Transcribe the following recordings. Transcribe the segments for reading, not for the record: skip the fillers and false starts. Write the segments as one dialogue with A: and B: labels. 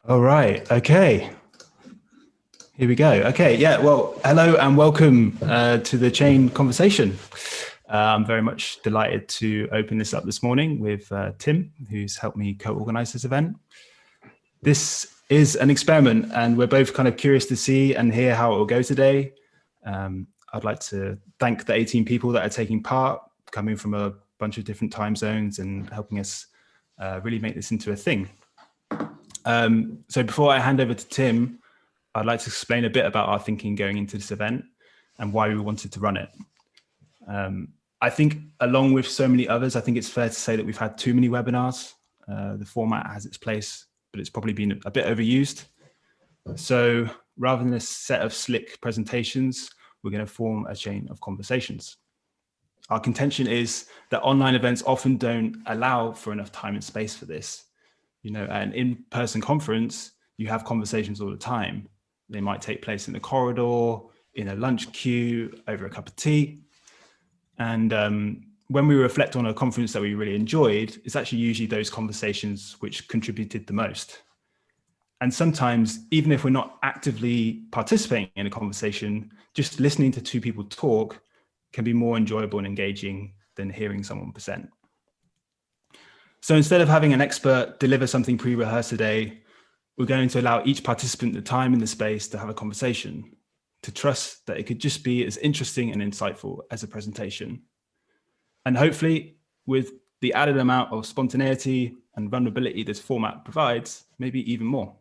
A: All right. Okay. Here we go. Okay. Yeah. Well, hello and welcome to the Chain Conversation. I'm very much delighted to open this up this morning with Tim, who's helped me co-organize this event. This is an experiment and we're both kind of curious to see and hear how it will go today. I'd like to thank the 18 people that are taking part, coming from a bunch of different time zones and helping us really make this into a thing. So before I hand over to Tim, I'd like to explain a bit about our thinking going into this event and why we wanted to run it. I think along with so many others, I think it's fair to say that we've had too many webinars. The format has its place, but it's probably been a bit overused. So rather than a set of slick presentations, we're going to form a chain of conversations. Our contention is that online events often don't allow for enough time and space for this. You know, at an in-person conference, you have conversations all the time. They might take place in the corridor, in a lunch queue, over a cup of tea. And when we reflect on a conference that we really enjoyed, it's actually usually those conversations which contributed the most. And sometimes, even if we're not actively participating in a conversation, just listening to two people talk can be more enjoyable and engaging than hearing someone present. So instead of having an expert deliver something pre-rehearsed today, we're going to allow each participant the time and the space to have a conversation, to trust that it could just be as interesting and insightful as a presentation. And hopefully, with the added amount of spontaneity and vulnerability this format provides, maybe even more.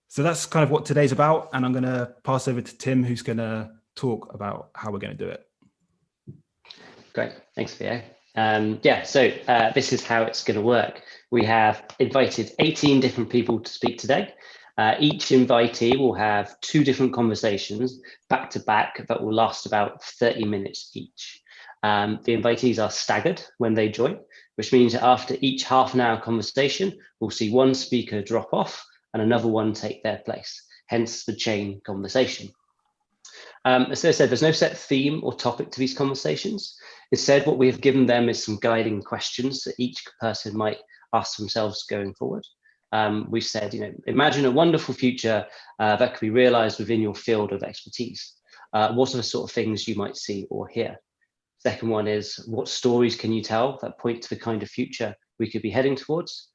A: So that's kind of what today's about. And I'm going to pass over to Tim, who's going to talk about how we're going to do it.
B: Great. Thanks, Theo. This is how it's going to work. We have invited 18 different people to speak today. Each invitee will have 2 different conversations back to back that will last about 30 minutes each. The invitees are staggered when they join, which means that after each half-an-hour conversation, we'll see one speaker drop off and another one take their place, hence the chain conversation. As I said, there's no set theme or topic to these conversations. Instead, what we have given them is some guiding questions that each person might ask themselves going forward. We've said, imagine a wonderful future that could be realized within your field of expertise. What are the sort of things you might see or hear? Second one is, what stories can you tell that point to the kind of future we could be heading towards?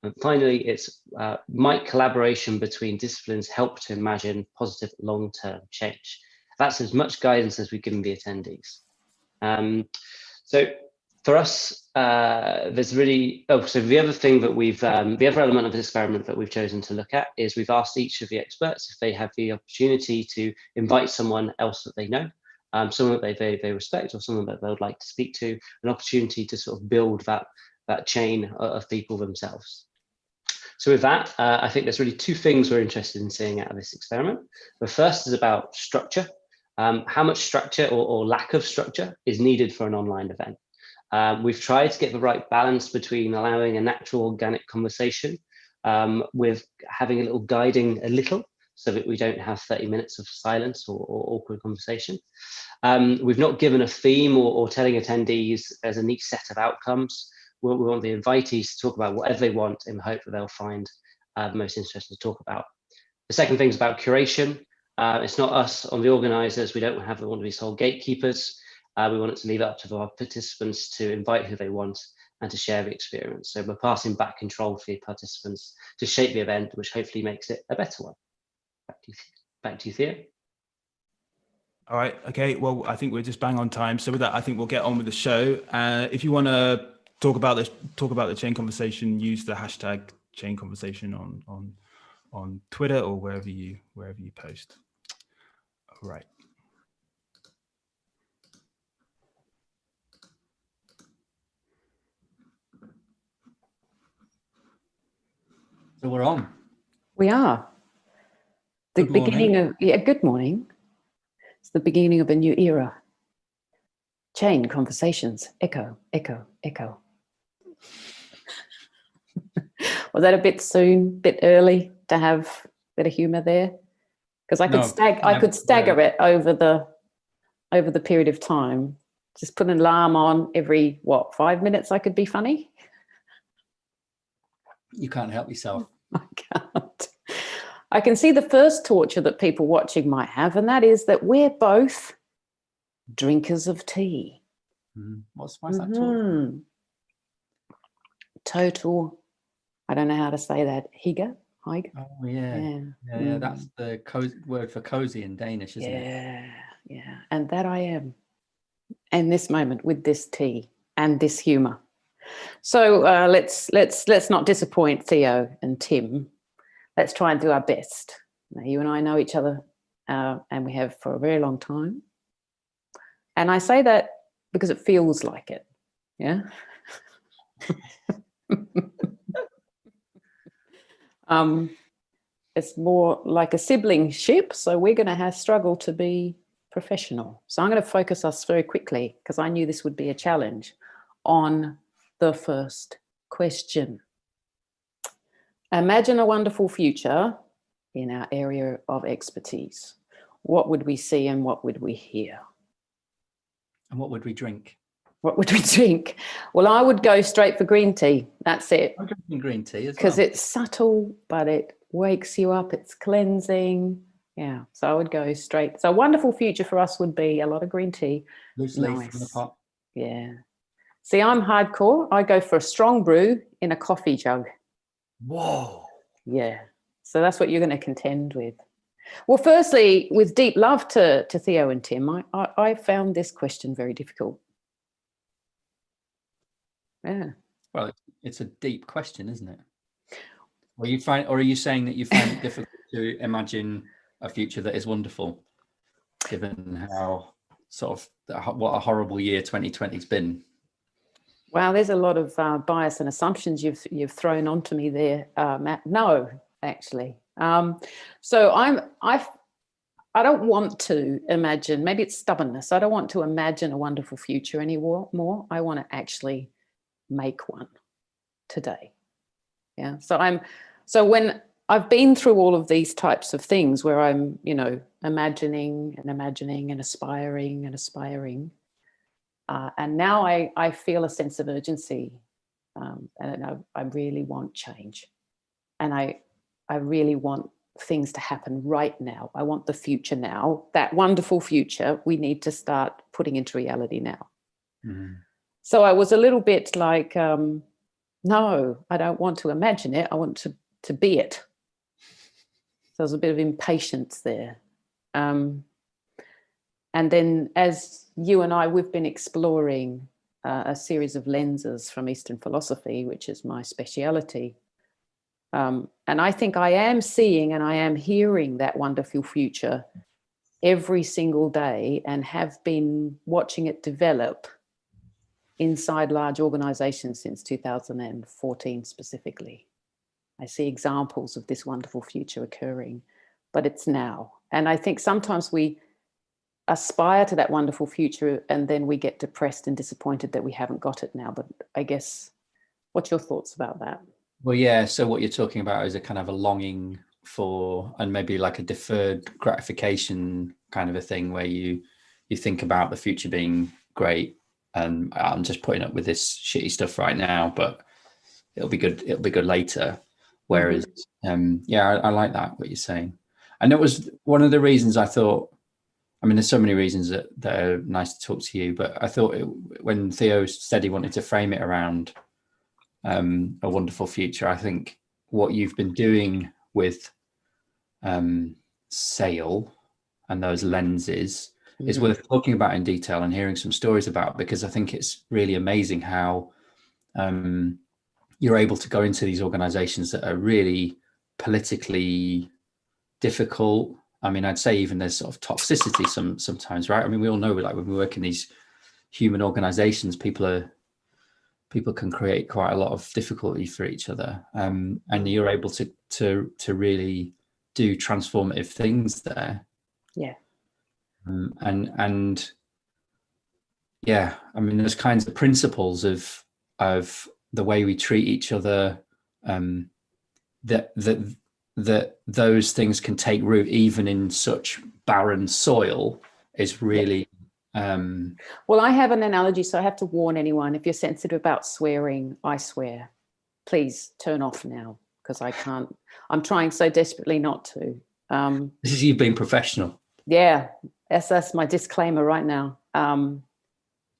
B: And finally, it's might collaboration between disciplines help to imagine positive long-term change? That's as much guidance as we've given the attendees. So for us, there's really, so the other thing that the other element of this experiment that we've chosen to look at is we've asked each of the experts if they have the opportunity to invite someone else that they know, someone that they respect or someone that they would like to speak to, an opportunity to sort of build that chain of people themselves. So with that, I think there's really 2 things we're interested in seeing out of this experiment. The first is about structure. How much structure or lack of structure is needed for an online event? We've tried to get the right balance between allowing a natural organic conversation with having a little guiding a little so that we don't have 30 minutes of silence or awkward conversation. We've not given a theme or telling attendees there's a neat set of outcomes. We want the invitees to talk about whatever they want in the hope that they'll find the most interesting to talk about. The second thing is about curation. It's not us on the organisers. We don't want to be sole gatekeepers. We want it to leave it up to our participants to invite who they want and to share the experience. So we're passing back control for the participants to shape the event, which hopefully makes it a better one. Back to you, Theo.
A: All right. Okay. Well, I think we're just bang on time. So with that, I think we'll get on with the show. If you want to talk about the chain conversation, use the hashtag chain conversation on Twitter or wherever you post. All right.
C: So we're on.
D: We are. The
C: Good morning.
D: beginning of, good morning. It's the beginning of a new era. Chain conversations, echo, echo, echo. Was that a bit soon, bit early to have a bit of humor there? Because I could stagger it over the period of time. Just put an alarm on every 5 minutes I could be funny.
C: You can't help yourself.
D: I can't. I can see the first torture that people watching might have, and that is that we're both drinkers of tea.
C: Why is that torture?
D: Total, I don't know how to say that. Hygge?
C: Oh yeah. That's the word for cozy in Danish, isn't it?
D: Yeah. And that I am in this moment with this tea and this humour. So let's not disappoint Theo and Tim. Let's try and do our best. Now, you and I know each other, and we have for a very long time. And I say that because it feels like it. Yeah. It's more like a siblingship, so we're going to have struggle to be professional. So I'm going to focus us very quickly, because I knew this would be a challenge, on the first question. Imagine a wonderful future in our area of expertise. What would we see and what would we hear?
C: And what would we drink?
D: What would we drink? Well, I would go straight for green tea. That's it.
C: I'm drinking green tea as well.
D: Because it's subtle, but it wakes you up. It's cleansing. Yeah, so I would go straight. So a wonderful future for us would be a lot of green tea.
C: Loose leaf from the pot.
D: Yeah. See, I'm hardcore. I go for a strong brew in a coffee jug.
C: Whoa.
D: Yeah. So that's what you're going to contend with. Well, firstly, with deep love to Theo and Tim, I found this question very difficult. Yeah.
C: Well, it's a deep question, isn't it? Or are you saying that you find it difficult to imagine a future that is wonderful, given how what a horrible year 2020's been?
D: Wow, there's a lot of bias and assumptions you've thrown onto me there, Matt. No, actually. So I don't want to imagine. Maybe it's stubbornness. I don't want to imagine a wonderful future anymore. I want to actually make one today. Yeah. So when I've been through all of these types of things where I'm, imagining and aspiring. And now I feel a sense of urgency, and I really want change, and I really want things to happen right now. I want the future now. That wonderful future we need to start putting into reality now. Mm-hmm. So I was a little bit like, no, I don't want to imagine it. I want to be it. So there's a bit of impatience there. And then as you and we've been exploring a series of lenses from Eastern philosophy, which is my speciality. And I think I am seeing and I am hearing that wonderful future every single day, and have been watching it develop inside large organizations since 2014 specifically. I see examples of this wonderful future occurring, but it's now. And I think sometimes we aspire to that wonderful future and then we get depressed and disappointed that we haven't got it now. But I guess, what's your thoughts about that?
C: Well, yeah, so what you're talking about is a kind of a longing for, and maybe like a deferred gratification kind of a thing, where you think about the future being great, and I'm just putting up with this shitty stuff right now, but it'll be good later. Whereas, I like that, what you're saying. And it was one of the reasons I thought, I mean, there's so many reasons that are nice to talk to you, but I thought when Theo said he wanted to frame it around a wonderful future, I think what you've been doing with Sail and those lenses is worth talking about in detail and hearing some stories about, because I think it's really amazing how you're able to go into these organizations that are really politically difficult. I mean, I'd say even there's sort of toxicity sometimes, right? I mean, we all know, like, when we work in these human organizations, people can create quite a lot of difficulty for each other, and you're able to really do transformative things there.
D: Yeah.
C: And yeah, I mean, there's kinds of principles of the way we treat each other, that those things can take root even in such barren soil is really.
D: Well, I have an analogy, so I have to warn anyone: if you're sensitive about swearing, I swear, please turn off now, because I can't. I'm trying so desperately not to.
C: This is you being professional.
D: Yeah, that's my disclaimer right now.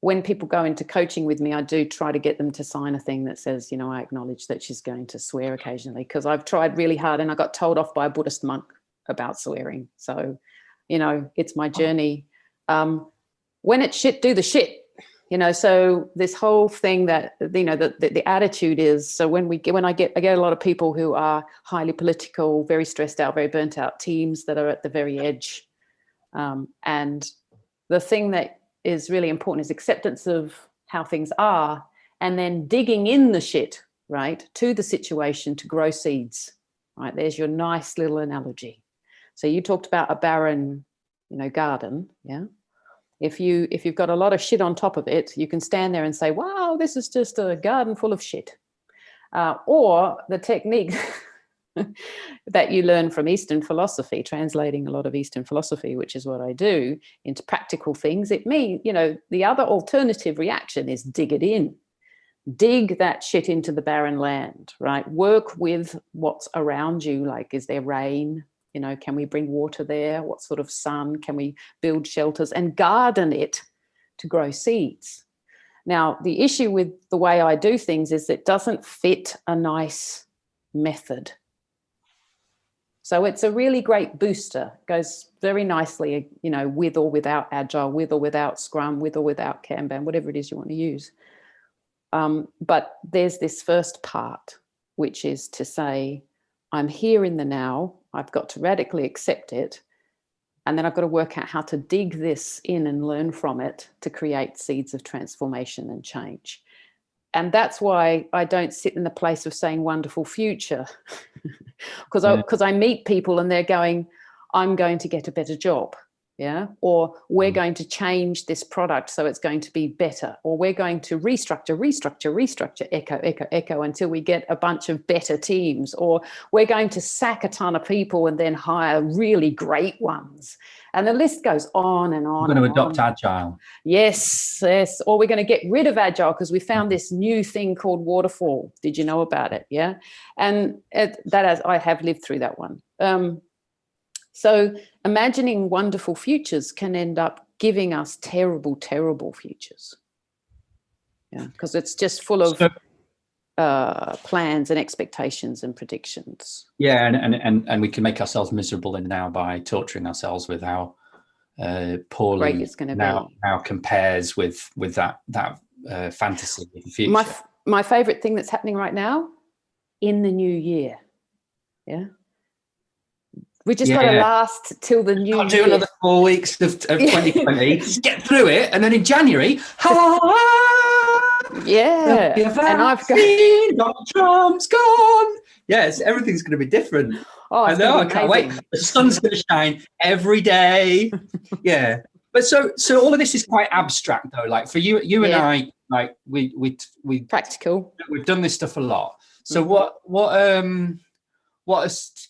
D: When people go into coaching with me, I do try to get them to sign a thing that says, you know, I acknowledge that she's going to swear occasionally, because I've tried really hard and I got told off by a Buddhist monk about swearing. So, you know, it's my journey. When it's shit, do the shit. You know, so this whole thing that, you know, the attitude is, so when I get a lot of people who are highly political, very stressed out, very burnt out, teams that are at the very edge. And the thing that is really important is acceptance of how things are, and then digging in the shit, right, to the situation to grow seeds, right? There's your nice little analogy. So you talked about a barren, you know, garden, yeah? If you've got a lot of shit on top of it, you can stand there and say, wow, this is just a garden full of shit. Or the technique that you learn from Eastern philosophy, translating a lot of Eastern philosophy, which is what I do, into practical things. It means, you know, the other alternative reaction is dig it in. Dig that shit into the barren land, right? Work with what's around you. Like, is there rain? You know, can we bring water there? What sort of sun? Can we build shelters and garden it to grow seeds? Now, the issue with the way I do things is it doesn't fit a nice method. So it's a really great booster. It goes very nicely, you know, with or without Agile, with or without Scrum, with or without Kanban, whatever it is you want to use. But there's this first part, which is to say, I'm here in the now. I've got to radically accept it. And then I've got to work out how to dig this in and learn from it to create seeds of transformation and change. And that's why I don't sit in the place of saying wonderful future, because I meet people and they're going, I'm going to get a better job. Yeah. Or we're going to change this product so it's going to be better. Or we're going to restructure, echo until we get a bunch of better teams. Or we're going to sack a ton of people and then hire really great ones. And the list goes on and on.
C: We're going to adopt Agile.
D: Yes. Or we're going to get rid of Agile because we found this new thing called waterfall. Did you know about it? Yeah. And I have lived through that one. So imagining wonderful futures can end up giving us terrible, terrible futures. Yeah, because it's just full of plans and expectations and predictions.
C: Yeah, and we can make ourselves miserable in now by torturing ourselves with how poorly
D: great it's going to
C: now compares with that fantasy of the future.
D: My favorite thing that's happening right now, in the new year. Yeah. We just got to last till the new year.
C: Do another 4 weeks of 2020. Get through it, and then in January,
D: yeah.
C: And I've got Trump's gone. Yes, everything's going to be different.
D: Oh,
C: I know. I can't wait. The sun's going to shine every day. Yeah, but so all of this is quite abstract, though. Like for you and I, like we
D: practical.
C: We've done this stuff a lot. So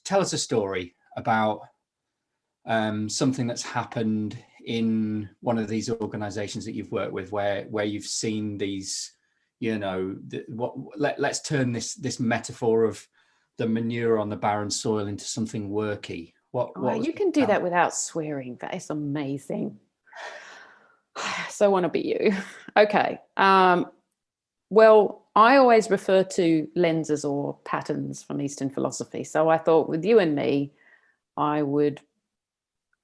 C: tell us a story about something that's happened in one of these organizations that you've worked with where you've seen these, you know, let's turn this metaphor of the manure on the barren soil into something worky. What
D: you can do that without swearing. That is amazing. So I want to be you. Okay. Well, I always refer to lenses or patterns from Eastern philosophy. So I thought with you and me, I would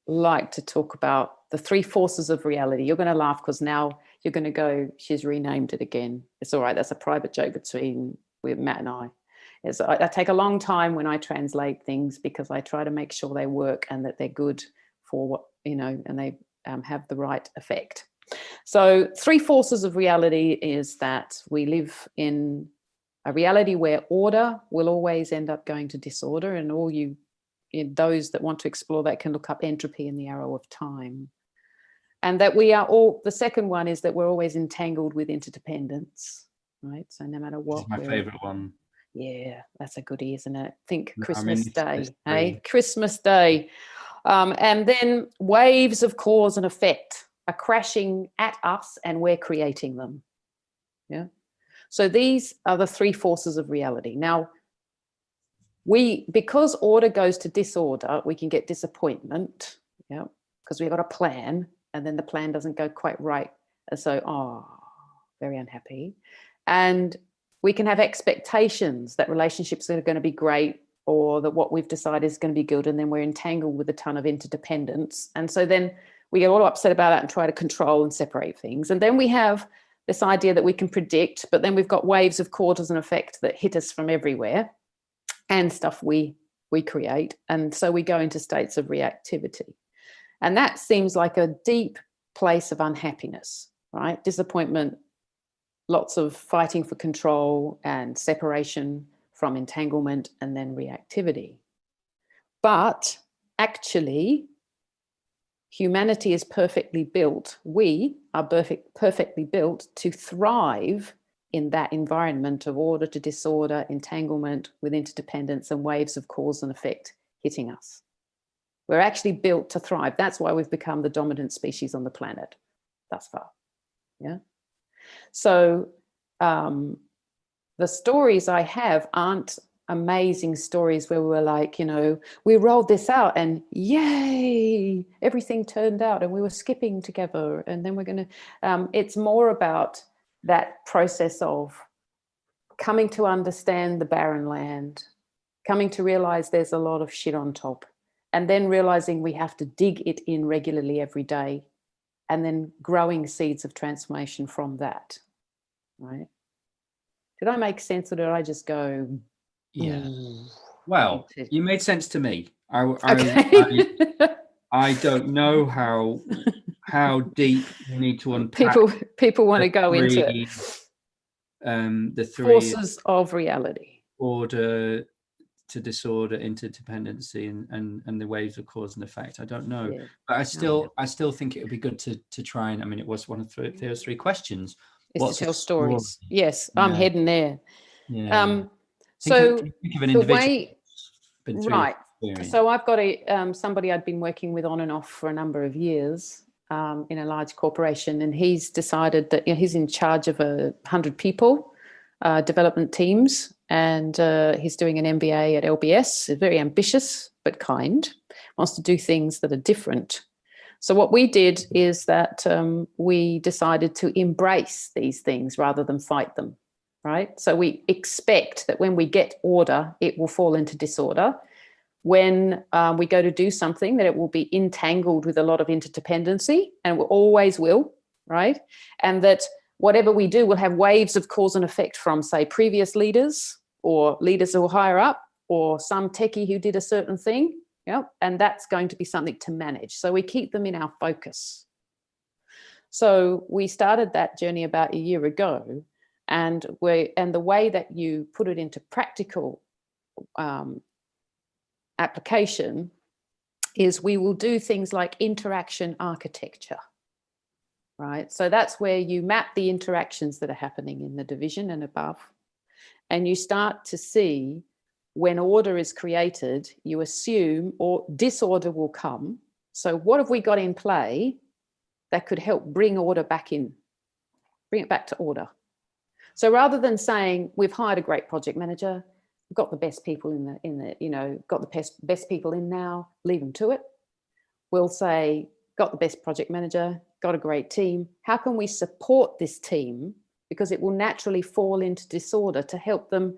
D: like to talk about the three forces of reality. You're going to laugh because now you're going to go, she's renamed it again. It's all right. That's a private joke with Matt and I. I take a long time when I translate things because I try to make sure they work and that they're good for what, you know, and they have the right effect. So three forces of reality is that we live in a reality where order will always end up going to disorder, and those that want to explore that can look up entropy in the arrow of time. And that the second one is that we're always entangled with interdependence, right? So no matter what.
C: This is my favorite one.
D: Yeah, that's a goodie, isn't it? Think Christmas Day, hey? Christmas Day. And then waves of cause and effect are crashing at us and we're creating them. Yeah. So these are the three forces of reality. Now, because order goes to disorder, we can get disappointment, yeah, because we've got a plan and then the plan doesn't go quite right. And so, very unhappy. And we can have expectations that relationships are going to be great, or that what we've decided is going to be good, and then we're entangled with a ton of interdependence. And so then we get all upset about that and try to control and separate things. And then we have this idea that we can predict, but then we've got waves of cause and effect that hit us from everywhere, and stuff we create. And so we go into states of reactivity. And that seems like a deep place of unhappiness, right? Disappointment, lots of fighting for control and separation from entanglement, and then reactivity. But actually, humanity is perfectly built. We are perfectly built to thrive in that environment of order to disorder, entanglement with interdependence, and waves of cause and effect hitting us. We're actually built to thrive. That's why we've become the dominant species on the planet thus far. Yeah. So the stories I have aren't amazing stories where we're like, we rolled this out and yay, everything turned out and we were skipping together and then we're going to, it's more about that process of coming to understand the barren land, coming to realize there's a lot of shit on top, and then realizing we have to dig it in regularly every day, and then growing seeds of transformation from that, right? Did I make sense, or did I just go?
C: Yeah. Well, you made sense to me.
D: Okay.
C: I don't know how deep you need to unpack.
D: People want to go into
C: the three
D: forces of reality:
C: order to disorder, interdependency, and the waves of cause and effect. I don't know, yeah. But I still think it would be good to try and. I mean, it was one of those three questions.
D: Is to tell stories. Yes, yeah. I'm heading there.
C: Yeah.
D: So
C: think of an individual
D: right. So I've got somebody I'd been working with on and off for a number of years in a large corporation, and he's decided that he's in charge of 100 people, development teams, and he's doing an MBA at LBS. He's very ambitious but kind, wants to do things that are different. So what we did is that we decided to embrace these things rather than fight them. Right? So we expect that when we get order, it will fall into disorder. When we go to do something, that it will be entangled with a lot of interdependency, and it always will, right? And that whatever we do will have waves of cause and effect from, say, previous leaders or leaders who are higher up, or some techie who did a certain thing, and that's going to be something to manage. So we keep them in our focus. So we started that journey about a year ago. And the way that you put it into practical application is we will do things like interaction architecture, right? So that's where you map the interactions that are happening in the division and above, and you start to see when order is created, you assume or disorder will come. So what have we got in play that could help bring order back in, bring it back to order? So rather than saying we've hired a great project manager, we've got the best people got the best people in now, leave them to it. We'll say, got the best project manager, got a great team. How can we support this team? Because it will naturally fall into disorder to help them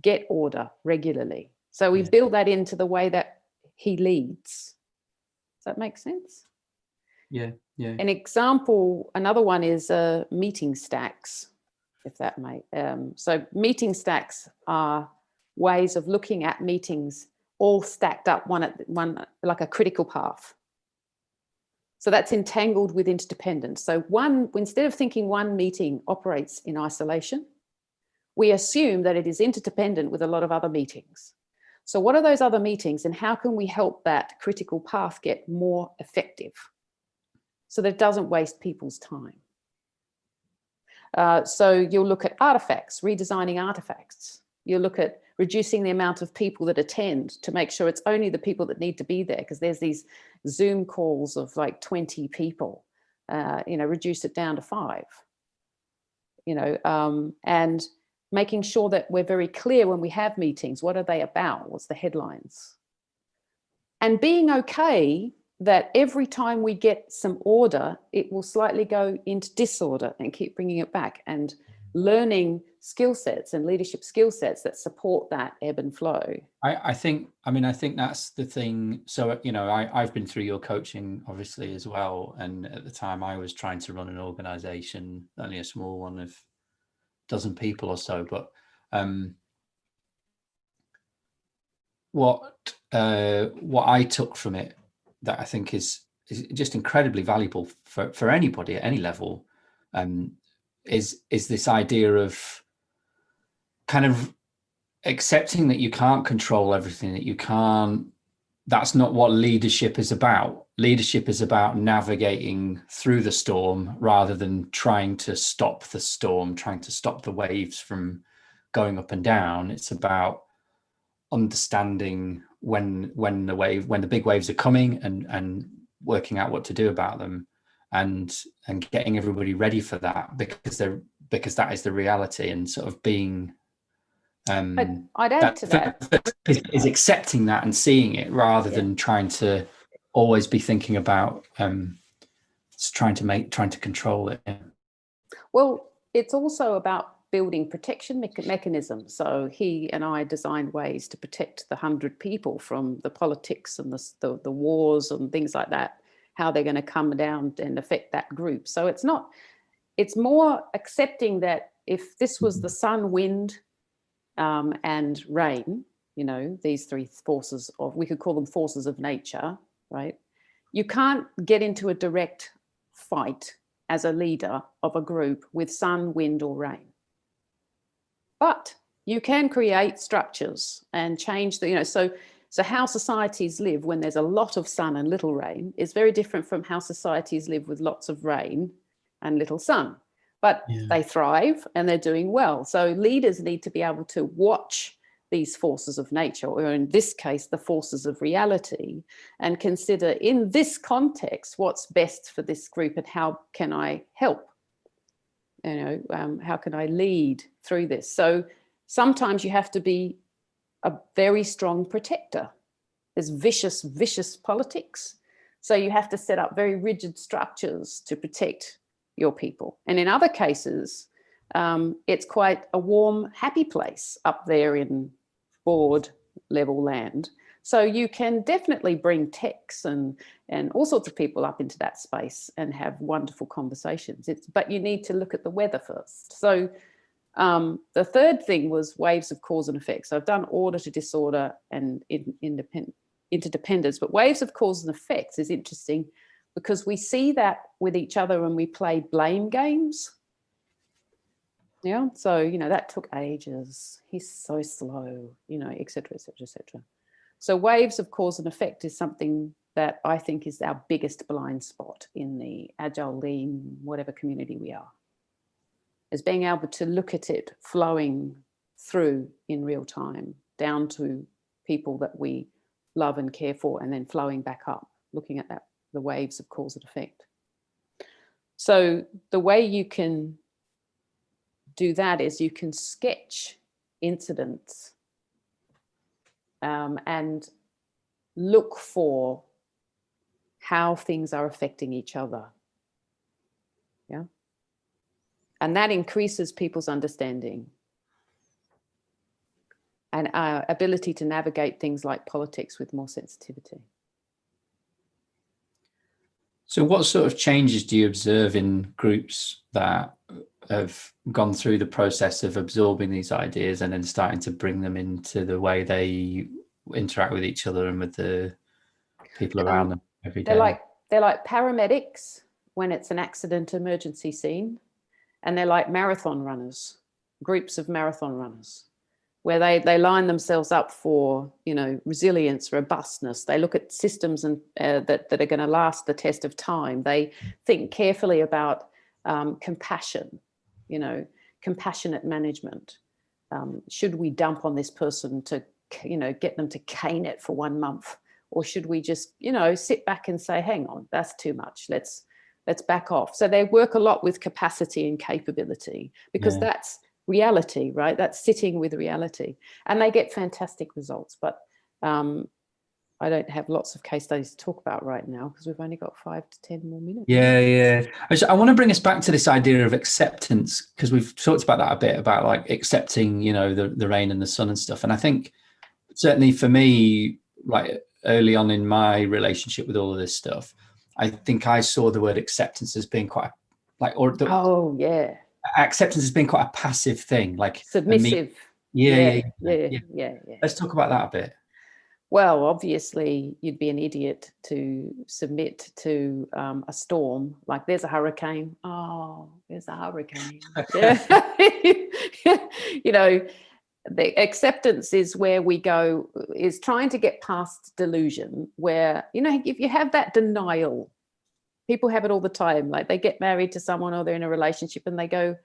D: get order regularly. So we build that into the way that he leads. Does that make sense?
C: Yeah.
D: An example, another one is meeting stacks. If that may. So meeting stacks are ways of looking at meetings all stacked up one like a critical path. So that's entangled with interdependence. So instead of thinking one meeting operates in isolation, we assume that it is interdependent with a lot of other meetings. So what are those other meetings, and how can we help that critical path get more effective so that it doesn't waste people's time? So you'll look at artifacts, redesigning artifacts. You'll look at reducing the amount of people that attend to make sure it's only the people that need to be there, because there's these Zoom calls of like 20 people, reduce it down to 5, and making sure that we're very clear when we have meetings. What are they about? What's the headlines? And being okay that every time we get some order, it will slightly go into disorder and keep bringing it back, and learning skill sets and leadership skill sets that support that ebb and flow.
C: I think that's the thing. So, I've been through your coaching obviously as well. And at the time I was trying to run an organization, only a small one of 12 people or so. But what I took from it that I think is just incredibly valuable for anybody at any level, is this idea of kind of accepting that you can't control everything, that's not what leadership is about. Leadership is about navigating through the storm rather than trying to stop the storm, trying to stop the waves from going up and down. It's about understanding when the big waves are coming and working out what to do about them, and getting everybody ready for that, because that is the reality, and sort of being
D: I'd add to that
C: is accepting that and seeing it rather than trying to always be thinking about trying to control it.
D: Well, it's also about building protection mechanisms. So he and I designed ways to protect the 100 people from the politics and the wars and things like that, how they're going to come down and affect that group. So it's more accepting that if this was the sun, wind, and rain, these three forces we could call them forces of nature, right? You can't get into a direct fight as a leader of a group with sun, wind, or rain. But you can create structures and change so how societies live when there's a lot of sun and little rain is very different from how societies live with lots of rain and little sun. But they thrive and they're doing well. So leaders need to be able to watch these forces of nature, or in this case, the forces of reality, and consider in this context, what's best for this group and how can I help? How can I lead through this? So sometimes you have to be a very strong protector. There's vicious politics. So you have to set up very rigid structures to protect your people. And in other cases, it's quite a warm, happy place up there in board level land. So you can definitely bring techs and all sorts of people up into that space and have wonderful conversations. But you need to look at the weather first. So the third thing was waves of cause and effect. So I've done order to disorder and interdependence, but waves of cause and effects is interesting because we see that with each other when we play blame games. Yeah, so, that took ages. He's so slow, et cetera, et cetera, et cetera. So waves of cause and effect is something that I think is our biggest blind spot in the agile, lean, whatever community we are, is being able to look at it flowing through in real time down to people that we love and care for, and then flowing back up, looking at the waves of cause and effect. So the way you can do that is you can sketch incidents and look for how things are affecting each other. Yeah. And that increases people's understanding and our ability to navigate things like politics with more sensitivity.
C: So what sort of changes do you observe in groups that have gone through the process of absorbing these ideas and then starting to bring them into the way they interact with each other and with the people around them every day?
D: They're like paramedics when it's an accident emergency scene, and they're like marathon runners, groups of marathon runners, where they line themselves up for, resilience, robustness. They look at systems and that are going to last the test of time. They think carefully about compassion, compassionate management. Should we dump on this person to, get them to cane it for 1 month? Or should we just, sit back and say, hang on, that's too much. Let's back off. So they work a lot with capacity and capability, because reality, right? That's sitting with reality. And they get fantastic results. But I don't have lots of case studies to talk about right now because we've only got 5 to 10 more minutes.
C: Yeah. I want to bring us back to this idea of acceptance, because we've talked about that a bit, about like accepting, the rain and the sun and stuff. And I think certainly for me, like early on in my relationship with all of this stuff, I think I saw the word acceptance as being quite acceptance has been quite a passive thing, like
D: submissive.
C: Yeah.
D: Yeah.
C: Let's talk about that a bit.
D: Well, obviously, you'd be an idiot to submit to a storm. Like, there's a hurricane. Oh, there's a hurricane. The acceptance is where we go, is trying to get past delusion, where, if you have that denial, people have it all the time. Like, they get married to someone or they're in a relationship and they go,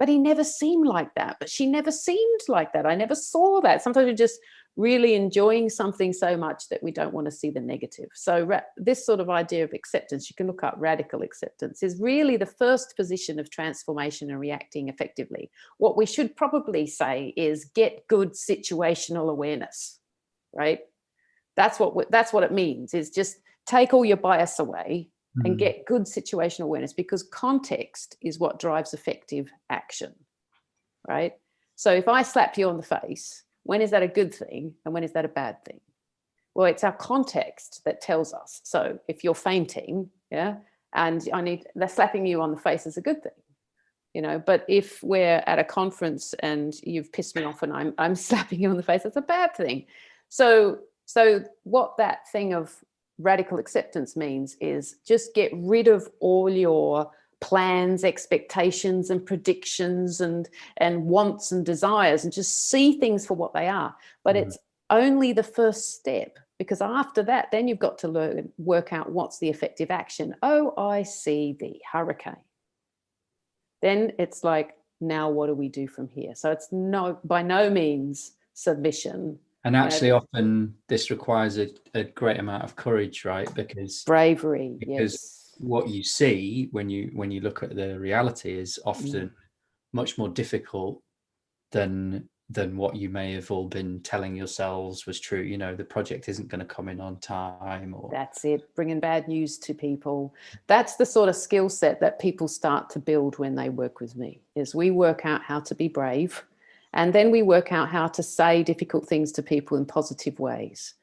D: but he never seemed like that. But she never seemed like that. I never saw that. Sometimes we're just really enjoying something so much that we don't want to see the negative. So this sort of idea of acceptance, you can look up radical acceptance, is really the first position of transformation and reacting effectively. What we should probably say is get good situational awareness, right? That's what it means, is just take all your bias away and get good situational awareness, because context is what drives effective action, right? So if I slap you on the face, when is that a good thing and when is that a bad thing? Well, it's our context that tells us. So if you're fainting, and they're slapping you on the face is a good thing, but if we're at a conference and you've pissed me off and I'm slapping you on the face, that's a bad thing. So what that thing of radical acceptance means is just get rid of all your plans, expectations and predictions and wants and desires, and just see things for what they are. But it's only the first step, because after that, then you've got to work out what's the effective action. Oh, I see the hurricane. Then it's like, now what do we do from here? So it's by no means submission.
C: And actually, often this requires a great amount of courage, right? Because
D: bravery, yes.
C: What you see when you look at the reality is often much more difficult than what you may have all been telling yourselves was true. The project isn't going to come in on time, or
D: that's it, bringing bad news to people. That's the sort of skill set that people start to build when they work with me, is we work out how to be brave. And then we work out how to say difficult things to people in positive ways.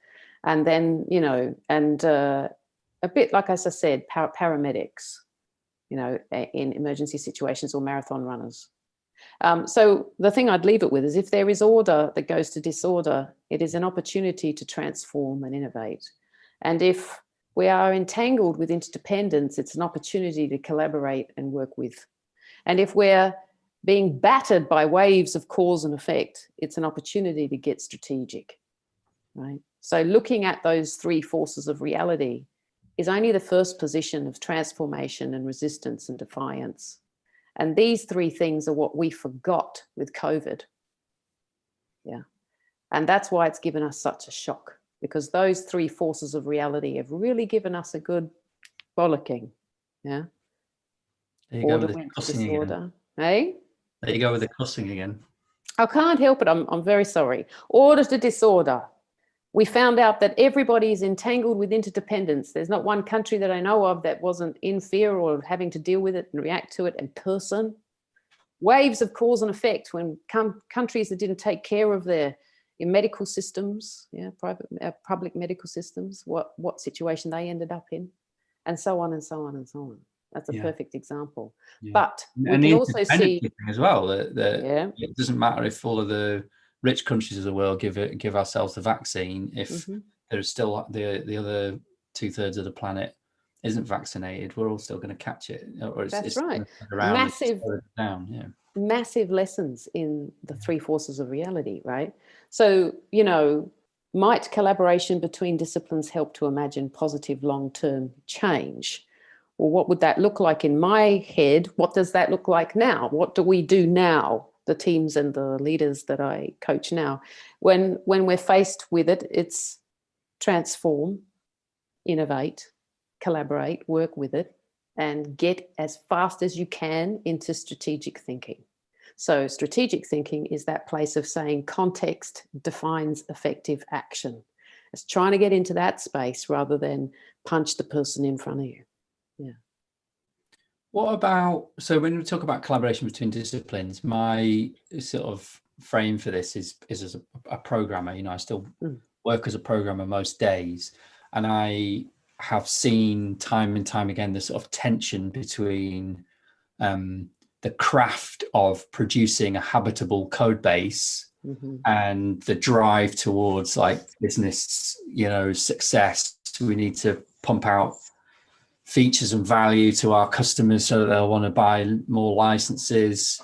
D: And then, a bit like, as I said, paramedics, in emergency situations, or marathon runners. So the thing I'd leave it with is, if there is order that goes to disorder, it is an opportunity to transform and innovate. And if we are entangled with interdependence, it's an opportunity to collaborate and work with. And if we're being battered by waves of cause and effect, it's an opportunity to get strategic, right? So looking at those three forces of reality is only the first position of transformation and resistance and defiance. And these three things are what we forgot with COVID. Yeah. And that's why it's given us such a shock, because those three forces of reality have really given us a good bollocking. Yeah.
C: There you go with the cussing again.
D: Hey?
C: There you go with the cussing again.
D: I can't help it. I'm very sorry. Order to disorder. We found out that everybody is entangled with interdependence. There's not one country that I know of that wasn't in fear or having to deal with it and react to it in person. Waves of cause and effect when countries that didn't take care of their medical systems, public medical systems, what situation they ended up in, and so on and so on and so on. That's a perfect example. Yeah. But we can also see
C: as well that it doesn't matter if all of the rich countries of the world give ourselves the vaccine, if there's still the other 2/3 of the planet isn't vaccinated, we're all still going to catch it. Or
D: That's right. Massive lessons in the three forces of reality, right? So, might collaboration between disciplines help to imagine positive long-term change? Well, what would that look like in my head? What does that look like now? What do we do now? The teams and the leaders that I coach now, when we're faced with it, it's transform, innovate, collaborate, work with it, and get as fast as you can into strategic thinking. So strategic thinking is that place of saying context defines effective action. It's trying to get into that space rather than punch the person in front of you. Yeah.
C: What about, so when we talk about collaboration between disciplines, my sort of frame for this is as a programmer. You know, I still work as a programmer most days, and I have seen time and time again the sort of tension between the craft of producing a habitable code base and the drive towards like business, you know, success. We need to pump out features and value to our customers so that they'll want to buy more licenses.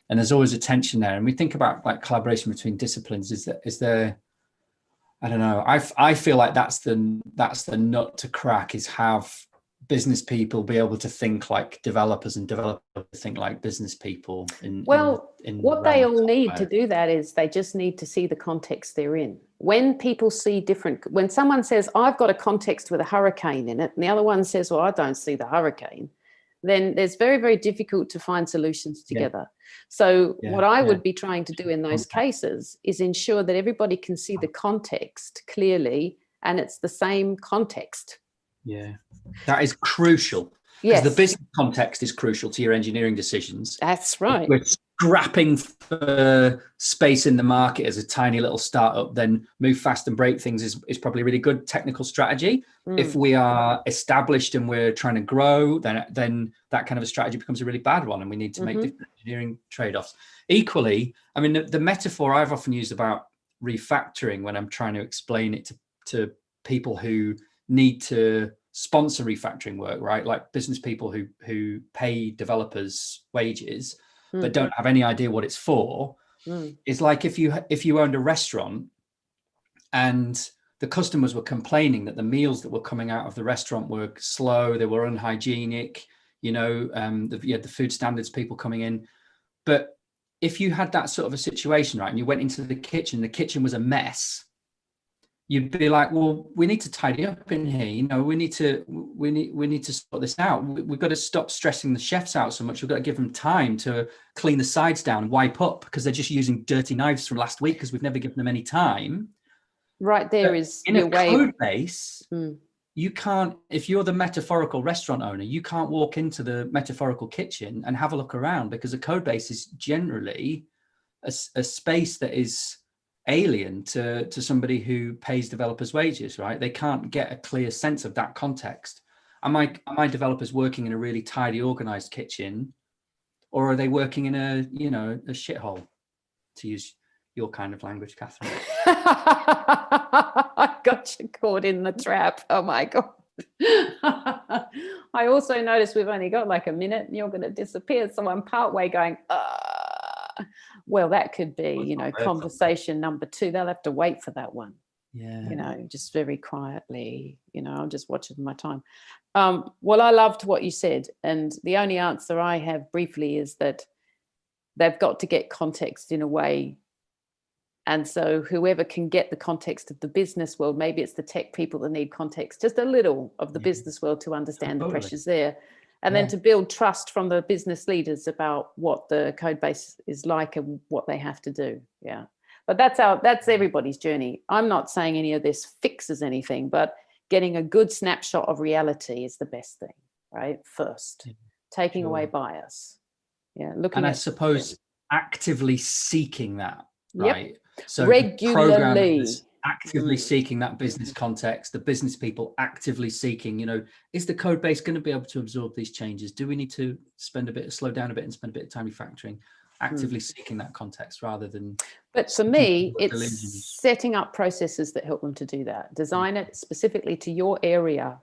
C: And there's always a tension there. And we think about like collaboration between disciplines. Is there, I don't know. I feel like that's the nut to crack, is have business people be able to think like developers and developers think like business people.
D: What they all need to do that is they just need to see the context they're in. When people see when someone says, I've got a context with a hurricane in it, and the other one says, well, I don't see the hurricane, then there's very, very difficult to find solutions together. So what I would be trying to do in those cases is ensure that everybody can see the context clearly, and it's the same context.
C: Yeah, that is crucial. Yes. The business context is crucial to your engineering decisions.
D: That's right.
C: If we're scrapping for space in the market as a tiny little startup, then move fast and break things is probably a really good technical strategy. If we are established and we're trying to grow, then that kind of a strategy becomes a really bad one, and we need to make different engineering trade-offs. Equally, I mean, the metaphor I've often used about refactoring when I'm trying to explain it to people who need to sponsor refactoring work, right? Like business people who pay developers wages but don't have any idea what it's for. It's like if you owned a restaurant and the customers were complaining that the meals that were coming out of the restaurant were slow, they were unhygienic, you know, you had the food standards people coming in. But if you had that sort of a situation, right, and you went into the kitchen was a mess, you'd be like, well, we need to tidy up in here. You know, we need to sort this out. We've got to stop stressing the chefs out so much. We've got to give them time to clean the sides down, wipe up, because they're just using dirty knives from last week because we've never given them any time.
D: Right there but is
C: in a code base. You can't, if you're the metaphorical restaurant owner, you can't walk into the metaphorical kitchen and have a look around, because a code base is generally a space that is alien to somebody who pays developers wages, right? They can't get a clear sense of that context. Are my developers working in a really tidy, organized kitchen, or are they working in a shithole, to use your kind of language, Catherine?
D: I got you caught in the trap. Oh my God. I also noticed we've only got like a minute and you're going to disappear. So I'm partway going, well, that could be, conversation number 2. They'll have to wait for that one. Yeah. Just very quietly, I'm just watching my time. Well, I loved what you said. And the only answer I have briefly is that they've got to get context in a way. And so whoever can get the context of the business world, maybe it's the tech people that need context, just a little of the business world to understand the pressures there. And then to build trust from the business leaders about what the code base is like and what they have to do. Yeah. But that's everybody's journey. I'm not saying any of this fixes anything, but getting a good snapshot of reality is the best thing, right? First, taking away bias. Yeah.
C: And I suppose actively seeking that, right?
D: Yep.
C: So
D: regularly
C: actively seeking that business context, the business people actively seeking, is the code base going to be able to absorb these changes? Do we need to slow down a bit and spend a bit of time refactoring? Actively seeking that context rather than.
D: But for me, it's setting up processes that help them to do that. Design it specifically to your area.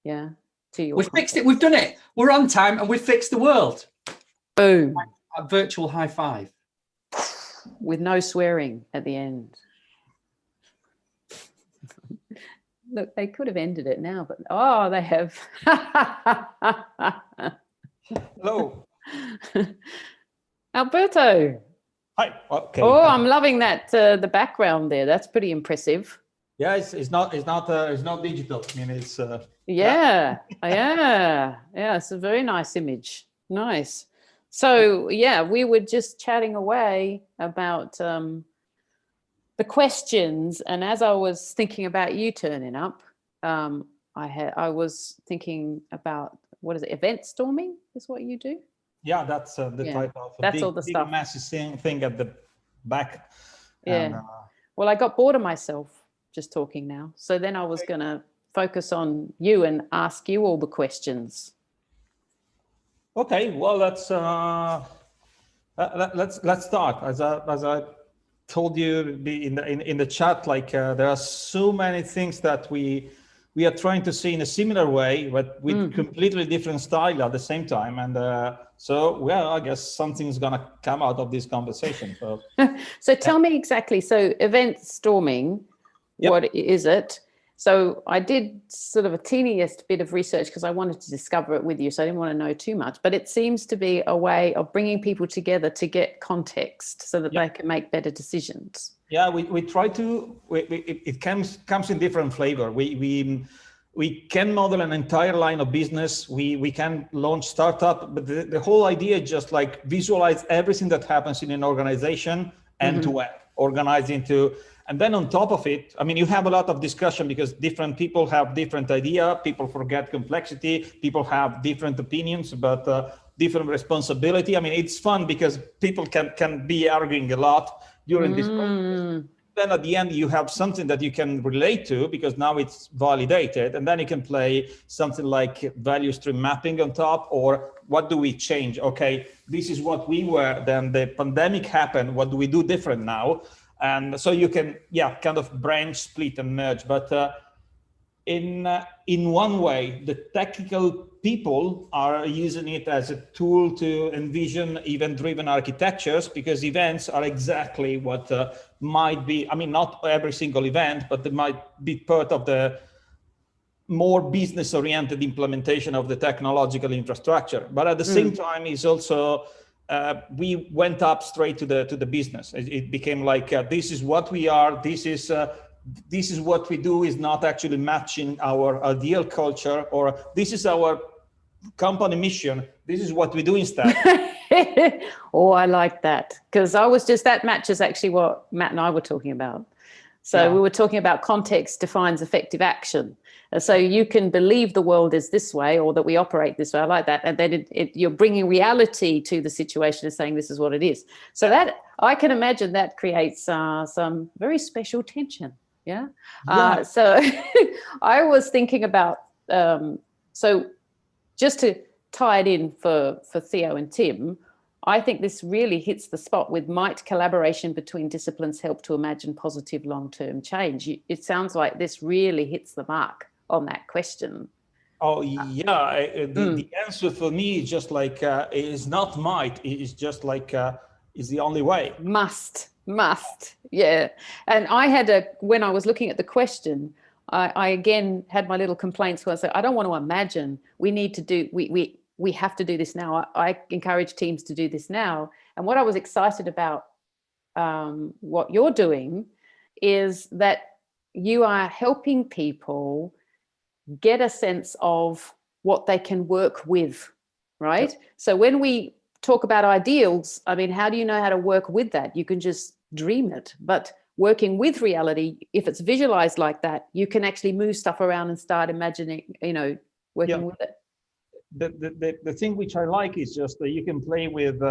D: Yeah. To your.
C: We've fixed it. We've done it. We're on time and we've fixed the world.
D: Boom.
C: A virtual high five.
D: With no swearing at the end. Look, they could have ended it now, but they have.
E: Hello.
D: Alberto.
E: Hi. Okay.
D: Oh, I'm loving that the background there. That's pretty impressive.
E: Yeah, it's not digital. I mean, it's
D: yeah. It's a very nice image. Nice. So yeah, we were just chatting away about the questions, and as I was thinking about you turning up, I was thinking about, what is it? Event storming is what you do.
E: Yeah, that's the
D: Yeah,
E: type of
D: that's
E: big,
D: all the stuff.
E: massive thing at the back.
D: Yeah.
E: And,
D: Well, I got bored of myself just talking now, so then I was going to focus on you and ask you all the questions.
E: okay, well, let's start. As I told you in the chat, like there are so many things that we are trying to see in a similar way, but with completely different style at the same time. And so, well, I guess something's gonna come out of this conversation. So,
D: so tell me exactly. So event storming, what is it? So I did sort of a teeniest bit of research because I wanted to discover it with you. So I didn't want to know too much, but it seems to be a way of bringing people together to get context so that they can make better decisions.
E: Yeah, we try to, it comes in different flavor. We can model an entire line of business. We can launch startup, but the whole idea is just like visualize everything that happens in an organization end to end, organize into. And then on top of it, I mean, you have a lot of discussion because different people have different idea. People forget complexity. People have different opinions, but different responsibility. I mean, it's fun because people can be arguing a lot during this process. Then at the end, you have something that you can relate to because now it's validated. And then you can play something like value stream mapping on top, or what do we change? Okay, this is what we were, then the pandemic happened. What do we do different now? And so you can, kind of branch, split, and merge. But in one way, the technical people are using it as a tool to envision event-driven architectures, because events are exactly what might be, I mean, not every single event, but they might be part of the more business-oriented implementation of the technological infrastructure. But at the same time, is also, we went up straight to the business. It became like, this is what we are, this is what we do, is not actually matching our ideal culture, or this is our company mission, this is what we do instead.
D: Oh, I like that, because that matches actually what Matt and I were talking about. So we were talking about context defines effective action. So you can believe the world is this way, or that we operate this way. I like that. And then you're bringing reality to the situation and saying this is what it is. So that, I can imagine that creates some very special tension. Yeah. So I was thinking about, so just to tie it in for Theo and Tim, I think this really hits the spot with might collaboration between disciplines help to imagine positive long-term change. It sounds like this really hits the mark on that question.
E: Oh, yeah. The answer for me is just like, it is not might, it is just like, is the only way. Must.
D: Yeah. And when I was looking at the question, I again had my little complaints where I said, I don't want to imagine, we have to do this now. I encourage teams to do this now. And what I was excited about, what you're doing, is that you are helping people get a sense of what they can work with, right? Yep. So when we talk about ideals, I mean, how do you know how to work with that? You can just dream it, but working with reality, if it's visualized like that, you can actually move stuff around and start imagining, working with it.
E: The thing which I like is just that you can play with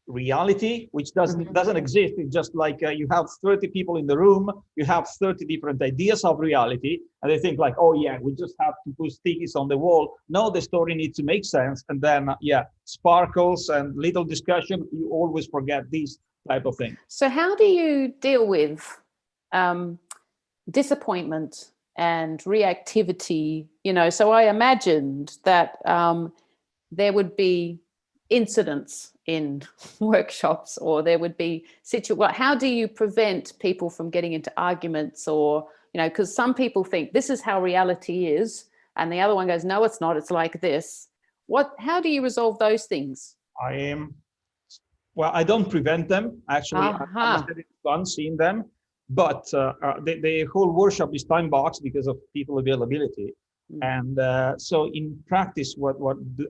E: reality, which doesn't exist. It's just like you have 30 people in the room, you have 30 different ideas of reality, and they think like, oh yeah, we just have to put stickies on the wall. No, the story needs to make sense, and then sparkles and little discussion. You always forget these type of thing.
D: So how do you deal with disappointment and reactivity? So I imagined that there would be incidents in workshops, or there would be how do you prevent people from getting into arguments, or because some people think this is how reality is, and the other one goes, no, it's not, it's like this. How do you resolve those things?
E: I don't prevent them, actually. It's fun seeing them, but the whole workshop is time boxed because of people availability. And so in practice, what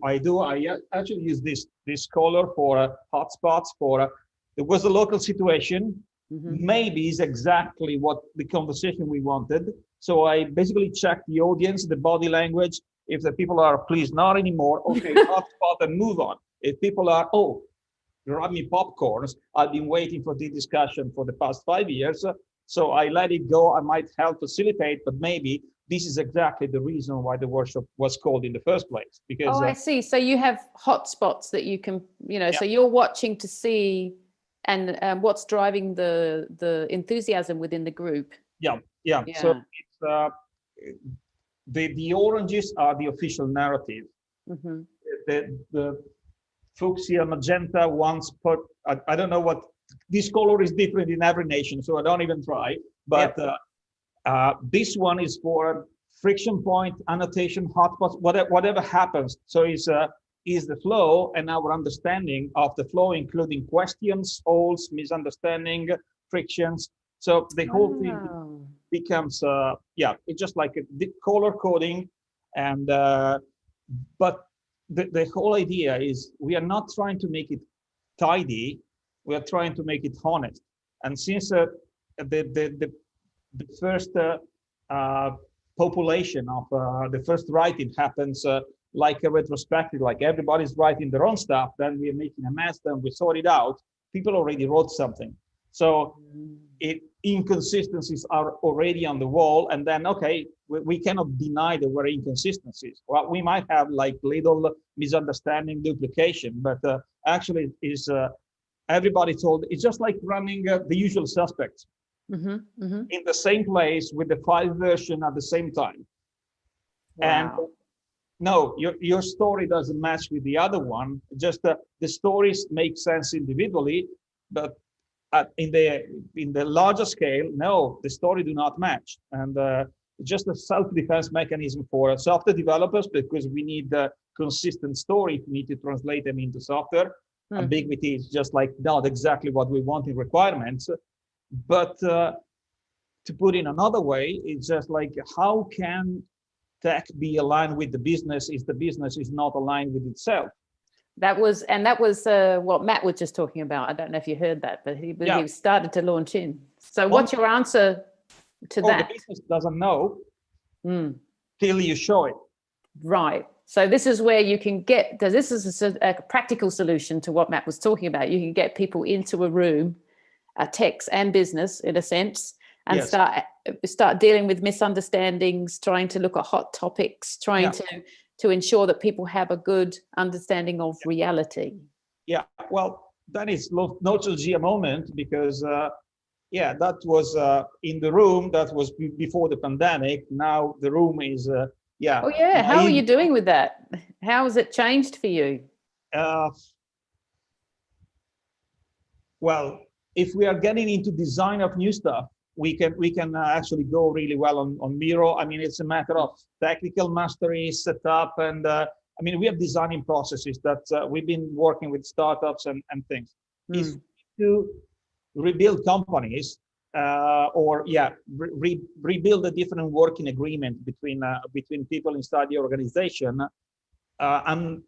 E: I do, I actually use this color for hotspots. There was a local situation, maybe is exactly what the conversation we wanted. So I basically check the audience, the body language. If the people are, please, not anymore, okay, hotspot and move on. If people are, oh, grab me popcorns, I've been waiting for this discussion for the past 5 years, so I let it go. I might help facilitate, but maybe this is exactly the reason why the workshop was called in the first place. Because
D: I see. So you have hotspots that you can, so you're watching to see and what's driving the enthusiasm within the group.
E: Yeah. So it's the oranges are the official narrative. The fuchsia magenta ones put, I don't know what, this color is different in every nation, so I don't even try, but this one is for friction point, annotation, hotspots, whatever happens. So is the flow and our understanding of the flow, including questions, holes, misunderstanding, frictions. So the whole thing becomes it's just like the color coding. And but the whole idea is we are not trying to make it tidy, we are trying to make it honest. And since the first population of the first writing happens like a retrospective, like everybody's writing their own stuff, then we are making a mess, then we sort it out. People already wrote something. So inconsistencies are already on the wall, and then, okay, we cannot deny there were inconsistencies. Well, we might have like little misunderstanding, duplication, but actually is everybody told, it's just like running The Usual Suspects in the same place with the file version at the same time. Wow. And no, your story doesn't match with the other one. Just the stories make sense individually, but in the larger scale, no, the story do not match. And just a self-defense mechanism for software developers, because we need the consistent story. We need to translate them into software. Ambiguity is just like not exactly what we want in requirements. But to put in another way, it's just like, how can tech be aligned with the business if the business is not aligned with itself?
D: That was what Matt was just talking about. I don't know if you heard that, but he started to launch in. So what's your answer to that?
E: The business doesn't know till you show it.
D: Right. So this is where you can get, this is a practical solution to what Matt was talking about. You can get people into a room, techs and business in a sense, and start dealing with misunderstandings, trying to look at hot topics, trying to ensure that people have a good understanding of reality. Yeah,
E: well, that is nostalgia moment, because that was in the room, that was before the pandemic. Now the room is
D: how are you doing with that? How has it changed for you?
E: Well, if we are getting into design of new stuff, we can actually go really well on Miro. I mean, it's a matter of technical mastery, setup, and we have designing processes that we've been working with startups and things. If to rebuild companies rebuild a different working agreement between people inside the organization, I'm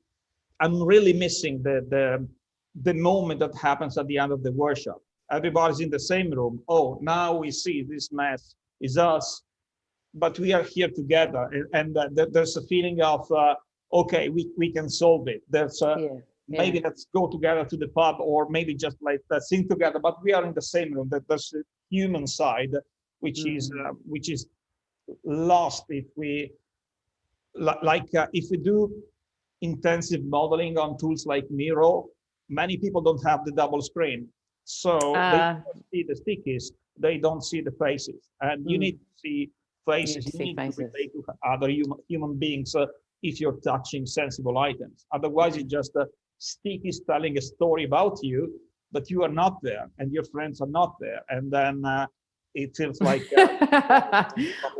E: really missing the moment that happens at the end of the workshop. Everybody's in the same room. Oh, now we see this mess is us, but we are here together. And there's a feeling of, okay, we can solve it. There's maybe let's go together to the pub, or maybe just like let's sing together, but we are in the same room. There's a human side, which is lost if we, if we do intensive modeling on tools like Miro, many people don't have the double screen. So they see the stickies, they don't see the faces, and you need to see faces. You need to relate to other human beings if you're touching sensible items. Otherwise, it's just stickies telling a story about you, but you are not there, and your friends are not there, and then it feels like.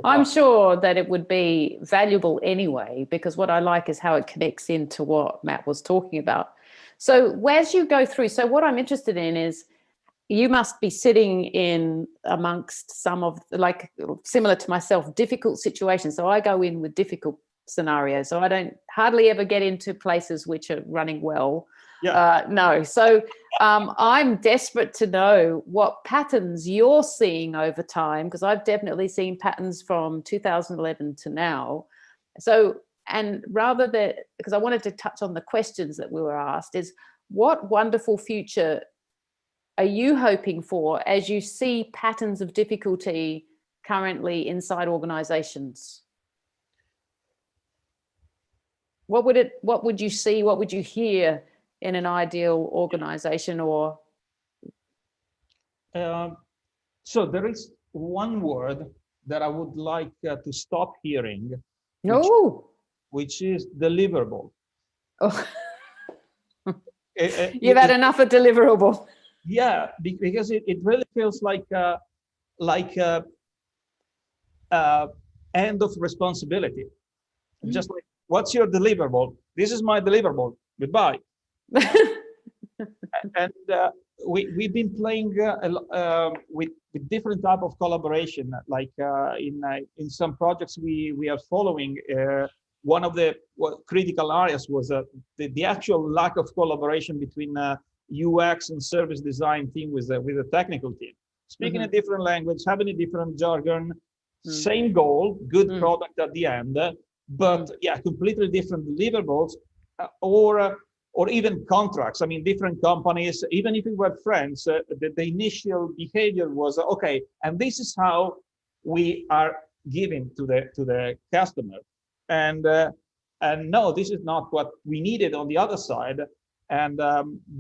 D: I'm sure that it would be valuable anyway, because what I like is how it connects into what Matt was talking about. So as you go through, so what I'm interested in is, you must be sitting in amongst some of, like, similar to myself, difficult situations. So I go in with difficult scenarios. So I don't hardly ever get into places which are running well.
E: Yeah.
D: No. So I'm desperate to know what patterns you're seeing over time, because I've definitely seen patterns from 2011 to now. So, and rather than, because I wanted to touch on the questions that we were asked, is what wonderful future are you hoping for as you see patterns of difficulty currently inside organizations? What would you see, what would you hear in an ideal organization? Or
E: so there is one word that I would like to stop hearing, which is deliverable.
D: Oh. You've had enough of deliverable.
E: Yeah, because it really feels like end of responsibility. Just like, what's your deliverable? This is my deliverable. Goodbye. And we've been playing with different type of collaboration. Like in some projects we are following. One of the critical areas was the actual lack of collaboration between UX and service design team with the technical team. Speaking a different language, having a different jargon, same goal, good product at the end, but yeah, completely different deliverables, or even contracts. I mean, different companies, even if we were friends, the initial behavior was okay, and this is how we are giving to the customer, and no, this is not what we needed on the other side, and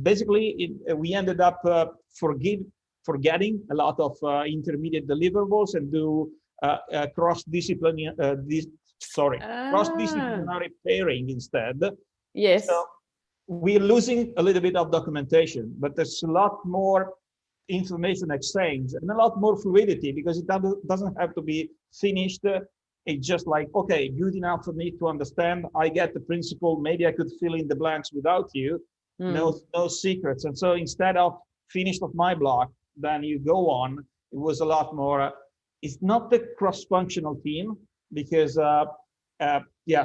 E: basically we ended up forgetting a lot of intermediate deliverables and do cross-disciplinary pairing instead.
D: Yes.
E: So we're losing a little bit of documentation, but there's a lot more information exchange and a lot more fluidity, because it doesn't have to be finished. It's just like, okay, good enough for me to understand. I get the principle. Maybe I could fill in the blanks without you. No secrets. And so instead of finished of my block, then you go on. It was a lot more. It's not the cross-functional team, because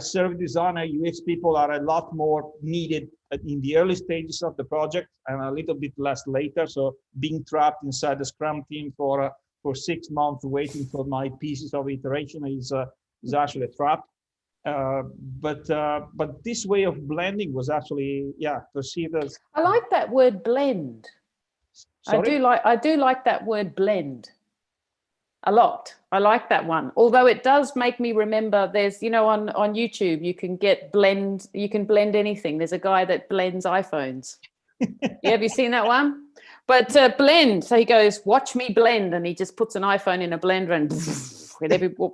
E: service designer, UX people are a lot more needed in the early stages of the project and a little bit less later. So being trapped inside the Scrum team for 6 months waiting for my pieces of iteration is actually a trap. But this way of blending was actually perceived as.
D: I like that word blend.
E: Sorry?
D: I do like that word blend a lot. I like that one. Although it does make me remember, there's, on YouTube, you can blend anything. There's a guy that blends iPhones. Yeah, have you seen that one? But blend, so he goes, watch me blend, and he just puts an iPhone in a blender and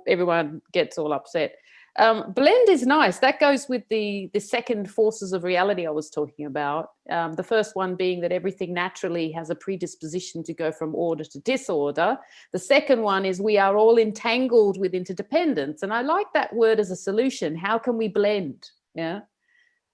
D: everyone gets all upset. Blend is nice. That goes with the second forces of reality I was talking about. The first one being that everything naturally has a predisposition to go from order to disorder. The second one is we are all entangled with interdependence. And I like that word as a solution. How can we blend? Yeah.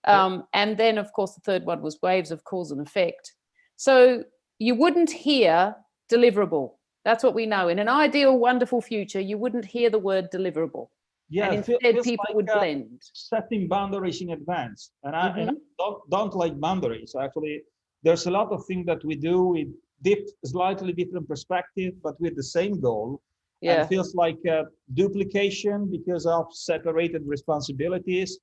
D: And then, of course, the third one was waves of cause and effect. So you wouldn't hear deliverable. That's what we know. In an ideal, wonderful future, you wouldn't hear the word deliverable.
E: Yeah,
D: and instead people would blend.
E: Setting boundaries in advance. And I don't like boundaries. Actually, there's a lot of things that we do with slightly different perspective, but with the same goal. Yeah. And it feels like duplication because of separated responsibilities.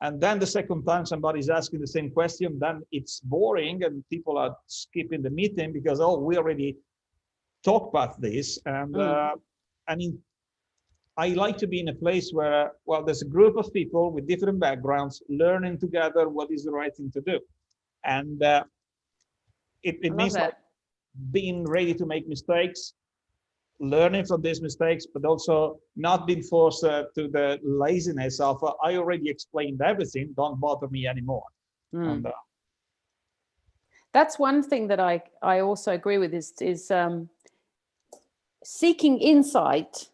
E: And then the second time somebody's asking the same question, then it's boring and people are skipping the meeting because, we already talked about this. And I like to be in a place where, there's a group of people with different backgrounds learning together what is the right thing to do. And it means like being ready to make mistakes, learning from these mistakes, but also not being forced to the laziness of, I already explained everything, don't bother me anymore. And,
D: that's one thing that I also agree with is seeking insight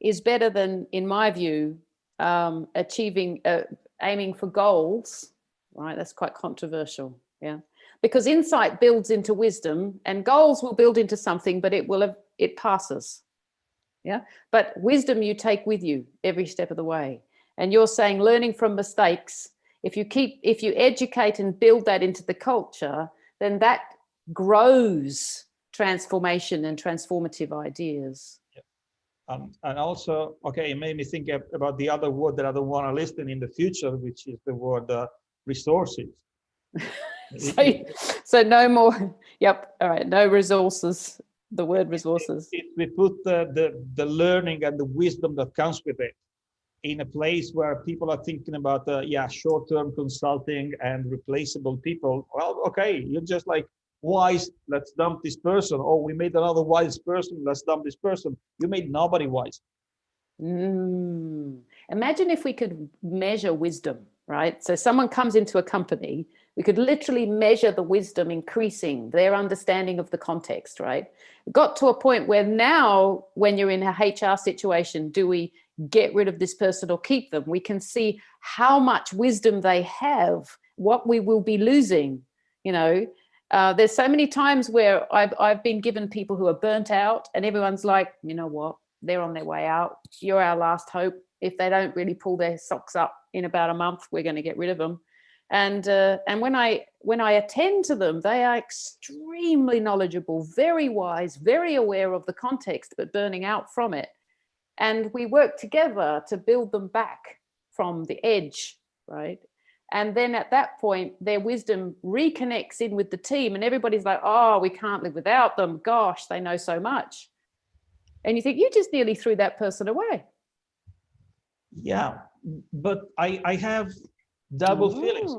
D: is better than, in my view, aiming for goals, right? That's quite controversial, yeah. because insight builds into wisdom, and goals will build into something, but it passes. Yeah. But wisdom you take with you every step of the way. And you're saying learning from mistakes, if you educate and build that into the culture, then that grows transformation and transformative ideas.
E: And also, okay, it made me think about the other word that I don't want to listen in the future, which is the word resources.
D: So no more. Yep. All right. No resources. The word resources.
E: We put the learning and the wisdom that comes with it in a place where people are thinking about short-term consulting and replaceable people. Well, okay, you're just like wise. Let's dump this person. Oh, we made another wise person. Let's dump this person. You made nobody wise.
D: Imagine if we could measure wisdom, right? So someone comes into a company, we could literally measure the wisdom increasing, their understanding of the context, right? It got to a point where now, when you're in a HR situation, do we get rid of this person or keep them? We can see how much wisdom they have, what we will be losing. You know, there's so many times where I've been given people who are burnt out, and everyone's like, you know what? They're on their way out. You're our last hope. If they don't really pull their socks up in about a month, we're going to get rid of them. And when I attend to them, they are extremely knowledgeable, very wise, very aware of the context, but burning out from it. And we work together to build them back from the edge, right? And then at that point, their wisdom reconnects in with the team, and everybody's like, oh, we can't live without them. Gosh, they know so much. And you think, you just nearly threw that person away.
E: Yeah, but I have double feelings.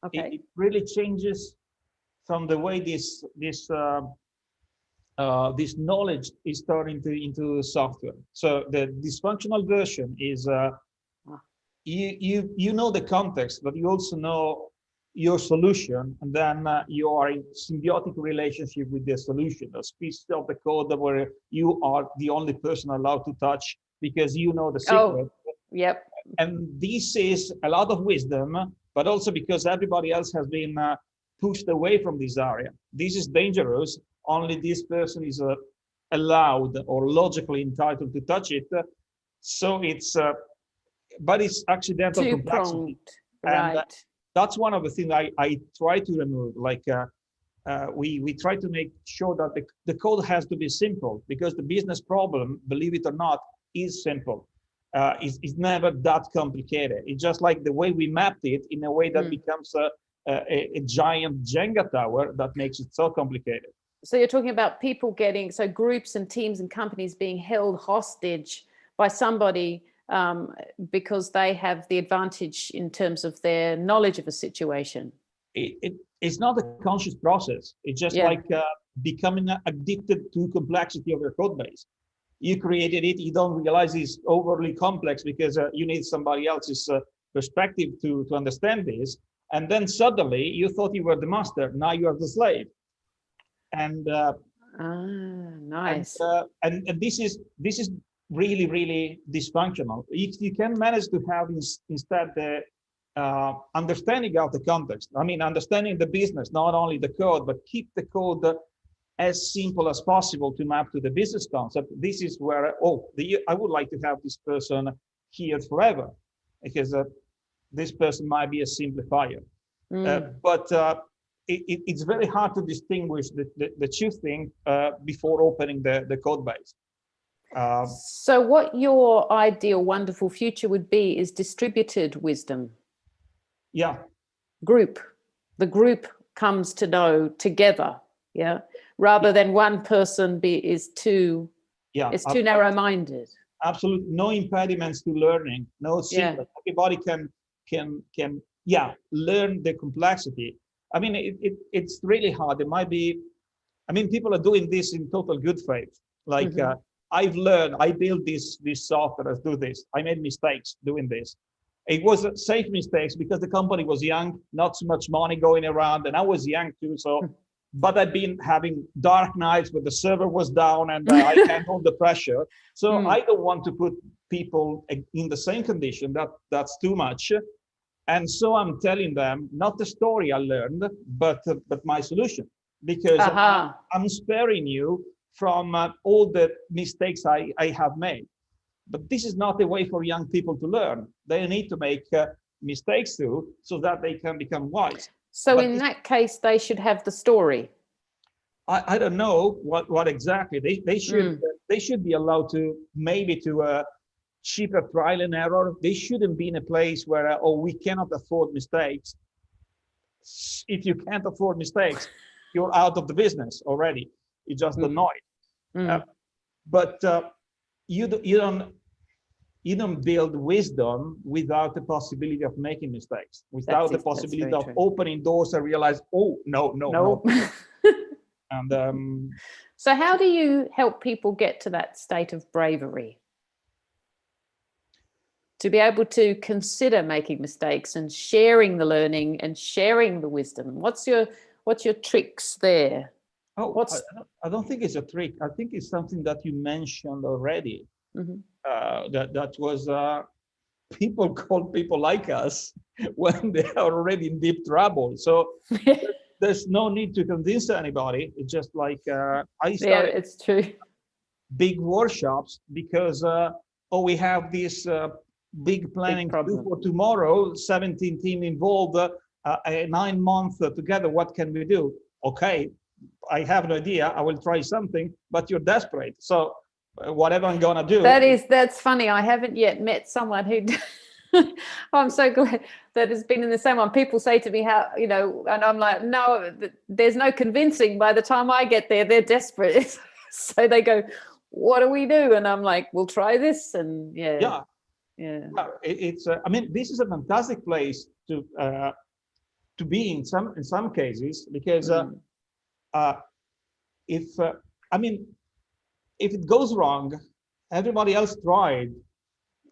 D: Okay.
E: It really changes from the way this knowledge is starting into software. So the dysfunctional version is you know the context, but you also know your solution, and then you are in symbiotic relationship with the solution. Those pieces of the code where you are the only person allowed to touch because you know the secret.
D: Yep.
E: And this is a lot of wisdom, but also because everybody else has been pushed away from this area. This is dangerous. Only this person is allowed or logically entitled to touch it. So it's, but it's accidental complexity.
D: Right.
E: And that's one of the things I try to remove. Like we try to make sure that the code has to be simple, because the business problem, believe it or not, is simple. It's never that complicated. It's just like the way we mapped it in a way that becomes a giant Jenga tower that makes it so complicated.
D: So you're talking about people so groups and teams and companies being held hostage by somebody because they have the advantage in terms of their knowledge of a situation.
E: It's not a conscious process. It's just like becoming addicted to complexity of your code base. You created it, you don't realize it's overly complex because you need somebody else's perspective to understand this. And then suddenly you thought you were the master, now you are the slave. And
D: nice.
E: And this is really, really dysfunctional. If you can manage to have instead the understanding of the context, I mean, understanding the business, not only the code, but keep the code as simple as possible to map to the business concept. This is where, I would like to have this person here forever, because this person might be a simplifier. But it's very hard to distinguish the two things before opening the code base.
D: So what your ideal wonderful future would be is distributed wisdom.
E: Yeah.
D: The group comes to know together, rather than one person is too narrow-minded.
E: Absolutely, no impediments to learning, no secret. Everybody can learn the complexity. I mean, it's really hard. It might be, I mean, people are doing this in total good faith. Like I've learned, I built this software, let's do this. I made mistakes doing this. It was safe mistakes because the company was young, not so much money going around, and I was young too. So, but I've been having dark nights where the server was down and I can't hold the pressure. So I don't want to put people in the same condition. That's too much. And so I'm telling them not the story I learned, but my solution, because I'm sparing you from all the mistakes I have made. But this is not the way for young people to learn. They need to make mistakes too, so that they can become wise.
D: So in that case, they should have the story.
E: I don't know what exactly they should be allowed to, maybe to cheaper trial and error. They shouldn't be in a place where we cannot afford mistakes. If you can't afford mistakes, you're out of the business already. You're just annoyed. But you don't build wisdom without the possibility of making mistakes, without the possibility of opening doors and realize, oh, no. And
D: so how do you help people get to that state of bravery? To be able to consider making mistakes and sharing the learning and sharing the wisdom. What's your tricks there?
E: I don't think it's a trick. I think it's something that you mentioned already. That was people call people like us when they are already in deep trouble. So there's no need to convince anybody. It's just like I started
D: it's true.
E: Big workshops because we have this big planning to do for tomorrow, 17 team involved, 9 months together. What can we do? Okay, I have no idea. I will try something, but you're desperate. So whatever I'm gonna do.
D: That's funny. I haven't yet met someone who I'm so glad that has been in the same one. People say to me, how, and I'm like, no, there's no convincing. By the time I get there, they're desperate. So they go, what do we do? And I'm like, we'll try this. And yeah.
E: It's I mean, this is a fantastic place to be in some cases, because if it goes wrong, everybody else tried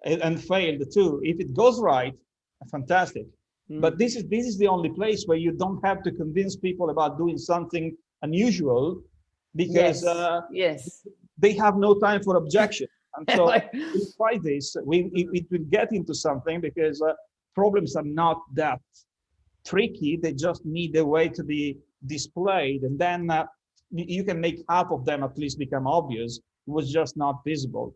E: and failed too. If it goes right, fantastic. But this is the only place where you don't have to convince people about doing something unusual, because they have no time for objection. And so we try this. We will get into something, because problems are not that tricky. They just need a way to be displayed, and then you can make half of them at least become obvious. It was just not visible.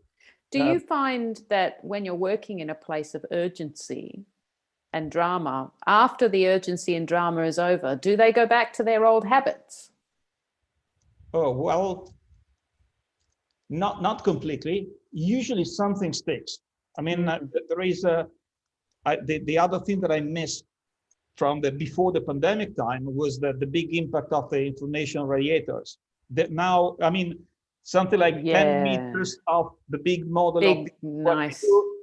D: Do you find that when you're working in a place of urgency and drama, after the urgency and drama is over, do they go back to their old habits?
E: Oh, well, not completely. Usually something sticks. I mean, there is the other thing that I missed from before the pandemic time was the big impact of the information radiators. That now, I mean, something like 10 meters of the big model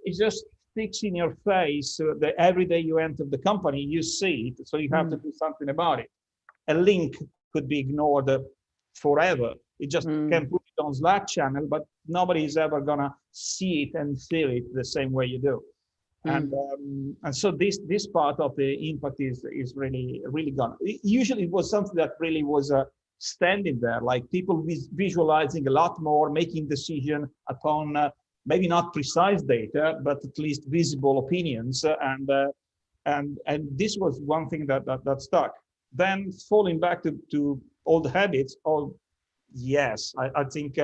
E: it just sticks in your face. So that every day you enter the company, you see it. So you have to do something about it. A link could be ignored forever. It just can put it on Slack channel, but nobody is ever gonna see it and feel it the same way you do. And so this part of the impact is really gone. Usually it was something that really was standing there, like people visualizing a lot more, making decision upon maybe not precise data, but at least visible opinions. And this was one thing that stuck. Then falling back to old habits. Oh, yes, I think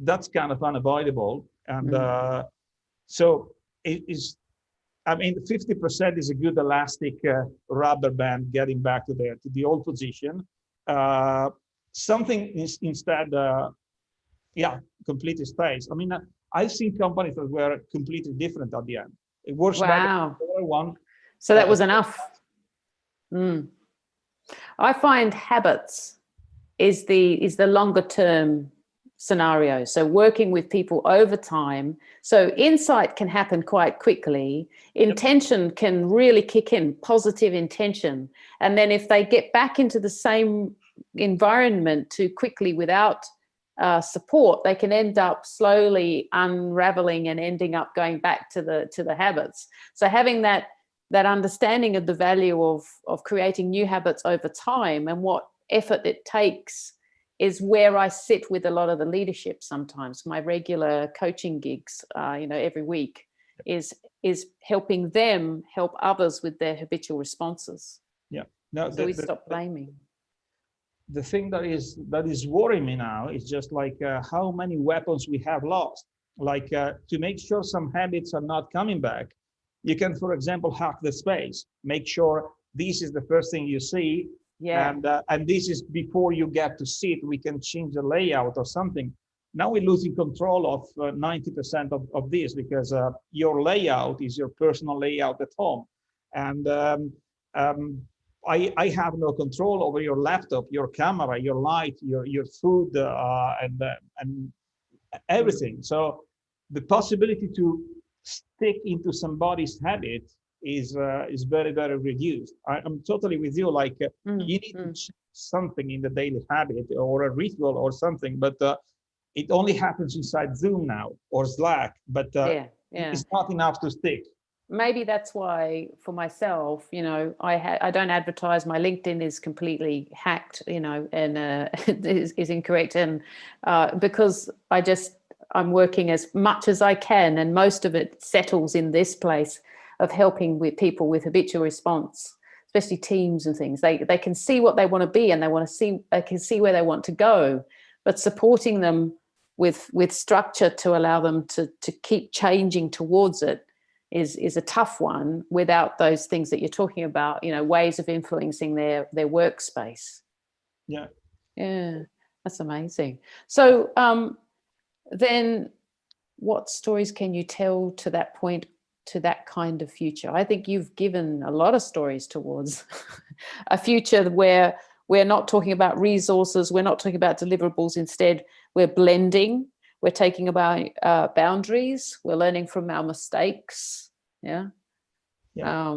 E: that's kind of unavoidable. And so it is. I mean, 50% is a good elastic rubber band getting back to the old position. Something is instead, completely stays. I mean, I've seen companies that were completely different at the end. It works better than one.
D: So that was enough. I find habits is the longer term scenario. So working with people over time. So insight can happen quite quickly. Intention can really kick in, positive intention. And then if they get back into the same environment too quickly without support, they can end up slowly unraveling and ending up going back to the habits. So having that understanding of the value of creating new habits over time and what effort it takes is where I sit with a lot of the leadership sometimes, my regular coaching gigs, every week. is helping them help others with their habitual responses.
E: Yeah. No,
D: so we stop blaming.
E: The thing that is worrying me now is just like how many weapons we have lost. Like to make sure some habits are not coming back, you can, for example, hack the space. Make sure this is the first thing you see, and this is before you get to sit. We can change the layout or something. Now we're losing control of 90% of this because your layout is your personal layout at home, and I have no control over your laptop, your camera, your light, your food, and everything. So the possibility to stick into somebody's habit is very, very reduced. I'm totally with you. Like you need to change something in the daily habit or a ritual or something, but it only happens inside Zoom now or Slack. But it's not enough to stick.
D: Maybe that's why, for myself, I don't advertise. My LinkedIn is completely hacked, and is incorrect, and because I'm working as much as I can, and most of it settles in this place of helping with people with habitual response, especially teams and things. They can see what they want to be, and they can see where they want to go, but supporting them with structure to allow them to keep changing towards it is a tough one without those things that you're talking about, ways of influencing their workspace.
E: Yeah,
D: that's amazing. So then what stories can you tell to that point, to that kind of future? I think you've given a lot of stories towards a future where we're not talking about resources, we're not talking about deliverables. Instead, we're blending. We're taking about boundaries. We're learning from our mistakes. Yeah.
E: I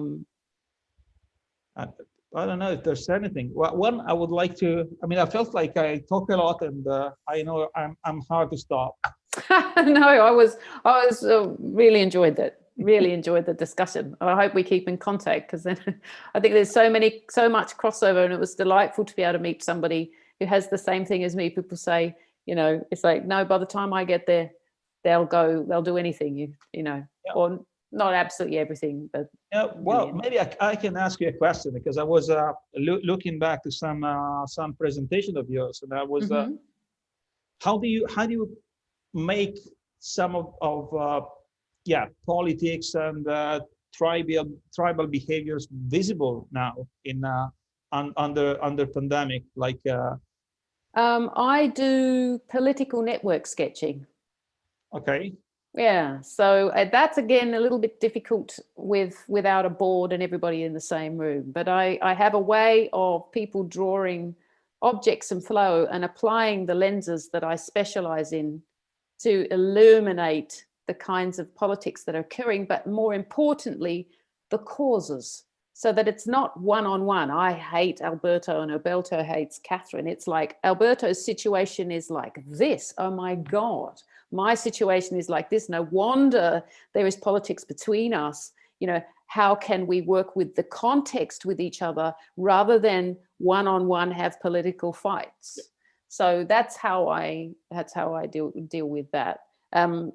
E: don't know if there's anything. One, I would like to. I mean, I felt like I talk a lot, and I know I'm hard to stop.
D: No, I was really enjoyed that. Really enjoyed the discussion. I hope we keep in contact, because then I think there's so much crossover, and it was delightful to be able to meet somebody who has the same thing as me. People say, it's like, no, by the time I get there, they'll do anything, or not absolutely everything, but
E: well, maybe I can ask you a question, because I was looking back to some presentation of yours, and I was how do you make some of politics and tribal behaviors visible now in under pandemic? Like
D: I do political network sketching.
E: Okay.
D: Yeah, so that's again a little bit difficult without a board and everybody in the same room. But I have a way of people drawing objects and flow and applying the lenses that I specialize in to illuminate the kinds of politics that are occurring, but more importantly, the causes, so that it's not one-on-one. I hate Alberto and Alberto hates Katherine. It's like Alberto's situation is like this. Oh my God. My situation is like this. No wonder there is politics between us. How can we work with the context with each other rather than one-on-one have political fights? So that's how I deal with that. And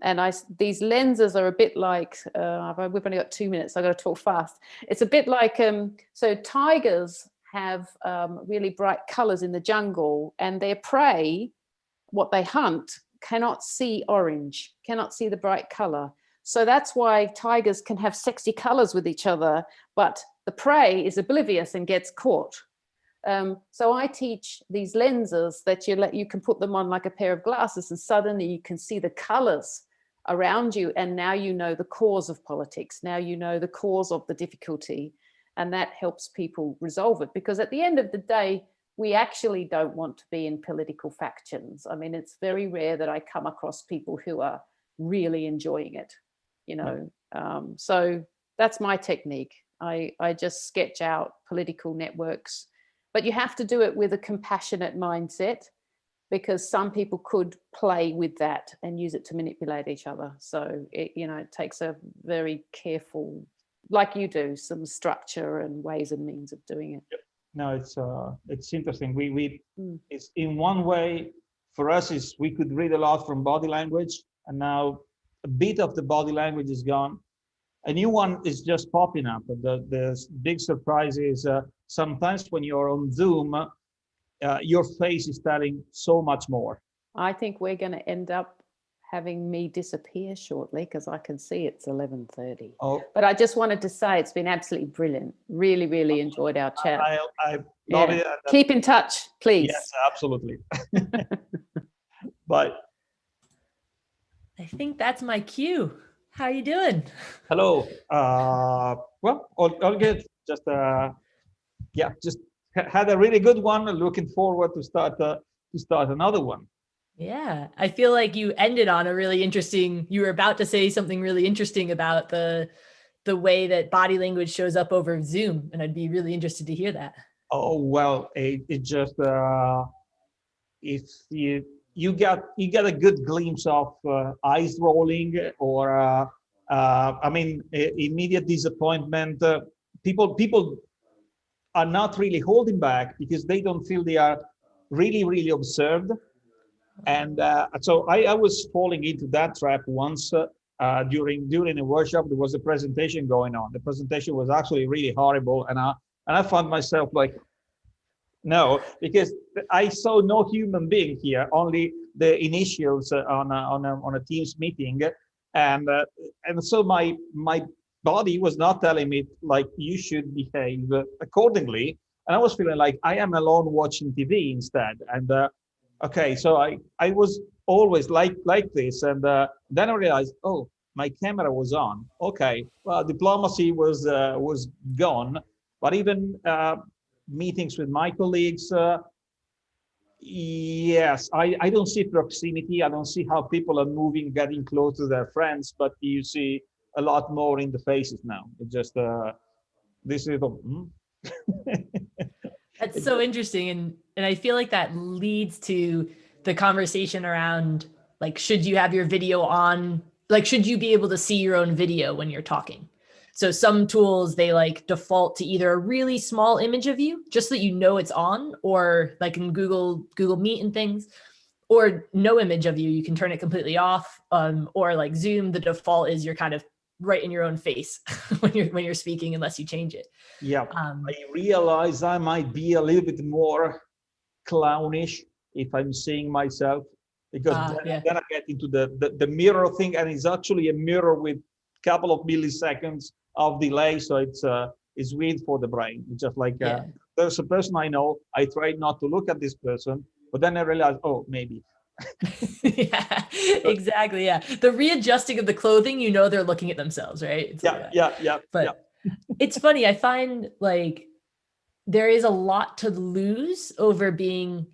D: these lenses are a bit like, we've only got 2 minutes, so I've got to talk fast. It's a bit like, so tigers have really bright colors in the jungle, and their prey, what they hunt, cannot see orange, cannot see the bright color. So that's why tigers can have sexy colors with each other, but the prey is oblivious and gets caught. So I teach these lenses that you can put them on like a pair of glasses, and suddenly you can see the colors around you, and now you know the cause of politics. Now you know the cause of the difficulty, and that helps people resolve it. Because at the end of the day, we actually don't want to be in political factions. I mean, it's very rare that I come across people who are really enjoying it, so that's my technique. I just sketch out political networks, but you have to do it with a compassionate mindset, because some people could play with that and use it to manipulate each other. So it takes a very careful, like you do, some structure and ways and means of doing it.
E: No, it's interesting. It's in one way for us is we could read a lot from body language, and now a bit of the body language is gone. a new one is just popping up. The big surprise is sometimes when you're on Zoom, your face is telling so much more.
D: I think we're going to end up having me disappear shortly because I can see it's 11:30.
E: Oh,
D: But I just wanted to say it's been absolutely brilliant. Really, really enjoyed our chat.
E: I love it.
D: Keep in touch, please.
E: Yes, absolutely. Bye.
F: I think that's my cue. How you doing?
E: Hello. Well, all good. Just just had a really good one. Looking forward to start another one.
F: Yeah, I feel like you ended on a really interesting. You were about to say something really interesting about the way that body language shows up over Zoom, and I'd be really interested to hear that.
E: Oh well, it just if you got a good glimpse of eyes rolling or I mean immediate disappointment. People are not really holding back because they don't feel they are really observed. And so I was falling into that trap once during a workshop. There was a presentation going on. The presentation was actually really horrible, and I found myself like, no, because I saw no human being here, only the initials on a Teams meeting, and so my body was not telling me like you should behave accordingly, and I was feeling like I am alone watching TV instead, and. Okay, so I was always like this, and then I realized, oh, my camera was on. Okay, well, diplomacy was gone, but even meetings with my colleagues, yes, I don't see proximity. I don't see how people are moving, getting close to their friends, but you see a lot more in the faces now. It just this is.
F: That's so interesting, and I feel like that leads to the conversation around like, should you have your video on? Like, should you be able to see your own video when you're talking? So some tools, they like default to either a really small image of you, just so that you know it's on, or like in Google Meet and things, or no image of you. You can turn it completely off, or like Zoom, the default is you're kind of right in your own face when you're speaking, unless you change it.
E: Yeah, I realize I might be a little bit more clownish if I'm seeing myself, because then I get into the mirror thing, and it's actually a mirror with a couple of milliseconds of delay, so it's weird for the brain. It's just like there's a person I know, I try not to look at this person, but then I realize, oh, maybe.
F: Yeah, exactly. Yeah, the readjusting of the clothing, you know, they're looking at themselves, right? It's But it's funny. I find like there is a lot to lose over being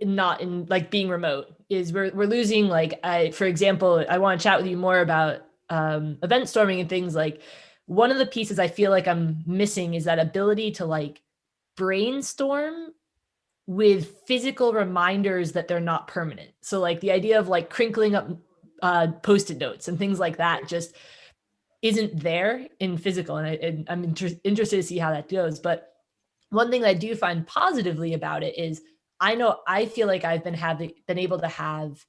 F: not in like being remote. Is we're losing like for example, I want to chat with you more about event storming and things. Like one of the pieces I feel like I'm missing is that ability to like brainstorm with physical reminders that they're not permanent. So like the idea of like crinkling up Post-it notes and things like that just isn't there in physical. And I'm interested to see how that goes. But one thing I do find positively about it is I feel like I've been able to have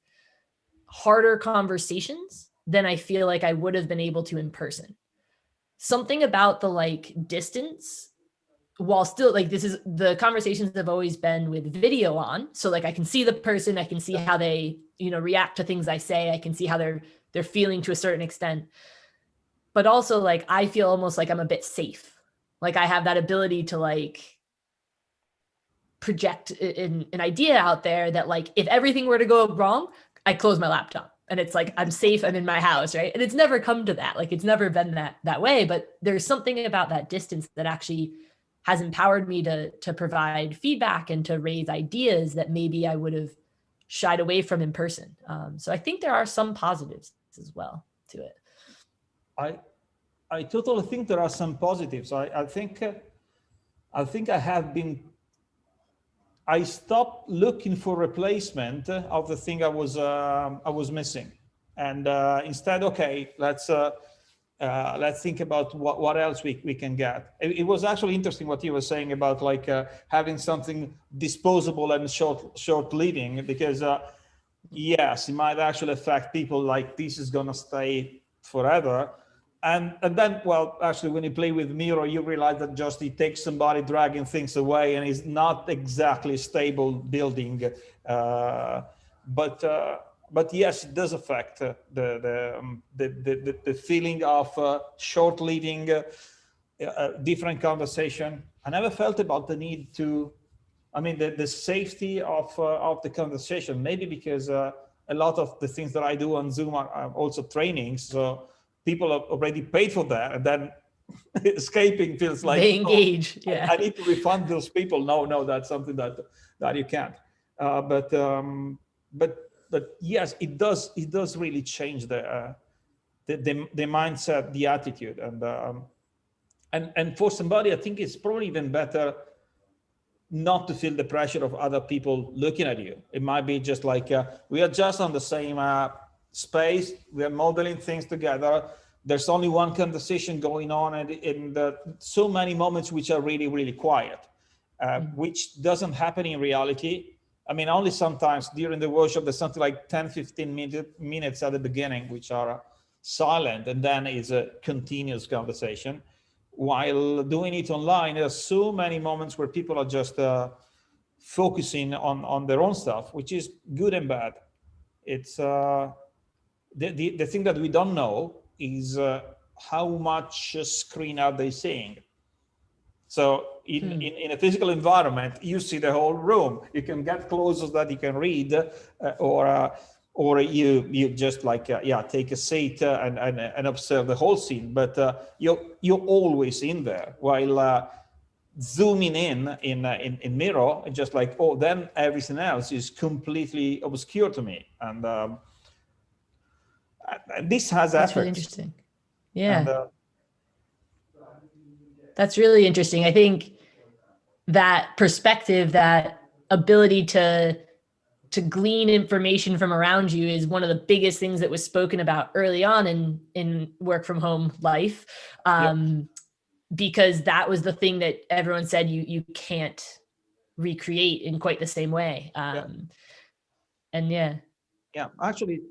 F: harder conversations than I feel like I would have been able to in person. Something about the like distance, while still like this is the conversations have always been with video on. So like I can see the person, I can see how they, react to things I say. I can see how they're feeling to a certain extent. But also like I feel almost like I'm a bit safe. Like I have that ability to like project an idea out there that like if everything were to go wrong, I close my laptop and it's like I'm safe, I'm in my house, right? And it's never come to that. Like it's never been that way, but there's something about that distance that actually has empowered me to provide feedback and to raise ideas that maybe I would have shied away from in person. So I think there are some positives as well to it.
E: I totally think there are some positives. I think I stopped looking for replacement of the thing I was missing, and instead, okay, let's think about what else we can get. It was actually interesting what you were saying about like having something disposable and short living, because yes, it might actually affect people like this is gonna stay forever. And then, well, actually, when you play with Miro, you realize that just it takes somebody dragging things away, and it's not exactly stable building. But yes, it does affect the feeling of short-living, different conversation. I never felt about the need to, I mean, the safety of the conversation. Maybe because a lot of the things that I do on Zoom are also trainings, so people have already paid for that, and then escaping feels like
F: they engage. Yeah,
E: I need to refund those people. No, that's something that you can't. But yes, it does really change the mindset, the attitude, and for somebody, I think it's probably even better not to feel the pressure of other people looking at you. It might be just like we are just on the same space. We are modeling things together. There's only one conversation going on, and in so many moments which are really, really quiet, which doesn't happen in reality. I mean, only sometimes during the workshop, there's something like 10, 15 minutes at the beginning, which are silent, and then it's a continuous conversation. While doing it online, there's so many moments where people are just focusing on their own stuff, which is good and bad. It's the thing that we don't know is how much screen are they seeing. So in a physical environment, you see the whole room. You can get close so that you can read, or you just like take a seat and observe the whole scene. But you're always in there. While zooming in Miro, just like then everything else is completely obscure to me, and this has
F: that's
E: effects.
F: really interesting. Yeah.
E: And,
F: that's really interesting. I think that perspective, that ability to glean information from around you is one of the biggest things that was spoken about early on in work from home life. Because that was the thing that everyone said you can't recreate in quite the same way. And
E: actually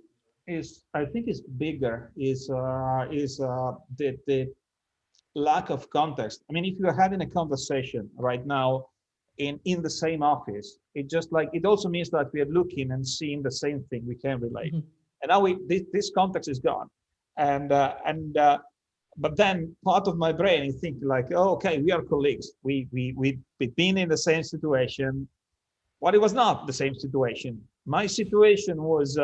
E: I think it's bigger is the lack of context. I mean, if you're having a conversation right now in the same office, it also means that we are looking and seeing the same thing. We can relate. And now this context is gone, and but then part of my brain is thinking like, okay, we are colleagues. We've been in the same situation. Well, it was not the same situation. My situation was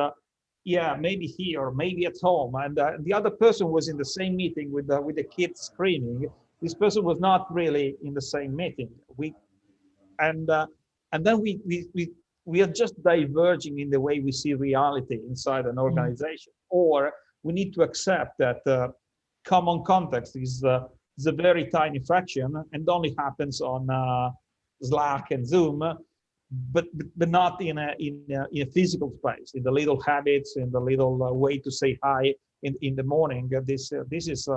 E: maybe here, maybe at home, and the other person was in the same meeting with the kids screaming. This person was not really in the same meeting. And then we are just diverging in the way we see reality inside an organization, or we need to accept that common context is a very tiny fraction and only happens on Slack and Zoom. But not in a physical space, in the little habits, in the little way to say hi in the morning. This is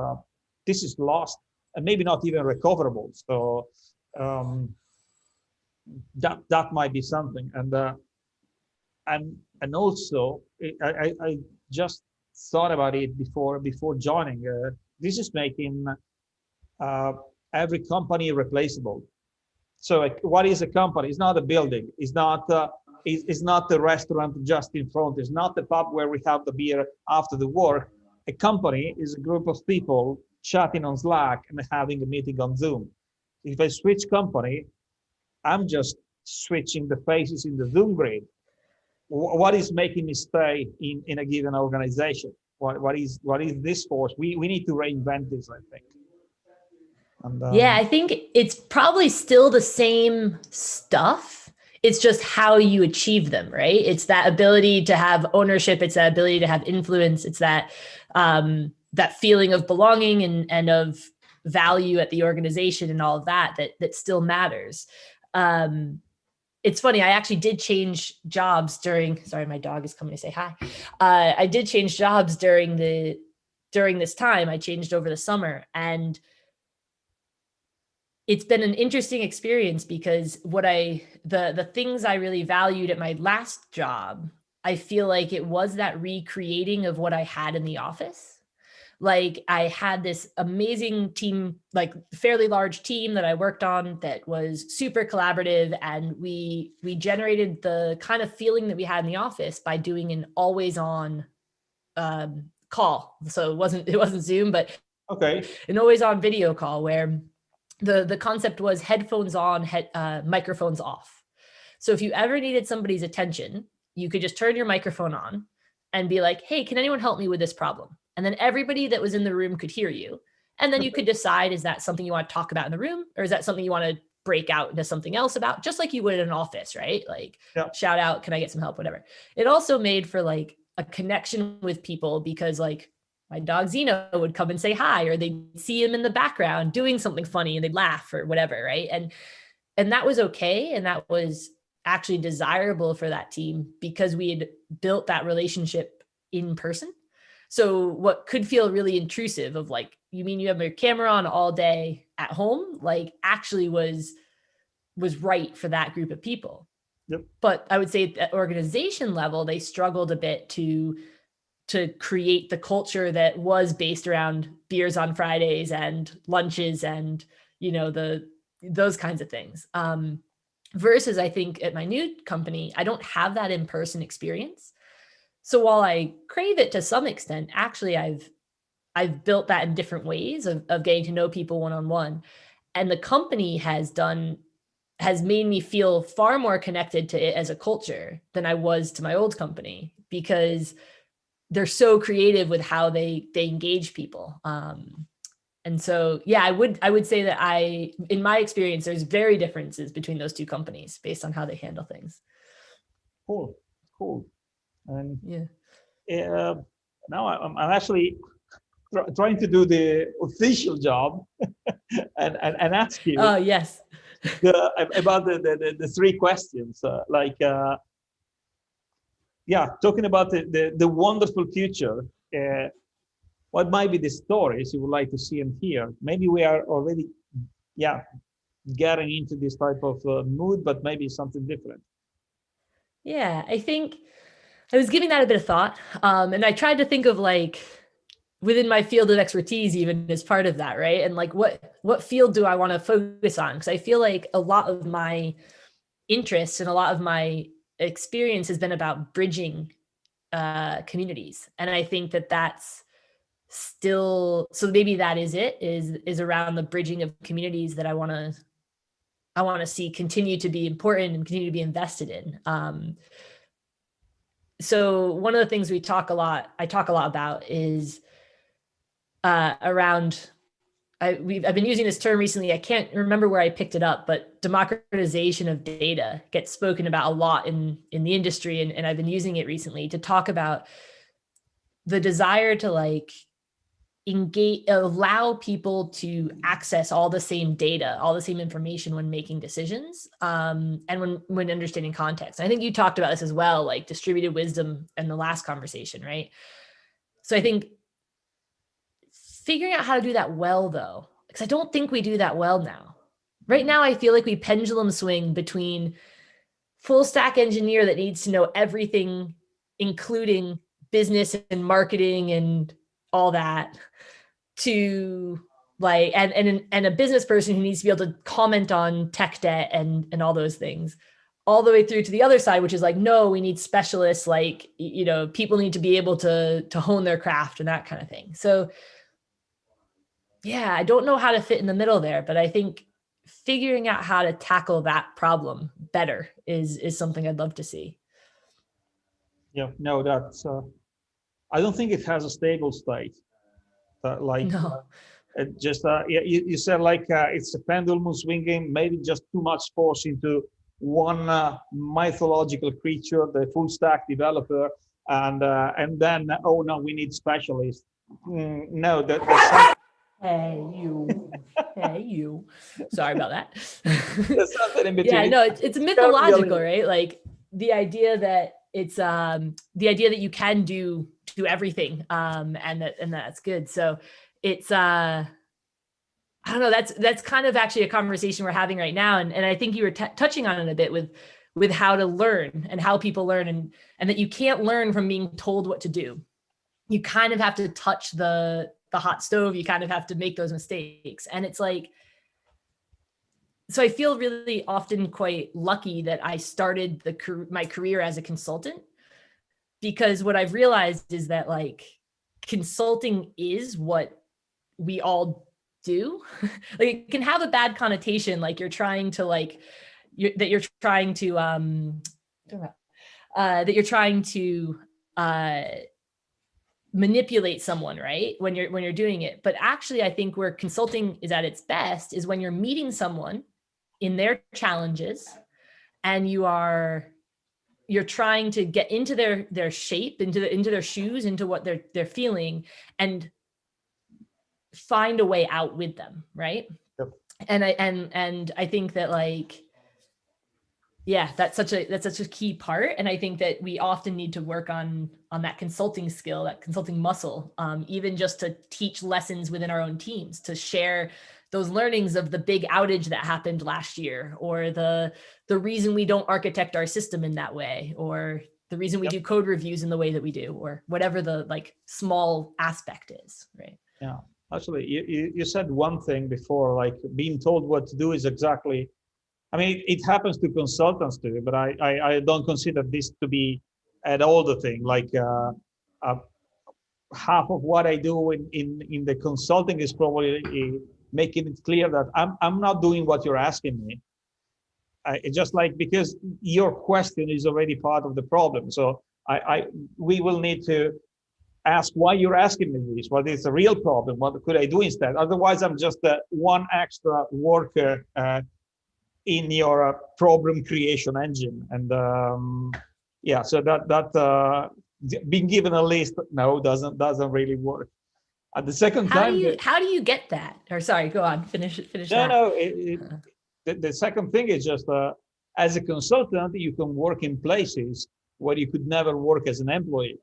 E: lost and maybe not even recoverable. So that might be something. And also I just thought about it before joining. This is making every company replaceable. So what is a company? It's not a building. It's not the restaurant just in front. It's not the pub where we have the beer after the work. A company is a group of people chatting on Slack and having a meeting on Zoom. If I switch company, I'm just switching the faces in the Zoom grid. What is making me stay in a given organization? What is this force? We need to reinvent this, I think. And,
F: I think it's probably still the same stuff. It's just how you achieve them, right? It's that ability to have ownership. It's that ability to have influence. It's that that feeling of belonging and of value at the organization and all of that still matters. It's funny. I actually did change jobs sorry, my dog is coming to say hi. I did change jobs during this time. I changed over the summer, and it's been an interesting experience because the things I really valued at my last job, I feel like it was that recreating of what I had in the office. Like I had this amazing team, like fairly large team that I worked on that was super collaborative. And we generated the kind of feeling that we had in the office by doing an always on call. So it wasn't Zoom, but an always on video call where the concept was headphones on, microphones off. So if you ever needed somebody's attention, you could just turn your microphone on and be like, hey, can anyone help me with this problem? And then everybody that was in the room could hear you. And then you could decide, is that something you want to talk about in the room? Or is that something you want to break out into something else about? Just like you would in an office, right? Like shout out, can I get some help? Whatever. It also made for like a connection with people because like my dog Zeno would come and say hi, or they'd see him in the background doing something funny and they'd laugh or whatever, right? And that was okay. And that was actually desirable for that team because we had built that relationship in person. So what could feel really intrusive of like, you mean you have your camera on all day at home, like actually was right for that group of people.
E: Yep.
F: But I would say at the organization level, they struggled a bit to create the culture that was based around beers on Fridays and lunches and, you know, those kinds of things. Versus I think at my new company, I don't have that in-person experience. So while I crave it to some extent, actually I've built that in different ways of getting to know people one-on-one. And the company has made me feel far more connected to it as a culture than I was to my old company, because they're so creative with how they engage people. And so, yeah, I would say that in my experience, there's very differences between those two companies based on how they handle things.
E: Cool. And
F: yeah,
E: now I'm actually trying to do the official job and ask you.
F: Oh yes.
E: About the three questions, talking about the wonderful future. What might be the stories you would like to see and hear? Maybe we are already, getting into this type of mood, but maybe something different.
F: Yeah, I think I was giving that a bit of thought, and I tried to think of like within my field of expertise, even as part of that, right? And like what field do I want to focus on? Because I feel like a lot of my interests and a lot of my experience has been about bridging communities, and I think that that's still, so maybe that is around the bridging of communities that I want to see continue to be important and continue to be invested in. So one of the things I talk a lot about is around, I've been using this term recently. I can't remember where I picked it up, but democratization of data gets spoken about a lot in the industry. And I've been using it recently to talk about the desire to like allow people to access all the same data, all the same information when making decisions, and when understanding context. And I think you talked about this as well, like distributed wisdom in the last conversation, right? So I think figuring out how to do that well, though, because I don't think we do that well now. Right now, I feel like we pendulum swing between full stack engineer that needs to know everything, including business and marketing and all that, to like, and a business person who needs to be able to comment on tech debt and all those things, all the way through to the other side, which is like, no, we need specialists, like, you know, people need to be able to hone their craft and that kind of thing. So yeah, I don't know how to fit in the middle there, but I think figuring out how to tackle that problem better is something I'd love to see.
E: Yeah, no, that's, I don't think it has a stable state.
F: No.
E: You said like it's a pendulum swinging, maybe just too much force into one mythological creature, the full stack developer, and then oh no, we need specialists. No, that's
F: Hey you. Sorry about that.
E: there's something in between.
F: Yeah, no, it's mythological, right? Like the idea that it's the idea that you can do everything, and that's good. So it's I don't know, that's kind of actually a conversation we're having right now, and I think you were touching on it a bit with how to learn and how people learn, and that you can't learn from being told what to do. You kind of have to touch the the hot stove, you kind of have to make those mistakes. And it's like, so I feel really often quite lucky that I started my career as a consultant, because what I've realized is that like consulting is what we all do. Like it can have a bad connotation, like you're trying to manipulate someone, right? When you're doing it. But actually, I think where consulting is at its best is when you're meeting someone in their challenges, and you're trying to get into their shape, into their shoes, into what they're feeling, and find a way out with them, right?
E: Yep.
F: And I think that like, yeah, that's such a key part. And I think that we often need to work on that consulting skill, that consulting muscle, even just to teach lessons within our own teams, to share those learnings of the big outage that happened last year, or the reason we don't architect our system in that way, or the reason we do code reviews in the way that we do, or whatever the like small aspect is, right?
E: Yeah, actually, you said one thing before, like being told what to do is exactly, I mean, it happens to consultants too, but I don't consider this to be at all the thing. Like half of what I do in the consulting is probably making it clear that I'm not doing what you're asking me. It's just like, because your question is already part of the problem. So we will need to ask why you're asking me this. What is the real problem? What could I do instead? Otherwise, I'm just one extra worker in your problem creation engine. And yeah, so that being given a list doesn't really work. At the second time,
F: how do you get that? Or sorry, go on, finish that.
E: No, the second thing is just as a consultant, you can work in places where you could never work as an employee,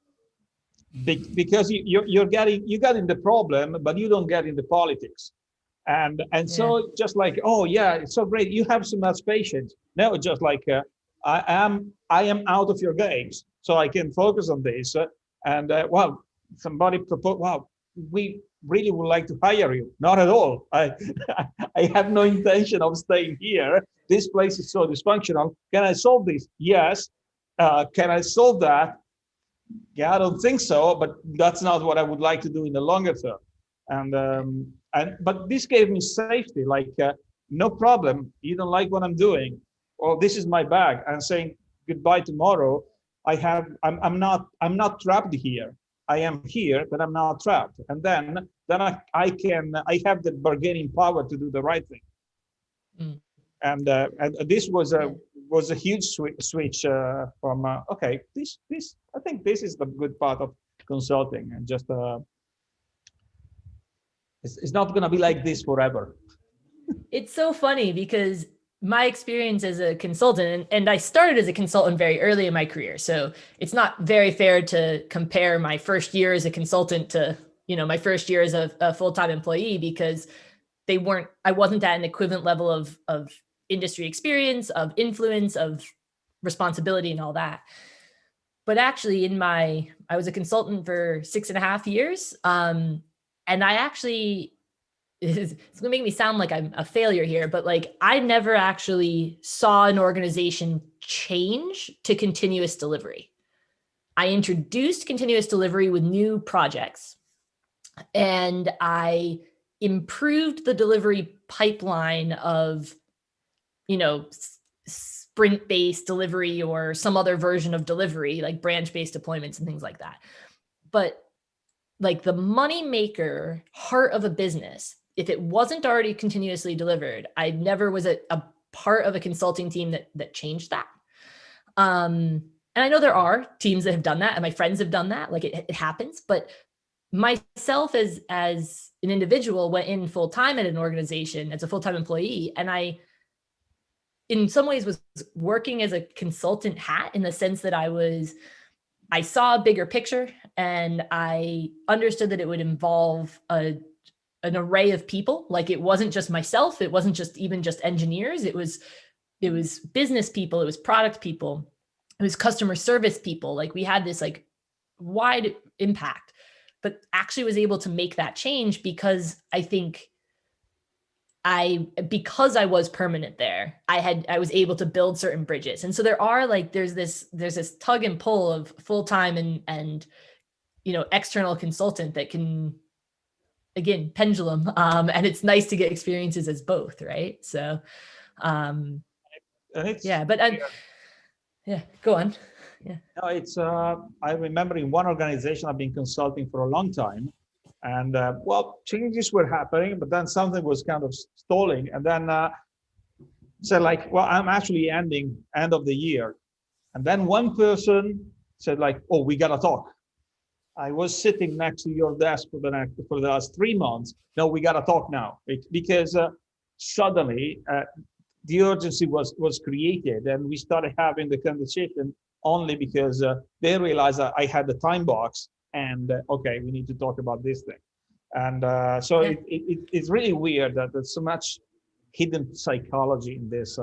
E: because you're getting the problem, but you don't get in the politics. And so just like, oh yeah, it's so great, you have so much patience. No, just like I am out of your games, so I can focus on this. And well, somebody proposed, wow, we really would like to hire you. Not at all. I have no intention of staying here. This place is so dysfunctional. Can I solve this? Yes. Can I solve that? Yeah, I don't think so, but that's not what I would like to do in the longer term. But this gave me safety, like no problem. You don't like what I'm doing. Well, this is my bag. I'm saying goodbye tomorrow. I'm not trapped here. I am here, but I'm not trapped. And then I have the bargaining power to do the right thing. Mm. And this was a huge switch from okay, this I think this is the good part of consulting, and just it's not going to be like this forever.
F: It's so funny because my experience as a consultant, and I started as a consultant very early in my career. So it's not very fair to compare my first year as a consultant to, my first year as a full-time employee, because I wasn't at an equivalent level of industry experience, of influence, of responsibility and all that. But actually I was a consultant for 6.5 years. And I actually, it's gonna make me sound like I'm a failure here, but like I never actually saw an organization change to continuous delivery. I introduced continuous delivery with new projects, and I improved the delivery pipeline of, sprint-based delivery or some other version of delivery, like branch-based deployments and things like that. But like the money maker heart of a business, if it wasn't already continuously delivered, I never was a part of a consulting team that changed that. And I know there are teams that have done that, and my friends have done that. Like it happens. But myself as an individual went in full time at an organization as a full-time employee, and I, in some ways, was working as a consultant hat, in the sense that I saw a bigger picture, and I understood that it would involve an array of people. Like it wasn't just myself. It wasn't just engineers. It was business people. It was product people. It was customer service people. Like we had this like wide impact. but actually was able to make that change because I think because I was permanent there, I was able to build certain bridges. And so there's this tug and pull of full-time and external consultant that can, again, pendulum. And it's nice to get experiences as both, right? So yeah, go on. Yeah.
E: No, it's I remember in one organization I've been consulting for a long time, and changes were happening, but then something was kind of stalling, and then said like, well, I'm actually ending end of the year, and then one person said like, oh, we gotta talk. I was sitting next to your desk for the last 3 months. No, we gotta talk now, because suddenly the urgency was created, and we started having the conversation only because they realized that I had the time box, and okay, we need to talk about this thing. And it's really weird that there's so much hidden psychology in this.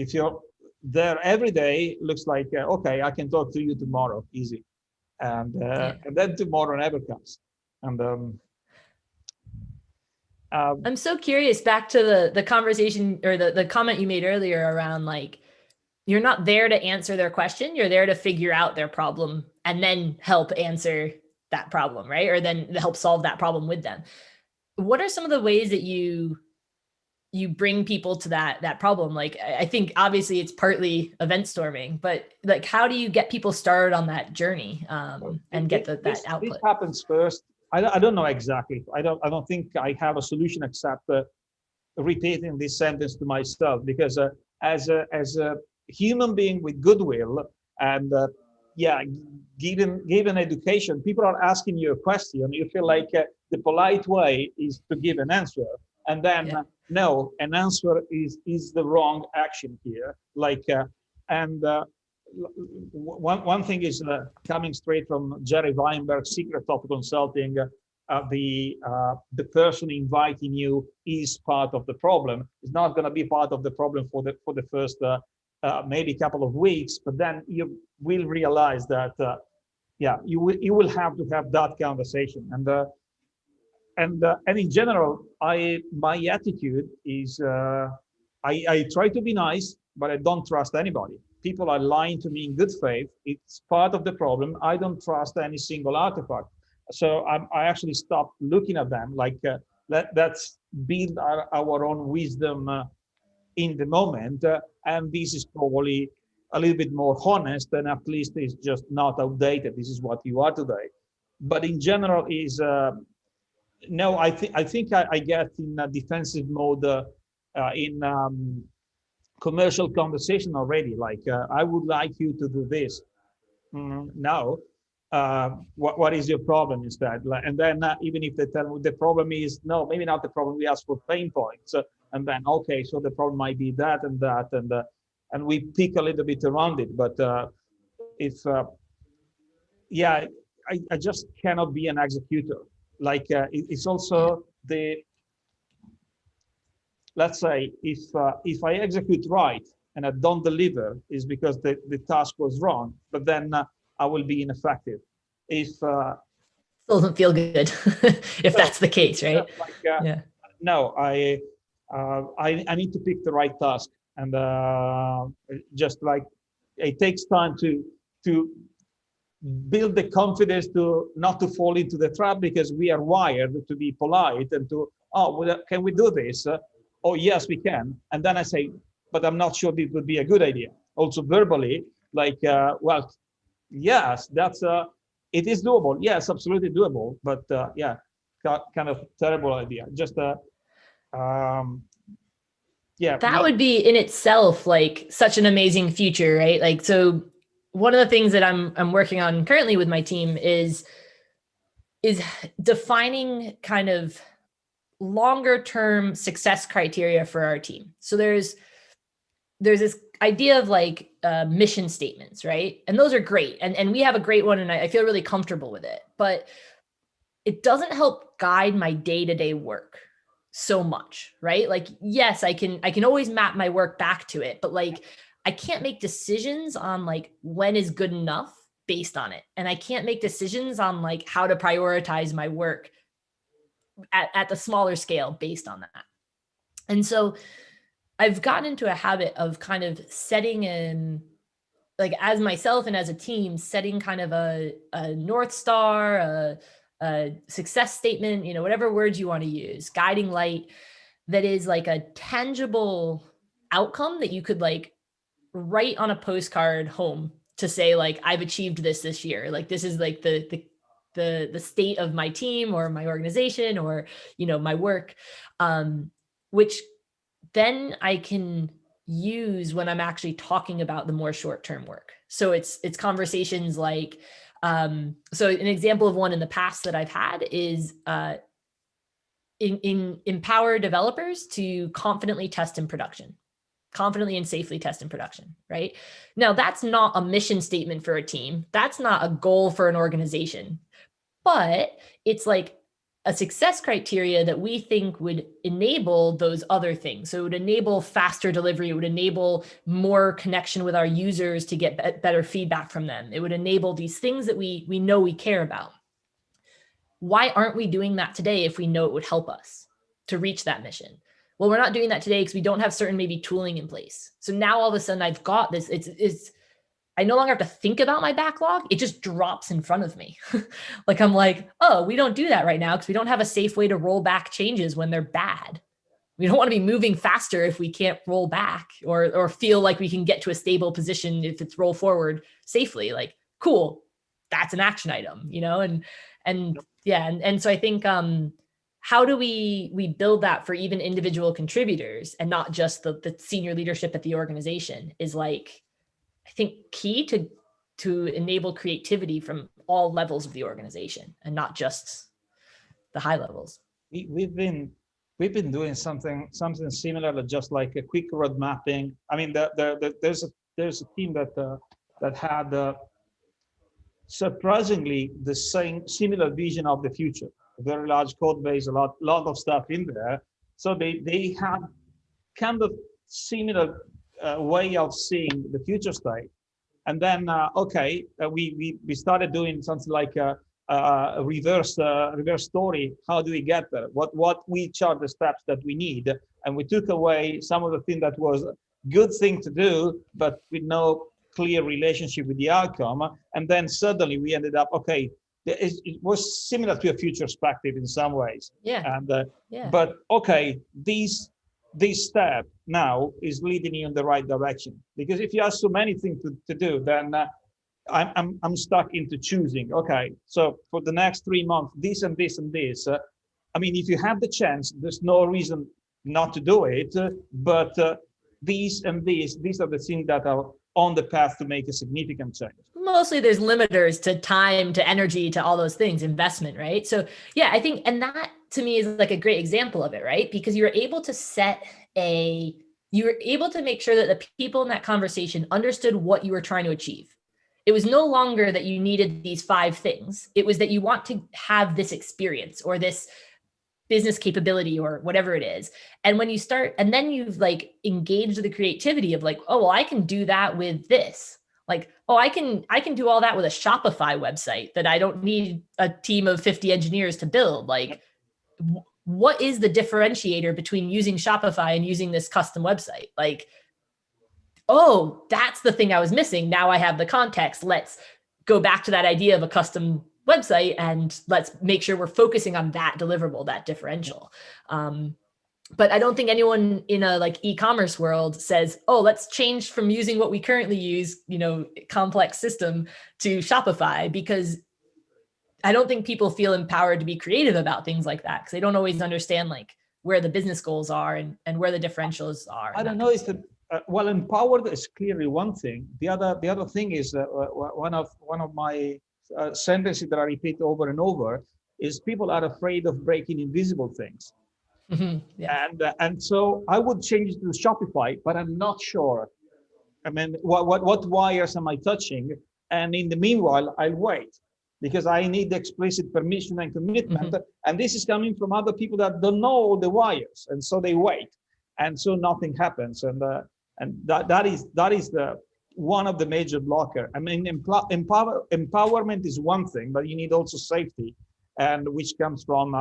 E: If you're there every day, looks like okay, I can talk to you tomorrow, easy, and then tomorrow never comes. And
F: I'm so curious, back to the conversation or the comment you made earlier around like, you're not there to answer their question. You're there to figure out their problem and then help answer that problem, right? Or then help solve that problem with them. What are some of the ways that you bring people to that problem? Like, I think obviously it's partly event storming, but like, how do you get people started on that journey and get that output?
E: This happens first. I don't know exactly. I don't think I have a solution except repeating this sentence to myself, because as a human being with goodwill and given education, people are asking you a question. You feel like the polite way is to give an answer, and then no, an answer is the wrong action here. Like one thing is coming straight from Jerry Weinberg's Secret of Consulting. The person inviting you is part of the problem. It's not going to be part of the problem for the first maybe couple of weeks, but then you will realize that you will have to have that conversation. And in general, my attitude is I try to be nice, but I don't trust anybody. People are lying to me in good faith. It's part of the problem. I don't trust any single artifact. So I actually stopped looking at them like let's build our own wisdom in the moment. And this is probably a little bit more honest, and at least it's just not outdated. This is what you are today. But in general, no. I think I get in a defensive mode in commercial conversation already. Like I would like you to do this. No. What is your problem instead? And then even if they tell me the problem is no, maybe not the problem. We ask for pain points, and then okay, so the problem might be that and that, and we pick a little bit around it. But I just cannot be an executor. Like it's also let's say if I execute right and I don't deliver, is because the task was wrong. But then I will be ineffective. If
F: still doesn't feel good if that's the case, right?
E: No, I need to pick the right task, and just like it takes time to build the confidence to not to fall into the trap, because we are wired to be polite and to can we do this? Oh yes, we can. And then I say, but I'm not sure this would be a good idea. Also verbally, like well. Yes, it is doable. Yes, absolutely doable. But kind of terrible idea. Just that
F: would be in itself like such an amazing future, right? Like, so one of the things that I'm working on currently with my team is defining kind of longer term success criteria for our team. So there's this idea of like mission statements, right? And those are great. And we have a great one, and I feel really comfortable with it, but it doesn't help guide my day-to-day work so much, right? Like, yes, I can always map my work back to it, but like, I can't make decisions on like when is good enough, based on it. And I can't make decisions on like how to prioritize my work at the smaller scale based on that. And so I've gotten into a habit of kind of setting in, like as myself and as a team, setting kind of a North Star, a success statement, you know, whatever words you want to use, guiding light, that is like a tangible outcome that you could like write on a postcard home to say like, I've achieved this year. Like this is like the state of my team or my organization or, you know, my work, which then I can use when I'm actually talking about the more short-term work. So it's conversations like, so an example of one in the past that I've had is empower developers to confidently test in production, confidently and safely test in production, right? Now, that's not a mission statement for a team. That's not a goal for an organization, but it's like a success criteria that we think would enable those other things. So it would enable faster delivery. It would enable more connection with our users to get better feedback from them. It would enable these things that we know we care about. Why aren't we doing that today if we know it would help us to reach that mission? Well, we're not doing that today because we don't have certain maybe tooling in place. So now all of a sudden I've got this, I no longer have to think about my backlog. It just drops in front of me. Like I'm like, oh, we don't do that right now because we don't have a safe way to roll back changes when they're bad. We don't want to be moving faster if we can't roll back or feel like we can get to a stable position if it's roll forward safely. Like, cool, that's an action item, you know? And yeah, and so I think how do we build that for even individual contributors and not just the senior leadership at the organization is like, I think key to enable creativity from all levels of the organization and not just the high levels.
E: We've been doing something similar, just like a quick road mapping. I mean, there's a team that had surprisingly the similar vision of the future. A very large code base, a lot of stuff in there. So they had kind of similar way of seeing the future state. And then we started doing something like a reverse story. How do we get there? Which are the steps that we need? And we took away some of the things that was a good thing to do, but with no clear relationship with the outcome. And then suddenly we ended up, it was similar to a future perspective in some ways.
F: Yeah.
E: And but this step now is leading you in the right direction, because if you have so many things to do, then I'm stuck into choosing. Okay, so for the next 3 months, this and this and this. I mean, if you have the chance, there's no reason not to do it. But these and these are the things that are on the path to make a significant change.
F: Mostly there's limiters to time, to energy, to all those things, investment, right? So yeah, I think, and that to me is like a great example of it, right? Because you were able to make sure that the people in that conversation understood what you were trying to achieve. It was no longer that you needed these 5 things. It was that you want to have this experience or this business capability or whatever it is. And when you start, and then you've like engaged the creativity of like, oh, well, I can do that with this. Like, oh, I can do all that with a Shopify website that I don't need a team of 50 engineers to build. Like, what is the differentiator between using Shopify and using this custom website? Like, oh, that's the thing I was missing. Now I have the context. Let's go back to that idea of a custom website and let's make sure we're focusing on that deliverable, that differential. But I don't think anyone in a like e-commerce world says, oh, let's change from using what we currently use, complex system to Shopify, because I don't think people feel empowered to be creative about things like that because they don't always understand like where the business goals are and where the differentials are.
E: I don't know if well, empowered is clearly one thing. The other thing is one of my sentences that I repeat over and over is people are afraid of breaking invisible things.
F: Mm-hmm. Yeah.
E: And so I would change it to Shopify, but I'm not sure. I mean, what wires am I touching? And in the meanwhile, I'll wait because I need explicit permission and commitment. Mm-hmm. And this is coming from other people that don't know all the wires, and so they wait, and so nothing happens. And that is one of the major blocker. I mean, empowerment is one thing, but you need also safety, and which comes from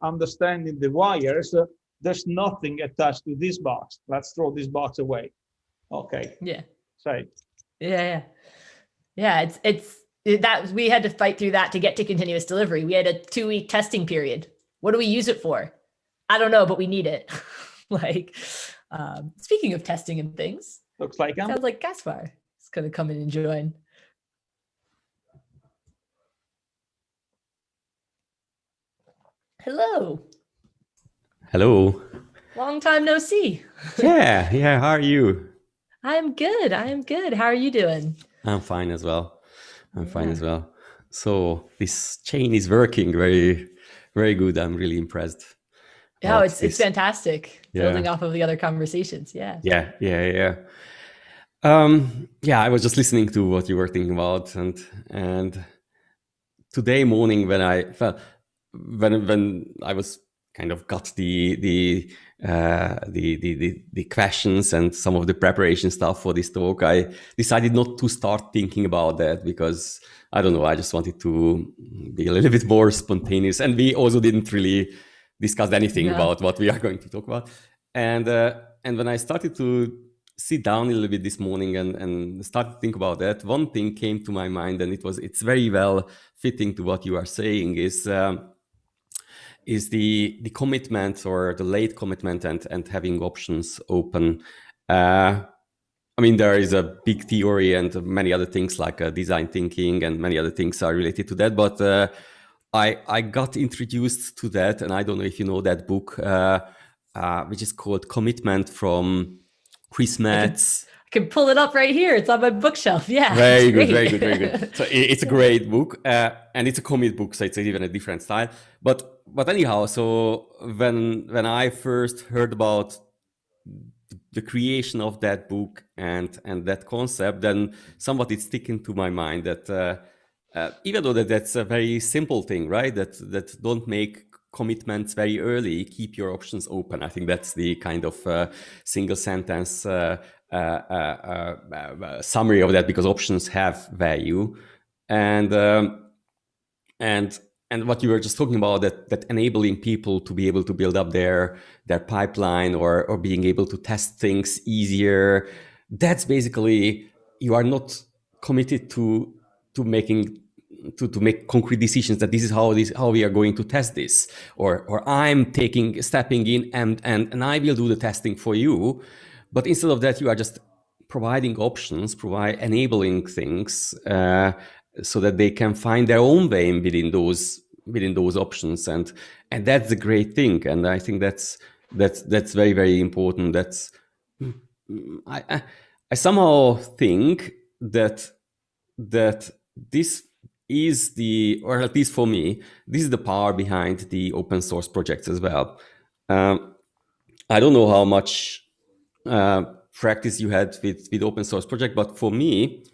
E: understanding the wires. There's nothing attached to this box. Let's throw this box away. Okay.
F: Yeah.
E: Safe.
F: Yeah. It's that we had to fight through that to get to continuous delivery. We had a 2-week testing period. What do we use it for? I don't know, but we need it. Like, speaking of testing and things,
E: looks like
F: sounds like Gaspar is going to come in and join. Hello.
G: Hello.
F: Long time no see.
G: Yeah. How are you?
F: I'm good. How are you doing?
G: I'm fine as well. So this chain is working very, very good. I'm really impressed.
F: Oh, it's fantastic. Building off of the other conversations. Yeah.
G: I was just listening to what you were thinking about, and today morning when I was kind of got the questions and some of the preparation stuff for this talk, I decided not to start thinking about that because I don't know, I just wanted to be a little bit more spontaneous, and we also didn't really discuss anything about what we are going to talk about. And when I started to sit down a little bit this morning and start to think about that, one thing came to my mind, and it's very well fitting to what you are saying, is the commitment or the late commitment and having options open. I mean, there is a big theory and many other things like design thinking and many other things are related to that. But I got introduced to that, and I don't know if you know that book, which is called Commitment from Chris Metz.
F: I can pull it up right here. It's on my bookshelf. Yeah.
G: Very good. So it's a great book, and it's a comic book, so it's even a different style. But anyhow, so when I first heard about the creation of that book and that concept, then somewhat it's sticking to my mind that even though that's a very simple thing, right? That don't make commitments very early, keep your options open. I think that's the kind of single sentence summary of that, because options have value, and what you were just talking about, that enabling people to be able to build up their pipeline or being able to test things easier. That's basically, you are not committed to make concrete decisions that this is how we are going to test this, or I'm stepping in and I will do the testing for you. But instead of that, you are just providing options, enabling things so that they can find their own way within those options, and that's the great thing. And I think that's very, very important. I somehow think that this is or at least for me, this is the power behind the open source projects as well. I don't know how much practice you had with open source project, but for me,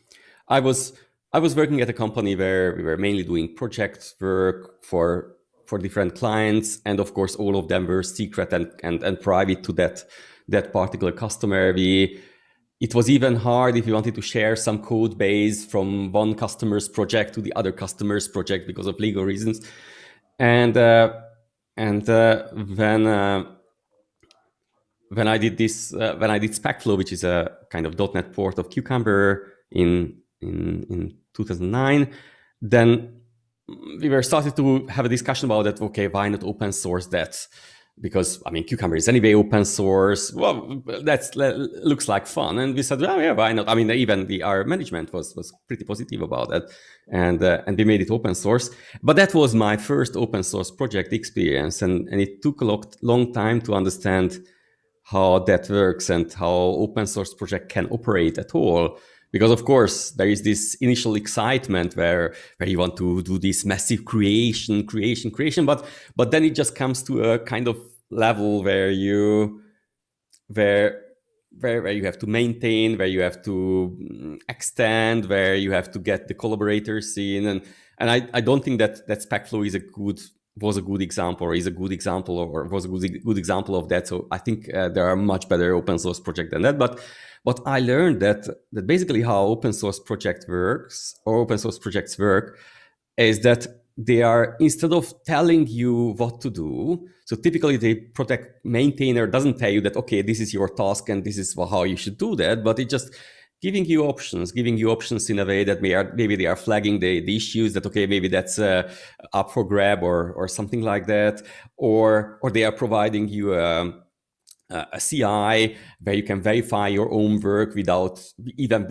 G: I was working at a company where we were mainly doing project work for different clients, and of course all of them were secret and private to that particular customer. It was even hard if you wanted to share some code base from one customer's project to the other customer's project because of legal reasons. And when I did SpecFlow, which is a kind of .NET port of Cucumber in 2009, then we were started to have a discussion about that. Okay, why not open source that? Because I mean, Cucumber is anyway open source. Well, that looks like fun, and we said, well, yeah, why not? I mean, even our management was pretty positive about that, and we made it open source. But that was my first open source project experience, and it took a long time to understand how that works and how open source project can operate at all. Because of course there is this initial excitement where you want to do this massive creation, but then it just comes to a kind of level where you have to maintain, where you have to extend, where you have to get the collaborators in, and I don't think that SpecFlow is a good was a good example, or is a good example, or was a good example of that. So I think there are much better open source projects than that. But I learned that basically how open source projects work is that they are, instead of telling you what to do, so typically the project maintainer doesn't tell you that, okay, this is your task and this is how you should do that, but it just giving you options in a way that maybe they are flagging the issues that, okay, maybe that's up for grab or something like that, or they are providing you a CI where you can verify your own work without even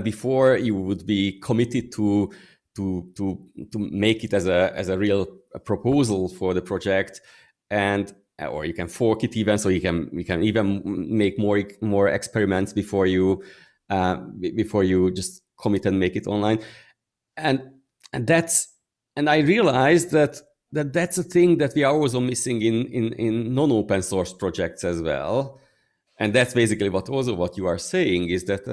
G: before you would be committed to make it as a real proposal for the project, or you can fork it even, so you can even make more experiments before you just commit and make it online, and I realized that's a thing that we are also missing in non-open source projects as well. And that's basically what you are saying is that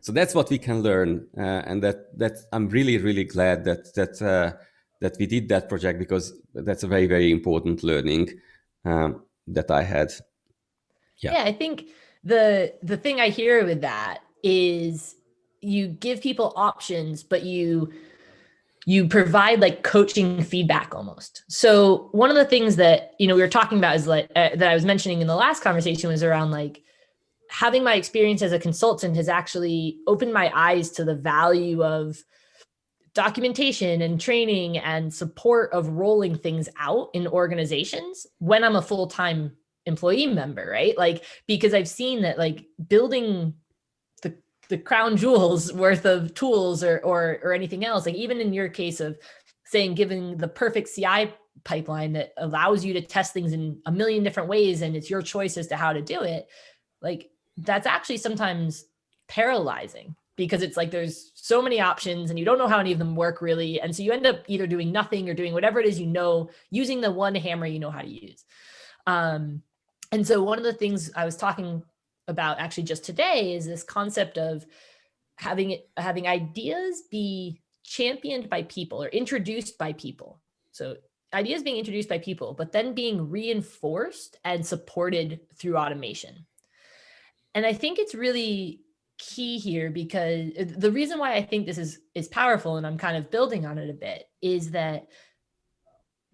G: so that's what we can learn, and that I'm really glad that we did that project, because that's a very, very important learning that I had.
F: Yeah, I think the thing I hear with that is you give people options, but you provide like coaching feedback almost. So one of the things that, we were talking about is like that I was mentioning in the last conversation was around like having my experience as a consultant has actually opened my eyes to the value of documentation and training and support of rolling things out in organizations when I'm a full-time employee member, right? Like, because I've seen that like building the crown jewels worth of tools or anything else, like even in your case of saying, giving the perfect CI pipeline that allows you to test things in a million different ways, and it's your choice as to how to do it. Like that's actually sometimes paralyzing, because it's like, there's so many options and you don't know how any of them work really. And so you end up either doing nothing or doing whatever it is, using the one hammer you know how to use. And so one of the things I was talking about actually just today is this concept of having ideas be championed by people or introduced by people. So ideas being introduced by people, but then being reinforced and supported through automation. And I think it's really key here, because the reason why I think this is powerful, and I'm kind of building on it a bit, is that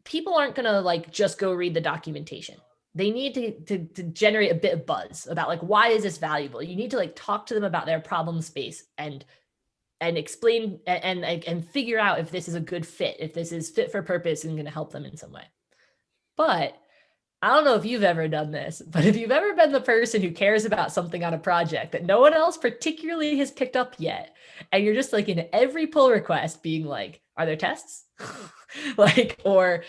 F: people aren't going to like just go read the documentation. They need to generate a bit of buzz about like, why is this valuable? You need to like talk to them about their problem space and explain and figure out if this is a good fit, if this is fit for purpose and going to help them in some way. But I don't know if you've ever done this, but if you've ever been the person who cares about something on a project that no one else particularly has picked up yet, and you're just like in every pull request being like, are there tests? Like, or,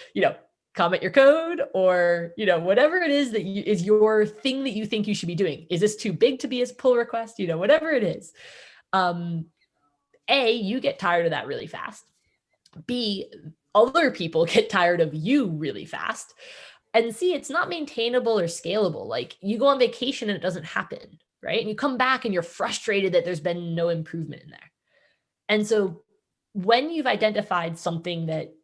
F: comment your code, or, whatever it is that is your thing that you think you should be doing. Is this too big to be a pull request? Whatever it is. A, you get tired of that really fast. B, other people get tired of you really fast. And C, it's not maintainable or scalable. Like you go on vacation and it doesn't happen, right? And you come back and you're frustrated that there's been no improvement in there. And so when you've identified something that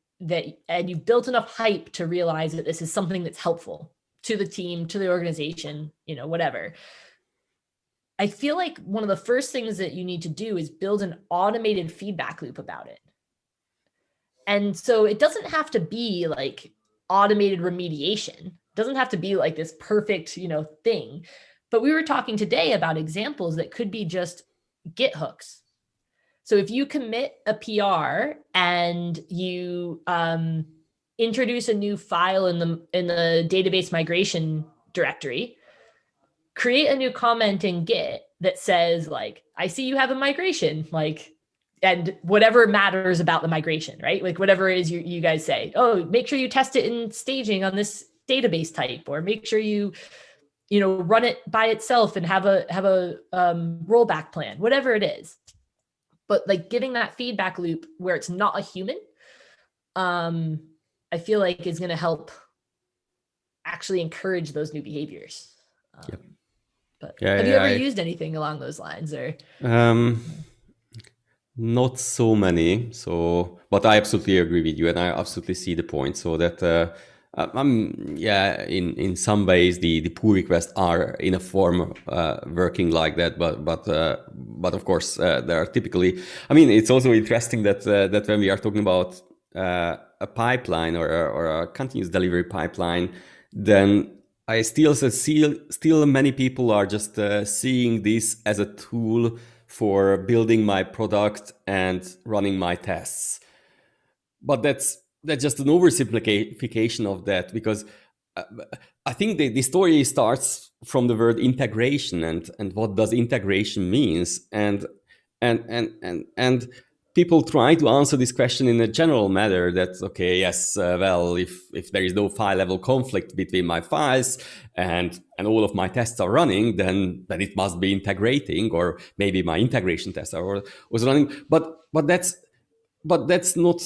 F: and you've built enough hype to realize that this is something that's helpful to the team, to the organization, whatever, I feel like one of the first things that you need to do is build an automated feedback loop about it. And so it doesn't have to be like automated remediation. It doesn't have to be like this perfect, thing. But we were talking today about examples that could be just Git hooks. So if you commit a PR and you introduce a new file in the database migration directory, create a new comment in Git that says like, I see you have a migration, like, and whatever matters about the migration, right? Like whatever it is you guys say, oh, make sure you test it in staging on this database type, or make sure you run it by itself and have a rollback plan, whatever it is. But like giving that feedback loop where it's not a human, I feel like is going to help actually encourage those new behaviors.
G: Yep.
F: But have you ever used anything along those lines, or?
G: not so many. So, but I absolutely agree with you, and I absolutely see the point. So that in some ways the pull requests are in a form working like that. But of course there are typically. I mean, it's also interesting that when we are talking about a pipeline or a continuous delivery pipeline, then I still many people are just seeing this as a tool for building my product and running my tests. But that's just an oversimplification of that, because I think the story starts from the word integration and what does integration means, and people try to answer this question in a general manner that, okay, yes, well, if there is no file level conflict between my files and all of my tests are running, then it must be integrating, or maybe my integration tests was running. But that's not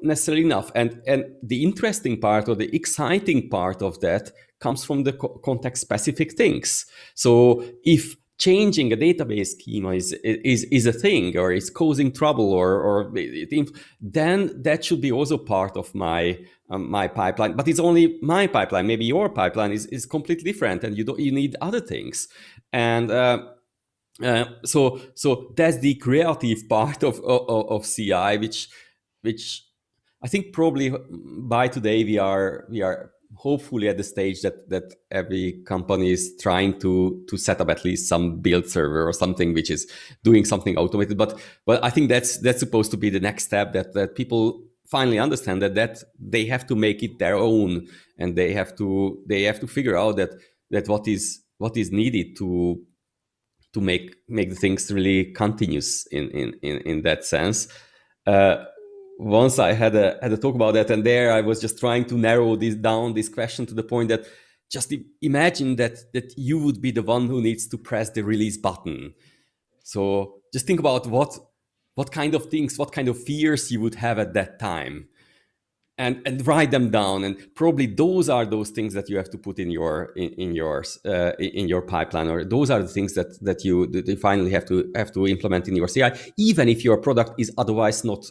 G: necessarily enough. And the interesting part, or the exciting part of that, comes from the context specific things. So if changing a database schema is a thing, or is causing trouble, then that should be also part of my my pipeline. But it's only my pipeline. Maybe your pipeline is completely different, and you need other things. And so that's the creative part of CI, which I think probably by today we are hopefully at the stage that every company is trying to set up at least some build server or something which is doing something automated. But I think that's supposed to be the next step, that people finally understand that they have to make it their own, and they have to figure out that what is needed to make the things really continuous in that sense. Once I had a talk about that, and there I was just trying to narrow this question to the point that just imagine that you would be the one who needs to press the release button. So just think about what kind of things, what kind of fears you would have at that time, and write them down. And probably those are those things that you have to put in your pipeline, or those are the things that you finally have to implement in your CI, even if your product is otherwise not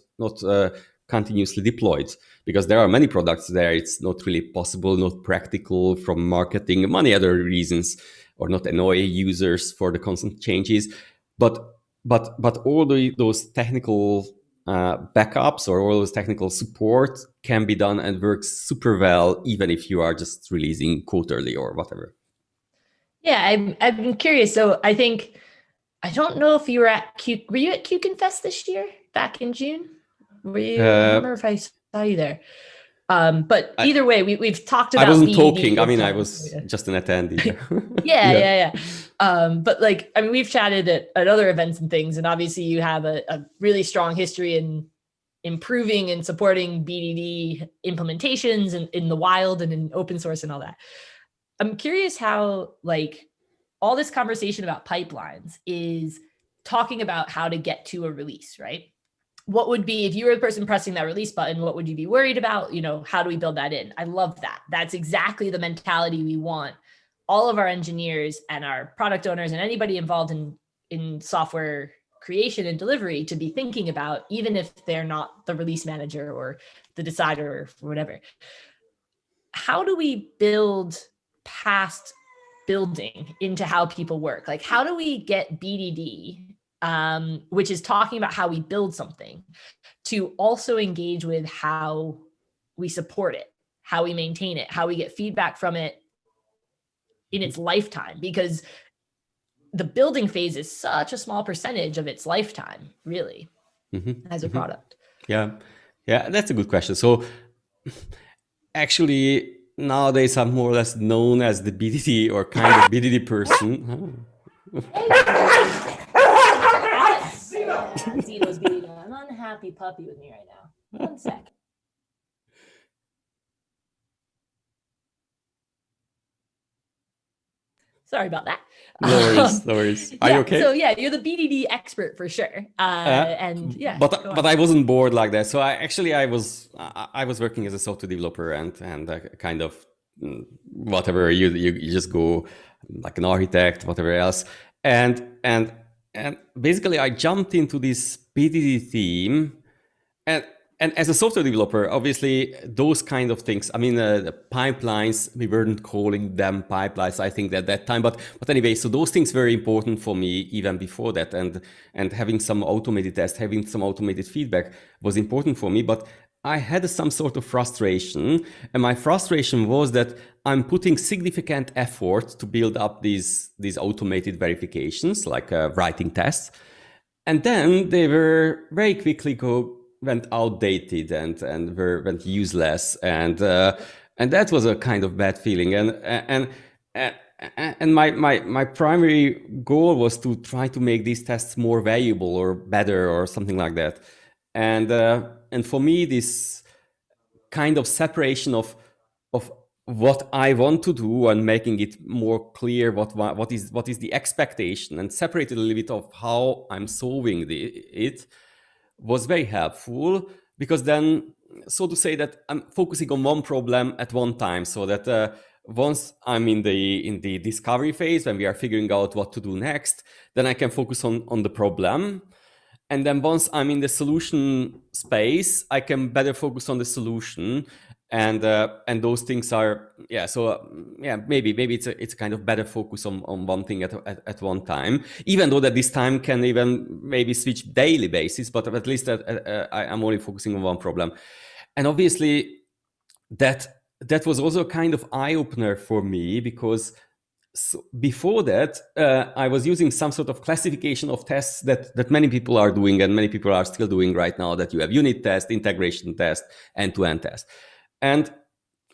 G: continuously deployed, because there are many products there it's not really possible, not practical from marketing, many other reasons, or not annoy users for the constant changes. But all those technical backups or all those technical support can be done and works super well, even if you are just releasing quarterly or whatever.
F: Yeah, I'm curious. So I don't know if you were at were you at QConfess this year, back in June? Were you? I don't remember if I saw you there. But either way, we've talked about.
G: I wasn't
F: BDD
G: talking. I mean, I was just an attendee.
F: Yeah. But like, I mean, we've chatted at other events and things, and obviously you have a really strong history in improving and supporting BDD implementations in the wild and in open source and all that. I'm curious how, like, all this conversation about pipelines is talking about how to get to a release, right? What would be, if you were the person pressing that release button, what would you be worried about? You know, how do we build that in? I love that. That's exactly the mentality we want all of our engineers and our product owners and anybody involved in software creation and delivery to be thinking about, even if they're not the release manager or the decider or whatever. How do we build past building into how people work? Like, how do we get BDD, which is talking about how we build something, to also engage with how we support it, how we maintain it, how we get feedback from it in its lifetime? Because the building phase is such a small percentage of its lifetime, really, as a product.
G: Yeah, that's a good question. So actually, nowadays I'm more or less known as the BDD or kind of BDD person.
F: Zito's being an unhappy puppy with me right now. 1 sec. Sorry about that.
G: No worries. Are you okay?
F: So yeah, you're the BDD expert for sure. And yeah.
G: But I wasn't bored like that. So I was working as a software developer and kind of whatever you just go like an architect, whatever else. And basically I jumped into this BDD theme, and as a software developer, obviously those kind of things, I mean, the pipelines, we weren't calling them pipelines, I think at that time, but anyway, so those things were important for me even before that, and having some automated tests, having some automated feedback was important for me, but I had some sort of frustration, and my frustration was that I'm putting significant effort to build up these automated verifications, like writing tests, and then they were very quickly went outdated and went useless, and that was a kind of bad feeling, and my primary goal was to try to make these tests more valuable or better or something like that, and for me this kind of separation of what I want to do and making it more clear what is the expectation, and separated a little bit of how I'm solving it was very helpful, because then, so to say, that I'm focusing on one problem at one time, so that once I'm in the discovery phase, when we are figuring out what to do next, then I can focus on the problem. And then once I'm in the solution space, I can better focus on the solution. And those things are, maybe it's a kind of better focus on one thing at one time, even though that this time can even maybe switch daily basis, but at least I'm only focusing on one problem. And obviously that was also a kind of eye-opener for me, because before that, I was using some sort of classification of tests that many people are doing, and many people are still doing right now, that you have unit test, integration test, end-to-end test. And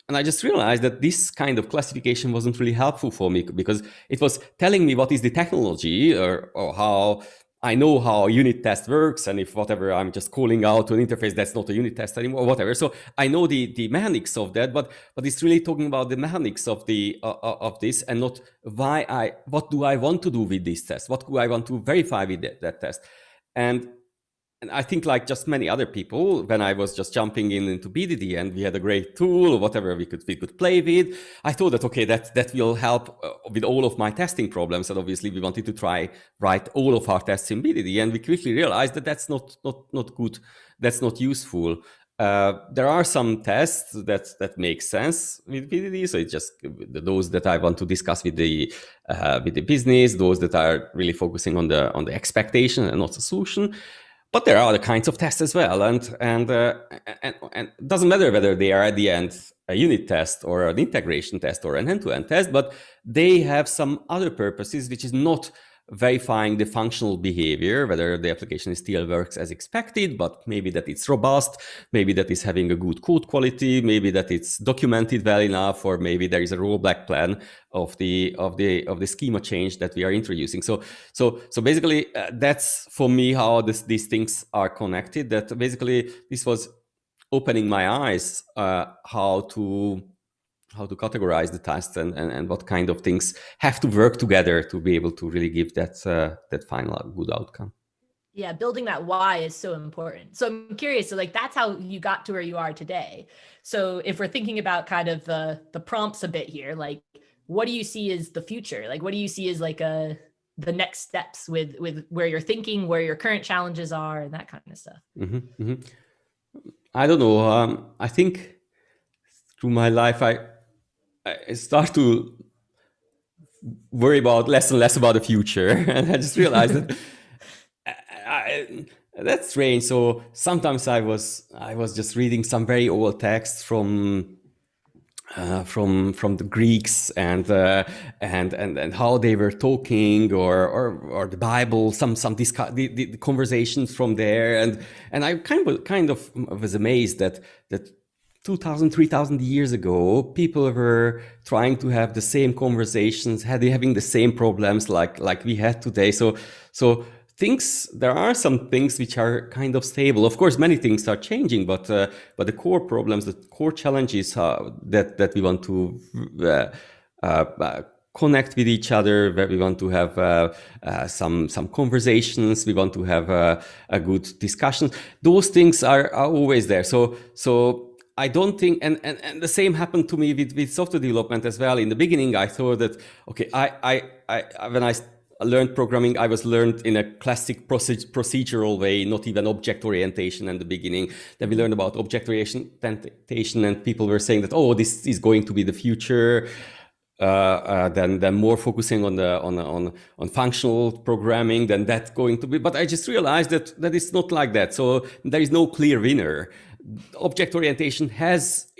G: I just realized that this kind of classification wasn't really helpful for me, because it was telling me what is the technology, or how I know how a unit test works, and if whatever I'm just calling out to an interface, that's not a unit test anymore, or whatever. So I know the mechanics of that, but it's really talking about the mechanics of this, and not what do I want to do with this test? What do I want to verify with that test? And I think, like just many other people, when I was just jumping into BDD and we had a great tool or whatever we could play with, I thought that, okay, that will help with all of my testing problems. And obviously we wanted to write all of our tests in BDD, and we quickly realized that that's not good. That's not useful. There are some tests that make sense with BDD. So it's just those that I want to discuss with the business, those that are really focusing on the expectation and not the solution. But there are other kinds of tests as well, and it doesn't matter whether they are at the end a unit test or an integration test or an end-to-end test, but they have some other purposes, which is not verifying the functional behavior, whether the application still works as expected, but maybe that it's robust, maybe that it's having a good code quality, maybe that it's documented well enough, or maybe there is a rollback plan of the schema change that we are introducing. So basically, that's for me how these things are connected. That basically this was opening my eyes how to categorize the tasks and what kind of things have to work together to be able to really give that final good outcome.
F: Yeah, building that why is so important. So I'm curious, so like that's how you got to where you are today. So if we're thinking about kind of the prompts a bit here, like what do you see as the future? Like what do you see as like the next steps with where you're thinking, where your current challenges are, and that kind of stuff?
G: Mm-hmm, mm-hmm. I don't know. I think through my life, I start to worry about less and less about the future, and I just realized that that's strange. So sometimes I was just reading some very old texts from the Greeks and how they were talking, or the Bible, some the conversations from there, and I kind of was amazed that 2,000, 3,000 years ago, people were trying to have the same conversations, having the same problems like we had today. So there are some things which are kind of stable. Of course, many things are changing, but the core problems, the core challenges that we want to connect with each other, where we want to have some conversations, we want to have a good discussion. Those things are always there. So I don't think, and the same happened to me with software development as well. In the beginning, I thought that, okay, when I learned programming, I was learned in a classic procedural way, not even object orientation in the beginning. Then we learned about object orientation, and people were saying that, oh, this is going to be the future. Then more focusing on functional programming, then that's going to be. But I just realized that it's not like that. So there is no clear winner. Object orientation has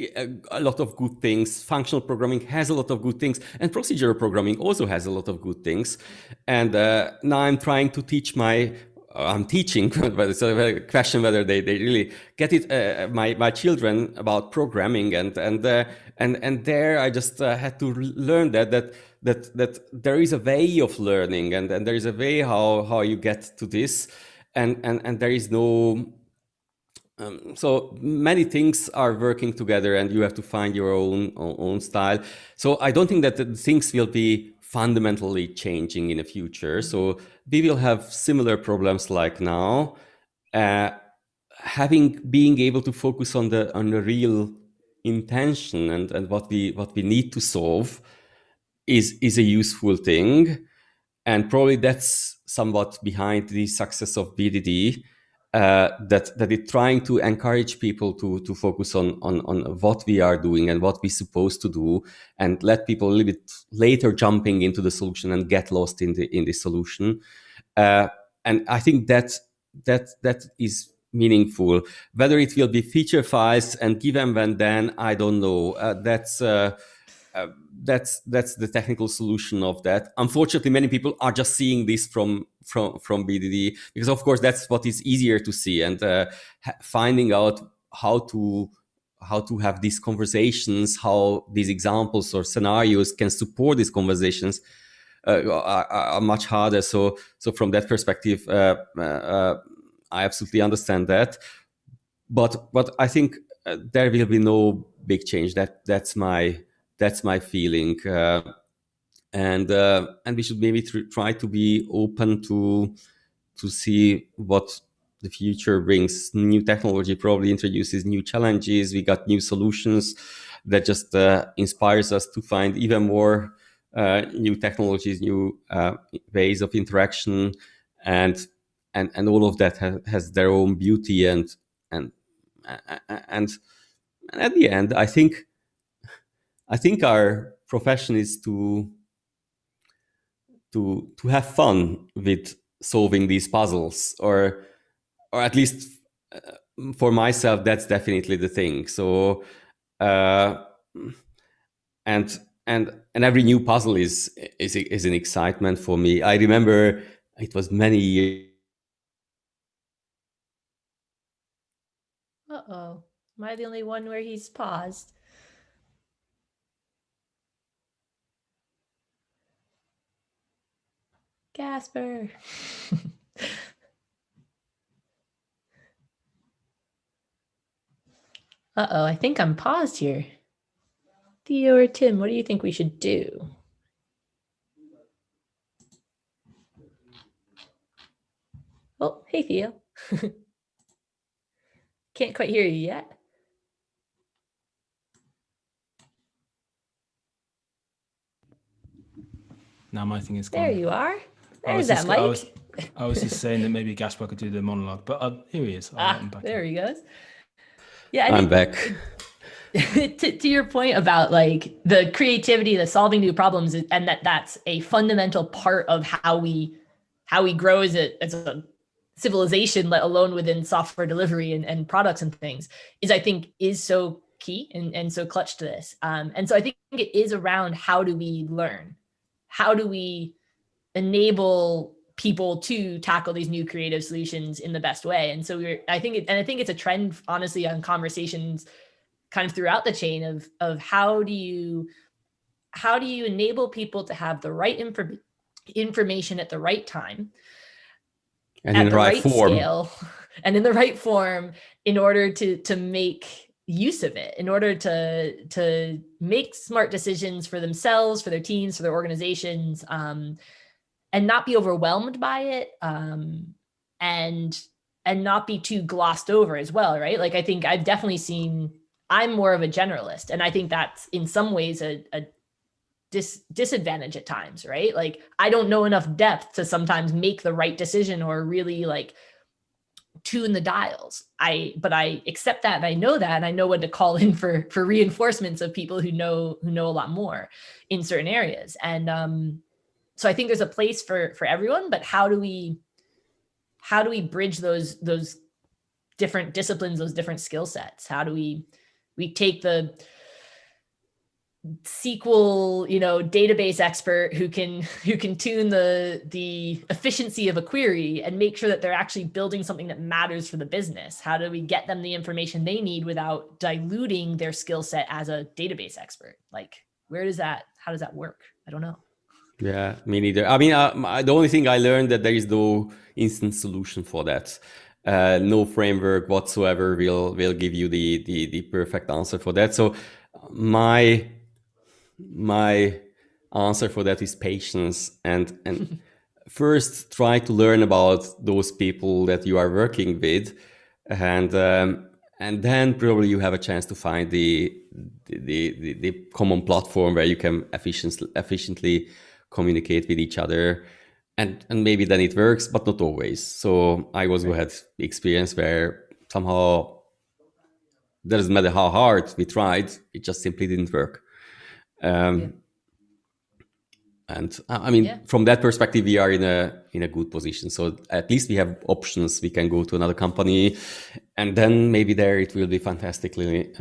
G: a lot of good things. Functional programming has a lot of good things, and procedural programming also has a lot of good things. And now I'm trying to teach I'm teaching, but it's a question whether they really get it. My children about programming, and there I just had to learn that there is a way of learning, and there is a way how you get to this, and there is no. So many things are working together, and you have to find your own style. So I don't think that the things will be fundamentally changing in the future. So we will have similar problems like now. Being able to focus on the real intention and what we need to solve is a useful thing, and probably that's somewhat behind the success of BDD. That it's trying to encourage people to focus on what we are doing and what we're supposed to do, and let people a little bit later jumping into the solution and get lost in the solution. And I think that is meaningful. Whether it will be feature files and give them when then, I don't know. That's the technical solution of that. Unfortunately, many people are just seeing this from BDD, because of course that's what is easier to see, and finding out how to have these conversations, how these examples or scenarios can support these conversations are much harder. So from that perspective, I absolutely understand that. But I think there will be no big change. That's my feeling, and we should maybe try to be open to see what the future brings. New technology probably introduces new challenges. We got new solutions that just inspires us to find even more new technologies, new ways of interaction, and all of that has their own beauty, and at the end, I think our profession is to have fun with solving these puzzles, or at least for myself, that's definitely the thing. So and every new puzzle is an excitement for me. I remember it was many years.
F: Uh-oh. Am I the only one where he's paused? Gaspar. Uh-oh, I think I'm paused here. Theo or Tim, what do you think we should do? Oh, hey, Theo. Can't quite hear you yet.
A: Now my thing is gone.
F: There you are. There's that mic.
A: I was just saying that maybe Gaspar could do the monologue, but here he is.
F: There he goes. Yeah,
G: I'm back.
F: To your point about like the creativity, the solving new problems, and that's a fundamental part of how we grow as a civilization, let alone within software delivery and products and things, is I think is so key and so clutch to this. And so I think it is around how do we learn? How do we enable people to tackle these new creative solutions in the best way? And so I think it's a trend, honestly, on conversations kind of throughout the chain of how do you enable people to have the right information at the right time,
G: and in the right form,
F: scale, and in the right form, in order to make use of it, in order to make smart decisions for themselves, for their teams, for their organizations, and not be overwhelmed by it, and not be too glossed over as well, right? Like I think I've definitely seen, I'm more of a generalist, and I think that's in some ways a disadvantage at times, right? Like I don't know enough depth to sometimes make the right decision or really like tune the dials. But I accept that and I know that, and I know when to call in for reinforcements of people who know a lot more in certain areas. And so I think there's a place for everyone, but how do we bridge those different disciplines, those different skill sets? How do we take the SQL, database expert who can tune the efficiency of a query and make sure that they're actually building something that matters for the business? How do we get them the information they need without diluting their skill set as a database expert? Like, how does that work? I don't know.
G: Yeah, me neither. I mean, the only thing I learned that there is no instant solution for that. No framework whatsoever will give you the perfect answer for that. So my answer for that is patience, and first try to learn about those people that you are working with, and then probably you have a chance to find the common platform where you can efficiently communicate with each other, and maybe then it works, but not always. So I also had experience where somehow, doesn't matter how hard we tried, it just simply didn't work. And I mean, from that perspective, we are in a good position. So at least we have options. We can go to another company, and then maybe there it will be fantastically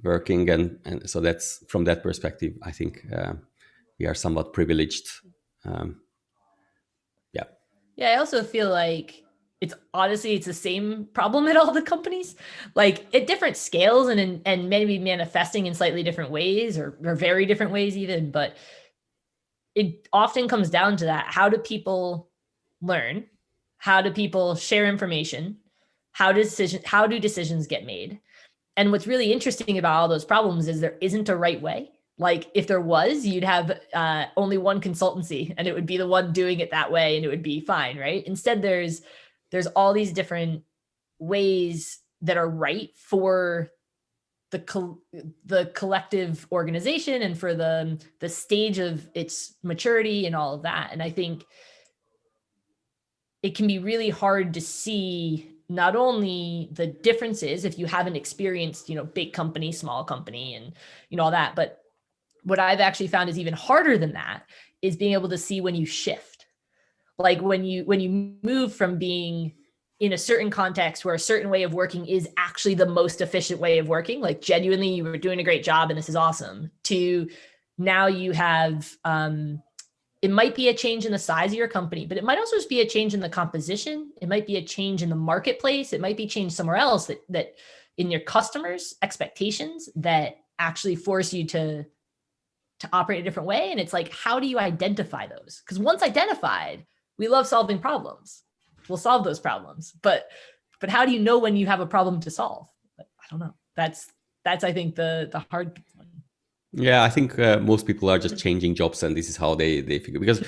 G: working. And so that's, from that perspective, I think we are somewhat privileged.
F: Yeah, I also feel like it's the same problem at all the companies, like at different scales and maybe manifesting in slightly different ways or very different ways even. But it often comes down to that. How do people learn? How do people share information? How do decisions get made? And what's really interesting about all those problems is there isn't a right way. Like if there was, you'd have only one consultancy and it would be the one doing it that way and it would be fine, right? Instead, there's all these different ways that are right for the collective organization and for the stage of its maturity and all of that. And I think it can be really hard to see not only the differences if you haven't experienced, big company, small company, and all that, but what I've actually found is even harder than that is being able to see when you shift. Like when you move from being in a certain context where a certain way of working is actually the most efficient way of working, like genuinely you were doing a great job and this is awesome, to now you have, it might be a change in the size of your company, but it might also just be a change in the composition. It might be a change in the marketplace. It might be change somewhere else that in your customers' expectations that actually force you to operate a different way. And it's like, how do you identify those? Because once identified, we love solving problems. We'll solve those problems. But how do you know when you have a problem to solve? I don't know. That's I think the hard one.
G: Yeah, I think most people are just changing jobs, and this is how they figure, because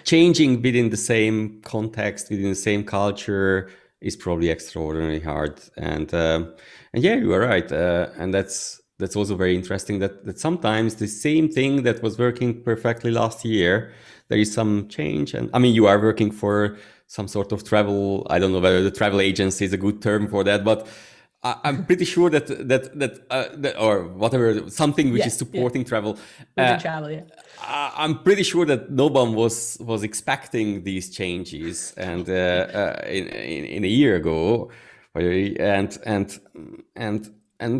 G: changing within the same context, within the same culture is probably extraordinarily hard. And yeah, you are right. And that's also very interesting that sometimes the same thing that was working perfectly last year, there is some change. And I mean, you are working for some sort of travel. I don't know whether the travel agency is a good term for that, but I'm pretty sure that or whatever, something which is supporting travel.
F: Travel,
G: I'm pretty sure that no one was expecting these changes, and in a year ago, and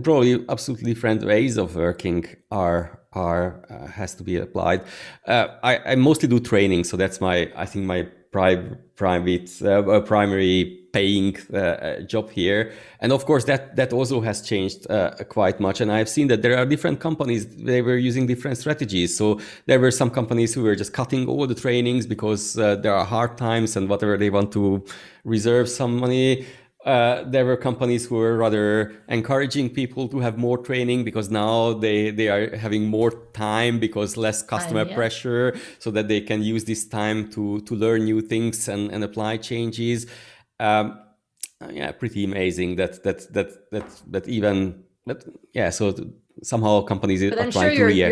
G: probably absolutely different ways of working has to be applied. I mostly do training, so that's my primary paying job here. And of course that also has changed quite much. And I've seen that there are different companies, they were using different strategies. So there were some companies who were just cutting all the trainings because there are hard times and whatever, they want to reserve some money. There were companies who were rather encouraging people to have more training because now they are having more time because less customer pressure, so that they can use this time to learn new things and apply changes. Pretty amazing that even, but yeah, so somehow companies
F: but
G: are
F: I'm
G: trying
F: sure
G: to react.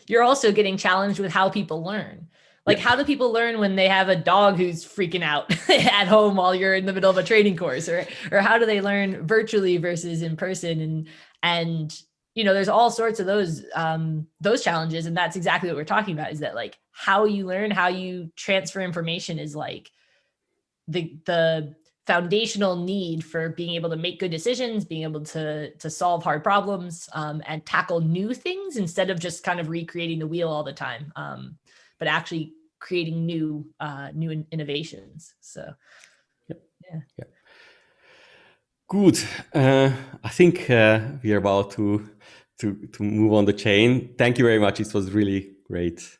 F: you're also getting challenged with how people learn. Like, how do people learn when they have a dog who's freaking out at home while you're in the middle of a training course, or how do they learn virtually versus in person? And you know, there's all sorts of those challenges, and that's exactly what we're talking about. Is that like how you learn, how you transfer information is like the foundational need for being able to make good decisions, being able to solve hard problems, and tackle new things instead of just kind of recreating the wheel all the time. But actually creating new innovations. So,
G: yeah. Good. I think we are about to move on the chain. Thank you very much. It was really great.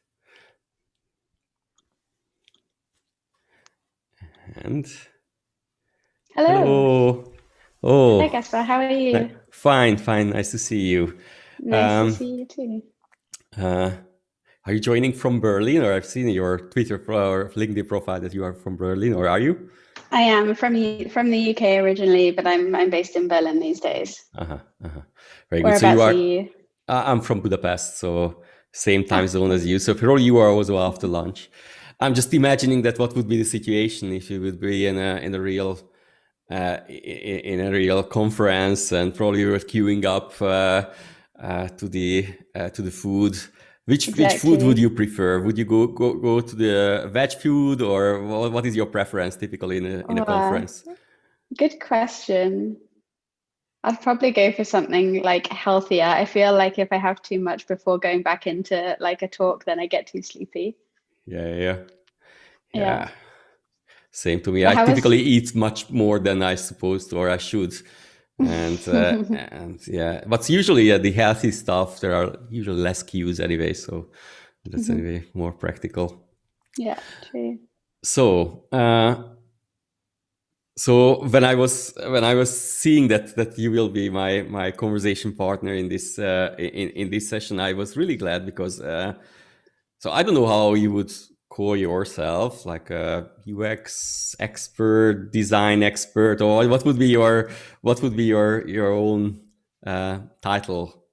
G: And
H: hello.
G: Oh,
H: hi Gaspar. How are you?
G: Fine. Nice to see you.
H: Nice to see you too.
G: Are you joining from Berlin, or I've seen your Twitter or LinkedIn profile that you are from Berlin, or are you?
H: I am from the UK originally, but I'm based in Berlin these days.
G: Very good.
H: Whereabouts are you?
G: I'm from Budapest, so same time zone as you. So probably you are also after lunch. I'm just imagining that what would be the situation if you would be in a real conference, and probably you were queuing up to the food. Which food would you prefer? Would you go to the veg food, or what is your preference typically in a conference?
H: Good question. I'd probably go for something like healthier. I feel like if I have too much before going back into like a talk, then I get too sleepy.
G: Yeah. Same to me. I typically eat much more than I supposed or I should. And yeah, but usually the healthy stuff, there are usually less queues anyway, so that's anyway more practical.
H: Yeah, true.
G: So when I was seeing that you will be my conversation partner in this in this session, I was really glad, because so I don't know how you would call yourself, like a UX expert, design expert, or what would be your own title?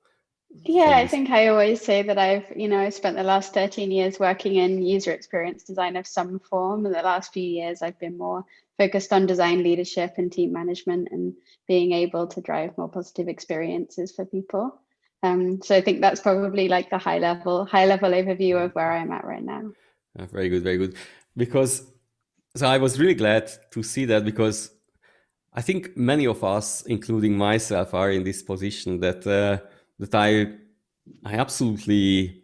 H: Yeah, I think I always say that I spent the last 13 years working in user experience design of some form, and the last few years I've been more focused on design leadership and team management and being able to drive more positive experiences for people. So I think that's probably like the high level overview of where I'm at right now.
G: Very good. Because so I was really glad to see that, because I think many of us, including myself, are in this position that I absolutely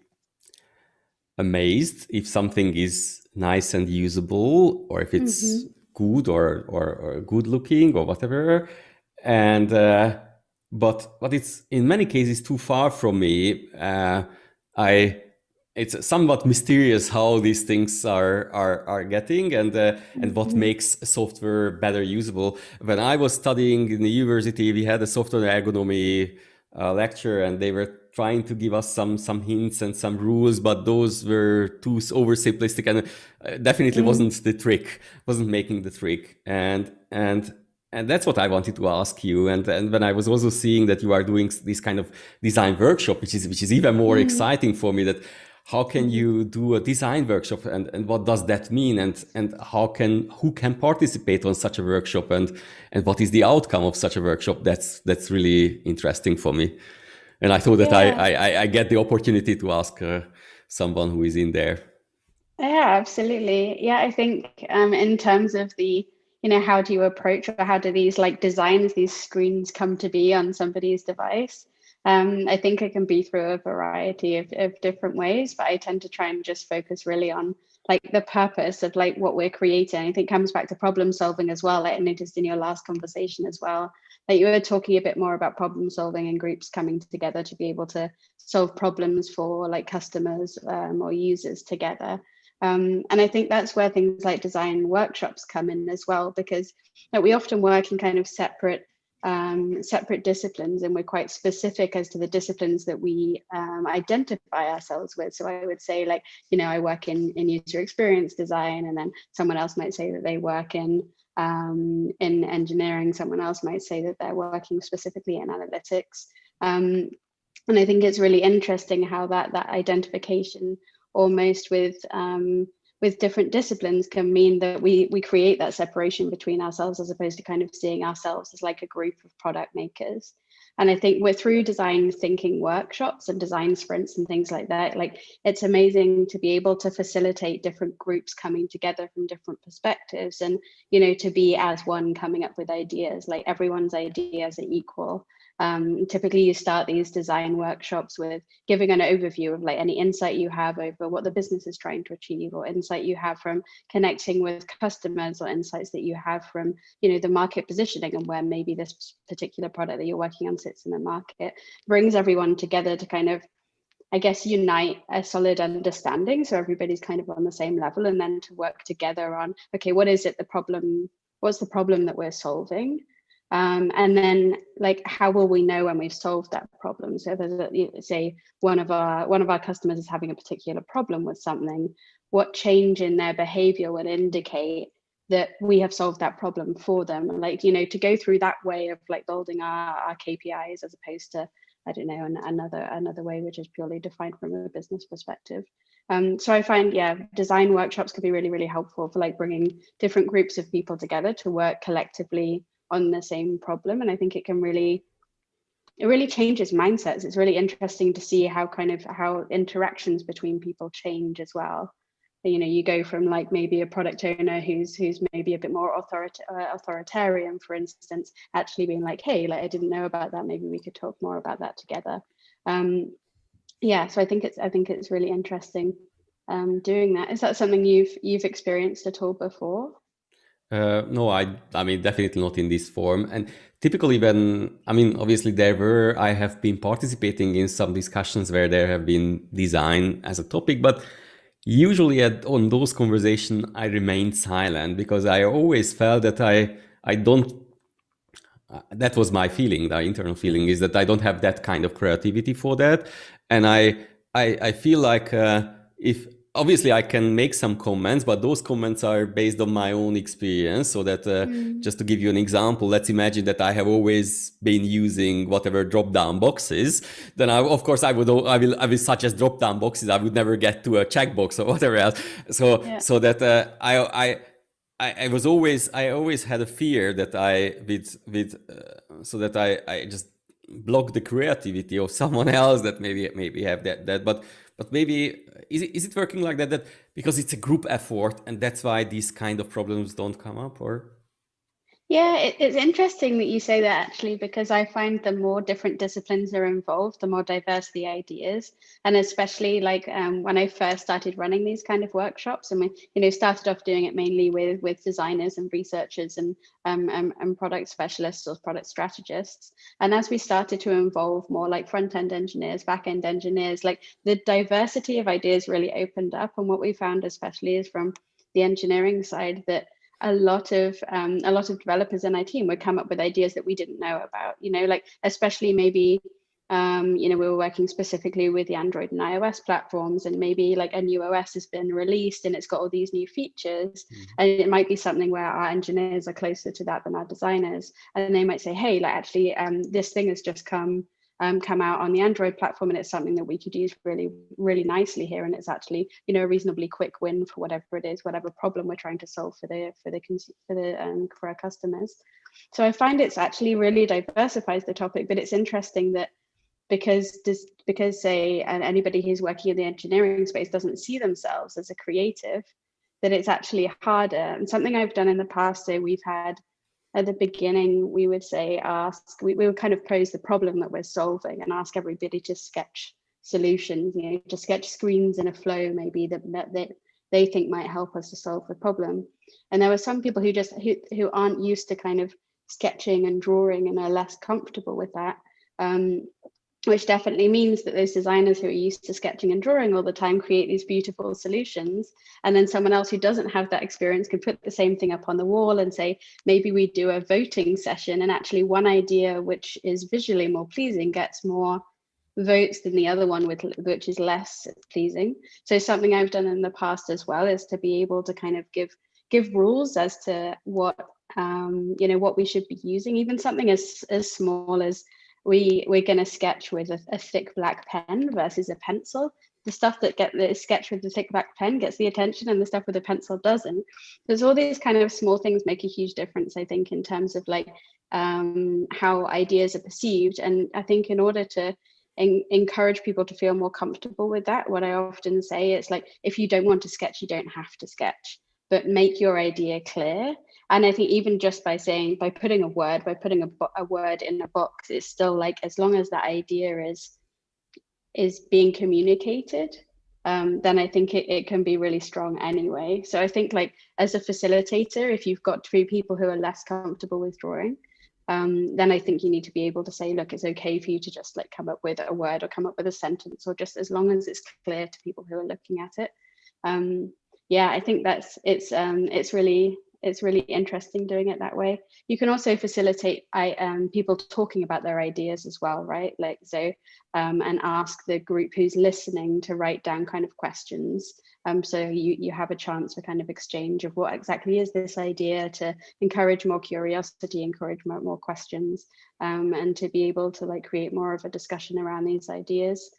G: amazed if something is nice and usable, or if it's good or good looking or whatever, and but it's in many cases too far from me. It's somewhat mysterious how these things are getting, and what makes software better usable. When I was studying in the university, we had a software ergonomy lecture, and they were trying to give us some hints and some rules, but those were too oversimplistic, and definitely wasn't making the trick. And that's what I wanted to ask you. And when I was also seeing that you are doing this kind of design workshop, which is even more exciting for me, that how can you do a design workshop, and what does that mean, and who can participate on such a workshop, and what is the outcome of such a workshop? That's really interesting for me. And I thought that I get the opportunity to ask someone who is in there.
H: Yeah, absolutely. Yeah, I think in terms of the, how do you approach, or how do these like designs, these screens come to be on somebody's device? I think it can be through a variety of different ways, but I tend to try and just focus really on like the purpose of like what we're creating. I think it comes back to problem solving as well. Like I noticed in your last conversation as well, that you were talking a bit more about problem solving and groups coming together to be able to solve problems for like customers or users together. And I think that's where things like design workshops come in as well, because we often work in kind of separate disciplines, and we're quite specific as to the disciplines that we identify ourselves with. So I would say, like, I work in user experience design, and then someone else might say that they work in engineering, someone else might say that they're working specifically in analytics. And I think it's really interesting how that identification almost with different disciplines can mean that we create that separation between ourselves, as opposed to kind of seeing ourselves as like a group of product makers. And I think we're through design thinking workshops and design sprints and things like that. Like, it's amazing to be able to facilitate different groups coming together from different perspectives, and, you know, to be as one coming up with ideas. Like, everyone's ideas are equal. Typically you start these design workshops with giving an overview of like any insight you have over what the business is trying to achieve, or insight you have from connecting with customers, or insights that you have from, you know, the market positioning and where maybe this particular product that you're working on sits in the market. Brings everyone together to kind of, I guess, unite a solid understanding, so everybody's kind of on the same level, and then to work together on, okay, what's the problem that we're solving? And then, like, how will we know when we've solved that problem? So if there's say one of our customers is having a particular problem with something, what change in their behavior will indicate that we have solved that problem for them? And, like, you know, to go through that way of like building our KPIs, as opposed to, I don't know, another way which is purely defined from a business perspective. So I find, yeah, design workshops could be really, really helpful for like bringing different groups of people together to work collectively on the same problem. And I think it really changes mindsets. It's really interesting to see how interactions between people change as well. You know, you go from like maybe a product owner who's maybe a bit more authoritarian, for instance, actually being like, hey, like, I didn't know about that, maybe we could talk more about that together. Yeah, so I think it's really interesting doing that. Is that something you've experienced at all before?
G: No, I mean, definitely not in this form. And typically obviously I have been participating in some discussions where there have been design as a topic, but usually on those conversations, I remained silent, because I always felt that I don't, that was my feeling, the internal feeling is that I don't have that kind of creativity for that. And I feel like if, obviously I can make some comments, but those comments are based on my own experience. So that just to give you an example, let's imagine that I have always been using whatever drop-down boxes. Then I will suggest drop-down boxes. I would never get to a checkbox or whatever else. So that I always had a fear that I just block the creativity of someone else that maybe have that. But maybe is it working like that because it's a group effort, and that's why these kind of problems don't come up? Or
H: yeah, it's interesting that you say that, actually, because I find the more different disciplines are involved, the more diverse the ideas. And especially like when I first started running these kind of workshops, and we, you know, started off doing it mainly with designers and researchers and product specialists or product strategists. And as we started to involve more like front-end engineers, back-end engineers, like the diversity of ideas really opened up. And what we found especially is from the engineering side that a lot of developers in our team would come up with ideas that we didn't know about, you know, like especially maybe, you know, we were working specifically with the Android and iOS platforms, and maybe like a new OS has been released and it's got all these new features. And it might be something where our engineers are closer to that than our designers. And they might say, hey, like actually this thing has just come out on the Android platform, and it's something that we could use really, really nicely here. And it's actually, you know, a reasonably quick win for whatever it is, whatever problem we're trying to solve for our customers. So I find it's actually really diversifies the topic. But it's interesting that because say anybody who's working in the engineering space doesn't see themselves as a creative, that it's actually harder. And something I've done in the past, so we've had at the beginning, we would say, we would kind of pose the problem that we're solving and ask everybody to sketch solutions, you know, to sketch screens in a flow maybe that they think might help us to solve the problem. And there were some people who aren't used to kind of sketching and drawing and are less comfortable with that. Which definitely means that those designers who are used to sketching and drawing all the time create these beautiful solutions. And then someone else who doesn't have that experience can put the same thing up on the wall and say, maybe we do a voting session, and actually one idea which is visually more pleasing gets more votes than the other one which is less pleasing. So something I've done in the past as well is to be able to kind of give rules as to what, you know, what we should be using, even something as small as we're going to sketch with a thick black pen versus a pencil. The stuff that is sketched with the thick black pen gets the attention, and the stuff with a pencil doesn't. There's all these kind of small things make a huge difference, I think, in terms of like how ideas are perceived. And I think in order to encourage people to feel more comfortable with that, what I often say is like, if you don't want to sketch, you don't have to sketch, but make your idea clear. And I think even just by putting a word in a box, it's still like, as long as that idea is being communicated, then I think it can be really strong anyway. So I think like as a facilitator, if you've got 2 people who are less comfortable with drawing, then I think you need to be able to say, look, it's okay for you to just like come up with a word or come up with a sentence, or just as long as it's clear to people who are looking at it. Yeah, I think it's really interesting doing it that way. You can also facilitate people talking about their ideas as well, right? Like, so, and ask the group who's listening to write down kind of questions. So you have a chance for kind of exchange of what exactly is this idea, to encourage more curiosity, encourage more questions, and to be able to like create more of a discussion around these ideas.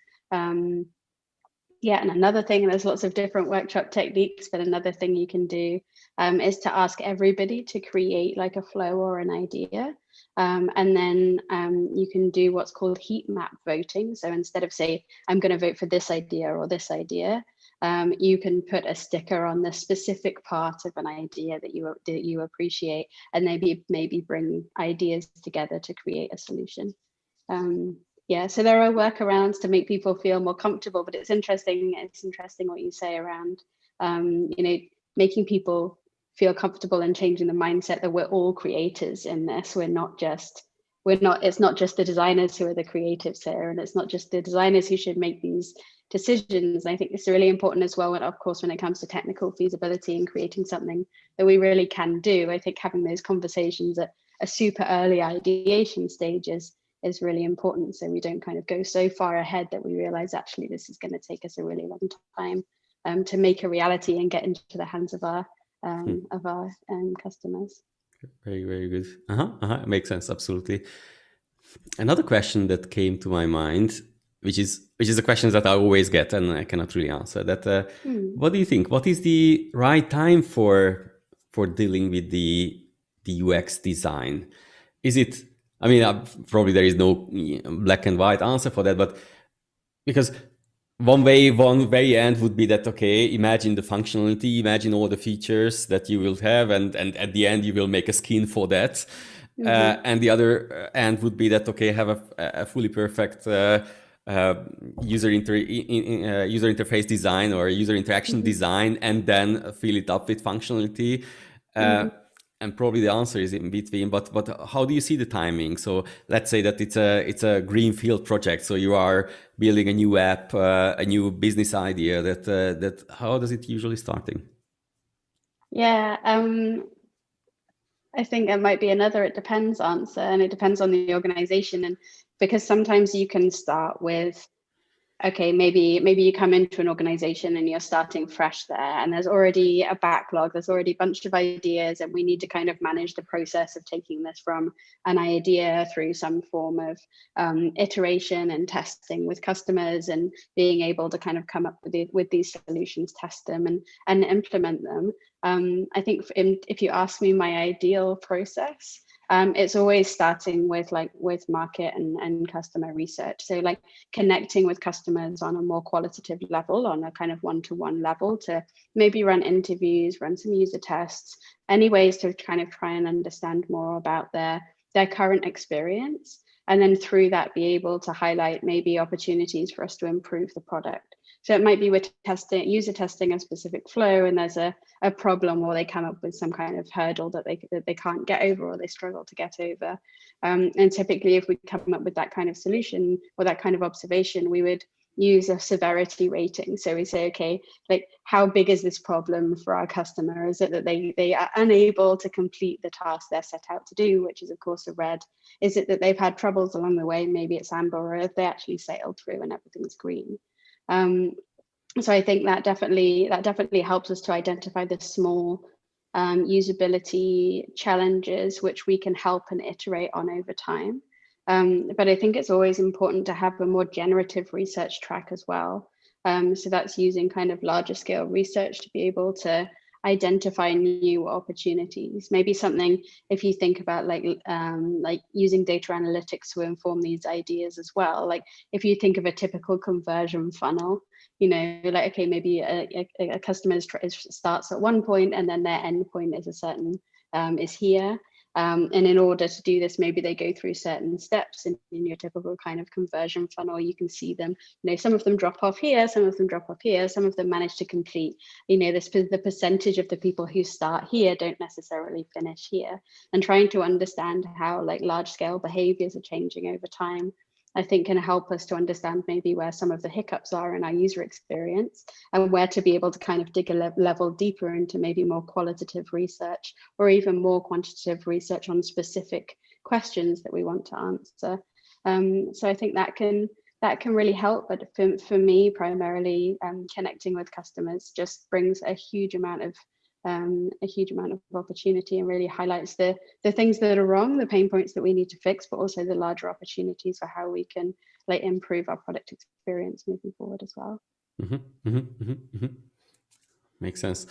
H: Yeah, and another thing, and there's lots of different workshop techniques, but another thing you can do is to ask everybody to create like a flow or an idea. And then you can do what's called heat map voting. So instead of say, I'm going to vote for this idea or this idea, you can put a sticker on the specific part of an idea that you appreciate, and maybe bring ideas together to create a solution. Yeah, so there are workarounds to make people feel more comfortable, but it's interesting what you say around, making people feel comfortable and changing the mindset that we're all creators in this. It's not just the designers who are the creatives here, and it's not just the designers who should make these decisions. I think it's really important as well, of course, when it comes to technical feasibility and creating something that we really can do. I think having those conversations at a super early ideation stage is really important, so we don't kind of go so far ahead that we realize actually this is going to take us a really long time to make a reality and get into the hands of our customers.
G: Very, very good. Makes sense. Absolutely. Another question that came to my mind, which is a question that I always get and I cannot really answer, that what do you think? What is the right time for dealing with the UX design? Is it, I mean, probably there is no black and white answer for that, but because one very end would be that, okay, imagine the functionality, imagine all the features that you will have, and at the end you will make a skin for that. And the other end would be that, okay, have a fully perfect user interface design or user interaction design, and then fill it up with functionality. And probably the answer is in between, but how do you see the timing? So let's say that it's a greenfield project. So you are building a new app, a new business idea. That how does it usually starting?
H: Yeah, I think it might be another it depends answer, and it depends on the organization. And because sometimes you can start with, okay, maybe you come into an organization and you're starting fresh there, and there's already a backlog, there's already a bunch of ideas, and we need to kind of manage the process of taking this from an idea through some form of iteration and testing with customers, and being able to kind of come up with these solutions, test them and implement them. I think if you ask me my ideal process, it's always starting with market and customer research. So like connecting with customers on a more qualitative level, on a kind of one-to-one level, to maybe run interviews, run some user tests, any ways to kind of try and understand more about their current experience. And then through that, be able to highlight maybe opportunities for us to improve the product. So it might be we're user testing a specific flow, and there's a problem, or they come up with some kind of hurdle that they can't get over, or they struggle to get over. And typically, if we come up with that kind of solution or that kind of observation, we would use a severity rating. So we say, okay, like how big is this problem for our customer? Is it that they are unable to complete the task they're set out to do, which is of course a red? Is it that they've had troubles along the way? Maybe it's amber, or if they actually sailed through and everything's green. So I think that definitely helps us to identify the small usability challenges which we can help and iterate on over time. But I think it's always important to have a more generative research track as well. So that's using kind of larger scale research to be able to identify new opportunities. Maybe something, if you think about like using data analytics to inform these ideas as well. Like if you think of a typical conversion funnel, you know, like, okay, maybe a customer starts at one point and then their end point is a certain, is here. And in order to do this, maybe they go through certain steps in your typical kind of conversion funnel. You can see them, you know, some of them drop off here, some of them drop off here, some of them manage to complete, you know, the percentage of the people who start here don't necessarily finish here. And trying to understand how like large scale behaviors are changing over time, I think can help us to understand maybe where some of the hiccups are in our user experience and where to be able to kind of dig a level deeper into maybe more qualitative research or even more quantitative research on specific questions that we want to answer. So I think that can really help. But for me, primarily connecting with customers just brings a huge amount of opportunity and really highlights the things that are wrong, the pain points that we need to fix, but also the larger opportunities for how we can like improve our product experience moving forward as well.
G: Makes sense.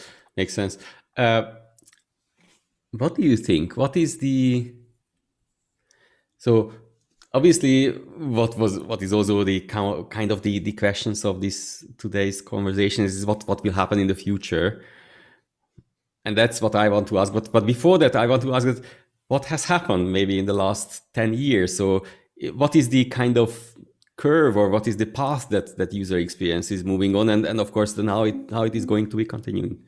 G: What do you think? What is so obviously what is also the kind of the questions of this today's conversation is what will happen in the future. And that's what I want to ask. But before that, I want to ask what has happened maybe in the last 10 years. So what is the kind of curve or what is the path that user experience is moving on? And of course, then how it is going to be continuing?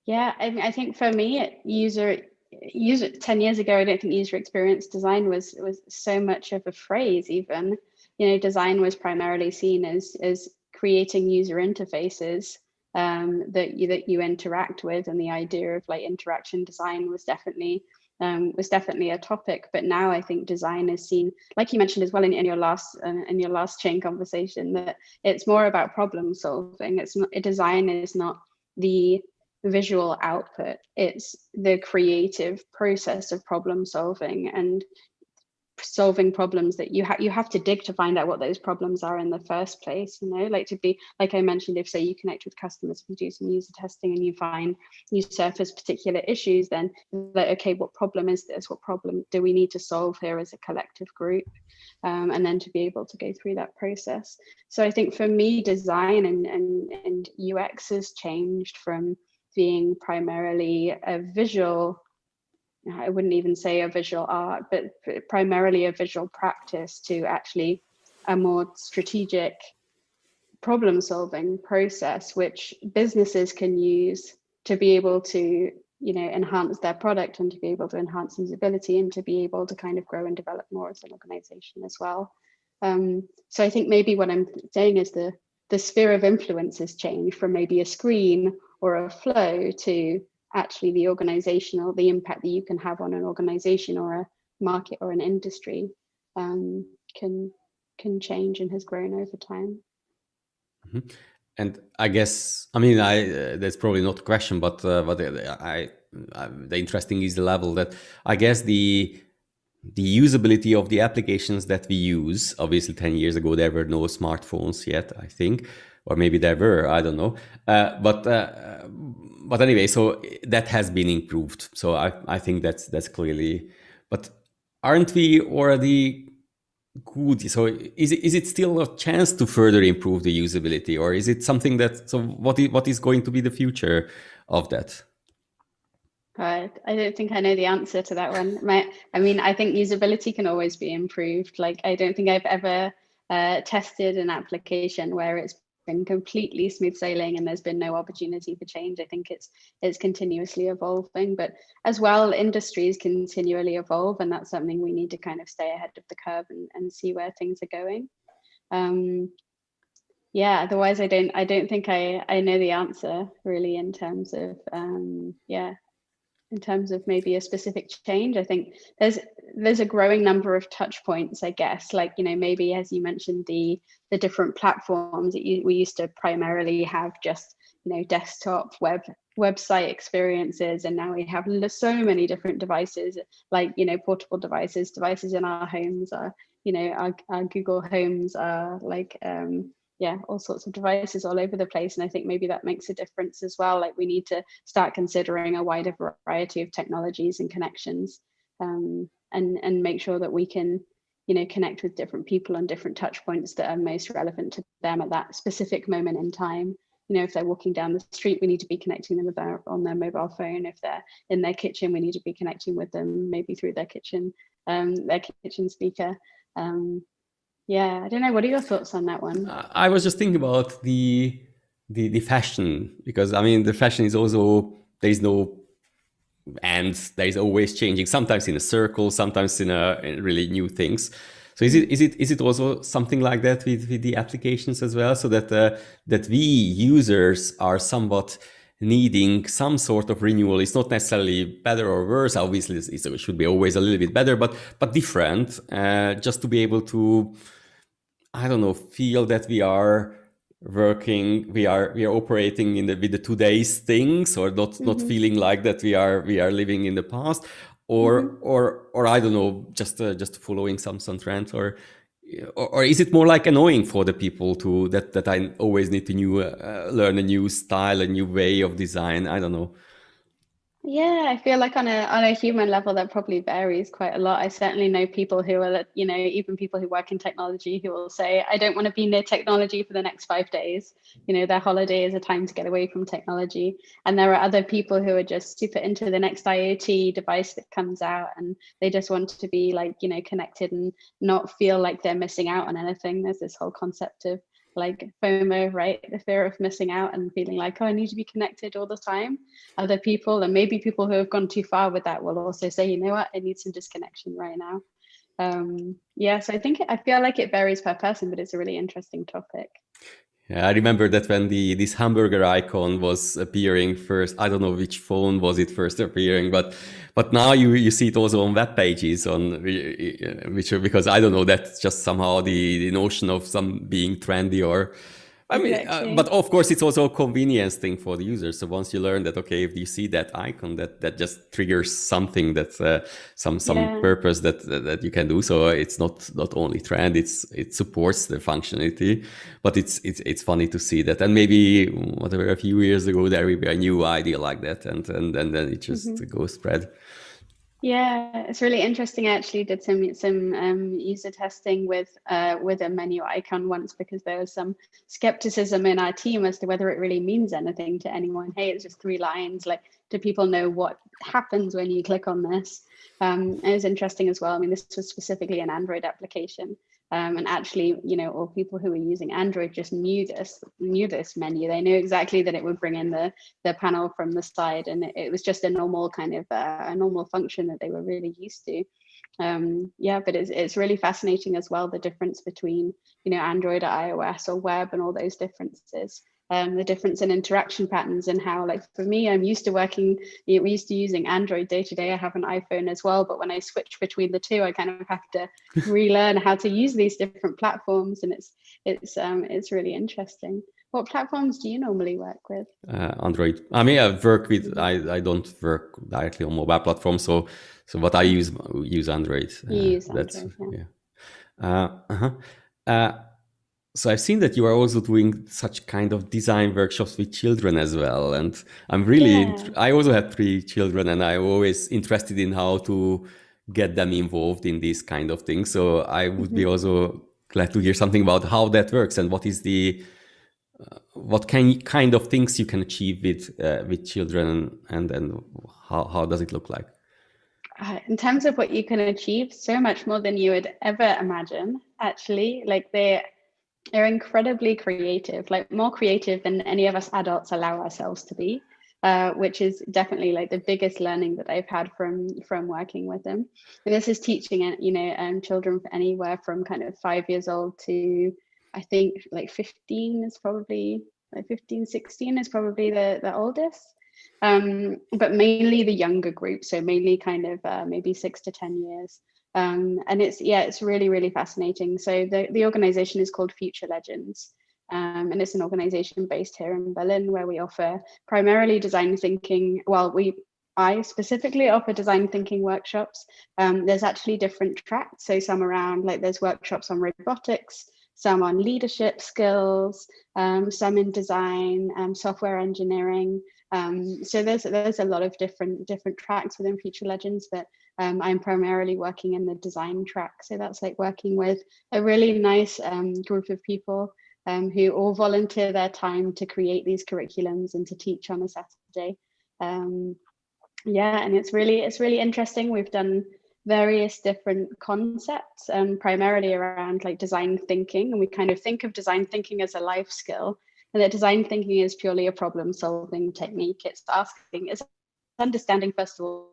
H: Yeah, I think for me, user 10 years ago, I don't think user experience design was so much of a phrase even. You know, design was primarily seen as creating user interfaces that you interact with, and the idea of like interaction design was definitely a topic. But now I think design is seen, like you mentioned as well in your last chain conversation, that it's more about problem solving. It's not, design is not the visual output, it's the creative process of problem solving and solving problems that you have to dig to find out what those problems are in the first place. You know, like to be, like I mentioned, if say you connect with customers, if you do some user testing and you surface particular issues, then like, okay, what problem is this? What problem do we need to solve here as a collective group? And then to be able to go through that process. So I think for me, design and UX has changed from being primarily a visual, I wouldn't even say a visual art, but primarily a visual practice, to actually a more strategic problem solving process, which businesses can use to be able to, you know, enhance their product and to be able to enhance usability and to be able to kind of grow and develop more as an organization as well. So I think maybe what I'm saying is the sphere of influence has changed from maybe a screen or a flow to actually the organizational, the impact that you can have on an organization or a market or an industry can change and has grown over time.
G: Mm-hmm. And I guess, I mean, that's probably not a question, but the interesting is the level that I guess the usability of the applications that we use. Obviously 10 years ago there were no smartphones yet, I think, or maybe there were, I don't know, but anyway, so that has been improved. So I think that's clearly, but aren't we already good? So is it still a chance to further improve the usability, or is it something that, so what is going to be the future of that?
H: I don't think I know the answer to that one. I mean, I think usability can always be improved. Like, I don't think I've ever tested an application where it's been completely smooth sailing and there's been no opportunity for change. I think it's continuously evolving, but as well, industries continually evolve, and that's something we need to kind of stay ahead of the curve and see where things are going. Yeah, otherwise I don't think I know the answer really in terms of in terms of maybe a specific change. I think there's a growing number of touch points, I guess, like, you know, maybe as you mentioned, the different platforms that we used to primarily have just desktop, website experiences, and now we have so many different devices, like portable devices in our homes, our Google homes, are like all sorts of devices all over the place. And I think maybe that makes a difference as well. Like we need to start considering a wider variety of technologies and connections, and make sure that we can connect with different people on different touch points that are most relevant to them at that specific moment in time. If they're walking down the street, we need to be connecting them on their mobile phone. If they're in their kitchen, we need to be connecting with them maybe through their kitchen speaker. I don't know. What are your thoughts on that one?
G: I was just thinking about the fashion, because I mean the fashion is also, there is no end. There is always changing. Sometimes in a circle, sometimes in really new things. So is it also something like that with the applications as well, so that we users are somewhat needing some sort of renewal? It's not necessarily better or worse. Obviously, it should be always a little bit better, but different, just to be able to, I don't know, feel that we are working, we are operating with the today's things, or not feeling like that we are living in the past. Or I don't know, just following some trend, or is it more like annoying for the people that I always need to learn a new style, a new way of design? I don't know.
H: Yeah, I feel like on a human level that probably varies quite a lot. I certainly know people who are, even people who work in technology, who will say, I don't want to be near technology for the next 5 days. Their holiday is a time to get away from technology. And there are other people who are just super into the next IoT device that comes out, and they just want to be connected and not feel like they're missing out on anything. There's this whole concept of like FOMO, right? The fear of missing out and feeling like, I need to be connected all the time. Other people, and maybe people who have gone too far with that, will also say, you know what, I need some disconnection right now. So I feel like it varies per person, but it's a really interesting topic.
G: Yeah, I remember that when this hamburger icon was appearing first. I don't know which phone was it first appearing, but now you see it also on web pages, because I don't know, that's just somehow the notion of some being trendy, or I mean,
H: exactly.
G: But of course, it's also a convenience thing for the user. So once you learn that, okay, if you see that icon, that just triggers something, that's some purpose that you can do. So it's not only trend; it supports the functionality. But it's funny to see that, and maybe whatever, a few years ago there will be a new idea like that, and then it just goes spread.
H: Yeah, it's really interesting. I actually did some user testing with a menu icon once, because there was some skepticism in our team as to whether it really means anything to anyone. Hey, it's just 3 lines. Like, do people know what happens when you click on this? It was interesting as well. I mean, this was specifically an Android application. And actually, all people who were using Android just knew this menu. They knew exactly that it would bring in the panel from the side, and it was just a normal kind of a normal function that they were really used to. But it's really fascinating as well, the difference between Android or iOS or web, and all those differences. The difference in interaction patterns, and how, like, for me, we're used to using Android day to day. I have an iPhone as well, but when I switch between the two, I kind of have to relearn how to use these different platforms, and it's really interesting. What platforms do you normally work with?
G: Android. I mean, I don't work directly on mobile platforms, so what I use Android. So I've seen that you are also doing such kind of design workshops with children as well. And I'm really, I also have 3 children, and I'm always interested in how to get them involved in these kind of things. So I would be also glad to hear something about how that works, and what is what kind of things you can achieve with children, and then how does it look like?
H: In terms of what you can achieve, so much more than you would ever imagine, actually. Like, they're incredibly creative, like more creative than any of us adults allow ourselves to be, which is definitely like the biggest learning that I've had from working with them. And this is teaching children anywhere from kind of 5 years old to, I think, like 15 is probably, like 15, 16 is probably the oldest. But mainly the younger group, so mainly kind of maybe 6 to 10 years. And it's really, really fascinating. So the organization is called Future Legends. and it's an organization based here in Berlin where we offer primarily design thinking. Well, I specifically offer design thinking workshops. There's actually different tracks. So some around, like there's workshops on robotics, some on leadership skills, some in design, software engineering. So there's a lot of different tracks within Future Legends, but I'm primarily working in the design track. So that's like working with a really nice group of people who all volunteer their time to create these curriculums and to teach on a Saturday. Yeah, and it's really interesting. We've done various different concepts, primarily around like design thinking, and we kind of think of design thinking as a life skill, and that design thinking is purely a problem-solving technique. It's understanding first of all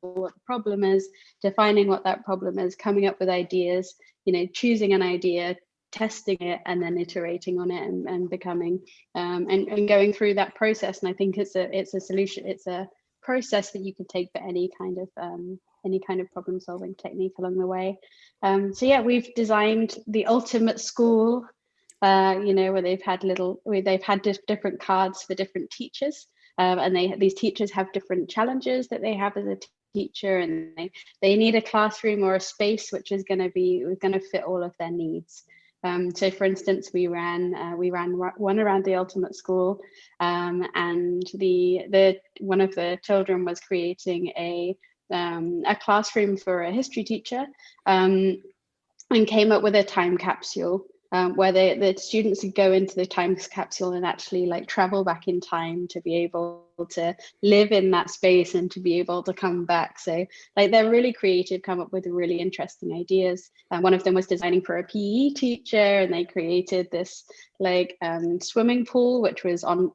H: what the problem is, defining what that problem is, coming up with ideas, choosing an idea, testing it, and then iterating on it and becoming and going through that process. And I think it's a solution. It's a process that you can take for any kind of problem solving technique along the way. So yeah, we've designed the ultimate school, where they've had different cards for different teachers, and these teachers have different challenges that they have as a teacher, and they need a classroom or a space which is going to fit all of their needs. So for instance, we ran one around the ultimate school, and one of the children was creating a classroom for a history teacher, and came up with a time capsule where the students would go into the time capsule and actually like travel back in time to be able to live in that space and to be able to come back. So like they're really creative, come up with really interesting ideas. And one of them was designing for a PE teacher, and they created this like swimming pool, which was on,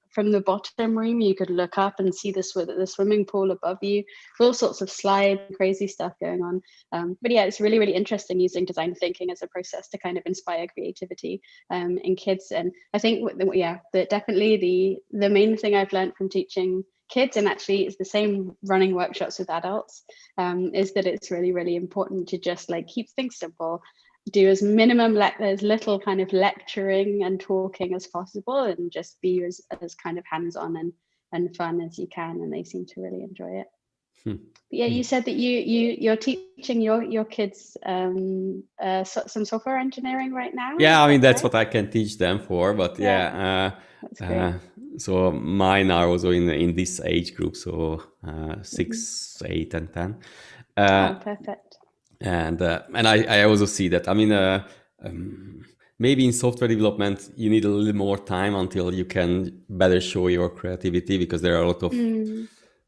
H: from the bottom room, you could look up and see the swimming pool above you, all sorts of slide, crazy stuff going on. But yeah, it's really, really interesting using design thinking as a process to kind of inspire creativity in kids. And I think, that definitely the main thing I've learned from teaching kids, and actually it's the same running workshops with adults, is that it's really, really important to just like keep things simple, do as little kind of lecturing and talking as possible, and just be as kind of hands-on and fun as you can, and they seem to really enjoy it. But yeah, you said that you're teaching your kids some software engineering right now.
G: Yeah, I mean that's what I can teach them for, but so mine are also in this age group, so 6, 8, and 10.
H: Perfect.
G: And I also see that. I mean, maybe in software development you need a little more time until you can better show your creativity, because there are a lot of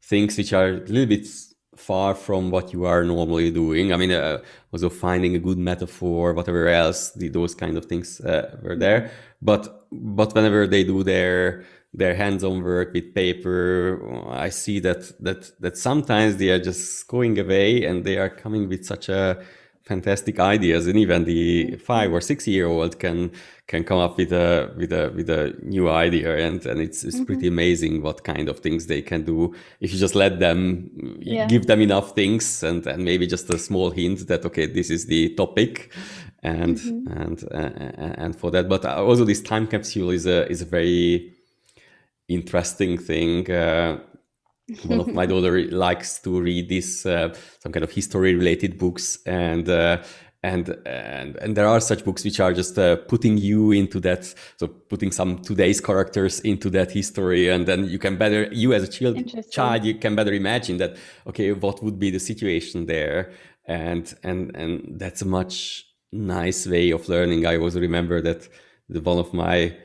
G: things which are a little bit far from what you are normally doing. I mean, also finding a good metaphor, whatever else, those kind of things were there. But whenever they do their hands-on work with paper, I see that sometimes they are just going away and they are coming with such a fantastic ideas, and even the 5 or 6 year old can come up with a new idea, and it's pretty amazing what kind of things they can do if you just let them, give them enough things, and maybe just a small hint that okay, this is the topic, and for that. But also this time capsule is a very interesting thing. One of my daughter likes to read this some kind of history related books, and there are such books which are just putting you into that, so putting some today's characters into that history, and then you as a child, you can better imagine that, okay, what would be the situation there, and that's a much nice way of learning. I also remember that one of my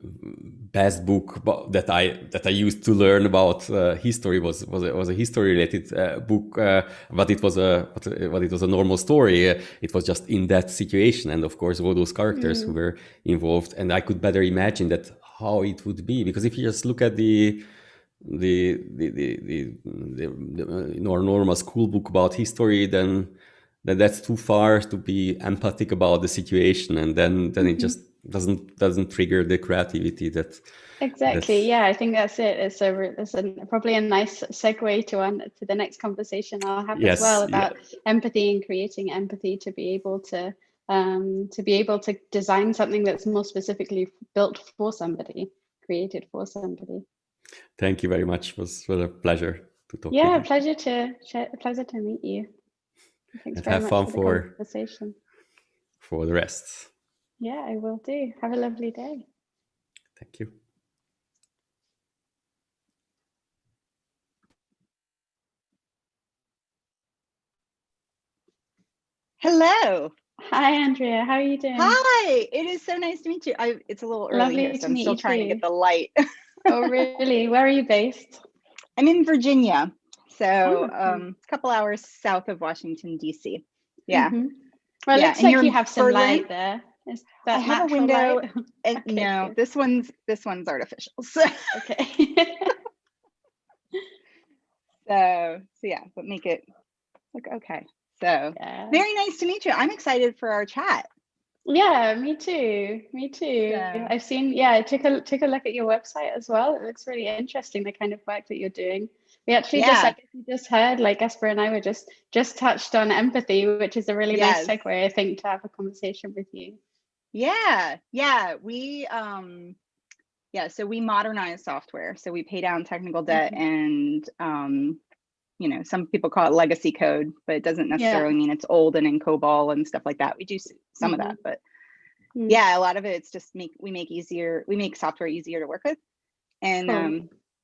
G: best book that I used to learn about history was a history related book, but it was a normal story. It was just in that situation, and of course all those characters who were involved, and I could better imagine that how it would be, because if you just look at the normal school book about history, then that's too far to be empathic about the situation, and then it just doesn't trigger the creativity that
H: exactly. I think that's it. It's probably a nice segue to the next conversation I'll have as well about empathy and creating empathy to be able to to be able to design something that's more specifically built for somebody, created for somebody.
G: Thank you very much. It was a pleasure to talk
H: Yeah,
G: with you.
H: pleasure to meet you. Thanks
G: And
H: very
G: have
H: much
G: fun
H: for the conversation.
G: for the rest.
H: Yeah, I will do. Have a lovely day.
G: Thank you.
I: Hello.
H: Hi, Andrea. How are you doing?
I: Hi. It is so nice to meet you. It's a little early
H: Lovely
I: here, so
H: to
I: I'm
H: meet
I: still
H: you
I: trying to
H: too.
I: get the light.
H: Oh, really? Where are you based?
I: I'm in Virginia, so
H: okay.
I: a couple hours south of Washington, D.C. Yeah.
H: Mm-hmm. Well, it
I: yeah.
H: looks
I: And
H: like
I: you're
H: you
I: in
H: have some
I: Berlin?
H: light there. Is that
I: I have a
H: natural
I: window.
H: light?
I: And
H: Okay,
I: no,
H: good.
I: this one's artificial. So,
H: Okay.
I: so yeah, but make it look okay. So
H: Yeah.
I: very nice to meet you. I'm excited for our chat.
H: Yeah, me too. Me too.
I: Yeah.
H: I've seen, yeah, I took a look at your website as well. It looks really interesting, the kind of work that you're doing. We actually
I: Yeah.
H: just heard, like Gaspar and I were just touched on empathy, which is a really nice segue, I think, to have a conversation with you.
I: Yeah. We so we modernize software. So we pay down technical debt and some people call it legacy code, but it doesn't necessarily mean it's old and in COBOL and stuff like that. We do some of that, but yeah, a lot of it, it's just we make software easier to work with. And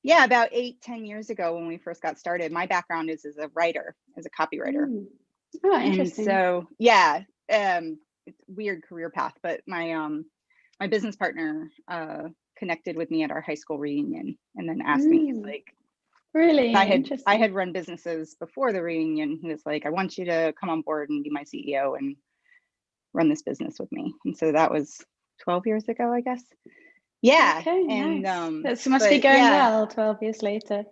I: about 8-10 years ago when we first got started, my background is as a writer, as a copywriter.
H: Oh, interesting.
I: And so it's a weird career path, but my business partner connected with me at our high school reunion and then asked me, he's like,
H: really
I: I had run businesses before the reunion. He was like, I want you to come on board and be my CEO and run this business with me. And so that was 12 years ago, I guess. Yeah.
H: Okay,
I: and
H: nice. This must be going well 12 years later.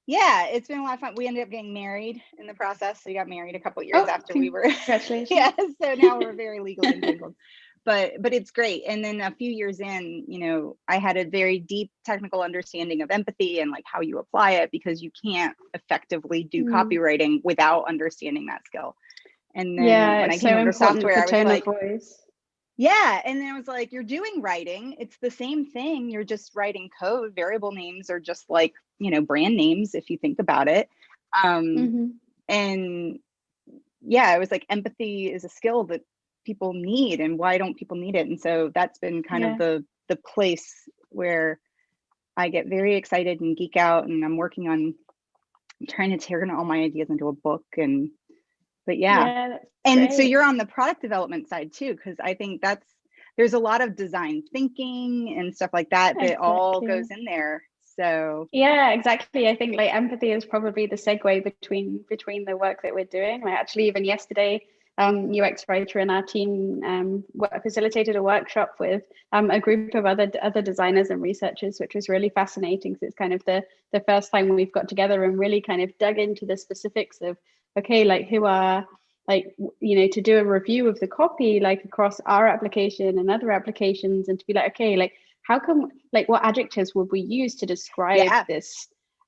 I: Yeah, it's been a lot of fun. We ended up getting married in the process. So we got married a couple of years after we were.
H: Congratulations.
I: Yeah, so now we're very legally entangled. But it's great. And then a few years in, I had a very deep technical understanding of empathy and like how you apply it, because you can't effectively do copywriting without understanding that skill. And then when I came over software, I was like, yeah. And then I was like, you're doing writing. It's the same thing. You're just writing code. Variable names are just like, brand names, if you think about it. And yeah, I was like, empathy is a skill that people need, and why don't people need it? And so that's been kind of the place where I get very excited and geek out, and I'm working on trying to turn all my ideas into a book. But so you're on the product development side too, because I think there's a lot of design thinking and stuff like that that all goes in there. So
H: yeah, exactly. I think like empathy is probably the segue between the work that we're doing. Like actually even yesterday, UX writer in our team facilitated a workshop with a group of other designers and researchers, which was really fascinating, because it's kind of the first time we've got together and really kind of dug into the specifics of, okay, like who are, like, to do a review of the copy, like across our application and other applications, and to be like, okay, like how come, like what adjectives would we use to describe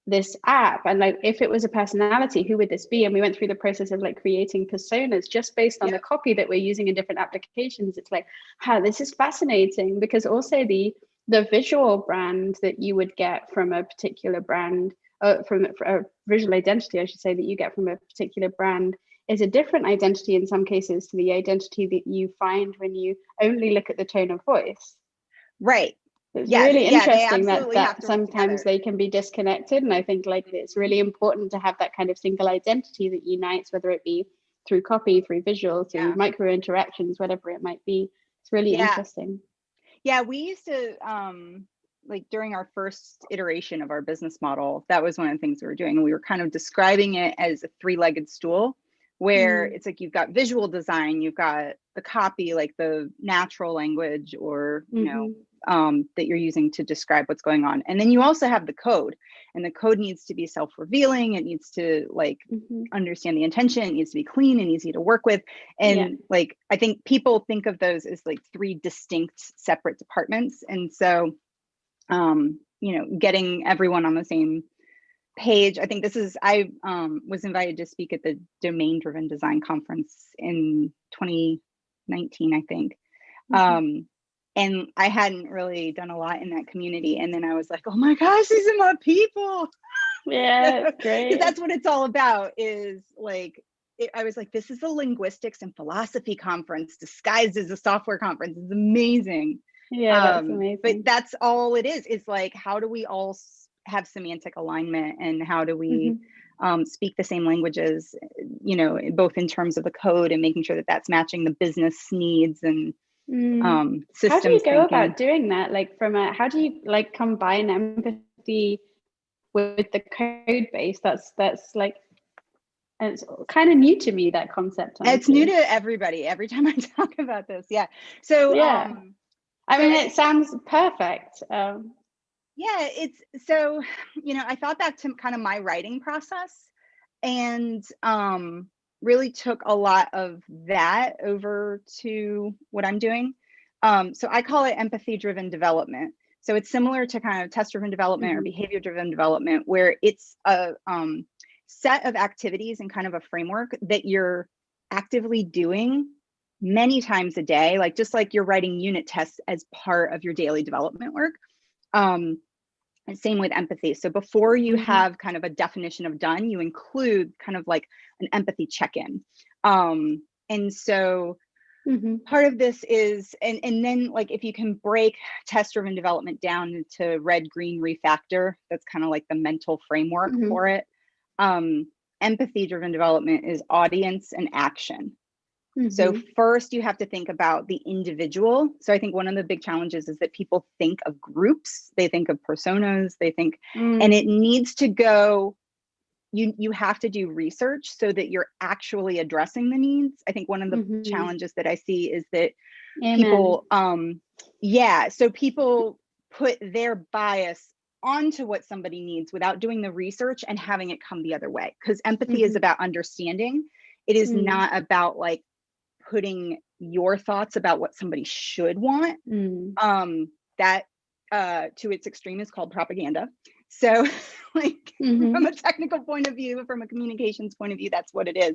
H: this app, and like if it was a personality, who would this be? And we went through the process of like creating personas just based on the copy that we're using in different applications. It's like, this is fascinating, because also the visual brand that you would get from a particular brand, from a visual identity, I should say, that you get from a particular brand is a different identity in some cases to the identity that you find when you only look at the tone of voice.
I: Right.
H: It's really interesting that sometimes they can be disconnected. And I think like it's really important to have that kind of single identity that unites, whether it be through copy, through visual, through micro interactions, whatever it might be. It's really interesting.
I: Yeah, we used to, like during our first iteration of our business model, that was one of the things we were doing. And we were kind of describing it as a three-legged stool, where it's like you've got visual design, you've got the copy, like the natural language or, that you're using to describe what's going on. And then you also have the code, and the code needs to be self-revealing. It needs to like understand the intention. It needs to be clean and easy to work with. And like, I think people think of those as like three distinct separate departments. And so, getting everyone on the same page. I think I was invited to speak at the Domain Driven Design Conference in 19, I think. And I hadn't really done a lot in that community. And then I was like, oh my gosh, these are my people.
H: Yeah, great.
I: Because that's what it's all about, is like, I was like, this is a linguistics and philosophy conference disguised as a software conference. It's amazing.
H: Yeah, that's amazing.
I: But that's all it is. It's like, how do we all have semantic alignment, and how do we speak the same languages, you know, both in terms of the code and making sure that that's matching the business needs and systems.
H: How do you go
I: thinking.
H: about doing that? Like how do you like combine empathy with the code base? That's like, it's kind of new to me, that concept. Honestly.
I: It's new to everybody every time I talk about this. Yeah. So
H: yeah, I mean, it sounds perfect.
I: Yeah, it's so, you know, I thought back to kind of my writing process, and really took a lot of that over to what I'm doing. So I call it empathy-driven development. So it's similar to kind of test-driven development or behavior-driven development, where it's a set of activities and kind of a framework that you're actively doing many times a day, like just like you're writing unit tests as part of your daily development work. And same with empathy. So before you have kind of a definition of done, you include kind of like an empathy check-in. And so part of this is, and then like if you can break test-driven development down into red, green, refactor, that's kind of like the mental framework for it. Empathy-driven development is audience and action. So first you have to think about the individual. So I think one of the big challenges is that people think of groups, they think of personas, they think, and it needs to go, you have to do research so that you're actually addressing the needs. I think one of the challenges that I see is that people, so people put their bias onto what somebody needs without doing the research and having it come the other way. Because empathy is about understanding. It is not about like putting your thoughts about what somebody should want. That to its extreme is called propaganda. So like from a technical point of view, from a communications point of view, that's what it is.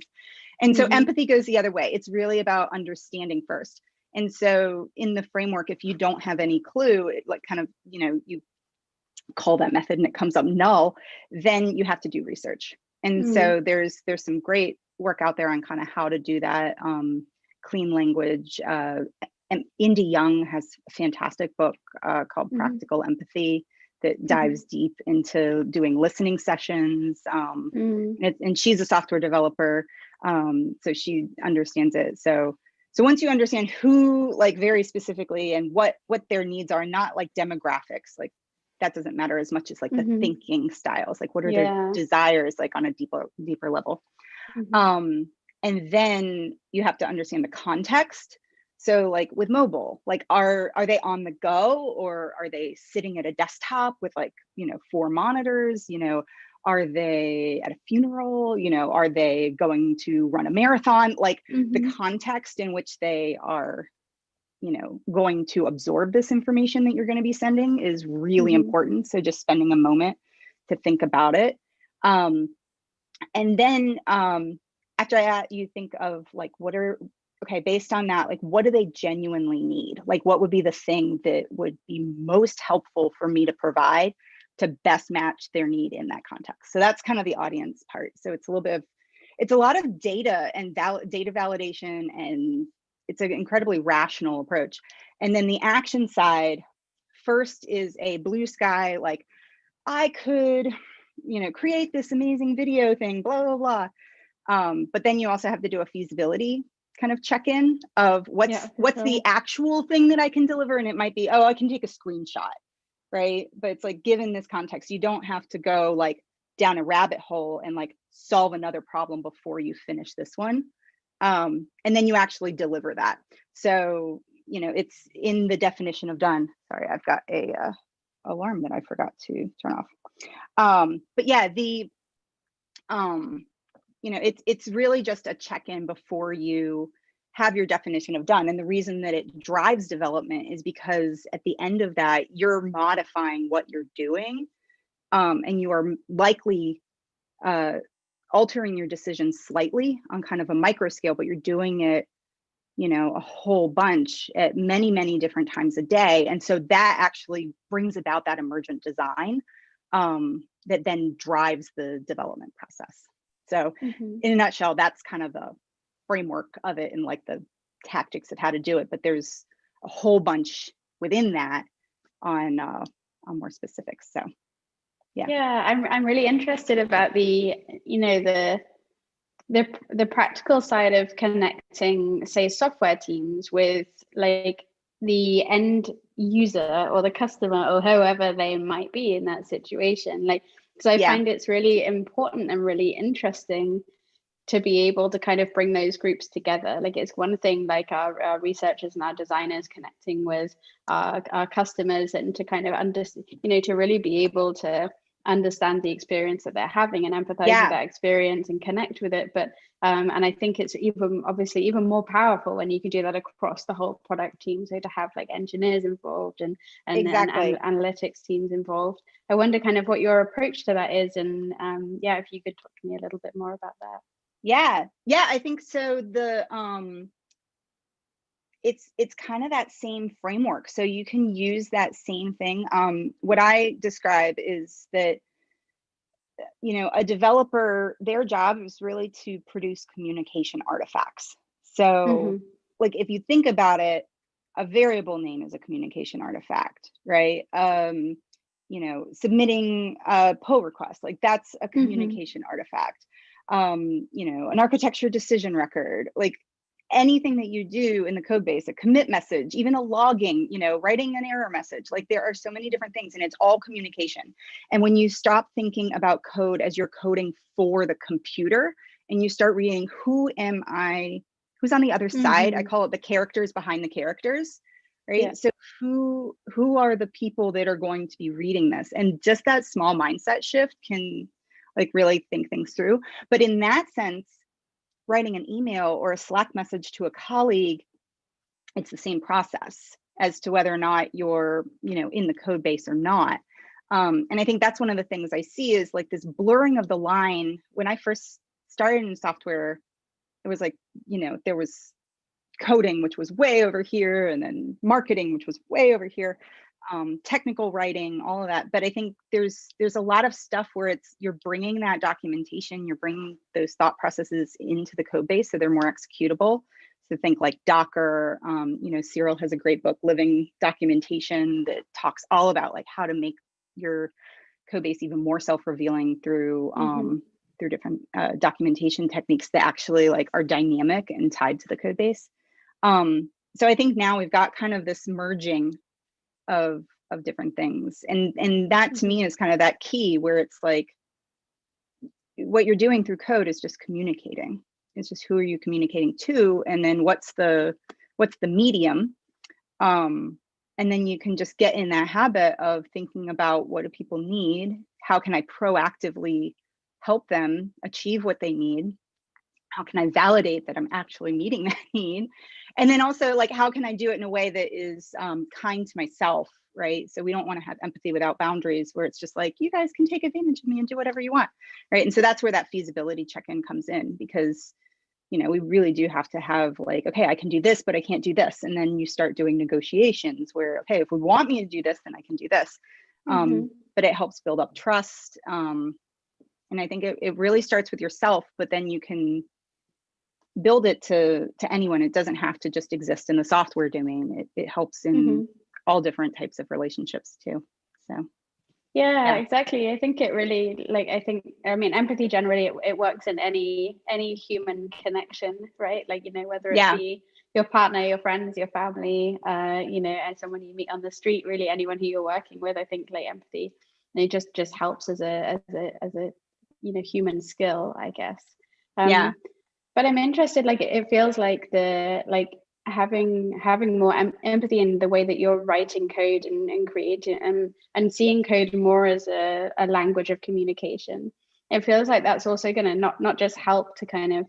I: And so empathy goes the other way. It's really about understanding first. And so in the framework, if you don't have any clue, it like kind of, you know, you call that method and it comes up null, then you have to do research. And so there's some great work out there on kind of how to do that. Clean language. And Indy Young has a fantastic book called Practical Empathy that dives deep into doing listening sessions. And she's a software developer, so she understands it. So once you understand who, like very specifically, and what their needs are, not like demographics, like that doesn't matter as much as like the thinking styles, like what are their desires, like on a deeper level. And then you have to understand the context. So like with mobile, like are they on the go, or are they sitting at a desktop with like, you know, 4 monitors, you know, are they at a funeral, you know, are they going to run a marathon? Like the context in which they are, you know, going to absorb this information that you're going to be sending is really important. So just spending a moment to think about it. And then after that, you think of like, based on that, like, what do they genuinely need? Like, what would be the thing that would be most helpful for me to provide to best match their need in that context? So that's kind of the audience part. So it's a lot of data and data validation, and it's an incredibly rational approach. And then the action side, first is a blue sky, like I could, you know, create this amazing video thing, blah, blah, blah. But then you also have to do a feasibility kind of check-in of what's the actual thing that I can deliver. And it might be, I can take a screenshot, right? But it's like, given this context, you don't have to go like down a rabbit hole and like solve another problem before you finish this one. And then you actually deliver that. So, you know, it's in the definition of done. Sorry, I've got a alarm that I forgot to turn off. But yeah, you know, it's really just a check-in before you have your definition of done. And the reason that it drives development is because at the end of that, you're modifying what you're doing, and you are likely altering your decisions slightly on kind of a micro scale, but you're doing it a whole bunch at many, many different times a day. And so that actually brings about that emergent design that then drives the development process. So in a nutshell, that's kind of the framework of it and like the tactics of how to do it. But there's a whole bunch within that on more specifics. So
H: yeah, I'm really interested about the practical side of connecting, say, software teams with like the end user or the customer or whoever they might be in that situation. Like, because I find it's really important and really interesting to be able to kind of bring those groups together. Like, it's one thing, like our researchers and our designers connecting with our customers and to kind of to really be able to understand the experience that they're having and empathize with that experience and connect with it. But and I think it's even more powerful when you can do that across the whole product team. So to have like engineers involved and analytics teams involved. I wonder kind of what your approach to that is, and if you could talk to me a little bit more about that.
I: Yeah, I think so. The it's kind of that same framework. So you can use that same thing. What I describe is that, a developer, their job is really to produce communication artifacts. So like, if you think about it, a variable name is a communication artifact, right? Submitting a pull request, like that's a communication artifact. An architecture decision record, like anything that you do in the code base, a commit message, even a logging, writing an error message, like there are so many different things and it's all communication. And when you stop thinking about code as you're coding for the computer and you start reading, who's on the other side, I call it the characters behind the characters, right? Yeah. So who are the people that are going to be reading this? And just that small mindset shift can like really think things through. But in that sense, writing an email or a Slack message to a colleague, it's the same process as to whether or not you're, in the code base or not. And I think that's one of the things I see is like this blurring of the line. When I first started in software, it was like, there was coding, which was way over here, and then marketing, which was way over here. Technical writing, all of that. But I think there's a lot of stuff where you're bringing that documentation, you're bringing those thought processes into the code base so they're more executable. So think like Docker, Cyril has a great book, Living Documentation, that talks all about like how to make your code base even more self-revealing through different documentation techniques that actually like are dynamic and tied to the code base. So I think now we've got kind of this merging of different things, and that to me is kind of that key where it's like what you're doing through code is just communicating. It's just who are you communicating to, and then what's the medium, and then you can just get in that habit of thinking about what do people need, how can I proactively help them achieve what they need, how can I validate that I'm actually meeting that need? And then also like, how can I do it in a way that is kind to myself, right? So we don't want to have empathy without boundaries where it's just like, you guys can take advantage of me and do whatever you want, right? And so that's where that feasibility check-in comes in, because, we really do have to have like, okay, I can do this, but I can't do this. And then you start doing negotiations where, okay, if we want me to do this, then I can do this. But it helps build up trust. And I think it really starts with yourself, but then you can build it to anyone. It doesn't have to just exist in the software domain. It helps in all different types of relationships too. So
H: yeah, exactly. I think it really empathy generally it works in any human connection, right? Like, whether it be your partner, your friends, your family, and someone you meet on the street, really anyone who you're working with. I think like empathy, and it just helps as a human skill, I guess. But I'm interested, like it feels like having more empathy in the way that you're writing code and creating and seeing code more as a language of communication. It feels like that's also going to not just help to kind of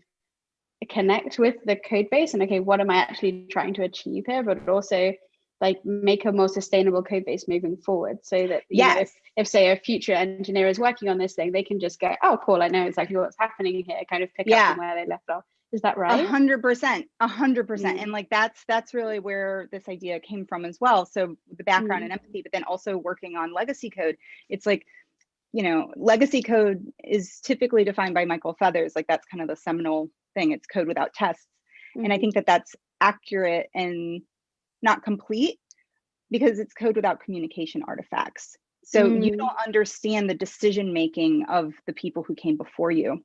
H: connect with the code base and okay, what am I actually trying to achieve here, but also like make a more sustainable code base moving forward, so that if say a future engineer is working on this thing, they can just go, oh cool, I know exactly what's happening here, kind of pick up from where they left off. Is that right?
I: 100%, 100%. And like, that's really where this idea came from as well. So the background in empathy, but then also working on legacy code. It's like, you know, legacy code is typically defined by Michael Feathers. Like, that's kind of the seminal thing. It's code without tests. And I think that that's accurate and not complete, because it's code without communication artifacts. So you don't understand the decision making of the people who came before you.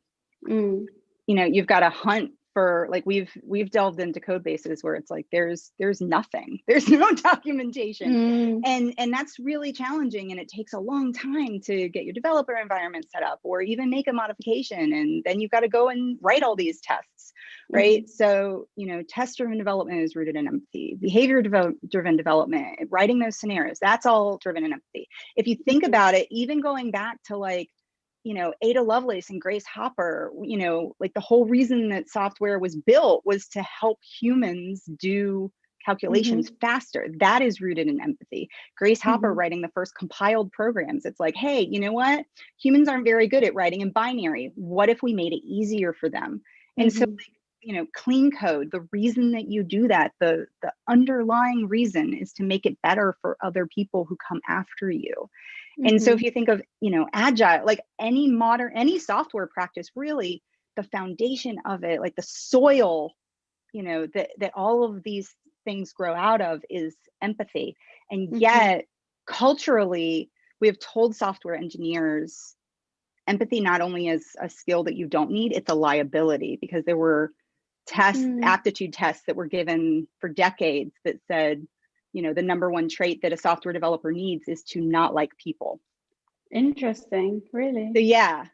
I: You know, you've got to hunt for, like, we've delved into code bases where it's like there's nothing, there's no documentation, and that's really challenging, and it takes a long time to get your developer environment set up or even make a modification, and then you've got to go and write all these tests, right? So, you know, test-driven development is rooted in empathy. Behavior-driven development, writing those scenarios, that's all driven in empathy. If you think about it, even going back to, like, you know, Ada Lovelace and Grace Hopper, you know, like the whole reason that software was built was to help humans do calculations faster. That is rooted in empathy. Grace Hopper writing the first compiled programs. It's like, hey, you know what? Humans aren't very good at writing in binary. What if we made it easier for them? And so, like, you know, clean code, the reason that you do that, the underlying reason is to make it better for other people who come after you. And so if you think of, you know, agile, like any software practice, really the foundation of it, like the soil, you know, that all of these things grow out of is empathy. And yet culturally, we have told software engineers empathy not only is a skill that you don't need, it's a liability, because there were aptitude tests that were given for decades that said, you know, the number one trait that a software developer needs is to not like people.
H: Interesting, really.
I: So yeah.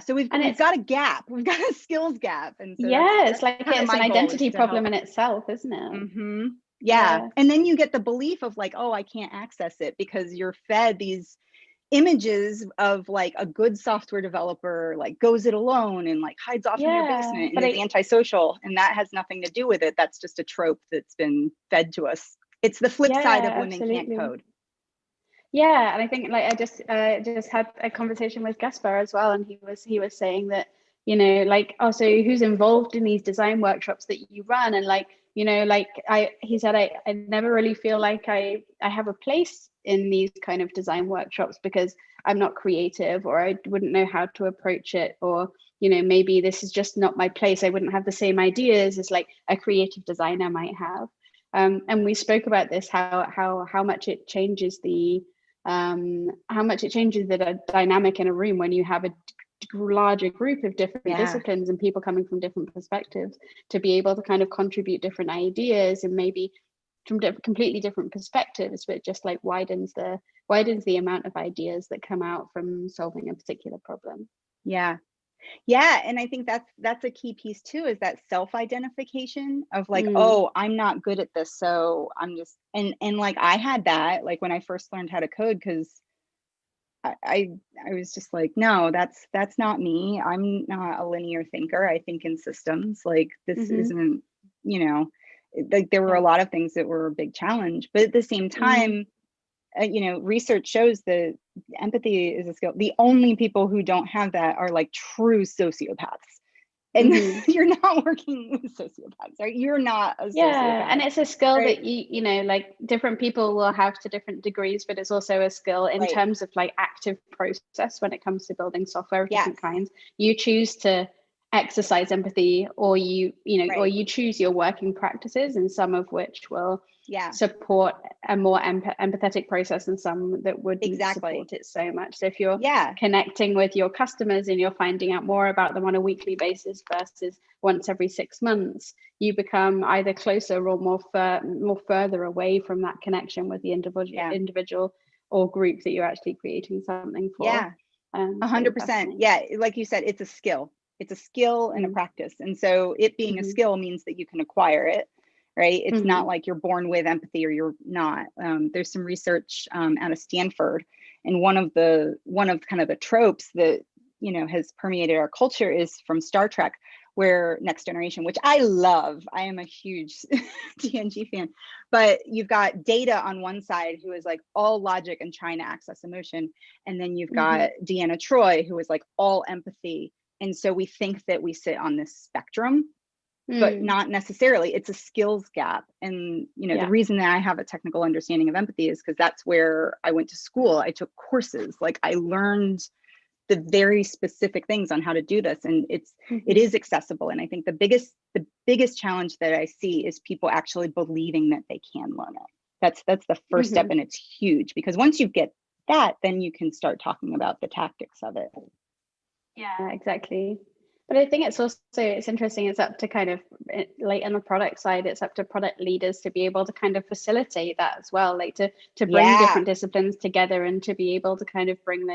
I: So we've got a gap. We've got a skills gap, and so
H: it's like it's an identity problem in itself, isn't it?
I: Yeah, and then you get the belief of like, oh, I can't access it because you're fed these images of like a good software developer like goes it alone and like hides off in their basement and is antisocial, and that has nothing to do with it. That's just a trope that's been fed to us. It's the flip side of women can't code.
H: Yeah, and I think like I just had a conversation with Gaspar as well, and he was saying that, you know, like, oh, so who's involved in these design workshops that you run? And like, you know, like he said, I never really feel like I have a place in these kind of design workshops because I'm not creative, or I wouldn't know how to approach it, or, you know, maybe this is just not my place. I wouldn't have the same ideas as like a creative designer might have. And we spoke about this, how much it changes the dynamic in a room when you have a larger group of different disciplines and people coming from different perspectives, to be able to kind of contribute different ideas and maybe from completely different perspectives, but just like widens the amount of ideas that come out from solving a particular problem.
I: Yeah, and I think that's a key piece too, is that self-identification of like, oh, I'm not good at this, so I'm just and like I had that like when I first learned how to code, because I was just like, no, that's not me. I'm not a linear thinker. I think in systems. Like this isn't, you know, like there were a lot of things that were a big challenge, but at the same time, you know, research shows that empathy is a skill. The only people who don't have that are like true sociopaths. And you're not working with sociopaths, right? You're not a sociopath.
H: And it's a skill that you know, like different people will have to different degrees, but it's also a skill in terms of like active process when it comes to building software of different kinds. You choose to exercise empathy, or you know, or you choose your working practices, and some of which will support a more empathetic process, and some that wouldn't support it so much. So if you're connecting with your customers and you're finding out more about them on a weekly basis versus once every 6 months, you become either closer or more further away from that connection with the individual or group that you're actually creating something for.
I: 100%. Yeah, like you said, it's a skill. It's a skill and a practice. And so it being a skill means that you can acquire it, right? It's not like you're born with empathy or you're not. There's some research out of Stanford, and one of kind of the tropes that, you know, has permeated our culture is from Star Trek, where Next Generation, which I love. I am a huge TNG fan, but you've got Data on one side, who is like all logic and trying to access emotion. And then you've got Deanna Troi, who is like all empathy. And so we think that we sit on this spectrum, but not necessarily. It's a skills gap. And, you know, the reason that I have a technical understanding of empathy is because that's where I went to school. I took courses, like I learned the very specific things on how to do this. And it is accessible. And I think the biggest challenge that I see is people actually believing that they can learn it. That's the first step, and it's huge, because once you get that, then you can start talking about the tactics of it.
H: Yeah, exactly. But I think it's interesting. It's up to kind of, like on the product side, it's up to product leaders to be able to kind of facilitate that as well, like to bring different disciplines together and to be able to kind of bring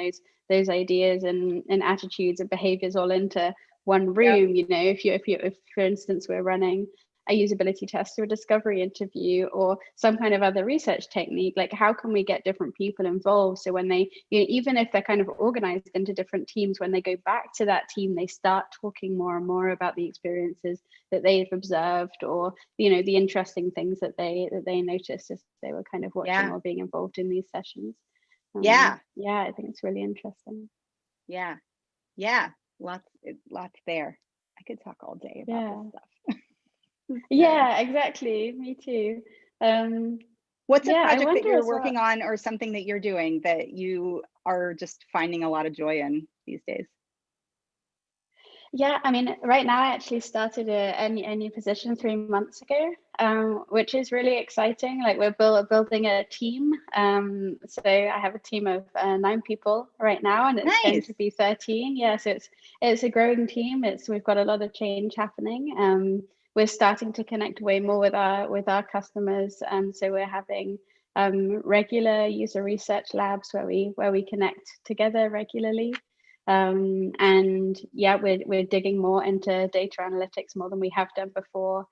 H: those ideas and attitudes and behaviors all into one room. You know, if for instance we're running a usability test or a discovery interview or some kind of other research technique, like how can we get different people involved, so when they, you know, even if they're kind of organized into different teams, when they go back to that team, they start talking more and more about the experiences that they've observed, or, you know, the interesting things that they noticed as they were kind of watching or being involved in these sessions. I think it's really interesting. Lots there. I could talk all day about this stuff. Yeah, exactly. Me too.
I: What's a project that you're working on, or something that you're doing that you are just finding a lot of joy in these days?
H: Yeah, I mean, right now I actually started a new position 3 months ago, which is really exciting. Like we're building a team. So I have a team of 9 people right now, and it's going to be 13. Yeah, so it's a growing team. We've got a lot of change happening. We're starting to connect way more with our customers, and so we're having regular user research labs where we connect together regularly. And yeah, we're digging more into data analytics more than we have done before.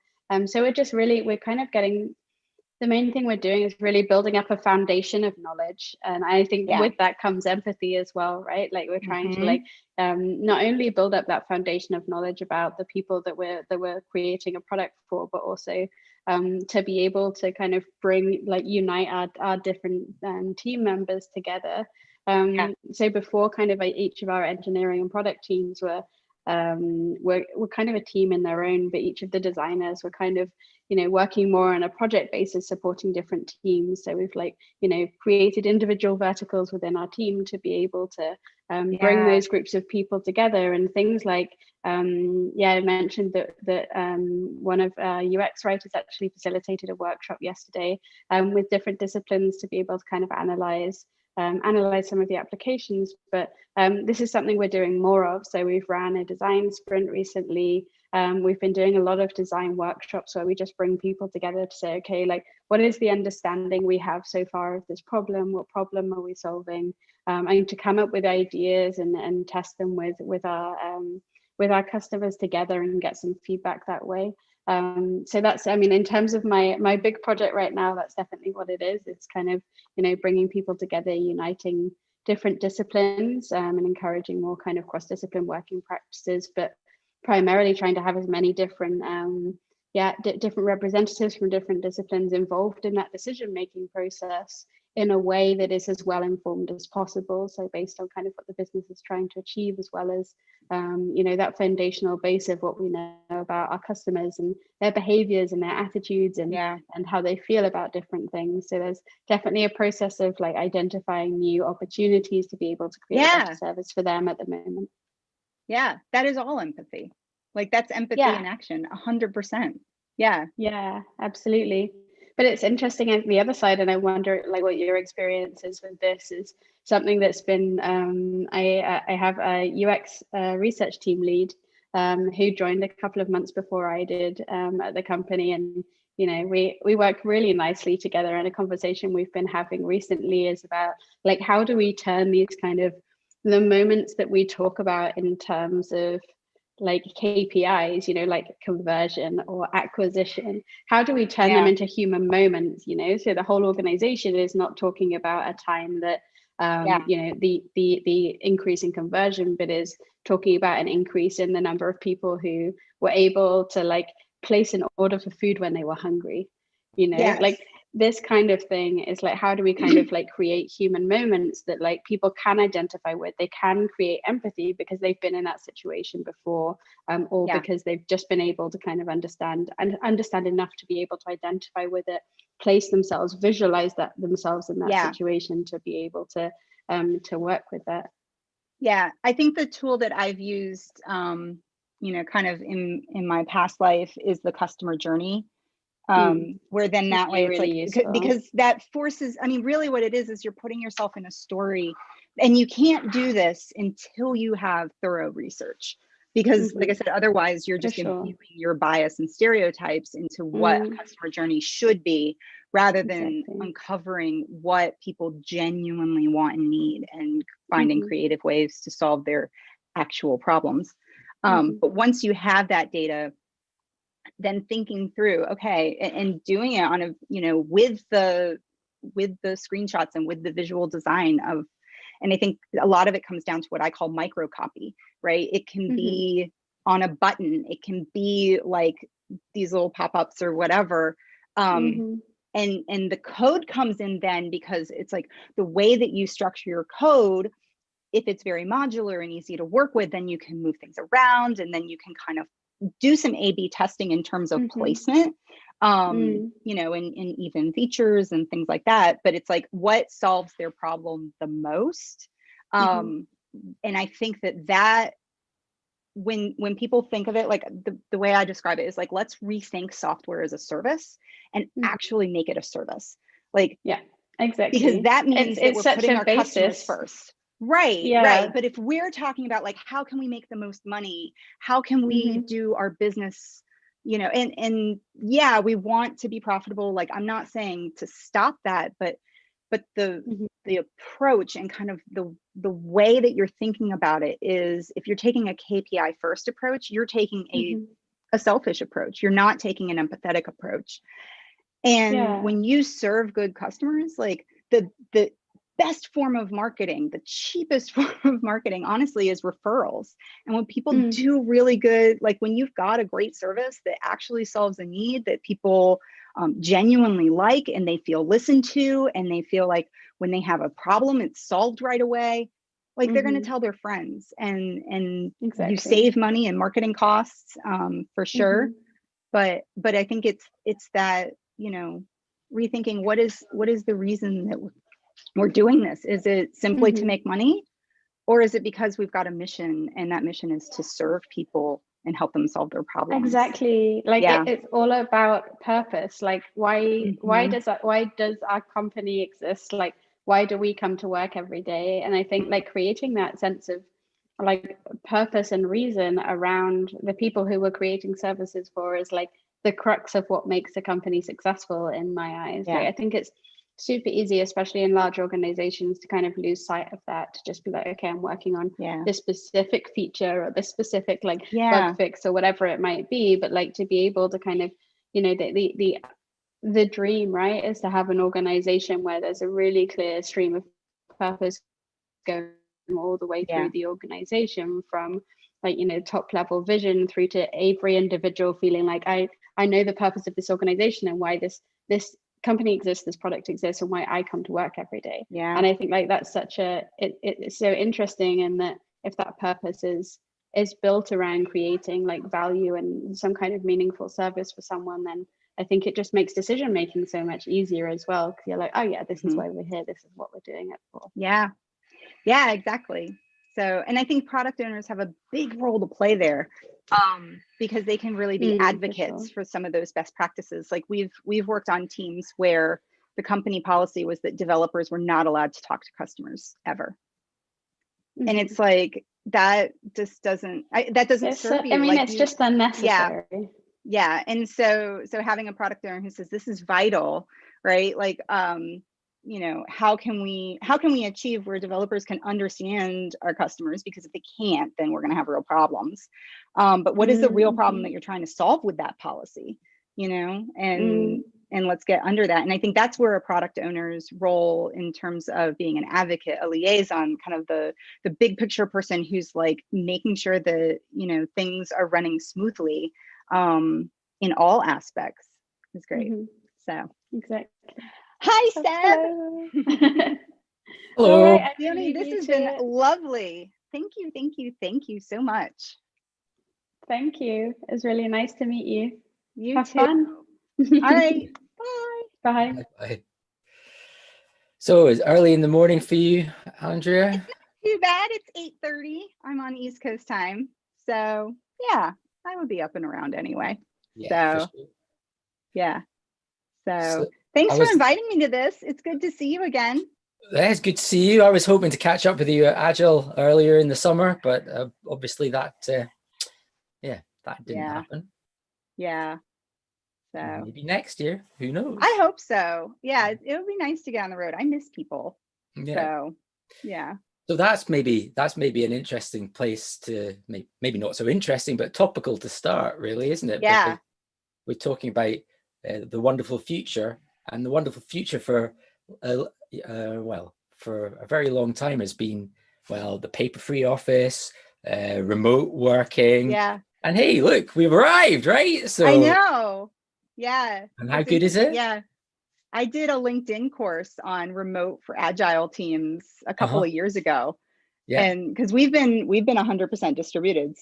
H: So we're kind of getting, the main thing we're doing is really building up a foundation of knowledge. And I think with that comes empathy as well, right? Like we're trying to like not only build up that foundation of knowledge about the people that we're creating a product for, but also to be able to kind of unite our different team members together. So before, kind of each of our engineering and product teams were kind of a team in their own, but each of the designers were kind of, you know, working more on a project basis, supporting different teams. So we've created individual verticals within our team to be able to bring those groups of people together, and things like I mentioned that one of our UX writers actually facilitated a workshop yesterday with different disciplines to be able to kind of analyze some of the applications, but this is something we're doing more of. So we've ran a design sprint recently. We've been doing a lot of design workshops where we just bring people together to say, okay, like what is the understanding we have so far of this problem? What problem are we solving? And to come up with ideas and test them with our customers together and get some feedback that way. So that's, I mean, in terms of my big project right now, that's definitely what it is. It's kind of, you know, bringing people together, uniting different disciplines, and encouraging more kind of cross-discipline working practices, but primarily trying to have as many different different representatives from different disciplines involved in that decision-making process in a way that is as well informed as possible. So based on kind of what the business is trying to achieve, as well as you know, that foundational base of what we know about our customers and their behaviors and their attitudes and how they feel about different things. So there's definitely a process of like identifying new opportunities to be able to create a better service for them at the moment.
I: Yeah, that is all empathy. Like that's empathy in action, 100%. Yeah,
H: absolutely. But it's interesting on the other side, and I wonder like what your experience is with this. Is something that's been I have a UX research team lead who joined a couple of months before I did at the company, and you know, we work really nicely together. And a conversation we've been having recently is about like, how do we turn these kind of the moments that we talk about in terms of like KPIs, you know, like conversion or acquisition, how do we turn them into human moments, you know? So the whole organization is not talking about a time that you know, the increase in conversion, but is talking about an increase in the number of people who were able to like place an order for food when they were hungry, you know. Like this kind of thing is like, how do we kind of like create human moments that like people can identify with? They can create empathy because they've been in that situation before, or because they've just been able to kind of understand enough to be able to identify with it, place themselves, visualize that themselves in that situation to be able to work with that.
I: Yeah, I think the tool that I've used, you know, kind of in my past life is the customer journey. Where then that way it's really like, because that forces, I mean, really what it is you're putting yourself in a story, and you can't do this until you have thorough research, because like I said, otherwise you're just imbuing your bias and stereotypes into what a customer journey should be, rather than uncovering what people genuinely want and need and finding creative ways to solve their actual problems. But once you have that data, then thinking through, okay, and doing it on a, you know, with the screenshots and with the visual design of, and I think a lot of it comes down to what I call micro copy, right? It can be on a button, it can be like these little pop-ups or whatever. And the code comes in then, because it's like the way that you structure your code, if it's very modular and easy to work with, then you can move things around, and then you can kind of do some A/B testing in terms of placement, you know, and even features and things like that. But it's like, what solves their problem the most? And I think that when people think of it, like the way I describe it is like, let's rethink software as a service and actually make it a service. Like,
H: yeah, exactly.
I: Because that means that
H: it's
I: we're putting our
H: basis.
I: customers first. Right, right. But if we're talking about like, how can we make the most money? How can we do our business, you know, and yeah, we want to be profitable. Like, I'm not saying to stop that, but the approach and kind of the way that you're thinking about it is, if you're taking a KPI first approach, you're taking a selfish approach. You're not taking an empathetic approach. And when you serve good customers, like the best form of marketing, the cheapest form of marketing, honestly, is referrals. And when people do really good, like when you've got a great service that actually solves a need that people genuinely like, and they feel listened to, and they feel like when they have a problem, it's solved right away, like they're going to tell their friends, and you save money and marketing costs for sure. But I think it's that, you know, rethinking what is the reason that we're doing this. Is it simply to make money, or is it because we've got a mission, and that mission is to serve people and help them solve their problems?
H: Exactly. Like it's all about purpose. Like why does our company exist? Like, why do we come to work every day? And I think like creating that sense of like purpose and reason around the people who we're creating services for is like the crux of what makes a company successful in my eyes. Like, I think it's super easy, especially in large organizations, to kind of lose sight of that, to just be like, okay, I'm working on this specific feature or this specific like bug fix or whatever it might be. But like, to be able to kind of, you know, the dream, right, is to have an organization where there's a really clear stream of purpose going all the way through the organization, from like, you know, top level vision through to every individual feeling like I know the purpose of this organization and why this company exists, this product exists, and why I come to work every day. And I think like that's such it's so interesting, in that if that purpose is built around creating like value and some kind of meaningful service for someone, then I think it just makes decision making so much easier as well, because you're like, oh yeah, this is why we're here, this is what we're doing it for.
I: Yeah, exactly. So, and I think product owners have a big role to play there, because they can really be advocates for some of those best practices. Like we've worked on teams where the company policy was that developers were not allowed to talk to customers ever. And it's like, that just doesn't serve you.
H: I mean,
I: like
H: it's just unnecessary.
I: Yeah. And so having a product owner who says, this is vital, right? Like, you know, how can we achieve where developers can understand our customers? Because if they can't, then we're going to have real problems. But what is the real problem that you're trying to solve with that policy, you know, and let's get under that. And I think that's where a product owner's role, in terms of being an advocate, a liaison, kind of the big picture person who's like making sure that, you know, things are running smoothly in all aspects, is great. So
H: exactly.
I: Hi, Seb.
C: Hello.
H: All right,
I: Leonie, this has been lovely. Thank you, thank you, thank you so much.
H: Thank you. It was really nice to meet you.
I: You
H: Have
I: too.
H: fun.
I: All right. Bye.
H: Bye.
C: Bye. So it's early in the morning for you, Andrea?
I: Too bad. It's 8:30. I'm on East Coast time. So yeah, I would be up and around anyway.
C: Yeah,
I: So
C: for sure.
I: yeah. So
C: So
I: thanks
C: I
I: for
C: was-
I: inviting me to this. It's good to see you again.
C: Yeah, it's good to see you. I was hoping to catch up with you at Agile earlier in the summer, but obviously that didn't happen.
I: Yeah. So
C: Maybe next year. Who knows?
I: I hope so. Yeah, it'll be nice to get on the road. I miss people.
C: Yeah.
I: So yeah.
C: So that's maybe an interesting place to maybe not so interesting, but topical to start, really, isn't it?
I: Yeah.
C: Because we're talking about the wonderful future, and the wonderful future for a very long time has been the paper-free office, remote working.
I: Yeah.
C: And hey, look, we've arrived, right? So
I: I know. Yeah.
C: And how good is it?
I: Yeah. I did a LinkedIn course on remote for agile teams a couple of years ago.
C: Yeah.
I: And because we've been 100% distributed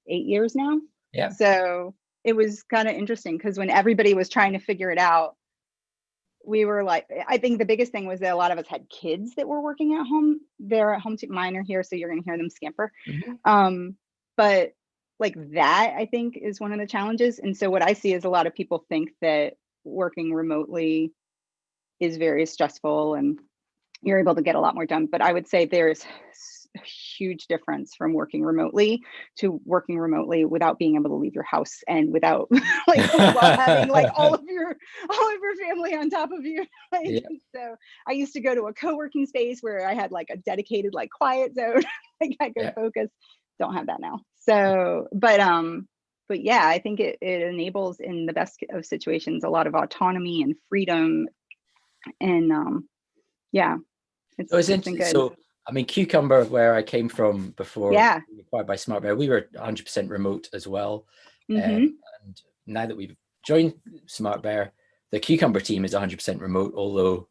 I: 8 years now.
C: Yeah.
I: So it was kind of interesting because when everybody was trying to figure it out, we were like, I think the biggest thing was that a lot of us had kids that were working at home. They're at home too. Mine are here, so you're going to hear them scamper.
C: Mm-hmm.
I: But like that, I think, is one of the challenges. And so what I see is a lot of people think that working remotely is very stressful and you're able to get a lot more done. But I would say there's a huge difference from working remotely to working remotely without being able to leave your house and without while having like all of your family on top of you. So I used to go to a co-working space where I had like a dedicated like quiet zone. Like I could focus. Don't have that now. So, but yeah, I think it enables in the best of situations a lot of autonomy and freedom, and it's been good.
C: So I mean, Cucumber, where I came from before, acquired by Smart Bear, we were 100% remote as well. And now that we've joined Smart Bear, the Cucumber team is 100% remote, although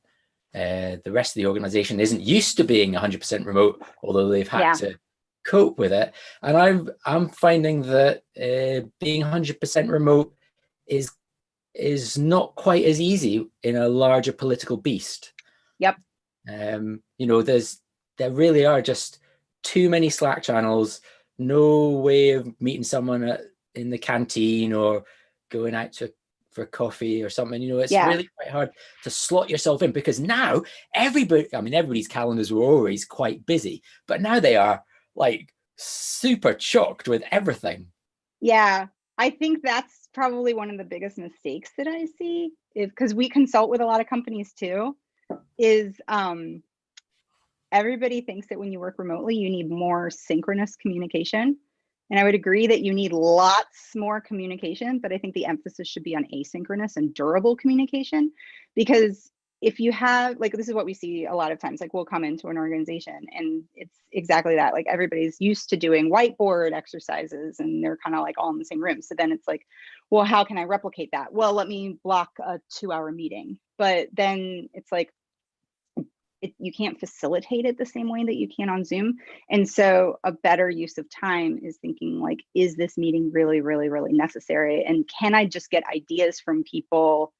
C: the rest of the organization isn't used to being 100% remote, although they've had to cope with it. And I'm finding that being 100% remote is not quite as easy in a larger political beast.
I: Yep.
C: There really are just too many Slack channels, no way of meeting someone in the canteen or going out for coffee or something. It's really quite hard to slot yourself in, because now everybody's calendars were always quite busy, but now they are like super chocked with everything.
I: Yeah, I think that's probably one of the biggest mistakes that I see, is because we consult with a lot of companies too, is everybody thinks that when you work remotely, you need more synchronous communication. And I would agree that you need lots more communication, but I think the emphasis should be on asynchronous and durable communication. Because if you have, like, this is what we see a lot of times, like we'll come into an organization and it's exactly that. Like everybody's used to doing whiteboard exercises and they're kind of like all in the same room. So then it's like, well, how can I replicate that? Well, let me block a 2-hour meeting. But then it's like, you can't facilitate it the same way that you can on Zoom. And so a better use of time is thinking like, is this meeting really, really, really necessary? And can I just get ideas from people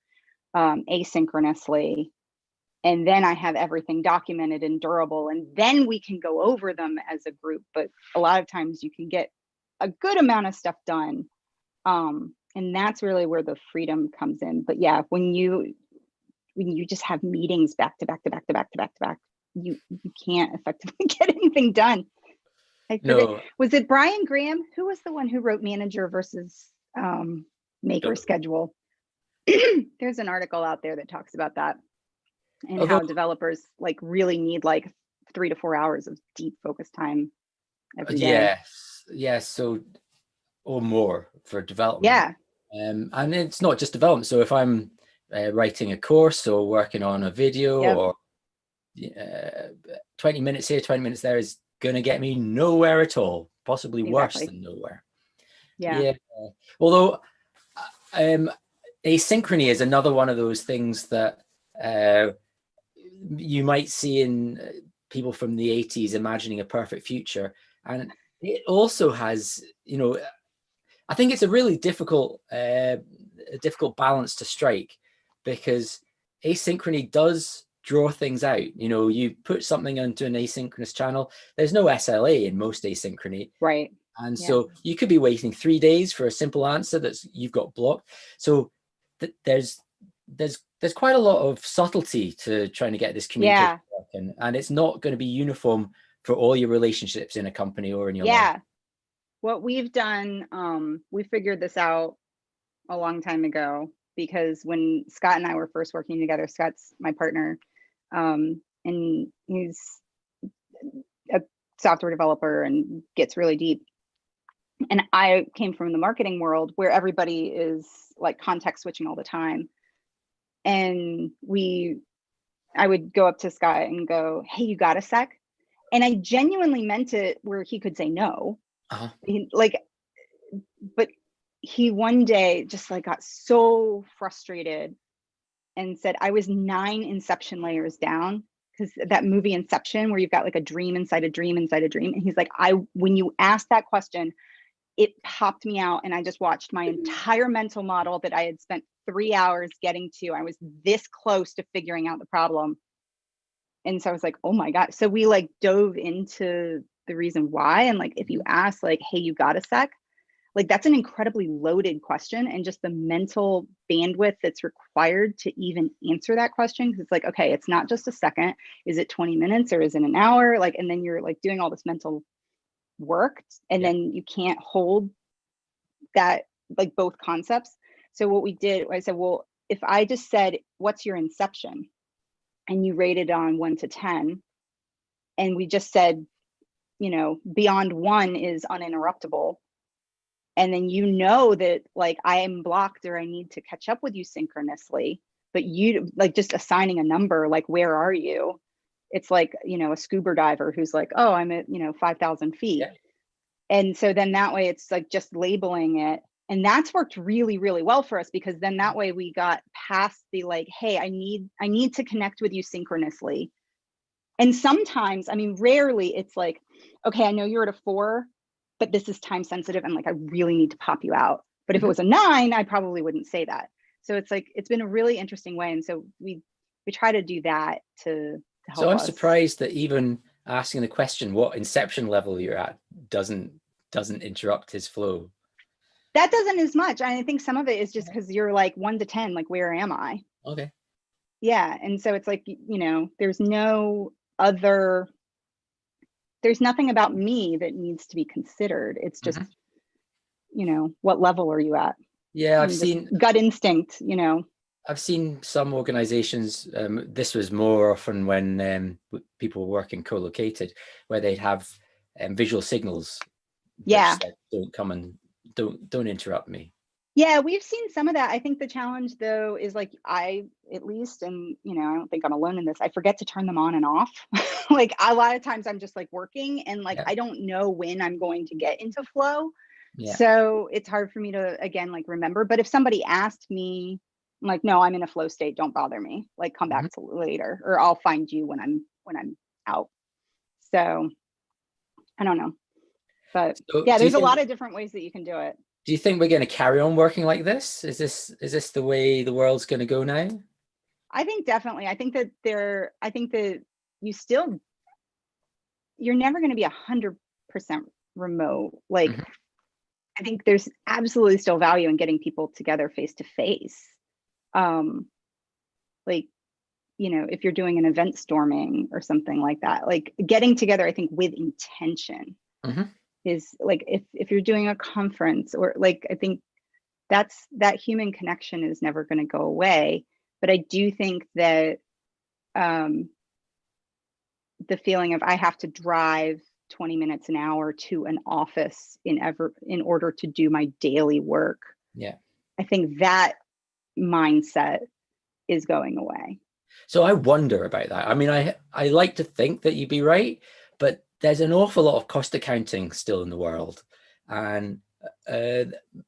I: asynchronously? And then I have everything documented and durable, and then we can go over them as a group. But a lot of times you can get a good amount of stuff done. And that's really where the freedom comes in. But yeah, when you just have meetings back to back to back to back to back to back, you can't effectively get anything done. Was it Brian Graham? Who was the one who wrote Manager versus Maker Schedule? There's an article out there that talks about that, and how developers like really need like 3 to 4 hours of deep focus time every day.
C: Yes. So, or more for development.
I: Yeah.
C: And it's not just development. So if I'm writing a course or working on a video, or 20 minutes here, 20 minutes there is going to get me nowhere at all, possibly worse than nowhere. Yeah. Although asynchrony is another one of those things that
J: you might see in people from the 80s imagining a perfect future. And it also has, you know, I think it's a really difficult balance to strike, because asynchrony does draw things out. You know, you put something into an asynchronous channel, there's no SLA in most asynchrony.
I: Right.
J: And so you could be waiting 3 days for a simple answer that's you've got blocked. So there's quite a lot of subtlety to trying to get this communication working, and it's not going to be uniform for all your relationships in a company or in your life.
I: What we've done, we figured this out a long time ago, because when Scott and I were first working together, Scott's my partner, and he's a software developer and gets really deep. And I came from the marketing world where everybody is like context switching all the time. And I would go up to Scott and go, "Hey, you got a sec?" And I genuinely meant it where he could say no. But he one day just like got so frustrated and said, I was 9 inception layers down, because that movie Inception, where you've got like a dream inside a dream inside a dream. And he's like, when you asked that question, it popped me out, and I just watched my entire mental model that I had spent 3 hours getting to. I was this close to figuring out the problem. And so I was like, oh my God. So we like dove into the reason why. And like, if you ask like, hey, you got a sec? Like, that's an incredibly loaded question, and just the mental bandwidth that's required to even answer that question. Cause it's like, okay, it's not just a second. Is it 20 minutes or is it an hour? Like, and then you're like doing all this mental work, and then you can't hold that, like both concepts. So what we did, I said, well, if I just said, what's your inception? And you rated on 1 to 10, and we just said, you know, beyond 1 is uninterruptible. And then you know that like I am blocked or I need to catch up with you synchronously, but you like just assigning a number, like, where are you? It's like, you know, a scuba diver who's like, oh, I'm at, you know, 5,000 feet. Yeah. And so then that way it's like just labeling it. And that's worked really, really well for us, because then that way we got past the like, hey, I need to connect with you synchronously. And sometimes, I mean, rarely it's like, okay, I know you're at a 4, but this is time sensitive and like, I really need to pop you out. But if it was a 9, I probably wouldn't say that. So it's like, it's been a really interesting way. And so we try to do that to help us.
J: So I'm surprised that even asking the question, what inception level you're at, doesn't interrupt his flow.
I: That doesn't as much. I think some of it is just because you're like 1 to 10, like, where am I?
J: Okay.
I: Yeah. And so it's like, you know, there's nothing about me that needs to be considered. It's just, you know, what level are you at?
J: Yeah, I've seen
I: gut instinct, you know.
J: I've seen some organizations, this was more often when people were working co-located, where they'd have visual signals.
I: Yeah.
J: Said, don't come and don't interrupt me.
I: Yeah, we've seen some of that. I think the challenge though is like, I, at least, and you know, I don't think I'm alone in this, I forget to turn them on and off. Like a lot of times I'm just like working and like, I don't know when I'm going to get into flow. Yeah. So it's hard for me to, again, like remember, but if somebody asked me, I'm like, no, I'm in a flow state, don't bother me, like come back to later, or I'll find you when I'm out. So I don't know, but so, yeah, there's a lot of different ways that you can do it.
J: Do you think we're going to carry on working like this? Is this the way the world's going to go now?
I: I think definitely. I think that you're never going to be 100% remote. Like, I think there's absolutely still value in getting people together face to face. Like, you know, if you're doing an event storming or something like that, like getting together, I think with intention. Is like, if you're doing a conference, or like, I think that human connection is never going to go away. But I do think that the feeling of I have to drive 20 minutes an hour to an office in order to do my daily work.
J: Yeah.
I: I think that mindset is going away.
J: So I wonder about that. I mean, I like to think that you'd be right, but there's an awful lot of cost accounting still in the world. And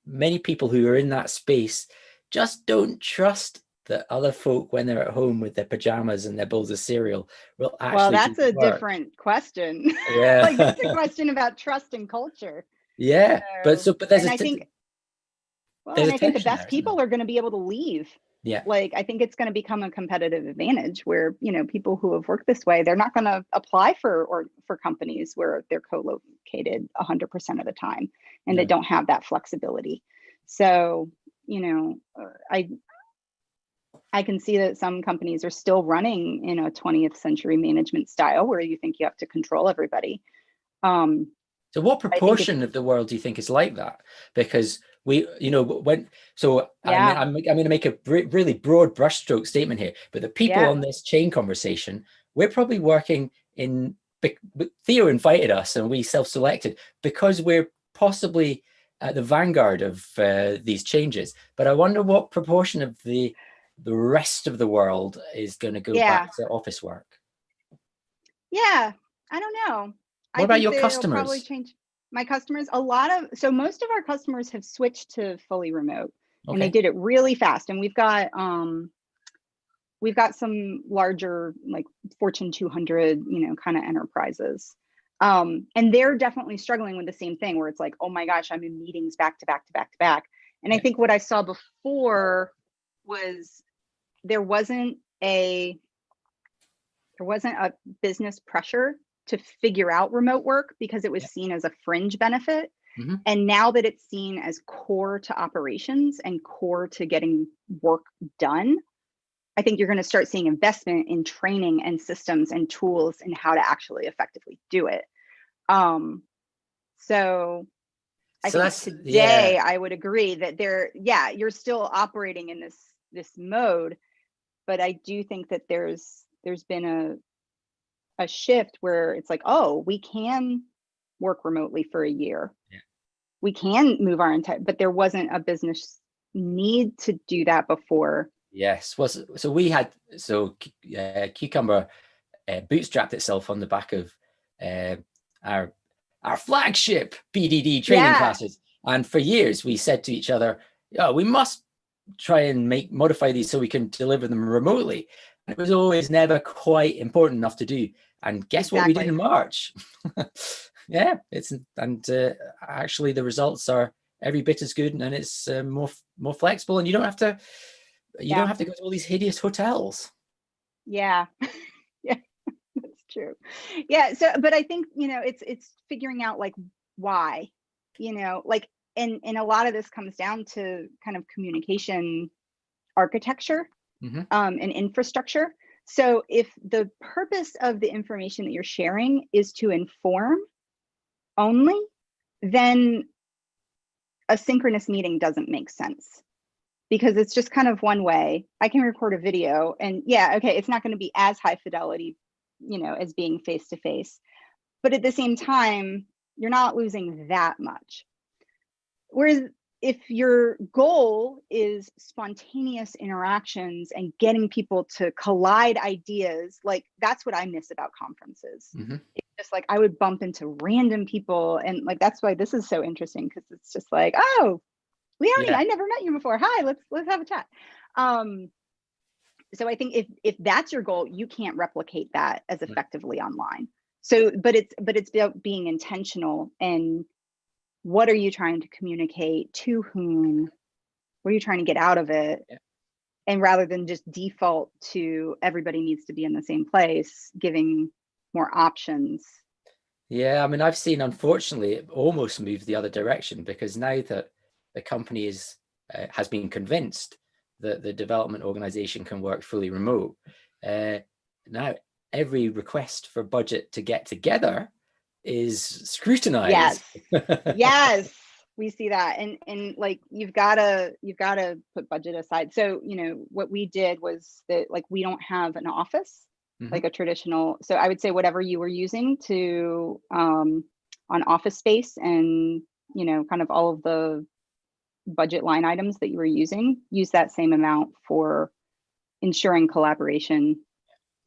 J: many people who are in that space just don't trust that other folk, when they're at home with their pajamas and their bowls of cereal, will actually
I: well, that's
J: do
I: a
J: the work.
I: different question.
J: Yeah.
I: Like, that's a question about trust and culture.
J: Yeah, but there's
I: and
J: a
I: I think, well,
J: there's
I: and
J: a
I: I think the
J: tension
I: best
J: there,
I: people are going to be able to leave.
J: Yeah.
I: Like, I think it's going to become a competitive advantage where, you know, people who have worked this way, they're not going to apply for companies where they're co-located 100% of the time and they don't have that flexibility. So, you know, I can see that some companies are still running in a 20th century management style where you think you have to control everybody.
J: So what proportion of the world do you think is like that? Because we, you know, I'm going to make a really broad brushstroke statement here, but the people on this chain conversation, we're probably working in, Theo invited us and we self-selected because we're possibly at the vanguard of these changes. But I wonder what proportion of the rest of the world is going to go back to office work.
I: Yeah, I don't know.
J: What about your customers?
I: It'll probably change. My customers, most of our customers have switched to fully remote, and they did it really fast. And we've got some larger, like Fortune 200, you know, kind of enterprises. And they're definitely struggling with the same thing where it's like, oh my gosh, I'm in meetings back to back to back to back. And I think what I saw before was there wasn't a business pressure to figure out remote work because it was seen as a fringe benefit. Mm-hmm. And now that it's seen as core to operations and core to getting work done, I think you're going to start seeing investment in training and systems and tools and how to actually effectively do it. So I think today I would agree that you're still operating in this mode, but I do think that there's been a shift where it's like, oh, we can work remotely for a year. Yeah. We can move our entire, but there wasn't a business need to do that before.
J: Yes. Well, so we had, Cucumber bootstrapped itself on the back of our flagship BDD training classes. And for years we said to each other, we must try and modify these so we can deliver them remotely. It was always never quite important enough to do. And guess what we did in March? Actually the results are every bit as good, and it's more flexible, and you don't have to go to all these hideous hotels.
I: Yeah. Yeah, that's true. Yeah. So, but I think, you know, it's figuring out like why, you know, like, and a lot of this comes down to kind of communication architecture. Mm-hmm. And infrastructure. So if the purpose of the information that you're sharing is to inform only, then a synchronous meeting doesn't make sense because it's just kind of one way. I can record a video and it's not going to be as high fidelity, you know, as being face to face, but at the same time, you're not losing that much. Whereas if your goal is spontaneous interactions and getting people to collide ideas, like that's what I miss about conferences. Mm-hmm. It's just like I would bump into random people, and like that's why this is so interesting because it's just like, oh, Leonie, I never met you before. Hi, let's have a chat. So I think if that's your goal, you can't replicate that as effectively online. So, but it's about being intentional and what are you trying to communicate to whom? What are you trying to get out of it? Yeah. And rather than just default to everybody needs to be in the same place, giving more options.
J: Yeah, I mean, I've seen, unfortunately, it almost moved the other direction because now that the company has been convinced that the development organization can work fully remote, now every request for budget to get together is scrutinized.
I: Yes, we see that, and like you've got to put budget aside. So you know what we did was that like we don't have an office, mm-hmm. like a traditional. So I would say whatever you were using to on office space, and you know kind of all of the budget line items that you were using, use that same amount for ensuring collaboration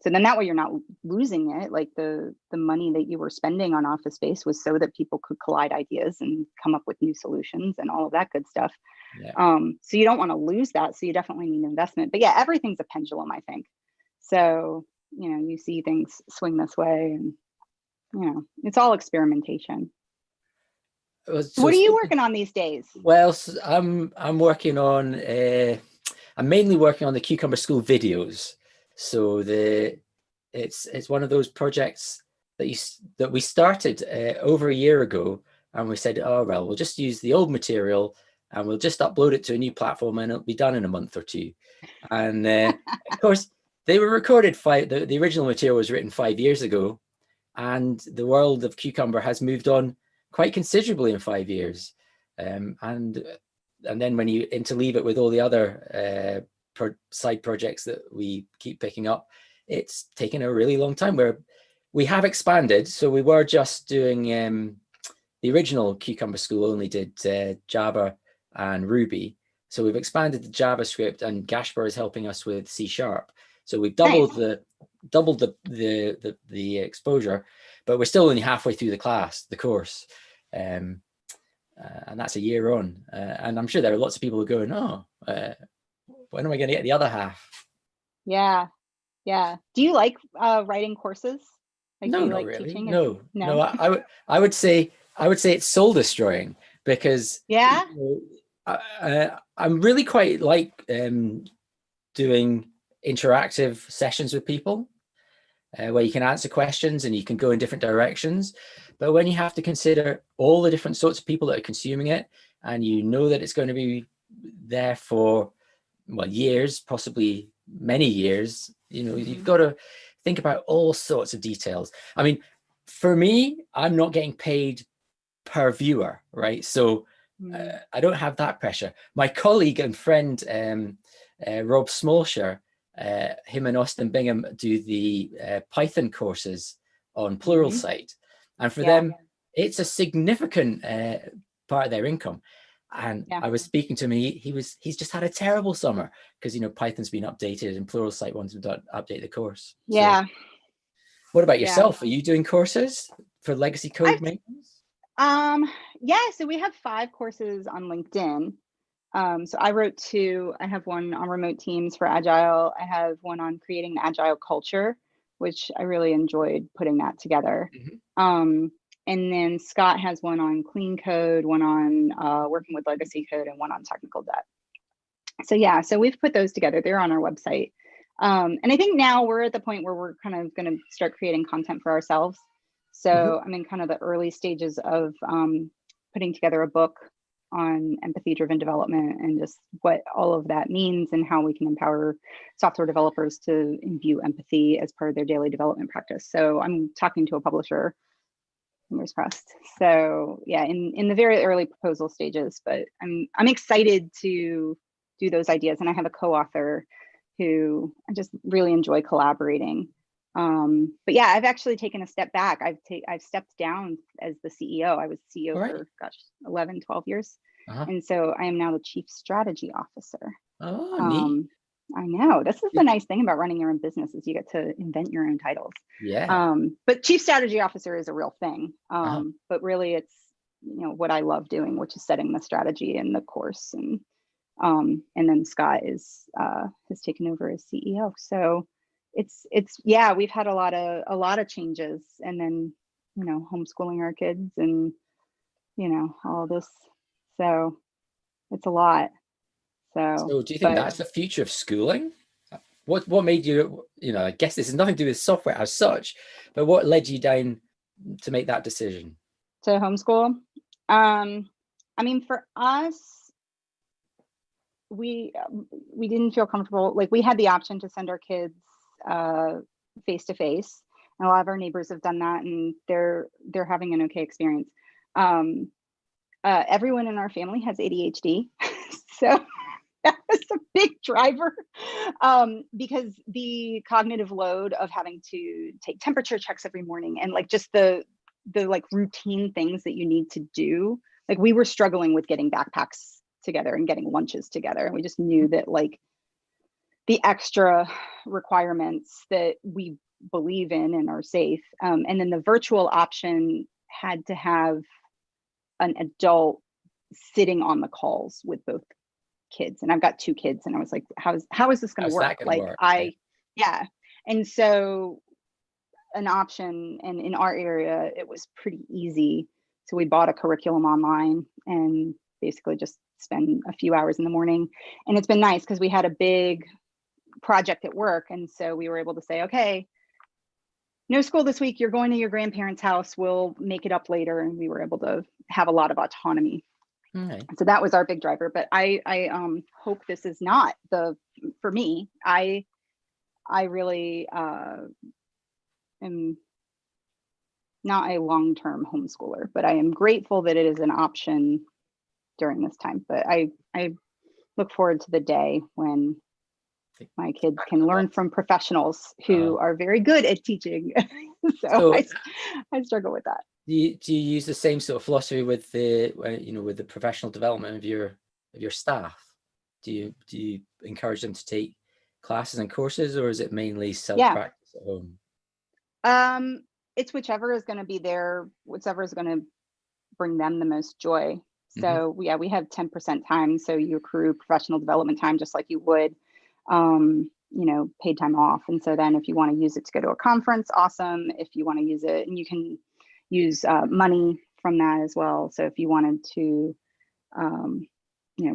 I: So then that way you're not losing it. Like the money that you were spending on office space was so that people could collide ideas and come up with new solutions and all of that good stuff.
J: Yeah.
I: So you don't want to lose that. So you definitely need investment. But yeah, everything's a pendulum, I think. So, you know, you see things swing this way and, you know, it's all experimentation.
J: So
I: what are you working on these days?
J: Well, so I'm working on, I'm mainly working on the Cucumber School videos. So it's one of those projects that we started over a year ago, and we said, oh well, we'll just use the old material and we'll just upload it to a new platform and it'll be done in a month or two. And of course, they were recorded the original material was written 5 years ago, and the world of Cucumber has moved on quite considerably in 5 years. And then when you interleave it with all the other side projects that we keep picking up, it's taken a really long time. Where we have expanded, so we were just doing the original Cucumber School only did Java and Ruby. So we've expanded to JavaScript, and Gaspar is helping us with C#. So we've doubled the exposure, but we're still only halfway through the course. And that's a year on. And I'm sure there are lots of people who are going, when am I going to get the other half?
I: Yeah. Do you like writing courses? Like,
J: no,
I: do you
J: not
I: like
J: really.
I: teaching?
J: No. I would say it's soul destroying, because I'm really quite like doing interactive sessions with people where you can answer questions and you can go in different directions. But when you have to consider all the different sorts of people that are consuming it, and you know that it's going to be there for years, possibly many years, you know, you've got to think about all sorts of details. I mean, for me, I'm not getting paid per viewer, right? So I don't have that pressure. My colleague and friend, Rob Smallshire, him and Austin Bingham do the Python courses on Pluralsight. And for them, it's a significant part of their income. And I was speaking to him, he's just had a terrible summer because, you know, Python's been updated and Pluralsight wants to update the course.
I: Yeah.
J: So, what about yourself? Are you doing courses for legacy code maintenance?
I: So we have 5 courses on LinkedIn. So I wrote 2. I have one on remote teams for Agile. I have one on creating an Agile culture, which I really enjoyed putting that together. And then Scott has one on clean code, one on working with legacy code, and one on technical debt. So we've put those together. They're on our website. And I think now we're at the point where we're kind of going to start creating content for ourselves. So I'm in kind of the early stages of putting together a book on empathy-driven development and just what all of that means and how we can empower software developers to imbue empathy as part of their daily development practice. So I'm talking to a publisher, fingers crossed. So yeah, in the very early proposal stages, but I'm excited to do those ideas. And I have a co-author who I just really enjoy collaborating. But yeah, I've actually taken a step back. I've stepped down as the CEO. I was CEO for 11, 12 years. And so I am now the Chief Strategy Officer.
J: Oh, neat.
I: I know. This is the nice thing about running your own business is you get to invent your own titles.
J: Yeah.
I: But Chief Strategy Officer is a real thing. But really it's, you know, what I love doing, which is setting the strategy and the course. And then Scott has taken over as CEO. So it's we've had a lot of changes, and then, you know, homeschooling our kids and, you know, all this. So it's a lot.
J: So do you think that's the future of schooling? What made you, you know, I guess this has nothing to do with software as such, but what led you down to make that decision?
I: To homeschool? I mean, for us, we didn't feel comfortable. Like, we had the option to send our kids face to face, and a lot of our neighbors have done that, and they're having an okay experience. Everyone in our family has ADHD, so that was a big driver, because the cognitive load of having to take temperature checks every morning and like just the like routine things that you need to do. Like, we were struggling with getting backpacks together and getting lunches together, and we just knew that, like, the extra requirements that we believe in and are safe. And then the virtual option had to have an adult sitting on the calls with both kids. And I've got 2 kids, and I was like, how is this going to work? Like yeah. And so an option, and in our area, it was pretty easy. So we bought a curriculum online and basically just spend a few hours in the morning. And it's been nice because we had a big project at work. And so we were able to say, okay, no school this week, you're going to your grandparents' house, we'll make it up later. And we were able to have a lot of autonomy.
J: Okay.
I: So that was our big driver. But I hope this is not for me. I really am not a long-term homeschooler, but I am grateful that it is an option during this time. But I look forward to the day when my kids can learn from professionals who are very good at teaching. so I struggle with that.
J: Do you use the same sort of philosophy with the professional development of your staff? Do you encourage them to take classes and courses, or is it mainly self-practice at home?
I: It's whichever is going to bring them the most joy. So we have 10% time. So you accrue professional development time just like you would, paid time off. And so then if you want to use it to go to a conference, awesome. If you want to use it, and you can use money from that as well. So if you wanted to,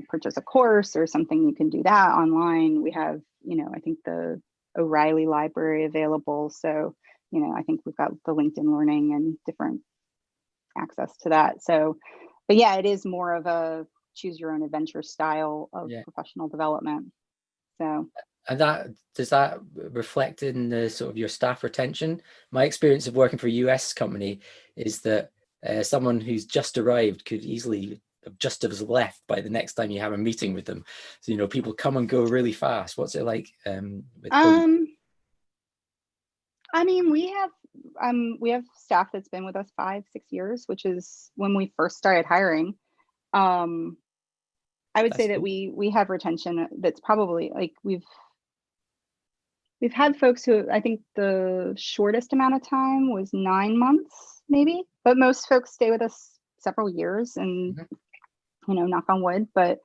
I: purchase a course or something, you can do that online. We have, I think the O'Reilly library available. So, I think we've got the LinkedIn Learning and different access to that. So, but yeah, it is more of a choose your own adventure style of professional development. So,
J: and does that reflect in the sort of your staff retention? My experience of working for a US company is that someone who's just arrived could easily just have left by the next time you have a meeting with them. So, people come and go really fast. What's it like?
I: I mean, we have staff that's been with us 5-6 years, which is when we first started hiring. I would say that we have retention that's probably like we've had folks who, I think the shortest amount of time was 9 months maybe, but most folks stay with us several years, and knock on wood, but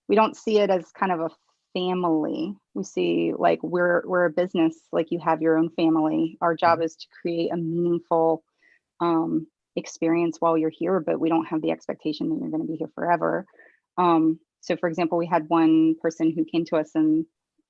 I: we don't see it as kind of a family. We see like we're a business, like you have your own family. Our job is to create a meaningful experience while you're here, but we don't have the expectation that you're going to be here forever. So for example, we had one person who came to us and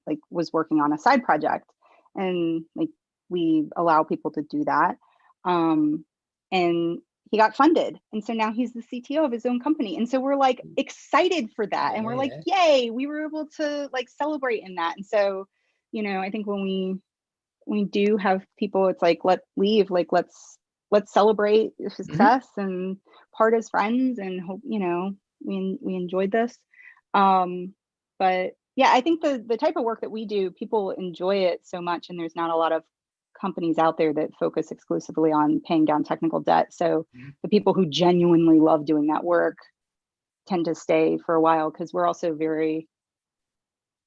I: like was working on a side project, and like we allow people to do that. And he got funded. And so now he's the CTO of his own company. And so we're like excited for that. And we're like, yay, we were able to like celebrate in that. And so, I think when we do have people, it's like, let's celebrate your success and part as friends, and hope, we enjoyed this. But yeah, I think the type of work that we do, people enjoy it so much, and there's not a lot of companies out there that focus exclusively on paying down technical debt. So the people who genuinely love doing that work tend to stay for a while, because we're also very,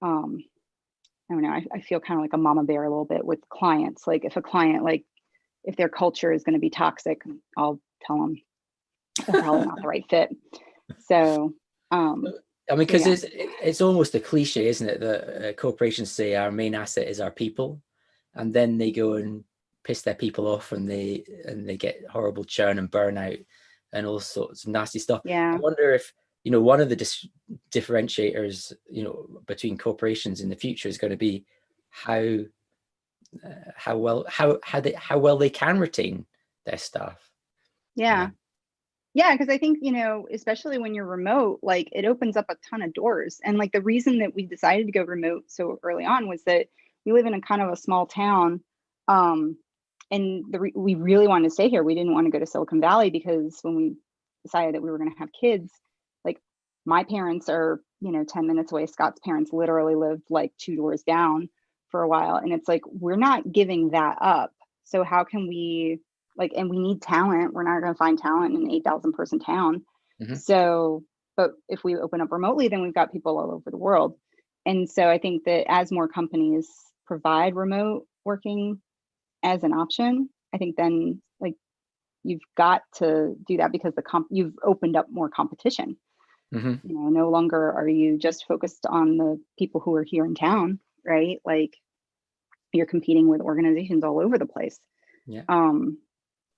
I: I don't know, I feel kind of like a mama bear a little bit with clients. Like if a client, like if their culture is going to be toxic, I'll tell them they're probably not the right fit. So,
J: I mean, because it's almost a cliche, isn't it, that corporations say our main asset is our people, and then they go and piss their people off, and they get horrible churn and burnout and all sorts of nasty stuff. I wonder if one of the differentiators between corporations in the future is going to be how well they can retain their staff.
I: Yeah, because I think, especially when you're remote, like it opens up a ton of doors. And like the reason that we decided to go remote so early on was that we live in a kind of a small town. And we really wanted to stay here. We didn't want to go to Silicon Valley, because when we decided that we were going to have kids, like my parents are, 10 minutes away. Scott's parents literally lived like 2 doors down for a while. And it's like, we're not giving that up. So how can we and we need talent. We're not going to find talent in an 8,000 person town. So, but if we open up remotely, then we've got people all over the world. And so I think that as more companies provide remote working as an option, I think then like you've got to do that because you've opened up more competition. You know, no longer are you just focused on the people who are here in town, right? Like you're competing with organizations all over the place.
J: Yeah.
I: And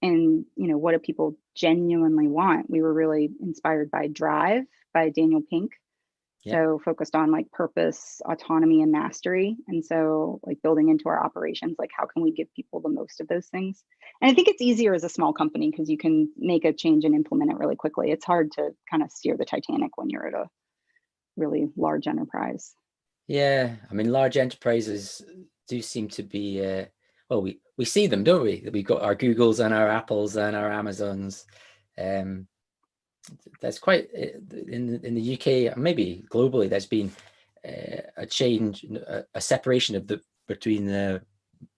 I: you know, what do people genuinely want? We were really inspired by Drive by Daniel Pink. So focused on like purpose, autonomy, and mastery. And so like building into our operations, like how can we give people the most of those things? And I think it's easier as a small company because you can make a change and implement it really quickly. It's hard to kind of steer the Titanic when you're at a really large enterprise.
J: Yeah, I mean, large enterprises do seem to be, well, we see them, don't we? We've got our Googles and our Apples and our Amazons. There's quite, in the UK, maybe globally, there's been a change, a separation between the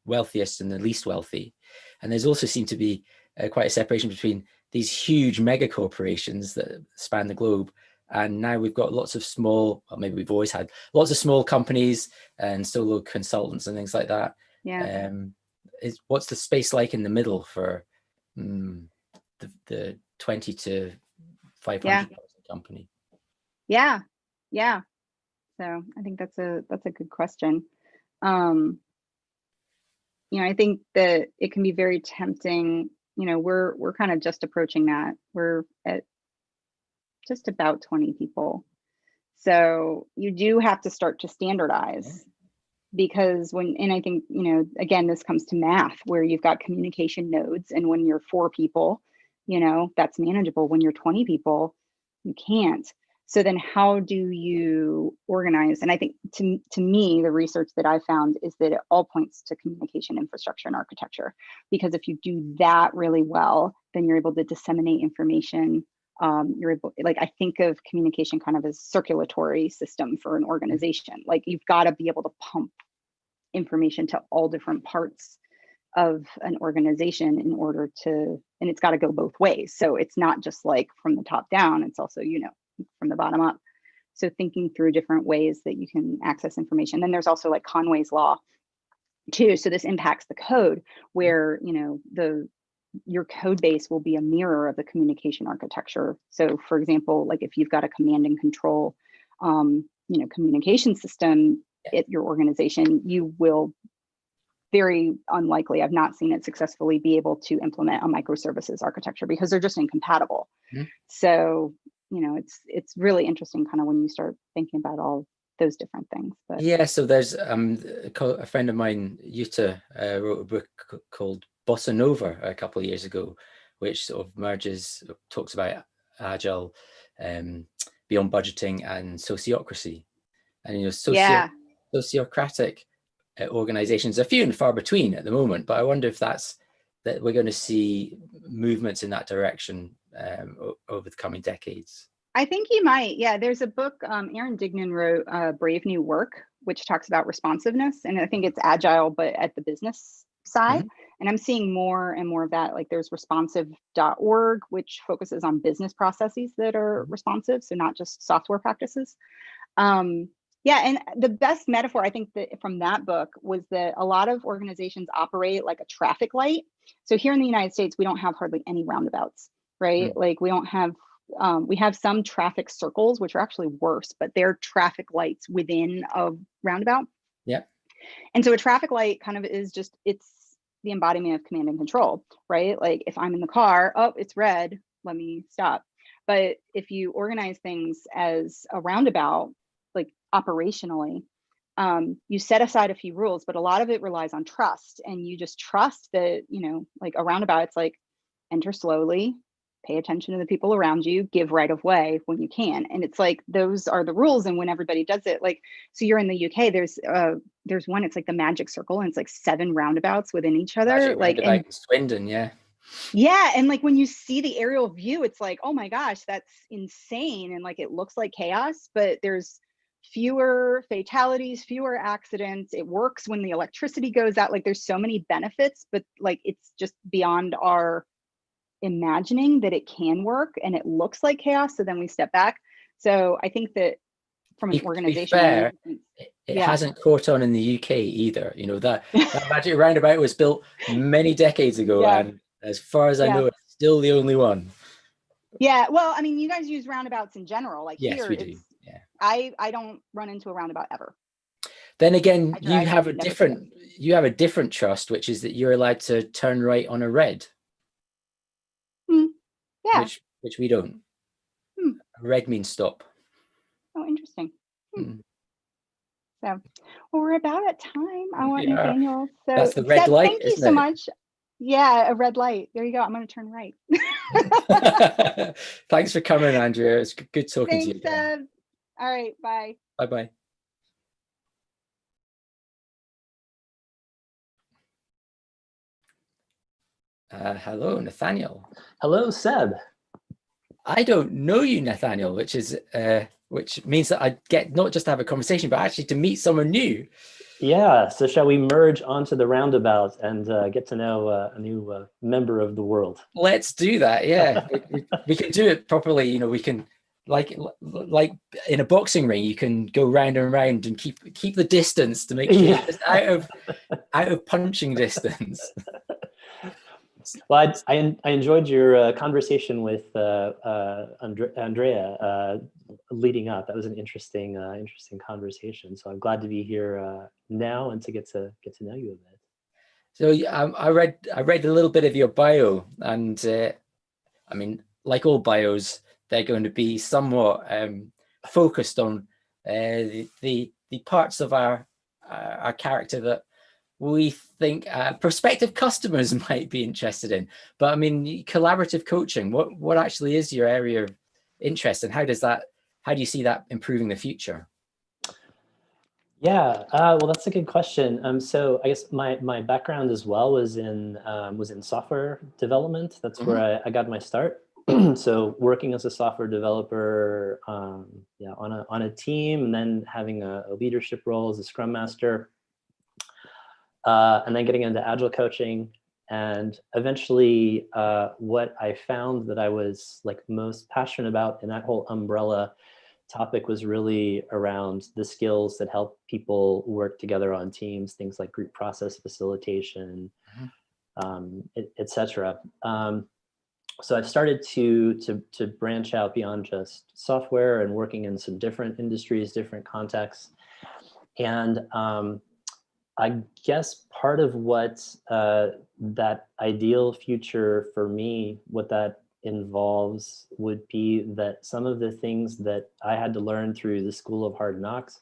J: wealthiest and the least wealthy. And there's also seemed to be quite a separation between these huge mega corporations that span the globe. And now we've got lots of small, well, maybe we've always had lots of small companies and solo consultants and things like that.
I: Yeah.
J: What's the space like in the middle for the 20 to 500 company?
I: Yeah. So I think that's a good question. You know, I think that it can be very tempting. You know, we're kind of just approaching that. We're at just about 20 people. So you do have to start to standardize because and I think, you know, again, this comes to math where you've got communication nodes, and when you're 4 people, you know, that's manageable. When you're 20 people, you can't. So then how do you organize? And I think to me, the research that I found is that it all points to communication infrastructure and architecture, because if you do that really well, then you're able to disseminate information. You're able, like, I think of communication kind of as circulatory system for an organization. Like you've got to be able to pump information to all different parts of an organization in order to, and it's got to go both ways. So it's not just like from the top down, it's also, you know, from the bottom up. So thinking through different ways that you can access information. Then there's also like Conway's law too. So this impacts the code where, you know, your code base will be a mirror of the communication architecture. So for example, like if you've got a command and control, you know, communication system at your organization, you will very unlikely, I've not seen it successfully, be able to implement a microservices architecture because they're just incompatible. So, you know, it's really interesting kind of when you start thinking about all those different things. But
J: yeah, so there's a friend of mine, Yuta, wrote a book called Bossa Nova a couple of years ago, which sort of talks about agile, beyond budgeting and sociocracy. And, you know, sociocratic organizations are few and far between at the moment, but I wonder if that we're going to see movements in that direction over the coming decades.
I: I think you might. Yeah, there's a book Aaron Dignan wrote, Brave New Work, which talks about responsiveness, and I think it's agile but at the business side. And I'm seeing more and more of that. Like there's responsive.org, which focuses on business processes that are responsive, so not just software practices. Yeah, and the best metaphor I think that from that book was that a lot of organizations operate like a traffic light. So here in the United States, we don't have hardly any roundabouts, right? Like we don't have, we have some traffic circles, which are actually worse, but they're traffic lights within a roundabout.
J: Yeah.
I: And so a traffic light kind of is just, it's the embodiment of command and control, right? Like if I'm in the car, oh, it's red, let me stop. But if you organize things as a roundabout, like operationally, you set aside a few rules, but a lot of it relies on trust. And you just trust that, you know, like a roundabout, it's like enter slowly, pay attention to the people around you, give right of way when you can. And it's like, those are the rules. And when everybody does it, like, so you're in the UK, there's one, it's like the magic circle, and it's like 7 roundabouts within each other.
J: Magic
I: like
J: in Swindon, yeah.
I: Yeah. And like when you see the aerial view, it's like, oh my gosh, that's insane. And like it looks like chaos, but there's fewer fatalities, fewer accidents. It works when the electricity goes out. Like there's so many benefits, but like it's just beyond our imagining that it can work, and it looks like chaos. So then we step back. So I think that from an
J: To be
I: organization.
J: fair, it hasn't caught on in the UK either. You know, that magic roundabout was built many decades ago, and as far as I know, it's still the only one.
I: Yeah, well, I mean, you guys use roundabouts in general. Like
J: yes,
I: here,
J: we do. Yeah,
I: I don't run into a roundabout ever.
J: Then again, you have a different trust, which is that you're allowed to turn right on a red.
I: Yeah,
J: which we don't. Red means stop.
I: Oh, interesting. So, well, we're about at time. I want Nathaniel. So
J: that's the red light.
I: Thank you so much. Yeah, a red light. There you go. I'm going to turn right.
J: Thanks for coming, Andrea. It's good talking to you.
I: Thanks, all right. Bye.
J: Bye-bye. Hello, Nathaniel.
K: Hello, Seb.
J: I don't know you, Nathaniel, which means that I get not just to have a conversation, but actually to meet someone new.
K: Yeah, so shall we merge onto the roundabout and get to know a new member of the world?
J: Let's do that, yeah. we can do it properly, you know, we can, like in a boxing ring, you can go round and round and keep the distance to make sure you're just out of punching distance.
K: Well, I enjoyed your conversation with Andrea leading up. That was an interesting conversation. So I'm glad to be here now and to get to know you a bit.
J: So I read a little bit of your bio, and I mean, like all bios, they're going to be somewhat focused on the parts of our character that we think prospective customers might be interested in. But I mean, collaborative coaching, what actually is your area of interest, and how do you see that improving the future?
K: Yeah, well, that's a good question. So I guess my background as well was in software development. That's where I got my start. So working as a software developer, on a team, and then having a leadership role as a Scrum Master. And then getting into agile coaching, and eventually what I found that I was like most passionate about in that whole umbrella topic was really around the skills that help people work together on teams, things like group process facilitation, etc. So I've started to branch out beyond just software and working in some different industries, different contexts, and I guess part of what that ideal future for me, what that involves would be that some of the things that I had to learn through the School of Hard Knocks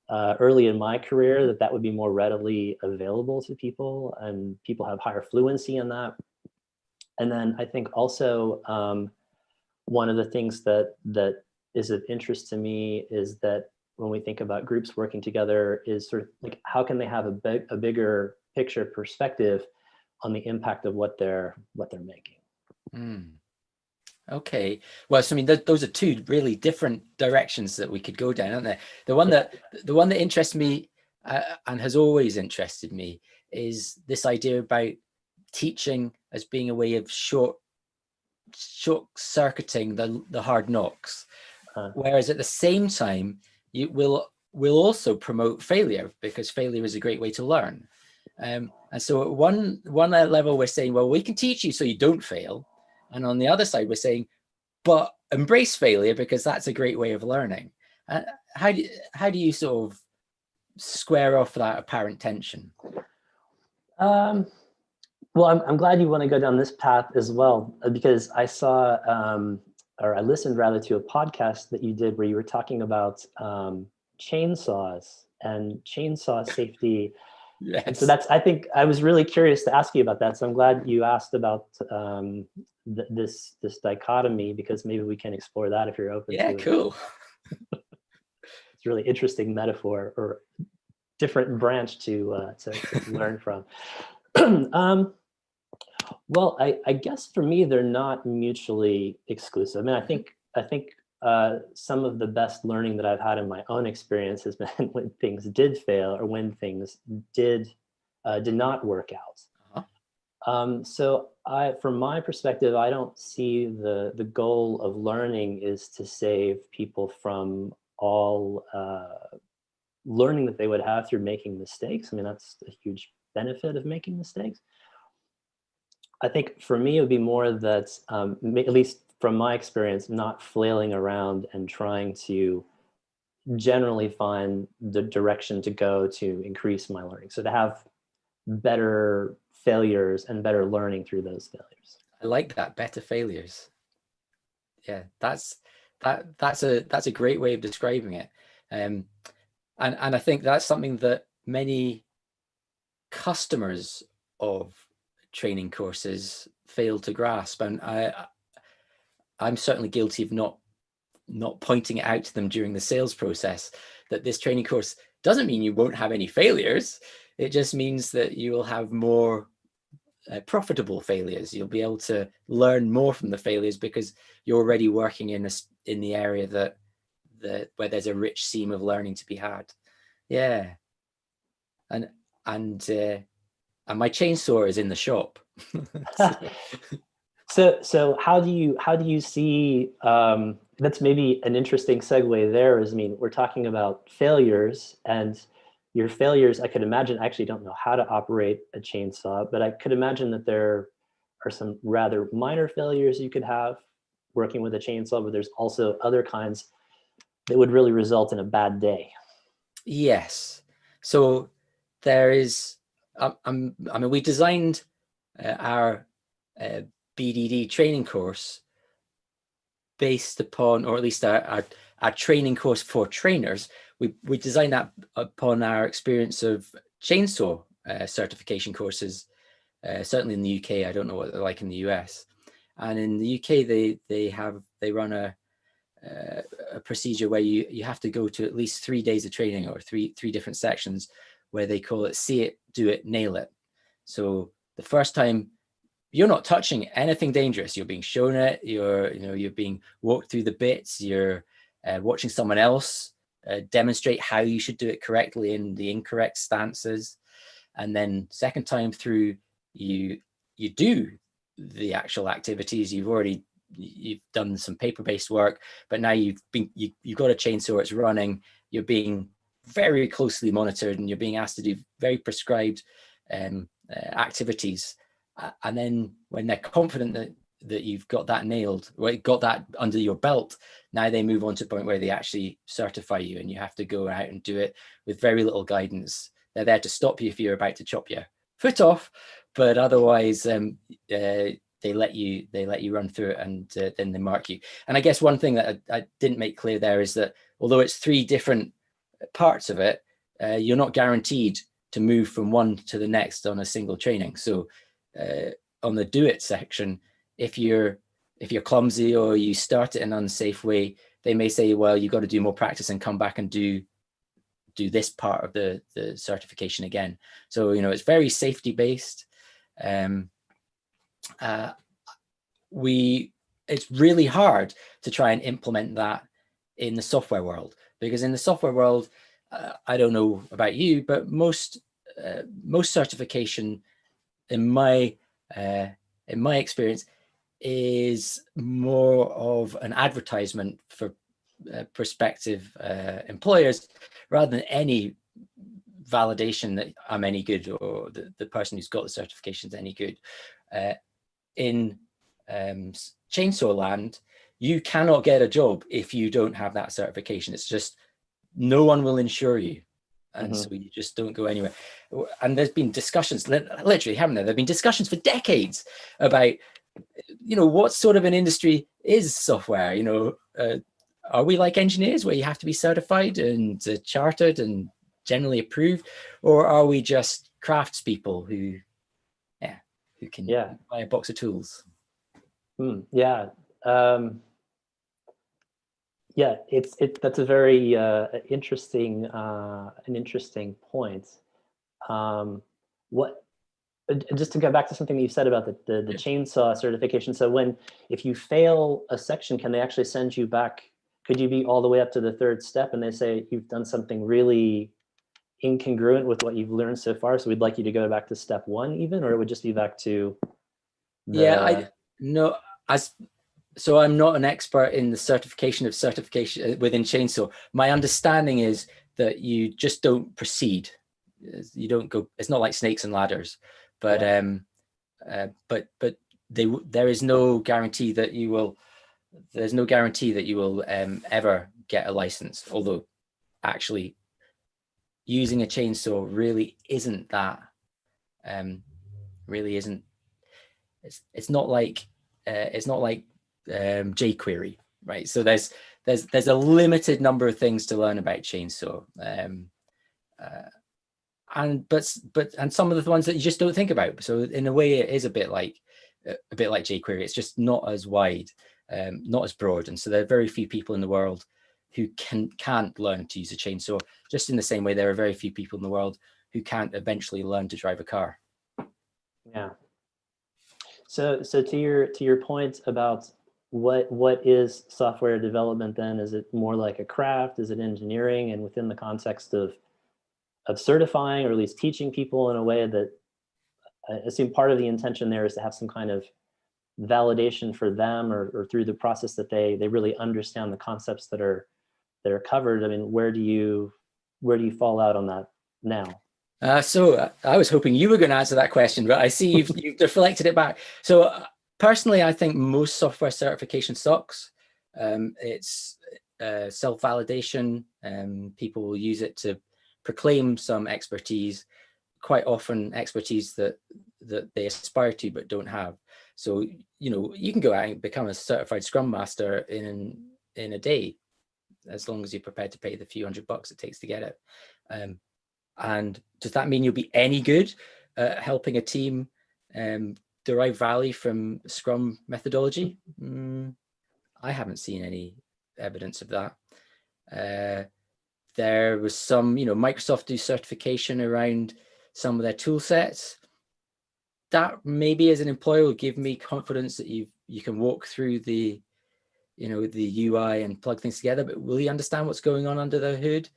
K: early in my career, that would be more readily available to people, and people have higher fluency in that. And then I think also one of the things that is of interest to me is that when we think about groups working together is sort of like, how can they have a bigger picture perspective on the impact of what they're making.
J: Okay, well, so I mean, those are two really different directions that we could go down, aren't they? The one that interests me and has always interested me is this idea about teaching as being a way of short circuiting the hard knocks, whereas at the same time you will also promote failure, because failure is a great way to learn. And so at one level we're saying, well, we can teach you so you don't fail, and on the other side we're saying, but embrace failure because that's a great way of learning. How do you sort of square off that apparent tension?
K: Well, I'm glad you want to go down this path as well, because I saw or I listened rather to a podcast that you did where you were talking about chainsaws and chainsaw safety.
J: Yes.
K: And so I think I was really curious to ask you about that. So I'm glad you asked about this dichotomy, because maybe we can explore that if you're open to it.
J: Yeah, cool.
K: It's a really interesting metaphor or different branch to learn from. Well, I guess for me, they're not mutually exclusive. I mean, I think some of the best learning that I've had in my own experience has been when things did fail or when things did not work out. So from my perspective, I don't see the goal of learning is to save people from all learning that they would have through making mistakes. I mean, that's a huge benefit of making mistakes. I think for me, it would be more that, at least from my experience, not flailing around and trying to generally find the direction to go to increase my learning. So to have better failures and better learning through those failures.
J: I like that, better failures. Yeah, that's a great way of describing it. And I think that's something that many customers of training courses fail to grasp. And I'm certainly guilty of not pointing it out to them during the sales process, that this training course doesn't mean you won't have any failures. It just means that you will have more profitable failures. You'll be able to learn more from the failures because you're already working in the area where there's a rich seam of learning to be had. Yeah, and my chainsaw is in the shop.
K: So how do you see, that's maybe an interesting segue there, is, I mean, we're talking about failures, and your failures, I could imagine, I actually don't know how to operate a chainsaw, but I could imagine that there are some rather minor failures you could have working with a chainsaw, but there's also other kinds that would really result in a bad day.
J: Yes. So there is, I mean, we designed our BDD training course based upon, or at least our training course for trainers. We designed that upon our experience of chainsaw certification courses, certainly in the UK. I don't know what they're like in the US. And in the UK, they run a procedure where you have to go to at least 3 days of training, or three different sections, where they call it see it, do it, nail it. So the first time, you're not touching anything dangerous. You're being shown it. You're being walked through the bits. You're watching someone else demonstrate how you should do it correctly in the incorrect stances. And then second time through, you do the actual activities. You've done some paper-based work, but now you've got a chainsaw, it's running. You're being very closely monitored, and you're being asked to do very prescribed activities. And then when they're confident that you've got that nailed, or got that under your belt, now they move on to a point where they actually certify you, and you have to go out and do it with very little guidance. They're there to stop you if you're about to chop your foot off, but otherwise they let you run through it, and then they mark you. And I guess one thing that I didn't make clear there is that although it's 3 different parts of it, you're not guaranteed to move from one to the next on a single training. So on the do it section, if you're clumsy or you start it in an unsafe way, they may say, well, you've got to do more practice and come back and do this part of the certification again. So it's very safety based. It's really hard to try and implement that in the software world, because in the software world, I don't know about you, but most certification in my experience is more of an advertisement for prospective employers, rather than any validation that I'm any good, or the person who's got the certification is any good. In chainsaw land, you cannot get a job if you don't have that certification. It's just, no one will insure you. And so you just don't go anywhere. And there's been discussions, literally, haven't there? There've been discussions for decades about, what sort of an industry is software? Are we like engineers, where you have to be certified and chartered and generally approved, or are we just craftspeople who can buy a box of tools?
K: That's a very interesting point. Just to go back to something that you said about the chainsaw certification. So if you fail a section, can they actually send you back? Could you be all the way up to the 3rd step and they say you've done something really incongruent with what you've learned so far, so we'd like you to go back to step 1 even, or it would just be back to
J: so I'm not an expert in the certification within chainsaw. My understanding is that you just don't proceed. You don't go. It's not like snakes and ladders, but there is no guarantee that you will. There's no guarantee that you will ever get a license. Although, actually, using a chainsaw really isn't that. Really isn't. It's not like jQuery, right? So there's a limited number of things to learn about chainsaw, and some of the ones that you just don't think about. So in a way, it is a bit like jQuery. It's just not as wide, not as broad, and so there are very few people in the world who can't learn to use a chainsaw. Just in the same way, there are very few people in the world who can't eventually learn to drive a car.
K: Yeah. So to your point about what is software development then? Is it more like a craft? Is it engineering? And within the context of certifying, or at least teaching people in a way that I assume part of the intention there is to have some kind of validation for them, or through the process that they really understand the concepts that are covered. I mean, where do you fall out on that now?
J: So I was hoping you were going to answer that question, but I see you've deflected it back. So personally, I think most software certification sucks. It's self-validation. People will use it to proclaim some expertise, quite often expertise that they aspire to but don't have. So, you can go out and become a certified Scrum Master in a day, as long as you're prepared to pay the few $100 it takes to get it. And does that mean you'll be any good at helping a team derive value from Scrum methodology? I haven't seen any evidence of that. There was some, Microsoft do certification around some of their tool sets. That maybe as an employer will give me confidence that you can walk through the UI and plug things together, but will you understand what's going on under the hood?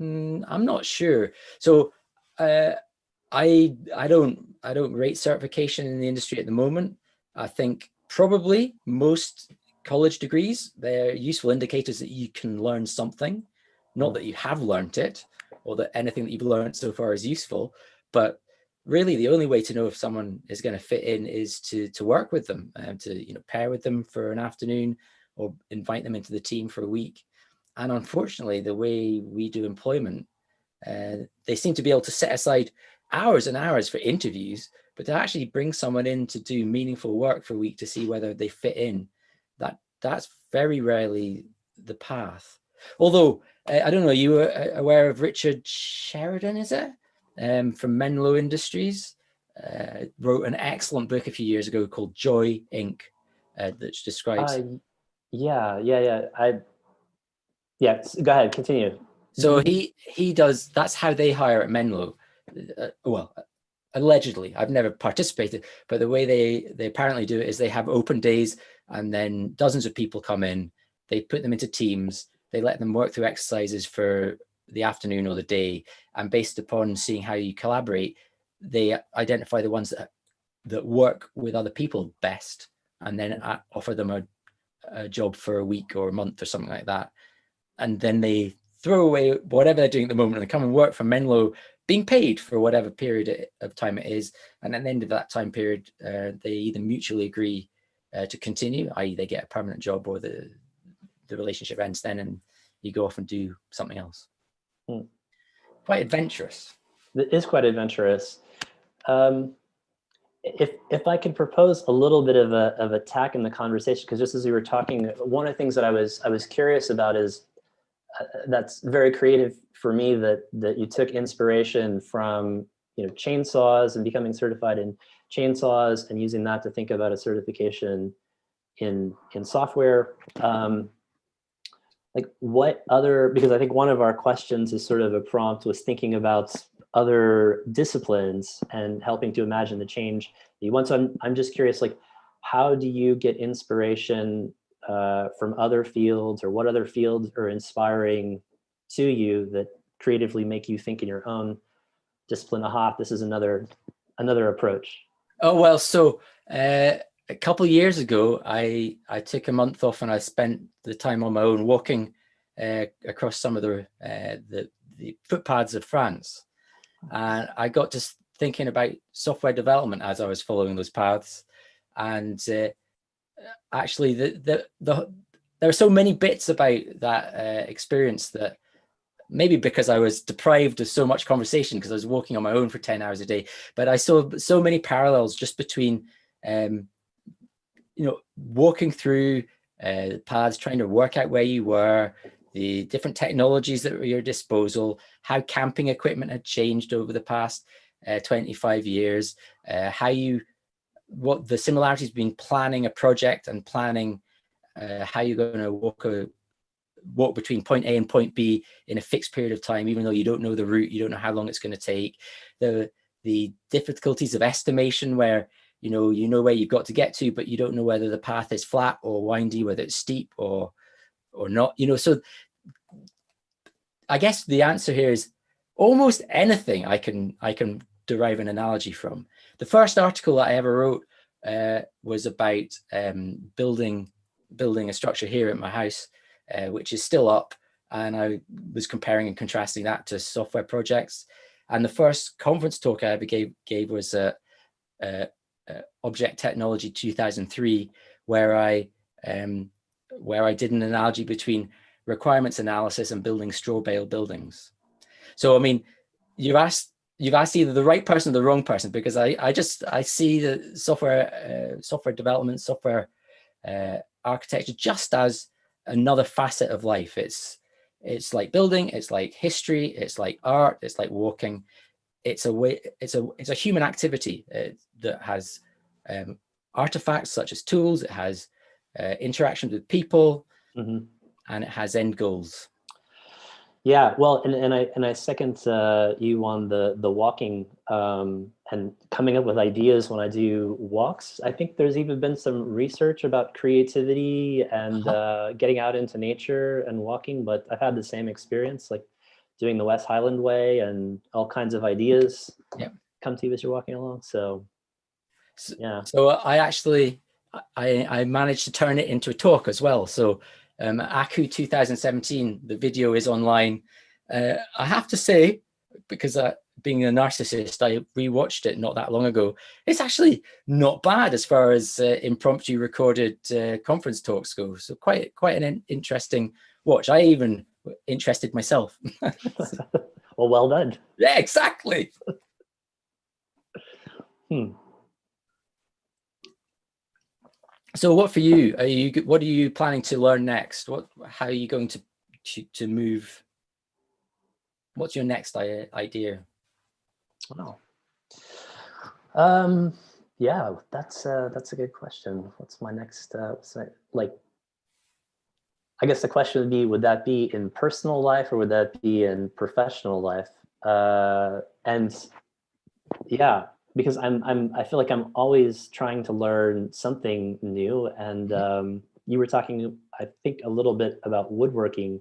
J: I'm not sure. So I don't rate certification in the industry at the moment. I think probably most college degrees, they're useful indicators that you can learn something, not that you have learned it or that anything that you've learned so far is useful, but really the only way to know if someone is going to fit in is to work with them and to pair with them for an afternoon or invite them into the team for a week. And unfortunately, the way we do employment, they seem to be able to set aside hours and hours for interviews, but to actually bring someone in to do meaningful work for a week to see whether they fit in, that's very rarely the path. Although, I don't know, you were aware of Richard Sheridan, is it? From Menlo Industries, wrote an excellent book a few years ago called Joy, Inc., that describes...
K: Yeah, go ahead, continue.
J: So he does, that's how they hire at Menlo. Well, allegedly, I've never participated, but the way they apparently do it is they have open days and then dozens of people come in, they put them into teams, they let them work through exercises for the afternoon or the day, and based upon seeing how you collaborate, they identify the ones that work with other people best, and then offer them a job for a week or a month or something like that. And then they throw away whatever they're doing at the moment and come and work for Menlo, being paid for whatever period of time it is. And at the end of that time period, they either mutually agree to continue, i.e. they get a permanent job, or the relationship ends then and you go off and do something else. Quite adventurous.
K: It is quite adventurous. If I could propose a little bit of a tack in the conversation, because just as we were talking, one of the things that I was curious about is that's very creative for me that you took inspiration from chainsaws and becoming certified in chainsaws and using that to think about a certification in software. Like what other, because I think one of our questions is sort of a prompt was thinking about other disciplines and helping to imagine the change you want. So I'm just curious, like, how do you get inspiration from other fields, or what other fields are inspiring to you that creatively make you think in your own discipline? Aha, this is another approach.
J: Oh, well, so a couple of years ago, I took a month off and I spent the time on my own walking across some of the footpaths of France. And I got to thinking about software development as I was following those paths. And actually, there are so many bits about that experience that maybe because I was deprived of so much conversation because I was walking on my own for 10 hours a day, but I saw so many parallels just between, walking through paths, trying to work out where you were, the different technologies that were at your disposal, how camping equipment had changed over the past 25 years, what the similarities between planning a project and planning how you're going to walk between point A and point B in a fixed period of time, even though you don't know the route, you don't know how long it's going to take. The difficulties of estimation where you know where you've got to get to, but you don't know whether the path is flat or windy, whether it's steep or not. So I guess the answer here is almost anything I can derive an analogy from. The first article that I ever wrote was about building a structure here at my house, which is still up, and I was comparing and contrasting that to software projects. And the first conference talk I ever gave was Object Technology 2003, where I did an analogy between requirements analysis and building straw bale buildings. So I mean, you've asked either the right person or the wrong person, because I see the software development, software architecture just as another facet of life. It's like building, it's like history, it's like art, it's like walking. It's a human activity that has artifacts such as tools. It has interactions with people,
K: mm-hmm.
J: and it has end goals.
K: Yeah, well, and I second you on the walking and coming up with ideas when I do walks. I think there's even been some research about creativity and getting out into nature and walking, but I've had the same experience, like doing the West Highland Way, and all kinds of ideas come to you as you're walking along. So yeah.
J: So I managed to turn it into a talk as well. So ACU 2017, the video is online. I have to say, because being a narcissist, I rewatched it not that long ago. It's actually not bad as far as impromptu recorded conference talks go. So quite an interesting watch. I even interested myself.
K: Well done.
J: Yeah, exactly. So what for you? What are you planning to learn next? How are you going to move? What's your next idea?
K: Wow. Yeah, that's a good question. What's my next I guess the question would be, would that be in personal life or would that be in professional life? And yeah, because I feel like I'm always trying to learn something new. And you were talking, I think, a little bit about woodworking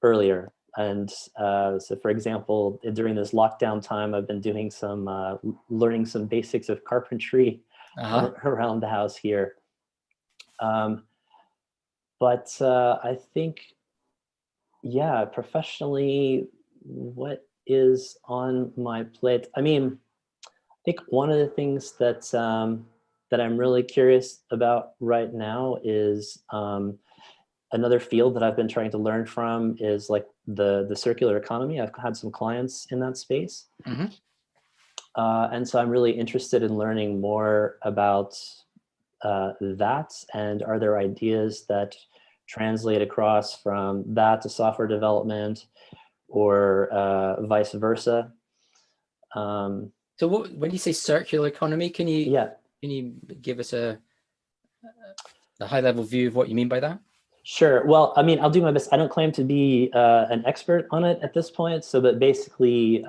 K: earlier. And so, for example, during this lockdown time, I've been doing learning some basics of carpentry around the house here. But I think, yeah, professionally, what is on my plate? I mean, I think one of the things that I'm really curious about right now is another field that I've been trying to learn from is like the circular economy. I've had some clients in that space.
J: Mm-hmm.
K: And so I'm really interested in learning more about that, and are there ideas that translate across from that to software development, or vice versa.
J: So when you say circular economy, can you give us a high level view of what you mean by that?
K: Sure. Well, I mean, I'll do my best. I don't claim to be an expert on it at this point. So, but basically,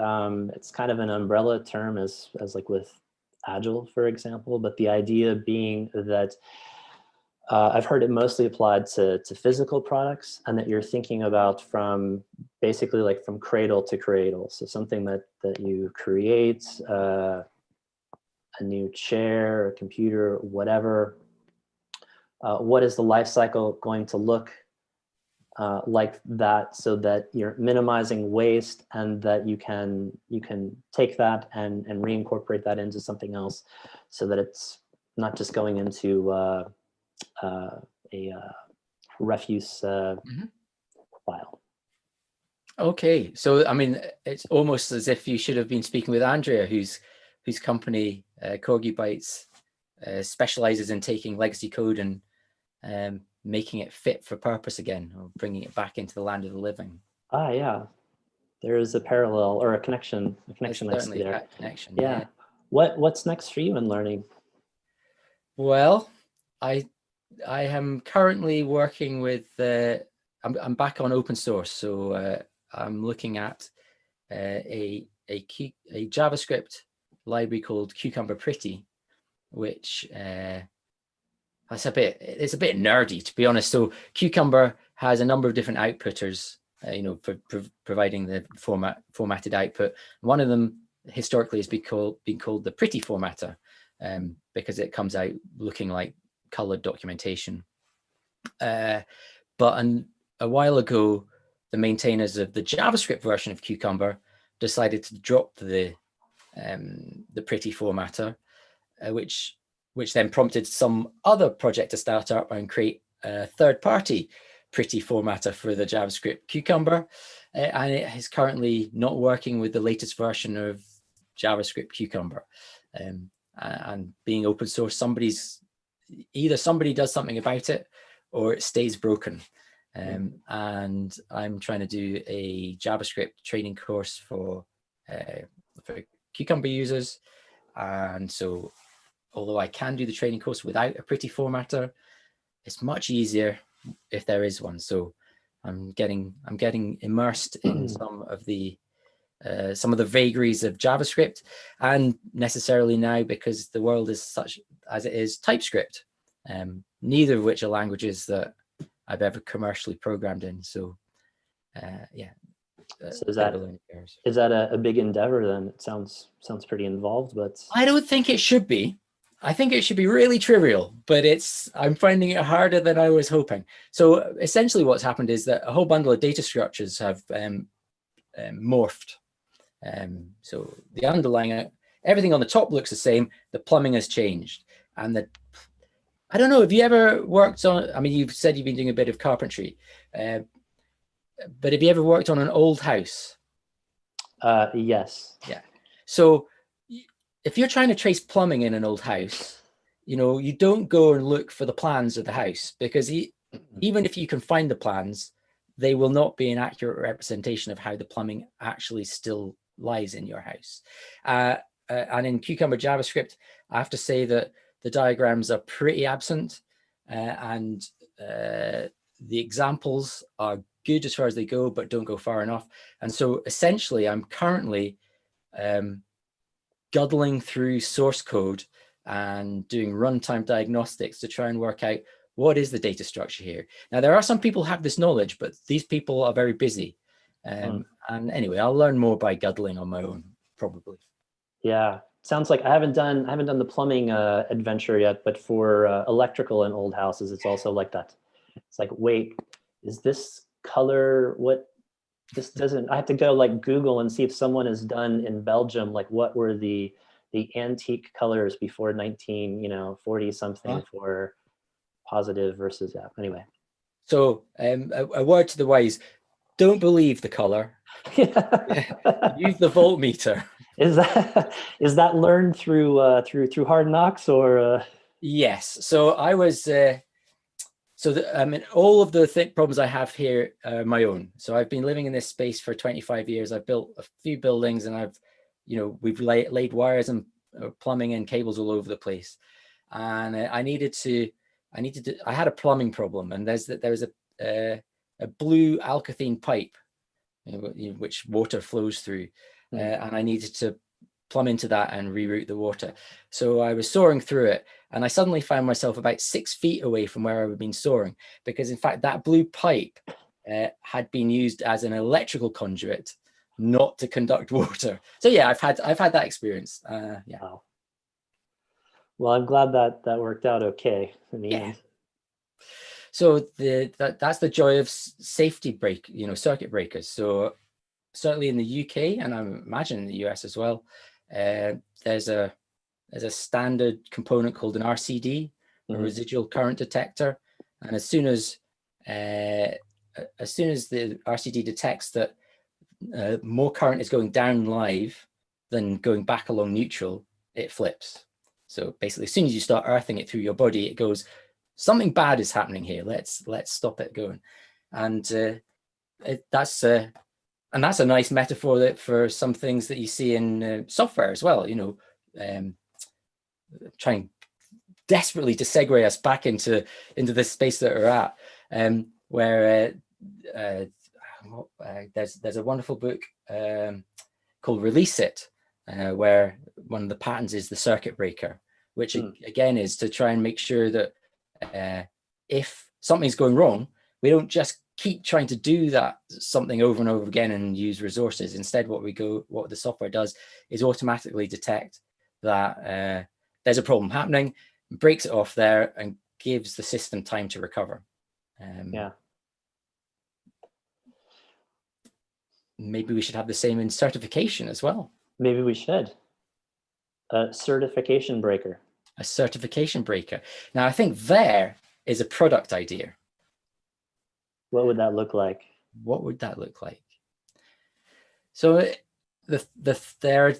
K: it's kind of an umbrella term as like with Agile, for example. But the idea being that I've heard it mostly applied to physical products, and that you're thinking about from basically like from cradle to cradle. So something that you create a new chair, a computer, whatever. What is the life cycle going to look like that, so that you're minimizing waste, and that you can take that and reincorporate that into something else, so that it's not just going into a refuse pile.
J: Okay, so I mean, it's almost as if you should have been speaking with Andrea, whose company Corgi Bytes specializes in taking legacy code and making it fit for purpose again, or bringing it back into the land of the living.
K: Ah, yeah, there is a parallel or a connection I see there.
J: Connection.
K: Yeah. What's next for you in learning?
J: Well, I am currently working with. I'm back on open source, so I'm looking at a JavaScript library called Cucumber Pretty, which it's a bit nerdy, to be honest. So Cucumber has a number of different outputters, for providing the formatted output. One of them historically has been called the Pretty formatter, because it comes out looking like colored documentation. But a while ago, the maintainers of the JavaScript version of Cucumber decided to drop the Pretty formatter, which then prompted some other project to start up and create a third-party Pretty formatter for the JavaScript Cucumber, and it is currently not working with the latest version of JavaScript Cucumber. And being open source, either somebody does something about it, or it stays broken. And I'm trying to do a JavaScript training course for Cucumber users, and so although I can do the training course without a Pretty formatter, it's much easier if there is one. So I'm getting immersed in some of the vagaries of JavaScript, and necessarily now, because the world is such as it is, TypeScript, neither of which are languages that I've ever commercially programmed in. So yeah.
K: So is that a big endeavor then? It sounds pretty involved, but
J: I don't think it should be. I think it should be really trivial, but I'm finding it harder than I was hoping. So essentially what's happened is that a whole bundle of data structures have morphed. So the underlying, everything on the top looks the same, the plumbing has changed. And I don't know, have you ever worked on, I mean, you've said you've been doing a bit of carpentry, but have you ever worked on an old house?
K: Yes.
J: Yeah. So if you're trying to trace plumbing in an old house, you don't go and look for the plans of the house, because even if you can find the plans, they will not be an accurate representation of how the plumbing actually still lies in your house. And in Cucumber JavaScript, I have to say that the diagrams are pretty absent, and the examples are good as far as they go, but don't go far enough. And so essentially, I'm currently guddling through source code and doing runtime diagnostics to try and work out what is the data structure here. Now, there are some people who have this knowledge, but these people are very busy. And anyway, I'll learn more by guddling on my own, probably.
K: Yeah, sounds like I haven't done the plumbing adventure yet, but for electrical in old houses, it's also like that. It's like, wait, is this color what? This doesn't. I have to go like Google and see if someone has done in Belgium, like what were the antique colors before 1940 something for positive versus anyway.
J: So a word to the wise: don't believe the color. Use the voltmeter.
K: Is that learned through hard knocks or?
J: Yes. So I was. I mean, all of the problems I have here are my own. So I've been living in this space for 25 years. I've built a few buildings, and we've laid wires and plumbing and cables all over the place. And I had a plumbing problem, and there was a blue alkathene pipe, which water flows through, and I needed to plumb into that and reroute the water. So I was soaring through it, and I suddenly found myself about 6 feet away from where I had been soaring, because in fact that blue pipe had been used as an electrical conduit, not to conduct water. So yeah, I've had that experience. Yeah.
K: Wow. Well, I'm glad that that worked out okay in the end.
J: So that's the joy of safety break, circuit breakers. So certainly in the UK, and I imagine in the US as well, there's a standard component called an RCD, a residual current detector, and as soon as the RCD detects that more current is going down live than going back along neutral, it flips. So basically, as soon as you start earthing it through your body, it goes, something bad is happening here. Let's stop it going. And that's a nice metaphor for some things that you see in software as well. Trying desperately to segue us back into this space that we're at, where there's a wonderful book called Release It, where one of the patterns is the circuit breaker, which again is to try and make sure that if something's going wrong, we don't just keep trying to do that something over and over again and use resources. Instead, what the software does is automatically detect that there's a problem happening, breaks it off there, and gives the system time to recover. Maybe we should have the same in certification as well.
K: Maybe we should. A certification breaker.
J: A certification breaker. Now, I think there is a product idea.
K: What would that look like?
J: What would that look like? So there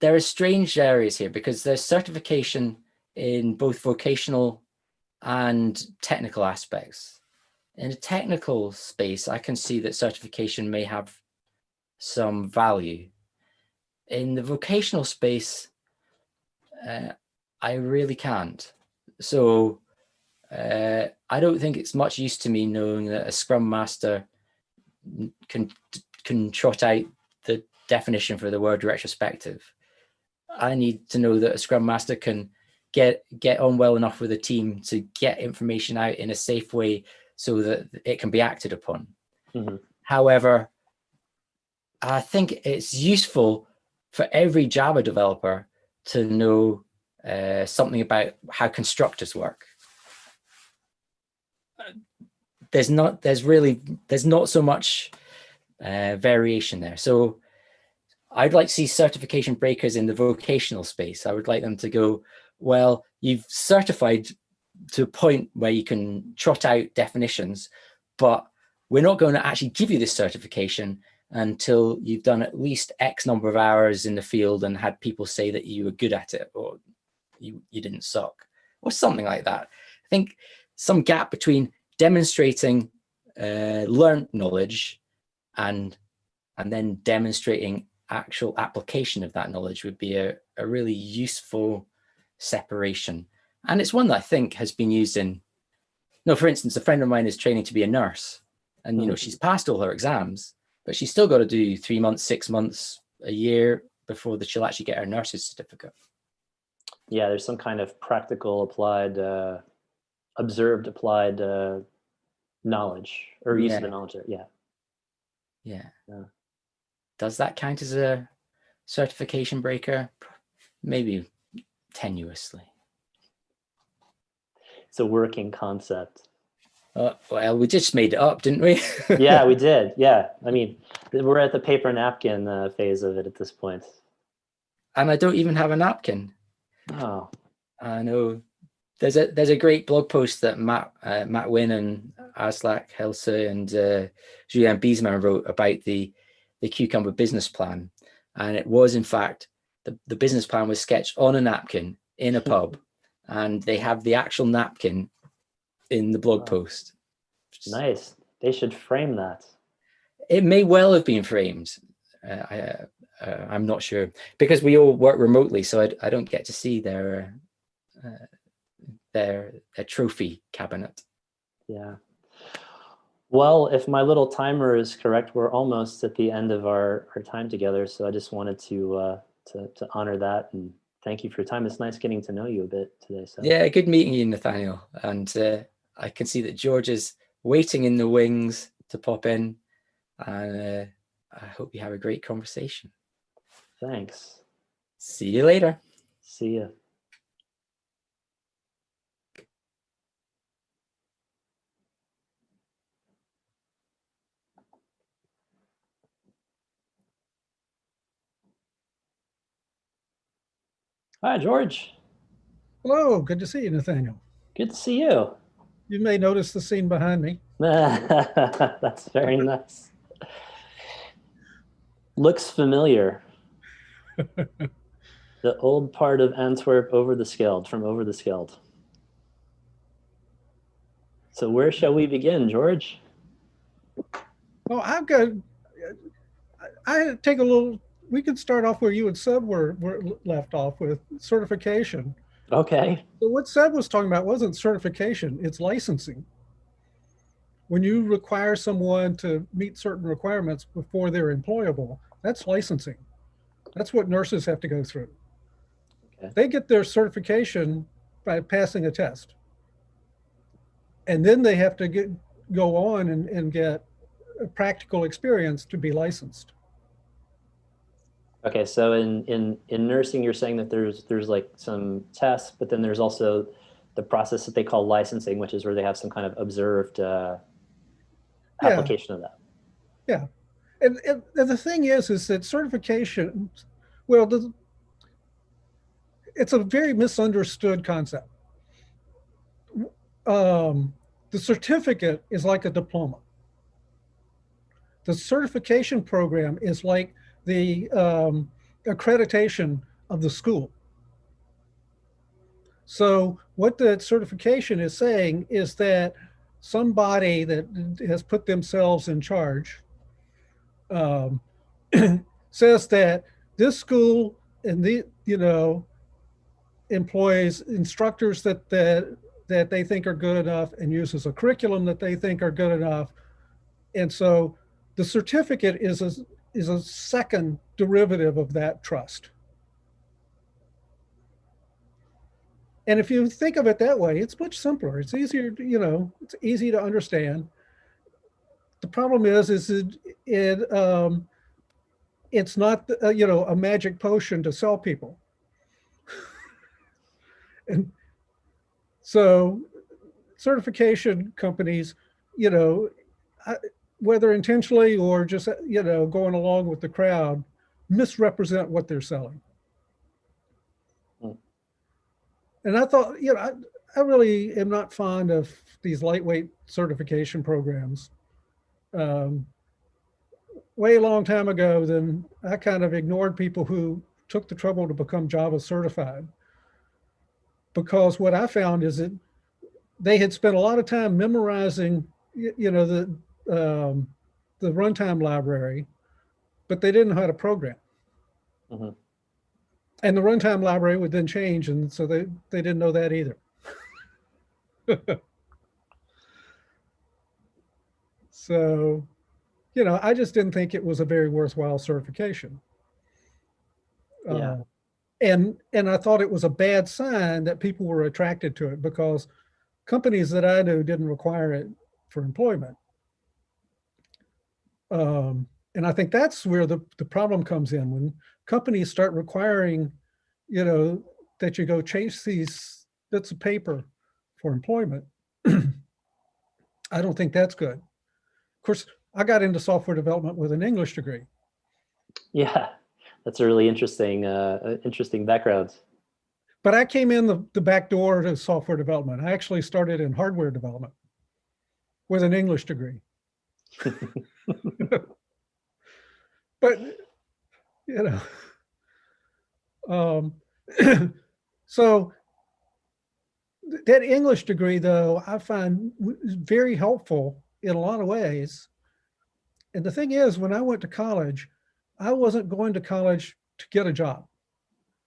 J: are strange areas here because there's certification in both vocational and technical aspects. In a technical space, I can see that certification may have some value. In the vocational space, I really can't. So I don't think it's much use to me knowing that a Scrum Master can trot out the definition for the word retrospective. I need to know that a Scrum Master can get on well enough with a team to get information out in a safe way so that it can be acted upon. However, I think it's useful for every Java developer to know something about how constructors work. There's not so much variation there. So I'd like to see certification breakers in the vocational space. I would like them to go, well, you've certified to a point where you can trot out definitions, but we're not going to actually give you this certification until you've done at least X number of hours in the field and had people say that you were good at it, or you didn't suck, or something like that. I think some gap between demonstrating learned knowledge and then demonstrating actual application of that knowledge would be a really useful separation. And it's one that I think has been used in, for instance, a friend of mine is training to be a nurse, and she's passed all her exams, but she's still got to do 3 months, 6 months, a year before she'll actually get her nurse's certificate.
K: Yeah, there's some kind of practical applied, observed applied knowledge or use of the knowledge. Yeah.
J: Does that count as a certification breaker? Maybe tenuously.
K: It's a working concept.
J: Well, we just made it up, didn't we?
K: Yeah, we did. Yeah. I mean, we're at the paper napkin phase of it at this point.
J: And I don't even have a napkin.
K: Oh.
J: I know. There's a great blog post that Matt Wynne and Aslak Helse and Julien Biesman wrote about the Cucumber business plan. And it was, in fact, the business plan was sketched on a napkin in a pub. And they have the actual napkin in the blog post.
K: Nice. They should frame that.
J: It may well have been framed. I'm not sure, because we all work remotely, so I don't get to see their trophy cabinet.
K: Yeah. Well, if my little timer is correct, we're almost at the end of our time together. So I just wanted to honor that and thank you for your time. It's nice getting to know you a bit today. So.
J: Yeah, good meeting you, Nathaniel. And I can see that George is waiting in the wings to pop in. And I hope you have a great conversation.
K: Thanks.
J: See you later.
K: See ya. Hi, George.
L: Hello, good to see you, Nathaniel.
K: Good to see you.
L: You may notice the scene behind me.
K: That's very nice. Looks familiar. The old part of Antwerp over the Schelde, from over the Schelde. So where shall we begin, George?
L: Oh, I take a little, we could start off where you and Seb were left off with certification.
K: Okay.
L: So what Seb was talking about wasn't certification, it's licensing. When you require someone to meet certain requirements before they're employable, that's licensing. That's what nurses have to go through. Okay. They get their certification by passing a test. And then they have to go on and get a practical experience to be licensed.
K: Okay, so in nursing, you're saying that there's like some tests, but then there's also the process that they call licensing, which is where they have some kind of observed application of that.
L: Yeah, and the thing is that certification, well, it's a very misunderstood concept. The certificate is like a diploma. The certification program is like the accreditation of the school. So what the certification is saying is that somebody that has put themselves in charge says that this school and employs instructors that they think are good enough and uses a curriculum that they think are good enough. And so the certificate is a second derivative of that trust. And if you think of it that way, it's much simpler. It's easier, it's easy to understand. The problem is it's not, a magic potion to sell people. And so certification companies, whether intentionally or just, going along with the crowd, misrepresent what they're selling. And I thought, I really am not fond of these lightweight certification programs. Way a long time ago, then I kind of ignored people who took the trouble to become Java certified. Because what I found is that they had spent a lot of time memorizing, the runtime library, but they didn't know how to program. Mm-hmm. And the runtime library would then change, and so they didn't know that either. So, I just didn't think it was a very worthwhile certification.
K: Yeah.
L: And I thought it was a bad sign that people were attracted to it, because companies that I knew didn't require it for employment. And I think that's where the problem comes in, when companies start requiring, that you go chase these bits of paper for employment. I don't think that's good. Of course, I got into software development with an English degree.
K: Yeah, that's a really interesting background.
L: But I came in the back door to software development. I actually started in hardware development with an English degree. But, so that English degree, though, I find is very helpful in a lot of ways. And the thing is, when I went to college, I wasn't going to college to get a job.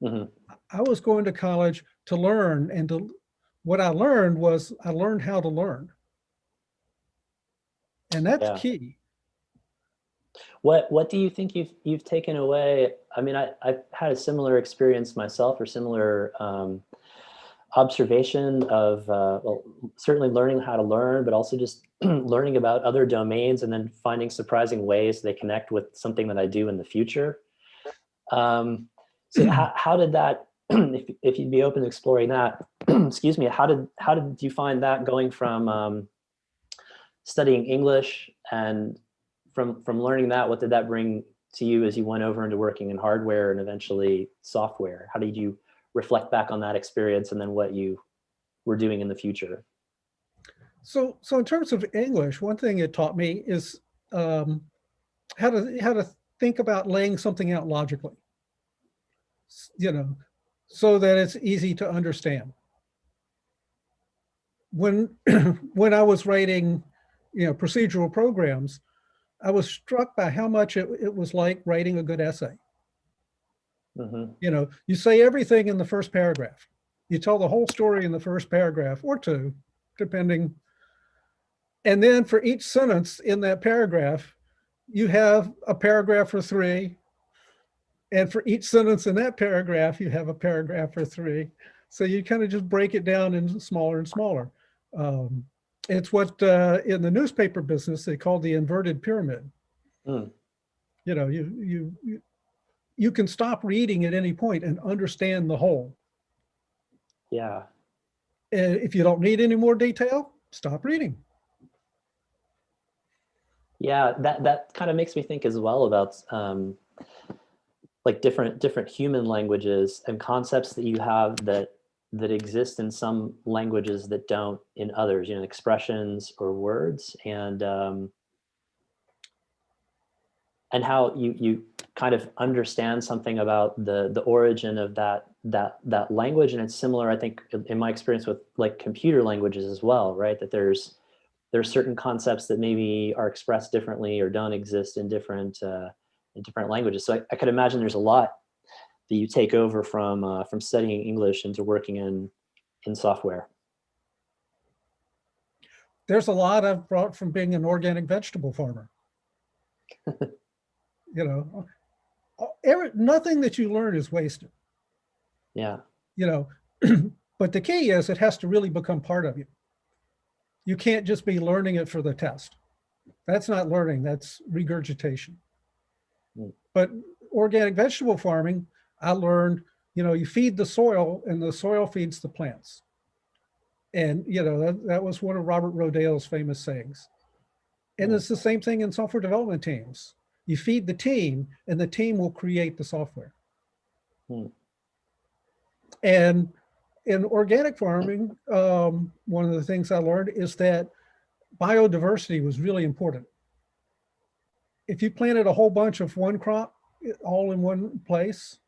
L: Mm-hmm. I was going to college to learn, and what I learned was I learned how to learn. And that's key.
K: What do you think you've taken away? I mean, I've had a similar experience myself, or similar observation of certainly learning how to learn, but also just learning about other domains and then finding surprising ways they connect with something that I do in the future. So how did that, if you'd be open to exploring that, excuse me, how did you find that going from studying English, and from learning that, what did that bring to you as you went over into working in hardware and eventually software? How did you reflect back on that experience and then what you were doing in the future.
L: So in terms of English, one thing it taught me is how to think about laying something out logically, so that it's easy to understand. When I was writing, procedural programs, I was struck by how much it was like writing a good essay.
K: Mm-hmm.
L: You say everything in the first paragraph. You tell the whole story in the first paragraph or two, depending. And then for each sentence in that paragraph, you have a paragraph or three. And for each sentence in that paragraph, you have a paragraph or three. So you kind of just break it down into smaller and smaller. It's what in the newspaper business they call the inverted pyramid.
K: Mm.
L: You can stop reading at any point and understand the whole.
K: Yeah.
L: And if you don't need any more detail, stop reading.
K: Yeah, that kind of makes me think as well about like different human languages and concepts that you have that exist in some languages that don't in others, expressions or words, and how you kind of understand something about the origin of that language. And it's similar, I think, in my experience with like computer languages as well, right? That there's certain concepts that maybe are expressed differently or don't exist in different languages. So I could imagine there's a lot that you take over from studying English into working in software.
L: There's a lot I've brought from being an organic vegetable farmer. Nothing that you learn is wasted.
K: Yeah.
L: But the key is it has to really become part of you. You can't just be learning it for the test. That's not learning, that's regurgitation.
K: Mm.
L: But organic vegetable farming, I learned, you feed the soil and the soil feeds the plants. And, that was one of Robert Rodale's famous sayings. And it's the same thing in software development teams. You feed the team and the team will create the software.
K: Mm.
L: And in organic farming, one of the things I learned is that biodiversity was really important. If you planted a whole bunch of one crop all in one place,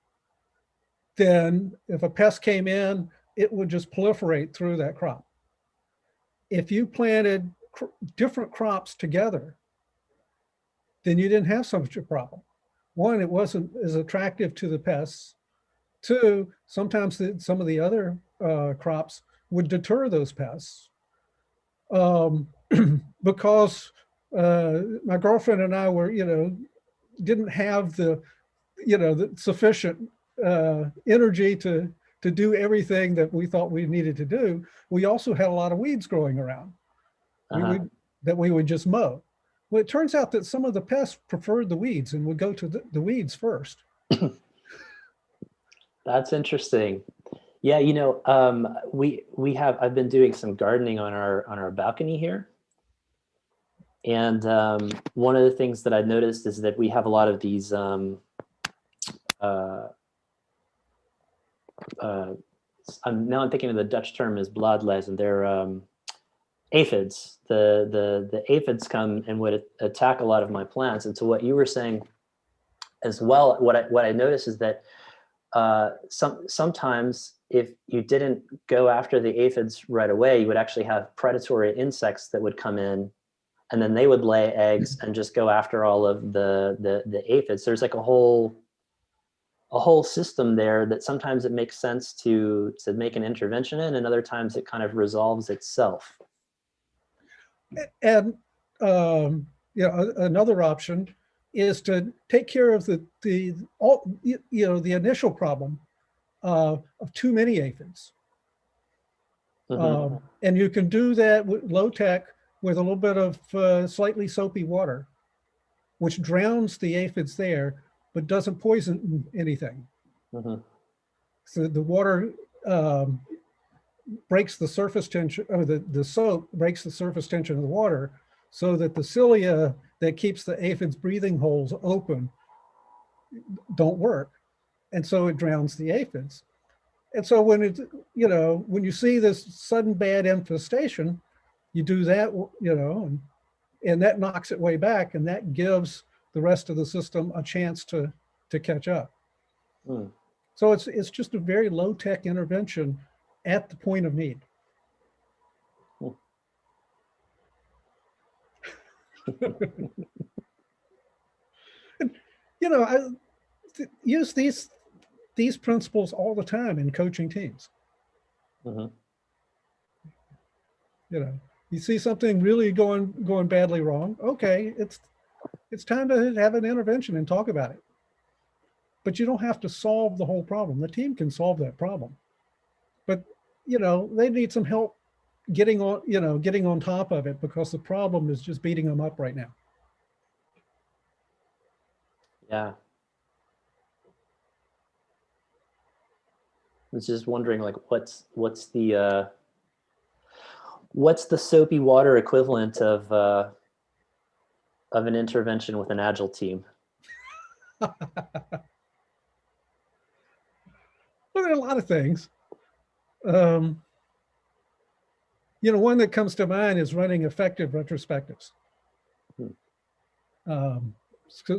L: then if a pest came in, it would just proliferate through that crop. If you planted different crops together, then you didn't have such a problem. One, it wasn't as attractive to the pests. Two, sometimes some of the other crops would deter those pests. Because my girlfriend and I were, didn't have the sufficient energy to do everything that we thought we needed to do. We also had a lot of weeds growing around that we would just mow. Well, it turns out that some of the pests preferred the weeds and would go to the weeds first.
K: That's interesting. Yeah, I've been doing some gardening on our balcony here. And one of the things that I noticed is that we have a lot of these I'm thinking of the Dutch term is bladlezen, and they're aphids. The aphids come and would attack a lot of my plants. And to what you were saying as well, what I noticed is that sometimes if you didn't go after the aphids right away, you would actually have predatory insects that would come in, and then they would lay eggs and just go after all of the aphids. There's like a whole system there that sometimes it makes sense to make an intervention in, and other times it kind of resolves itself.
L: And another option is to take care of the initial problem of too many aphids.
K: Mm-hmm.
L: And you can do that with low tech with a little bit of slightly soapy water, which drowns the aphids there, but doesn't poison anything.
K: Mm-hmm.
L: So the water breaks the surface tension, or the soap breaks the surface tension of the water, so that the cilia that keeps the aphids' breathing holes open don't work. And so it drowns the aphids. And so when it's, when you see this sudden bad infestation, you do that, and that knocks it way back, and that gives the rest of the system a chance to catch up.
K: Mm.
L: So it's just a very low-tech intervention at the point of need. And, I use these principles all the time in coaching teams.
K: Mm-hmm.
L: You see something really going badly wrong. Okay, it's time to have an intervention and talk about it. But you don't have to solve the whole problem. The team can solve that problem. But they need some help getting on top of it, because the problem is just beating them up right now.
K: Yeah. I was just wondering, like, what's the soapy water equivalent of an intervention with an agile team?
L: Well, there are a lot of things. One that comes to mind is running effective retrospectives.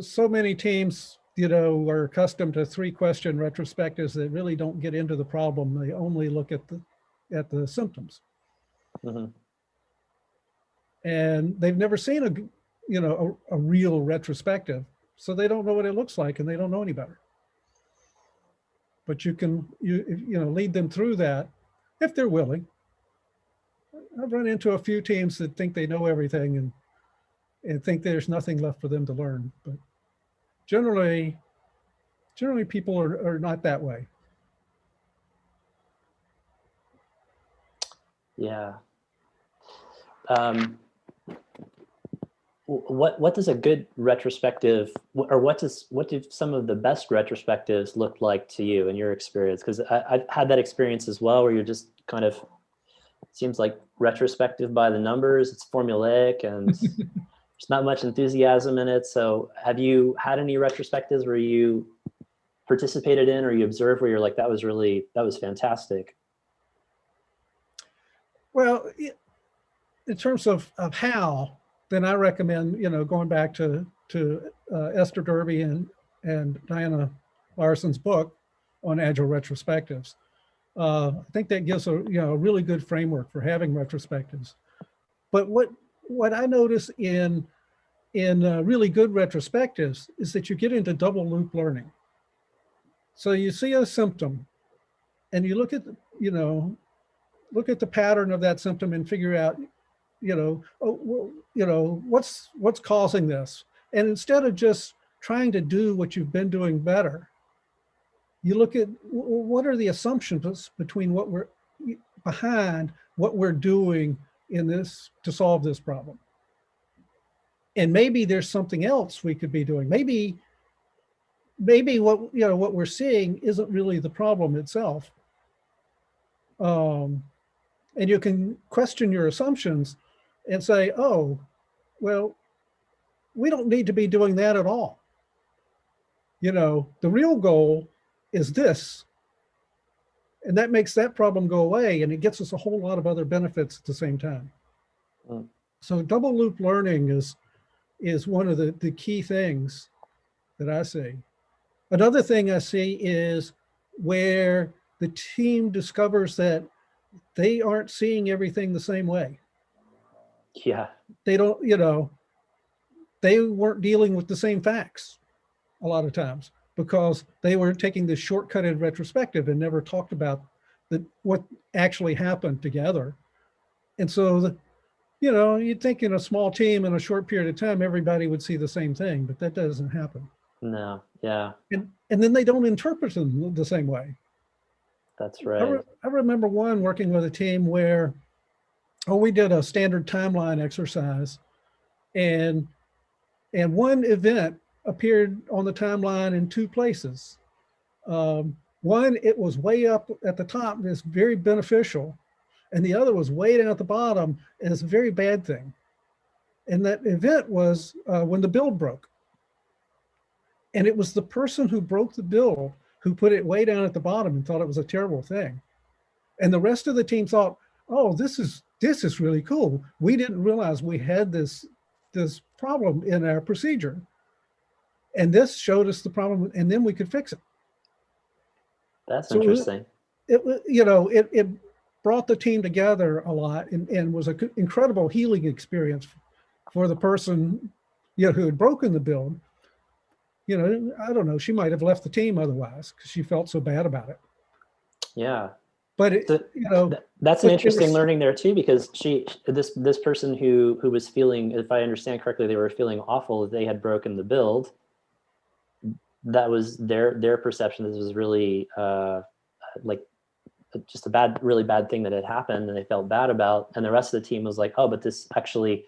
L: So many teams, are accustomed to 3-question retrospectives that really don't get into the problem. They only look at the symptoms.
K: Mm-hmm.
L: And they've never seen a real retrospective, so they don't know what it looks like, and they don't know any better. But you can lead them through that if they're willing. I've run into a few teams that think they know everything and think there's nothing left for them to learn. But generally people are not that way.
K: Yeah. What does a good retrospective, or what do some of the best retrospectives look like to you in your experience? Because I've had that experience as well, where you're just kind of, seems like retrospective by the numbers, it's formulaic, and there's not much enthusiasm in it. So have you had any retrospectives where you participated in, or you observed, where you're like, that was fantastic?
L: Well, in terms of how, then I recommend, going back to Esther Derby and Diana Larson's book on Agile retrospectives. I think that gives a really good framework for having retrospectives. But what I notice in really good retrospectives is that you get into double loop learning. So you see a symptom, and you look at the pattern of that symptom and figure out, what's causing this. And instead of just trying to do what you've been doing better, you look at what are the assumptions behind what we're doing in this to solve this problem. And maybe there's something else we could be doing. Maybe what we're seeing isn't really the problem itself. And you can question your assumptions and say, oh, well, we don't need to be doing that at all. The real goal is this. And that makes that problem go away, and it gets us a whole lot of other benefits at the same time.
K: Mm.
L: So double loop learning is one of the key things that I see. Another thing I see is where the team discovers that they aren't seeing everything the same way.
K: Yeah.
L: They don't, they weren't dealing with the same facts a lot of times, because they were taking this shortcutted retrospective and never talked about what actually happened together. And so, you'd think in a small team in a short period of time, everybody would see the same thing, but that doesn't happen.
K: No, yeah.
L: And then they don't interpret them the same way.
K: That's right.
L: I remember working with a team where, we did a standard timeline exercise, and one event appeared on the timeline in 2 places. One, it was way up at the top, and it's very beneficial, and the other was way down at the bottom, and it's a very bad thing. And that event was when the build broke. And it was the person who broke the build who put it way down at the bottom and thought it was a terrible thing. And the rest of the team thought, oh, this is really cool. We didn't realize we had this problem in our procedure. And this showed us the problem, and then we could fix it.
K: That's interesting.
L: It brought the team together a lot, and was an incredible healing experience for the person, who had broken the build. I don't know, she might have left the team otherwise because she felt so bad about it.
K: Yeah.
L: But
K: that's an interesting learning there too, because this person who was feeling, if I understand correctly, they were feeling awful that they had broken the build. That was their perception. This was really like just a really bad thing that had happened, and they felt bad about. And the rest of the team was like, oh, but this actually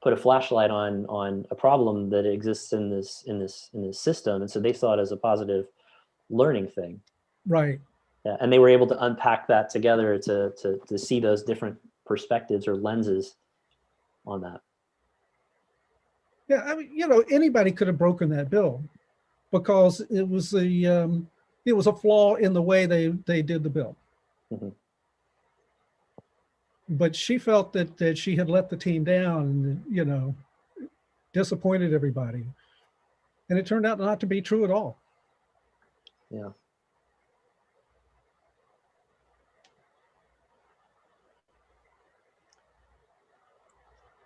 K: put a flashlight on a problem that exists in this system, and so they saw it as a positive learning thing.
L: Right.
K: Yeah, and they were able to unpack that together to see those different perspectives or lenses on that.
L: Yeah, I mean, anybody could have broken that build because it was a flaw in the way they did the build.
K: Mm-hmm.
L: But she felt that she had let the team down and, disappointed everybody. And it turned out not to be true at all.
K: Yeah.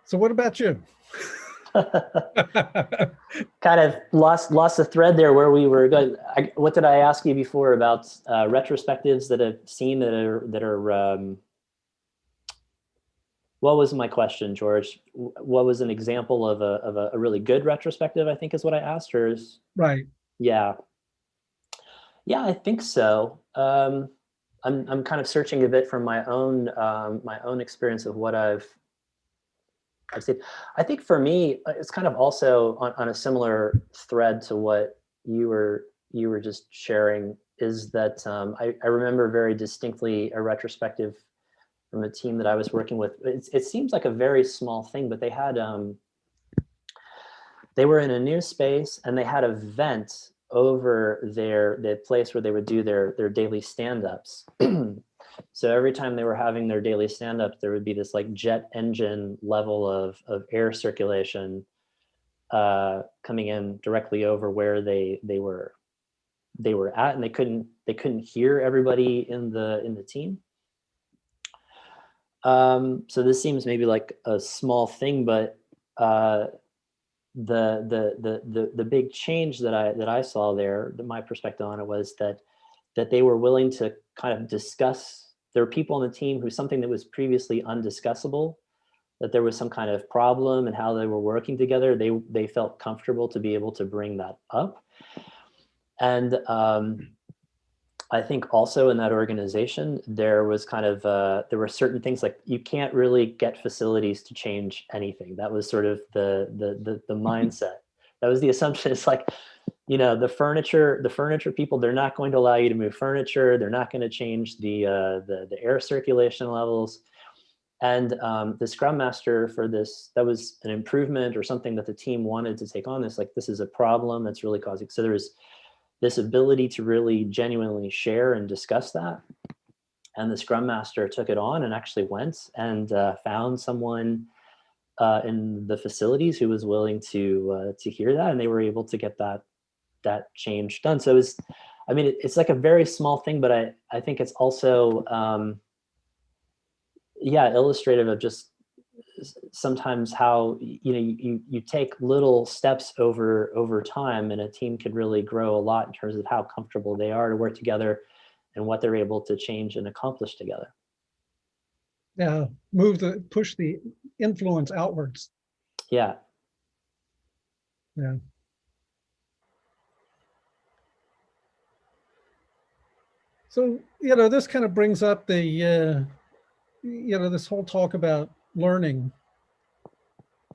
L: So what about you?
K: Kind of lost the thread there where we were going. What did I ask you before about retrospectives that I've seen that are what was my question, George? What was an example of a really good retrospective, I think is what I asked her.
L: Right.
K: Yeah, I think so. I'm kind of searching a bit from my own experience of what I've seen. I think for me, it's kind of also on a similar thread to what you were just sharing, is that I remember very distinctly a retrospective from a team that I was working with. It seems like a very small thing, but they had they were in a new space, and they had a vent over the place where they would do their daily stand-ups. So every time they were having their daily stand-ups, there would be this like jet engine level of air circulation coming in directly over where they were at, and they couldn't hear everybody in the team. So this seems maybe like a small thing, but the big change that I saw there, my perspective on it was that they were willing to kind of discuss. There were people on the team who something that was previously undiscussable, that there was some kind of problem and how they were working together, they felt comfortable to be able to bring that up. And I think also in that organization, there was kind of, there were certain things like you can't really get facilities to change anything. That was sort of the mindset. That was the assumption. It's like, the furniture people, they're not going to allow you to move furniture. They're not going to change the air circulation levels. And the Scrum Master for this, that was an improvement or something that the team wanted to take on. This is a problem that's really causing. So there was this ability to really genuinely share and discuss that. And the Scrum Master took it on and actually went and found someone in the facilities who was willing to hear that, and they were able to get that change done. So it's like a very small thing, but I think it's also illustrative of just sometimes how you take little steps over time, and a team can really grow a lot in terms of how comfortable they are to work together and what they're able to change and accomplish together.
L: Yeah, push the influence outwards.
K: Yeah.
L: So this kind of brings up the this whole talk about learning.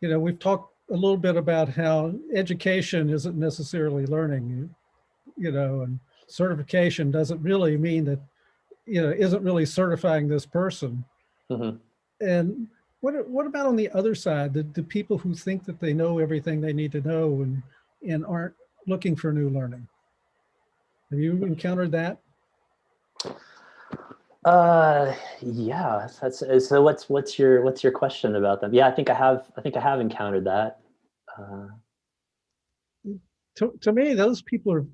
L: We've talked a little bit about how education isn't necessarily learning, and certification doesn't really mean that, isn't really certifying this person.
K: Mm-hmm.
L: And what about on the other side, the people who think that they know everything they need to know and aren't looking for new learning? Have you encountered that?
K: Yeah. So what's your question about them? Yeah, I think I have encountered that.
L: To me, those people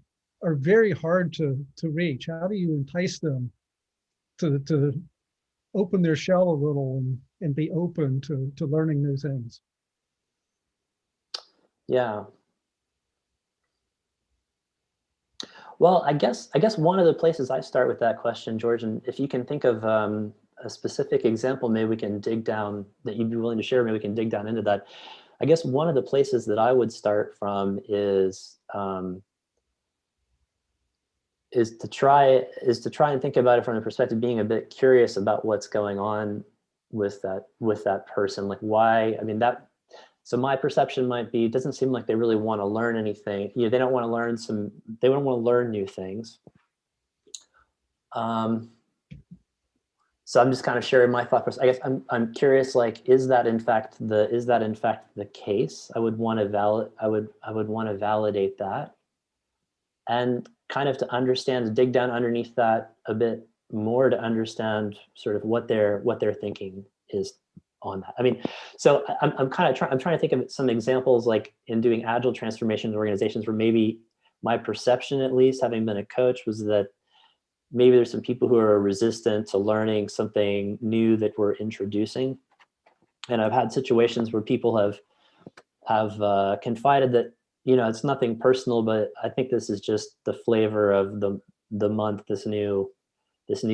L: are very hard to reach. How do you entice them to open their shell a little and be open to learning new things?
K: Yeah. Well, I guess one of the places I start with that question, George, and if you can think of a specific example, maybe we can dig down, that you'd be willing to share, maybe we can dig down into that. I guess one of the places that I would start from is to try and think about it from the perspective of being a bit curious about what's going on with that person. Like, why? I mean, so my perception might be, it doesn't seem like they really want to learn anything. They don't want to learn they don't want to learn new things. So I'm just kind of sharing my thought process. I guess I'm curious, like, is that in fact the case? I would want to validate that, and kind of to understand, to dig down underneath that a bit more, to understand sort of what their thinking is on that. I mean, so I'm trying to think of some examples, like in doing agile transformation organizations, where maybe my perception, at least having been a coach, was that maybe there's some people who are resistant to learning something new that we're introducing. And I've had situations where people have confided that, it's nothing personal, but I think this is just the flavor of the month, this new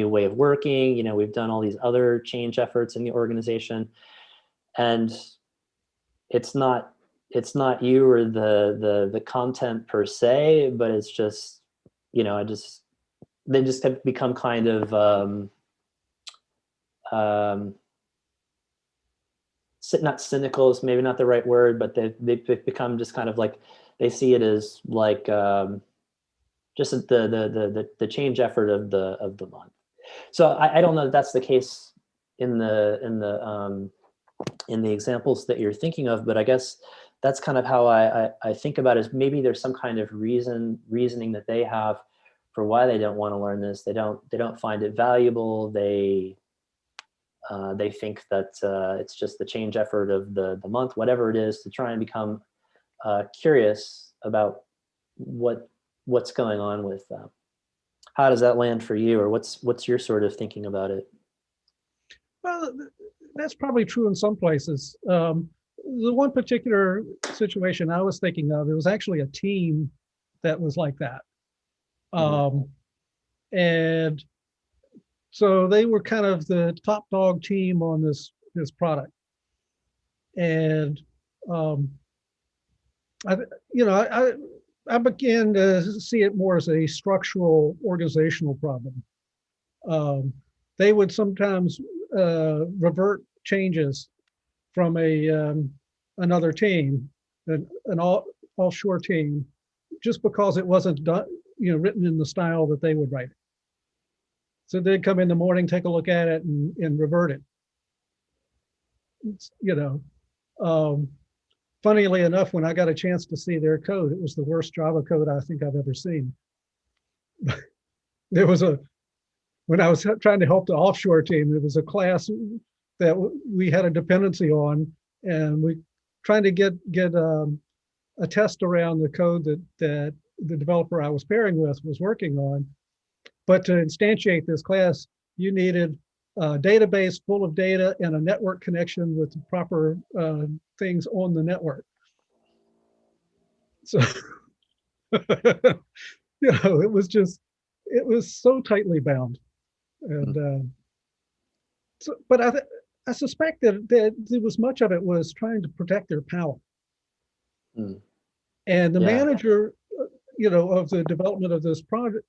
K: way of working. We've done all these other change efforts in the organization, and it's not you or the content per se, but it's just, they just have become kind of not cynical is maybe not the right word, but they've become just kind of like, they see it as like just the change effort of the month. So I don't know if that's the case in the examples that you're thinking of, but I guess that's kind of how I think about it, is maybe there's some kind of reasoning that they have for why they don't want to learn this. They don't find it valuable. They think that it's just the change effort of the month, whatever it is, to try and become curious about what's going on with them. How does that land for you, or what's your sort of thinking about it?
L: Well, that's probably true in some places. The one particular situation I was thinking of, it was actually a team that was like that. And so they were kind of the top dog team on this product. And I began to see it more as a structural organizational problem. They would sometimes revert changes from another team, an offshore team, just because it wasn't done, written in the style that they would write it. So they'd come in the morning, take a look at it, and revert it. Funnily enough, when I got a chance to see their code, it was the worst Java code I think I've ever seen. When I was trying to help the offshore team, there was a class that we had a dependency on, and we trying to get a test around the code that the developer I was pairing with was working on. But to instantiate this class, you needed a database full of data and a network connection with the proper things on the network. So, it was so tightly bound. And but I suspect that there was much of it was trying to protect their power. And the manager, of the development of this product,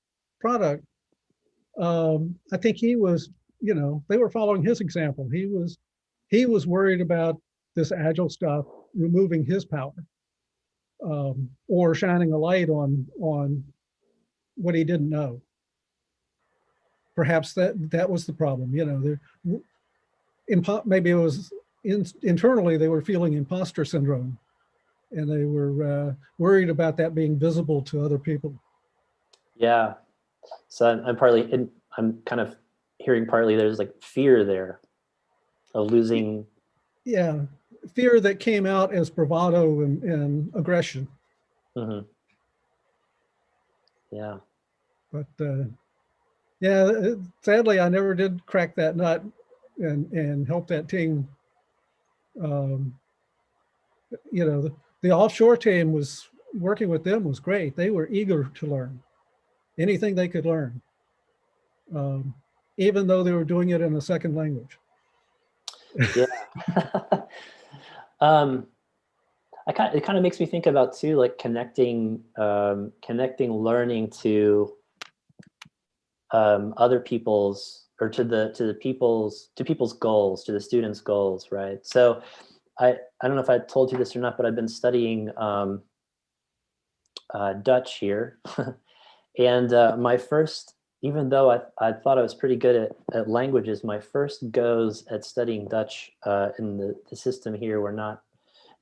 L: I think he was, they were following his example. He was worried about this agile stuff removing his power, or shining a light on what he didn't know. Perhaps that was the problem. Maybe it was internally they were feeling imposter syndrome, and they were worried about that being visible to other people.
K: Yeah, So I'm kind of hearing partly there's like fear there of losing.
L: Yeah, fear that came out as bravado and aggression.
K: Mm-hmm. Yeah.
L: But yeah, sadly, I never did crack that nut and help that team. You know, the offshore team was working with them was great. They were eager to learn anything they could learn, even though they were doing it in a second language.
K: Yeah. It kind of makes me think about too, like connecting learning to other people's, or to people's goals, to the students' goals, right? So I don't know if I told you this or not, but I've been studying Dutch here, and my first, even though I thought I was pretty good at languages, my first goes at studying Dutch in the system here were not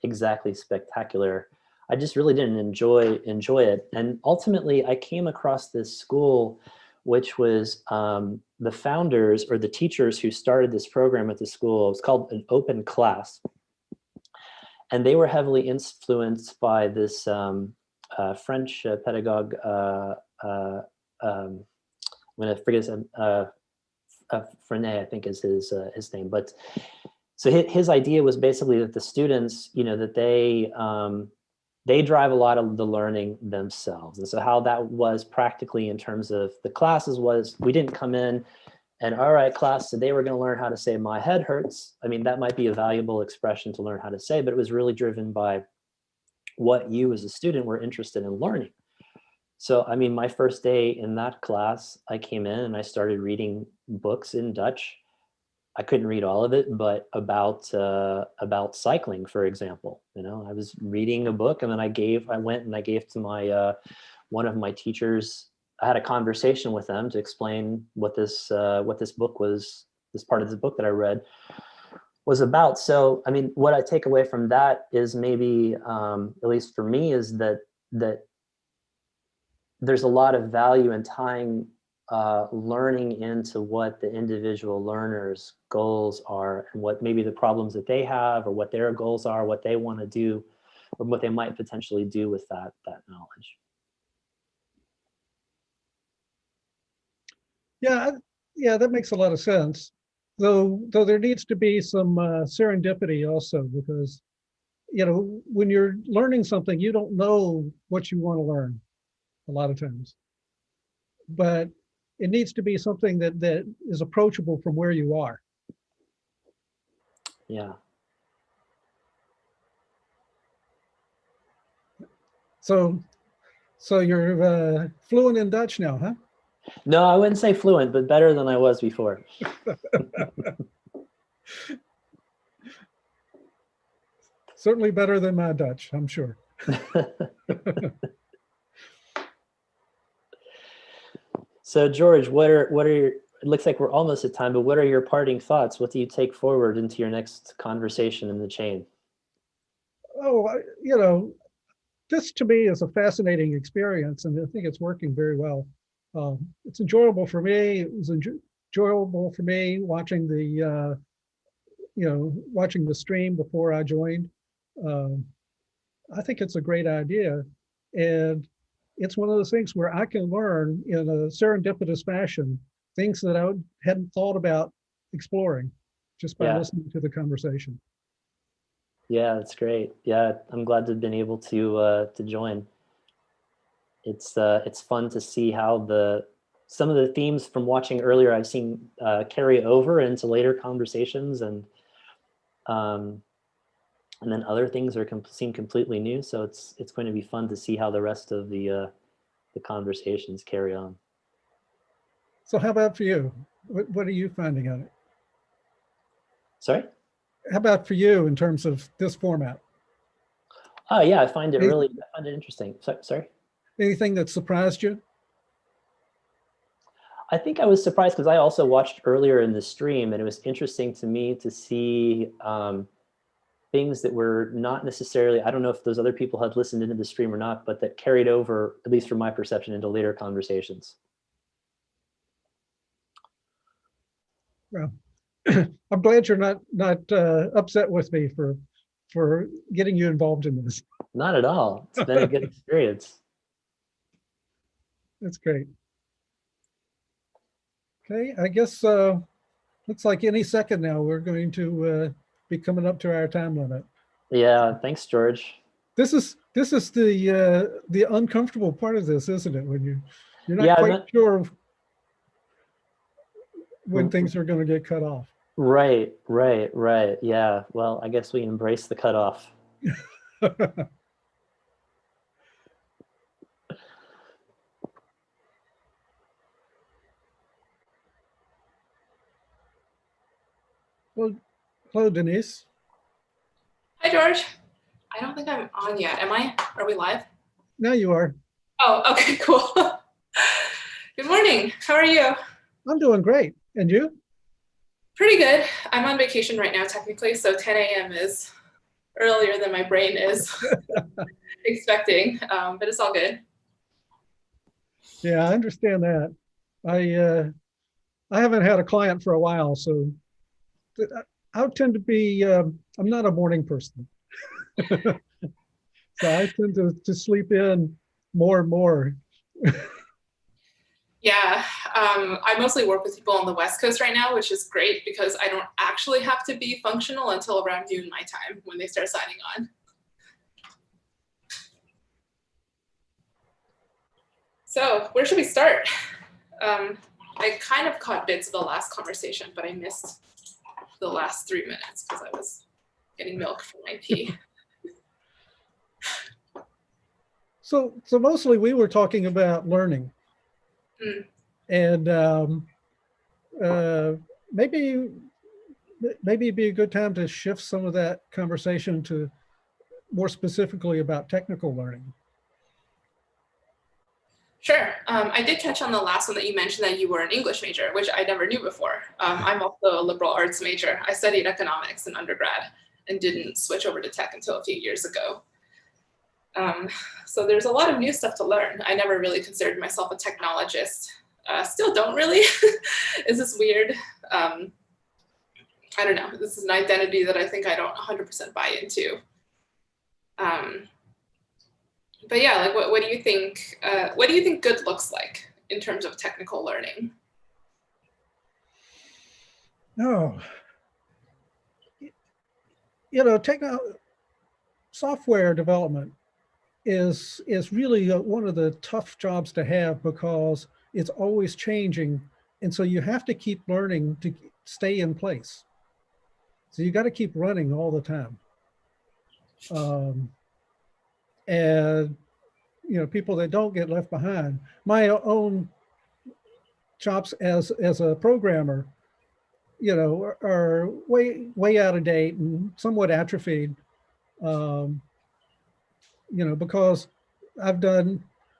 K: exactly spectacular. I just really didn't enjoy it, and ultimately I came across this school, which was the founders or the teachers who started this program at the school. It was called an open class, and they were heavily influenced by this French pedagogue. I'm going to forget his Frenet, I think is his name. But so his idea was basically that the students, you know, that they drive a lot of the learning themselves. And so how that was practically in terms of the classes was, we didn't come in and, all right, class, today we're going to learn how to say my head hurts. I mean, that might be a valuable expression to learn how to say, but it was really driven by what you as a student were interested in learning. So, I mean, my first day in that class, I came in and I started reading books in Dutch. I couldn't read all of it, but about cycling, for example. You know, I was reading a book, and then I went and I gave to my one of my teachers. I had a conversation with them to explain what this book was, this part of the book that I read was about. So, I mean, what I take away from that is maybe, at least for me, is that there's a lot of value in tying learning into what the individual learner's goals are, and what maybe the problems that they have, or what their goals are, what they want to do, or what they might potentially do with that knowledge.
L: Yeah, that makes a lot of sense. Though there needs to be some serendipity also, because, you know, when you're learning something, you don't know what you want to learn a lot of times. But it needs to be something that is approachable from where you are.
K: Yeah.
L: So you're fluent in Dutch now, huh?
K: No, I wouldn't say fluent, but better than I was before.
L: Certainly better than my Dutch, I'm sure.
K: So George, what are your, it looks like we're almost at time, but what are your parting thoughts? What do you take forward into your next conversation in the chain?
L: Oh, you know, this to me is a fascinating experience, and I think it's working very well. It's enjoyable for me. It was enjoyable for me watching the, watching the stream before I joined. I think it's a great idea, and it's one of those things where I can learn in a serendipitous fashion things that I hadn't thought about exploring just by listening to the conversation.
K: Yeah, that's great. Yeah, I'm glad to have been able to join. It's fun to see how some of the themes from watching earlier I've seen carry over into later conversations, and then other things seem completely new. So it's going to be fun to see how the rest of the conversations carry on.
L: So how about for you? What are you finding on it?
K: Sorry?
L: How about for you in terms of this format?
K: Oh yeah, I find it interesting. Sorry?
L: Anything that surprised you?
K: I think I was surprised because I also watched earlier in the stream, and it was interesting to me to see things that were not necessarily, I don't know if those other people had listened into the stream or not, but that carried over, at least from my perception, into later conversations.
L: Well, I'm glad you're not upset with me for getting you involved in this.
K: Not at all. It's been a good experience.
L: That's great. Okay, I guess looks like any second now we're going to be coming up to our time limit.
K: Yeah, thanks, George.
L: This is the uncomfortable part of this, isn't it? When you're not quite sure when things are going to get cut off.
K: Right. Yeah. Well, I guess we embrace the cutoff.
L: Well, hello, Denise.
M: Hi, George. I don't think I'm on yet. Am I? Are we live?
L: Now you are.
M: Oh, okay, cool. Good morning. How are you?
L: I'm doing great. And you?
M: Pretty good. I'm on vacation right now, technically, so 10 a.m. is earlier than my brain is expecting, but it's all good.
L: Yeah, I understand that. I haven't had a client for a while, so I tend to be, I'm not a morning person. So I tend to sleep in more and more.
M: Yeah, I mostly work with people on the West Coast right now, which is great because I don't actually have to be functional until around noon my time when they start signing on. So where should we start? I kind of caught bits of the last conversation, but I missed the last 3 minutes because I was getting milk for my pee.
L: So mostly we were talking about learning. And maybe it'd be a good time to shift some of that conversation to more specifically about technical learning.
M: Sure. I did catch on the last one that you mentioned that you were an English major, which I never knew before. I'm also a liberal arts major. I studied economics in undergrad and didn't switch over to tech until a few years ago. So there's a lot of new stuff to learn. I never really considered myself a technologist. Still don't really. Is this weird? I don't know. This is an identity that I think I don't 100% buy into. But yeah, like what do you think? What do you think good looks like in terms of technical learning?
L: No, you know, software development is really one of the tough jobs to have because it's always changing, and so you have to keep learning to stay in place. So you got to keep running all the time. And you know, people that don't get left behind. My own chops as a programmer, you know, are way out of date and somewhat atrophied. You know, because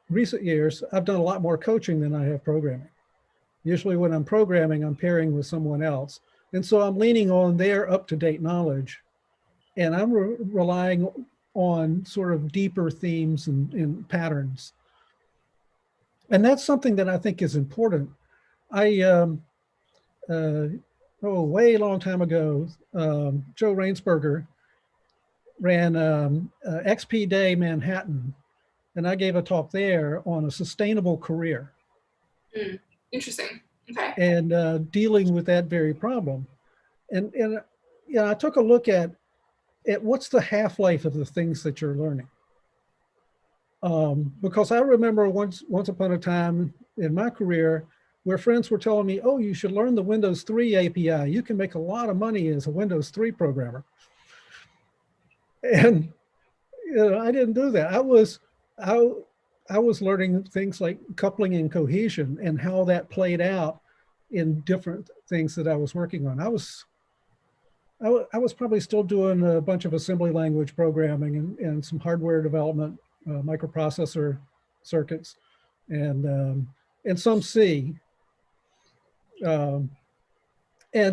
L: recent years, I've done a lot more coaching than I have programming. Usually when I'm programming, I'm pairing with someone else. And so I'm leaning on their up-to-date knowledge, and I'm relying on sort of deeper themes and patterns. And that's something that I think is important. Way long time ago, Joe Rainsberger ran XP Day Manhattan, and I gave a talk there on a sustainable career.
M: Interesting. Okay.
L: And dealing with that very problem. And I took a look at what's the half-life of the things that you're learning. Because I remember once upon a time in my career where friends were telling me, oh, you should learn the Windows 3 API. You can make a lot of money as a Windows 3 programmer. And you know, I didn't do that. I was learning things like coupling and cohesion and how that played out in different things that I was working on. I was probably still doing a bunch of assembly language programming and some hardware development, microprocessor circuits, and some C. And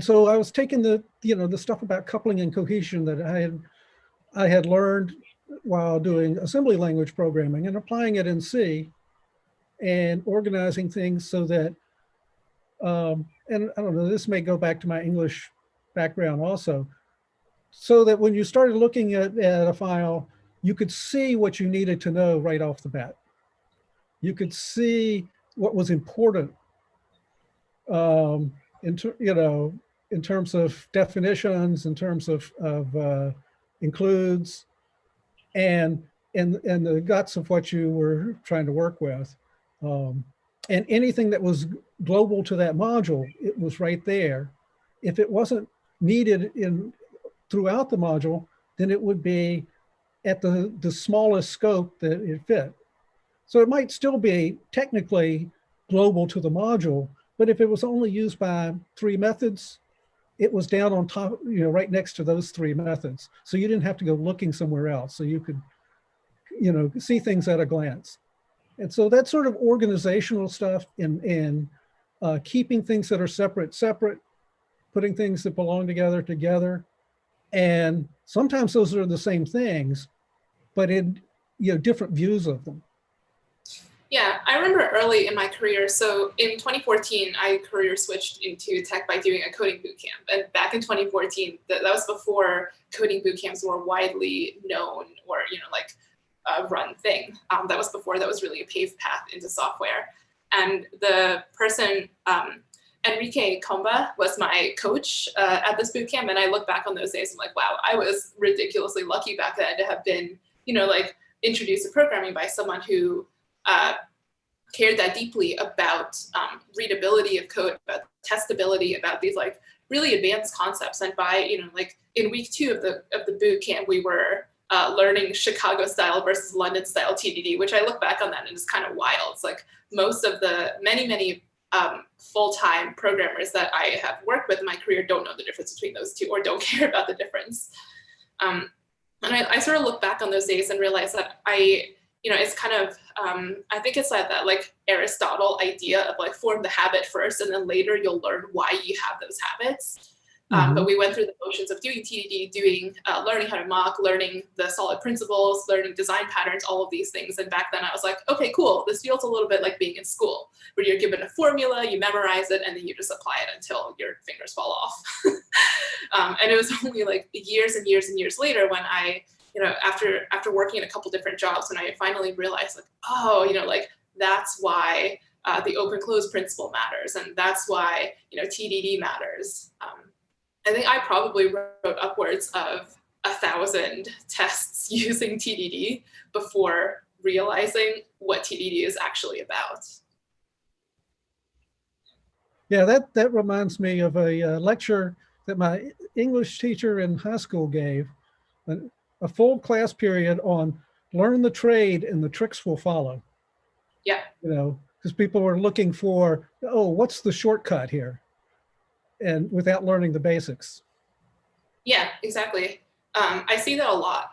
L: so I was taking the stuff about coupling and cohesion that I had learned while doing assembly language programming and applying it in C, and organizing things so that and I don't know, this may go back to my English background also, so that when you started looking at a file, you could see what you needed to know right off the bat. You could see what was important in terms of definitions, in terms of includes, and the guts of what you were trying to work with. And anything that was global to that module, it was right there. If it wasn't needed throughout the module, then it would be at the smallest scope that it fit. So it might still be technically global to the module, but if it was only used by 3 methods, it was down on top, right next to those 3 methods. So you didn't have to go looking somewhere else. So you could, see things at a glance. And so that sort of organizational stuff and keeping things that are separate, putting things that belong together. And sometimes those are the same things, but in different views of them.
M: Yeah, I remember early in my career, so in 2014, I career switched into tech by doing a coding bootcamp. And back in 2014, that was before coding bootcamps were widely known or, a run thing. That was before that was really a paved path into software. And the person, Enrique Comba, was my coach at this bootcamp. And I look back on those days, I'm like, wow, I was ridiculously lucky back then to have been, introduced to programming by someone who cared that deeply about readability of code, about testability, about these really advanced concepts. And by in week 2 of the boot camp, we were learning Chicago style versus London style TDD, which I look back on that and it's kind of wild. It's like most of the many full-time programmers that I have worked with in my career don't know the difference between those two or don't care about the difference. And I sort of look back on those days and realize that it's kind of, I think it's that Aristotle idea of form the habit first, and then later you'll learn why you have those habits. But we went through the motions of doing TDD, learning how to mock, learning the solid principles, learning design patterns, all of these things. And back then I was like, okay, cool. This feels a little bit like being in school, where you're given a formula, you memorize it, and then you just apply it until your fingers fall off. And it was only years and years and years later when I, after working in a couple different jobs, when I finally realized that's why the open close principle matters. And that's why, TDD matters. I think I probably wrote upwards of 1,000 tests using TDD before realizing what TDD is actually about.
L: Yeah, that reminds me of a lecture that my English teacher in high school gave, a full class period on learn the trade and the tricks will follow.
M: Yeah.
L: Because people were looking for, what's the shortcut here? And without learning the basics.
M: Yeah, exactly. I see that a lot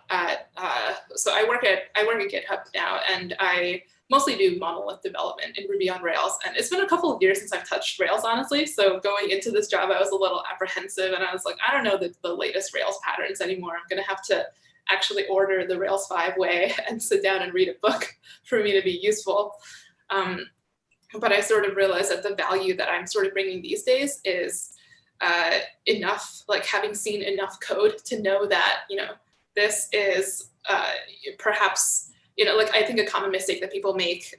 M: so I work at GitHub now, and I mostly do monolith development in Ruby on Rails. And it's been a couple of years since I've touched Rails, honestly. So going into this job, I was a little apprehensive, and I was like, I don't know the latest Rails patterns anymore. I'm going to have to actually order the Rails 5 way and sit down and read a book for me to be useful. But I sort of realized that the value that I'm sort of bringing these days is enough, having seen enough code to know that, this is perhaps, I think a common mistake that people make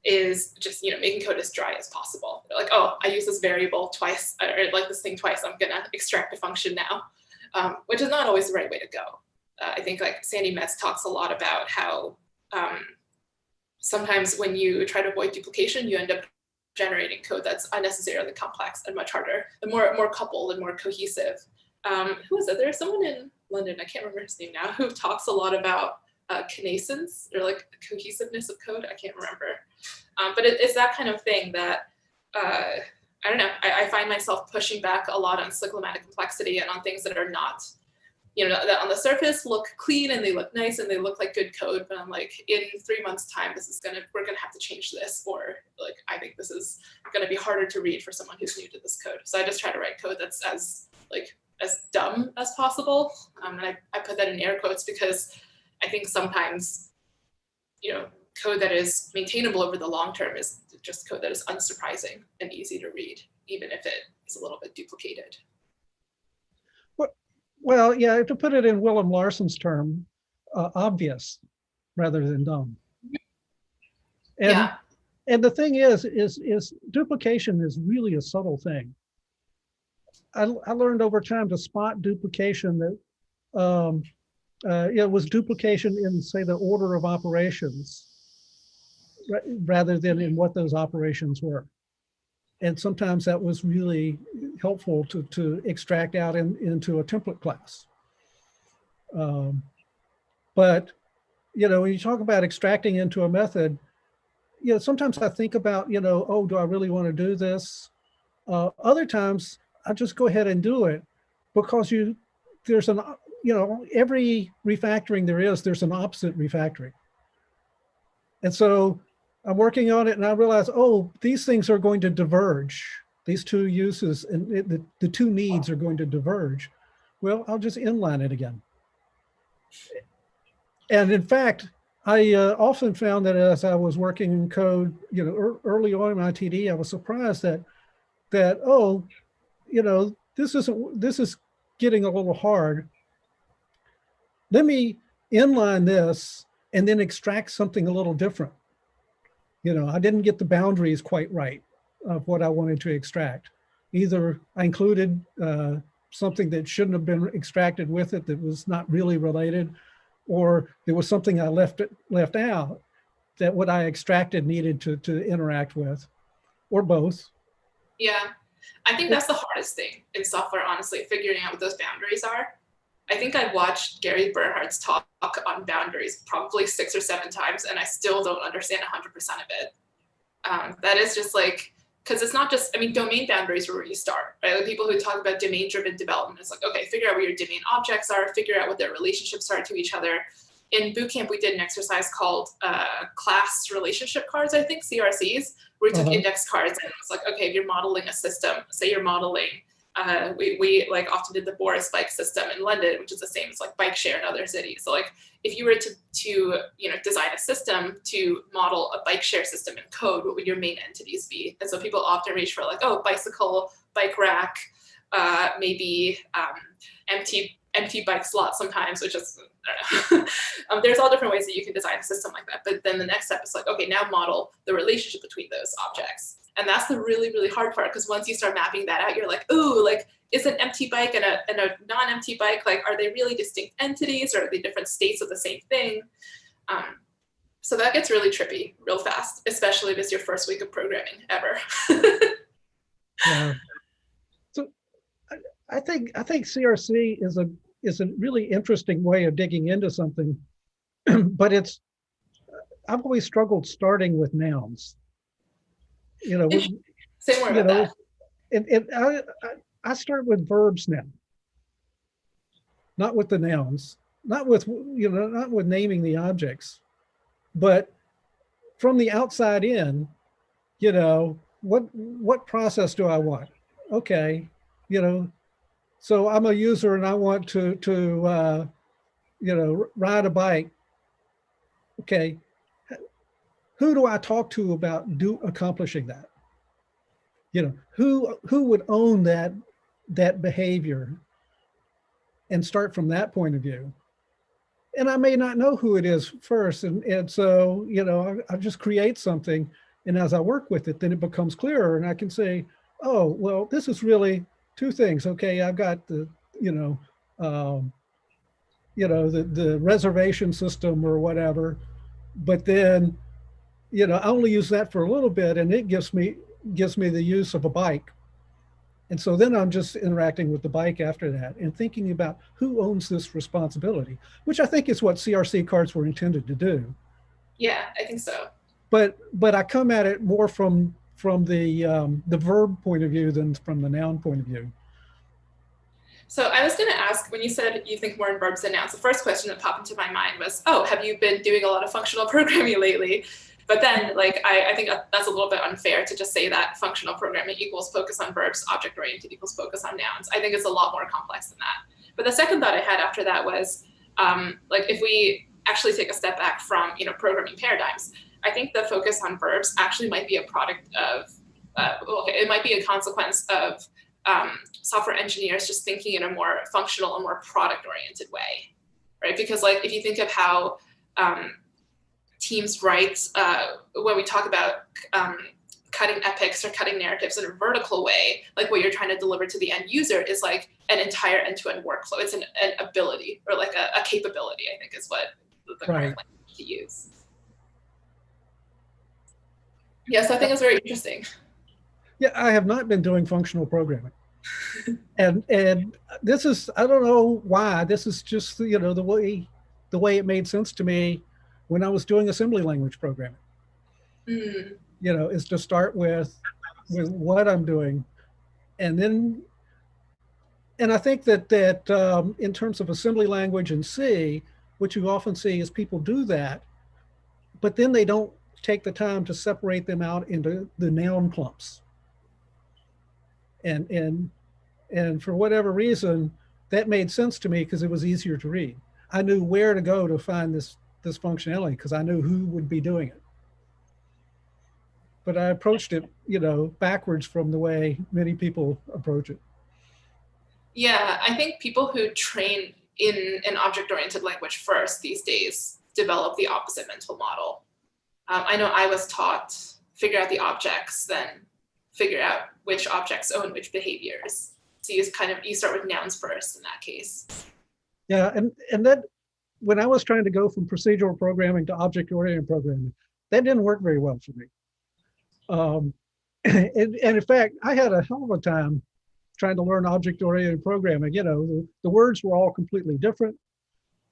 M: is just, making code as dry as possible. They're like, oh, I use this variable twice, or this thing twice, I'm gonna extract a function now, which is not always the right way to go. I think Sandy Metz talks a lot about how sometimes when you try to avoid duplication, you end up generating code that's unnecessarily complex and much harder, and more coupled and more cohesive. Who is it? There's someone in London, I can't remember his name now, who talks a lot about connaissance or cohesiveness of code. I can't remember. But it's that kind of thing that, I don't know, I find myself pushing back a lot on cyclomatic complexity and on things that are not, that on the surface look clean and they look nice and they look like good code, but I'm like, in 3 months' time, we're gonna have to change this, or I think this is gonna be harder to read for someone who's new to this code. So I just try to write code that's as dumb as possible. And I put that in air quotes because I think sometimes, code that is maintainable over the long term is just code that is unsurprising and easy to read, even if it is a little bit duplicated.
L: Well, yeah, to put it in Willem Larson's term, obvious rather than dumb. And,
M: yeah.
L: And the thing is duplication is really a subtle thing. I learned over time to spot duplication that it was duplication in, say, the order of operations rather than in what those operations were. And sometimes that was really helpful to extract out into a template class. But, you know, when you talk about extracting into a method, you know, sometimes I think about, you know, oh, do I really want to do this? Other times I just go ahead and do it because there's an, you know, every refactoring there's an opposite refactoring. And so I'm working on it and I realize, oh, these things are going to diverge. These two uses and the two needs are going to diverge. Well, I'll just inline it again. And in fact, I often found that as I was working in code, you know, early on in my TD, I was surprised that oh, you know, this is getting a little hard. Let me inline this and then extract something a little different. You know, I didn't get the boundaries quite right of what I wanted to extract. Either I included something that shouldn't have been extracted with it that was not really related, or there was something I left out that what I extracted needed to interact with, or both.
M: Yeah, I think that's the hardest thing in software, honestly, figuring out what those boundaries are. I think I've watched Gary Bernhardt's talk on boundaries probably 6 or 7 times, and I still don't understand 100% of it. That is just like, because it's not just, I mean, domain boundaries are where you start, right? Like people who talk about domain-driven development, it's like, okay, figure out where your domain objects are, figure out what their relationships are to each other. In bootcamp, we did an exercise called class relationship cards, I think, CRCs, where we took index cards and it was like, okay, if you're modeling a system, say you're modeling, we like often did the Boris bike system in London, which is the same as like bike share in other cities. So like if you were to you know, design a system to model a bike share system in code, what would your main entities be? And so people often reach for like, oh, bicycle, bike rack, maybe empty bike slot sometimes, which is, I don't know. There's all different ways that you can design a system like that. But then the next step is like, okay, now model the relationship between those objects. And that's the really, really hard part, because once you start mapping that out, you're like, ooh, like, is an empty bike and a non-empty bike, like, are they really distinct entities, or are they different states of the same thing? So that gets really trippy real fast, especially if it's your first week of programming ever.
L: Yeah. So I think CRC is a really interesting way of digging into something, but I've always struggled starting with nouns. You know,
M: say more about that.
L: And I start with verbs now, not with the nouns, not with naming the objects, but from the outside in, you know, what process do I want? Okay, you know, so I'm a user and I want to you know, ride a bike. Okay. Who do I talk to about accomplishing that? You know, who would own that behavior, and start from that point of view. And I may not know who it is first, and so, you know, I just create something, and as I work with it, then it becomes clearer, and I can say, oh, well, this is really 2 things. Okay, I've got the the reservation system or whatever, but then, you know, I only use that for a little bit, and it gives me the use of a bike. And so then I'm just interacting with the bike after that and thinking about who owns this responsibility, which I think is what CRC cards were intended to do.
M: Yeah, I think so.
L: But I come at it more from the verb point of view than from the noun point of view.
M: So I was going to ask, when you said you think more in verbs than nouns, the first question that popped into my mind was, oh, have you been doing a lot of functional programming lately? But then, like, I think that's a little bit unfair to just say that functional programming equals focus on verbs, object-oriented equals focus on nouns. I think it's a lot more complex than that. But the second thought I had after that was, like, if we actually take a step back from, you know, programming paradigms, I think the focus on verbs actually might be a product of, it might be a consequence of software engineers just thinking in a more functional and more product-oriented way, right? Because like, if you think of how teams write, when we talk about cutting epics or cutting narratives in a vertical way, like what you're trying to deliver to the end user is like an entire end-to-end workflow. It's an ability or like a capability, I think is what the correct language to use. Yes, I think it's very interesting.
L: Yeah, I have not been doing functional programming. and this is, I don't know why, this is just, you know, the way it made sense to me when I was doing assembly language programming. You know, is to start with what I'm doing. And then, and I think that in terms of assembly language and C, what you often see is people do that, but then they don't take the time to separate them out into the noun clumps. And for whatever reason, that made sense to me because it was easier to read. I knew where to go to find this functionality because I knew who would be doing it. But I approached it, you know, backwards from the way many people approach it.
M: Yeah, I think people who train in an object-oriented language first these days develop the opposite mental model. I know I was taught figure out the objects, then figure out which objects own which behaviors. So you start with nouns first in that case.
L: Yeah, and that when I was trying to go from procedural programming to object-oriented programming, that didn't work very well for me. And in fact, I had a hell of a time trying to learn object-oriented programming. You know, the words were all completely different.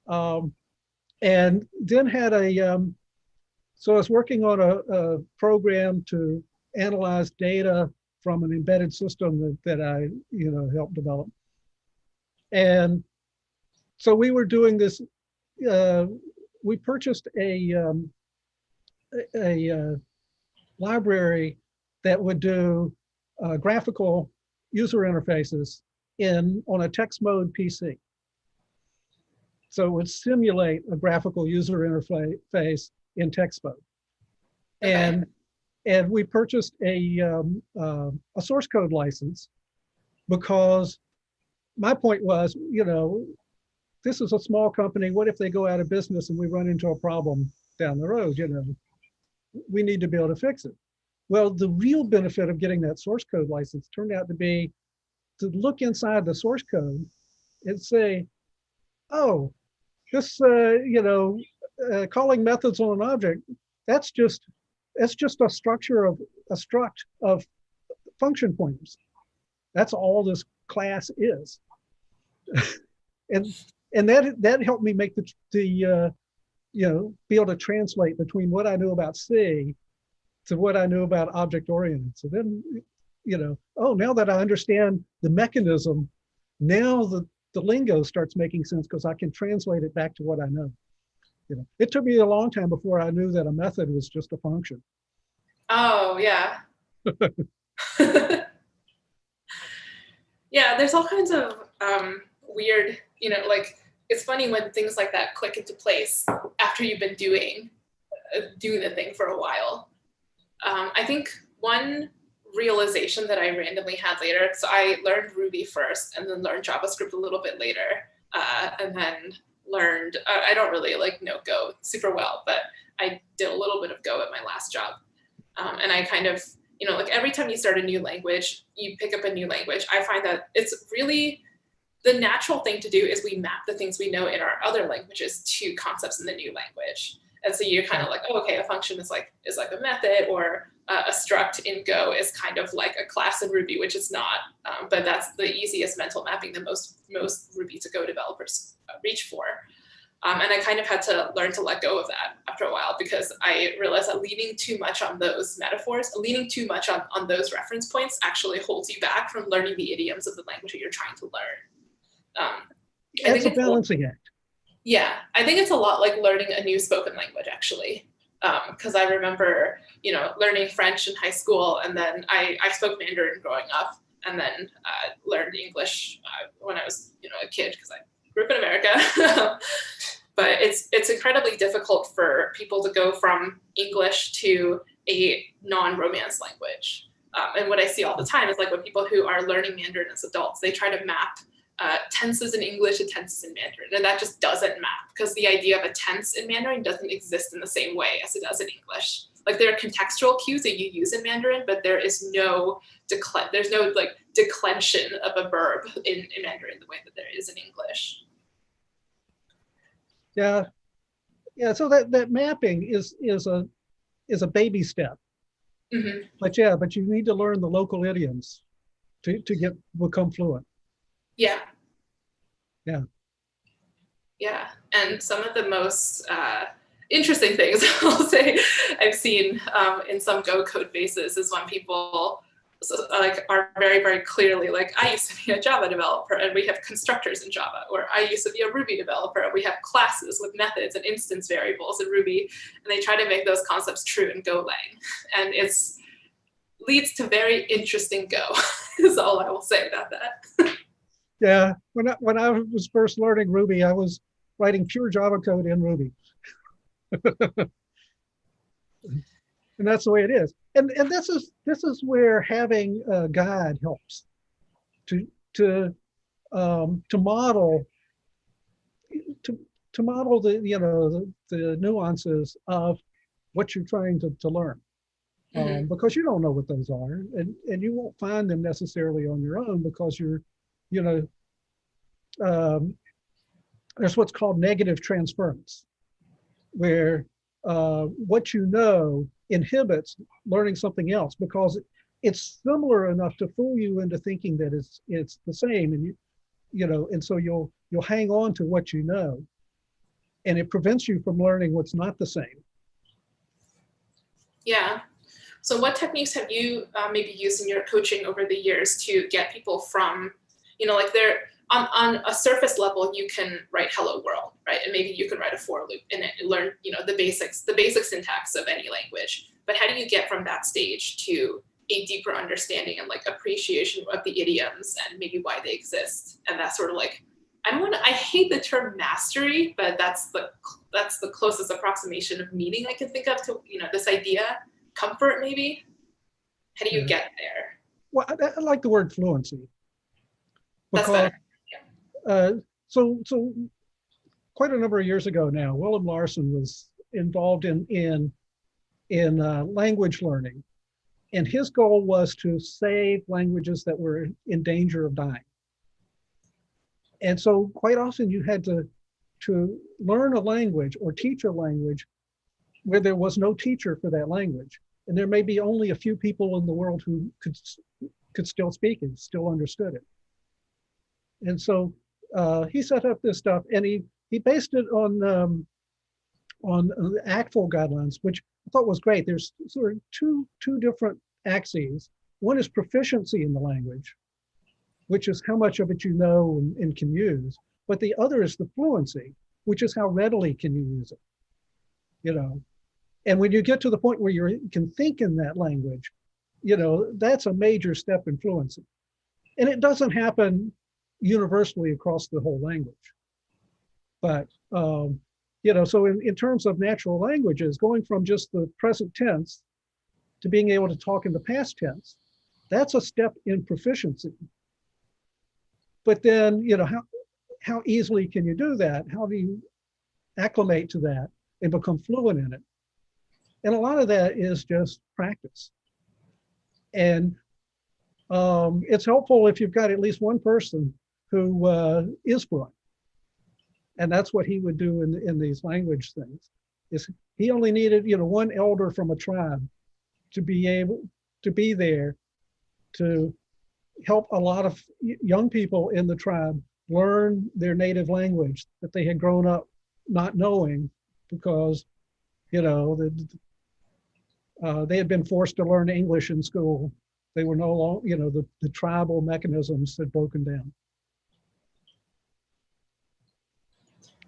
L: And then had so I was working on a program to analyze data from an embedded system that I, you know, helped develop. And so we were doing this, we purchased a library that would do graphical user interfaces on a text mode PC. So it would simulate a graphical user interface in text mode. Okay. And we purchased a source code license because my point was, you know, this is a small company. What if they go out of business and we run into a problem down the road? You know, we need to be able to fix it. Well, the real benefit of getting that source code license turned out to be to look inside the source code and say, oh, this, you know, calling methods on an object, that's just a struct of function pointers. That's all this class is. and that helped me make you know, be able to translate between what I knew about C to what I knew about object-oriented. So then, you know, oh, now that I understand the mechanism, now the lingo starts making sense because I can translate it back to what I know. You know, it took me a long time before I knew that a method was just a function.
M: Oh, yeah. Yeah, there's all kinds of weird, you know, like, it's funny when things like that click into place after you've been doing the thing for a while. I think one realization that I randomly had later, so I learned Ruby first and then learned JavaScript a little bit later, and then learned, I don't really like know Go super well, but I did a little bit of Go at my last job. And I kind of, you know, like every time you start a new language, you pick up a new language, I find that it's really, the natural thing to do is we map the things we know in our other languages to concepts in the new language. And so you're kind of like, oh, okay, a function is like a method, or a struct in Go is kind of like a class in Ruby, which is not, but that's the easiest mental mapping that most Ruby to Go developers reach for. And I kind of had to learn to let go of that after a while, because I realized that leaning too much on those metaphors, leaning too much on those reference points actually holds you back from learning the idioms of the language that you're trying to learn.
L: It's a balancing act.
M: Yeah, I think it's a lot like learning a new spoken language, actually. Because I remember, you know, learning French in high school, and then I spoke Mandarin growing up, and then learned English when I was, you know, a kid, because I grew up in America. but it's incredibly difficult for people to go from English to a non-Romance language. And what I see all the time is like when people who are learning Mandarin as adults, they try to map tenses in English to tenses in Mandarin, and that just doesn't map because the idea of a tense in Mandarin doesn't exist in the same way as it does in English. Like there are contextual cues that you use in Mandarin, but there is no like declension of a verb in Mandarin the way that there is in English.
L: Yeah, yeah. So that mapping is a baby step.
M: Mm-hmm.
L: But you need to learn the local idioms to become fluent.
M: Yeah.
L: Yeah.
M: Yeah, and some of the most interesting things I'll say I've seen in some Go code bases is when people like are very, very clearly like, I used to be a Java developer and we have constructors in Java, or I used to be a Ruby developer and we have classes with methods and instance variables in Ruby, and they try to make those concepts true in Golang, and it's leads to very interesting Go is all I will say about that.
L: Yeah, when I was first learning Ruby, I was writing pure Java code in Ruby. And that's the way it is. And this is where having a guide helps to model the nuances of what you're trying to learn. Because you don't know what those are, and you won't find them necessarily on your own because there's what's called negative transference, where what you know inhibits learning something else because it's similar enough to fool you into thinking that it's the same, and and so you'll hang on to what you know, and it prevents you from learning what's not the same.
M: Yeah. So what techniques have you maybe used in your coaching over the years to get people from, like they're on a surface level, you can write hello world, right? And maybe you can write a for loop and learn, the basic syntax of any language. But how do you get from that stage to a deeper understanding and like appreciation of the idioms and maybe why they exist? And that's sort of like, I hate the term mastery, but that's the closest approximation of meaning I can think of to, this idea. Comfort, maybe? How do you get there?
L: Well, I like the word fluency.
M: That's better. Yeah.
L: So quite a number of years ago now, Willem Larson was involved in language learning, and his goal was to save languages that were in danger of dying. And so quite often you had to learn a language or teach a language where there was no teacher for that language. And there may be only a few people in the world who could still speak it, still understood it. And so he set up this stuff, and he based it on the ACTFL guidelines, which I thought was great. There's sort of two different axes. One is proficiency in the language, which is how much of it you know and can use. But the other is the fluency, which is how readily can you use it, And when you get to the point where you can think in that language, that's a major step in fluency. And it doesn't happen universally across the whole language. But, so in terms of natural languages, going from just the present tense to being able to talk in the past tense, that's a step in proficiency. But then, how easily can you do that? How do you acclimate to that and become fluent in it? And a lot of that is just practice. And it's helpful if you've got at least one person who is fluent. And that's what he would do in these language things. Is he only needed, one elder from a tribe to be able to be there to help a lot of young people in the tribe learn their native language that they had grown up not knowing because, they had been forced to learn English in school. They were no longer, the tribal mechanisms had broken down.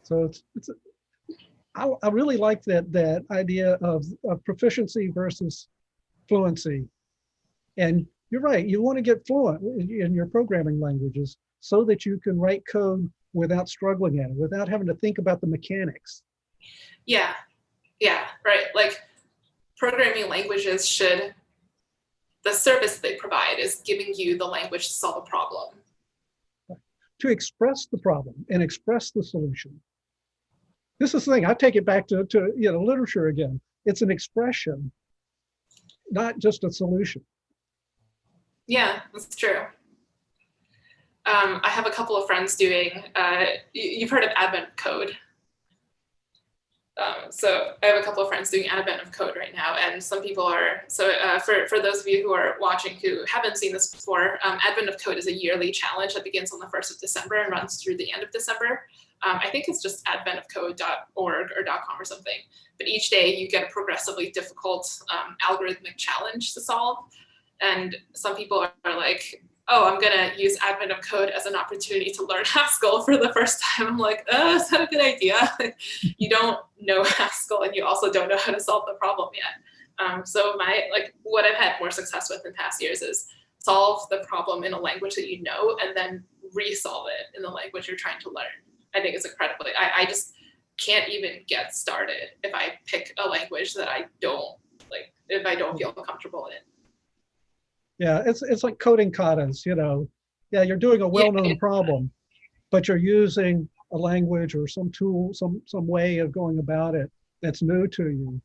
L: So I really like that idea of proficiency versus fluency. And you're right, you want to get fluent in your programming languages so that you can write code without struggling at it, without having to think about the mechanics.
M: Yeah, right. Like programming languages should, the service they provide is giving you the language to solve a problem.
L: To express the problem and express the solution. This is the thing, I take it back to literature again. It's an expression, not just a solution.
M: Yeah, that's true. I have a couple of friends doing, you've heard of Advent of Code. So I have a couple of friends doing Advent of Code right now, and some people are, so for those of you who are watching who haven't seen this before, Advent of Code is a yearly challenge that begins on the 1st of December and runs through the end of December. I think it's just adventofcode.org or .com or something, but each day you get a progressively difficult algorithmic challenge to solve. And some people are like, oh, I'm gonna use Advent of Code as an opportunity to learn Haskell for the first time. I'm like, is that a good idea? You don't know Haskell and you also don't know how to solve the problem yet. So what I've had more success with in past years is solve the problem in a language that you know and then resolve it in the language you're trying to learn. I think it's incredibly, I just can't even get started if I pick a language that I don't like, if I don't feel comfortable in.
L: Yeah, it's like coding katas, Yeah, you're doing a well-known problem, but you're using a language or some tool, some way of going about it that's new to you.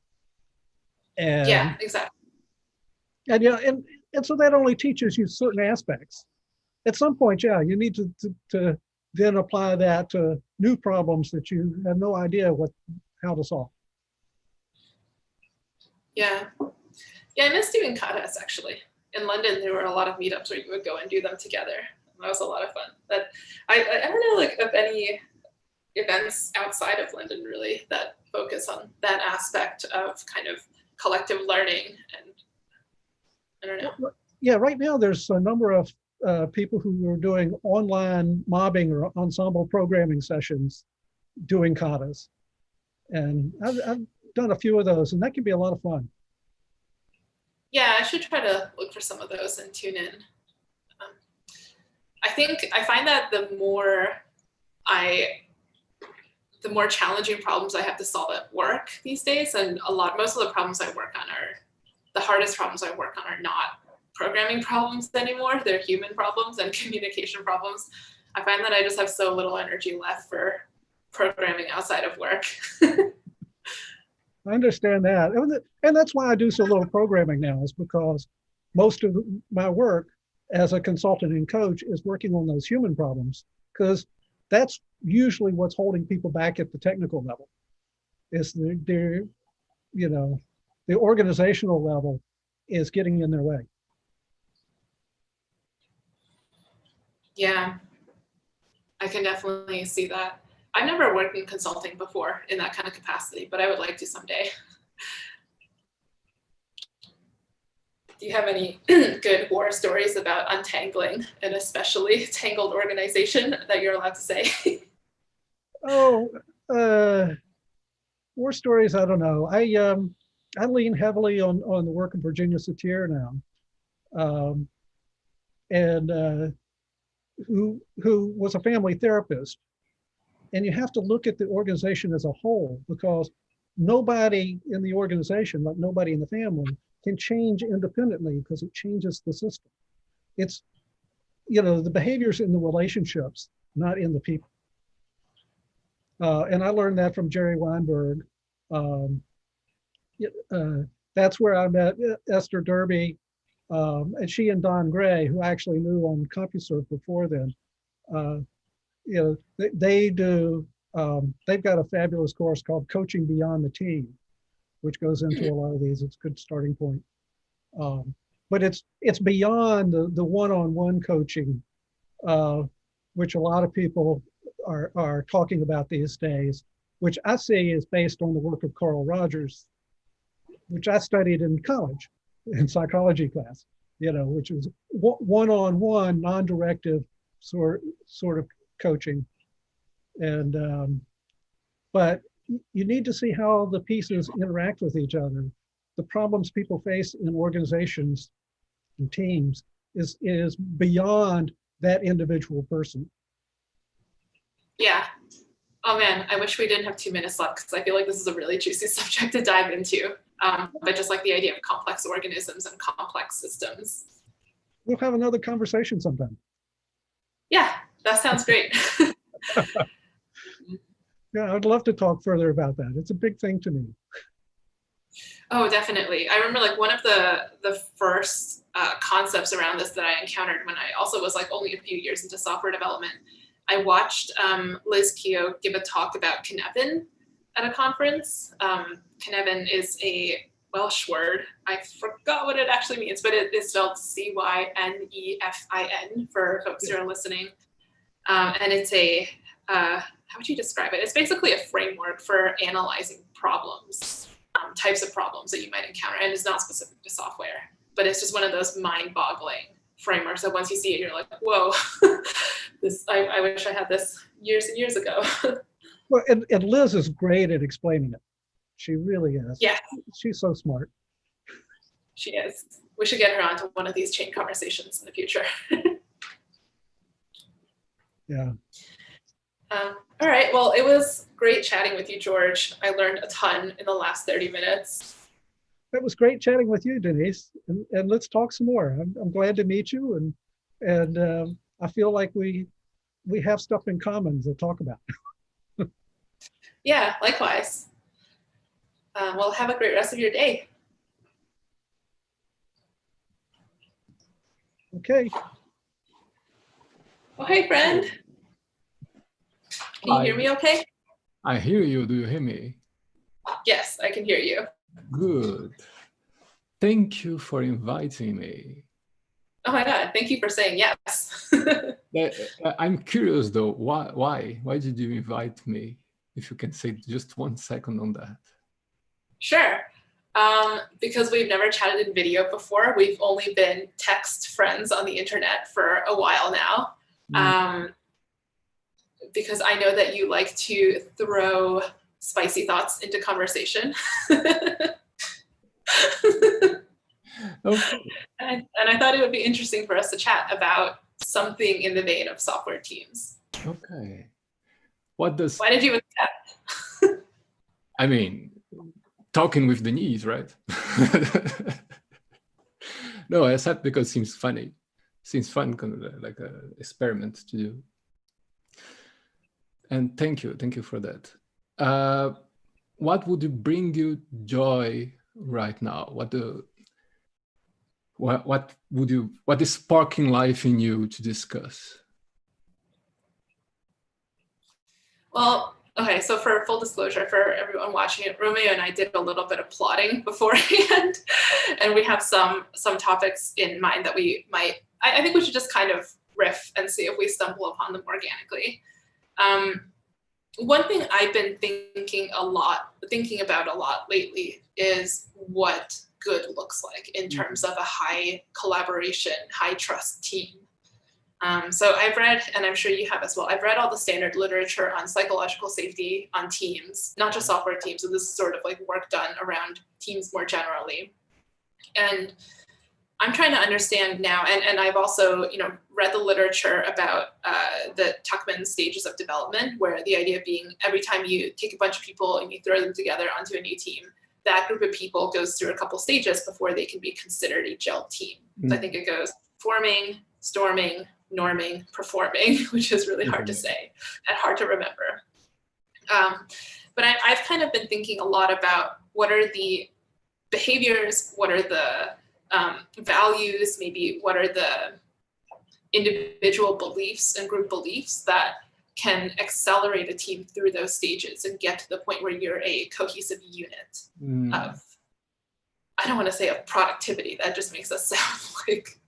L: And,
M: yeah, exactly.
L: And so that only teaches you certain aspects. At some point, yeah, you need to then apply that to new problems that you have no idea how to solve.
M: Yeah, I miss doing katas actually. In London, there were a lot of meetups where you would go and do them together. That was a lot of fun. But I don't know of any events outside of London really that focus on that aspect of kind of collective learning. And I don't know.
L: Yeah, right now there's a number of people who are doing online mobbing or ensemble programming sessions doing katas. And I've done a few of those, and that can be a lot of fun.
M: Yeah, I should try to look for some of those and tune in. I find that the more challenging problems I have to solve at work these days, and most of the problems I work on the hardest problems I work on are not programming problems anymore. They're human problems and communication problems. I find that I just have so little energy left for programming outside of work.
L: I understand that. And that's why I do so little programming now, is because most of my work as a consultant and coach is working on those human problems, because that's usually what's holding people back at the technical level. Is the organizational level is getting in their way.
M: Yeah, I can definitely see that. I've never worked in consulting before in that kind of capacity, but I would like to someday. Do you have any good war stories about untangling an especially tangled organization that you're allowed to say?
L: War stories, I don't know. I lean heavily on the work of Virginia Satir now, who was a family therapist. And you have to look at the organization as a whole, because nobody in the organization, like nobody in the family, can change independently, because it changes the system. It's, the behaviors in the relationships, not in the people. And I learned that from Jerry Weinberg. That's where I met Esther Derby, and she and Don Gray, who I actually knew on CompuServe before then. They do, they've got a fabulous course called Coaching Beyond the Team, which goes into a lot of these. It's a good starting point. But it's beyond the one-on-one coaching, which a lot of people are talking about these days, which I see is based on the work of Carl Rogers, which I studied in college in psychology class, which is one-on-one, non-directive sort of coaching. And but you need to see how the pieces interact with each other. The problems people face in organizations and teams is beyond that individual person.
M: Yeah. Oh man, I wish we didn't have 2 minutes left because I feel like this is a really juicy subject to dive into. But just like the idea of complex organisms and complex systems.
L: We'll have another conversation sometime.
M: Yeah, that sounds great.
L: Yeah, I'd love to talk further about that. It's a big thing to me.
M: Oh, definitely. I remember like one of the first concepts around this that I encountered when I also was like only a few years into software development. I watched Liz Keogh give a talk about Cynefin at a conference. Cynefin is a Welsh word. I forgot what it actually means, but it is spelled Cynefin for folks who are listening. And it's a, how would you describe it? It's basically a framework for analyzing problems, types of problems that you might encounter. And it's not specific to software, but it's just one of those mind-boggling frameworks that once you see it, you're like, whoa, I wish I had this years and years ago.
L: Well, and Liz is great at explaining it. She really is.
M: Yeah.
L: She's so smart.
M: She is. We should get her onto one of these chain conversations in the future.
L: Yeah.
M: All right. Well, it was great chatting with you, George. I learned a ton in the last 30 minutes.
L: It was great chatting with you, Denise. And let's talk some more. I'm glad to meet you. And I feel like we have stuff in common to talk about.
M: Yeah, likewise. Well, have a great rest of your day.
L: Okay.
M: Oh, hey, friend. Can you hear me okay?
N: I hear you. Do you hear me?
M: Yes, I can hear you.
N: Good. Thank you for inviting me.
M: Oh my God, thank you for saying yes.
N: I'm curious though, why? Why did you invite me? If you can say just 1 second on that.
M: Sure. Because we've never chatted in video before. We've only been text friends on the internet for a while now. Because I know that you like to throw spicy thoughts into conversation.
N: Okay.
M: And I thought it would be interesting for us to chat about something in the vein of software teams.
N: Okay.
M: Why did you accept?
N: I mean, talking with Denise, right? No, I accept because it seems funny. Seems fun, kind of like an experiment to do. And thank you for that. What would bring you joy right now? What is sparking life in you to discuss?
M: Well, okay, so for full disclosure for everyone watching it, Romeo and I did a little bit of plotting beforehand, and we have some topics in mind that we might, I think we should just kind of riff and see if we stumble upon them organically. One thing I've been thinking about a lot lately is what good looks like in terms of a high collaboration, high trust team. So I've read, and I'm sure you have as well, I've read all the standard literature on psychological safety on teams, not just software teams. So this is sort of like work done around teams more generally. And I'm trying to understand now, and I've also, read the literature about the Tuckman stages of development, where the idea being every time you take a bunch of people and you throw them together onto a new team, that group of people goes through a couple stages before they can be considered a gel team. So I think it goes forming, storming, norming, performing, which is really hard to say and hard to remember. But I've kind of been thinking a lot about what are the behaviors, what are the values, maybe what are the individual beliefs and group beliefs that can accelerate a team through those stages and get to the point where you're a cohesive unit of, I don't want to say of productivity, that just makes us sound like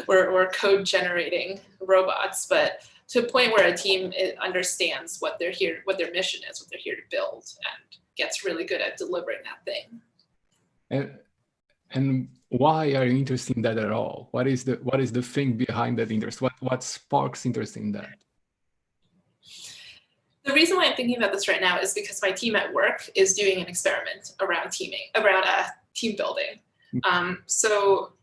M: we're code generating robots, but to a point where a team understands what they're here, what their mission is, what they're here to build, and gets really good at delivering that thing.
N: And why are you interested in that at all? What is the thing behind that interest? What sparks interest in that?
M: The reason why I'm thinking about this right now is because my team at work is doing an experiment around team building. So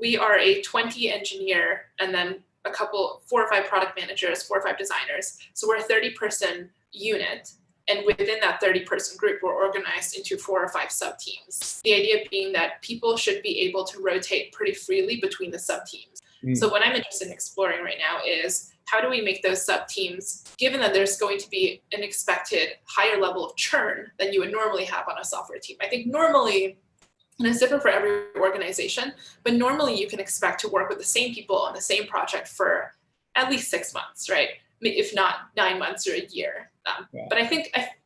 M: we are a 20 engineer and then 4 or 5 product managers, 4 or 5 designers. So we're a 30-person unit. And within that 30-person group, we're organized into 4 or 5 sub-teams. The idea being that people should be able to rotate pretty freely between the sub-teams. So what I'm interested in exploring right now is how do we make those sub-teams, given that there's going to be an expected higher level of churn than you would normally have on a software team. I think normally, and it's different for every organization, but normally you can expect to work with the same people on the same project for at least 6 months, right? If not 9 months or a year. But I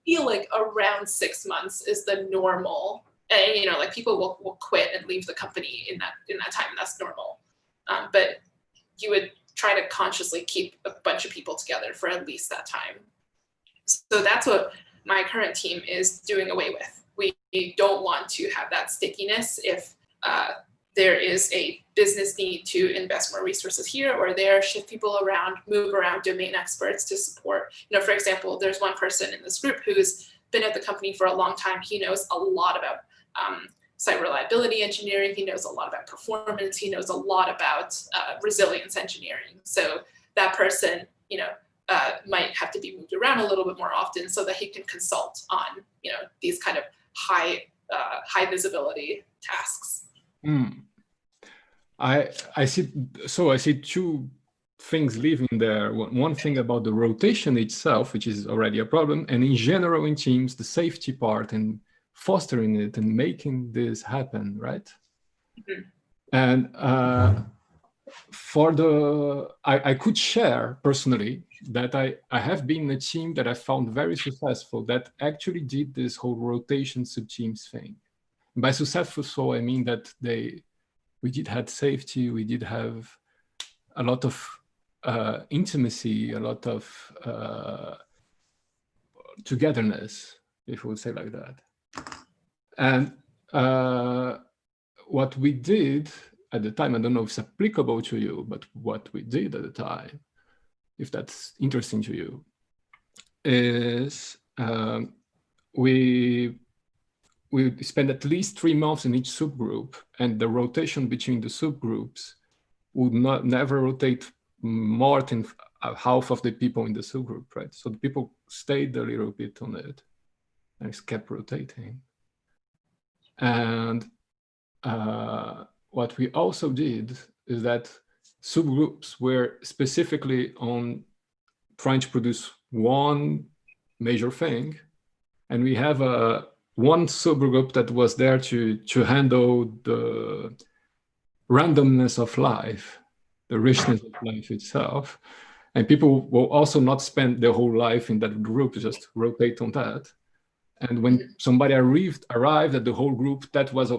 M: feel like around 6 months is the normal, and you know, like people will quit and leave the company in that time, and that's normal. But you would try to consciously keep a bunch of people together for at least that time. So that's what my current team is doing away with. We don't want to have that stickiness if there is a business need to invest more resources here or there, shift people around, move around domain experts to support. You know, for example, there's one person in this group who's been at the company for a long time. He knows a lot about site reliability engineering. He knows a lot about performance. He knows a lot about resilience engineering. So that person, you know, might have to be moved around a little bit more often so that he can consult on, you know, these kind of high visibility tasks.
N: I see. So I see 2 things living there. One thing about the rotation itself, which is already a problem, and in general in teams, the safety part and fostering it and making this happen, right? And I could share personally that I have been in a team that I found very successful that actually did this whole rotation sub-teams thing. And by successful, so I mean that we did have safety, we did have a lot of intimacy, a lot of togetherness, if we would say like that. And what we did at the time, I don't know if it's applicable to you, but what we did at the time, if that's interesting to you, is we spent at least 3 months in each subgroup, and the rotation between the subgroups would never rotate more than half of the people in the subgroup, right? So the people stayed a little bit on it, and it kept rotating. And what we also did is that subgroups were specifically on trying to produce one major thing, and we have one subgroup that was there to handle the randomness of life, the richness of life itself. And people will also not spend their whole life in that group, just rotate on that. And when somebody arrived at the whole group, that was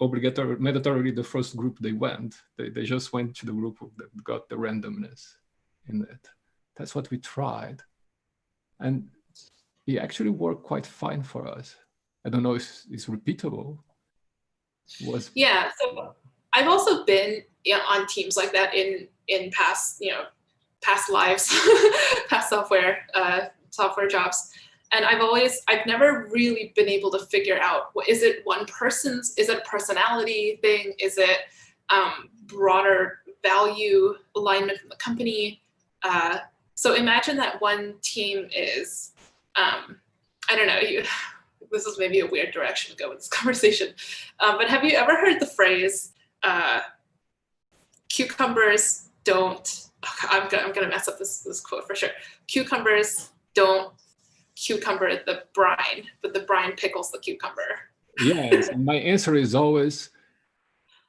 N: mandatorily the first group they went. They just went to the group that got the randomness in it. That's what we tried. And it actually worked quite fine for us. I don't know if it's repeatable.
M: Yeah, so I've also been on teams like that in past lives, past software jobs. And I've never really been able to figure out, is it a personality thing? Is it broader value alignment from the company? So imagine that one team is, I don't know, this is maybe a weird direction to go with this conversation, but have you ever heard the phrase, cucumbers don't, I'm gonna mess up this quote for sure. Cucumbers don't cucumber the brine, but the brine pickles the cucumber.
N: Yes, and my answer is always,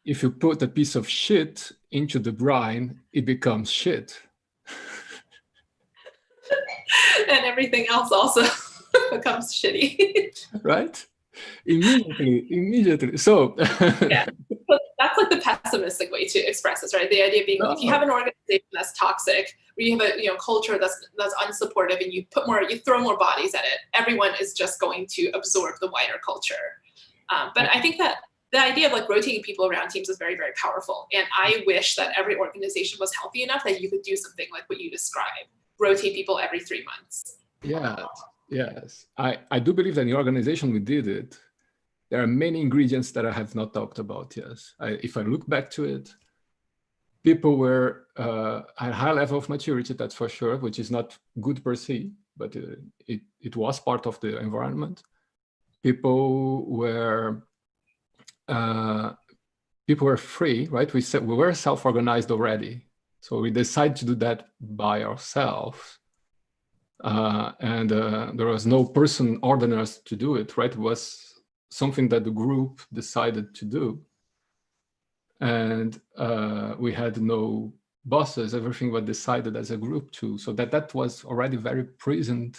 N: if you put a piece of shit into the brine, it becomes shit.
M: And everything else also becomes shitty.
N: Right? Immediately. So
M: yeah, but that's like the pessimistic way to express this, right? The idea being, if you have an organization that's toxic, where you have a culture that's unsupportive, and you throw more bodies at it, everyone is just going to absorb the wider culture. But I think that the idea of like rotating people around teams is very, very powerful. And I wish that every organization was healthy enough that you could do something like what you described, rotate people every 3 months.
N: Yeah. Yes, I do believe that in the organization we did it. There are many ingredients that I have not talked about. Yes, if I look back to it, people were at a high level of maturity, that's for sure, which is not good per se, but it was part of the environment. People were free, right? We were self-organized already, so we decided to do that by ourselves, and there was no person ordering us to do it, right? It was something that the group decided to do, and we had no bosses. Everything was decided as a group too, so that was already very present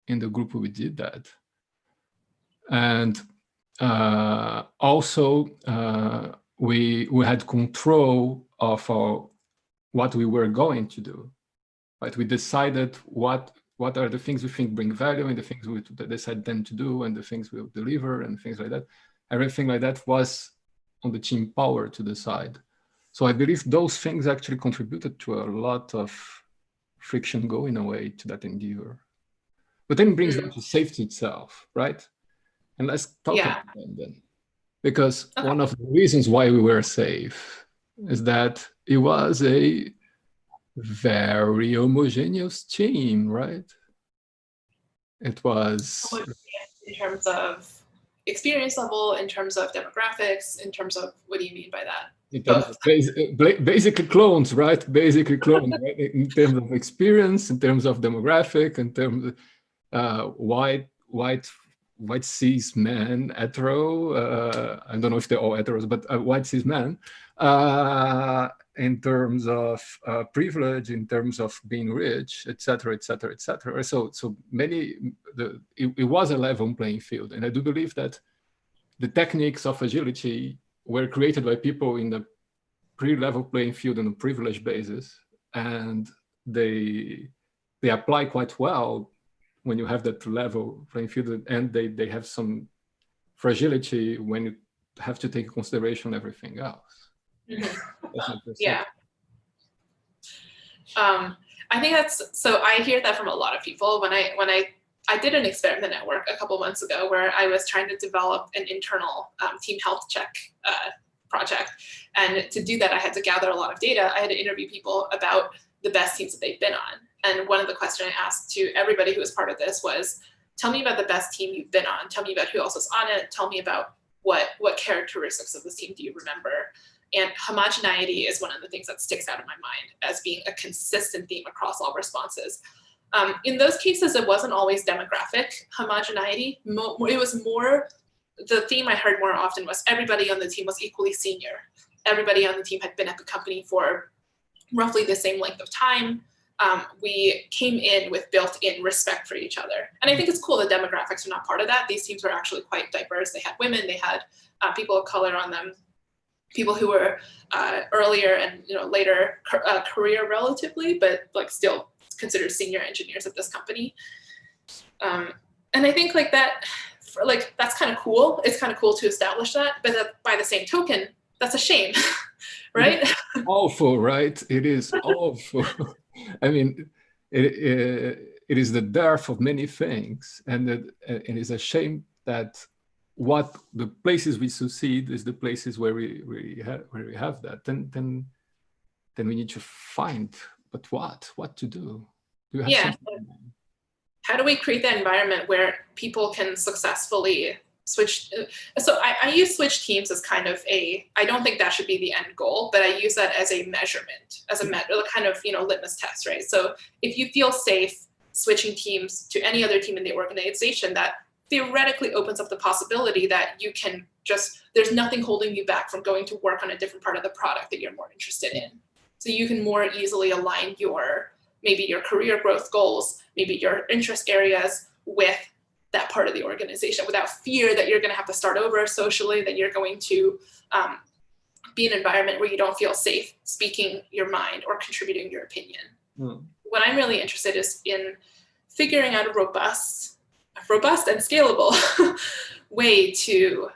N: in the group. We did that, and also we had control of what we were going to do, right? We decided what are the things we think bring value, and the things we decide then to do, and the things we'll deliver, and things like that. Everything like that was on the team power to decide. So I believe those things actually contributed to a lot of friction going away to that endeavor. But then it brings down to safety itself, right? And let's talk about that then. Because one of the reasons why we were safe is that it was a very homogeneous team, right? It was
M: in terms of experience level, in terms of demographics, in terms of, what do you mean by that?
N: In terms of basically clones, right? Basically clones, right? In terms of experience, in terms of demographic, in terms of white cis men, hetero. I don't know if they're all heteros, but white cis men. In terms of privilege, in terms of being rich, etc., etc., etc. So many. It was a level playing field, and I do believe that the techniques of agility were created by people in the pre-level playing field on a privileged basis, and they apply quite well when you have that level playing field, and they have some fragility when you have to take into consideration everything else.
M: Yeah. I think so I hear that from a lot of people. When I did an experiment at work a couple months ago where I was trying to develop an internal team health check project. And to do that, I had to gather a lot of data. I had to interview people about the best teams that they've been on. And one of the questions I asked to everybody who was part of this was, tell me about the best team you've been on. Tell me about who else was on it. Tell me about what characteristics of this team do you remember? And homogeneity is one of the things that sticks out in my mind as being a consistent theme across all responses. In those cases, it wasn't always demographic homogeneity. It was more, the theme I heard more often was everybody on the team was equally senior. Everybody on the team had been at the company for roughly the same length of time. We came in with built-in respect for each other. And I think it's cool that demographics are not part of that. These teams were actually quite diverse. They had women, they had people of color on them, people who were earlier and later career relatively, but like still considered senior engineers at this company. And I think that's kind of cool. It's kind of cool to establish that, but by the same token, that's a shame, right?
N: It's awful, right? It is awful. I mean, it is the dearth of many things, and it is a shame that what the places we succeed is the places where we have that. Then we need to find, but what to do? Do you have something?
M: How do we create that environment where people can successfully switch? So I use switch teams as kind of I don't think that should be the end goal, but I use that as a measurement, as a kind of litmus test, right? So if you feel safe switching teams to any other team in the organization, that theoretically opens up the possibility that you can there's nothing holding you back from going to work on a different part of the product that you're more interested in. So you can more easily align maybe your career growth goals, maybe your interest areas with that part of the organization without fear that you're going to have to start over socially, that you're going to be an environment where you don't feel safe speaking your mind or contributing your opinion. What I'm really interested is in figuring out a robust and scalable way to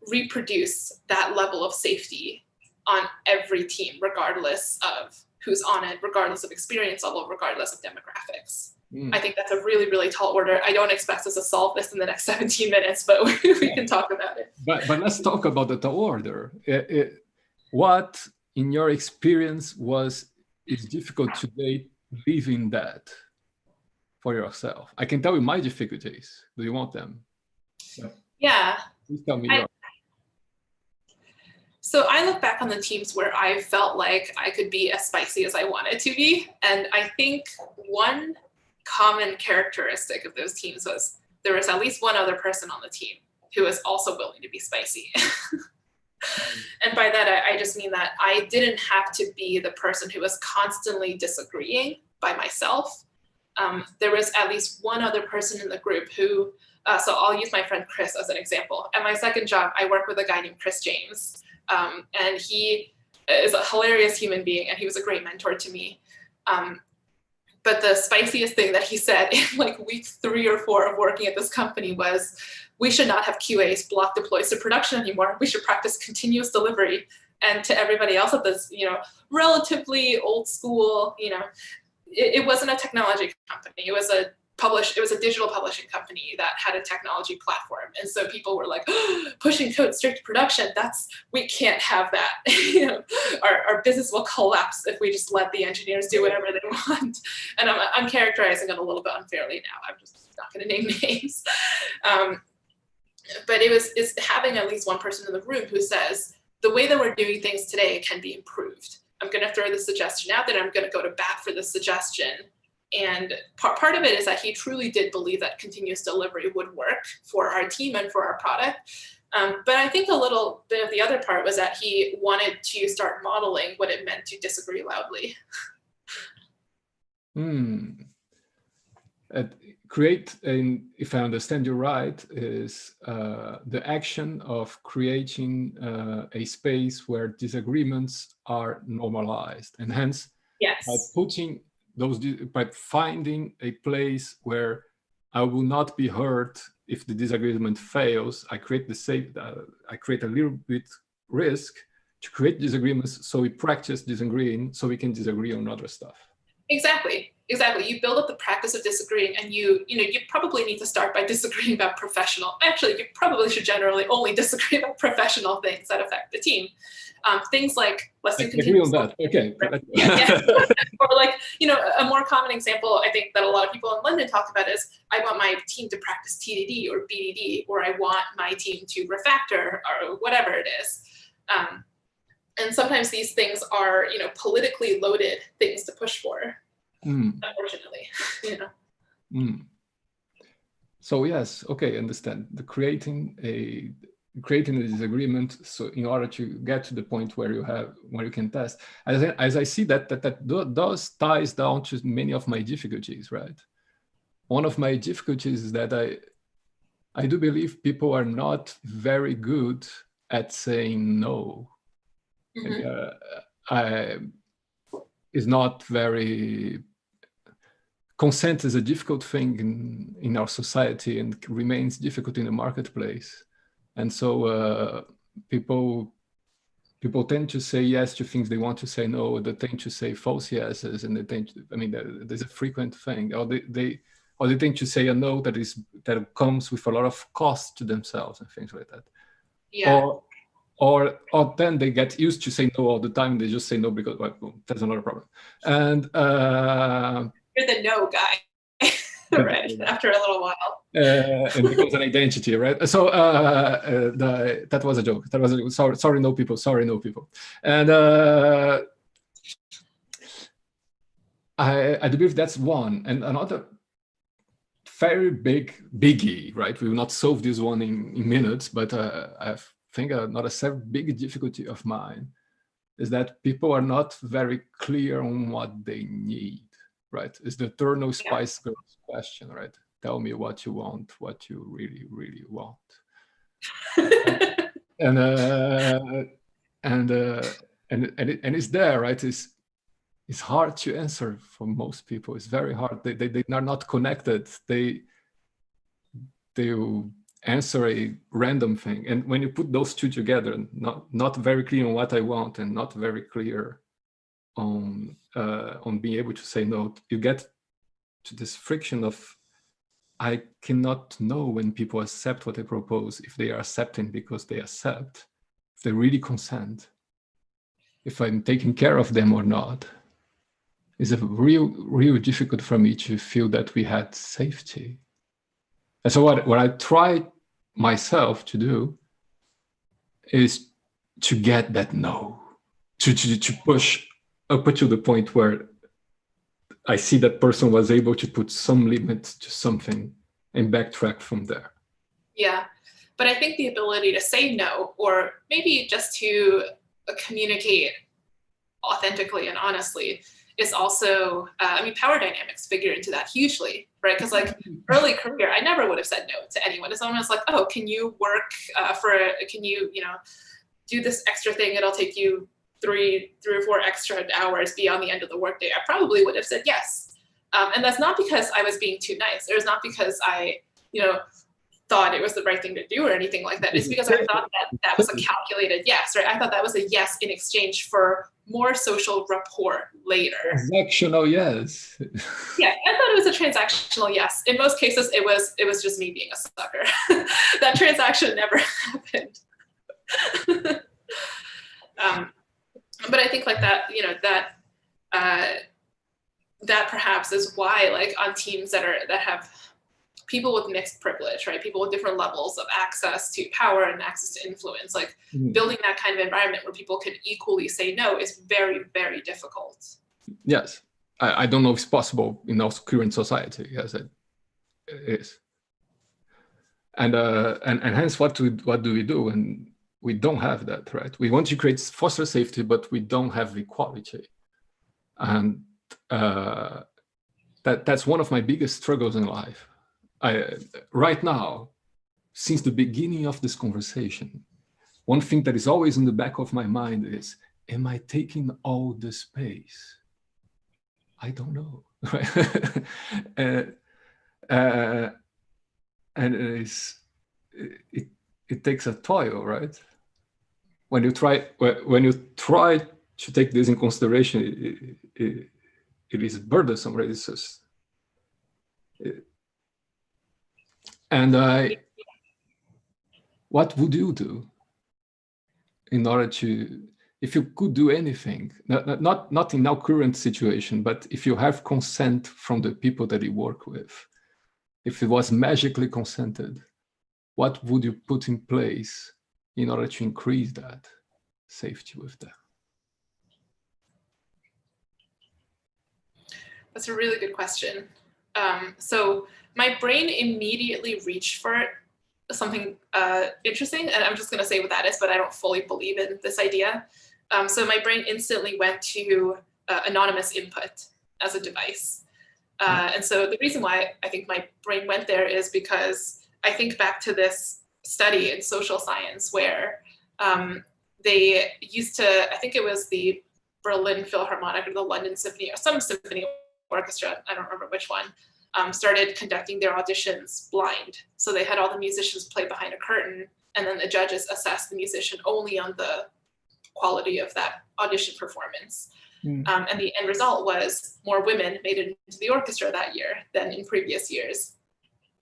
M: reproduce that level of safety on every team, regardless of who's on it, regardless of experience level, regardless of demographics. I think that's a really, really tall order. I don't expect us to solve this in the next 17 minutes, but we can talk about it.
N: But let's talk about the tall order. What in your experience is difficult today living that for yourself? I can tell you my difficulties. Do you want them?
M: Yeah.
N: Please tell me yours.
M: So I look back on the teams where I felt like I could be as spicy as I wanted to be. And I think one common characteristic of those teams was there was at least one other person on the team who was also willing to be spicy. And by that, I just mean that I didn't have to be the person who was constantly disagreeing by myself. There was at least one other person in the group who, so I'll use my friend Chris as an example. At my second job, I work with a guy named Chris James. And he is a hilarious human being, and he was a great mentor to me. But the spiciest thing that he said in like week 3 or 4 of working at this company was, we should not have QAs block deploys to production anymore. We should practice continuous delivery. And to everybody else at this, relatively old school, it wasn't a technology company. It was a digital publishing company that had a technology platform. And so people were like, pushing code straight to production, we can't have that. Our business will collapse if we just let the engineers do whatever they want. And I'm characterizing it a little bit unfairly now. I'm just not gonna name names. But it's having at least one person in the room who says, the way that we're doing things today can be improved. I'm gonna throw the suggestion out there, I'm gonna go to bat for the suggestion. And part of it is that he truly did believe that continuous delivery would work for our team and for our product. But I think a little bit of the other part was that he wanted to start modeling what it meant to disagree loudly.
N: If I understand you right, is the action of creating a space where disagreements are normalized, and hence
M: yes,
N: by finding a place where I will not be hurt if the disagreement fails. I create I create a little bit risk to create disagreements, so we practice disagreeing, so we can disagree on other stuff.
M: Exactly. You build up the practice of disagreeing, and you probably need to start by disagreeing about professional. Actually, you probably should generally only disagree about professional things that affect the team. Things like, let's do continuous.
N: Agree on that. Okay.
M: Yeah. Or like, a more common example I think that a lot of people in London talk about is, I want my team to practice TDD or BDD, or I want my team to refactor, or whatever it is. And sometimes these things are, politically loaded things to push for, unfortunately.
N: So yes, okay, understand. Creating a disagreement, so in order to get to the point where you can test, as I see that does ties down to many of my difficulties, right? One of my difficulties is that I do believe people are not very good at saying no. Is not very. Consent is a difficult thing in our society, and remains difficult in the marketplace. And so people tend to say yes to things they want to say no. They tend to say false yeses, and there's a frequent thing. Or they tend to say a no that comes with a lot of cost to themselves and things like that.
M: Yeah.
N: Or then they get used to saying no all the time. They just say no because, well, that's another problem. And
M: you're the no guy, right? After a little while.
N: And it becomes an identity, right? So that was a joke. Sorry, no people. Sorry, no people. And I do believe that's one. And another very biggie, right? We will not solve this one in minutes, but I think another big difficulty of mine is that people are not very clear on what they need, right? It's the eternal Spice Girls question, right? Tell me what you want, what you really, really want. and it's there, right? It's hard to answer for most people. It's very hard. They are not connected. They answer a random thing, and when you put those two together, not very clear on what I want and not very clear on being able to say no, you get to this friction of I cannot know when people accept what I propose, if they are accepting because they accept, if they really consent. if I'm taking care of them or not. It's a real difficult for me to feel that we had safety. And so what I try myself to do is to get that no, to push up to the point where I see that person was able to put some limits to something and backtrack from there.
M: Yeah, but I think the ability to say no, or maybe just to communicate authentically and honestly, is also, I mean, power dynamics figure into that hugely, right? Because like early career, I never would have said no to anyone. If someone was like, oh, can you work can you do this extra thing? It'll take you three or four extra hours beyond the end of the workday. I probably would have said yes. And that's not because I was being too nice. It was not because I, thought it was the right thing to do or anything like that. It's because I thought that was a calculated yes, right? I thought that was a yes in exchange for more social rapport later.
N: Transactional yes.
M: Yeah, I thought it was a transactional yes. In most cases, it was just me being a sucker. That transaction never happened. But I think like that, that perhaps is why, like on teams that have people with mixed privilege, right? People with different levels of access to power and access to influence, like building that kind of environment where people can equally say no is very, very difficult.
N: Yes, I don't know if it's possible in our current society. Yes, it is. And hence, what do we do when we don't have that, right? We want to foster safety, but we don't have equality. And that's one of my biggest struggles in life. Right now, since the beginning of this conversation, one thing that is always in the back of my mind is, am I taking all the space? I don't know. And it takes a toil, right? When you try to take this in consideration, it is burdensome, right? It's just, what would you do in order to, if you could do anything, not in our current situation, but if you have consent from the people that you work with, if it was magically consented, what would you put in place in order to increase that safety with them?
M: That's a really good question. So my brain immediately reached for something interesting, and I'm just going to say what that is, but I don't fully believe in this idea. So my brain instantly went to anonymous input as a device. And so the reason why I think my brain went there is because I think back to this study in social science where they used to, I think it was the Berlin Philharmonic or the London Symphony or some symphony orchestra, I don't remember which one, started conducting their auditions blind. So they had all the musicians play behind a curtain, and then the judges assessed the musician only on the quality of that audition performance. And the end result was more women made it into the orchestra that year than in previous years.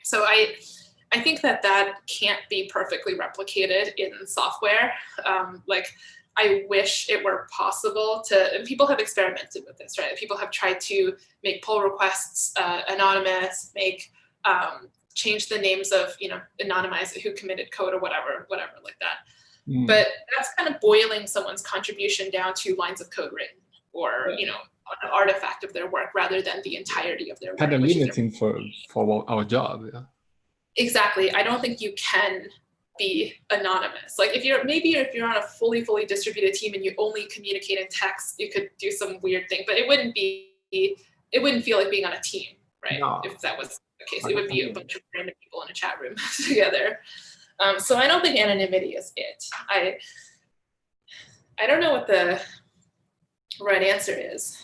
M: So I think that can't be perfectly replicated in software. Like, I wish it were possible to, and people have experimented with this, right? People have tried to make pull requests anonymous, change the names of, anonymize who committed code or whatever like that. But that's kind of boiling someone's contribution down to lines of code written or, an artifact of their work rather than the entirety of their work.
N: Kind of limiting for our job, yeah.
M: Exactly. I don't think you can be anonymous. Like if you're on a fully distributed team and you only communicate in text, you could do some weird thing, but it wouldn't feel like being on a team, right? No. If that was the case, it would be a bunch of random people in a chat room together. So I don't think anonymity is it. I don't know what the right answer is.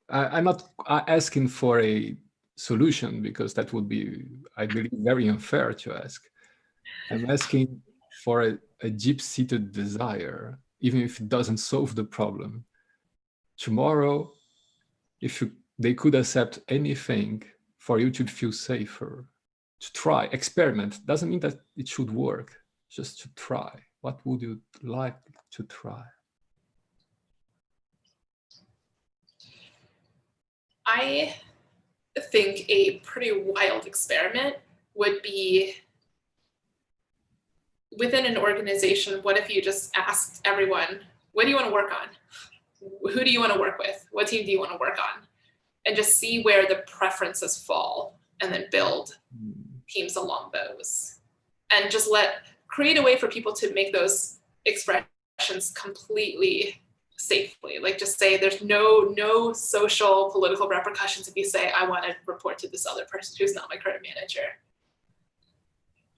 N: I'm not asking for a solution because that would be, I believe, very unfair to ask. I'm asking for a deep-seated desire, even if it doesn't solve the problem. Tomorrow, if they could accept anything for you to feel safer, to try, experiment, doesn't mean that it should work, just to try. What would you like to try?
M: I think a pretty wild experiment would be within an organization. What if you just asked everyone, what do you want to work on? Who do you want to work with? What team do you want to work on? And just see where the preferences fall, and then build teams along those. And just create a way for people to make those expressions completely safely. Like, just say there's no social political repercussions if you say, I want to report to this other person who's not my current manager.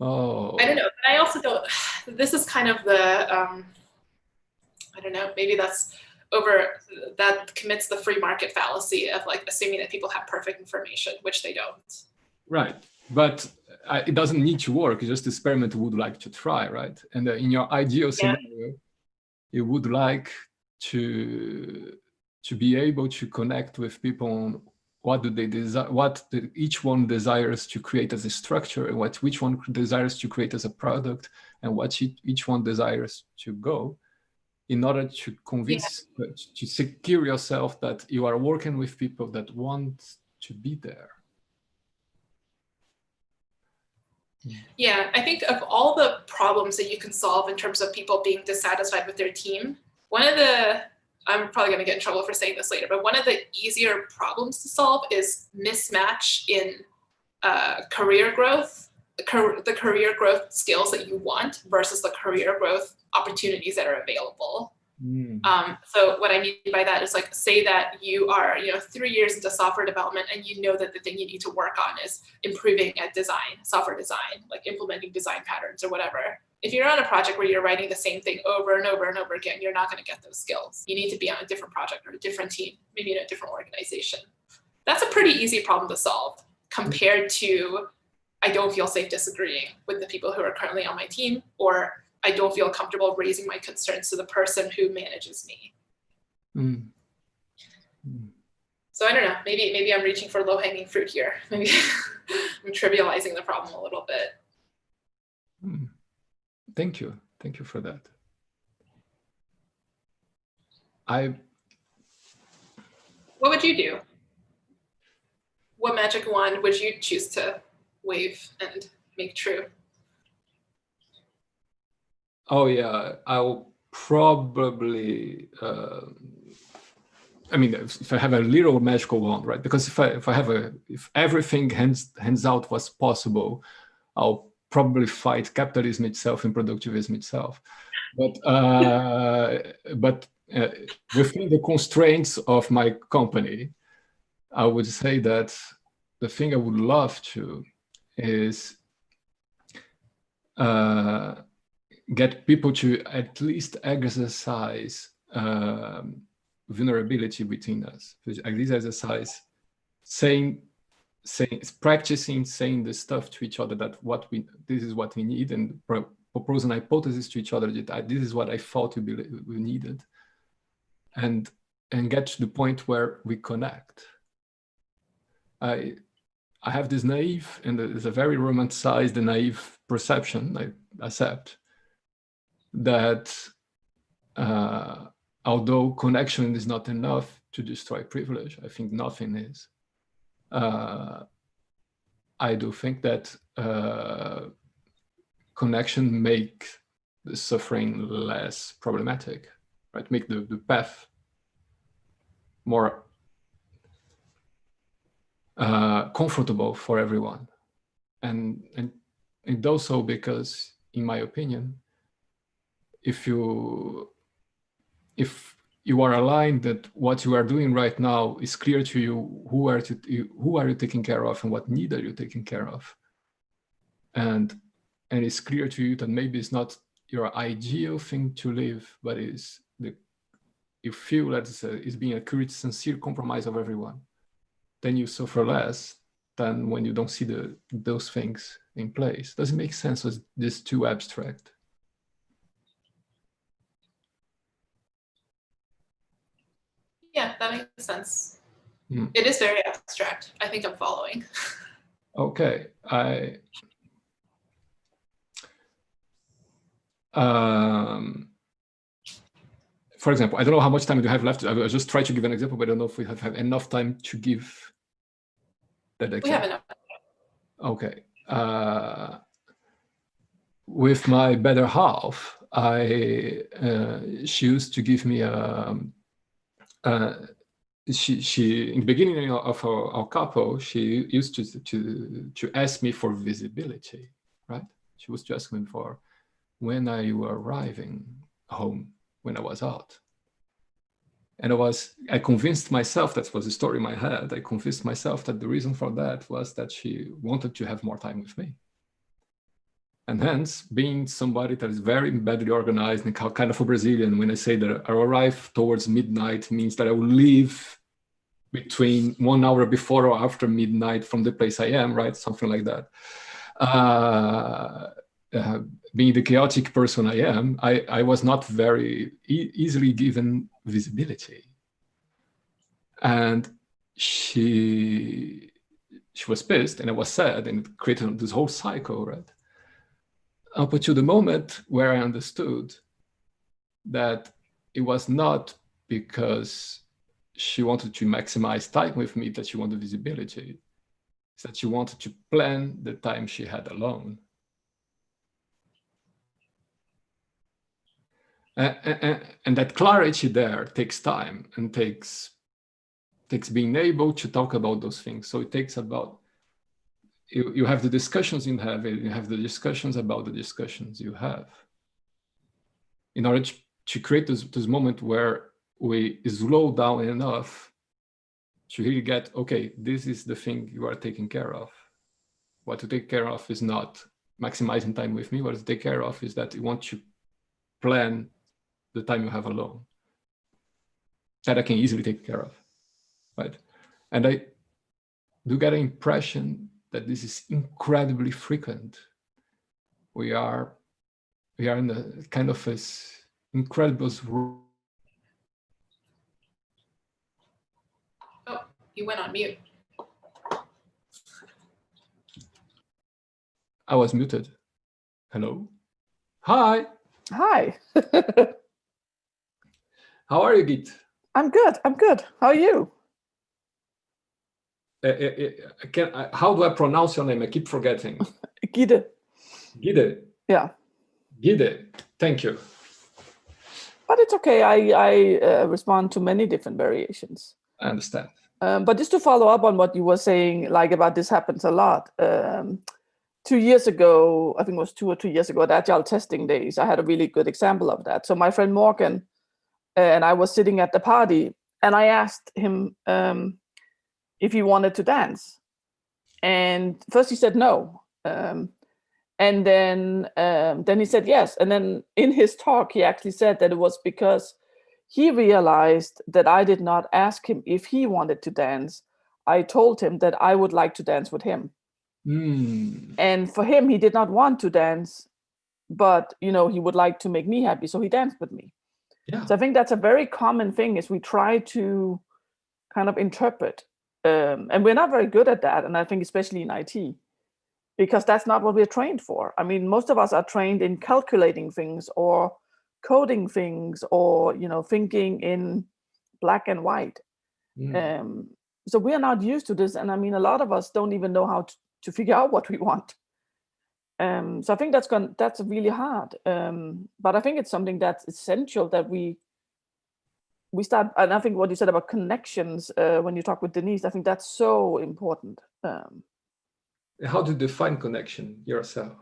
N: Oh.
M: I don't know, but I also don't, this is kind of the, I don't know, maybe that commits the free market fallacy of like assuming that people have perfect information, which they don't.
N: Right, but it doesn't need to work. It's just experiment would like to try, right? And in your ideal scenario, you would like to be able to connect with people on what do they desire, each one desires to create as a structure, and which one desires to create as a product, and what each one desires to go, in order to convince, to secure yourself that you are working with people that want to be there.
M: Yeah, I think of all the problems that you can solve in terms of people being dissatisfied with their team, I'm probably going to get in trouble for saying this later, but one of the easier problems to solve is mismatch in career growth, the career growth skills that you want versus the career growth opportunities that are available. So what I mean by that is, like, say that you are 3 years into software development, and you know that the thing you need to work on is improving at software design, like implementing design patterns or whatever. If you're on a project where you're writing the same thing over and over and over again, you're not going to get those skills. You need to be on a different project or a different team, maybe in a different organization. That's a pretty easy problem to solve compared to, I don't feel safe disagreeing with the people who are currently on my team, or I don't feel comfortable raising my concerns to the person who manages me. So I don't know, maybe I'm reaching for low-hanging fruit here. Maybe I'm trivializing the problem a little bit.
N: Thank you for that.
M: What would you do? What magic wand would you choose to wave and make true?
N: Oh yeah, I'll probably. I mean, if I have a little magical wand, right? Because if everything hands out was possible, I'll probably fight capitalism itself and productivism itself. But within the constraints of my company, I would say that the thing I would love to is get people to at least exercise vulnerability between us. At least exercise practicing saying this stuff to each other, that this is what we need, and propose an hypothesis to each other that this is what I thought we needed, and get to the point where we connect. I have this naive, and it's a very romanticized and naive perception, I accept, that although connection is not enough to destroy privilege, I think nothing is. I do think that connection make the suffering less problematic, right? Make the path more comfortable for everyone, and it does so because, in my opinion, if you are aligned that what you are doing right now is clear to you, who are you taking care of and what need are you taking care of, and it's clear to you that maybe it's not your ideal thing to live, but you feel that it's being a sincere compromise of everyone, then you suffer less than when you don't see those things in place. Does it make sense? Or is this too abstract?
M: Yeah, that makes sense. It is very abstract. I think I'm following.
N: Okay. for example, I don't know how much time do you have left. I will just try to give an example, but I don't know if we have enough time to give that example.
M: We have enough.
N: Okay. With my better half, she used to give me she in the beginning of our couple, she used to ask me for visibility, right? She was to ask me for when are you arriving home when I was out. And I convinced myself, that was the story in my head, I convinced myself that the reason for that was that she wanted to have more time with me. And hence, being somebody that is very badly organized and kind of a Brazilian, when I say that I arrive towards midnight, means that I will leave between 1 hour before or after midnight from the place I am, right? Something like that. Being the chaotic person I am, I was not very easily given visibility. And she was pissed, and I was sad, and it created this whole cycle, right? Up until the moment where I understood that it was not because she wanted to maximize time with me that she wanted visibility. It's that she wanted to plan the time she had alone. And that clarity there takes time and takes being able to talk about those things. So it takes about, you have the discussions you have the discussions about the discussions you have. In order to create this moment where we slow down enough to really get, okay, this is the thing you are taking care of. What to take care of is not maximizing time with me. What to take care of is that you want to plan the time you have alone. That I can easily take care of, right? And I do get an impression that this is incredibly frequent. We are in a kind of this incredible.
M: Oh, you went on mute.
N: I was muted. Hello. Hi.
O: Hi.
N: How are you, Git?
O: I'm good. How are you?
N: How do I pronounce your name? I keep forgetting.
O: Gide.
N: Gide.
O: Yeah.
N: Gide. Thank you.
O: But it's okay. I respond to many different variations.
N: I understand.
O: But just to follow up on what you were saying, like about this happens a lot. 2 years ago, I think it was 2 or 3 years ago, at Agile Testing Days, I had a really good example of that. So my friend Morgan and I was sitting at the party, and I asked him if he wanted to dance. And first he said no. And then he said yes. And then in his talk, he actually said that it was because he realized that I did not ask him if he wanted to dance. I told him that I would like to dance with him. And for him, he did not want to dance, but he would like to make me happy, so he danced with me.
N: Yeah.
O: So I think that's a very common thing, is we try to kind of interpret, and we're not very good at that. And I think especially in IT, because that's not what we're trained for. I mean, most of us are trained in calculating things or coding things or thinking in black and white. So we are not used to this, and I mean, a lot of us don't even know how to figure out what we want. So I think that's really hard. But I think it's something that's essential that we start. And I think what you said about connections when you talk with Denise, I think that's so important.
N: How to define connection yourself?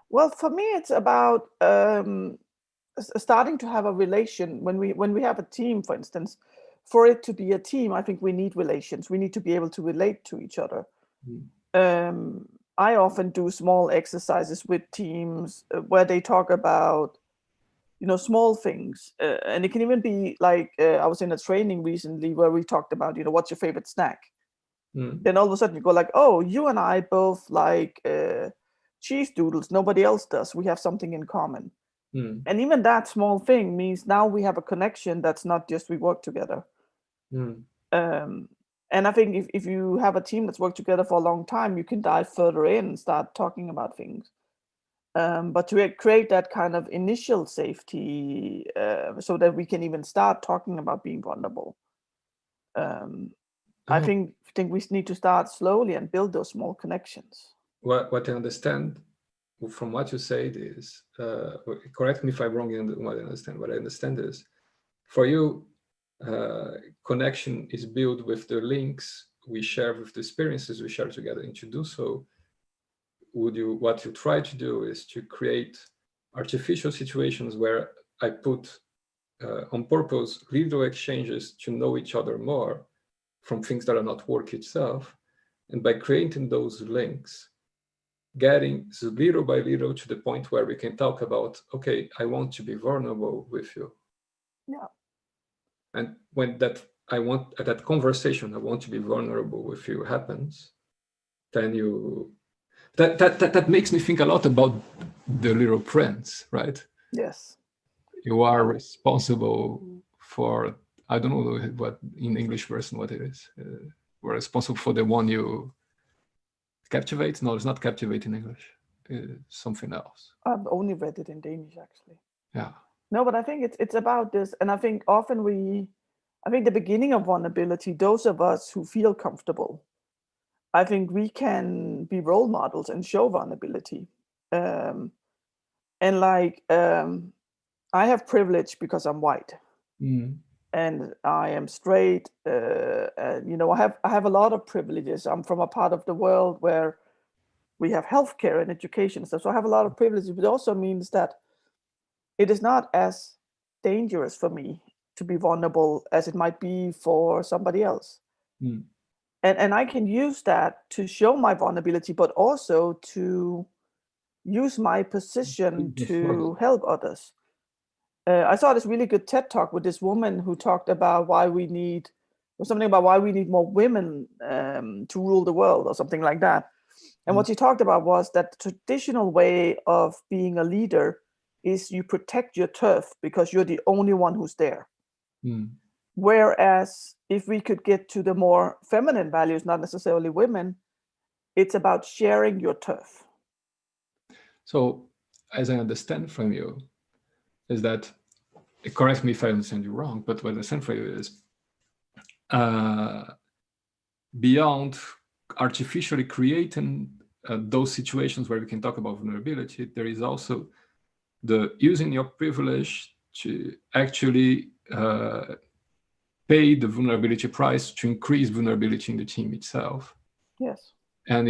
O: Well, for me, it's about starting to have a relation. When we have a team, for instance, for it to be a team, I think we need relations. We need to be able to relate to each other. I often do small exercises with teams where they talk about, small things. And it can even be like, I was in a training recently where we talked about, what's your favorite snack? Then all of a sudden you go like, oh, you and I both like cheese doodles. Nobody else does. We have something in common. And even that small thing means now we have a connection that's not just we work together. And I think if you have a team that's worked together for a long time, you can dive further in and start talking about things. But to create that kind of initial safety so that we can even start talking about being vulnerable. I think we need to start slowly and build those small connections.
N: What I understand from what you said is, correct me if I'm wrong in what I understand. What I understand is, for you, connection is built with the links we share, with the experiences we share together. And to do so, what you try to do is to create artificial situations where I put on purpose little exchanges to know each other more from things that are not work itself. And by creating those links, getting little by little to the point where we can talk about, okay, I want to be vulnerable with you.
O: Yeah.
N: And when that conversation, I want to be vulnerable with you happens, then that makes me think a lot about the Little Prince, right?
O: Yes.
N: You are responsible for, I don't know what in English version what it is. We're responsible for the one you captivate. No, it's not captivate in English. It's something else.
O: I've only read it in Danish, actually.
N: Yeah.
O: No, but I think it's about this, and I think often I think the beginning of vulnerability, those of us who feel comfortable, I think we can be role models and show vulnerability. I have privilege because I'm white, and I am straight. And I have a lot of privileges. I'm from a part of the world where we have healthcare and education stuff, so I have a lot of privileges. But it also means that it is not as dangerous for me to be vulnerable as it might be for somebody else. And I can use that to show my vulnerability, but also to use my position to help others. I saw this really good TED talk with this woman who talked about why we need more women to rule the world or something like that. And what she talked about was that the traditional way of being a leader is you protect your turf because you're the only one who's there. Whereas if we could get to the more feminine values, not necessarily women, it's about sharing your turf.
N: So as I understand from you, is that, correct me if I understand you wrong, but what I understand from you is beyond artificially creating those situations where we can talk about vulnerability, there is also the using your privilege to actually pay the vulnerability price to increase vulnerability in the team itself.
O: Yes.
N: And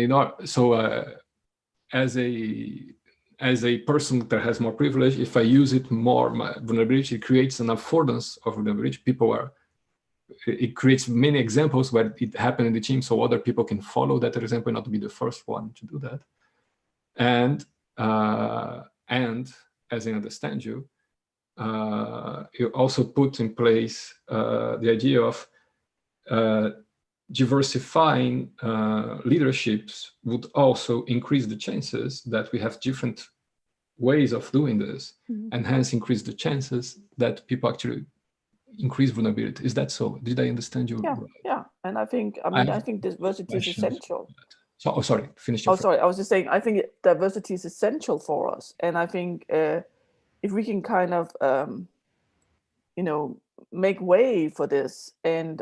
N: as a person that has more privilege, if I use it more, my vulnerability creates an affordance of vulnerability. It creates many examples where it happened in the team, so other people can follow that example, not to be the first one to do that. And as I understand you, you also put in place the idea of diversifying leaderships would also increase the chances that we have different ways of doing this, and hence increase the chances that people actually increase vulnerability. Is that so? Did I understand you?
O: Yeah,
N: right?
O: yeah. And I think diversity is essential.
N: So, sorry, finish your
O: sorry. I was just saying, I think diversity is essential for us. And I think if we can kind of, make way for this, and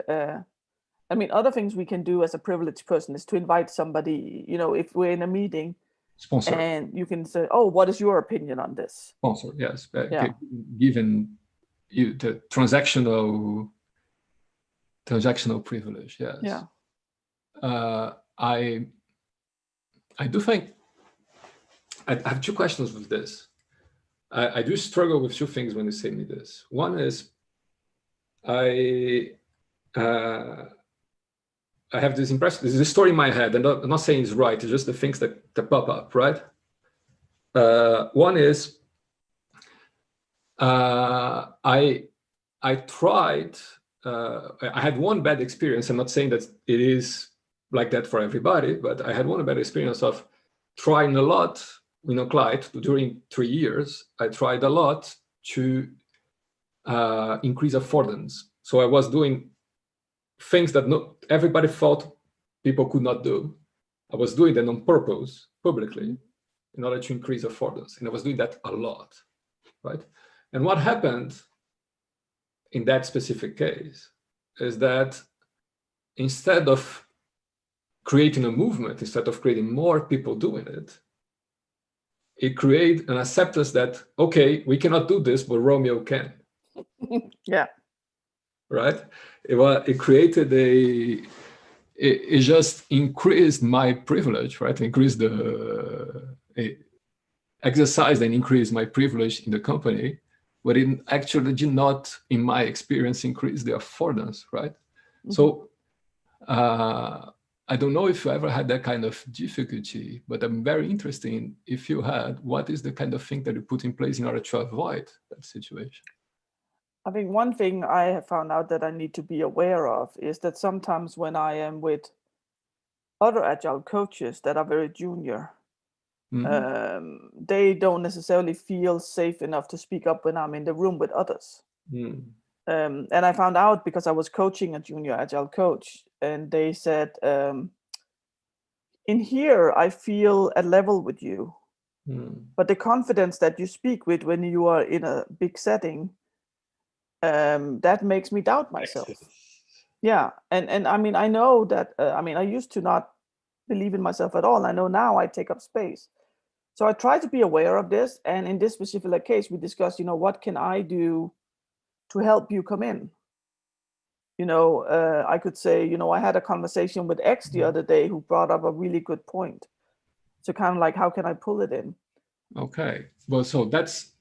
O: other things we can do as a privileged person is to invite somebody, if we're in a meeting,
N: sponsor,
O: and you can say, oh, what is your opinion on this?
N: Sponsor, yes. Given you the transactional privilege, yes.
O: Yeah.
N: I do think I have two questions with this. I do struggle with two things when you say me this. One is I have this impression, this is a story in my head, and I'm not saying it's right, it's just the things that pop up, right? One is I tried, I had one bad experience. I'm not saying that it is like that for everybody, but I had one bad experience of trying a lot, Clyde, during 3 years. I tried a lot to increase affordance. So I was doing things that everybody thought people could not do. I was doing them on purpose, publicly, in order to increase affordance. And I was doing that a lot, right? And what happened in that specific case is that instead of creating a movement, instead of creating more people doing it, it created an acceptance that, okay, we cannot do this, but Romeo can.
O: Yeah.
N: Right? It created it just increased my privilege, right? Increased exercised and increased my privilege in the company, but it actually did not, in my experience, increase the affordance, right? Mm-hmm. So I don't know if you ever had that kind of difficulty, but I'm very interested in, if you had, what is the kind of thing that you put in place in order to avoid that situation?
O: I think one thing I have found out that I need to be aware of is that sometimes when I am with other agile coaches that are very junior, they don't necessarily feel safe enough to speak up when I'm in the room with others. And I found out because I was coaching a junior agile coach, and they said, in here, I feel at level with you, but the confidence that you speak with when you are in a big setting, that makes me doubt myself. Yeah. And I mean, I know that, I used to not believe in myself at all. I know now I take up space. So I try to be aware of this. And in this specific case, we discussed, what can I do to help you come in? I could say, I had a conversation with X the other day who brought up a really good point. So kind of like, how can I pull it in?
N: Okay. Well, so that's.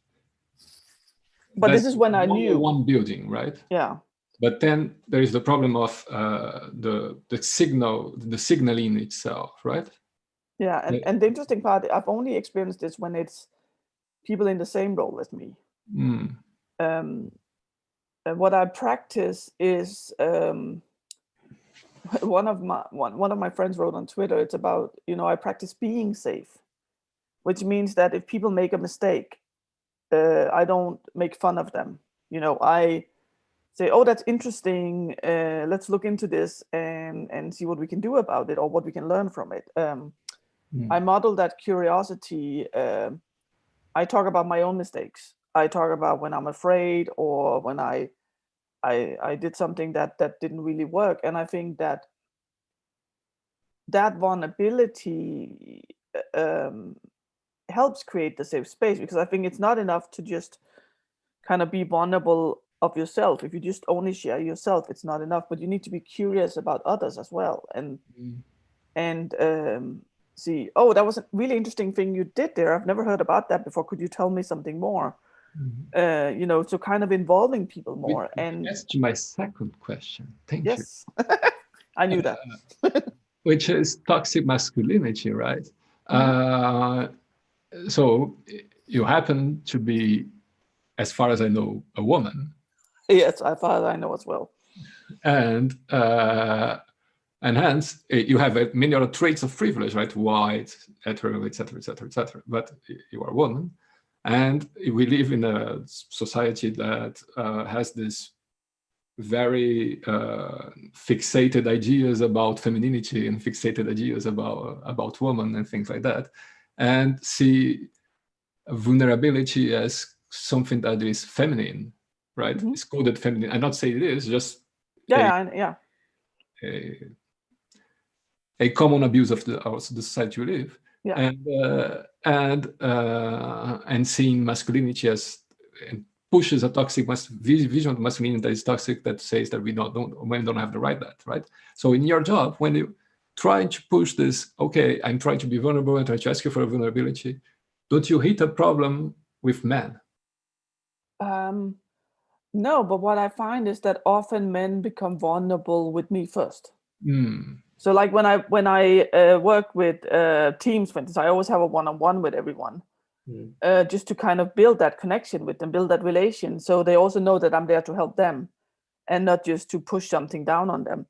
O: But this is when I knew.
N: One building, right?
O: Yeah.
N: But then there is the problem of the signaling itself, right?
O: Yeah, and the interesting part, I've only experienced this when it's people in the same role as me. And what I practice is one of my friends wrote on Twitter. It's about I practice being safe, which means that if people make a mistake, I don't make fun of them. I say, oh, that's interesting. Let's look into this and see what we can do about it or what we can learn from it. I model that curiosity. I talk about my own mistakes. I talk about when I'm afraid or when I did something that didn't really work. And I think that vulnerability helps create the safe space, because I think it's not enough to just kind of be vulnerable of yourself. If you just only share yourself, it's not enough, but you need to be curious about others as well. And see, oh, that was a really interesting thing you did there. I've never heard about that before. Could you tell me something more? So kind of involving people more. And
N: that's my second question. Thank you.
O: Yes, I knew that.
N: Which is toxic masculinity, right? So you happen to be, as far as I know, a woman.
O: Yes, as far as I know as well.
N: And hence you have many other traits of privilege, right? White, hetero, etc., etc., etc. But you are a woman, and we live in a society that has this very fixated ideas about femininity and fixated ideas about women and things like that, and see vulnerability as something that is feminine, right? It's coded feminine. I'm not saying it is, just a common abuse of the society we live, and seeing masculinity as pushes a toxic vision of masculinity that is toxic, that says that women don't have the right that, right? So in your job, when you try to push this, okay, I'm trying to be vulnerable and try to ask you for a vulnerability, don't you hit a problem with men?
O: No, but what I find is that often men become vulnerable with me first. So like when I work with teams, for instance, I always have a one-on-one with everyone, just to kind of build that connection with them, build that relation. So they also know that I'm there to help them and not just to push something down on them.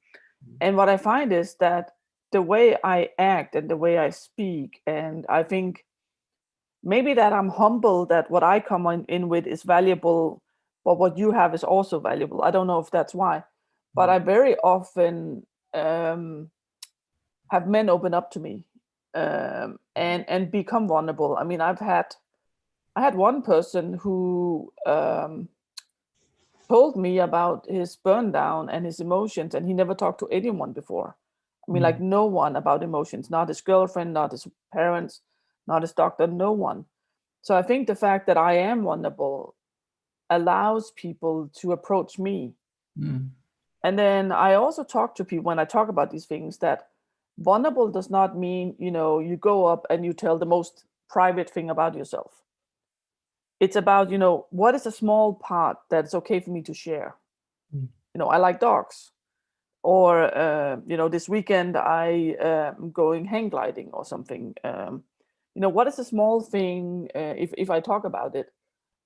O: And what I find is that the way I act and the way I speak, and I think maybe that I'm humble that what I come in with is valuable, but what you have is also valuable. I don't know if that's why, but I very often have men open up to me and become vulnerable. I mean, I had one person who told me about his burn down and his emotions, and he never talked to anyone before. I mean, like no one about emotions, not his girlfriend, not his parents, not his doctor, no one. So I think the fact that I am vulnerable allows people to approach me. And then I also talk to people when I talk about these things that vulnerable does not mean, you go up and you tell the most private thing about yourself. It's about, what is a small part that's okay for me to share? I like dogs. Or, this weekend I am going hang gliding or something. What is a small thing if I talk about it?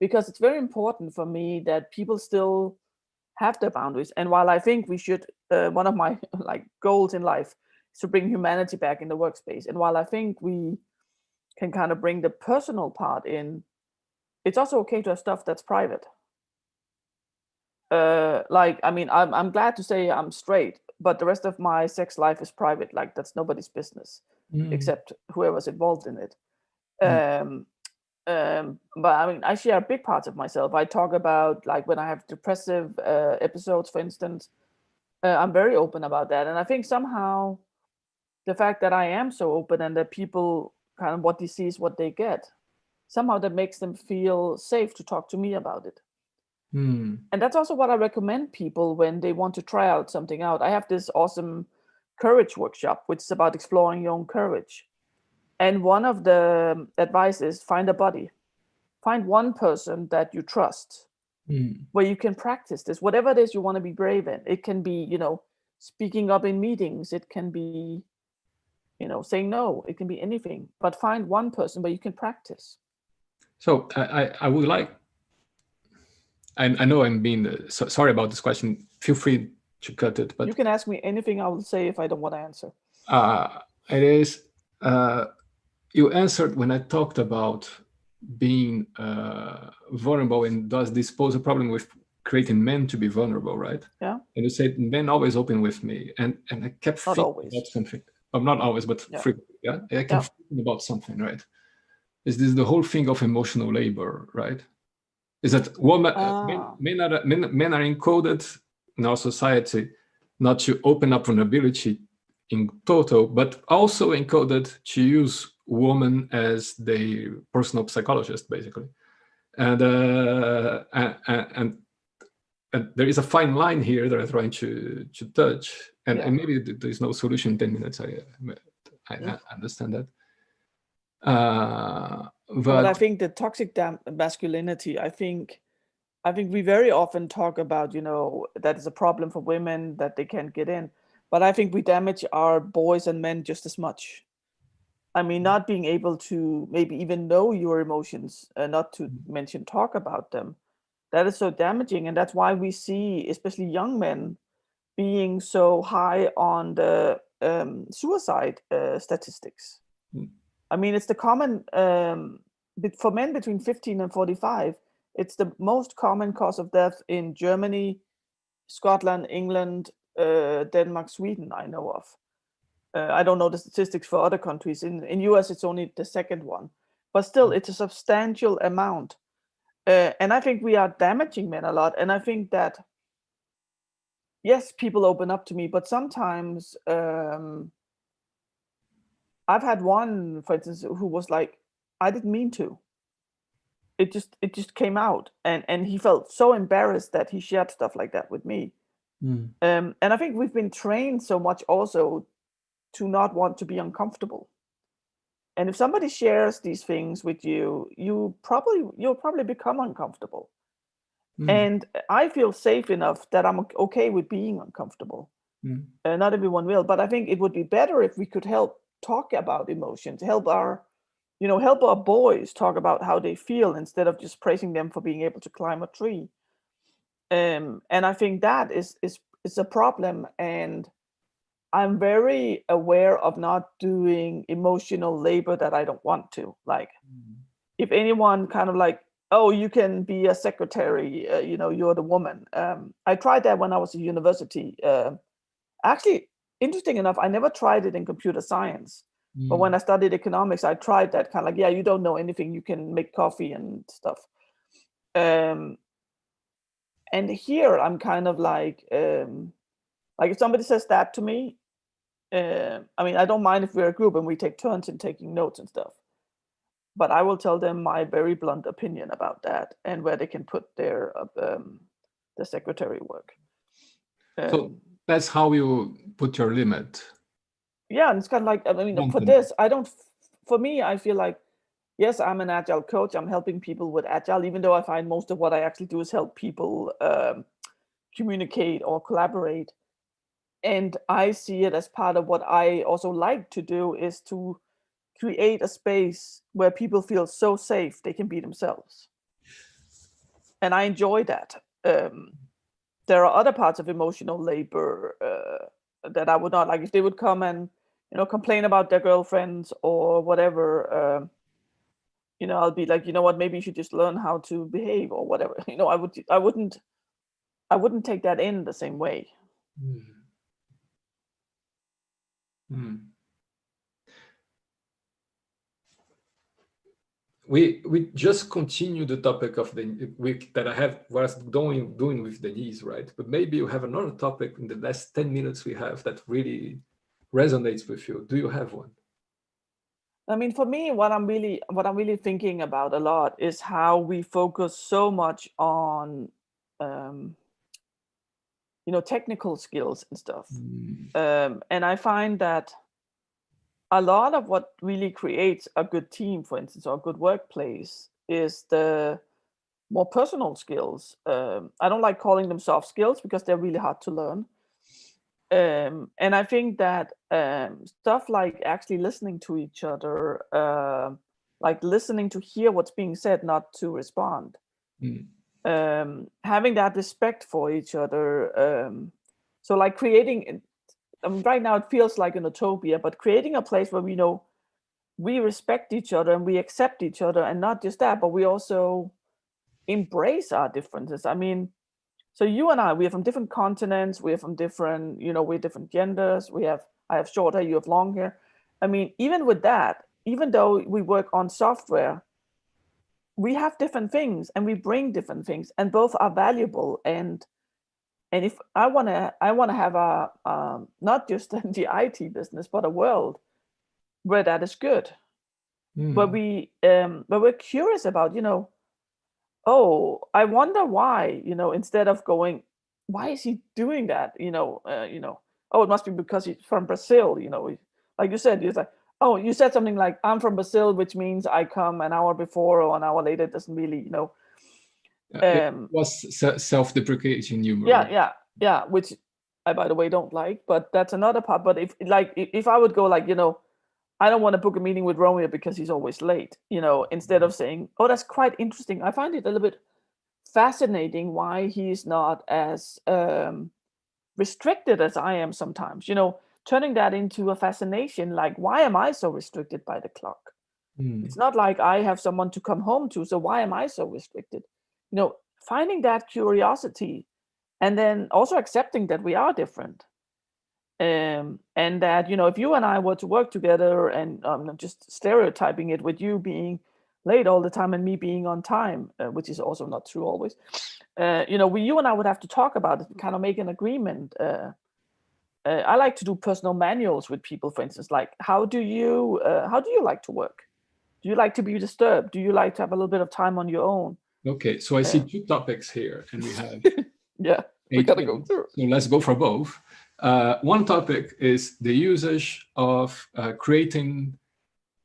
O: Because it's very important for me that people still have their boundaries. And while I think we should, one of my goals in life is to bring humanity back in the workspace. And while I think we can kind of bring the personal part in, it's also okay to have stuff that's private. I'm glad to say I'm straight, but the rest of my sex life is private. Like that's nobody's business except whoever's involved in it. But I mean, I share big parts of myself. I talk about like when I have depressive episodes, for instance. I'm very open about that, and I think somehow the fact that I am so open and that people kind of what they see is what they get, somehow that makes them feel safe to talk to me about it. And that's also what I recommend people when they want to try out something out. I have this awesome courage workshop, which is about exploring your own courage. And one of the advice is find a buddy. Find one person that you trust, where you can practice this, whatever it is you want to be brave in. It can be, speaking up in meetings. It can be, saying no. It can be anything. But find one person where you can practice.
N: So I would like, I know I'm being sorry about this question. Feel free to cut it. But
O: you can ask me anything. I will say if I don't want to answer.
N: It is, you answered when I talked about being vulnerable and does this pose a problem with creating men to be vulnerable, right?
O: Yeah.
N: And you said men always open with me, and I kept thinking about something. Not always, but frequently. Yeah, I kept thinking about something, right? Is this the whole thing of emotional labor, right? Is that men are encoded in our society not to open up vulnerability in total, but also encoded to use woman as the personal psychologist, basically. And there is a fine line here that I'm trying to touch. And maybe there's no solution in 10 minutes. I understand that.
O: But I think the toxic masculinity, I think we very often talk about, that is a problem for women that they can't get in. But I think we damage our boys and men just as much. I mean, not being able to maybe even know your emotions, not to mention talk about them, that is so damaging. And that's why we see, especially young men, being so high on the suicide statistics. I mean, it's the common, for men between 15 and 45, it's the most common cause of death in Germany, Scotland, England, Denmark, Sweden, I know of. I don't know the statistics for other countries. In US, it's only the second one. But still, it's a substantial amount. And I think we are damaging men a lot. And I think that, yes, people open up to me, but sometimes I've had one, for instance, who was like, I didn't mean to. It just came out. And he felt so embarrassed that he shared stuff like that with me. And I think we've been trained so much also to not want to be uncomfortable. And if somebody shares these things with you, you'll probably become uncomfortable. And I feel safe enough that I'm okay with being uncomfortable. Not everyone will, but I think it would be better if we could help talk about emotions, help our boys talk about how they feel instead of just praising them for being able to climb a tree. And I think that is a problem. And I'm very aware of not doing emotional labor that I don't want to. Like, if anyone kind of like, oh, you can be a secretary, you're the woman. I tried that when I was at university. Actually, interesting enough, I never tried it in computer science. But when I studied economics, I tried that kind of like, yeah, you don't know anything, you can make coffee and stuff. And here I'm kind of like if somebody says that to me, I mean, I don't mind if we're a group and we take turns in taking notes and stuff, but I will tell them my very blunt opinion about that and where they can put their secretary work.
N: So that's how you put your limit.
O: Yeah, and it's kind of like, I mean, for this, for me, I feel like, yes, I'm an agile coach. I'm helping people with agile, even though I find most of what I actually do is help people communicate or collaborate. And I see it as part of what I also like to do is to create a space where people feel so safe they can be themselves. And I enjoy that. There are other parts of emotional labor that I would not like. If they would come and complain about their girlfriends or whatever, I'll be like, you know what, maybe you should just learn how to behave or whatever. I wouldn't take that in the same way.
N: We just continue the topic of the week that I was doing with Denise, right? But maybe you have another topic in the last 10 minutes we have that really resonates with you. Do you have one?
O: I mean, for me, what I'm really thinking about a lot is how we focus so much on technical skills and stuff. And I find that a lot of what really creates a good team, for instance, or a good workplace is the more personal skills. I don't like calling them soft skills because they're really hard to learn. And I think that stuff like actually listening to each other, like listening to hear what's being said, not to respond. Having that respect for each other. So like creating, right now it feels like an utopia, but creating a place where we respect each other and we accept each other, and not just that, but we also embrace our differences. I mean, so you and I, we are from different continents, we are from different, we're different genders, I have short hair, you have long hair. I mean, even with that, even though we work on software, we have different things and we bring different things, and both are valuable. And if I want to have a not just the IT business, but a world where that is good, where we're curious about, oh, I wonder why, instead of going, why is he doing that? Oh, it must be because he's from Brazil, like you said, it's like, oh, you said something like, I'm from Brazil, which means I come an hour before or an hour later. It doesn't really,
N: it was self-deprecating humor.
O: Yeah, which I, by the way, don't like, but that's another part. But if I would go like, I don't want to book a meeting with Romeo because he's always late, instead of saying, oh, that's quite interesting. I find it a little bit fascinating why he's not as restricted as I am sometimes, turning that into a fascination. Like, why am I so restricted by the clock? It's not like I have someone to come home to, so why am I so restricted? Finding that curiosity, and then also accepting that we are different. And that, if you and I were to work together, and just stereotyping it with you being late all the time and me being on time, which is also not true always, you and I would have to talk about it and kind of make an agreement. I like to do personal manuals with people, for instance, like how do you like to work? Do you like to be disturbed? Do you like to have a little bit of time on your own?
N: Okay, so I see two topics here, and we have
O: we gotta go through.
N: So let's go for both. One topic is the usage of creating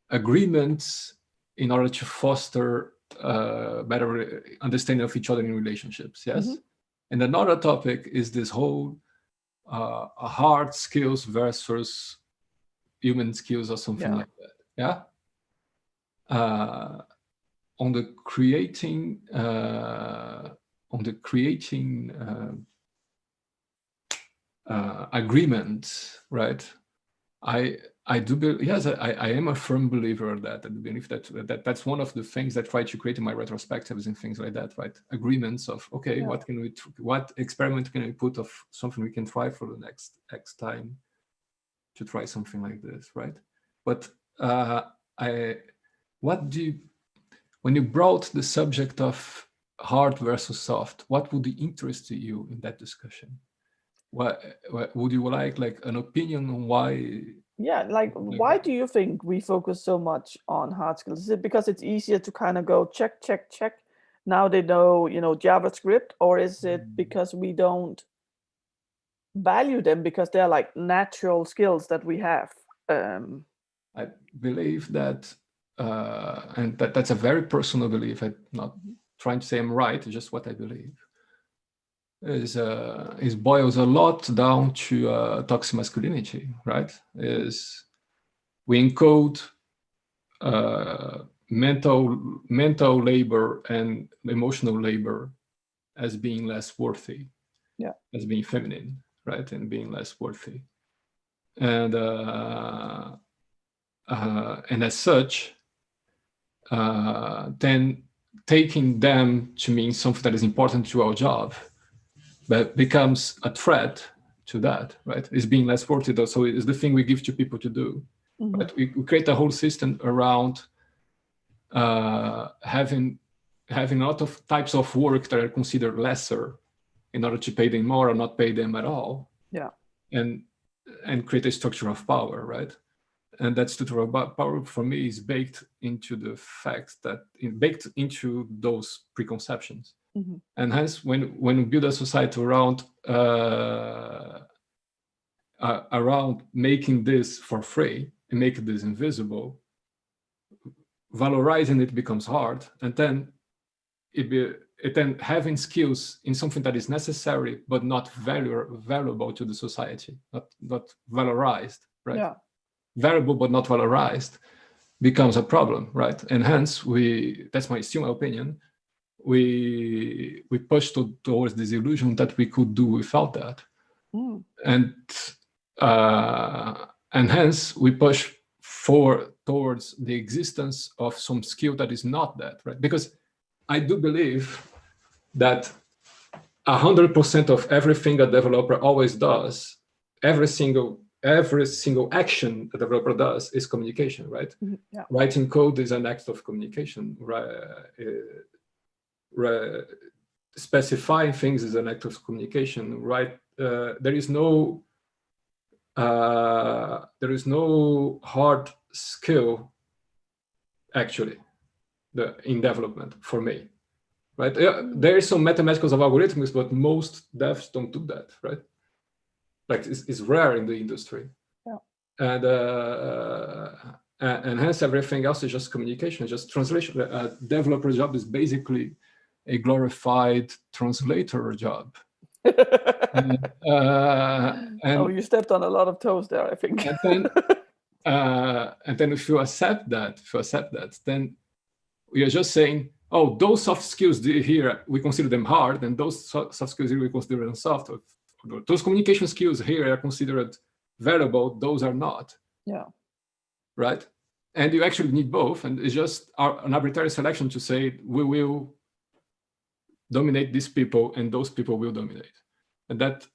N: agreements in order to foster better understanding of each other in relationships. Yes, and another topic is this whole hard skills versus human skills or something like that. Yeah. On the creating agreement, right? I do believe, yes, I am a firm believer of that. I believe that's one of the things that I try to create in my retrospectives and things like that, right? Agreements of, okay, what experiment can we put of something we can try for the next time to try something like this, right? But when you brought the subject of hard versus soft, what would interest you in that discussion? What would you like an opinion on why?
O: Yeah, like why do you think we focus so much on hard skills? Is it because it's easier to kind of go check, check, check? Now they know, JavaScript, or is it because we don't value them because they're like natural skills that we have?
N: I believe that, and that's a very personal belief. I'm not trying to say I'm right, it's just what I believe. It boils a lot down to toxic masculinity, right? Is we encode mental labor and emotional labor as being less worthy, as being feminine, right, and being less worthy, and as such, then taking them to mean something that is important to our job, but becomes a threat to that, right? Is being less worthy, though. So it's the thing we give to people to do. Right? We create a whole system around having a lot of types of work that are considered lesser in order to pay them more or not pay them at all.
O: Yeah.
N: And create a structure of power, right? And that structure of power for me is baked into the fact that baked into those preconceptions. And hence, when we build a society around making this for free and making this invisible, valorizing it becomes hard, and then then having skills in something that is necessary but not valuable to the society, not valorized, right?
O: Yeah.
N: Valuable but not valorized becomes a problem, right? And hence, that's still my opinion. We push towards this illusion that we could do without that, and hence we push towards the existence of some skill that is not that, right? Because I do believe that 100% of everything a developer always does, every single action a developer does is communication, right?
O: Yeah.
N: Writing code is an act of communication, right? Specifying things is an act of communication, right? There is no hard skill actually in development for me, right? There is some mathematics of algorithms, but most devs don't do that, right? Like it's rare in the industry.
O: Yeah.
N: And hence everything else is just communication, just translation. A developer job is basically a glorified translator job.
O: You stepped on a lot of toes there, I think.
N: And then if you accept that, then we are just saying, oh, those soft skills here, we consider them hard, and those soft skills here, we consider them soft. Those communication skills here are considered valuable, those are not.
O: Yeah.
N: Right? And you actually need both, and it's just an arbitrary selection to say, we will dominate these people, and those people will dominate. And that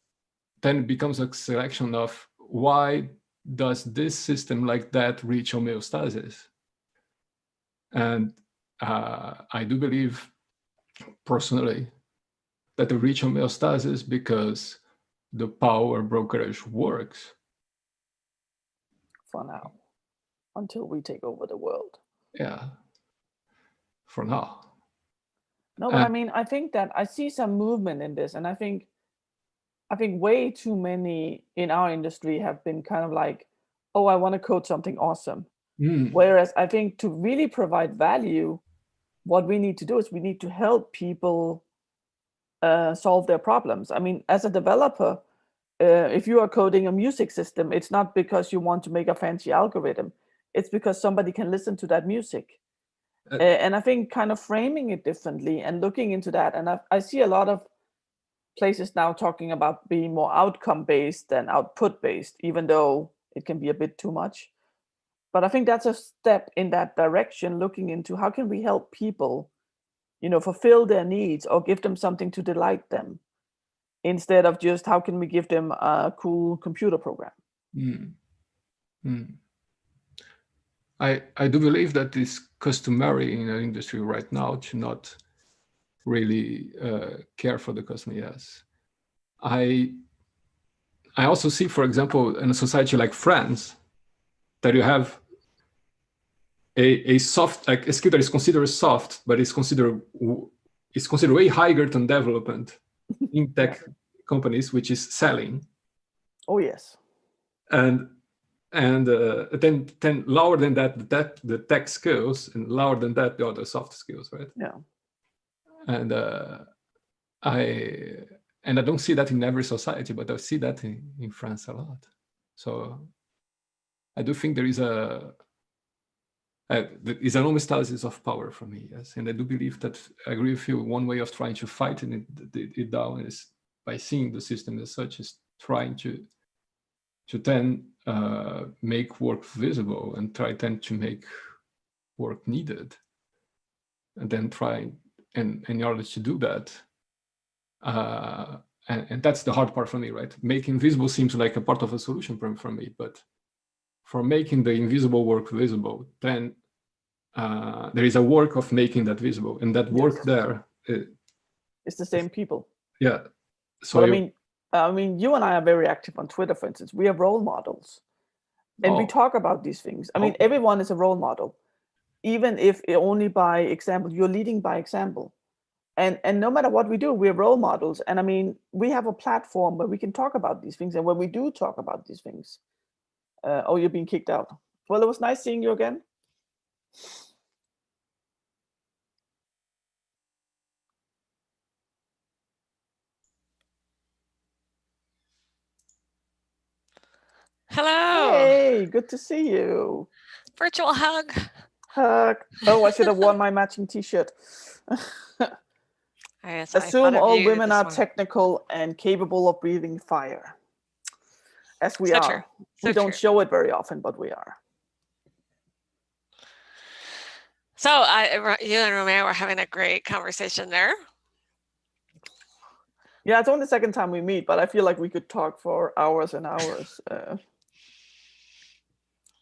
N: then becomes a selection of why does this system like that reach homeostasis? And I do believe personally that they reach homeostasis because the power brokerage works.
O: For now, until we take over the world.
N: Yeah, for now.
O: No, but I mean, I think that I see some movement in this, and I think way too many in our industry have been kind of like, oh, I want to code something awesome. Whereas I think to really provide value, what we need to do is we need to help people solve their problems. I mean, as a developer, if you are coding a music system, it's not because you want to make a fancy algorithm. It's because somebody can listen to that music. And I think kind of framing it differently and looking into that. And I see a lot of places now talking about being more outcome-based than output-based, even though it can be a bit too much. But I think that's a step in that direction, looking into how can we help people, fulfill their needs or give them something to delight them, instead of just how can we give them a cool computer program.
N: I do believe that it's customary in an industry right now to not really care for the customer. Yes, I also see, for example, in a society like France, that you have a soft, like a skill that is considered soft, but is considered way higher than development in tech companies, which is selling.
O: Oh yes.
N: And then lower than that the tech skills, and lower than that the other soft skills, right?
O: Yeah.
N: And I don't see that in every society, but I see that in France a lot. So I do think there is is an homeostasis of power for me, yes. And I do believe that, I agree with you, one way of trying to fight it down is by seeing the system as such, is trying to then make work visible and try then to make work needed. And then try, and in order to do that, and that's the hard part for me, right? Making visible seems like a part of a solution for me, but for making the invisible work visible, then there is a work of making that visible, and that work there.
O: It's the same people.
N: Yeah. So
O: but I mean, you and I are very active on Twitter, for instance. We are role models, and we talk about these things. I mean, everyone is a role model, even if only by example. You're leading by example, and no matter what we do, we're role models. And I mean, we have a platform where we can talk about these things, and when we do talk about these things, oh, you're being kicked out. Well, it was nice seeing you again.
P: Hello.
O: Hey, good to see you.
P: Virtual hug.
O: Hug. Oh, I should have worn my matching t-shirt.
P: Yes,
O: Assume all women are technical and capable of breathing fire. As we are.
P: True.
O: We don't show it very often, but we are.
P: So you and Romeo were having a great conversation there.
O: Yeah, it's only the second time we meet, but I feel like we could talk for hours and hours.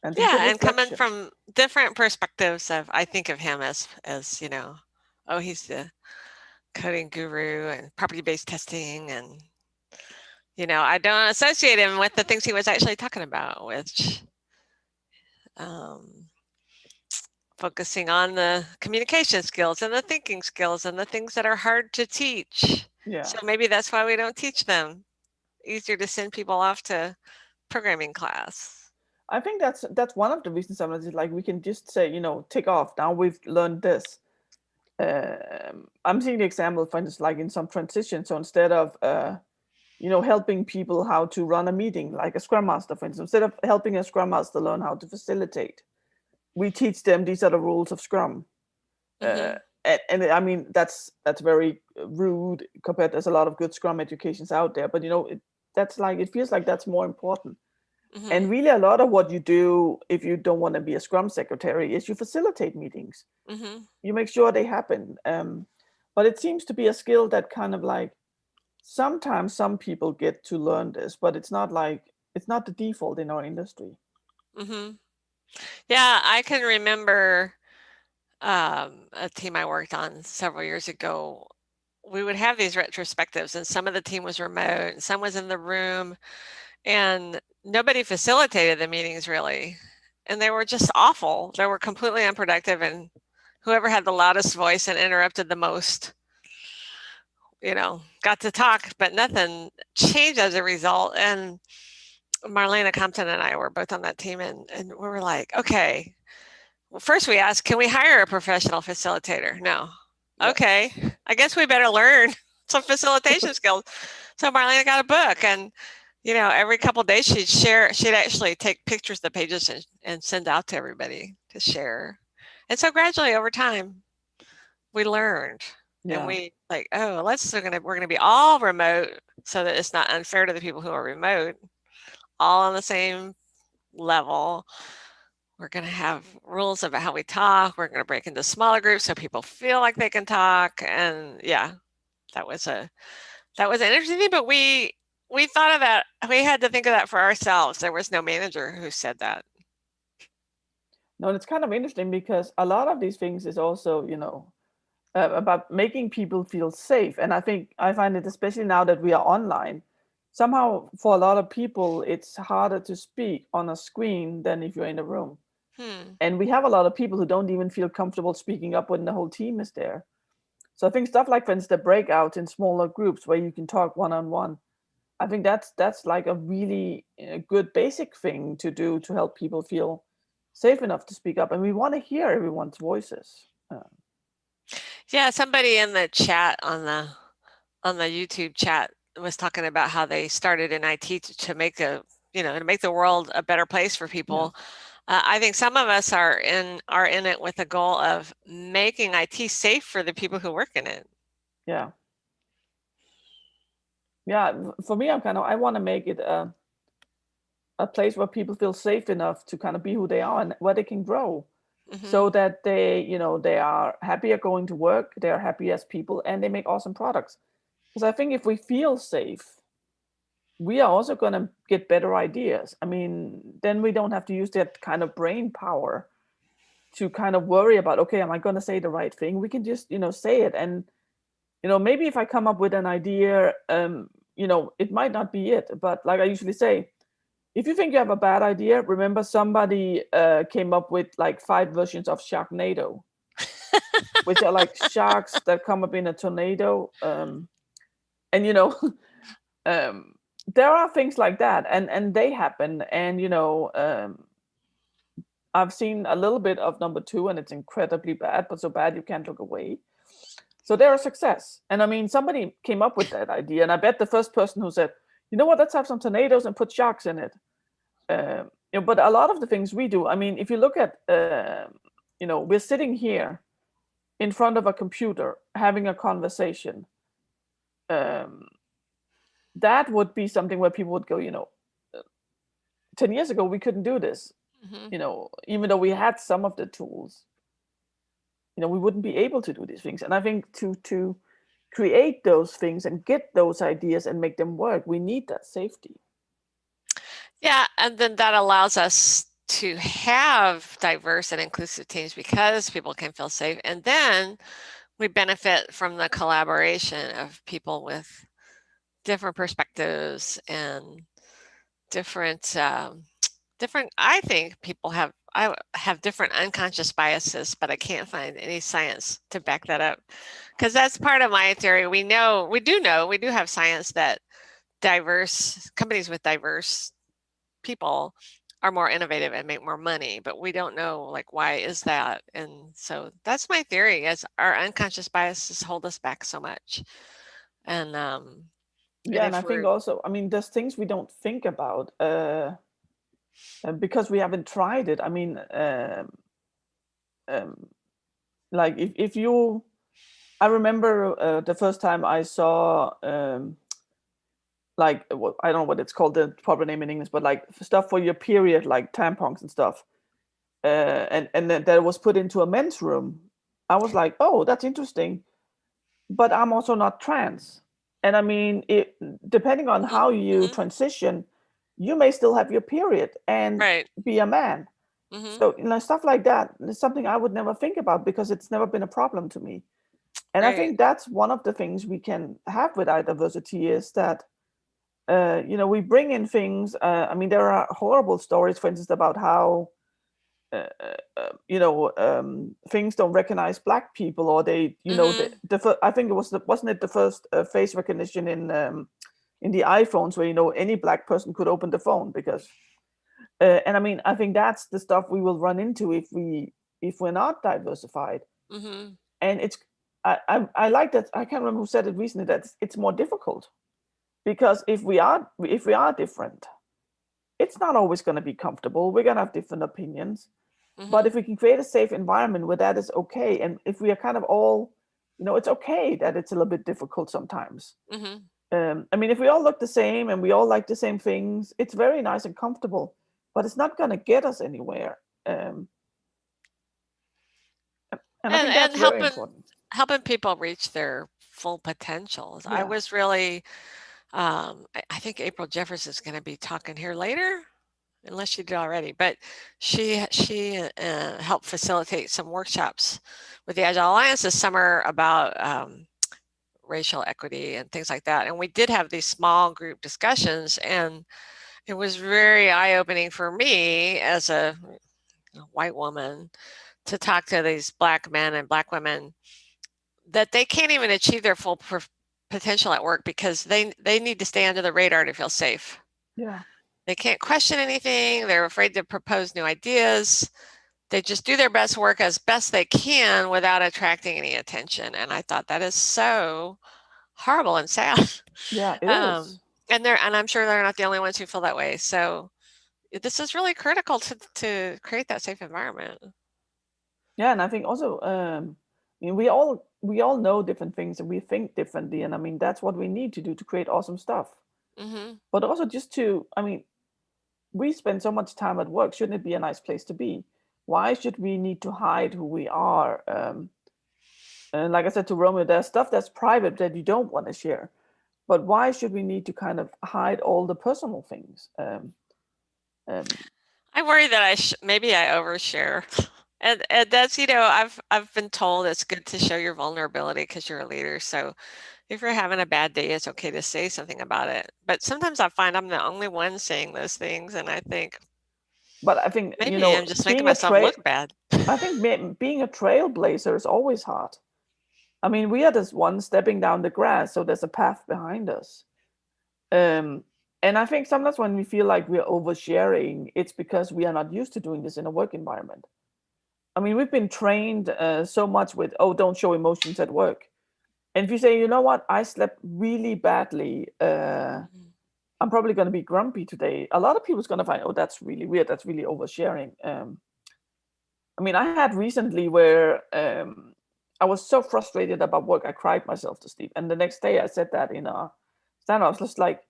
P: And coming from different perspectives I think of him as you know, oh, he's the coding guru and property-based testing, and you know, I don't associate him with the things he was actually talking about, which focusing on the communication skills and the thinking skills and the things that are hard to teach.
O: Yeah.
P: So maybe that's why we don't teach them. Easier to send people off to programming class.
O: I think that's one of the reasons sometimes is like we can just say, you know, tick off. Now we've learned this. I'm seeing the example, for instance, like in some transition. So instead of you know, helping people how to run a meeting, like a Scrum Master, for instance, instead of helping a Scrum Master learn how to facilitate, we teach them these are the rules of Scrum. And I mean, that's very rude compared. There's a lot of good Scrum educations out there, but you know, it feels like that's more important. And really, a lot of what you do, if you don't want to be a Scrum secretary, is you facilitate meetings. You make sure they happen. But it seems to be a skill that kind of like, sometimes some people get to learn this, but it's not the default in our industry.
P: Yeah, I can remember a team I worked on several years ago. We would have these retrospectives, and some of the team was remote, and some was in the room, and nobody facilitated the meetings really, and they were just awful. They were completely unproductive, and whoever had the loudest voice and interrupted the most, you know, got to talk, but nothing changed as a result. And Marlena Compton and I were both on that team, and we were like, okay, well, first we asked, can we hire a professional facilitator? No. Okay, I guess we better learn some facilitation skills. So Marlena got a book, and you know, every couple of days she'd actually take pictures of the pages and send out to everybody to share. And so gradually over time, we learned. And we like, oh, we're gonna be all remote so that it's not unfair to the people who are remote, all on the same level. We're gonna have rules about how we talk. We're gonna break into smaller groups so people feel like they can talk. And yeah, that was interesting, but we thought of that. We had to think of that for ourselves. There was no manager who said that.
O: No, and it's kind of interesting because a lot of these things is also, about making people feel safe. And I think I find it, especially now that we are online, somehow for a lot of people, it's harder to speak on a screen than if you're in a room. And we have a lot of people who don't even feel comfortable speaking up when the whole team is there. So I think stuff like, for instance, the breakouts in smaller groups where you can talk one-on-one, I think that's like a really good basic thing to do to help people feel safe enough to speak up. And we want to hear everyone's voices.
P: Yeah, somebody in the chat on the YouTube chat was talking about how they started in IT to make to make the world a better place for people. Yeah. I think some of us are in it with the goal of making IT safe for the people who work in it.
O: Yeah. Yeah, for me, I want to make it a place where people feel safe enough to kind of be who they are and where they can grow. So that they, they are happier going to work, they are happy as people, and they make awesome products. Because I think if we feel safe, we are also going to get better ideas. I mean, then we don't have to use that kind of brain power to kind of worry about, okay, am I going to say the right thing? We can just, say it. And, maybe if I come up with an idea, it might not be it. But like I usually say, if you think you have a bad idea, remember somebody came up with like 5 versions of Sharknado, which are like sharks that come up in a tornado. There are things like that, and they happen. And I've seen a little bit of number 2, and it's incredibly bad, but so bad you can't look away. So they're a success. And I mean, somebody came up with that idea, and I bet the first person who said, you know what, let's have some tornadoes and put sharks in it. But a lot of the things we do, I mean, if you look at, we're sitting here in front of a computer having a conversation. That would be something where people would go, 10 years ago, we couldn't do this. Even though we had some of the tools, we wouldn't be able to do these things. And I think to create those things and get those ideas and make them work, we need that safety.
P: Yeah, and then that allows us to have diverse and inclusive teams because people can feel safe. And then we benefit from the collaboration of people with different perspectives and different, I think people have different unconscious biases, but I can't find any science to back that up. Because that's part of my theory. We do have science that diverse companies with diverse people are more innovative and make more money, but we don't know like why is that. And so that's my theory, is our unconscious biases hold us back so much. And
O: and I think also, I mean, there's things we don't think about because we haven't tried it. I mean, like if you, I remember the first time I saw like, I don't know what it's called, the proper name in English, but like stuff for your period, like tampons and stuff. And then that was put into a men's room. I was like, oh, that's interesting. But I'm also not trans. And I mean, depending on how you transition, you may still have your period and be a man. So, stuff like that is something I would never think about because it's never been a problem to me. And I think that's one of the things we can have with diversity is that, we bring in things. I mean, there are horrible stories, for instance, about how, things don't recognize Black people, or they, I think wasn't it the first face recognition in the iPhones where, any Black person could open the phone because, and I mean, I think that's the stuff we will run into if we're not diversified. And it's, I like that. I can't remember who said it recently, that it's more difficult. Because if we are different, it's not always going to be comfortable. We're going to have different opinions. But if we can create a safe environment where that is okay, and if we are kind of all, it's okay that it's a little bit difficult sometimes. I mean, if we all look the same and we all like the same things, it's very nice and comfortable, but it's not going to get us anywhere. And I think that's very important.
P: Helping people reach their full potentials. Yeah. I was really, I think April Jeffers is going to be talking here later. unless she did already, but she helped facilitate some workshops with the Agile Alliance this summer about racial equity and things like that. And we did have these small group discussions, and it was very eye-opening for me as a white woman to talk to these Black men and Black women that they can't even achieve their full potential at work because they need to stay under the radar to feel safe.
O: Yeah.
P: They can't question anything. They're afraid to propose new ideas. They just do their best work as best they can without attracting any attention. And I thought that is so horrible and sad.
O: Yeah, it is.
P: And I'm sure they're not the only ones who feel that way. So this is really critical to create that safe environment.
O: Yeah, and I think also, I mean, we all know different things and we think differently, and I mean that's what we need to do to create awesome stuff.
P: Mm-hmm.
O: But also just to, I mean, we spend so much time at work. Shouldn't it be a nice place to be? Why should we need to hide who we are? And like I said to Romeo, there's stuff that's private that you don't want to share. But why should we need to kind of hide all the personal things?
P: I worry that maybe I overshare. And that's, I've been told it's good to show your vulnerability because you're a leader. So if you're having a bad day, it's okay to say something about it. But sometimes I find I'm the only one saying those things, and I think.
O: But I think
P: maybe I'm just making myself look bad.
O: I think being a trailblazer is always hard. I mean, we are just one stepping down the grass, so there's a path behind us. And I think sometimes when we feel like we're oversharing, it's because we are not used to doing this in a work environment. I mean, we've been trained so much with, don't show emotions at work. And if you say, you know what, I slept really badly, I'm probably going to be grumpy today. A lot of people's going to find, that's really weird. That's really oversharing. I mean, I had recently where I was so frustrated about work, I cried myself to sleep. And the next day I said that in a stand-up. I was just like,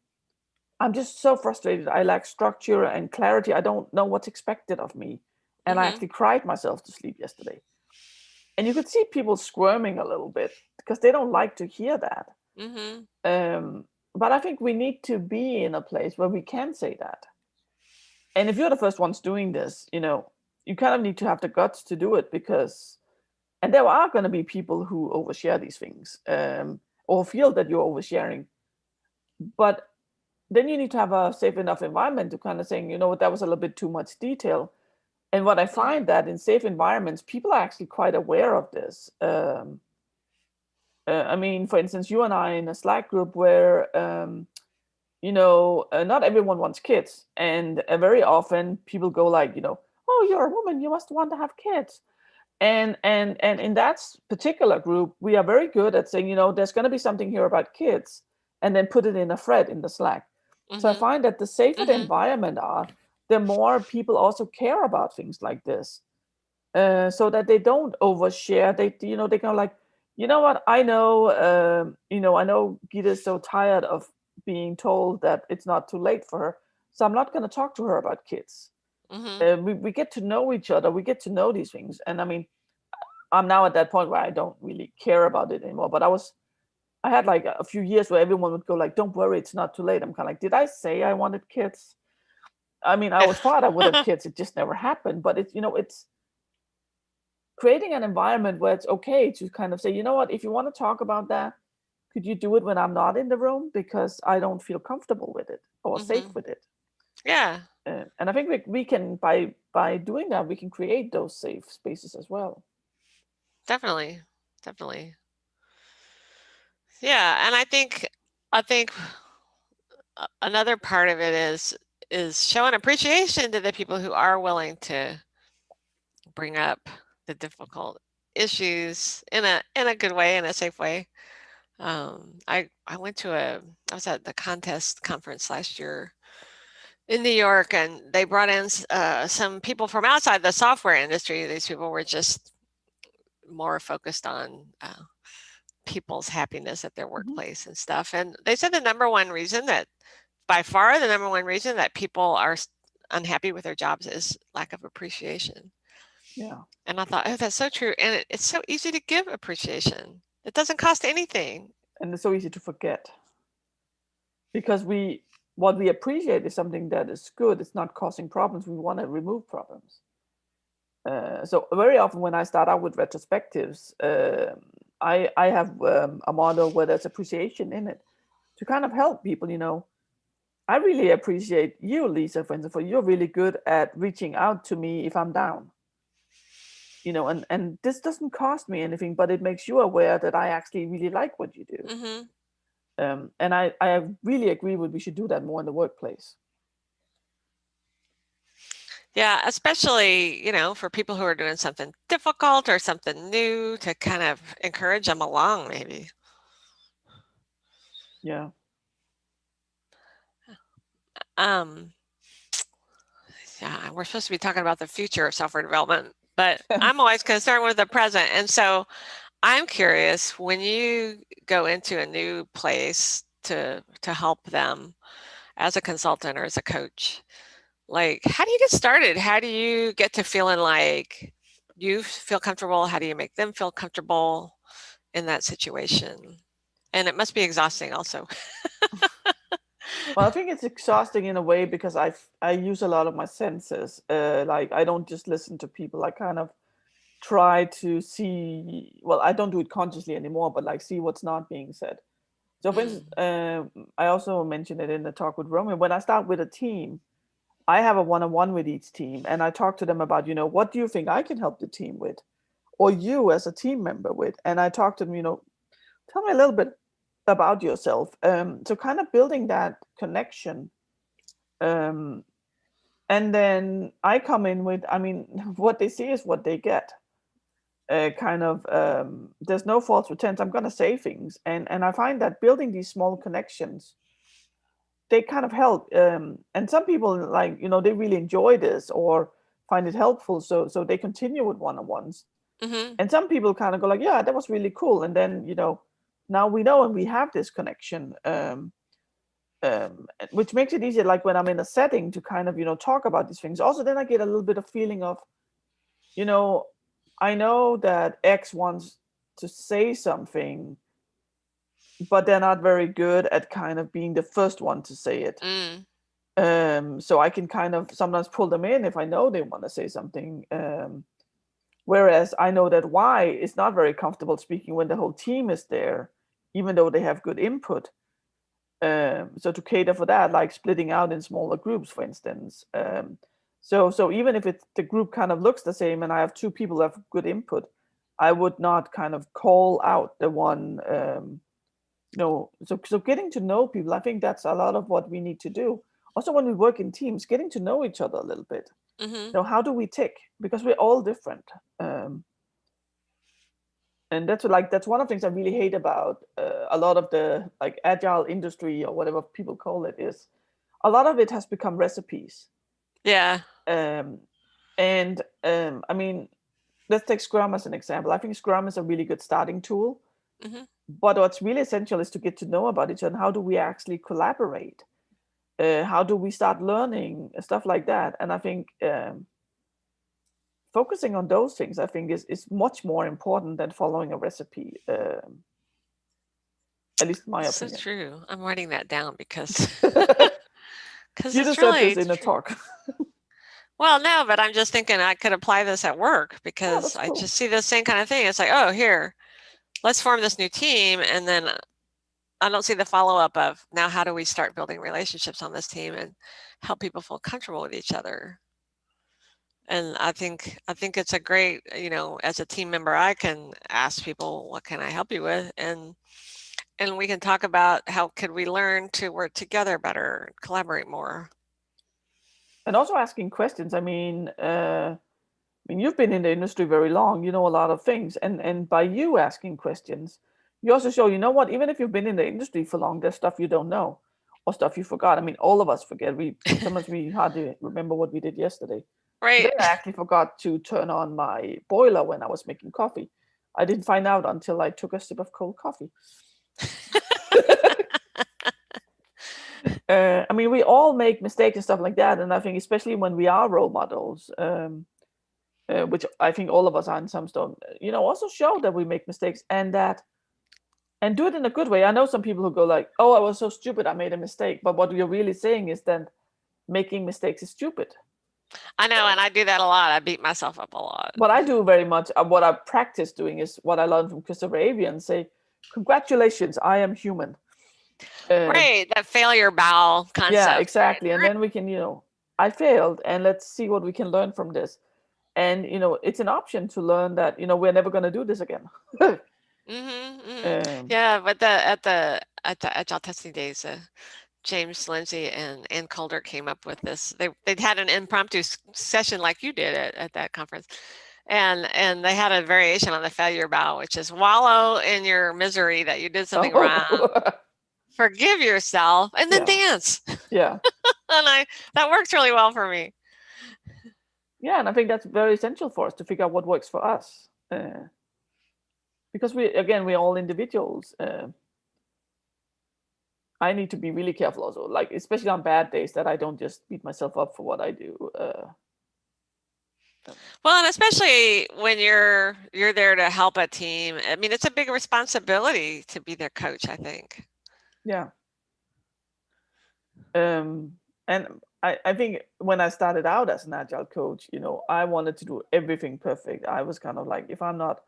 O: I'm just so frustrated. I lack structure and clarity. I don't know what's expected of me. And I actually cried myself to sleep yesterday. And you could see people squirming a little bit because they don't like to hear that.
P: Mm-hmm.
O: But I think we need to be in a place where we can say that. And if you're the first ones doing this, you kind of need to have the guts to do it because, and there are going to be people who overshare these things or feel that you're oversharing. But then you need to have a safe enough environment to kind of saying, that was a little bit too much detail. And what I find that in safe environments, people are actually quite aware of this. I mean, for instance, you and I in a Slack group where, not everyone wants kids. And very often people go like, oh, you're a woman, you must want to have kids. And in that particular group, we are very good at saying, there's going to be something here about kids, and then put it in a thread in the Slack. Mm-hmm. So I find that the safer the environment are, the more people also care about things like this, so that they don't overshare. They go like, you know what? I know, I know Gita's so tired of being told that it's not too late for her, so I'm not going to talk to her about kids. Mm-hmm. We get to know each other. We get to know these things, and I mean, I'm now at that point where I don't really care about it anymore. But I had like a few years where everyone would go like, "Don't worry, it's not too late." I'm kind of like, did I say I wanted kids? I mean, I always thought I would have kids. It just never happened. But it's creating an environment where it's okay to kind of say, you know what, if you want to talk about that, could you do it when I'm not in the room because I don't feel comfortable with it or safe with it?
P: Yeah.
O: And I think we can, by doing that, we can create those safe spaces as well.
P: Definitely. Yeah, and I think another part of it is showing appreciation to the people who are willing to bring up the difficult issues in a good way, in a safe way. I was at the contest conference last year in New York, and they brought in some people from outside the software industry. These people were just more focused on people's happiness at their workplace and stuff. And they said by far the number one reason that people are unhappy with their jobs is lack of appreciation.
O: Yeah.
P: And I thought, that's so true. And it's so easy to give appreciation. It doesn't cost anything.
O: And it's so easy to forget. Because we what we appreciate is something that is good. It's not causing problems. We want to remove problems. So very often when I start out with retrospectives, I have a model where there's appreciation in it to kind of help people, you know. I really appreciate you, Lisa, for instance, for you're really good at reaching out to me if I'm down. You know, and this doesn't cost me anything, but it makes you aware that I actually really like what you do.
P: Mm-hmm.
O: And I really agree with we should do that more in the workplace.
P: Yeah, especially, you know, for people who are doing something difficult or something new, to kind of encourage them along, maybe.
O: Yeah.
P: Yeah, we're supposed to be talking about the future of software development, but I'm always concerned with the present. And so I'm curious, when you go into a new place to help them as a consultant or as a coach, like, how do you get started? How do you get to feeling like you feel comfortable? How do you make them feel comfortable in that situation? And it must be exhausting also.
O: Well, I think it's exhausting in a way because I use a lot of my senses. Like I don't just listen to people. I kind of try to see. Well, I don't do it consciously anymore, but like see what's not being said. So, for instance, I also mentioned it in the talk with Roman. When I start with a team, I have a one-on-one with each team, and I talk to them about, you know, what do you think I can help the team with, or you as a team member with, and I talk to them, you know, tell me a little bit about yourself. So kind of building that connection. And then I come in with, I mean, what they see is what they get. There's no false pretense. I'm going to say things. And I find that building these small connections, they kind of help. And some people, like, you know, they really enjoy this or find it helpful. So they continue with one-on-ones.
P: Mm-hmm.
O: And some people kind of go like, yeah, that was really cool. And then, you know, now we know and we have this connection, which makes it easier, like when I'm in a setting to kind of, you know, talk about these things. Also, then I get a little bit of feeling of, you know, I know that X wants to say something, but they're not very good at kind of being the first one to say it. So I can kind of sometimes pull them in if I know they want to say something. Whereas I know that Y is not very comfortable speaking when the whole team is there, even though they have good input. So to cater for that, like splitting out in smaller groups, for instance. So even if the group kind of looks the same and I have two people who have good input, I would not kind of call out the one, so getting to know people, I think that's a lot of what we need to do. Also, when we work in teams, getting to know each other a little bit.
P: Mm-hmm.
O: You know, how do we tick? Because we're all different. And that's one of the things I really hate about a lot of the like agile industry or whatever people call it, is a lot of it has become recipes.
P: Yeah.
O: I mean, let's take Scrum as an example. I think Scrum is a really good starting tool.
P: Mm-hmm.
O: But what's really essential is to get to know about each other. And how do we actually collaborate? How do we start learning? Stuff like that. And I think focusing on those things, I think, is much more important than following a recipe. At least in my opinion.
P: So true. I'm writing that down because
O: you just said this in a talk.
P: Well, no, but I'm just thinking I could apply this at work because I just see the same kind of thing. It's like, oh, here, let's form this new team, and then I don't see the follow-up of now how do we start building relationships on this team and help people feel comfortable with each other. And I think it's a great, you know, as a team member, I can ask people, what can I help you with? And we can talk about how could we learn to work together better, collaborate more.
O: And also asking questions. I mean, you've been in the industry very long, you know a lot of things. And by you asking questions, you also show, you know what, even if you've been in the industry for long, there's stuff you don't know or stuff you forgot. I mean, all of us forget. Sometimes we hardly remember what we did yesterday.
P: Right.
O: Today I actually forgot to turn on my boiler when I was making coffee. I didn't find out until I took a sip of cold coffee. I mean, we all make mistakes and stuff like that. And I think especially when we are role models, which I think all of us are in some stone, you know, also show that we make mistakes and that and do it in a good way. I know some people who go like, oh, I was so stupid, I made a mistake. But what you're really saying is that making mistakes is stupid.
P: I know, and I do that a lot. I beat myself up a lot.
O: What I do very much, what I practice doing is what I learned from Christopher Avian, say, congratulations, I am human.
P: Right, that failure bow concept.
O: Yeah, exactly. And then we can, I failed, and let's see what we can learn from this. And, it's an option to learn that, we're never going to do this again.
P: Yeah, but at the Agile testing days, James Lindsay and Calder came up with this. They'd had an impromptu session like you did at that conference, and they had a variation on the failure bow, which is wallow in your misery that you did something wrong, forgive yourself, and then dance.
O: Yeah.
P: And that works really well for me.
O: Yeah, and I think that's very essential for us to figure out what works for us, because we're all individuals. I need to be really careful also, like especially on bad days, that I don't just beat myself up for what I do.
P: Well, and especially when you're there to help a team. I mean, it's a big responsibility to be their coach, I think.
O: Yeah. And I think when I started out as an Agile coach, I wanted to do everything perfect. I was kind of like, if I'm not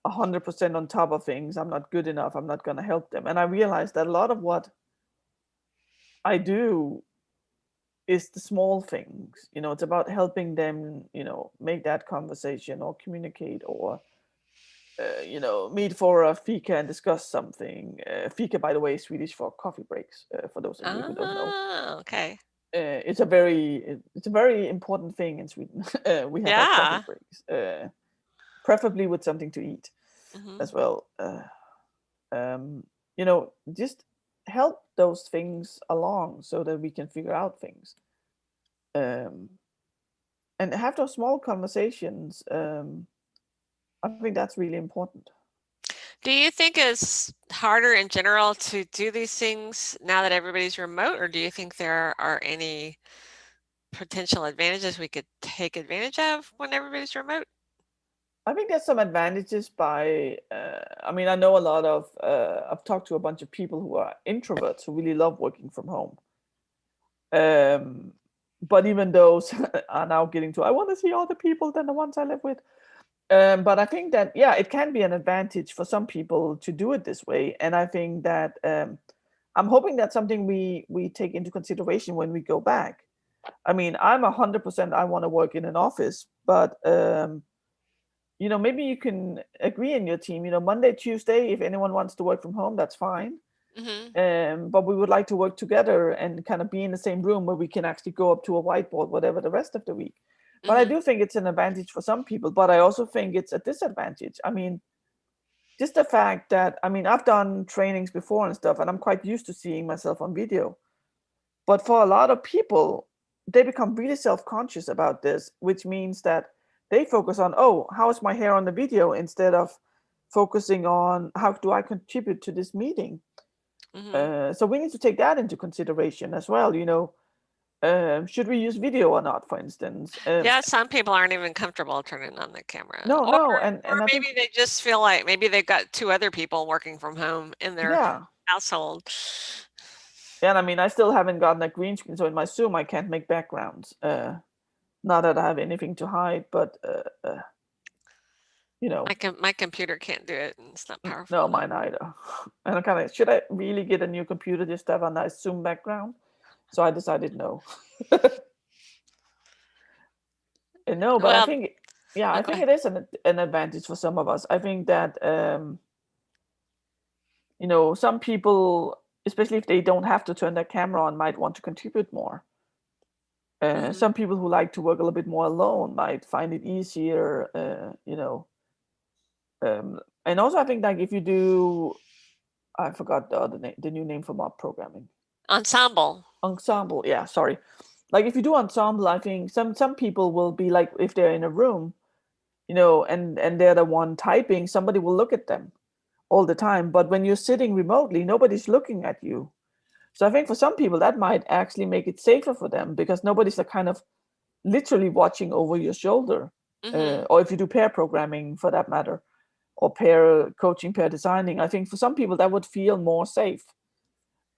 O: 100% on top of things, I'm not good enough, I'm not going to help them. And I realized that a lot of what I do is the small things. It's about helping them, make that conversation or communicate or, meet for a fika and discuss something. Fika, by the way, is Swedish for coffee breaks, for those of you who don't know.
P: Oh, okay.
O: It's a very important thing in Sweden. We have our coffee breaks, preferably with something to eat as well. Just help those things along so that we can figure out things, and have those small conversations. I think that's really important.
P: Do you think it's harder in general to do these things now that everybody's remote, or do you think there are any potential advantages we could take advantage of when everybody's remote?
O: I think there's some advantages by, I know a lot of, I've talked to a bunch of people who are introverts who really love working from home. But even those are now getting to, I want to see other people than the ones I live with. But I think that, it can be an advantage for some people to do it this way. And I think that I'm hoping that's something we take into consideration when we go back. I'm 100%, I want to work in an office, but maybe you can agree in your team, Monday, Tuesday, if anyone wants to work from home, that's fine. But we would like to work together and kind of be in the same room where we can actually go up to a whiteboard, whatever, the rest of the week. But I do think it's an advantage for some people, but I also think it's a disadvantage. Just the fact that, I've done trainings before and stuff, and I'm quite used to seeing myself on video. But for a lot of people, they become really self-conscious about this, which means that they focus on, how is my hair on the video, instead of focusing on how do I contribute to this meeting. So we need to take that into consideration as well. Should we use video or not, for instance?
P: Yeah, some people aren't even comfortable turning on the camera.
O: And
P: maybe they just feel like maybe they've got two other people working from home in their household.
O: And I still haven't gotten a green screen, so in my Zoom I can't make backgrounds. Not that I have anything to hide, but
P: my computer can't do it, and it's not powerful.
O: No, mine either. And I'm kind of, should I really get a new computer just to have a nice Zoom background? So I decided no. No, but I think, I think it is an advantage for some of us. I think that, some people, especially if they don't have to turn their camera on, might want to contribute more. Some people who like to work a little bit more alone might find it easier, and also I think like if you do, I forgot the new name for mob programming.
P: Ensemble,
O: yeah, sorry. Like if you do ensemble, I think some people will be like, if they're in a room, and they're the one typing, somebody will look at them all the time. But when you're sitting remotely, nobody's looking at you. So I think for some people that might actually make it safer for them, because nobody's like kind of literally watching over your shoulder. Or if you do pair programming for that matter, or pair coaching, pair designing. I think for some people that would feel more safe.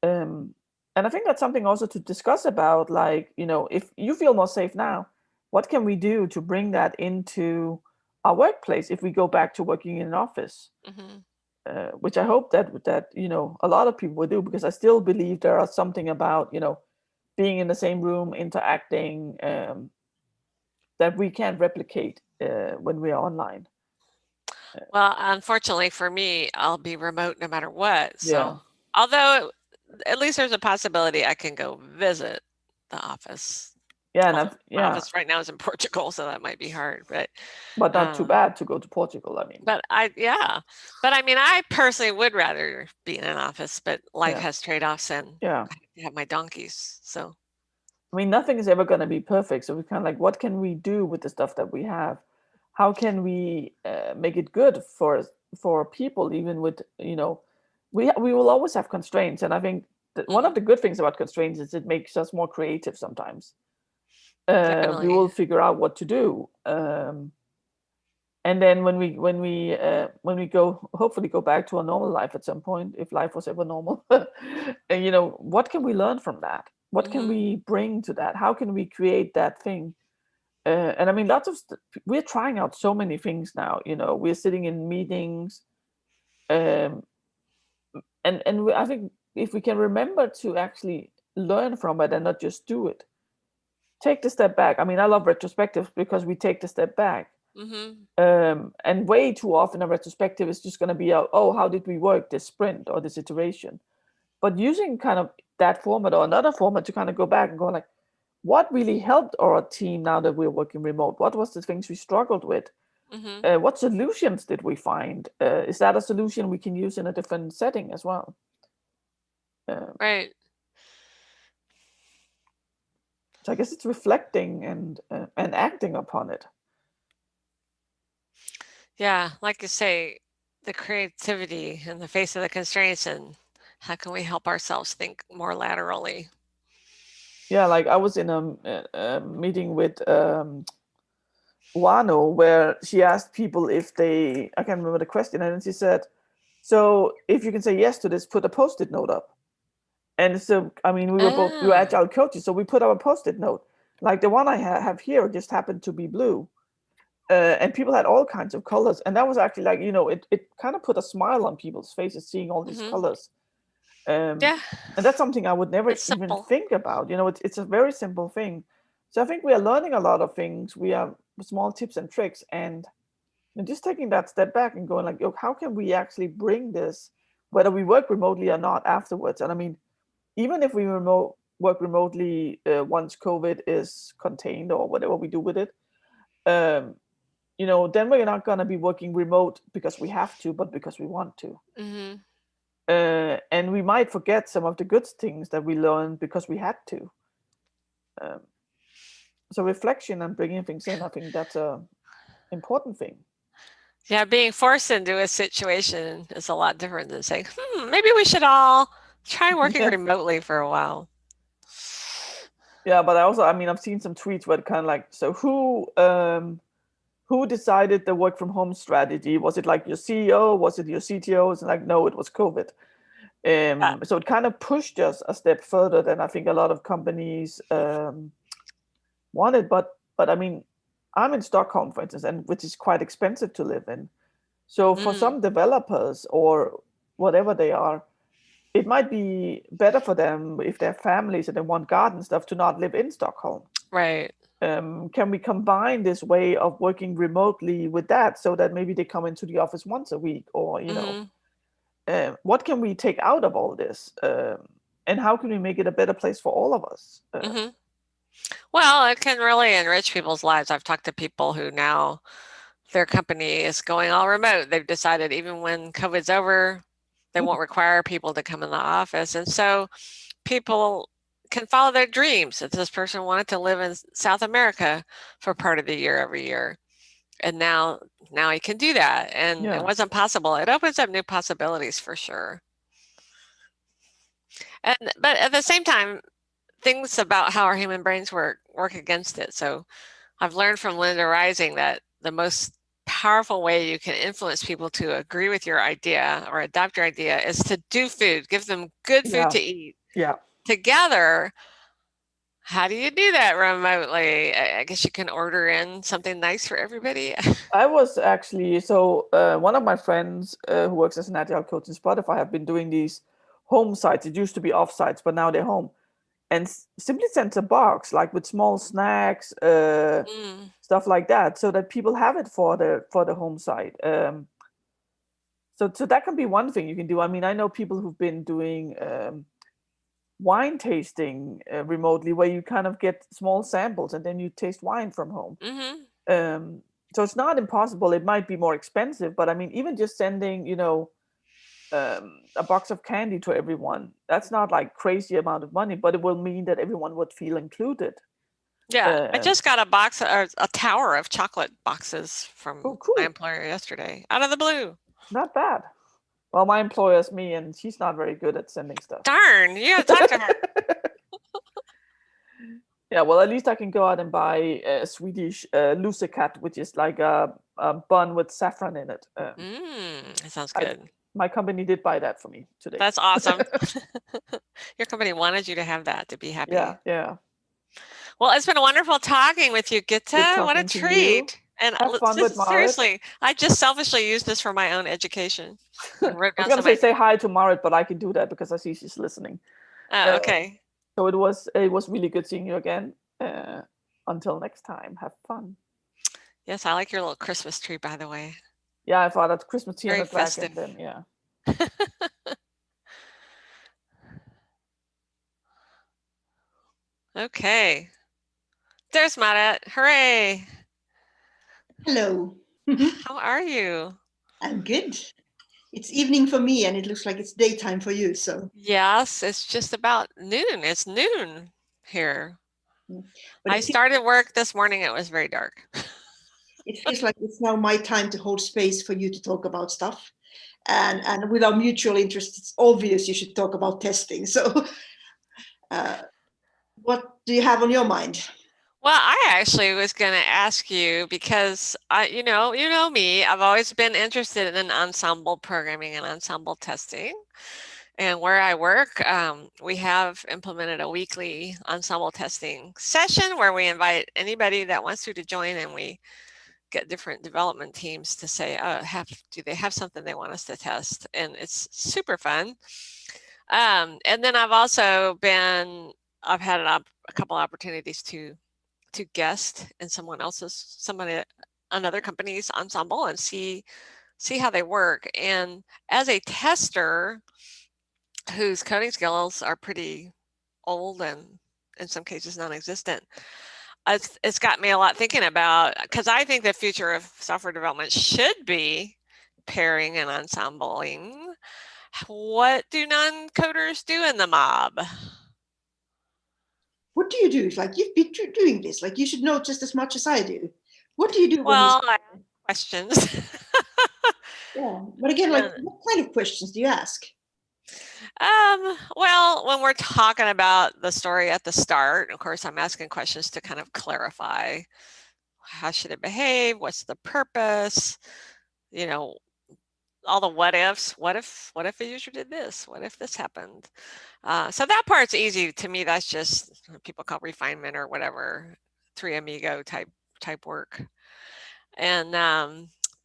O: And I think that's something also to discuss about, like, if you feel more safe now, what can we do to bring that into our workplace if we go back to working in an office? Which I hope that a lot of people will do, because I still believe there are something about, being in the same room, interacting, that we can't replicate when we are online.
P: Well, unfortunately for me, I'll be remote no matter what. So,
O: Yeah.
P: although at least there's a possibility I can go visit the office.
O: Yeah, and
P: my office right now is in Portugal, so that might be hard. But
O: not too bad to go to Portugal. I mean.
P: But I mean, I personally would rather be in an office, but life has trade-offs, and I have my donkeys. So.
O: I mean, nothing is ever going to be perfect. So we kind of like, what can we do with the stuff that we have? How can we make it good for people, even with, we will always have constraints. And I think that one of the good things about constraints is it makes us more creative sometimes. We will figure out what to do. And then when we go, hopefully go back to a normal life at some point, if life was ever normal, what can we learn from that? What can we bring to that? How can we create that thing? And I mean, we're trying out so many things now. We're sitting in meetings, and I think if we can remember to actually learn from it and not just do it, take the step back. I mean, I love retrospectives because we take the step back. And way too often a retrospective is just going to be, how did we work this sprint or this iteration? But using kind of that format or another format to kind of go back and go like, what really helped our team now that we're working remote? What was the things we struggled with? What solutions did we find? Is that a solution we can use in a different setting as well?
P: Right.
O: So I guess it's reflecting and acting upon it.
P: Yeah, like you say, the creativity in the face of the constraints, and how can we help ourselves think more laterally?
O: Yeah, like I was in a meeting with Wano where she asked people if I can't remember the question, and then she said, so if you can say yes to this, put a post-it note up. And so, I mean, we were agile coaches, so we put our post-it note. Like the one I have here just happened to be blue. And people had all kinds of colors. And that was actually like, it kind of put a smile on people's faces seeing all these colors. And that's something I would never even think about. It's a very simple thing. So I think we are learning a lot of things. We have small tips and tricks, and just taking that step back and going like, how can we actually bring this, whether we work remotely or not, afterwards? And I mean, even if we work remotely once COVID is contained or whatever we do with it, then we're not going to be working remote because we have to, but because we want to. And we might forget some of the good things that we learned because we had to. So reflection and bringing things in, I think that's a important thing.
P: Yeah, being forced into a situation is a lot different than saying, maybe we should all try working remotely for a while.
O: Yeah, but I've seen some tweets where kind of like, so who decided the work from home strategy? Was it like your CEO? Was it your CTO? It's like, no, it was COVID. So it kind of pushed us a step further than I think a lot of companies wanted. But I mean, I'm in Stockholm, for instance, and which is quite expensive to live in. So for some developers or whatever they are, it might be better for them if they're families and they want garden stuff to not live in Stockholm.
P: Right.
O: Can we combine this way of working remotely with that so that maybe they come into the office once a week, or what can we take out of all this, and how can we make it a better place for all of us?
P: Well, it can really enrich people's lives. I've talked to people who now their company is going all remote. They've decided even when COVID's over, they won't require people to come in the office, and so people can follow their dreams. If this person wanted to live in South America for part of the year every year, and now he can do that, and it wasn't possible. It opens up new possibilities for sure. But at the same time, things about how our human brains work against it. So I've learned from Linda Rising that the most powerful way you can influence people to agree with your idea or adopt your idea is to do food, give them good food to eat together. How do you do that remotely? I guess you can order in something nice for everybody.
O: I was actually, one of my friends who works as an agile coach in Spotify have been doing these home sites. It used to be off sites, but now they're home. And simply sends a box like with small snacks, stuff like that, so that people have it for the home site. So that can be one thing you can do. I mean, I know people who've been doing wine tasting remotely, where you kind of get small samples and then you taste wine from home. So it's not impossible. It might be more expensive, but I mean, even just sending, a box of candy to everyone, that's not like crazy amount of money, but it will mean that everyone would feel included.
P: Yeah, I just got a box or a tower of chocolate boxes from my employer yesterday, out of the blue.
O: Not bad. Well, my employer's me, and she's not very good at sending stuff.
P: Darn, you gotta talk to her.
O: Yeah, well, at least I can go out and buy a Swedish lussekatt, which is like a bun with saffron in it.
P: That sounds good.
O: My company did buy that for me today.
P: That's awesome. Your company wanted you to have that to be happy.
O: Yeah.
P: Well, it's been wonderful talking with you, Gitta. What a treat. And
O: have fun with Marit.
P: Seriously, I just selfishly use this for my own education.
O: I was going to say hi to Marit, but I can do that because I see she's listening.
P: Okay.
O: So it was really good seeing you again. Until next time, have fun.
P: Yes, I like your little Christmas tree, by the way.
O: Yeah, I thought that Christmas tree
P: very
O: on the back
P: festive.
O: Then, yeah.
P: Okay. There's Marit. Hooray.
Q: Hello.
P: How are you?
Q: I'm good. It's evening for me and it looks like it's daytime for you, so.
P: Yes, it's just about noon. It's noon here.
Q: But
P: I started work this morning. It was very dark.
Q: It feels like it's now my time to hold space for you to talk about stuff. And with our mutual interest, it's obvious you should talk about testing. So what do you have on your mind?
P: Well, I actually was going to ask you because you know me, I've always been interested in ensemble programming and ensemble testing. And where I work, we have implemented a weekly ensemble testing session where we invite anybody that wants to join, and we get different development teams to say, do they have something they want us to test? And it's super fun. And then I've also had a couple opportunities to guest in another company's ensemble and see how they work. And as a tester whose coding skills are pretty old and in some cases non-existent, it's got me a lot thinking about, because I think the future of software development should be pairing and ensembling. What do non-coders do in the mob?
Q: What do you do? Like, you've been doing this, like you should know just as much as I do. What do you do?
P: Well, I have questions.
Q: Yeah, but again, like, what kind of questions do you ask?
P: Well, when we're talking about the story at the start, of course, I'm asking questions to kind of clarify how should it behave, what's the purpose, all the what ifs. What if a user did this? What if this happened? So that part's easy to me. That's just people call refinement or whatever, Three Amigo type work. And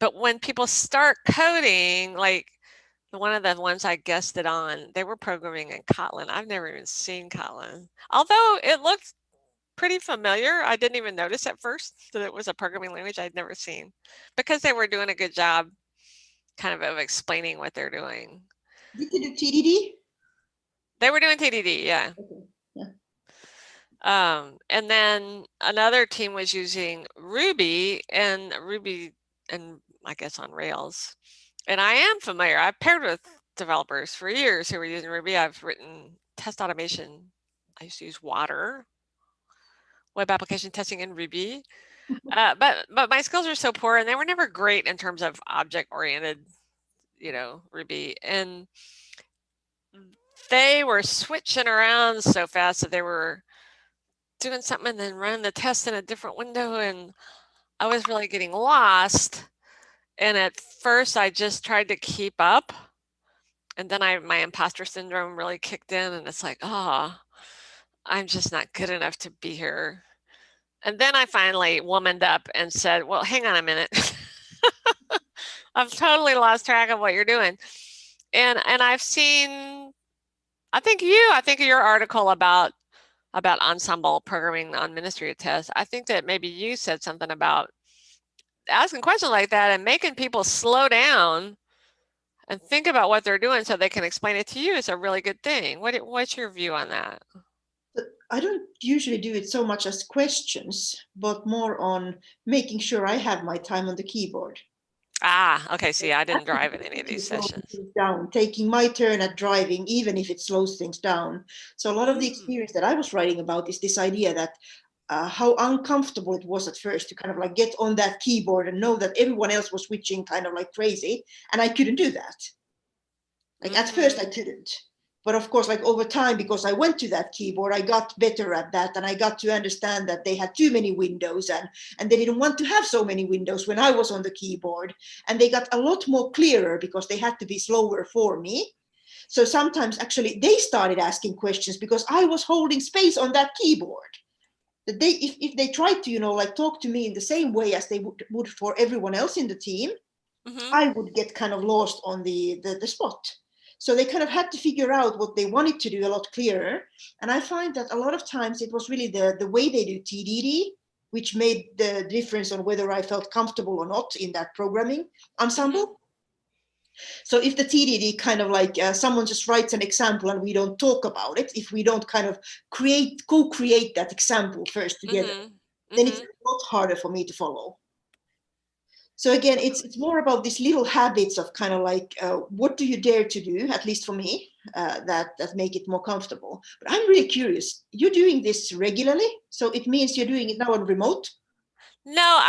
P: but when people start coding, like one of the ones I guested on, they were programming in Kotlin. I've never even seen Kotlin, although it looked pretty familiar. I didn't even notice at first that it was a programming language I'd never seen, because they were doing a good job kind of explaining what they're doing.
Q: Did you do TDD?
P: They were doing TDD, yeah.
Q: Okay. Yeah.
P: And then another team was using Ruby and I guess on Rails. And I am familiar. I've paired with developers for years who were using Ruby. I've written test automation. I used to use Water, web application testing in Ruby. But my skills are so poor, and they were never great in terms of object-oriented, Ruby. And they were switching around so fast that they were doing something and then running the test in a different window, and I was really getting lost. And at first I just tried to keep up. And then my imposter syndrome really kicked in, and it's like, oh, I'm just not good enough to be here. And then I finally womaned up and said, well, hang on a minute. I've totally lost track of what you're doing. And I've seen, I think your article about ensemble programming on Ministry of Tests, I think that maybe you said something about asking questions like that and making people slow down and think about what they're doing so they can explain it to you is a really good thing. What's your view on that?
Q: I don't usually do it so much as questions, but more on making sure I have my time on the keyboard.
P: Ah, okay. See, I didn't drive in any of these sessions.
Q: Down, taking my turn at driving, even if it slows things down. So a lot of the experience that I was writing about is this idea that how uncomfortable it was at first to kind of like get on that keyboard and know that everyone else was switching kind of like crazy, and I couldn't do that. Like at first I couldn't. But of course, like over time, because I went to that keyboard, I got better at that, and I got to understand that they had too many windows, and they didn't want to have so many windows when I was on the keyboard. And they got a lot more clearer because they had to be slower for me. So sometimes actually they started asking questions because I was holding space on that keyboard. That they, if they tried to, like talk to me in the same way as they would for everyone else in the team, I would get kind of lost on the spot. So they kind of had to figure out what they wanted to do a lot clearer. And I find that a lot of times it was really the way they do TDD, which made the difference on whether I felt comfortable or not in that programming ensemble. So if the TDD kind of like someone just writes an example and we don't talk about it, if we don't kind of co-create that example first together, then it's a lot harder for me to follow. So again, it's more about these little habits of kind of like, what do you dare to do, at least for me, that make it more comfortable. But I'm really curious, you're doing this regularly? So it means you're doing it now on remote?
P: No,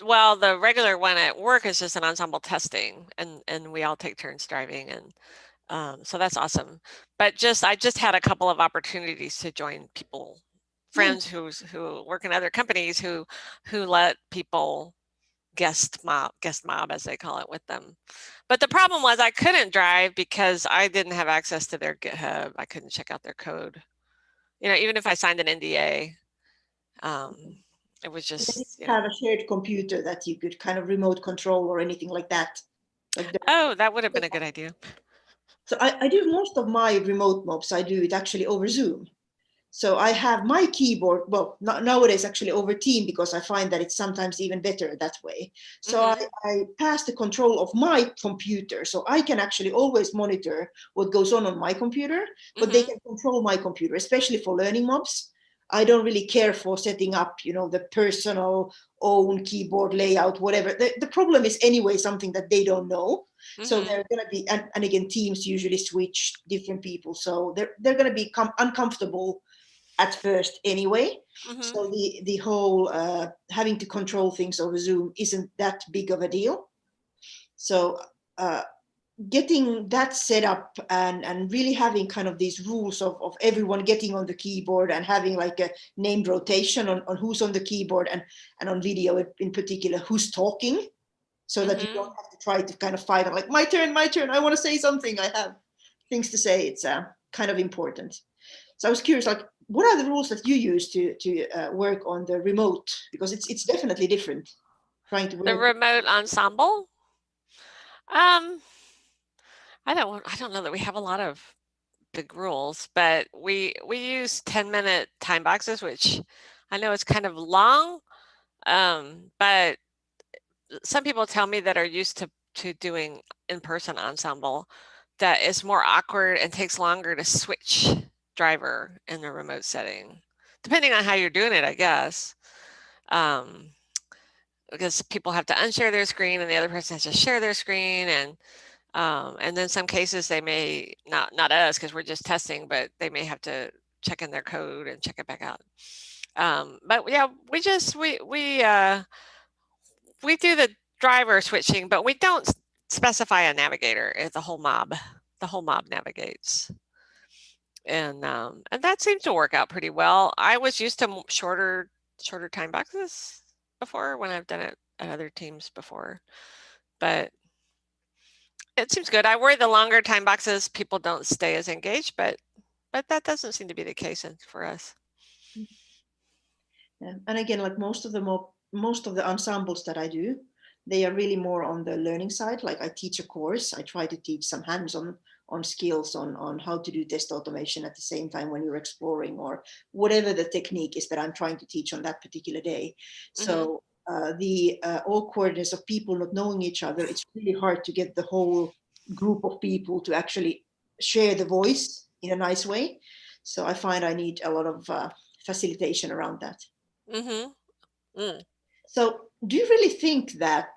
P: well, the regular one at work is just an ensemble testing, and we all take turns driving, and so that's awesome. But I just had a couple of opportunities to join friends who work in other companies who let people guest mob as they call it with them. But the problem was I couldn't drive because I didn't have access to their GitHub. I couldn't check out their code. Even if I signed an NDA, it was just
Q: have a shared computer that you could kind of remote control or anything like that.
P: Oh, that would have been a good idea.
Q: So I do most of my remote mobs. I do it actually over Zoom. So I have my keyboard, well, nowadays actually over Team, because I find that it's sometimes even better that way. So I pass the control of my computer. So I can actually always monitor what goes on my computer, but they can control my computer, especially for learning mobs. I don't really care for setting up, the personal own keyboard layout, whatever. The problem is anyway something that they don't know. So they're going to be, and again, teams usually switch different people. So they're going to be uncomfortable at first anyway. So the whole having to control things over Zoom isn't that big of a deal. So getting that set up and really having kind of these rules of everyone getting on the keyboard and having like a named rotation on who's on the keyboard and on video in particular who's talking, so that you don't have to try to kind of fight. I'm like, my turn, I want to say something, I have things to say. It's kind of important. So I was curious, like, what are the rules that you use to work on the remote? Because it's definitely different trying to work.
P: The remote ensemble? I don't know that we have a lot of big rules, but we use 10-minute time boxes, which I know is kind of long, but some people tell me that are used to doing in-person ensemble that it's more awkward and takes longer to switch driver in the remote setting, depending on how you're doing it, I guess. Because people have to unshare their screen and the other person has to share their screen, and then some cases they may not us because we're just testing, but they may have to check in their code and check it back out. But yeah, we do the driver switching, but we don't specify a navigator. The whole mob navigates, and that seems to work out pretty well. I was used to shorter time boxes before when I've done it other teams before, but it seems good. I worry the longer time boxes, people don't stay as engaged, but that doesn't seem to be the case for us.
Q: Yeah. And again, like most of the ensembles that I do, they are really more on the learning side. Like I teach a course, I try to teach some hands-on skills on how to do test automation at the same time when you're exploring, or whatever the technique is that I'm trying to teach on that particular day. So the awkwardness of people not knowing each other, it's really hard to get the whole group of people to actually share the voice in a nice way. So I find I need a lot of facilitation around that. So do you really think that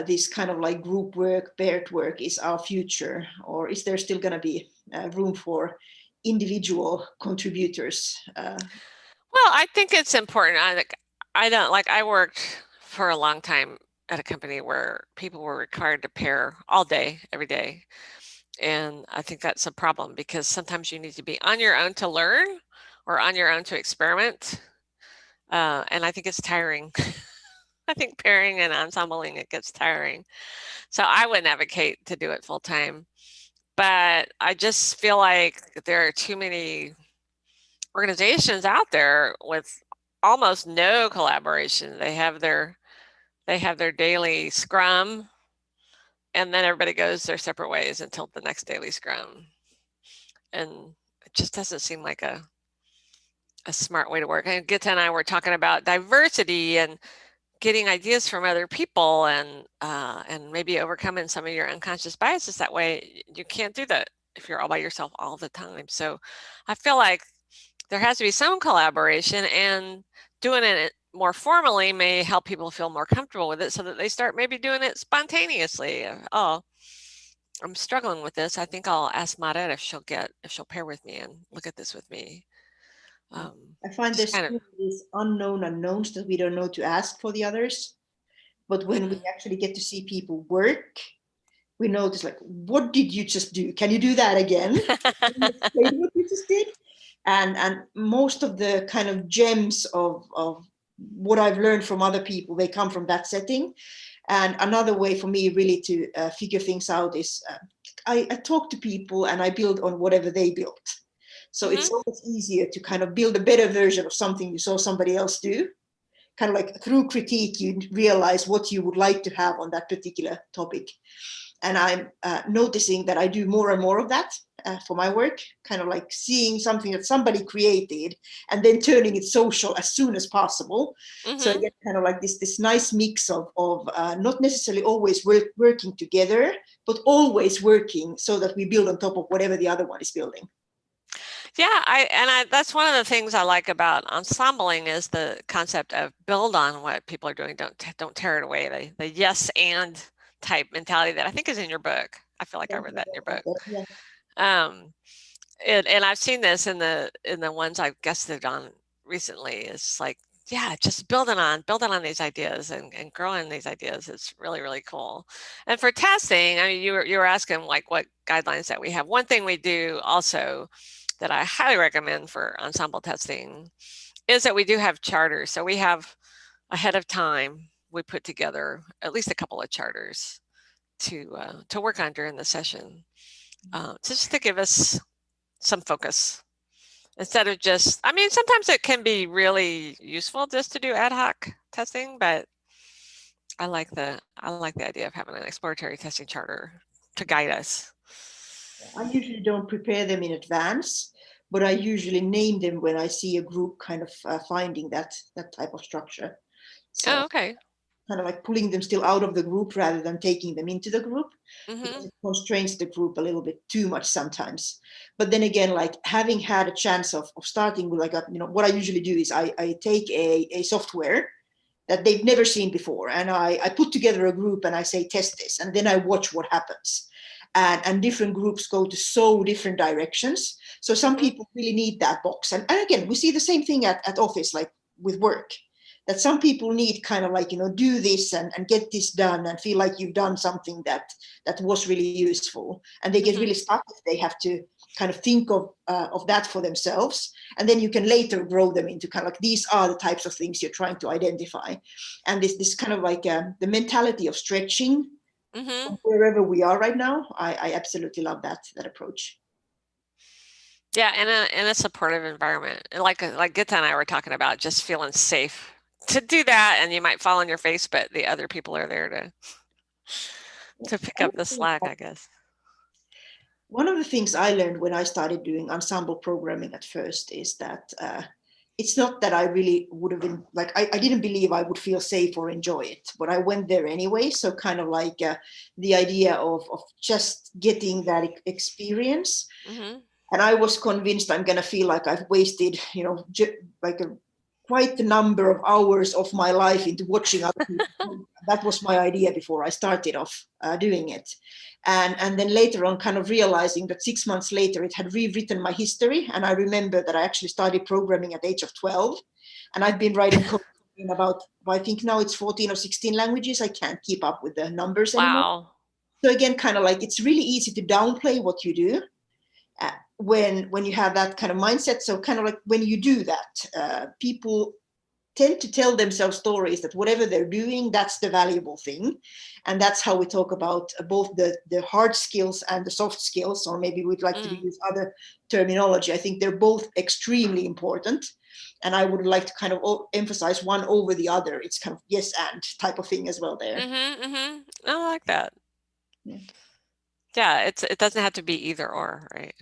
Q: this kind of like group work, paired work is our future, or is there still going to be room for individual contributors?
P: Well, I think it's important. I worked for a long time at a company where people were required to pair all day, every day. And I think that's a problem, because sometimes you need to be on your own to learn or on your own to experiment. And I think it's tiring. I think pairing and ensembling, it gets tiring. So I wouldn't advocate to do it full time. But I just feel like there are too many organizations out there with almost no collaboration. They have their daily scrum, and then everybody goes their separate ways until the next daily scrum. And it just doesn't seem like a smart way to work. And Gita and I were talking about diversity and getting ideas from other people, and maybe overcoming some of your unconscious biases. That way you can't do that if you're all by yourself all the time. So I feel like there has to be some collaboration, and doing it more formally may help people feel more comfortable with it, so that they start maybe doing it spontaneously. Oh, I'm struggling with this. I think I'll ask Maret if she'll pair with me and look at this with me.
Q: I find there's these unknown unknowns that we don't know to ask for the others. But when we actually get to see people work, we notice, like, what did you just do? Can you do that again? Explain what you just did? And most of the kind of gems of what I've learned from other people, they come from that setting. And another way for me really to figure things out is I talk to people and I build on whatever they built. So it's so much easier to kind of build a better version of something you saw somebody else do. Kind of like through critique, you realize what you would like to have on that particular topic. And I'm noticing that I do more and more of that for my work, kind of like seeing something that somebody created and then turning it social as soon as possible. So I get kind of like this nice mix of not necessarily always working together, but always working so that we build on top of whatever the other one is building.
P: Yeah, that's one of the things I like about ensembling, is the concept of build on what people are doing. Don't tear it away. The yes and type mentality that I think is in your book. I feel like I read that in your book. And I've seen this in the ones I've guested on recently. It's like, yeah, just building on these ideas and growing these ideas. It's really, really cool. And for testing, I mean, you were asking like what guidelines that we have. One thing we do also that I highly recommend for ensemble testing is that we do have charters. So we have, ahead of time, we put together at least a couple of charters to work on during the session, just to give us some focus. Instead of just, I mean, sometimes it can be really useful just to do ad hoc testing, but I like the idea of having an exploratory testing charter to guide us.
Q: I usually don't prepare them in advance, but I usually name them when I see a group kind of finding that type of structure. So
P: okay.
Q: Kind of like pulling them still out of the group rather than taking them into the group, because it constrains the group a little bit too much sometimes. But then again, like having had a chance of starting with, like, what I usually do is I take a software that they've never seen before, and I put together a group and I say, test this, and then I watch what happens. And different groups go to so different directions. So some people really need that box. And again, we see the same thing at office, like with work, that some people need kind of like, do this and get this done and feel like you've done something that was really useful. And they get really stuck if they have to kind of think of that for themselves, and then you can later grow them into kind of like, these are the types of things you're trying to identify. And this kind of like the mentality of stretching wherever we are right now, I absolutely love that approach.
P: Yeah, in a supportive environment, like Gita and I were talking about, just feeling safe to do that. And you might fall on your face, but the other people are there to pick up the slack, I guess.
Q: One of the things I learned when I started doing ensemble programming at first is that it's not that I really would have been like, I didn't believe I would feel safe or enjoy it, but I went there anyway. So kind of like the idea of just getting that experience. And I was convinced I'm going to feel like I've wasted, quite the number of hours of my life into watching other people. That was my idea before I started off doing it. And then later on kind of realizing that 6 months later, it had rewritten my history. And I remember that I actually started programming at the age of 12. And I've been writing code in about, I think now it's 14 or 16 languages. I can't keep up with the numbers anymore. So again, kind of like, it's really easy to downplay what you do when you have that kind of mindset. So kind of like when you do that, people tend to tell themselves stories that whatever they're doing, that's the valuable thing. And that's how we talk about both the hard skills and the soft skills, or maybe we'd like to use other terminology. I think they're both extremely important. And I would like to kind of emphasize one over the other. It's kind of yes and type of thing as well there.
P: I like that. Yeah, it doesn't have to be either or, right?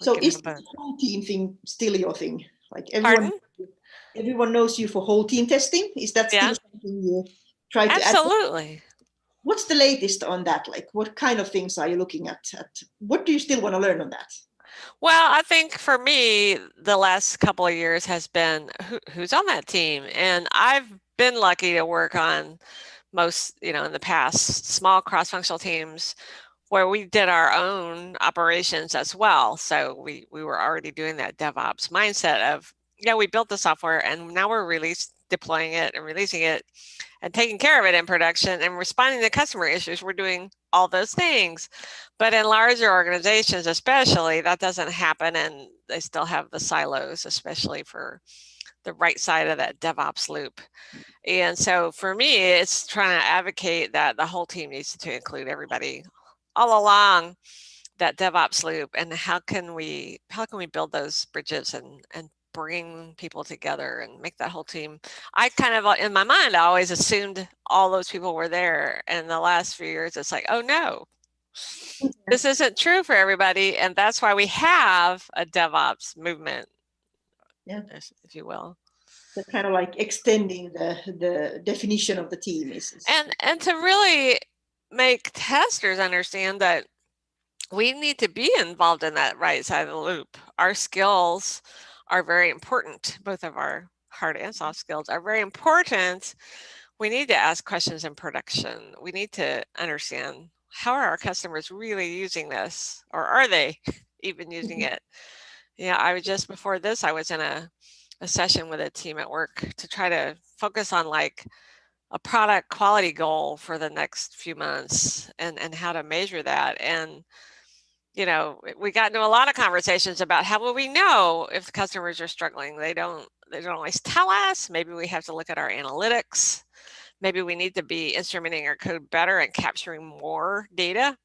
Q: So is the whole team thing still your thing? Like everyone knows you for whole team testing? Is that still something you try to add?
P: Absolutely.
Q: What's the latest on that? Like what kind of things are you looking at? What do you still want to learn on that?
P: Well, I think for me, the last couple of years has been who's on that team. And I've been lucky to work on most, in the past, small cross-functional teams where we did our own operations as well. So we were already doing that DevOps mindset of, we built the software and now we're deploying it and releasing it and taking care of it in production and responding to customer issues. We're doing all those things. But in larger organizations, especially, that doesn't happen, and they still have the silos, especially for the right side of that DevOps loop. And so for me, it's trying to advocate that the whole team needs to include everybody all along that DevOps loop, and how can we build those bridges and bring people together and make that whole team. I kind of, in my mind, I always assumed all those people were there, and the last few years it's like, oh no, this isn't true for everybody. And that's why we have a DevOps movement, if you will.
Q: So kind of like extending the definition of the team is.
P: And to really make testers understand that we need to be involved in that right side of the loop. Our skills are very important. Both of our hard and soft skills are very important. We need to ask questions in production. We need to understand, how are our customers really using this? Or are they even using it? I was just before this, I was in a session with a team at work to try to focus on like a product quality goal for the next few months and how to measure that. And we got into a lot of conversations about how will we know if the customers are struggling. They don't always tell us. Maybe we have to look at our analytics. Maybe we need to be instrumenting our code better and capturing more data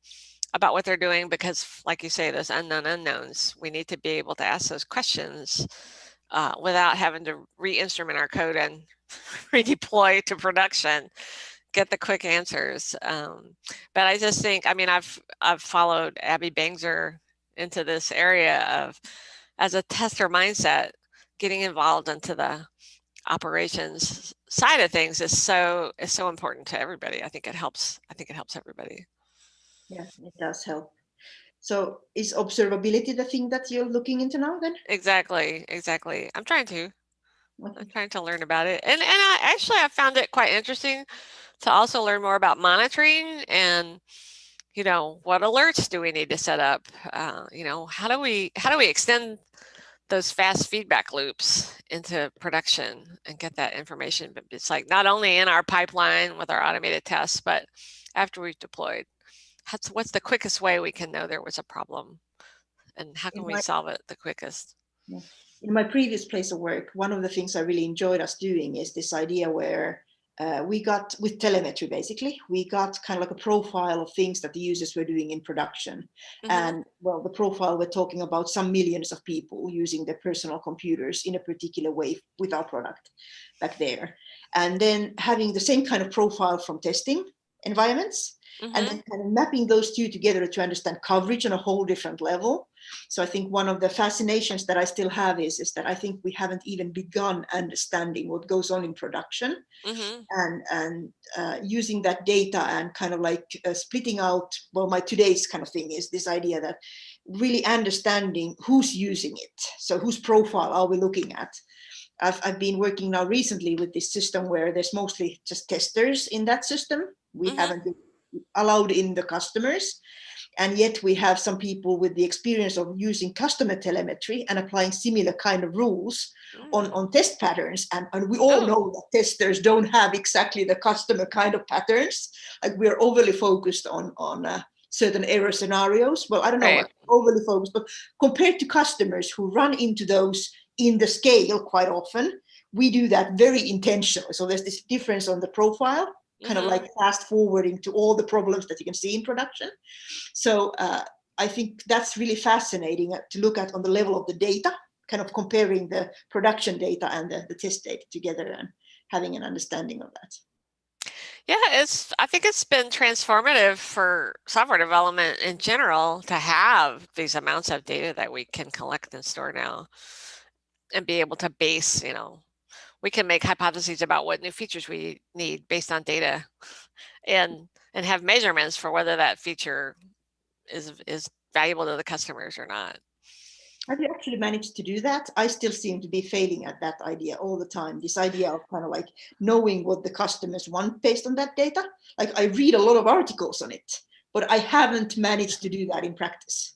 P: about what they're doing, because like you say, those unknown unknowns, we need to be able to ask those questions without having to re-instrument our code and redeploy to production, get the quick answers. But I just think, I've followed Abby Bangser into this area of, as a tester mindset, getting involved into the operations side of things is so important to everybody. I think it helps everybody.
Q: Yeah, it does help. So is observability the thing that you're looking into now then?
P: Exactly. I'm trying to learn about it. And I found it quite interesting to also learn more about monitoring and, what alerts do we need to set up? How do we extend those fast feedback loops into production and get that information? But it's like not only in our pipeline with our automated tests, but after we've deployed. What's the quickest way we can know there was a problem and how can we solve it the quickest?
Q: Yeah. In my previous place of work, one of the things I really enjoyed us doing is this idea where we got, with telemetry basically, we got kind of like a profile of things that the users were doing in production. And well, the profile, we're talking about some millions of people using their personal computers in a particular way with our product back there. And then having the same kind of profile from testing environments, and then kind of mapping those two together to understand coverage on a whole different level. So I think one of the fascinations that I still have is that I think we haven't even begun understanding what goes on in production, and using that data and kind of like splitting out, well, my today's kind of thing is this idea that really understanding who's using it. So whose profile are we looking at? I've been working now recently with this system where there's mostly just testers in that system. We haven't been allowed in the customers. And yet we have some people with the experience of using customer telemetry and applying similar kind of rules on test patterns. And we all know that testers don't have exactly the customer kind of patterns. Like we're overly focused on certain error scenarios. Well, I don't know, overly focused, but compared to customers who run into those in the scale quite often, we do that very intentionally. So there's this difference on the profile, kind of like fast forwarding to all the problems that you can see in production. So I think that's really fascinating to look at on the level of the data, kind of comparing the production data and the test data together and having an understanding of that.
P: Yeah, I think it's been transformative for software development in general to have these amounts of data that we can collect and store now and be able to base, we can make hypotheses about what new features we need based on data and have measurements for whether that feature is valuable to the customers or not.
Q: Have you actually managed to do that? I still seem to be failing at that idea all the time. This idea of kind of like knowing what the customers want based on that data. Like I read a lot of articles on it, but I haven't managed to do that in practice.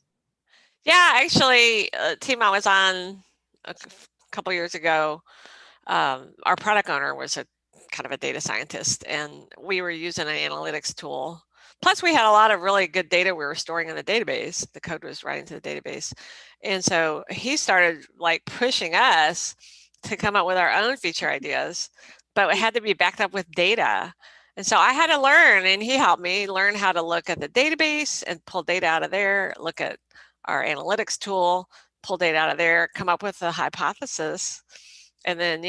P: Yeah, actually, a team I was on a couple years ago, our product owner was a kind of a data scientist, and we were using an analytics tool. Plus, we had a lot of really good data we were storing in the database. The code was writing to the database. And so he started like pushing us to come up with our own feature ideas, but it had to be backed up with data. And so I had to learn, and he helped me learn how to look at the database and pull data out of there, look at our analytics tool, pull data out of there, come up with a hypothesis, and then,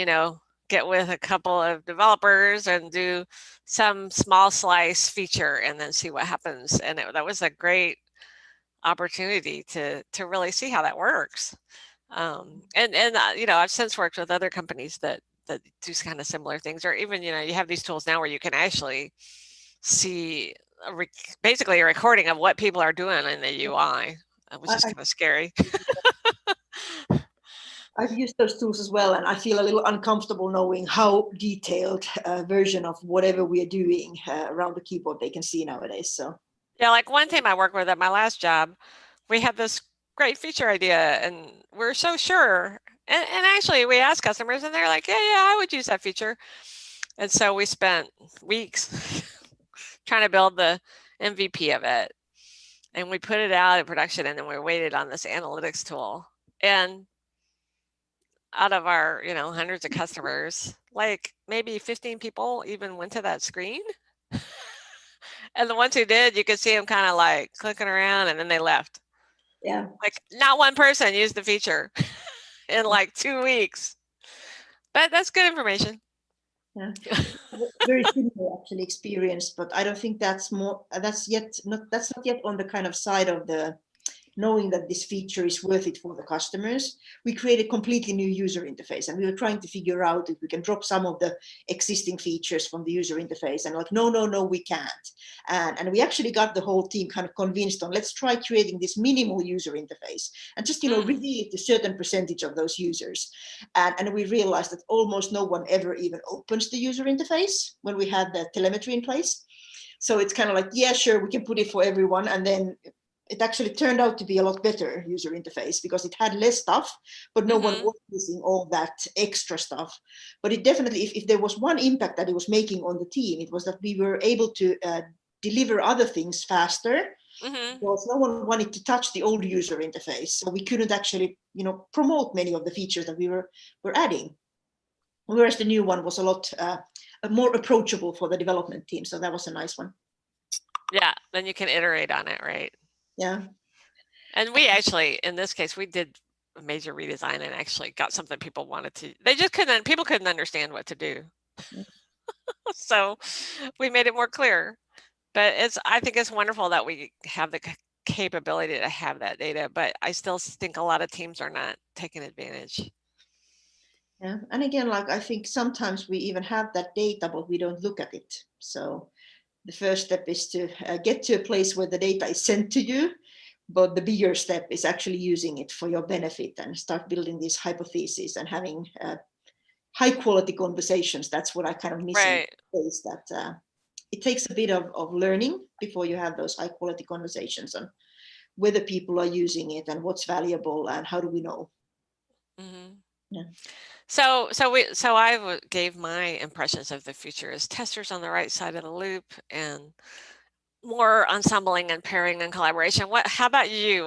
P: get with a couple of developers and do some small slice feature and then see what happens. And that was a great opportunity to really see how that works. I've since worked with other companies that do kind of similar things, or even, you have these tools now where you can actually see basically a recording of what people are doing in the UI, which is kind of scary.
Q: I've used those tools as well, and I feel a little uncomfortable knowing how detailed a version of whatever we are doing around the keyboard they can see nowadays. So
P: yeah, like one team I worked with at my last job, we had this great feature idea, and we're so sure. And actually, we asked customers, and they're like, "Yeah, I would use that feature." And so we spent weeks trying to build the MVP of it, and we put it out in production, and then we waited on this analytics tool. And out of our, hundreds of customers, like maybe 15 people even went to that screen. And the ones who did, you could see them kind of like clicking around, and then they left.
Q: Yeah.
P: Like not one person used the feature in like 2 weeks. But that's good information.
Q: Yeah. Very similar actually experience, but I don't think that's not yet on the kind of side of the knowing that this feature is worth it for the customers. We created a completely new user interface, and we were trying to figure out if we can drop some of the existing features from the user interface, and like, no, we can't. And we actually got the whole team kind of convinced on, let's try creating this minimal user interface and just, reveal it to a certain percentage of those users. And we realized that almost no one ever even opens the user interface when we had the telemetry in place. So it's kind of like, yeah, sure, we can put it for everyone. And then it actually turned out to be a lot better user interface because it had less stuff, but no one was using all that extra stuff. But it definitely, if there was one impact that it was making on the team, it was that we were able to deliver other things faster because no one wanted to touch the old user interface. So we couldn't actually, promote many of the features that we were adding. Whereas the new one was a lot more approachable for the development team. So that was a nice one.
P: Yeah, then you can iterate on it, right?
Q: Yeah.
P: And we actually, in this case, we did a major redesign and actually got something people wanted to. They just people couldn't understand what to do. So we made it more clear. But I think it's wonderful that we have the capability to have that data, but I still think a lot of teams are not taking advantage.
Q: Yeah, and again, I think sometimes we even have that data, but we don't look at it. So the first step is to get to a place where the data is sent to you, but the bigger step is actually using it for your benefit and start building these hypotheses and having high quality conversations. That's what I kind of miss.
P: Right.
Q: Is that it takes a bit of learning before you have those high quality conversations on whether people are using it and what's valuable and how do we know. Yeah.
P: So I gave my impressions of the future as testers on the right side of the loop and more ensembling and pairing and collaboration. How about you?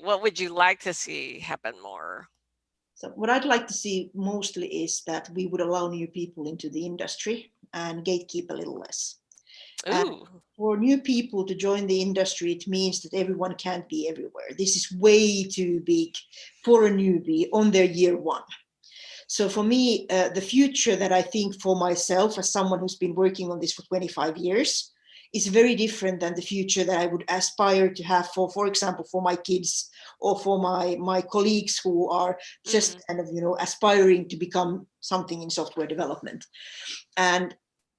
P: What would you like to see happen more?
Q: So what I'd like to see mostly is that we would allow new people into the industry and gatekeep a little less. For new people to join the industry, it means that everyone can't be everywhere. This is way too big for a newbie on their year one. So for me, the future that I think for myself as someone who's been working on this for 25 years is very different than the future that I would aspire to have for example, for my kids or for my colleagues who are just kind of, aspiring to become something in software development. And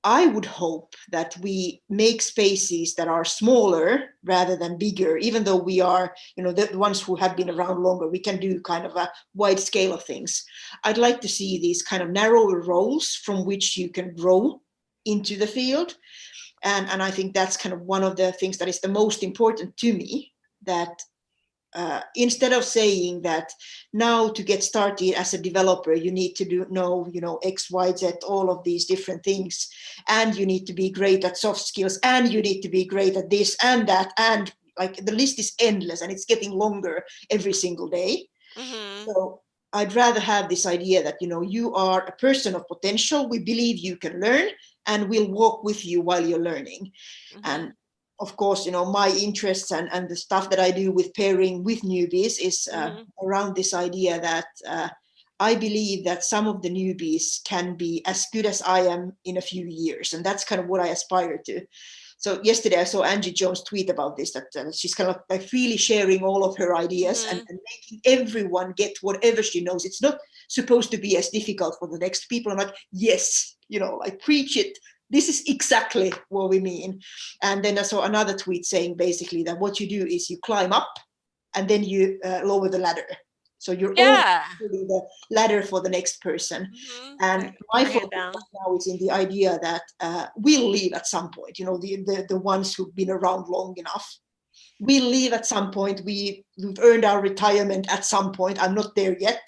Q: I would hope that we make spaces that are smaller rather than bigger, even though we are, the ones who have been around longer, we can do kind of a wide scale of things. I'd like to see these kind of narrower roles from which you can grow into the field. And I think that's kind of one of the things that is the most important to me, that instead of saying that now to get started as a developer, you need to know X, Y, Z, all of these different things. And you need to be great at soft skills and you need to be great at this and that. And the list is endless and it's getting longer every single day. So I'd rather have this idea that, you are a person of potential. We believe you can learn and we'll walk with you while you're learning. And of course, my interests and the stuff that I do with pairing with newbies is around this idea that I believe that some of the newbies can be as good as I am in a few years. And that's kind of what I aspire to. So yesterday I saw Angie Jones tweet about this, that she's kind of really sharing all of her ideas and making everyone get whatever she knows. It's not supposed to be as difficult for the next people. I'm like, yes, preach it. This is exactly what we mean. And then I saw another tweet saying basically that what you do is you climb up and then you lower the ladder. So you're all the ladder for the next person. And my focus now is in the idea that we'll leave at some point, the ones who've been around long enough. We'll leave at some point. We've earned our retirement at some point. I'm not there yet.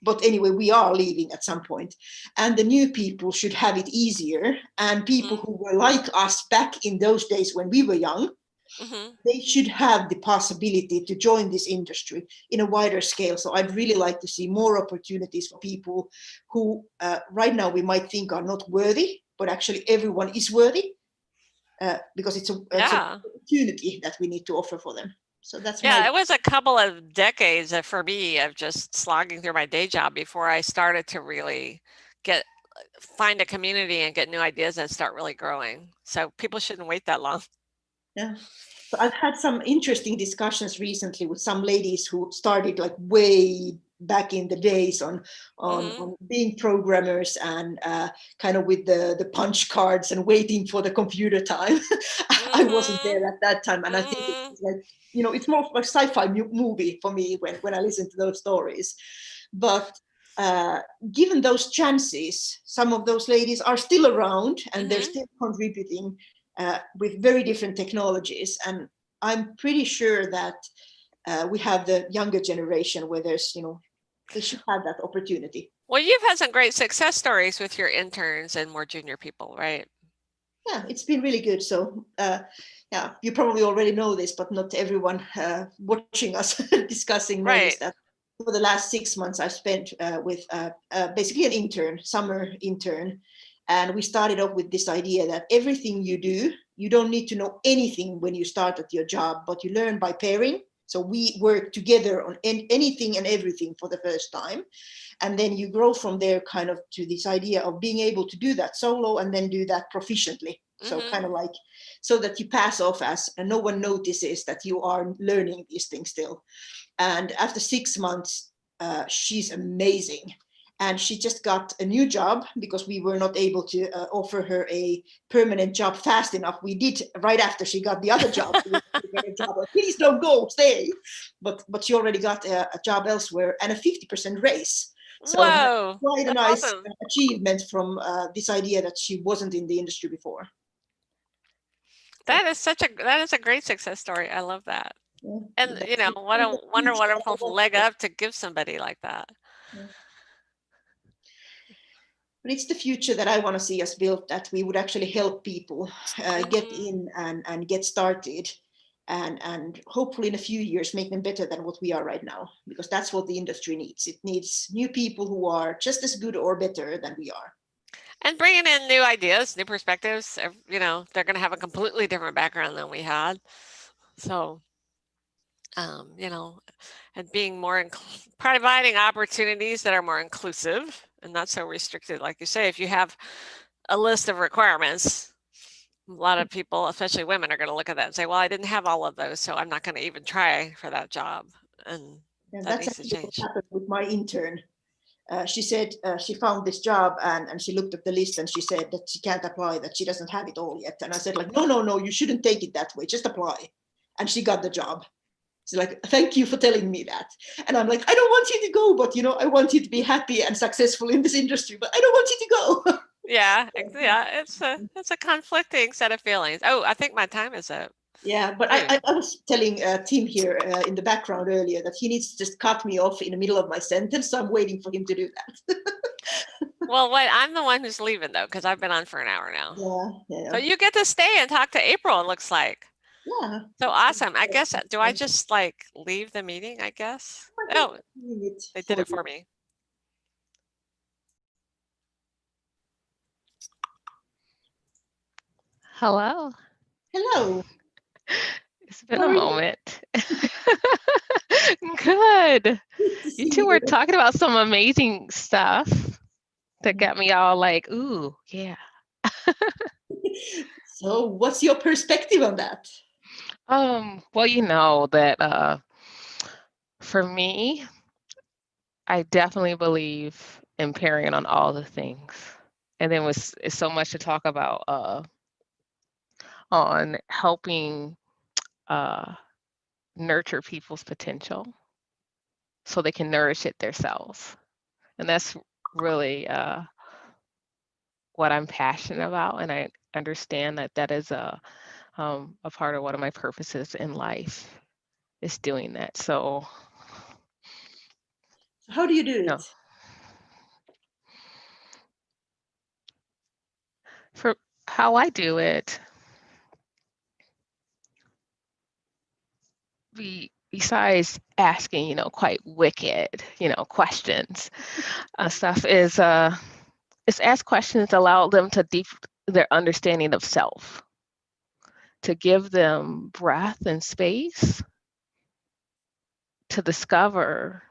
Q: But anyway, we are leaving at some point. And the new people should have it easier. And people who were like us back in those days when we were young, they should have the possibility to join this industry in a wider scale. So I'd really like to see more opportunities for people who right now we might think are not worthy, but actually everyone is worthy because it's an opportunity that we need to offer for them. So that's
P: it was a couple of decades for me of just slogging through my day job before I started to really find a community and get new ideas and start really growing. So people shouldn't wait that long.
Q: Yeah. So I've had some interesting discussions recently with some ladies who started way back in the days on being programmers and kind of with the punch cards and waiting for the computer time. I wasn't there at that time. And I think it's it's more of a sci-fi movie for me when I listen to those stories. But given those chances, some of those ladies are still around and they're still contributing with very different technologies. And I'm pretty sure that we have the younger generation where there's, they should have that opportunity.
P: Well, you've had some great success stories with your interns and more junior people, right?
Q: Yeah, it's been really good. So yeah, you probably already know this, but not everyone watching us discussing knows that for the last 6 months I've spent with basically an intern, summer intern. And we started off with this idea that everything you do, you don't need to know anything when you start at your job, but you learn by pairing. So we work together on anything and everything for the first time. And then you grow from there kind of to this idea of being able to do that solo and then do that proficiently. So kind of like, so that you pass off as, and no one notices that you are learning these things still. And after 6 months, she's amazing. And she just got a new job because we were not able to offer her a permanent job fast enough. We did right after she got the other job. Please don't go, stay. But she already got a job elsewhere and a 50% raise. So
P: whoa,
Q: quite a nice
P: awesome.
Q: achievement from this idea that she wasn't in the industry before.
P: That is a great success story. I love that. Yeah. And you know, what a wonderful leg up to give somebody like that.
Q: Yeah. But it's the future that I want to see us build, that we would actually help people get in and get started, and hopefully in a few years make them better than what we are right now, because that's what the industry needs. It needs new people who are just as good or better than we are.
P: And bringing in new ideas, new perspectives. You know, they're going to have a completely different background than we had. So, you know, and being more, providing opportunities that are more inclusive and not so restricted. Like you say, if you have a list of requirements, a lot of people, especially women, are going to look at that and say, well, I didn't have all of those, so I'm not going to even try for that job. And that needs to change.
Q: What happened with my intern. She said she found this job and she looked at the list and she said that she can't apply, that she doesn't have it all yet. And I said like, no, you shouldn't take it that way. Just apply. And she got the job. She's like, thank you for telling me that. And I'm like, I don't want you to go, but you know, I want you to be happy and successful in this industry, but I don't want you to go.
P: Yeah, it's a conflicting set of feelings. Oh, I think my time is up.
Q: Yeah, but I was telling Tim here in the background earlier that he needs to just cut me off in the middle of my sentence. So I'm waiting for him to do that.
P: Well, wait, I'm the one who's leaving though, because I've been on for an hour now.
Q: Yeah.
P: So you get to stay and talk to April, it looks like.
Q: Yeah.
P: So awesome. I guess, do I just like leave the meeting, I guess? Oh, they did it for me.
R: Hello.
Q: Hello.
R: It's been a moment. Good. You two were talking about some amazing stuff that got me all like, ooh, yeah.
Q: So what's your perspective on that?
R: Well, you know that for me, I definitely believe in pairing on all the things. And then it's so much to talk about on helping nurture people's potential so they can nourish it themselves. And that's really what I'm passionate about. And I understand that that is a part of one of my purposes in life is doing that. So
Q: how do you do it?
R: For how I do it, besides asking, you know, quite wicked, you know, questions, stuff is ask questions to allow them to deepen their understanding of self, to give them breath and space to discover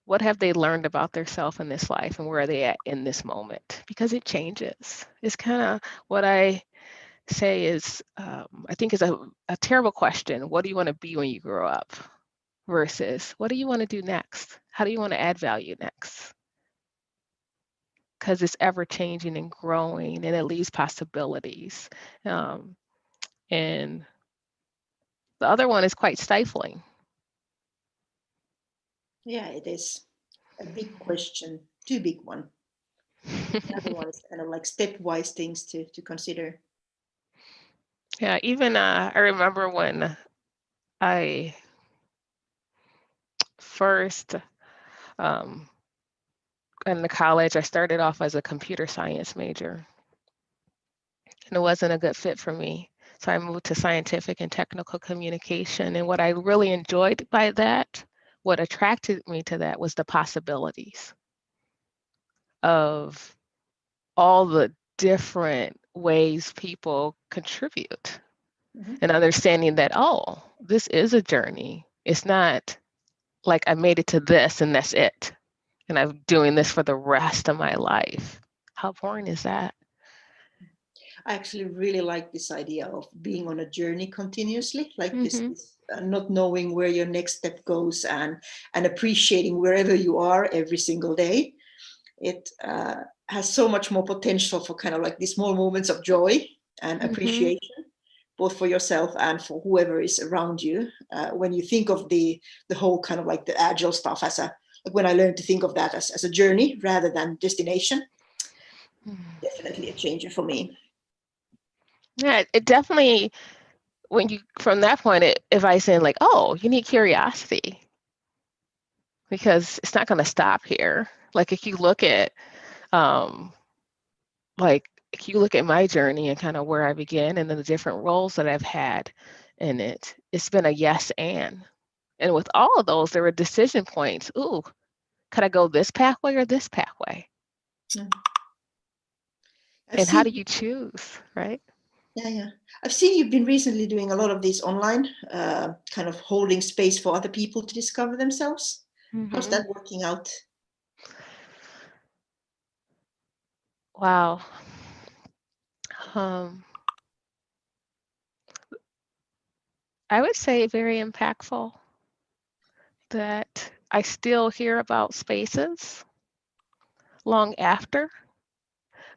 R: what have they learned about themselves in this life and where are they at in this moment, because it changes. It's kind of what I say is, I think is a terrible question. What do you want to be when you grow up? Versus what do you want to do next? How do you want to add value next? Because it's ever changing and growing and it leaves possibilities. And the other one is quite stifling.
Q: Yeah, it is a big question, too big one. The other one is kind of like stepwise things to consider.
R: Yeah, even I remember when I first in the college, I started off as a computer science major. and it wasn't a good fit for me. So I moved to scientific and technical communication. And what I really enjoyed by that, what attracted me to that, was the possibilities of all the different ways people contribute, and understanding that, oh, this is a journey. It's not like I made it to this and that's it, and I'm doing this for the rest of my life. How boring is that?
Q: I actually really like this idea of being on a journey continuously, like this not knowing where your next step goes, and appreciating wherever you are every single day. It has so much more potential for kind of like these small moments of joy and appreciation, both for yourself and for whoever is around you. When you think of the whole kind of like the agile stuff as like when I learned to think of that as a journey rather than destination, definitely a changer for me.
R: Yeah, it definitely, when you, from that point, if I say like, oh, you need curiosity, because it's not going to stop here. Like if you look at, if you look at my journey and kind of where I began and then the different roles that I've had in it, it's been a yes and with all of those, there were decision points. Ooh, could I go this pathway or this pathway? And how do you choose, right?
Q: Yeah. I've seen you've been recently doing a lot of these online, kind of holding space for other people to discover themselves. How's that working out?
R: Wow. I would say very impactful, that I still hear about spaces long after.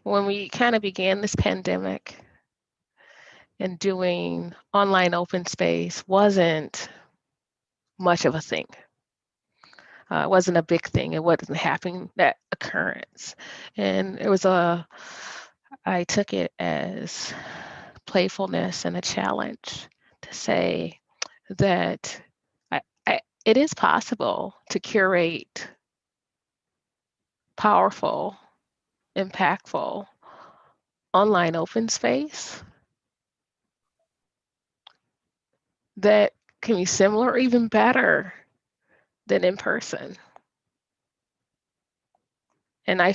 R: When we kind of began this pandemic, and doing online open space wasn't much of a thing. It wasn't a big thing. It wasn't happening, that occurrence. And I took it as playfulness and a challenge to say that it is possible to curate powerful, impactful online open space that can be similar or even better than in person. And I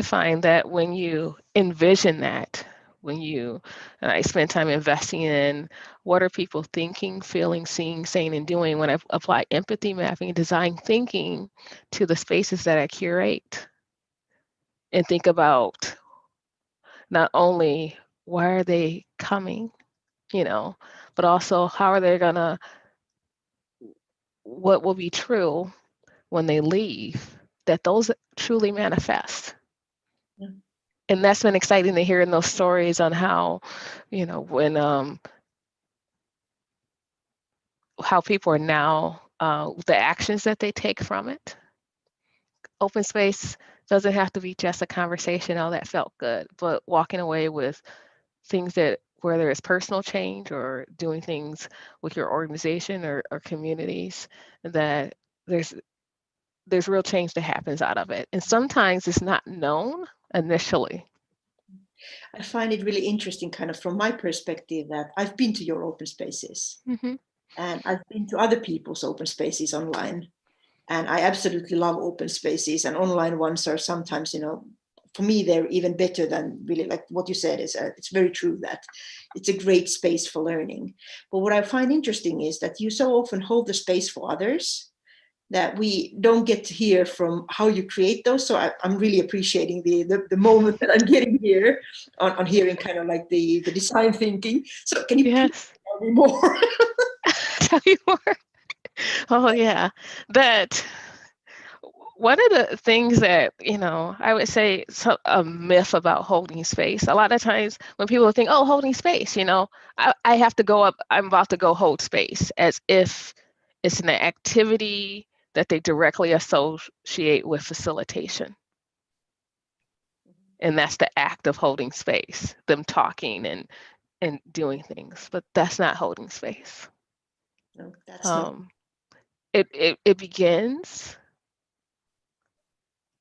R: find that when you envision that, I spend time investing in what are people thinking, feeling, seeing, saying, and doing, when I apply empathy mapping, design thinking to the spaces that I curate, and think about not only why are they coming, but also how are they gonna, what will be true when they leave, that those truly manifest. And that's been exciting to hear in those stories on how, when how people are now, the actions that they take from it. Open space doesn't have to be just a conversation, oh, that felt good, but walking away with things that, whether it's personal change or doing things with your organization or communities, that there's real change that happens out of it. And sometimes it's not known initially.
Q: I find it really interesting, kind of from my perspective, that I've been to your open spaces and I've been to other people's open spaces online. And I absolutely love open spaces, and online ones are sometimes, for me, they're even better than really, like what you said is, it's very true that it's a great space for learning. But what I find interesting is that you so often hold the space for others that we don't get to hear from how you create those. So I'm really appreciating the moment that I'm getting here on hearing kind of like the design thinking. So can you please tell me more?
R: Tell you more? Oh yeah, that one of the things that, I would say a myth about holding space. A lot of times when people think, oh, holding space, I have to go up, I'm about to go hold space, as if it's an activity that they directly associate with facilitation. And that's the act of holding space, them talking and doing things, but that's not holding space.
Q: No, that's not.
R: It begins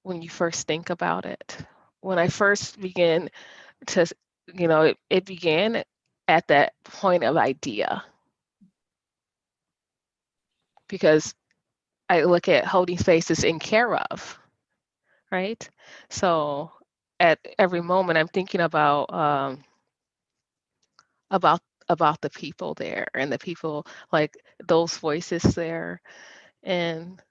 R: when you first think about it. When I first began to it began at that point of idea, because I look at holding space as in care of, right? So at every moment I'm thinking about the people there, and the people, like those voices there. And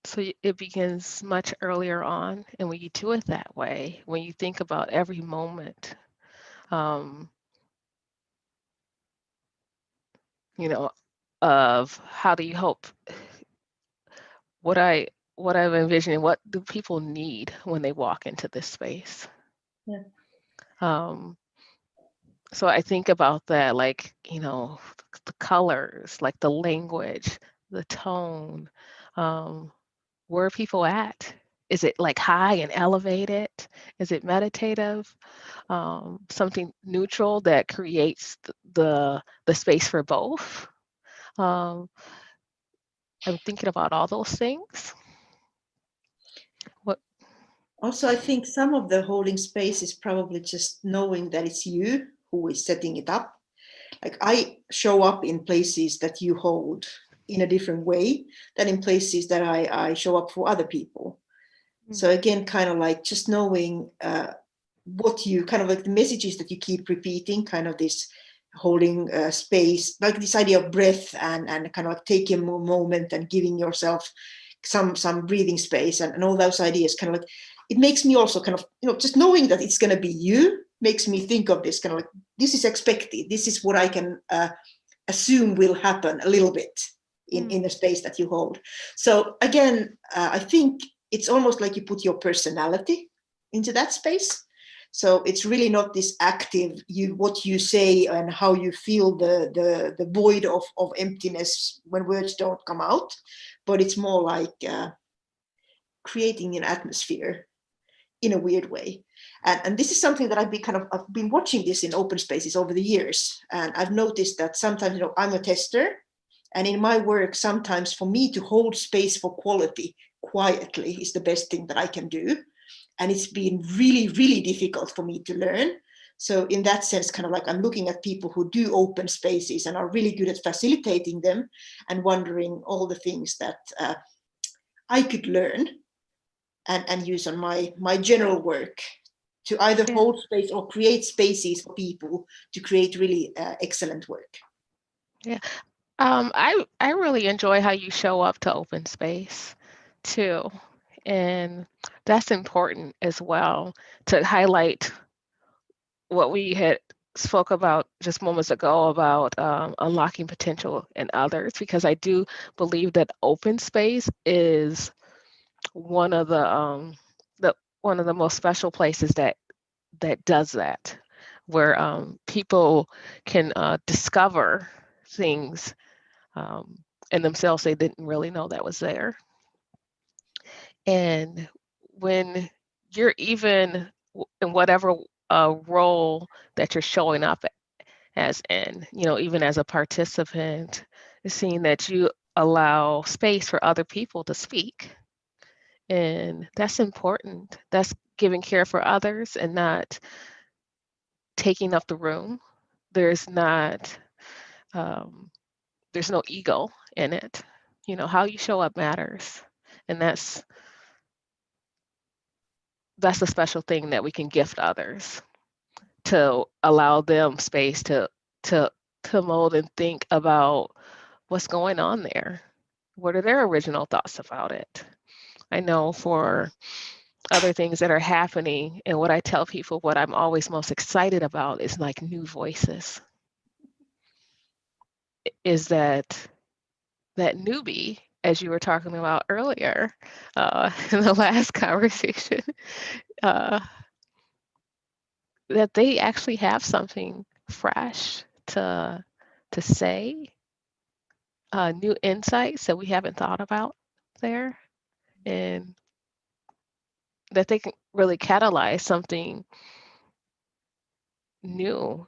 R: so it begins much earlier on. And when you do it that way, when you think about every moment, of how do you hope, what I'm envisioning, what do people need when they walk into this space?
Q: Yeah.
R: So I think about that, like, the colors, like the language, the tone, where are people at? Is it like high and elevated? Is it meditative? Something neutral that creates the space for both? I'm thinking about all those things. What?
Q: Also, I think some of the holding space is probably just knowing that it's you who is setting it up. Like, I show up in places that you hold in a different way than in places that I show up for other people. So again, kind of like just knowing what you kind of like the messages that you keep repeating, kind of this holding space, like this idea of breath and kind of like taking a moment and giving yourself some breathing space and all those ideas, kind of like, it makes me also kind of, just knowing that it's going to be you makes me think of this kind of like, this is expected. This is what I can assume will happen a little bit in the space that you hold. So again, I think it's almost like you put your personality into that space. So it's really not this active, what you say and how you feel the void of emptiness when words don't come out, but it's more like creating an atmosphere in a weird way. And this is something that I've been watching this in open spaces over the years. And I've noticed that sometimes, I'm a tester, and in my work, sometimes for me to hold space for quality quietly is the best thing that I can do. And it's been really, really difficult for me to learn. So in that sense, kind of like I'm looking at people who do open spaces and are really good at facilitating them and wondering all the things that I could learn and use on my general work to either hold space or create spaces for people to create really excellent work.
R: Yeah. I really enjoy how you show up to open space too. And that's important as well, to highlight what we had spoke about just moments ago about unlocking potential in others, because I do believe that open space is one of the most special places that does that, where people can discover things in themselves they didn't really know that was there. And when you're even in whatever role that you're showing up as in, even as a participant, seeing that you allow space for other people to speak. And that's important. That's giving care for others and not taking up the room. There's no ego in it. How you show up matters. And that's a special thing that we can gift others, to allow them space to mold and think about what's going on there. What are their original thoughts about it? I know for other things that are happening, and what I tell people, what I'm always most excited about is like new voices. Is that newbie, as you were talking about earlier in the last conversation, that they actually have something fresh to say, new insights that we haven't thought about there, and that they can really catalyze something new.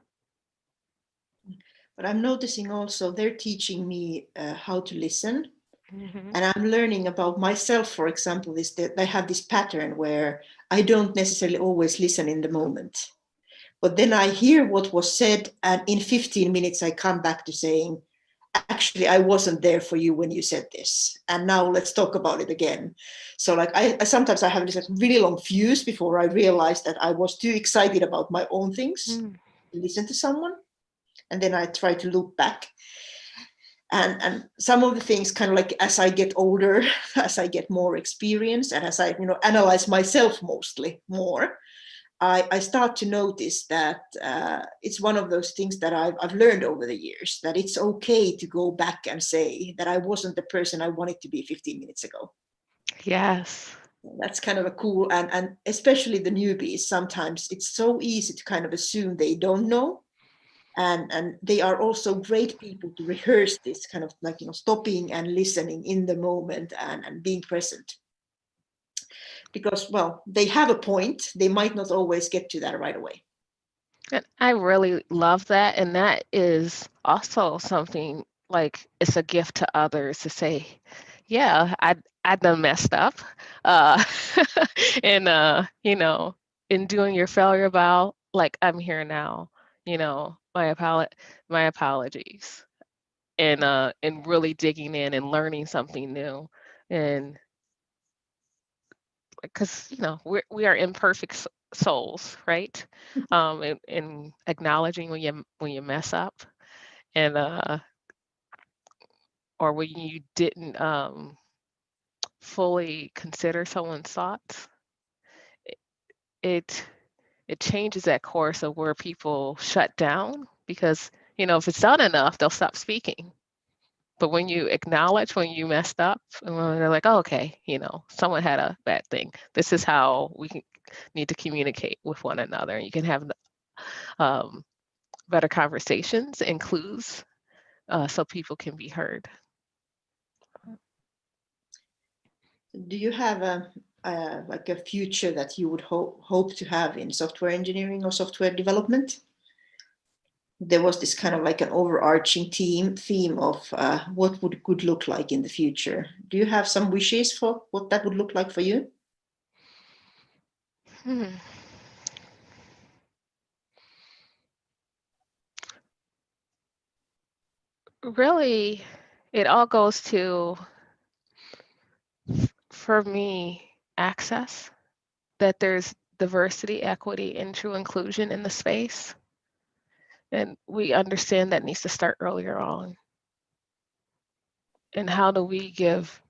Q: But I'm noticing also they're teaching me how to listen And I'm learning about myself, for example, is that I have this pattern where I don't necessarily always listen in the moment. But then I hear what was said, and in 15 minutes, I come back to saying, actually, I wasn't there for you when you said this. And now let's talk about it again. So like I sometimes I have this really long fuse before I realize that I was too excited about my own things to listen to someone. And then I try to look back. And some of the things kind of like as I get older, as I get more experience, and as I analyze myself mostly more, I start to notice that it's one of those things that I've learned over the years, that it's okay to go back and say that I wasn't the person I wanted to be 15 minutes ago.
R: Yes.
Q: That's kind of a cool, and especially the newbies, sometimes it's so easy to kind of assume they don't know. And they are also great people to rehearse this kind of like, stopping and listening in the moment and being present. Because, well, they have a point. They might not always get to that right away.
R: And I really love that. And that is also something like it's a gift to others to say, yeah, I done messed up. And, in doing your failure vow, like I'm here now, my apologies. And really digging in and learning something new. And because we are imperfect souls, right? And acknowledging when you mess up, and or when you didn't fully consider someone's thoughts, it changes that course of where people shut down, because if it's done enough, they'll stop speaking. But when you acknowledge when you messed up, and when they're like, oh, okay, someone had a bad thing. This is how we need to communicate with one another. And you can have better conversations and clues so people can be heard.
Q: Do you have like a future that you would hope to have in software engineering or software development? There was this kind of like an overarching theme of what would good look like in the future. Do you have some wishes for what that would look like for you?
R: Really, it all goes to, for me, access, that there's diversity, equity, and true inclusion in the space. And we understand that needs to start earlier on. And how do we give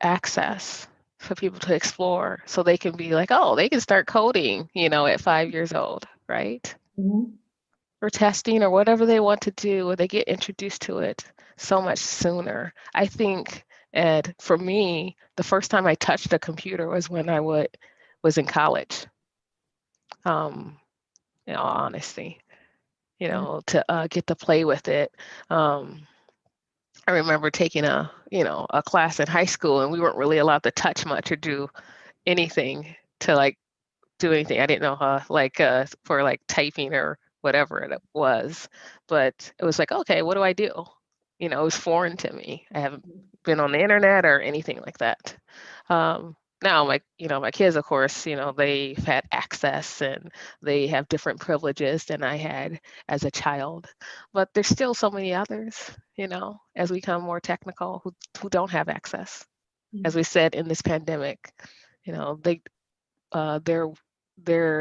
R: access for people to explore so they can be like, oh, they can start coding, at 5 years old, right?
Q: Mm-hmm.
R: Or testing or whatever they want to do, or they get introduced to it so much sooner. I think, Ed, for me, the first time I touched a computer was when I was in college. In all honesty, to get to play with it. I remember taking a class in high school, and we weren't really allowed to touch much or do anything to do anything. I didn't know how, for typing or whatever it was, but it was like, okay, what do I do? It was foreign to me. I haven't been on the internet or anything like that. Now my kids, of course, they've had access and they have different privileges than I had as a child, but there's still so many others, as we become more technical, who don't have access. As we said, in this pandemic, they're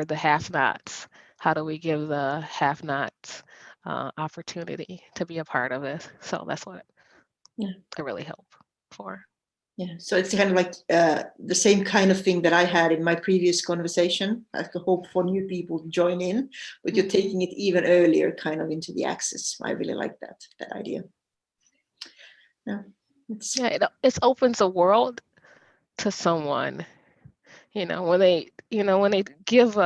R: the have-nots. How do we give the have-nots opportunity to be a part of it? So that's what I really hope for.
Q: Yeah, so it's kind of like the same kind of thing that I had in my previous conversation. I have to hope for new people to join in, but you're taking it even earlier, kind of into the access. I really like that idea. Yeah,
R: it opens a world to someone. When they give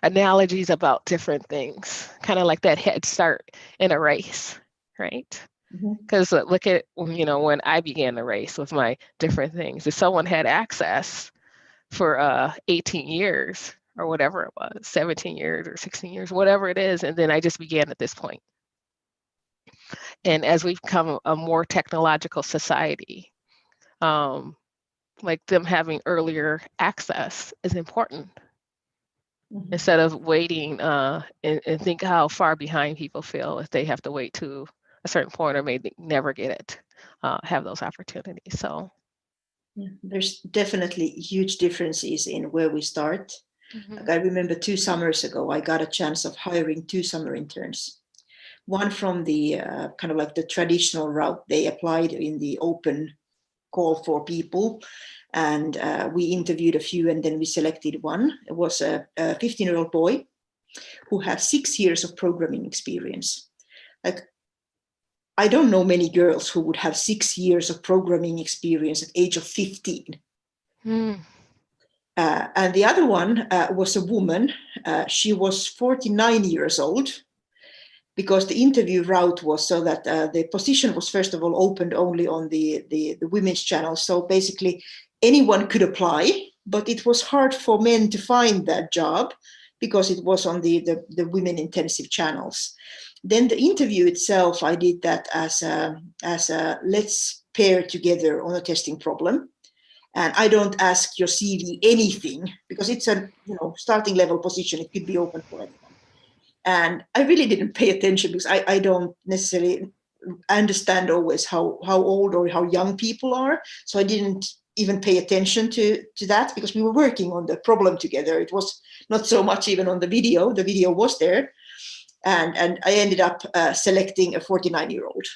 R: analogies about different things, kind of like that head start in a race, right? Because look at, when I began the race with my different things, if someone had access for 18 years or whatever it was, 17 years or 16 years, whatever it is, and then I just began at this point. And as we've become a more technological society, like them having earlier access is important. Instead of waiting and think how far behind people feel if they have to wait to a certain point or maybe never get it, have those opportunities. So
Q: there's definitely huge differences in where we start. Like I remember 2 summers ago, I got a chance of hiring 2 summer interns. One from the kind of like the traditional route. They applied in the open call for people, and we interviewed a few, and then we selected one. It was a 15-year-old boy who had 6 years of programming experience. Like, I don't know many girls who would have 6 years of programming experience at age of 15. And the other one was a woman. She was 49 years old, because the interview route was so that the position was first of all opened only on the women's channel. So basically anyone could apply, but it was hard for men to find that job because it was on the women intensive channels. Then the interview itself, I did that as a let's pair together on a testing problem. And I don't ask your CV anything because it's a starting level position. It could be open for anyone. And I really didn't pay attention because I don't necessarily understand always how old or how young people are. So I didn't even pay attention to that because we were working on the problem together. It was not so much even on the video. The video was there. And I ended up selecting a 49-year-old.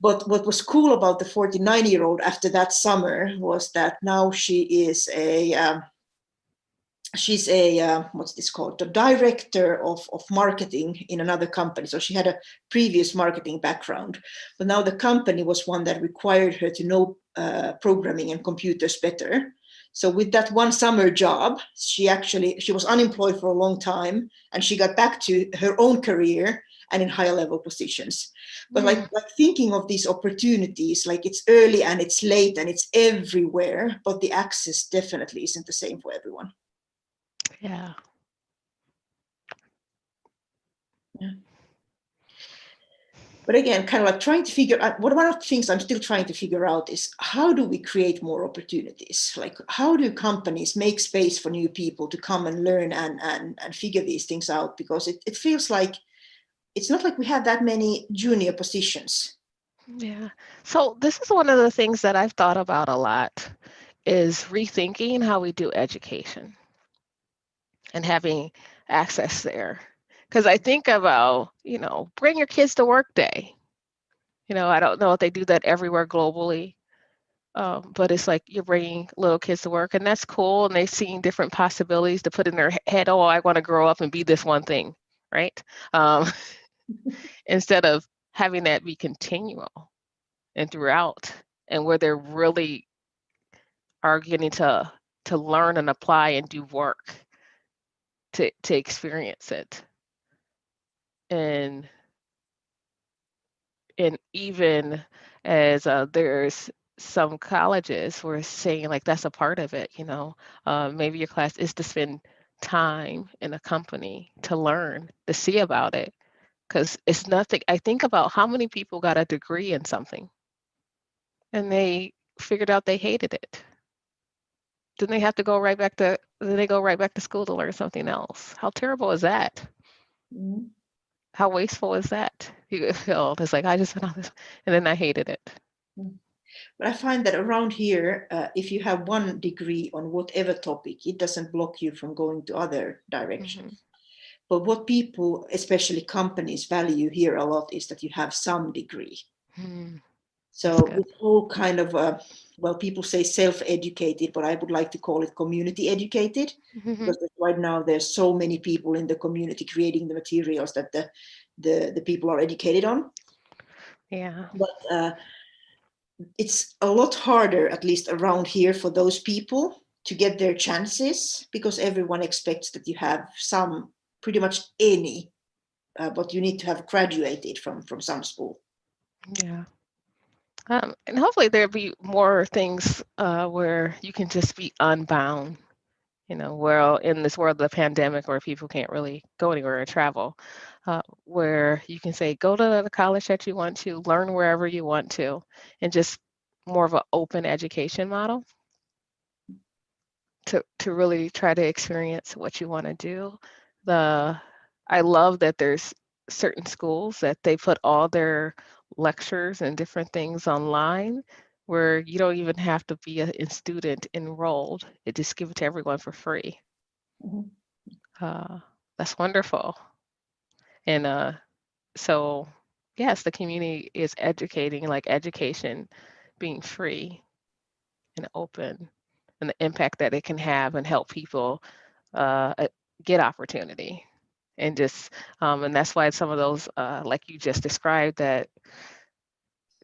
Q: But what was cool about the 49-year-old after that summer was that now she is she's a what's this called, the director of marketing in another company. So she had a previous marketing background, but now the company was one that required her to know programming and computers better. So with that one summer job, she was unemployed for a long time, and she got back to her own career and in higher level positions. But like thinking of these opportunities, like it's early and it's late and it's everywhere, but the access definitely isn't the same for everyone.
R: Yeah.
Q: But again, kind of like trying to figure out, one of the things I'm still trying to figure out is how do we create more opportunities? Like how do companies make space for new people to come and learn and figure these things out? Because it feels like it's not like we have that many junior positions.
R: Yeah. So this is one of the things that I've thought about a lot, is rethinking how we do education and having access there. Because I think about, bring your kids to work day. I don't know if they do that everywhere globally, but it's like you're bringing little kids to work, and that's cool. And they're seeing different possibilities to put in their head, oh, I want to grow up and be this one thing, right? Instead of having that be continual and throughout, and where they're really are getting to learn and apply and do work to experience it. And even as there's some colleges were saying like that's a part of it, maybe your class is to spend time in a company to learn, to see about it, because it's nothing. I think about how many people got a degree in something and they figured out they hated it. Then they have to go right back to school to learn something else. How terrible is that?
Q: Mm-hmm.
R: How wasteful is that? You feel it's like I just went on this and then I hated it.
Q: But I find that around here, if you have one degree on whatever topic, it doesn't block you from going to other directions. But what people, especially companies, value here a lot is that you have some degree. So this whole kind of, people say self-educated, but I would like to call it community educated, because right now there's so many people in the community creating the materials that the people are educated on.
R: Yeah.
Q: But it's a lot harder, at least around here, for those people to get their chances, because everyone expects that you have some, pretty much any, but you need to have graduated from some school.
R: Yeah. And hopefully there'll be more things where you can just be unbound Well, in this world of the pandemic where people can't really go anywhere or travel, where you can say, go to the college that you want to, learn wherever you want to, and just more of an open education model to really try to experience what you want to do. I love that there's certain schools that they put all their lectures and different things online where you don't even have to be a student enrolled. It just give it to everyone for free. That's wonderful. And so yes, the community is educating, like education being free and open, and the impact that it can have and help people get opportunity. And just and that's why some of those like you just described, that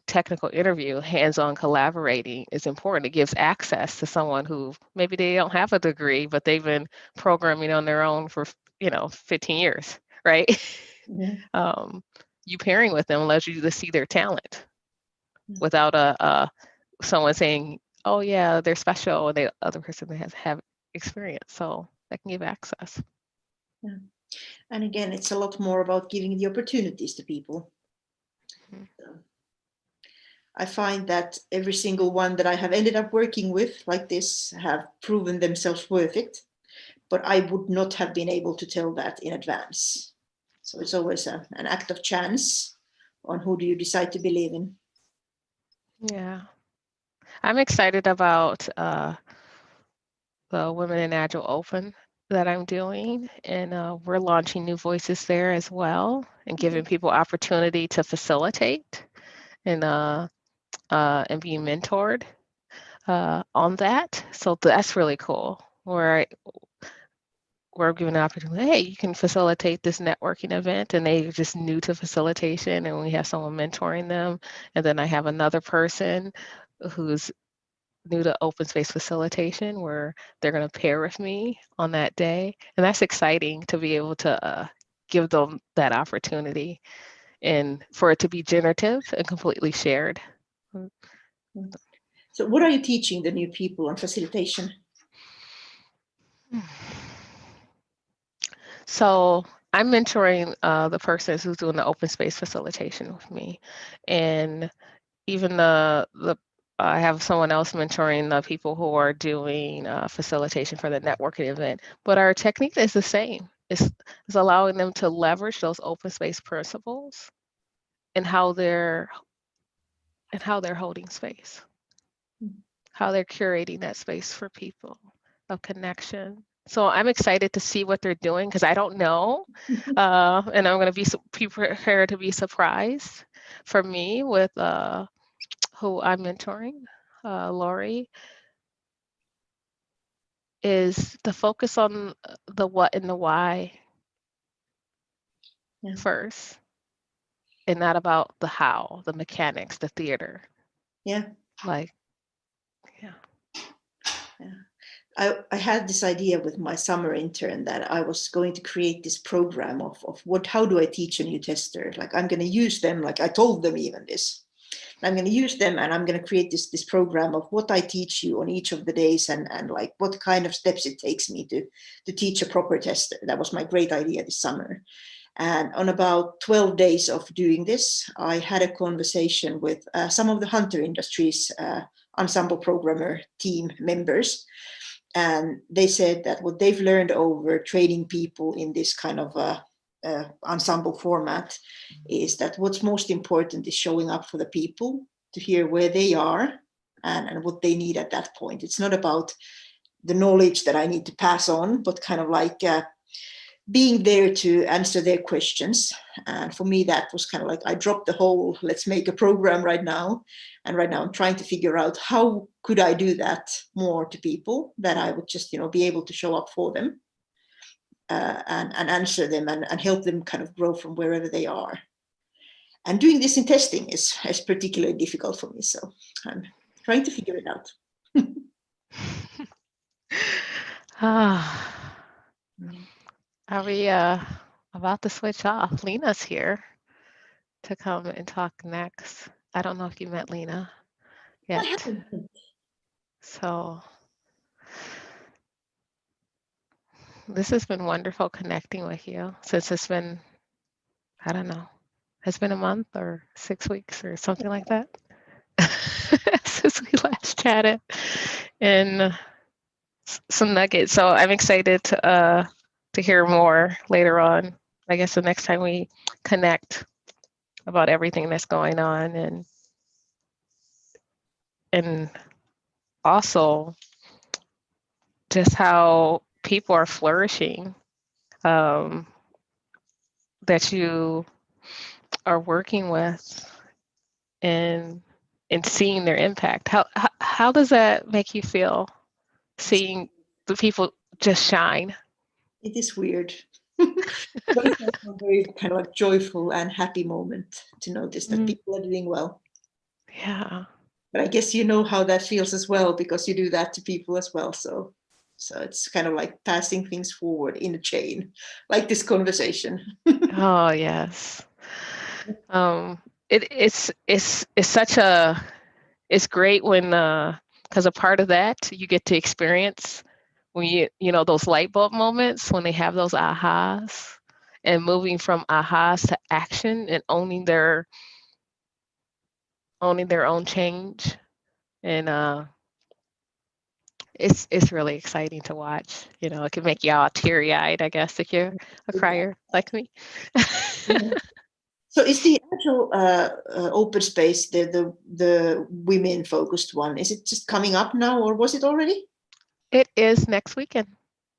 R: technical interview, hands-on collaborating is important. It gives access to someone who maybe they don't have a degree, but they've been programming on their own for 15 years, right? You pairing with them allows you to see their talent without someone saying, oh yeah, they're special, and the other person has have experience, so that can give access.
Q: Yeah. And again, it's a lot more about giving the opportunities to people. I find that every single one that I have ended up working with like this have proven themselves worth it, but I would not have been able to tell that in advance. So it's always an act of chance on who do you decide to believe in.
R: Yeah, I'm excited about the Women in Agile Open that I'm doing, and we're launching new voices there as well, and giving people opportunity to facilitate and being mentored on that. So that's really cool. We're given an opportunity. Hey, you can facilitate this networking event, and they're just new to facilitation, and we have someone mentoring them. And then I have another person who's new to open space facilitation, where they're going to pair with me on that day, and that's exciting to be able to give them that opportunity and for it to be generative and completely shared.
Q: So what are you teaching the new people on facilitation?
R: So I'm mentoring the person who's doing the open space facilitation with me, and even I have someone else mentoring the people who are doing facilitation for the networking event. But our technique is the same. It's allowing them to leverage those open space principles and how they're holding space, how they're curating that space for people of connection. So I'm excited to see what they're doing, because I don't know, and I'm going to be prepared to be surprised. For me, with who I'm mentoring, Lori, is the focus on the what and the why first, and not about the how, the mechanics, the theater.
Q: Yeah.
R: Like,
Q: I had this idea with my summer intern that I was going to create this program of how do I teach a new tester? Like, I'm going to use them, like I told them even this. I'm going to use them, and I'm going to create this program of what I teach you on each of the days, and like what kind of steps it takes me to teach a proper tester. That was my great idea this summer. And on about 12 days of doing this, I had a conversation with some of the Hunter Industries ensemble programmer team members. And they said that what they've learned over training people in this kind of ensemble format is that what's most important is showing up for the people, to hear where they are and what they need at that point. It's not about the knowledge that I need to pass on, but kind of like being there to answer their questions. And for me, that was kind of like, I dropped the whole, let's make a program right now. And right now I'm trying to figure out how could I do that more to people, that I would just, be able to show up for them and answer them and help them kind of grow from wherever they are. And doing this in testing is particularly difficult for me. So I'm trying to figure it out.
R: Are we about to switch off? Lena's here to come and talk next. I don't know if you met Lena yet. So This has been wonderful connecting with you since it's been, I don't know, it's been a month or 6 weeks or something like that since we last chatted, and some nuggets. So I'm excited to hear more later on. I guess the next time we connect about everything that's going on, and also just how people are flourishing, that you are working with, and seeing their impact. How does that make you feel, seeing the people just shine?
Q: It is weird. But it's also a very kind of like joyful and happy moment to notice that people are doing well.
R: Yeah.
Q: But I guess you know how that feels as well, because you do that to people as well. So it's kind of like passing things forward in a chain, like this conversation.
R: Oh yes. It's such a, it's great when because a part of that you get to experience when you know those light bulb moments, when they have those ahas, and moving from ahas to action and owning their own change. And it's really exciting to watch. You know, it can make you all teary-eyed, I guess, if you're a crier like me.
Q: So is the actual open space, the women focused one, is it just coming up now, or was it already?
R: It is next weekend.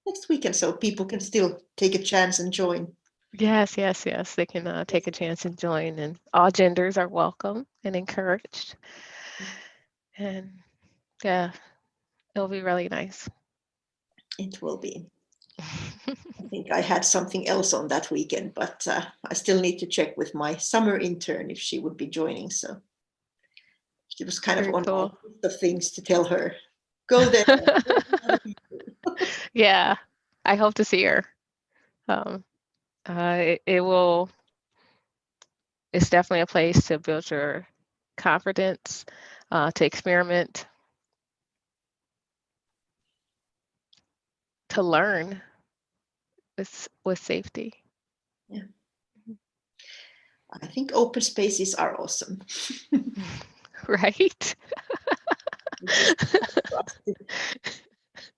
Q: Next weekend, so people can still take a chance and join.
R: Yes. They can take a chance and join, and all genders are welcome and encouraged. And yeah, it'll be really nice.
Q: It will be. I think I had something else on that weekend, but I still need to check with my summer intern if she would be joining. So she was kind of on my list of things to tell her. Go there.
R: Yeah, I hope to see her. It will. It's definitely a place to build your confidence, to experiment, to learn with safety.
Q: Yeah. I think open spaces are awesome.
R: Right?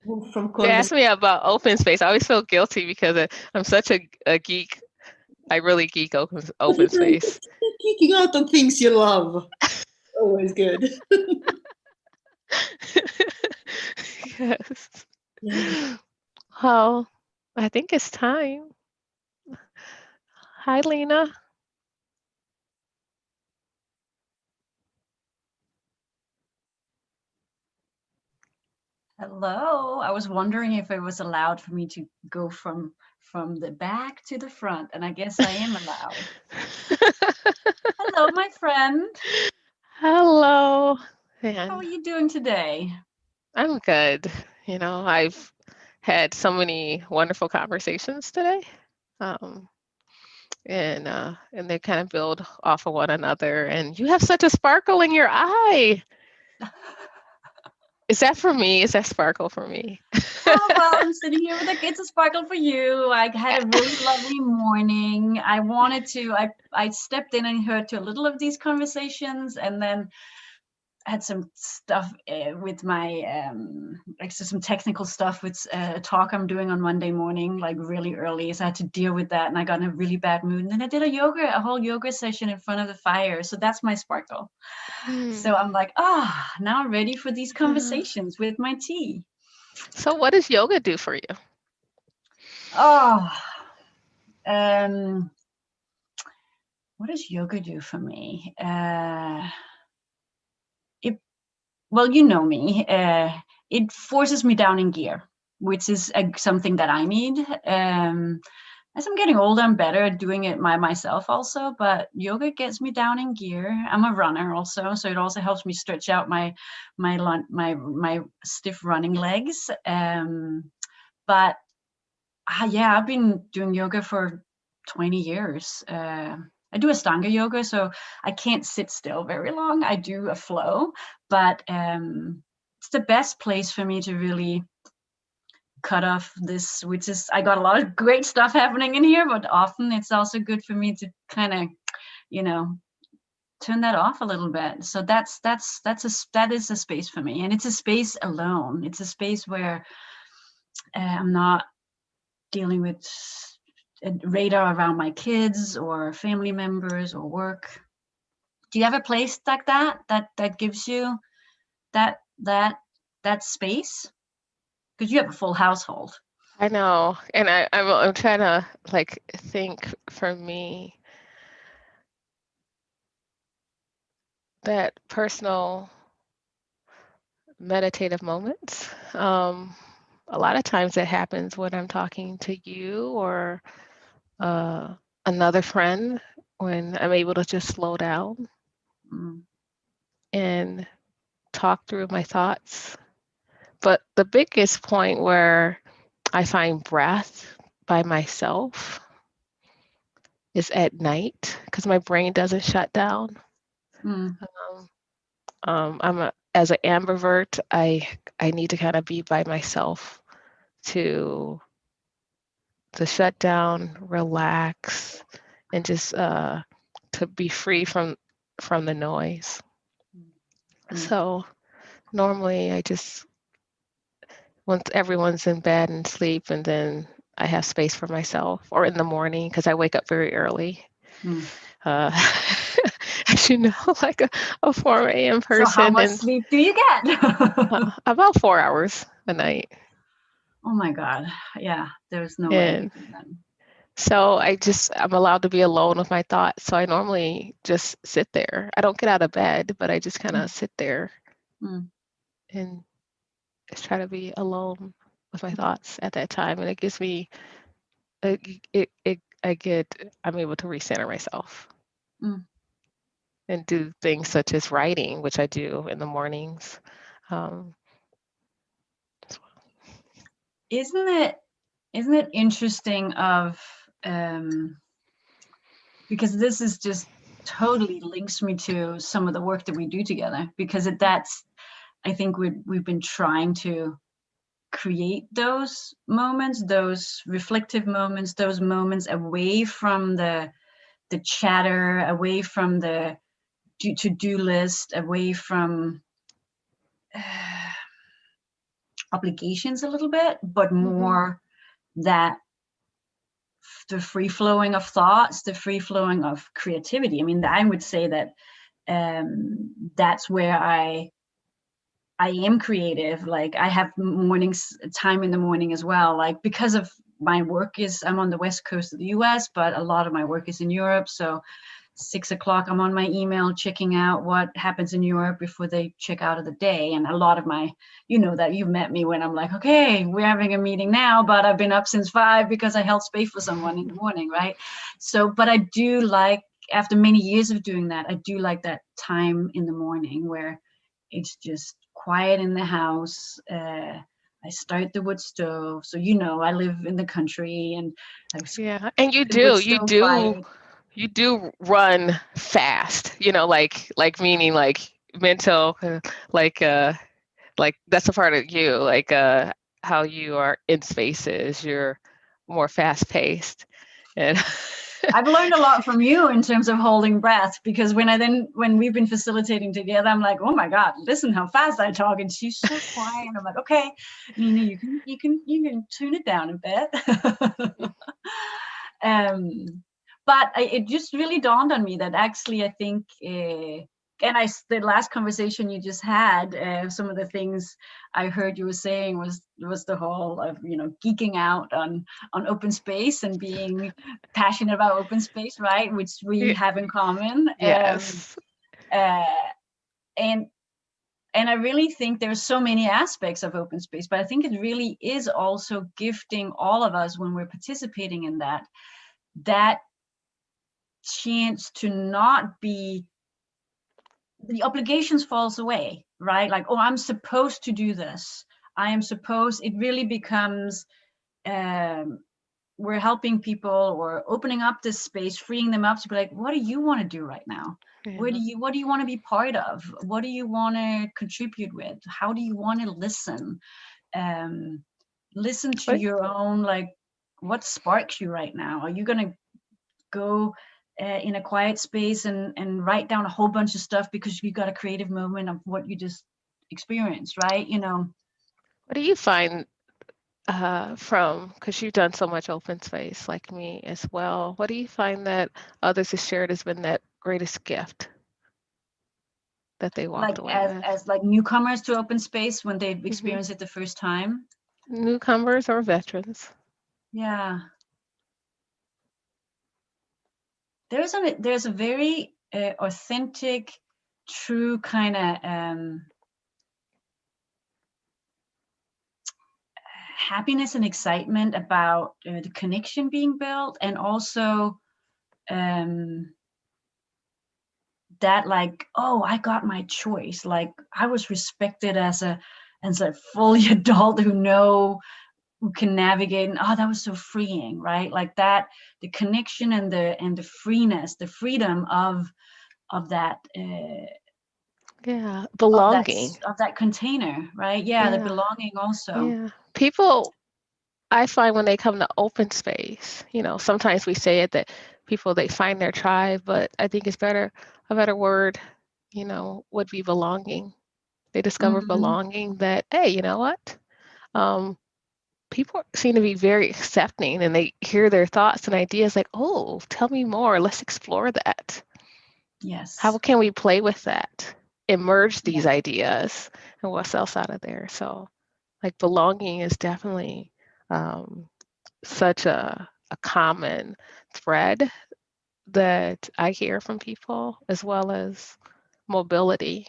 R: You asked me about open space. I always feel guilty because I'm such a geek. I really geek open space.
Q: Geeking out on things you love. Always good.
R: Yes. Yeah. Well, I think it's time. Hi, Lena.
S: Hello. I was wondering if it was allowed for me to go from the back to the front, and I guess I am allowed. Hello, my friend.
R: Hello.
S: How are you doing today?
R: I'm good. You know, I've had so many wonderful conversations today. And they kind of build off of one another. And you have such a sparkle in your eye. Is that for me? Is that sparkle for me?
S: Oh, well, I'm sitting here with it's a sparkle for you. I had a really lovely morning. I stepped in and heard to a little of these conversations, and then had some stuff with my some technical stuff with a talk I'm doing on Monday morning, like really early. So I had to deal with that, and I got in a really bad mood. And then I did a whole yoga session in front of the fire. So that's my sparkle. So I'm like, now I'm ready for these conversations with my tea.
R: So what does yoga do for you?
S: What does yoga do for me? Well, you know me, it forces me down in gear, which is something that I need. As I'm getting older, I'm better at doing it myself also, but yoga gets me down in gear. I'm a runner also, so it also helps me stretch out my stiff running legs. But yeah, I've been doing yoga for 20 years. I do Ashtanga yoga, so I can't sit still very long. I do a flow, but it's the best place for me to really cut off this, which is, I got a lot of great stuff happening in here, but often it's also good for me to kind of, you know, turn that off a little bit. So that is a space for me, and it's a space alone. It's a space where I'm not dealing with a radar around my kids or family members or work. Do you have a place like that gives you that space? Because you have a full household.
R: I know, and I'm trying to like think for me that personal meditative moments. A lot of times it happens when I'm talking to you or another friend, when I'm able to just slow down and talk through my thoughts. But the biggest point where I find breath by myself is at night, because my brain doesn't shut down. As an ambivert, I need to kind of be by myself to shut down, relax, and just to be free from the noise. So normally I just, once everyone's in bed and sleep, and then I have space for myself, or in the morning, because I wake up very early. As you know, like a 4 a.m. person.
S: So how much sleep do you get?
R: About 4 hours a night.
S: Oh my God. Yeah, there's no way.
R: So I'm allowed to be alone with my thoughts. So I normally just sit there. I don't get out of bed, but I just kind of sit there and just try to be alone with my thoughts at that time. And it gives me, I'm able to recenter myself and do things such as writing, which I do in the mornings.
S: Isn't it interesting because this is just totally links me to some of the work that we do together, because I think we've been trying to create those moments, those reflective moments, those moments away from the chatter, away from the to-do list, away from obligations a little bit, but more that the free flowing of thoughts, the free flowing of creativity. I mean, I would say that that's where I am creative. Like I have time in the morning as well, like because of my work I'm on the West Coast of the US, but a lot of my work is in Europe. So 6 o'clock, I'm on my email, checking out what happens in Europe before they check out of the day. And a lot of that you've met me when I'm like, okay, we're having a meeting now, but I've been up since 5 because I held space for someone in the morning, right? So, but I do like, after many years of doing that, I do like that time in the morning where it's just quiet in the house. I start the wood stove. So, I live in the country, and
R: and you do run fast, like meaning like mental, like that's a part of you, like how you are in spaces, you're more fast paced. And
S: I've learned a lot from you in terms of holding breath, because when we've been facilitating together, I'm like, oh my God, listen how fast I talk, and she's so quiet. And I'm like, okay, Nina, you can tune it down a bit. But it just really dawned on me that actually I think, the last conversation you just had, some of the things I heard you were saying was the whole of, geeking out on open space and being passionate about open space, right? Which we have in common.
R: Yes.
S: And I really think there's so many aspects of open space, but I think it really is also gifting all of us, when we're participating in that chance to not be, the obligations falls away, right? Like, oh, I'm supposed to do this. It really becomes, we're helping people or opening up this space, freeing them up to be like, what do you want to do right now?
R: Yeah.
S: What do you want to be part of? What do you want to contribute with? How do you want to listen? listen to your own, like, what sparks you right now. Are you going to go in a quiet space and write down a whole bunch of stuff because you got a creative moment of what you just experienced, right? You know,
R: what do you find because you've done so much open space like me as well, what do you find that others have shared has been that greatest gift that they walked away with?
S: As like newcomers to open space when they've experienced it the first time?
R: Newcomers or veterans?
S: Yeah. There's a very authentic, true kind of happiness and excitement about the connection being built, and also that, like, oh, I got my choice. Like, I was respected as a fully adult who can navigate, and that was so freeing, right? Like that, the connection and the freeness, the freedom of that
R: belonging
S: of that container, right? The belonging also.
R: People, I find when they come to open space, sometimes we say it that people, they find their tribe, but I think a better word, would be belonging. They discover belonging, that, hey, you know what? People seem to be very accepting, and they hear their thoughts and ideas like, oh, tell me more. Let's explore that.
S: Yes.
R: How can we play with that? Emerge these ideas and what's else out of there. So like belonging is definitely such a common thread that I hear from people, as well as mobility.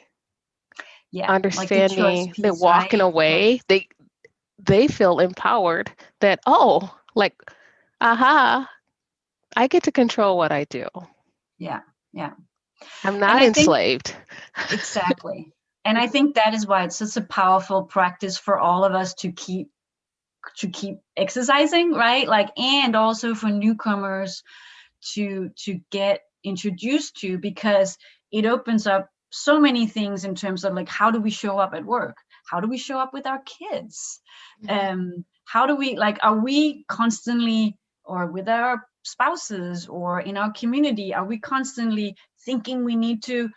R: Understanding
S: like the
R: that walking away, they feel empowered that, I get to control what I do.
S: Yeah.
R: I'm not enslaved.
S: Exactly. And I think that is why it's such a powerful practice for all of us to keep exercising, right? Like, and also for newcomers to get introduced to, because it opens up so many things in terms of, like, how do we show up at work? How do we show up with our kids? How do we, like, are we constantly, or with our spouses or in our community, are we constantly thinking we need to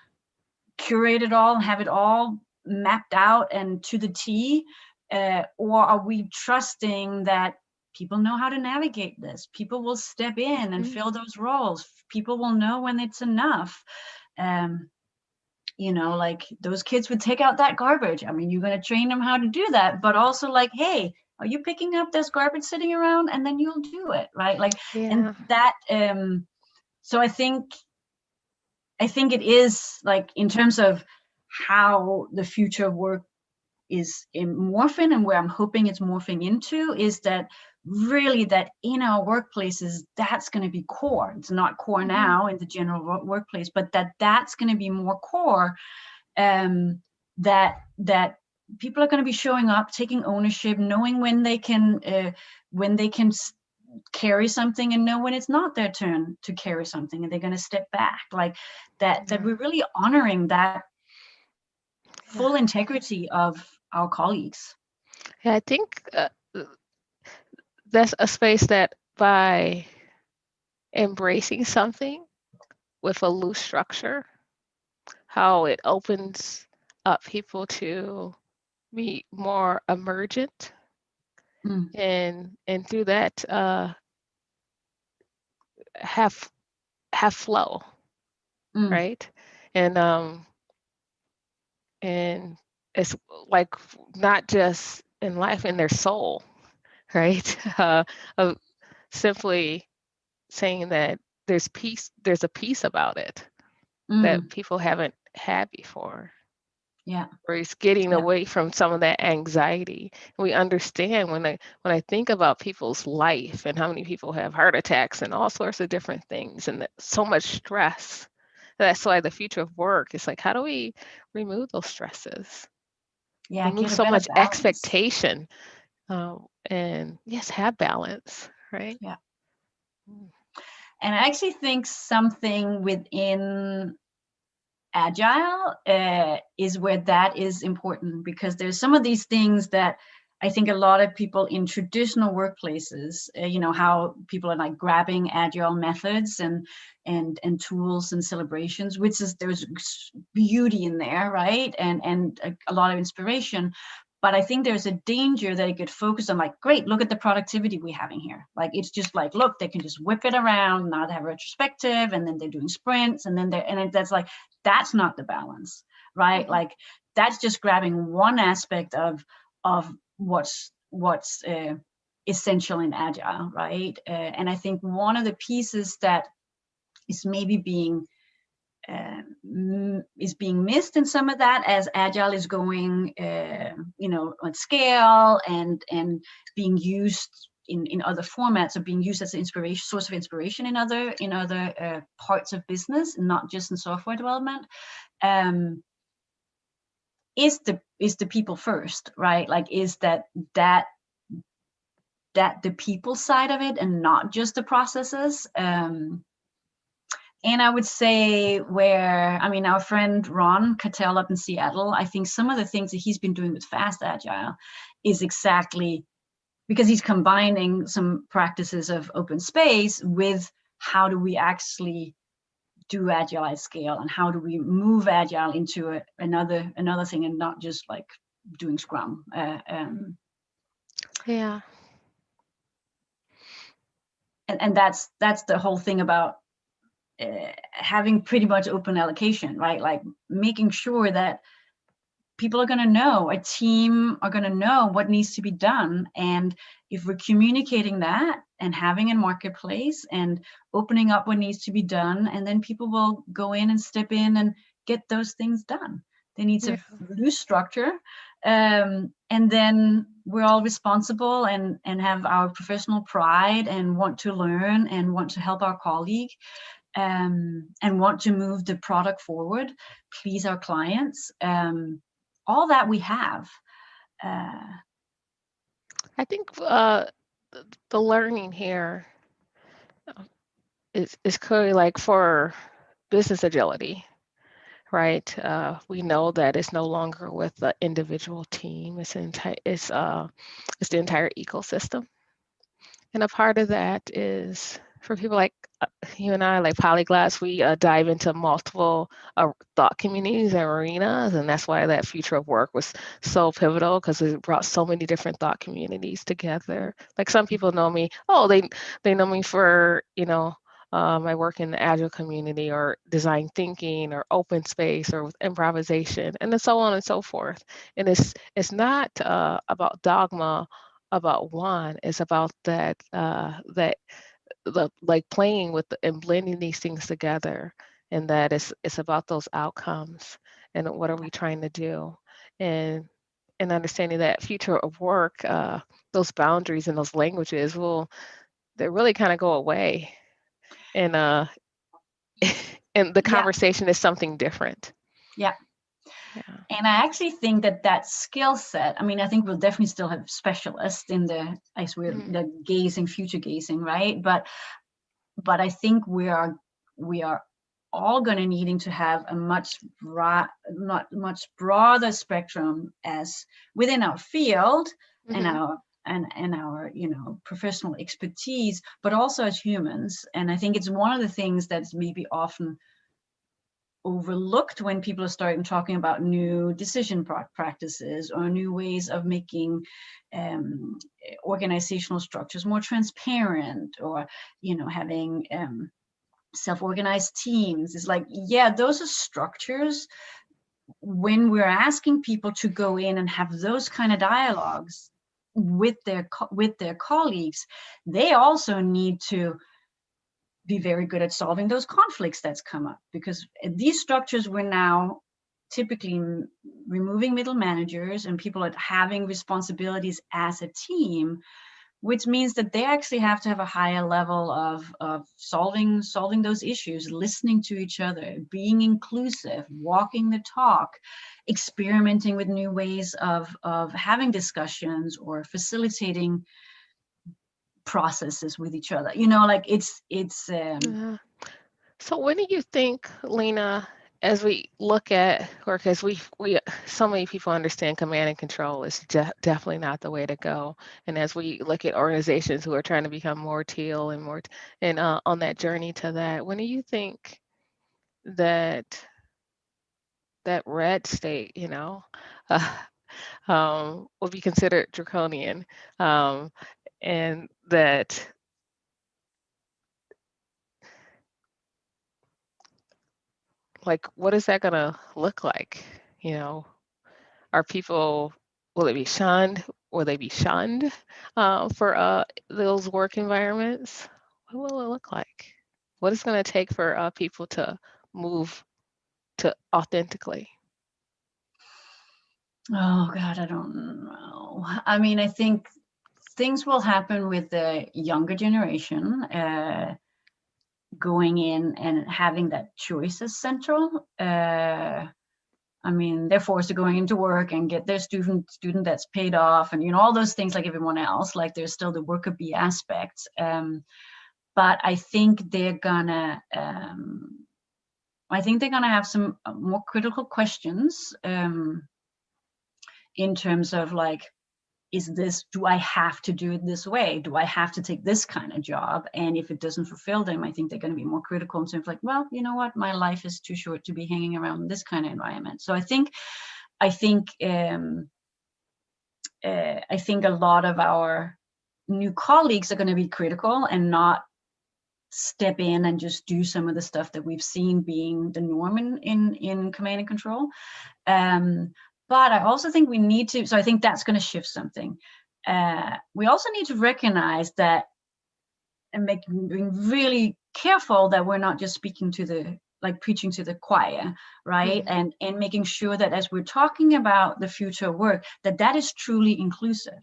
S: curate it all, have it all mapped out and to the T? Or are we trusting that people know how to navigate this? People will step in and fill those roles. People will know when it's enough. Like, those kids would take out that garbage. I mean, you're going to train them how to do that, but also, like, hey, are you picking up this garbage sitting around? And then you'll do it, right? Like, and that, so I think it is, like, in terms of how the future of work is morphing, and where I'm hoping it's morphing into, is that really that in our workplaces, that's going to be core. It's not core now in the general workplace, but that's going to be more core. That people are going to be showing up, taking ownership, knowing when they can carry something, and know when it's not their turn to carry something, and they're going to step back. Like that we're really honoring that full integrity of our colleagues.
R: Yeah, I think that's a space that, by embracing something with a loose structure, how it opens up people to be more emergent, and through that have flow, right? And it's like not just in life, in their soul, right? Of simply saying that there's a peace about it that people haven't had before. Or it's getting away from some of that anxiety. We understand when I think about people's life and how many people have heart attacks and all sorts of different things, and so much stress. That's why the future of work is like, how do we remove those stresses? Remove so much expectation, and yes, have balance, right?
S: Yeah. And I actually think something within Agile is where that is important, because there's some of these things that I think a lot of people in traditional workplaces, how people are like grabbing agile methods and tools and celebrations, which is, there's beauty in there, right? And a lot of inspiration. But I think there's a danger that it could focus on like, great, look at the productivity we're having here. Like, it's just like, look, they can just whip it around. Now they have retrospective, and then they're doing sprints, and then that's like, that's not the balance, right? Mm-hmm. Like, that's just grabbing one aspect of what's essential in agile, right? And I think one of the pieces that is maybe being missed in some of that, as agile is going on scale and being used in other formats, or being used as an source of inspiration in other parts of business, not just in software development, is the people first, right? Like, is that the people side of it and not just the processes. And I would say our friend Ron Cattell up in Seattle, I think some of the things that he's been doing with Fast Agile is exactly because he's combining some practices of open space with how do we actually do agile at scale, and how do we move agile into another thing, and not just like doing Scrum.
R: Yeah.
S: And that's the whole thing about having pretty much open allocation, right? Like, making sure that people are going to know, a team are going to know what needs to be done. And if we're communicating that and having a marketplace and opening up what needs to be done, and then people will go in and step in and get those things done. They need to loose structure. And then we're all responsible and have our professional pride, and want to learn and want to help our colleague, and want to move the product forward, please our clients. All that we have.
R: I think the learning here is clearly like for business agility, right? We know that it's no longer with the individual team. It's the entire ecosystem, and a part of that is for people like you and I, like polyglots, we dive into multiple thought communities and arenas, and that's why that future of work was so pivotal, because it brought so many different thought communities together. Like, some people know me, they know me for my work in the agile community, or design thinking, or open space, or with improvisation, and then so on and so forth. And it's not about dogma about one. It's about that like playing with and blending these things together, and that it's about those outcomes and what are we trying to do, and understanding that future of work, those boundaries and those languages they really kind of go away, and and the conversation is something different.
S: Yeah. And I actually think that skill set, I think we'll definitely still have specialists in the future gazing, right? But I think we are all going to needing to have a much broader spectrum as within our field, and our professional expertise, but also as humans. And I think it's one of the things that's maybe often overlooked when people are starting talking about new decision practices, or new ways of making organizational structures more transparent, or having self-organized teams. It's like, those are structures. When we're asking people to go in and have those kind of dialogues with their colleagues, they also need to be very good at solving those conflicts that's come up, because these structures, we're now typically removing middle managers and people are having responsibilities as a team, which means that they actually have to have a higher level of solving those issues, listening to each other, being inclusive, walking the talk, experimenting with new ways of having discussions, or facilitating processes with each other. Like it's
R: So when do you think, Lena, as we look at, or because we so many people understand command and control is definitely not the way to go. And as we look at organizations who are trying to become more teal and more, and on that journey to that, when do you think that red state, will be considered draconian, and that like, what is that gonna look like? Are people, will it be shunned? Will they be shunned for those work environments? What will it look like? What is it gonna take for people to move to authentically?
S: Oh God, I don't know. I mean, I think things will happen with the younger generation going in and having that choice as central. I mean, they're forced to going into work and get their student that's paid off, and all those things like everyone else. Like there's still the worker bee aspect, but I think they're gonna. I think they're gonna have some more critical questions in terms of like, do I have to do it this way? Do I have to take this kind of job? And if it doesn't fulfill them, I think they're going to be more critical in terms of like, well, you know what, my life is too short to be hanging around this kind of environment. So I think a lot of our new colleagues are going to be critical and not step in and just do some of the stuff that we've seen being the norm in command and control. But I also think we need to, so I think that's going to shift something. We also need to recognize that and being really careful that we're not just speaking to preaching to the choir, right? Mm-hmm. And making sure that as we're talking about the future of work, that is truly inclusive,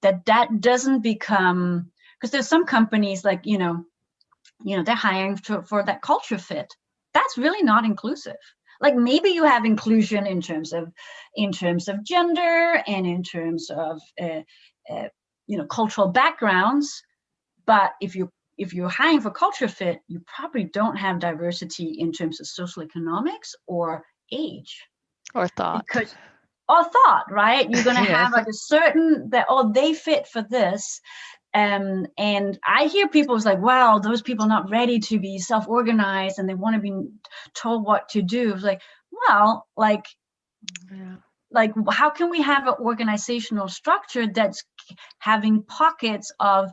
S: that doesn't become, because there's some companies like, they're hiring for that culture fit. That's really not inclusive. Like maybe you have inclusion in terms of gender and in terms of cultural backgrounds, but if you're hiring for culture fit, you probably don't have diversity in terms of social economics or age
R: or thought.
S: Right? You're going to have like a certain they fit for this. And I hear people like, wow, those people are not ready to be self-organized and they want to be told what to do. It's like, well, like how can we have an organizational structure that's having pockets of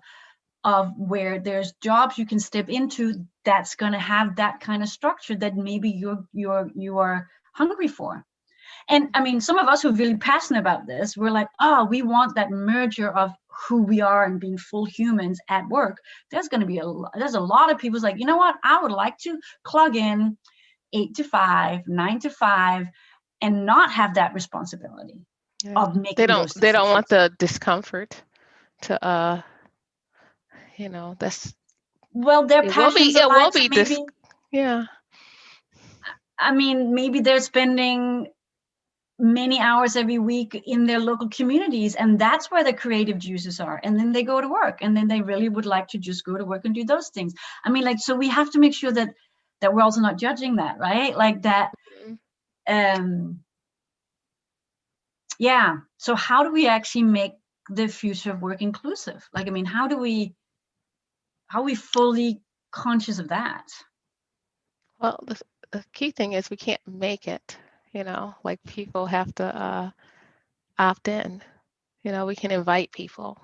S: where there's jobs you can step into that's going to have that kind of structure that maybe you are hungry for. And I mean, some of us who are really passionate about this, we're like, oh, we want that merger of who we are and being full humans at work. There's going to be there's a lot of people's like, you know what? I would like to plug in 8 to 5, 9 to 5, and not have that responsibility of making
R: they
S: those
R: don't want the discomfort to that's
S: their passions
R: will be maybe, yeah.
S: I mean, maybe they're spending many hours every week in their local communities, and that's where the creative juices are, and then they go to work, and then they really would like to just go to work and do those things. I mean, like, so we have to make sure that we're also not judging that, right? Like that. Yeah, so how do we actually make the future of work inclusive? Like, I mean, how are we fully conscious of that?
R: Well, the key thing is we can't make it. Like people have to opt in. We can invite people,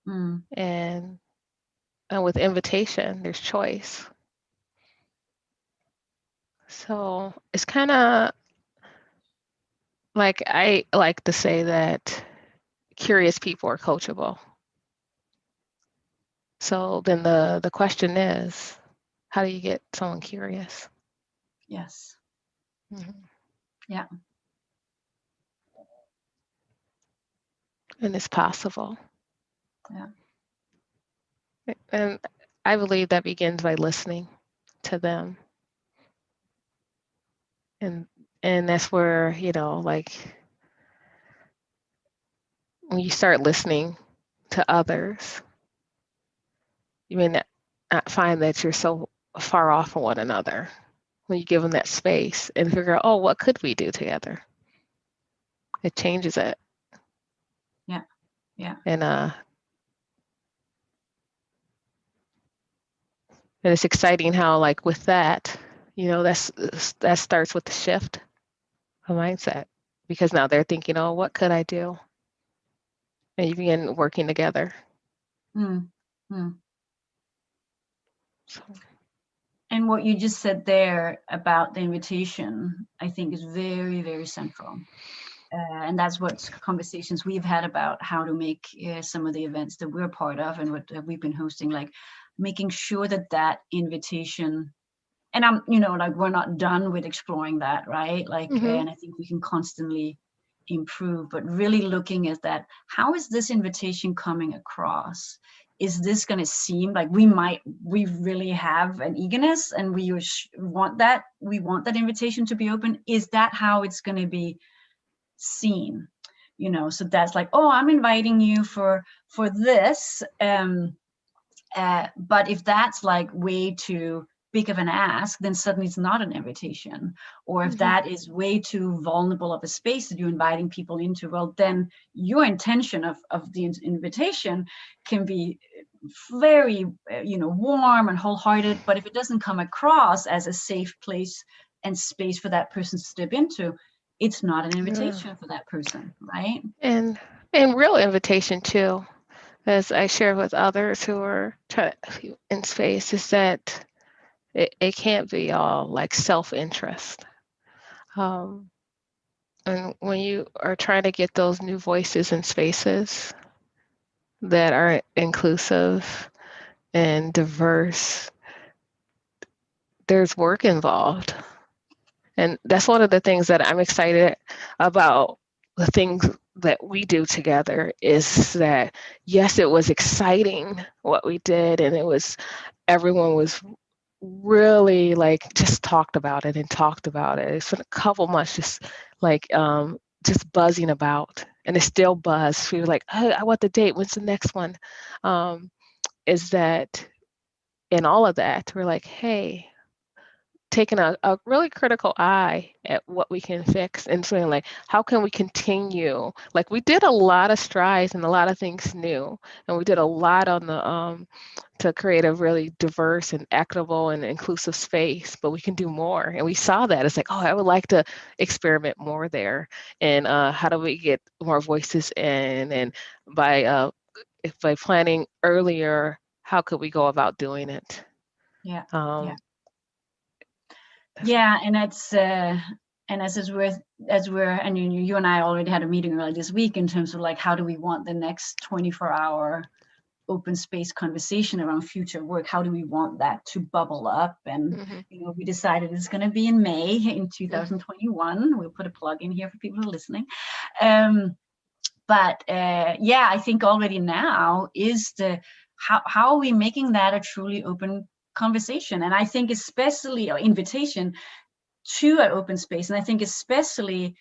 R: and with invitation, there's choice. So it's kind of like, I like to say that curious people are coachable. So then the question is, how do you get someone curious?
S: Yes.
R: Mm-hmm.
S: Yeah.
R: And it's possible.
S: Yeah.
R: And I believe that begins by listening to them. And that's where, like when you start listening to others, you may not find that you're so far off from one another, when you give them that space and figure out, oh, what could we do together? It changes it.
S: Yeah. Yeah.
R: And it's exciting how, like, with that, you know, that starts with the shift of mindset, because now they're thinking, oh, what could I do? And you begin working together. So.
S: And what you just said there about the invitation, I think is very, very central. And that's what conversations we've had about how to make some of the events that we're part of and what we've been hosting, like making sure that that invitation, and I'm, you know, like we're not done with exploring that, right? Like, and I think we can constantly improve, but really looking at that, how is this invitation coming across? Is this going to seem like we really have an eagerness and we want that invitation to be open? Is that how it's going to be seen? You know, so that's like, oh, I'm inviting you for this. But if that's like way too big of an ask, then suddenly it's not an invitation. Or if that is way too vulnerable of a space that you're inviting people into, well, then your intention of the invitation can be very, you know, warm and wholehearted. But if it doesn't come across as a safe place and space for that person to step into, it's not an invitation for that person, right?
R: And real invitation too, as I share with others who are in space, is that it can't be all like self-interest. And when you are trying to get those new voices in spaces that are inclusive and diverse, there's work involved. And that's one of the things that I'm excited about, the things that we do together, is that, yes, it was exciting what we did, and everyone was really like just talked about it. It's been a couple months just like just buzzing about, and it's still buzz. We were like, hey, I want the date. When's the next one? Is that in all of that, we're like, hey, taking a really critical eye at what we can fix and saying, like, how can we continue? Like, we did a lot of strides and a lot of things new, and we did a lot on the to create a really diverse and equitable and inclusive space, but we can do more. And we saw that. It's like, oh, I would like to experiment more there. And how do we get more voices in? And by planning earlier, how could we go about doing it?
S: Yeah. Yeah, and that's and as we're and you and I already had a meeting earlier this week in terms of like, how do we want the next 24-hour open space conversation around future work? How do we want that to bubble up? And you know, we decided it's going to be in May in 2021. We'll put a plug in here for people who are listening. But yeah, I think already now is how are we making that a truly open conversation? And I think especially invitation to an open space, and I think especially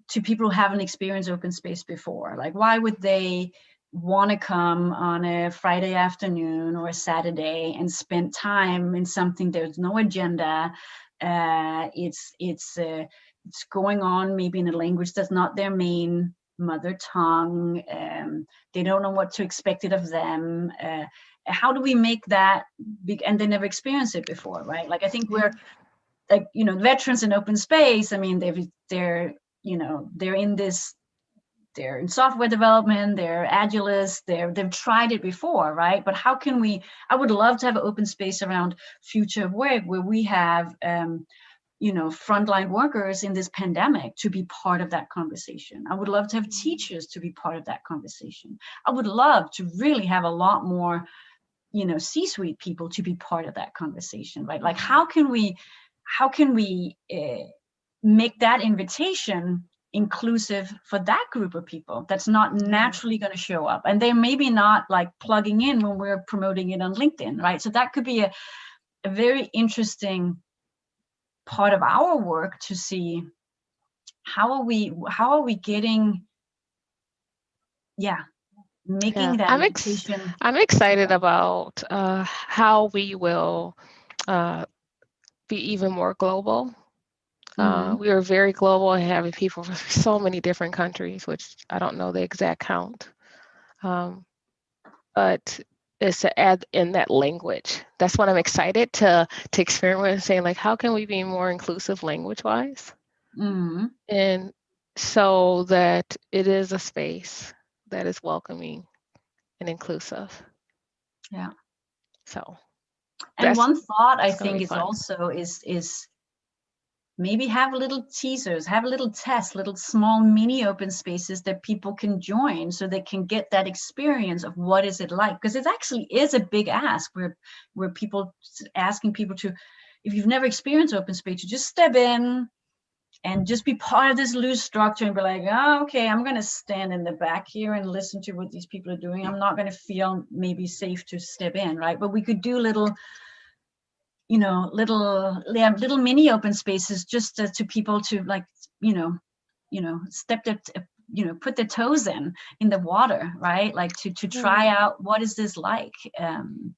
S: to people who haven't experienced open space before. Like, why would they want to come on a Friday afternoon or a Saturday and spend time in something there's no agenda? It's going on maybe in a language that's not their main mother tongue. They don't know what to expect it of them. How do we make that big? And they never experienced it before, right? Like, I think we're like, you know, veterans in open space. I mean, they're in software development, they're agilists, they've tried it before, right? But how can I would love to have an open space around future of work where we have you know, frontline workers in this pandemic to be part of that conversation. I would love to have teachers to be part of that conversation. I would love to really have a lot more, you know, C-suite people to be part of that conversation, right? Like, how can we make that invitation inclusive for that group of people that's not naturally going to show up, and they're maybe not like plugging in when we're promoting it on LinkedIn, right? So that could be a very interesting part of our work to see how are we getting making that invitation.
R: I'm excited about how we will be even more global. We are very global and having people from so many different countries, which I don't know the exact count. But it's to add in that language. That's what I'm excited to experiment with, saying like, how can we be more inclusive language-wise? And so that it is a space that is welcoming and inclusive.
S: Yeah.
R: So.
S: And one thought I think is also is maybe have little teasers, have a little test, little small mini open spaces that people can join so they can get that experience of what is it like. Because it actually is a big ask where people asking people to, if you've never experienced open space, to just step in and just be part of this loose structure and be like, oh, okay, I'm going to stand in the back here and listen to what these people are doing. I'm not going to feel maybe safe to step in, right? But we could do little mini open spaces just to people to like, step that, put their toes in the water, right? Like to try out, what is this like?
R: And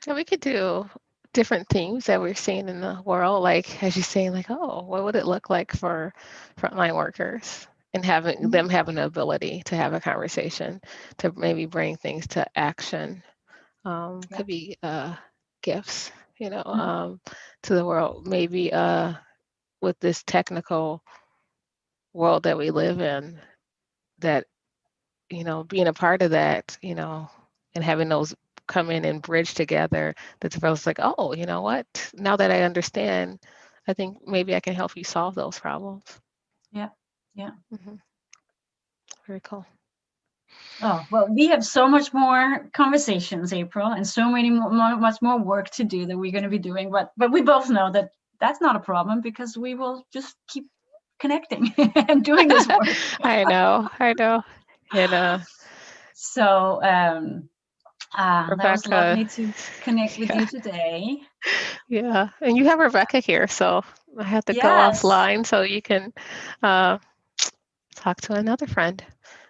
R: we could do different themes that we're seeing in the world, like as you're saying, like, oh, what would it look like for frontline workers, and having them having the ability to have a conversation, to maybe bring things to action. Could be gifts, to the world, maybe with this technical world that we live in, that, being a part of that, and having those come in and bridge together, the developers like, oh, you know what? Now that I understand, I think maybe I can help you solve those problems.
S: Yeah.
R: Very cool.
S: Oh, well, we have so much more conversations, April, and so much more work to do that we're going to be doing. But we both know that that's not a problem, because we will just keep connecting and doing this work.
R: I know.
S: So that was lovely to connect with you today.
R: Yeah, and you have Rebecca here, so I have to go offline so you can talk to another friend.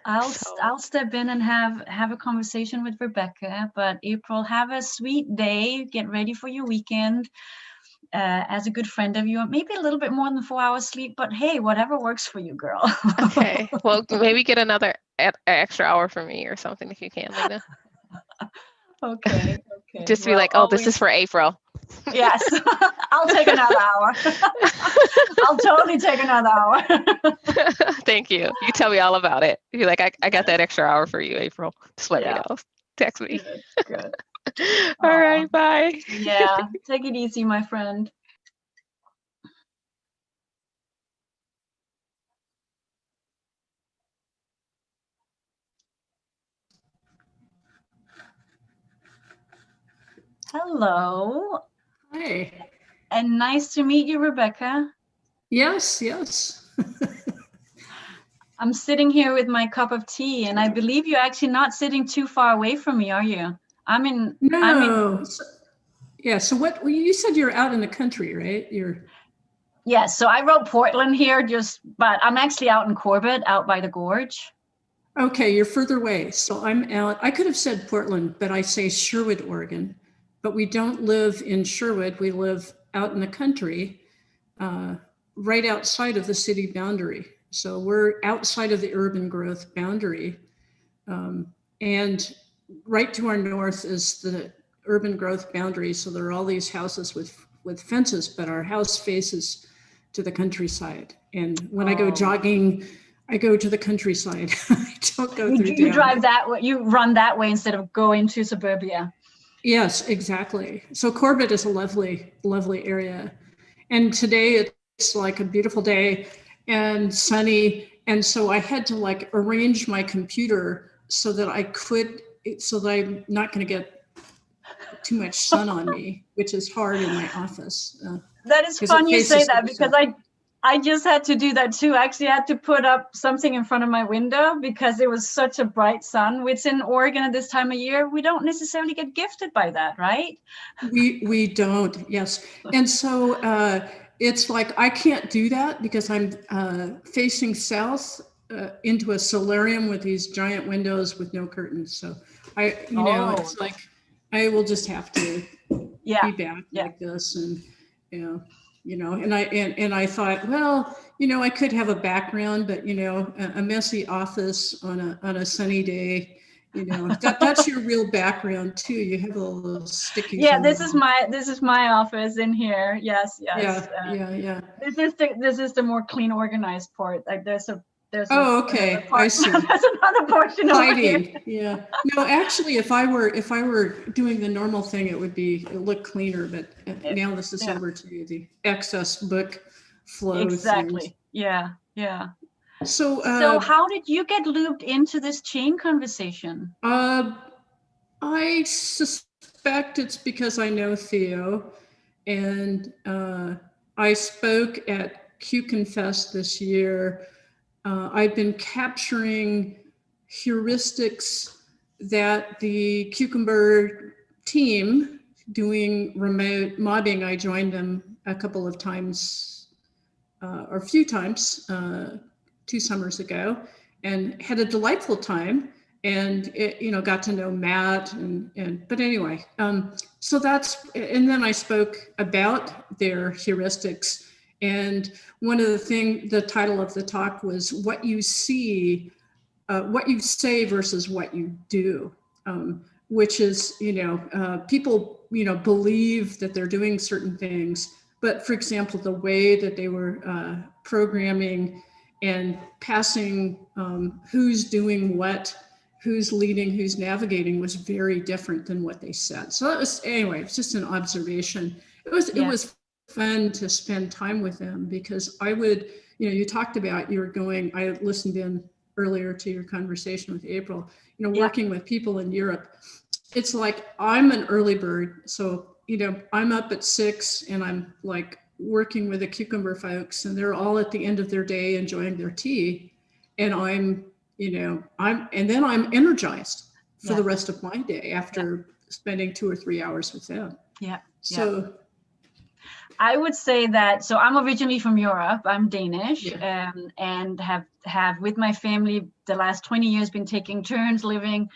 S: I'll step in and have a conversation with Rebecca. But April, have a sweet day. Get ready for your weekend. As a good friend of you, maybe a little bit more than 4 hours sleep, but hey, whatever works for you, girl.
R: Okay. Well, maybe get another extra hour for me or something if you can, Lena.
S: Okay.
R: Just be like, oh, this is for April.
S: Yes, I'll take another hour. I'll totally take another hour.
R: Thank you. You tell me all about it. You're like, I got that extra hour for you, April. Just let me know. Text me.
S: Good.
R: All right, bye.
S: Yeah, take it easy, my friend. Hello.
T: Hi.
S: And nice to meet you, Rebecca.
T: Yes.
S: I'm sitting here with my cup of tea, and I believe you're actually not sitting too far away from me, are you?
T: No. So what? Well, you said you're out in the country, right?
S: Yes. So I wrote Portland here, but I'm actually out in Corbett, out by the gorge.
T: Okay, you're further away. So I'm out. I could have said Portland, but I say Sherwood, Oregon. But we don't live in Sherwood. We live out in the country, right outside of the city boundary. So we're outside of the urban growth boundary. And right to our north is the urban growth boundary. So there are all these houses with fences, but our house faces to the countryside. And when I go jogging, I go to the countryside. I don't go through
S: You
T: down.
S: drive that way, you run that way instead of go into suburbia.
T: Yes, exactly. So Corbett is a lovely, lovely area. And today it's like a beautiful day and sunny. And so I had to like arrange my computer so that I'm not going to get too much sun on me, which is hard in my office.
S: That is fun you say that, because I just had to do that too. I actually had to put up something in front of my window because it was such a bright sun, which in Oregon at this time of year, we don't necessarily get gifted by that, right?
T: We don't, yes. And so it's like, I can't do that because I'm facing south into a solarium with these giant windows with no curtains. So it's like, I will just have to be back like this. Yeah. You know, and I thought, well, you know, I could have a background, but you know, a messy office on a sunny day, you know, that's your real background too. You have all those stickies.
S: Yeah, this is my office in here. Yes.
T: Yeah.
S: This is the more clean, organized part. Like there's
T: okay. I see.
S: There's another portion over here.
T: Yeah. No, actually, if I were doing the normal thing, it would look cleaner. But now this is over to the excess book flow.
S: Exactly.
T: Things.
S: Yeah.
T: So
S: how did you get looped into this chain conversation?
T: I suspect it's because I know Theo, and I spoke at QConfess this year. I've been capturing heuristics that the Cucumber team doing remote mobbing. I joined them a couple of times, or a few times, 2 summers ago, and had a delightful time. And it, you know, got to know Matt but anyway, so and then I spoke about their heuristics. And one of the title of the talk was what you see, what you say versus what you do, which is, you know, people, you know, believe that they're doing certain things, but for example, the way that they were programming and passing who's doing what, who's leading, who's navigating was very different than what they said. So that was, anyway, it's just an observation. It was fun to spend time with them because I would, you know, you talked about you were going, I listened in earlier to your conversation with April, you know, working with people in Europe. It's like, I'm an early bird. So, you know, I'm up at 6 and I'm like working with the Cucumber folks and they're all at the end of their day enjoying their tea. And I'm energized for the rest of my day after spending 2 or 3 hours with them.
S: Yeah.
T: So
S: I would say that, so I'm originally from Europe, I'm Danish, and have with my family the last 20 years been taking turns living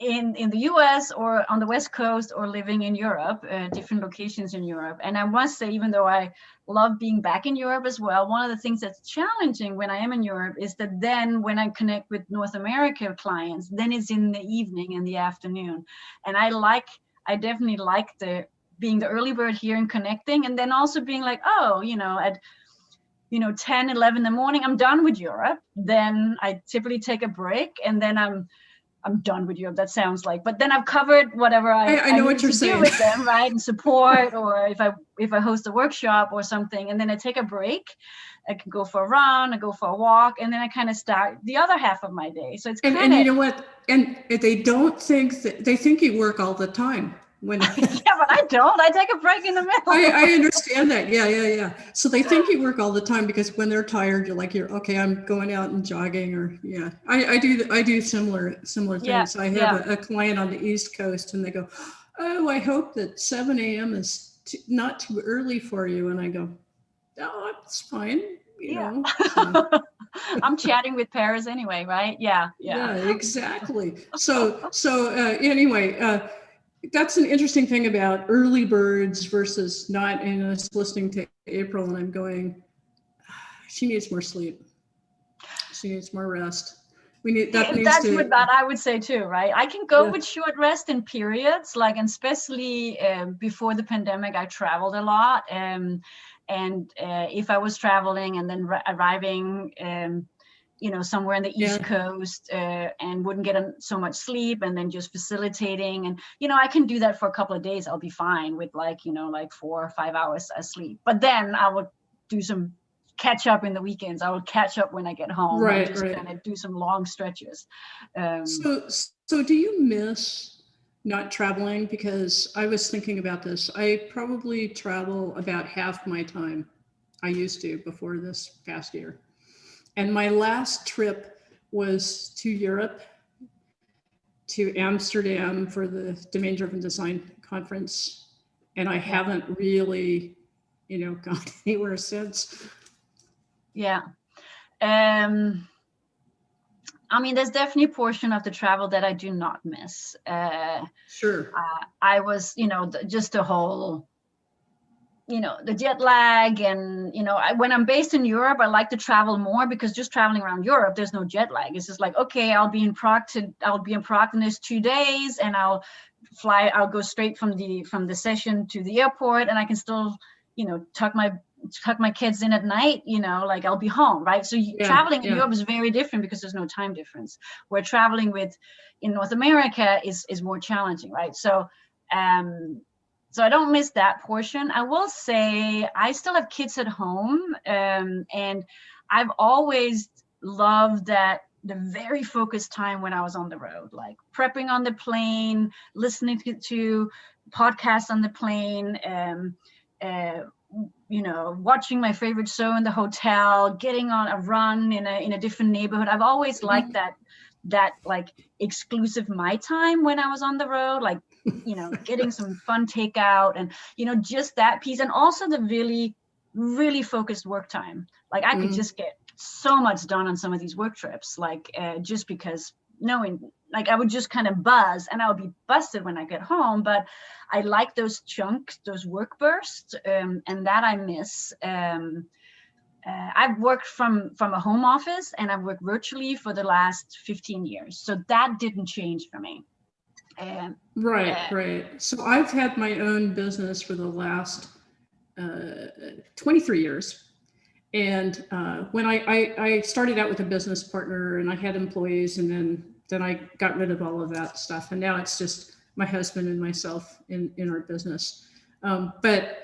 S: in the US or on the West Coast or living in Europe, different locations in Europe. And I must say, even though I love being back in Europe as well, one of the things that's challenging when I am in Europe is that then when I connect with North America clients, then it's in the evening and the afternoon. And I definitely like being the early bird here and connecting, and then also being like, oh, you know, at 10, 11 in the morning, I'm done with Europe. Then I typically take a break and then I'm done with Europe. That sounds like, but then I've covered whatever I
T: know what you're saying.
S: Do with them, right? And support, or if I host a workshop or something, and then I take a break, I can go for a run, I go for a walk, and then I kind of start the other half of my day. So it's kind of,
T: and you know what? And they don't think they think you work all the time. When
S: yeah, but I don't. I take a break in the middle.
T: I understand that. Yeah. So they think you work all the time because when they're tired, you're okay, I'm going out and jogging, or I do similar things. I have a client on the East Coast, and they go, oh, I hope that 7 a.m. is not too early for you, and I go, oh, it's fine. You know. So.
S: I'm chatting with Paris anyway, right? Yeah,
T: exactly. So anyway. That's an interesting thing about early birds versus not. And I was listening to April and I'm going, she needs more sleep. She needs more rest.
S: That's what I would say too, right? I can go with short rest in periods, like, and especially before the pandemic, I traveled a lot. And if I was traveling and then arriving, somewhere in the East Coast and wouldn't get so much sleep, and then just facilitating. And, I can do that for a couple of days. I'll be fine with 4 or 5 hours of sleep. But then I would do some catch up in the weekends. I would catch up when I get home.
T: Right.
S: Kind of do some long stretches.
T: So do you miss not traveling? Because I was thinking about this. I probably travel about half my time. I used to before this past year. And my last trip was to Europe, to Amsterdam for the Domain-Driven Design Conference. And I haven't really, gone anywhere since.
S: Yeah. There's definitely a portion of the travel that I do not miss.
T: Sure.
S: I was, just the whole the jet lag, and when I'm based in Europe, I like to travel more, because just traveling around Europe, there's no jet lag. It's just like, okay, I'll be in Prague in this 2 days, and I'll go straight from the session to the airport, and I can still tuck my kids in at night, like I'll be home, right? So traveling in Europe is very different because there's no time difference. Where traveling in North America is more challenging, right? So so I don't miss that portion. I will say I still have kids at home, and I've always loved that the very focused time when I was on the road, like prepping on the plane, listening to podcasts on the plane, watching my favorite show in the hotel, getting on a run in a different neighborhood. I've always liked that like exclusive my time when I was on the road, like getting some fun takeout, and just that piece, and also the really, really focused work time. Like I could just get so much done on some of these work trips, like just because knowing, like I would just kind of buzz, and I would be busted when I get home, but I like those chunks, those work bursts, and that I miss. I've worked from a home office, and I've worked virtually for the last 15 years. So that didn't change for me.
T: Right. So I've had my own business for the last 23 years. And when I started out with a business partner, and I had employees, and then I got rid of all of that stuff. And now it's just my husband and myself in our business. But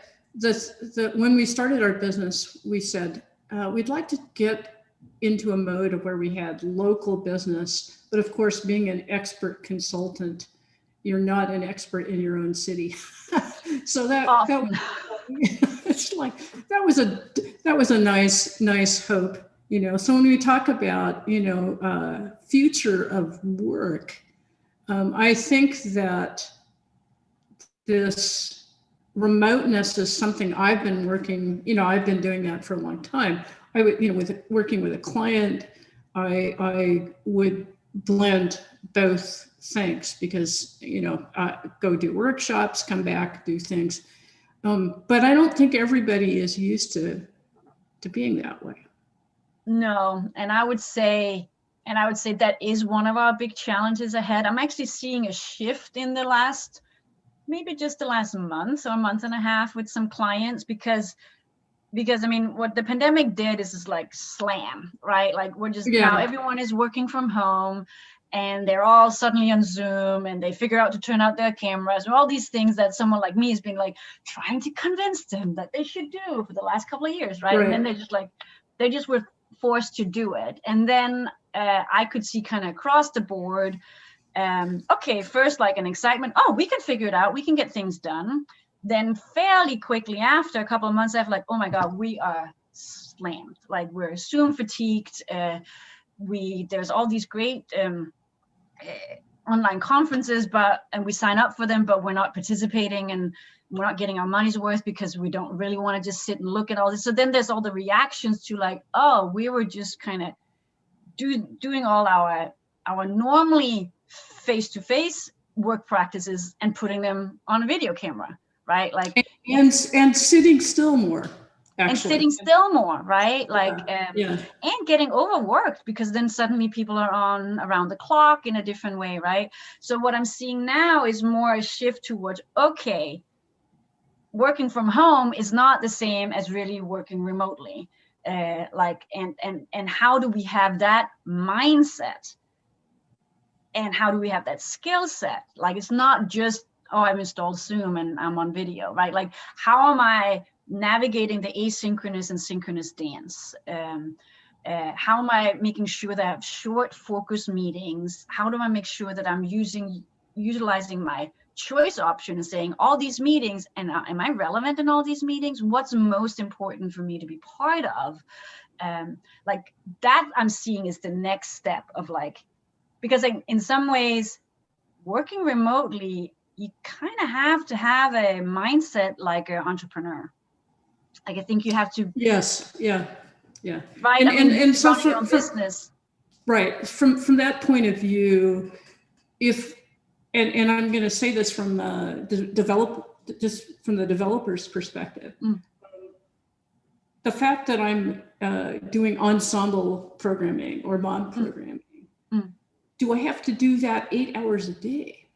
T: when we started our business, we said, we'd like to get into a mode of where we had local business, but of course, being an expert consultant, you're not an expert in your own city. So it's like that was a nice hope, So when we talk about future of work, I think that this remoteness is something I've been working, I've been doing that for a long time. I would, working with a client, I would blend both things, because, go do workshops, come back, do things. But I don't think everybody is used to being that way.
S: No, and I would say that is one of our big challenges ahead. I'm actually seeing a shift in maybe just the last month or a month and a half with some clients, because I mean, what the pandemic did is like slam, right? Like we're just now everyone is working from home, and they're all suddenly on Zoom, and they figure out to turn out their cameras, and all these things that someone like me has been like trying to convince them that they should do for the last couple of years, right? And then they just were forced to do it. And then I could see kind of across the board, okay, first like an excitement, oh, we can figure it out, we can get things done. Then fairly quickly after, a couple of months after, like, oh my God, we are slammed. Like we're Zoom fatigued. There's all these great online conferences, and we sign up for them, but we're not participating, and we're not getting our money's worth because we don't really want to just sit and look at all this. So then there's all the reactions to like, oh, we were just kind of doing all our normally face-to-face work practices and putting them on a video camera, right? Like
T: and sitting still more. Actually.
S: And sitting still more, right? Like, and getting overworked, because then suddenly people are on around the clock in a different way, right? So what I'm seeing now is more a shift towards, okay, working from home is not the same as really working remotely. And how do we have that mindset? And how do we have that skill set? Like, it's not just, oh, I've installed Zoom and I'm on video, right? Like, how am I navigating the asynchronous and synchronous dance? How am I making sure that I have short focus meetings? How do I make sure that I'm utilizing my choice option and saying all these meetings, and am I relevant in all these meetings? What's most important for me to be part of? Like that I'm seeing is the next step of like, because in some ways working remotely, you kind of have to have a mindset like an entrepreneur. Like I think you have to.
T: Yes. Yeah.
S: Right. And so from business.
T: Right. From that point of view, and I'm going to say this from the just from the developer's perspective. The fact that I'm doing ensemble programming or mod programming, do I have to do that 8 hours a day?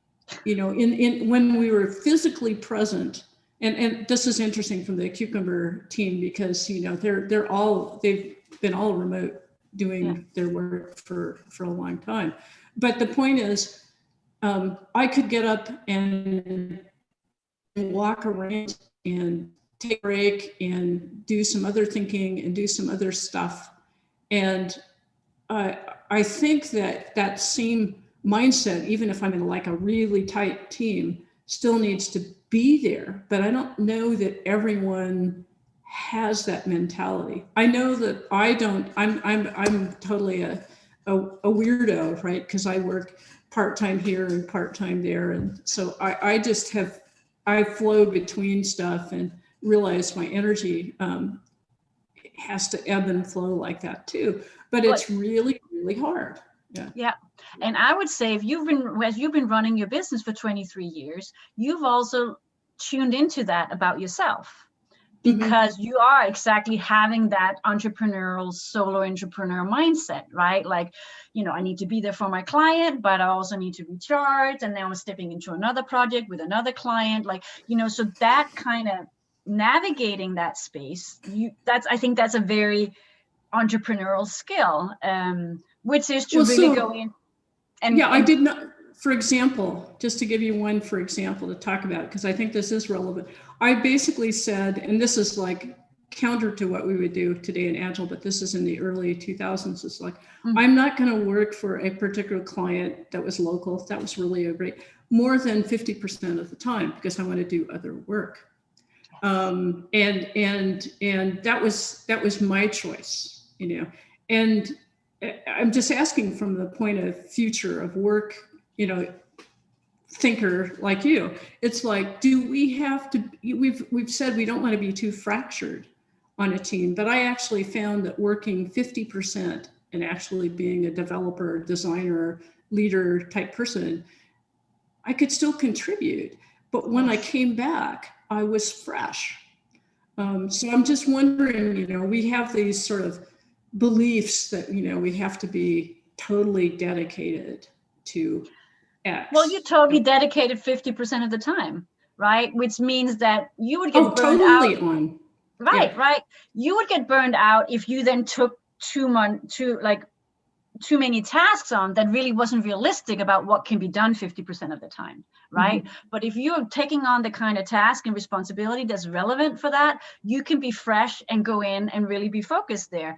T: You know, in when we were physically present, and this is interesting from the Cucumber team because, you know, they've been all remote doing their work for a long time. But the point is, I could get up and walk around and take a break and do some other thinking and do some other stuff. And I think that same mindset, even if I'm in like a really tight team, still needs to be there. But I don't know that everyone has that mentality. I know that I don't. I'm totally a weirdo, right? Because I work part-time here and part-time there, and so I flow between stuff and realize my energy has to ebb and flow like that too. But it's really, really hard.
S: Yeah. And I would say as you've been running your business for 23 years, you've also tuned into that about yourself, because you are exactly having that entrepreneurial solo entrepreneur mindset, right? Like, you know, I need to be there for my client, but I also need to recharge. And now I'm stepping into another project with another client, like, you know, so that kind of navigating that space, I think that's a very entrepreneurial skill, which is to really go in and
T: I did not, for example, just to give you one for example to talk about, because I think this is relevant. I basically said, and this is like counter to what we would do today in Agile, but this is in the early 2000s. It's like, I'm not going to work for a particular client that was local. That was really a great, more than 50% of the time, because I want to do other work. And that was my choice, you know, and I'm just asking from the point of future of work, you know, thinker like you. It's like, do we have to, we've said we don't want to be too fractured on a team, but I actually found that working 50% and actually being a developer, designer, leader type person, I could still contribute. But when I came back, I was fresh. So I'm just wondering, you know, we have these sort of beliefs that, you know, we have to be totally dedicated to X.
S: Well, you're totally dedicated 50% of the time, right? Which means that you would get burned out. Right. You would get burned out if you then took too many tasks on that really wasn't realistic about what can be done 50% of the time, right? But if you're taking on the kind of task and responsibility that's relevant for that, you can be fresh and go in and really be focused there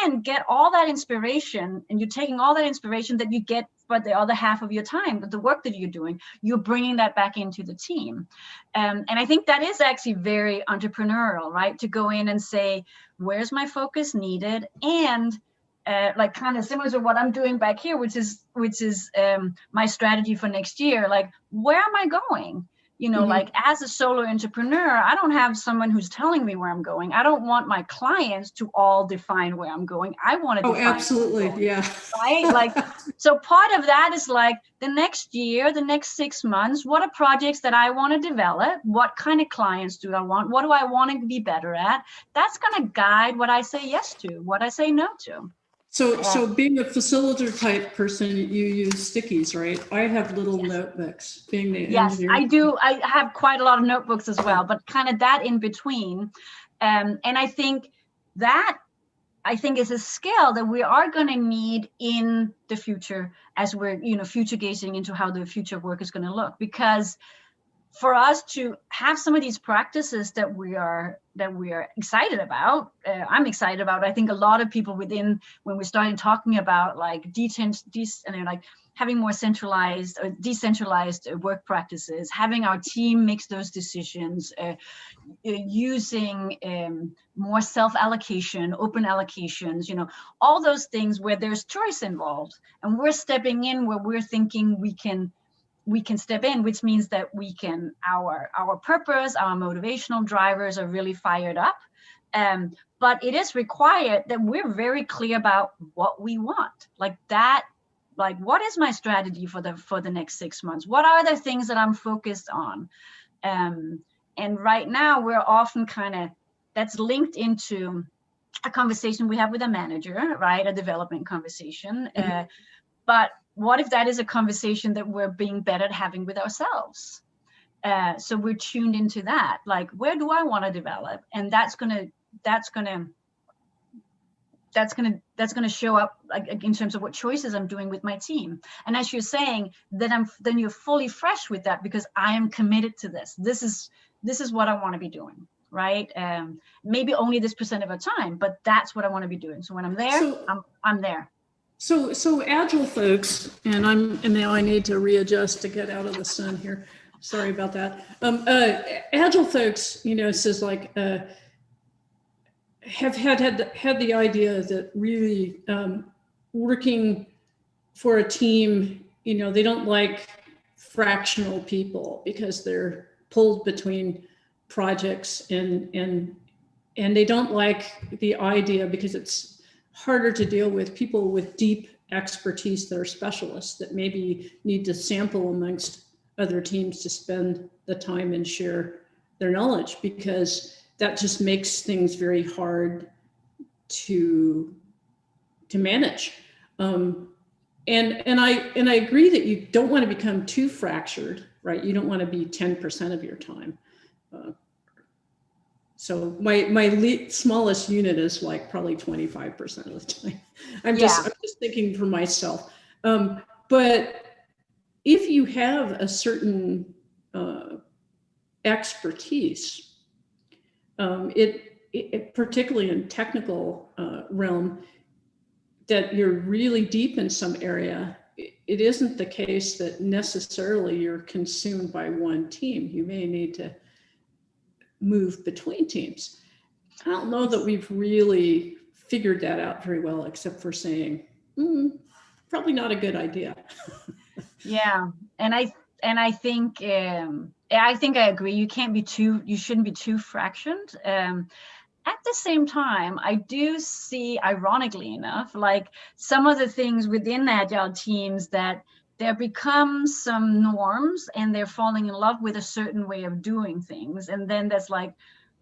S: and get all that inspiration. And you're taking all that inspiration that you get for the other half of your time, but the work that you're doing, you're bringing that back into the team. And I think that is actually very entrepreneurial, right? To go in and say, where's my focus needed? And like kind of similar to what I'm doing back here, which is my strategy for next year. Like, where am I going? You know, like as a solo entrepreneur, I don't have someone who's telling me where I'm going. I don't want my clients to all define where I'm going. I want to define. Oh,
T: absolutely. Yeah.
S: Right. Like, so part of that is like the next year, the next 6 months, what are projects that I want to develop? What kind of clients do I want? What do I want to be better at? That's going to guide what I say yes to, what I say no to.
T: So being a facilitator type person, you use stickies, right? I have little notebooks. Being the engineer.
S: I do. I have quite a lot of notebooks as well, but kind of that in between. And I think that is a skill that we are going to need in the future as we're, you know, future gazing into how the future of work is going to look. Because for us to have some of these practices that we are excited about, I'm excited about. I think a lot of people when we started talking about like like having more centralized or decentralized work practices, having our team makes those decisions, using more self-allocation, open allocations, you know, all those things where there's choice involved, and we're stepping in where we're thinking we can step in, which means that our purpose, our motivational drivers are really fired up. But it is required that we're very clear about what we want. Like that, like what is my strategy for the next 6 months? What are the things that I'm focused on? And right now we're often that's linked into a conversation we have with a manager, right? A development conversation. But what if that is a conversation that we're being better at having with ourselves? So we're tuned into that, like, where do I want to develop? And that's gonna show up like in terms of what choices I'm doing with my team. And as you're saying, then you're fully fresh with that, because I am committed to this. This is what I want to be doing, right? Maybe only this % of the time, but that's what I want to be doing. So when I'm there, I'm there.
T: So agile folks, and now I need to readjust to get out of the sun here. Sorry about that. Agile folks, says like have had the idea that really working for a team, they don't like fractional people because they're pulled between projects and they don't like the idea because it's harder to deal with people with deep expertise that are specialists that maybe need to sample amongst other teams to spend the time and share their knowledge, because that just makes things very hard to manage. And I agree that you don't want to become too fractured, right? You don't want to be 10% of your time. So my smallest unit is like probably 25% of the time. I'm just thinking for myself. But if you have a certain expertise, it particularly in technical realm, that you're really deep in some area, it isn't the case that necessarily you're consumed by one team. You may need to move between teams. I don't know that we've really figured that out very well, except for saying, probably not a good idea.
S: Yeah, and I think I agree. You shouldn't be too fractioned. At the same time, I do see, ironically enough, like some of the things within agile teams that there become some norms and they're falling in love with a certain way of doing things. And then that's like,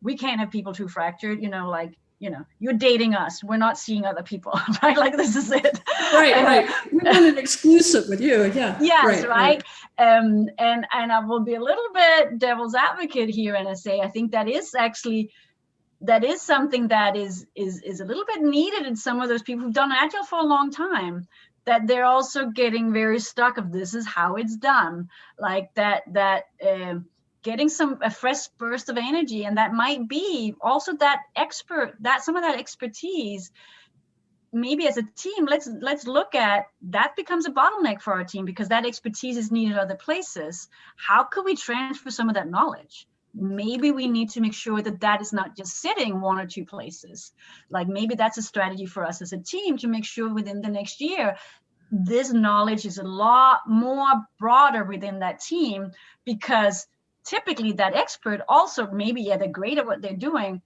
S: we can't have people too fractured, you're dating us. We're not seeing other people, right? Like, this is it.
T: Right. We want an exclusive with you. Yeah.
S: Yes, right. And I will be a little bit devil's advocate here and I say, I think that is something that is a little bit needed in some of those people who've done agile for a long time, that they're also getting very stuck of this is how it's done, like that getting a fresh burst of energy. And that might be also some of that expertise. Maybe as a team, let's look at that becomes a bottleneck for our team because that expertise is needed other places. How could we transfer some of that knowledge? Maybe we need to make sure that is not just sitting one or two places. Like maybe that's a strategy for us as a team to make sure within the next year, this knowledge is a lot more broader within that team, because typically that expert also maybe they're great at what they're doing.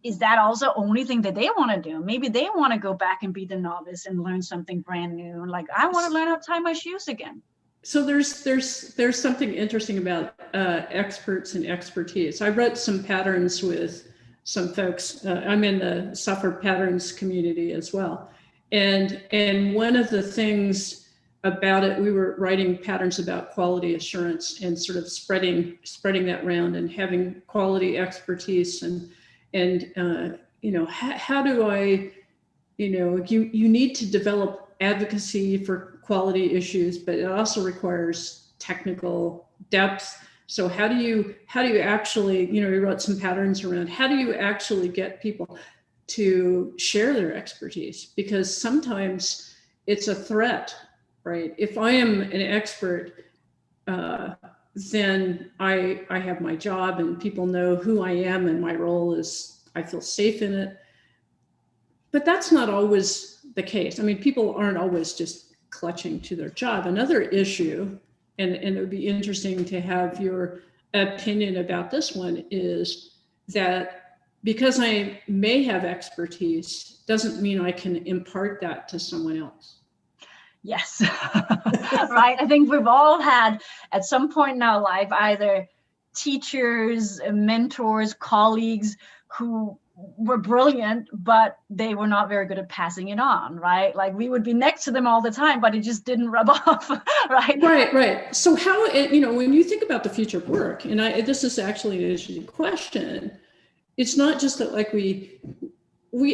S: Is that also only thing that they want to do? Maybe they want to go back and be the novice and learn something brand new. Like, I want to learn how to tie my shoes again.
T: So there's something interesting about experts and expertise. I wrote some patterns with some folks. I'm in the software patterns community as well. And one of the things about it, we were writing patterns about quality assurance and sort of spreading that around and having quality expertise and how do I, you need to develop advocacy for quality issues, but it also requires technical depth. So how do you actually, we wrote some patterns around how do you actually get people to share their expertise? Because sometimes it's a threat, right? If I am an expert, then I have my job and people know who I am and my role is, I feel safe in it. But that's not always the case. I mean, people aren't always just clutching to their job. Another issue, and it would be interesting to have your opinion about this one, is that because I may have expertise doesn't mean I can impart that to someone else.
S: Yes, right. I think we've all had at some point in our life either teachers, mentors, colleagues who were brilliant, but they were not very good at passing it on, right? Like we would be next to them all the time, but it just didn't rub off, right?
T: Right. So how, when you think about the future of work, and this is actually an interesting question, it's not just that like we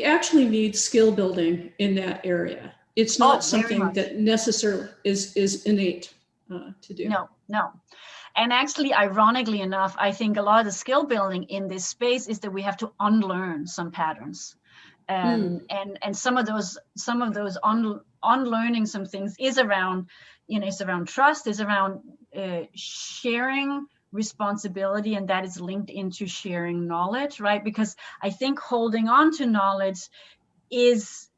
T: actually need skill building in that area. It's not something that necessarily is innate to do.
S: No. And actually, ironically enough, I think a lot of the skill building in this space is that we have to unlearn some patterns. And some of those unlearning some things is around, it's around trust, is around sharing responsibility, and that is linked into sharing knowledge, right? Because I think holding on to knowledge is,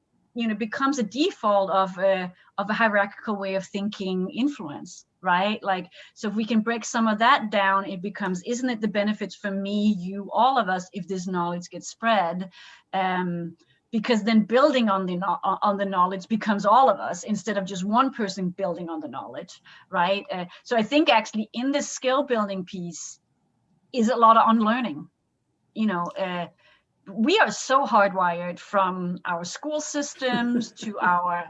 S: becomes a default of a hierarchical way of thinking influence, right? Like, so if we can break some of that down, it becomes, isn't it the benefits for me, you, all of us, if this knowledge gets spread? Because then building on the knowledge becomes all of us instead of just one person building on the knowledge, right? So I think actually in this skill building piece is a lot of unlearning. We are so hardwired from our school systems to our,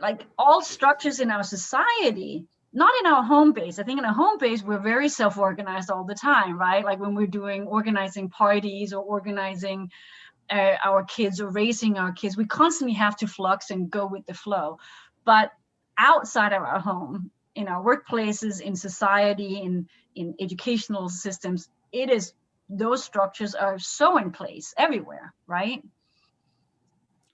S: like all structures in our society, not in our home base. I think in a home base, we're very self-organized all the time, right? Like when we're organizing parties or organizing our kids or raising our kids, we constantly have to flux and go with the flow. But outside of our home, in our workplaces, in society, in educational systems, those structures are so in place everywhere, right?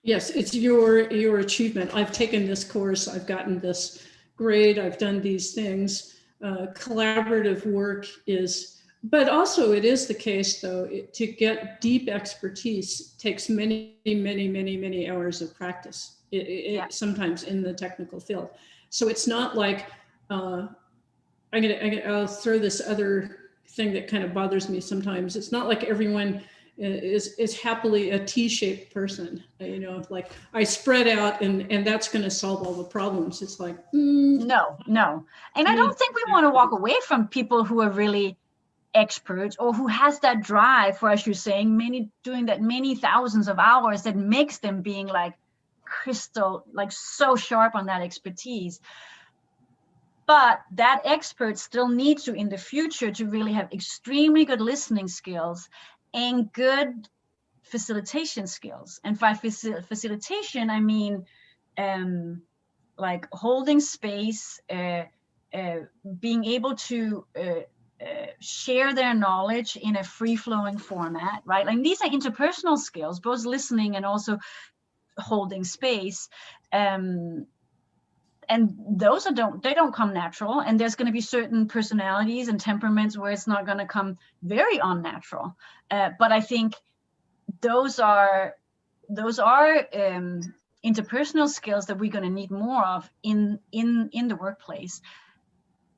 T: Yes, it's your achievement. I've taken this course, I've gotten this grade, I've done these things. Collaborative work is, but also it is the case though, to get deep expertise takes many, many, many, many hours of practice, sometimes in the technical field. So it's not like, I'll throw this other thing that kind of bothers me sometimes. It's not like everyone is happily a T-shaped person, like I spread out and that's going to solve all the problems. It's like,
S: no. And I don't think we want to walk away from people who are really experts or who has that drive for, as you're saying, doing that many thousands of hours that makes them being like crystal, like so sharp on that expertise. But that expert still needs to, in the future, to really have extremely good listening skills and good facilitation skills. And by facilitation, I mean like holding space, being able to share their knowledge in a free-flowing format, right? Like these are interpersonal skills, both listening and also holding space. And those don't come natural, and there's going to be certain personalities and temperaments where it's not going to come very unnatural. But I think those are interpersonal skills that we're going to need more of in the workplace.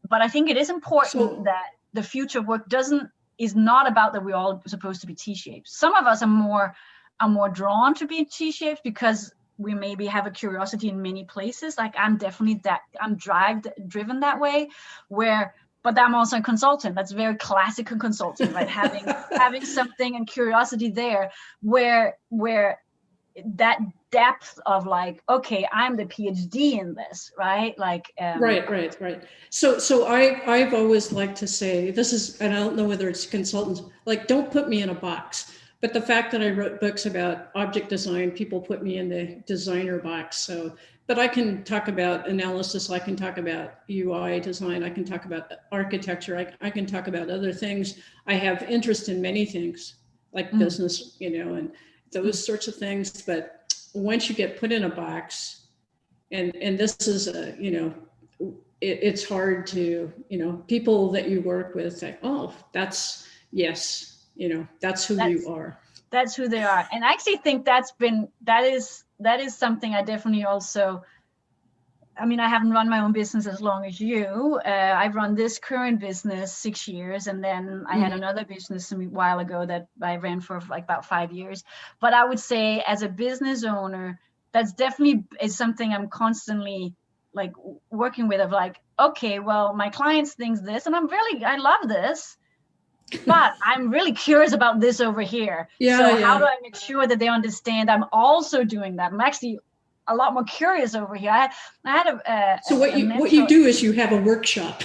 S: But I think it is important that the future of work is not about that we're all supposed to be T-shaped. Some of us are more drawn to be T-shaped because we maybe have a curiosity in many places. Like I'm definitely I'm driven that way, but I'm also a consultant. That's very classical consulting, right? having something and curiosity there where that depth of like, okay, I'm the PhD in this, right? Like
T: right. So I've always liked to say, this is, and I don't know whether it's consultants, like don't put me in a box. But the fact that I wrote books about object design, people put me in the designer box. So, but I can talk about analysis, I can talk about UI design, I can talk about architecture, I can talk about other things. I have interest in many things like business, and those sorts of things. But once you get put in a box, and this is it's hard to, people that you work with say, oh, that's, yes. That's who you are.
S: That's who they are. And I actually think that is something I definitely also, I mean, I haven't run my own business as long as you. I've run this current business 6 years. And then I had another business a while ago that I ran for like about 5 years. But I would say as a business owner, that's definitely is something I'm constantly like working with of like, okay, well, my clients thinks this, and I love this, but I'm really curious about this over here.
T: Yeah,
S: so
T: yeah.
S: How do I make sure that they understand I'm also doing that? I'm actually a lot more curious over here. I had a
T: so what you do is you have a workshop.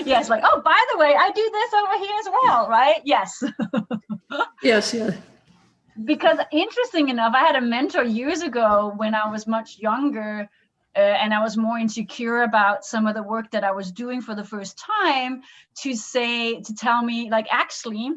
S: Yes, like, oh, by the way, I do this over here as well, right? Yes.
T: Yes, yeah.
S: Because interesting enough, I had a mentor years ago when I was much younger, and I was more insecure about some of the work that I was doing for the first time, to tell me, like, actually,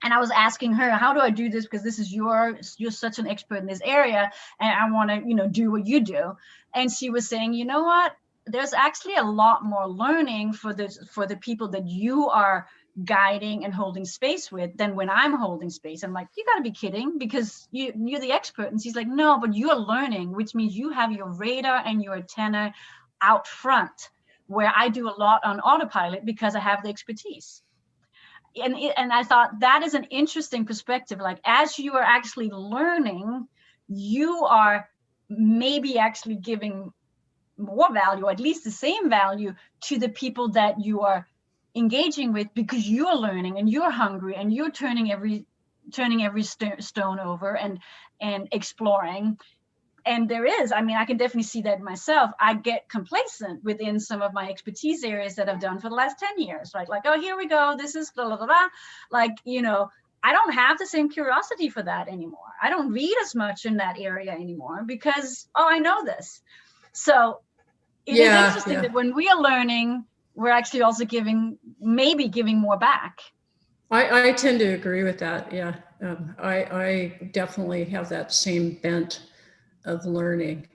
S: and I was asking her, how do I do this? Because this is you're such an expert in this area, and I want to, do what you do. And she was saying, you know what? There's actually a lot more learning for the people that you are guiding and holding space with than when I'm holding space. I'm like, you got to be kidding, because you're the expert. And she's like, no, but you're learning, which means you have your radar and your antenna out front, where I do a lot on autopilot because I have the expertise. And I thought that is an interesting perspective. Like, as you are actually learning, you are maybe actually giving more value, at least the same value, to the people that you are engaging with, because you're learning and you're hungry and you're turning every stone over and exploring. And I can definitely see that myself. I get complacent within some of my expertise areas that I've done for the last 10 years, right? Like, oh, here we go. This is blah, blah, blah, blah. Like, I don't have the same curiosity for that anymore. I don't read as much in that area anymore because, I know this. So it is interesting that when we are learning, we're actually also giving more back.
T: I tend to agree with that. Yeah. I definitely have that same bent of learning.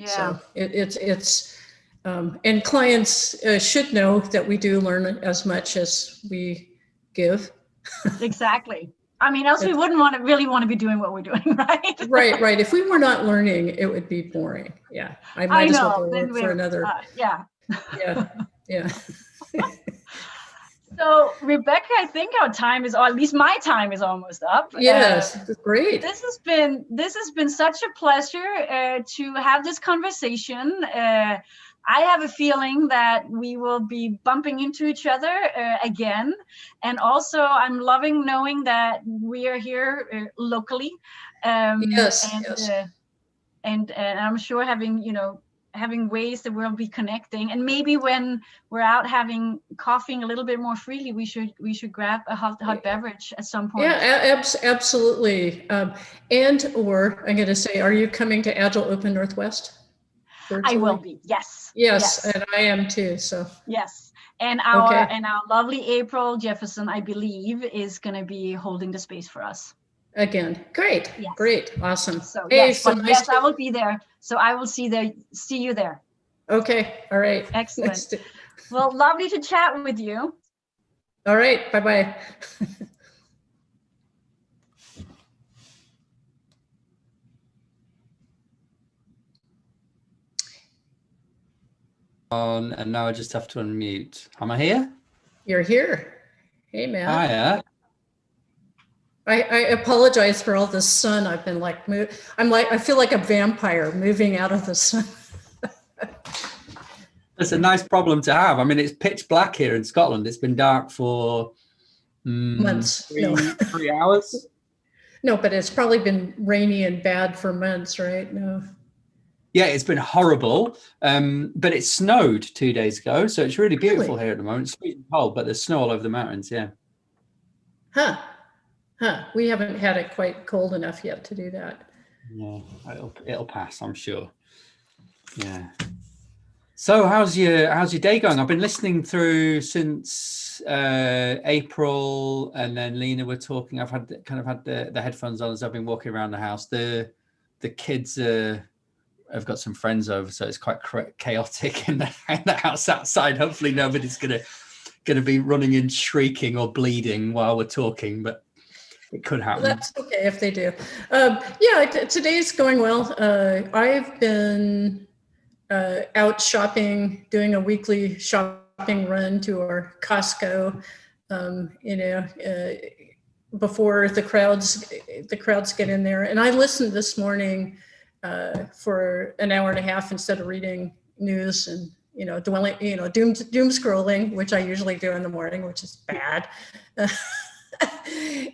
T: So it's and clients should know that we do learn as much as we give.
S: Exactly. Else we wouldn't really want to be doing what we're doing, right?
T: Right. If we were not learning, it would be boring. Yeah. I might as well go work for another.
S: Yeah.
T: Yeah.
S: So, Rebecca, I think our time is, or at least my time is almost up.
T: Yes, great.
S: This has been such a pleasure to have this conversation. I have a feeling that we will be bumping into each other again. And also, I'm loving knowing that we are here locally.
T: Yes.
S: And I'm sure having ways that we'll be connecting, and maybe when we're out having coffee a little bit more freely, we should grab a hot beverage at some point.
T: Yeah, absolutely. Or I'm going to say, are you coming to Agile Open Northwest? Virtually?
S: I will be. Yes,
T: and I am too. So
S: yes, and our lovely April Jefferson, I believe, is going to be holding the space for us.
T: Again, great, great, awesome.
S: So yes, I will be there. So I will see you there.
T: Okay, all right.
S: Excellent. Well, lovely to chat with you.
T: All right, bye-bye.
C: And now I just have to unmute. Am I here?
T: You're here. Hey, man.
C: Hiya.
T: I apologize for all this sun. I've been I feel like a vampire moving out of the sun.
C: It's a nice problem to have. It's pitch black here in Scotland. It's been dark for
T: months.
C: 3 hours.
T: No, but it's probably been rainy and bad for months, right? No.
C: Yeah, it's been horrible. But it snowed 2 days ago, so it's really beautiful here at the moment. It's sweet and cold, but there's snow all over the mountains. Yeah.
T: Huh. We haven't had it quite cold enough yet to do that.
C: Yeah, it'll pass, I'm sure. Yeah. So how's your day going? I've been listening through since April, and then Lena were talking. I've had the headphones on as I've been walking around the house. The kids have got some friends over, so it's quite chaotic in the house outside. Hopefully nobody's gonna be running and shrieking or bleeding while we're talking, but it could happen.
T: That's okay if they do. Today's going well. I've been out shopping, doing a weekly shopping run to our Costco, before the crowds get in there. And I listened this morning for an hour and a half instead of reading news and, doom scrolling, which I usually do in the morning, which is bad.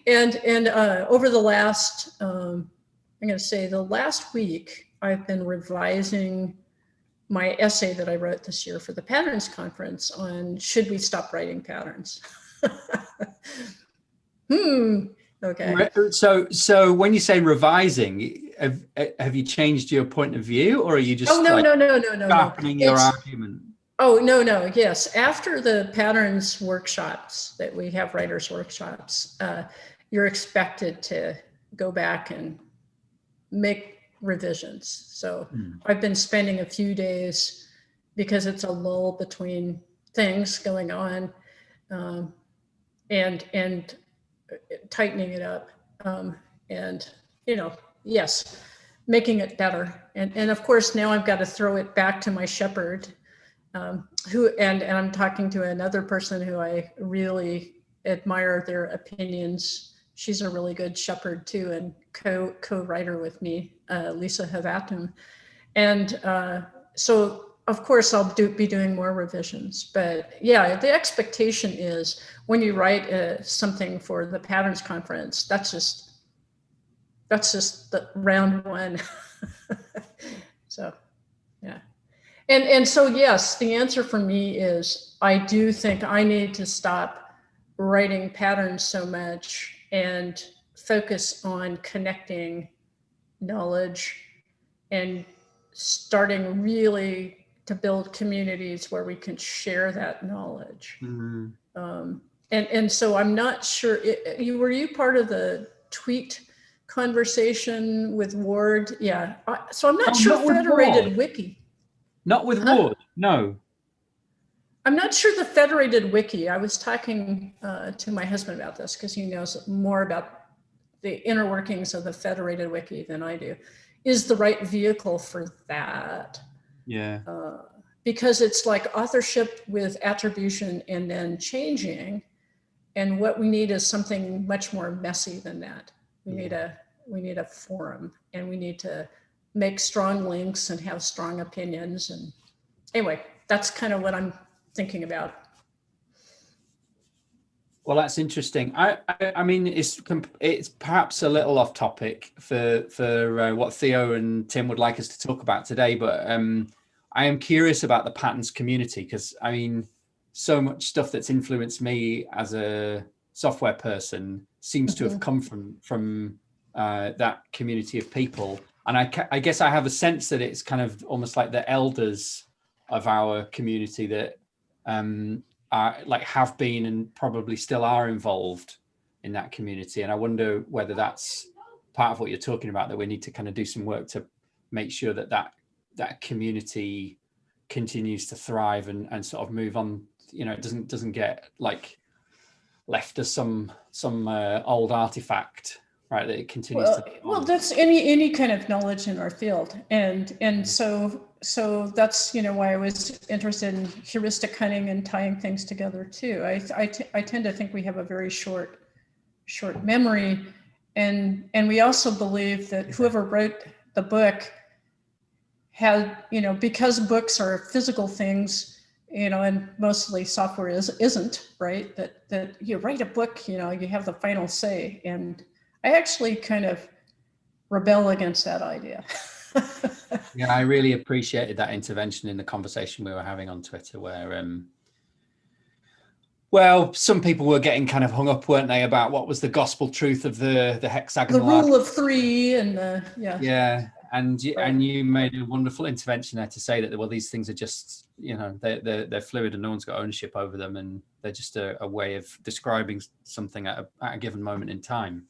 T: And over the last, I'm going to say the last week, I've been revising my essay that I wrote this year for the Patterns Conference on should we stop writing patterns? Okay.
C: So when you say revising, have you changed your point of view, or are you just
T: no,
C: sharpening your argument?
T: Oh, no. Yes. After the patterns workshops that we have, writers workshops, you're expected to go back and make revisions. So I've been spending a few days, because it's a lull between things going on, and tightening it up, and yes, making it better. And of course now I've got to throw it back to my shepherd, who and I'm talking to another person who I really admire their opinions. She's a really good shepherd too, and co-writer with me, Lisa Havatum. And so of course I'll be doing more revisions, but yeah, the expectation is when you write something for the Patterns Conference, that's just the round one. So yeah. And so yes, the answer for me is I do think I need to stop writing patterns so much and focus on connecting knowledge and starting really to build communities where we can share that knowledge. And so I'm not sure, were you part of the tweet conversation with Ward? Yeah, so I'm not sure Federated Wiki.
C: Not with Ward, no.
T: I'm not sure the Federated Wiki, I was talking to my husband about this because he knows more about the inner workings of the Federated Wiki than I do, is the right vehicle for that.
C: Yeah.
T: Because it's like authorship with attribution and then changing. And what we need is something much more messy than that. We need a forum, and we need to make strong links and have strong opinions. And anyway, that's kind of what I'm thinking about.
C: Well, that's interesting. I mean, it's perhaps a little off topic for what Theo and Tim would like us to talk about today, but I am curious about the patterns community, because I mean, so much stuff that's influenced me as a software person seems to have come from that community of people. And I guess I have a sense that it's kind of almost like the elders of our community that are like have been and probably still are involved in that community. And I wonder whether that's part of what you're talking about, that we need to kind of do some work to make sure that that community continues to thrive and sort of move on. It doesn't get like left as some old artifact, right? That it continues
T: well, that's any kind of knowledge in our field, and so that's why I was interested in heuristic hunting and tying things together too. I tend to think we have a very short memory, and we also believe that whoever wrote the book had, because books are physical things, and mostly software isn't, right? That you write a book, you have the final say. And I actually kind of rebel against that idea.
C: Yeah, I really appreciated that intervention in the conversation we were having on Twitter, where well, some people were getting kind of hung up, weren't they, about what was the gospel truth of the hexagonal.
T: The rule of three and yeah.
C: Yeah. And you made a wonderful intervention there to say that, well, these things are just, they're fluid and no one's got ownership over them, and they're just a way of describing something at a given moment in time.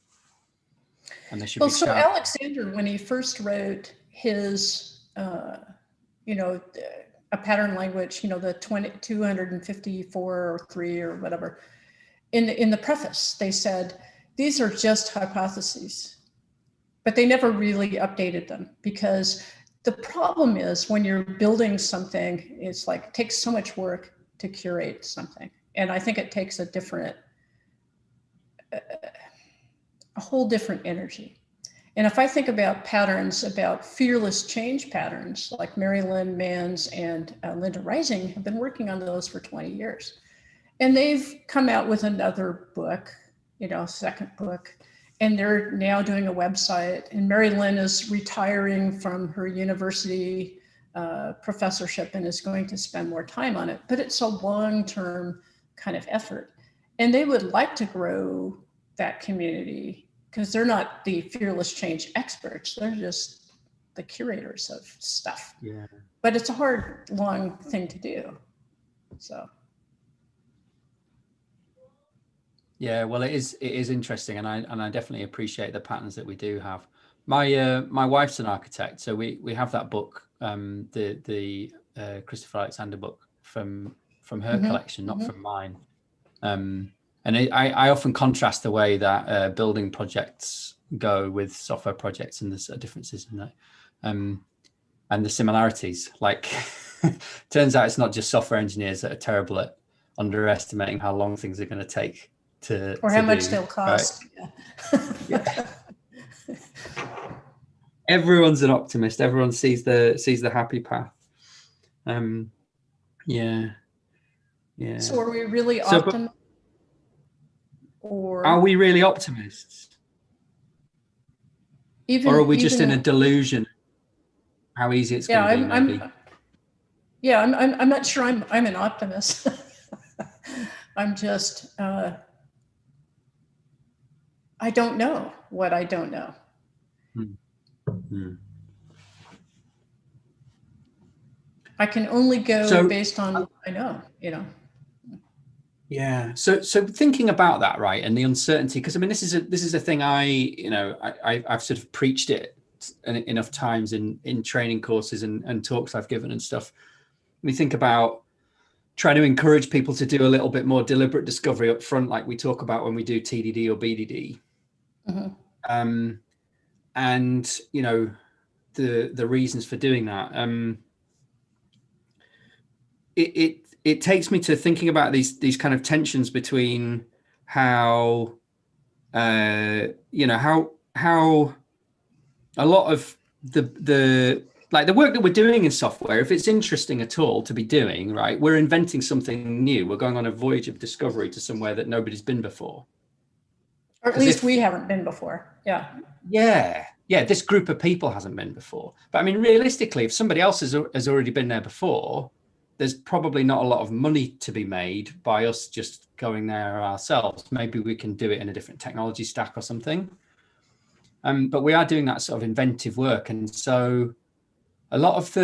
C: And they should be
T: so Alexander, when he first wrote his, a pattern language, the 254 or 3 or whatever, in the preface, they said, these are just hypotheses. But they never really updated them, because the problem is when you're building something, it's like it takes so much work to curate something. And I think it takes a whole different energy. And if I think about patterns, about fearless change patterns, like Mary Lynn Manns and Linda Rising have been working on those for 20 years. And they've come out with another book, second book, and they're now doing a website. And Mary Lynn is retiring from her university professorship and is going to spend more time on it, but it's a long-term kind of effort. And they would like to grow that community because they're not the fearless change experts. They're just the curators of stuff.
C: Yeah.
T: But it's a hard, long thing to do. So.
C: Yeah, well, it is interesting, and I definitely appreciate the patterns that we do have. My wife's an architect, so we have that book, the Christopher Alexander book from her collection, not from mine. And I often contrast the way that building projects go with software projects, and there's differences in that, and the similarities. Like, turns out it's not just software engineers that are terrible at underestimating how long things are going to take
T: or how much they'll cost.
C: Right? Yeah. Everyone's an optimist. Everyone sees the happy path. Yeah.
T: So are we really optimists? Or
C: are we really optimists? Or are we just in a delusion how easy it's going to be? Maybe.
T: I'm not sure I'm an optimist. I'm just I don't know what I don't know. I can only go based on what I know,
C: Yeah. So thinking about that, right, and the uncertainty, because I mean, this is a thing I've sort of preached it enough times in training courses and talks I've given and stuff. We think about trying to encourage people to do a little bit more deliberate discovery up front, like we talk about when we do TDD or BDD. And the reasons for doing that. It takes me to thinking about these kind of tensions between how how a lot of the work that we're doing in software, if it's interesting at all to be doing, right, we're inventing something new. We're going on a voyage of discovery to somewhere that nobody's been before.
T: Or at least we haven't been before.
C: Yeah. This group of people hasn't been before. But I mean, realistically, if somebody else has already been there before, there's probably not a lot of money to be made by us just going there ourselves. Maybe we can do it in a different technology stack or something. But we are doing that sort of inventive work. And so a lot of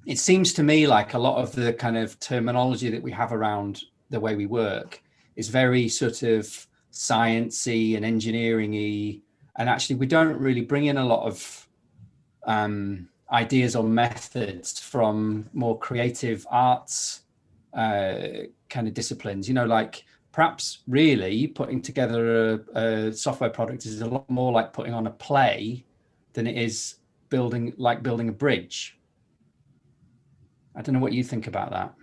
C: it seems to me like a lot of the kind of terminology that we have around the way we work is very sort of sciencey and engineering-y. And actually, we don't really bring in a lot of ideas or methods from more creative arts kind of disciplines, like perhaps really putting together a software product is a lot more like putting on a play than it is building a bridge. I don't know what you think about that.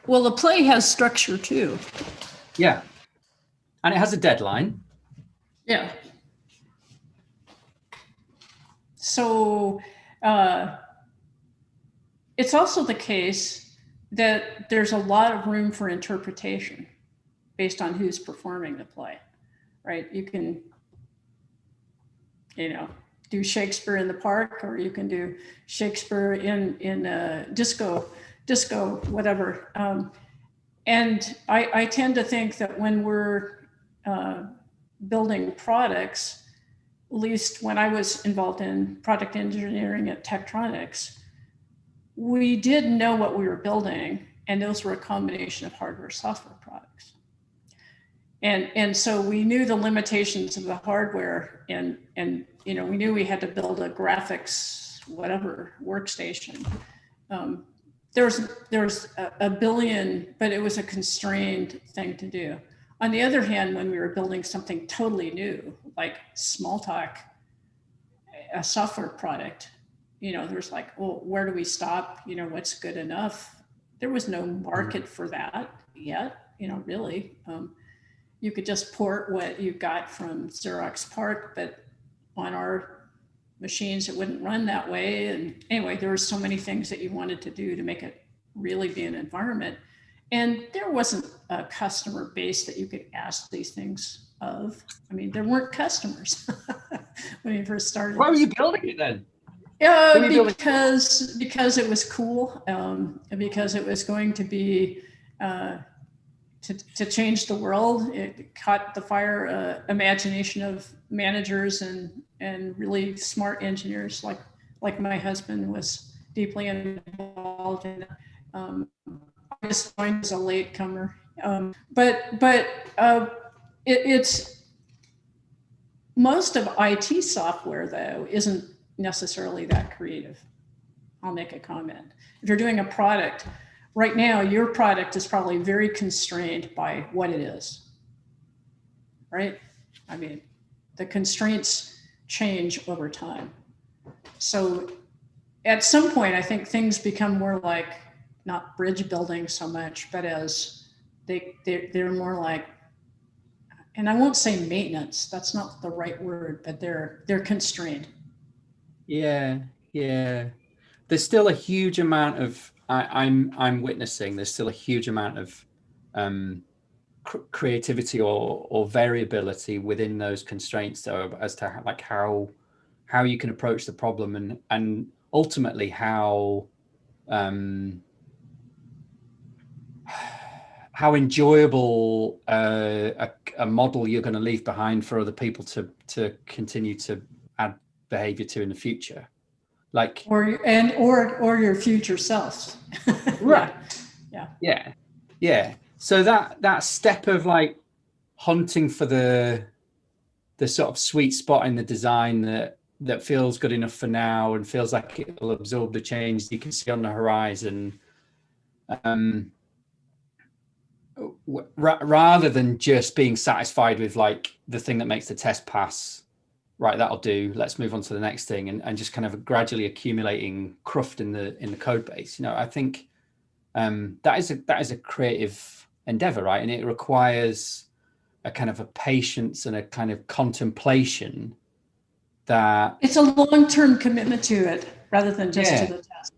T: Well, the play has structure too.
C: Yeah. And it has a deadline.
T: Yeah. So it's also the case that there's a lot of room for interpretation based on who's performing the play, right? You can, do Shakespeare in the park, or you can do Shakespeare in disco, whatever. And I tend to think that when we're building products, at least when I was involved in product engineering at Tektronix, we did know what we were building, and those were a combination of hardware software products. And so we knew the limitations of the hardware, and we knew we had to build a graphics whatever workstation. There's a billion, but it was a constrained thing to do. On the other hand, when we were building something totally new, like Smalltalk, a software product, there's like, well, where do we stop? What's good enough? There was no market for that yet, really. you could just port what you got from Xerox PARC, but on our machines, it wouldn't run that way. And anyway, there were so many things that you wanted to do to make it really be an environment. And there wasn't a customer base that you could ask these things of. I mean, there weren't customers when you first started.
C: Why were you building it then?
T: Yeah, because it was cool, and because it was going to be to change the world. It caught the fire imagination of managers and really smart engineers like my husband was deeply involved in. I just joined as a latecomer, it's most of IT software though isn't necessarily that creative. I'll make a comment. If you're doing a product right now, your product is probably very constrained by what it is, right? I mean, the constraints change over time. So at some point, I think things become more like not bridge building so much, but as they're more like, and I won't say maintenance, that's not the right word, but they're constrained.
C: Yeah. There's still a huge amount of I'm witnessing. There's still a huge amount of creativity or variability within those constraints, though, as to like how you can approach the problem and ultimately how enjoyable a model you're going to leave behind for other people to continue to add behavior to in the future, like
T: or your future selves.
C: Right.
T: Yeah.
C: So that step of like hunting for the sort of sweet spot in the design that feels good enough for now and feels like it will absorb the change you can see on the horizon, rather than just being satisfied with like the thing that makes the test pass. Right, that'll do. Let's move on to the next thing, and just kind of gradually accumulating cruft in the code base. I think that is a creative endeavor, right? And it requires a kind of a patience and a kind of contemplation that
T: it's a long-term commitment to it rather than just to the test.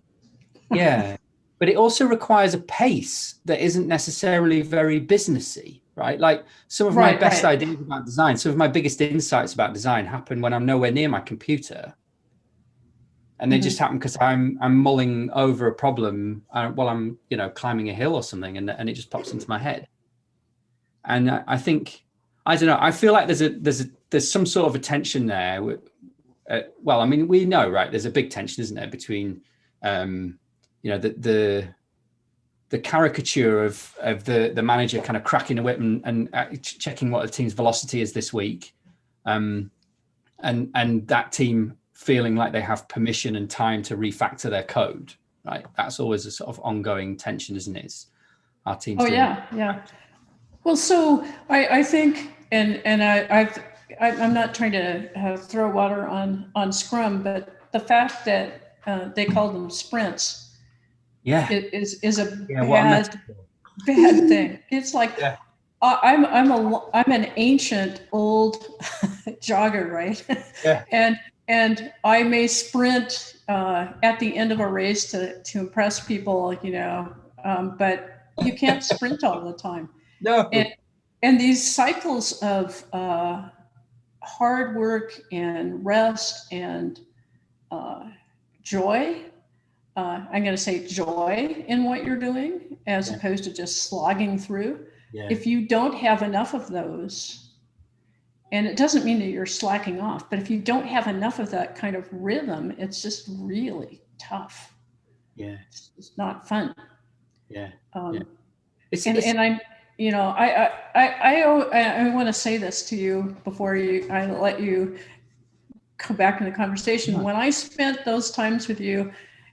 C: Yeah, but it also requires a pace that isn't necessarily very businessy. Right, like some of my best ideas about design, some of my biggest insights about design happen when I'm nowhere near my computer, and they just happen because I'm mulling over a problem while I'm climbing a hill or something, and it just pops into my head. And I think I don't know. I feel like there's some sort of a tension there. Well, I mean, we know, right? There's a big tension, isn't there, between the caricature of the manager kind of cracking a whip and checking what the team's velocity is this week, and that team feeling like they have permission and time to refactor their code, right? That's always a sort of ongoing tension, isn't it? It's our teams.
T: Oh yeah. Well, so I think, and I'm not trying to throw water on Scrum, but the fact that they call them sprints. Is a bad thing. It's like I'm an ancient old jogger, right? Yeah. and I may sprint at the end of a race to impress people, but you can't sprint all the time.
C: No.
T: And these cycles of hard work and rest and joy. I'm going to say joy in what you're doing as opposed to just slogging through. Yeah. If you don't have enough of those, and it doesn't mean that you're slacking off, but if you don't have enough of that kind of rhythm, it's just really tough.
C: Yeah.
T: It's not fun.
C: Yeah.
T: And I'm, I want to say this to you before I let you come back in the conversation. Yeah. When I spent those times with you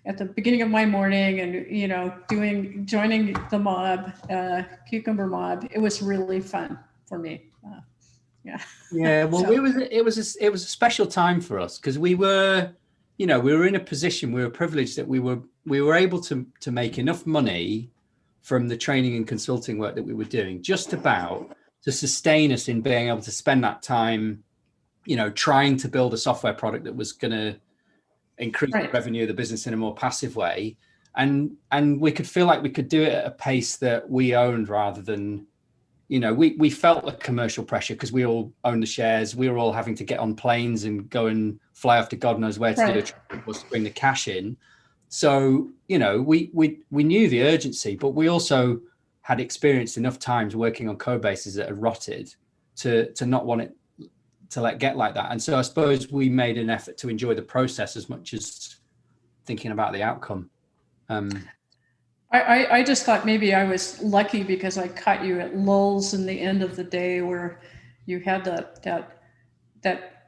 T: at the beginning of my morning and, joining the mob, Cucumber mob, it was really fun for me.
C: Yeah. Well, so. it was a special time for us because we were in a position, we were privileged that we were able to make enough money from the training and consulting work that we were doing just about sustain us in being able to spend that time, trying to build a software product that was going to increase the revenue of the business in a more passive way. And we could feel like we could do it at a pace that we owned rather than, we felt the commercial pressure because we all owned the shares. We were all having to get on planes and go and fly off to God knows where to do a trip was to bring the cash in. So, we knew the urgency, but we also had experienced enough times working on code bases that had rotted to not want it to get like that. And so I suppose we made an effort to enjoy the process as much as thinking about the outcome.
T: I just thought maybe I was lucky because I caught you at lulls in the end of the day where you had that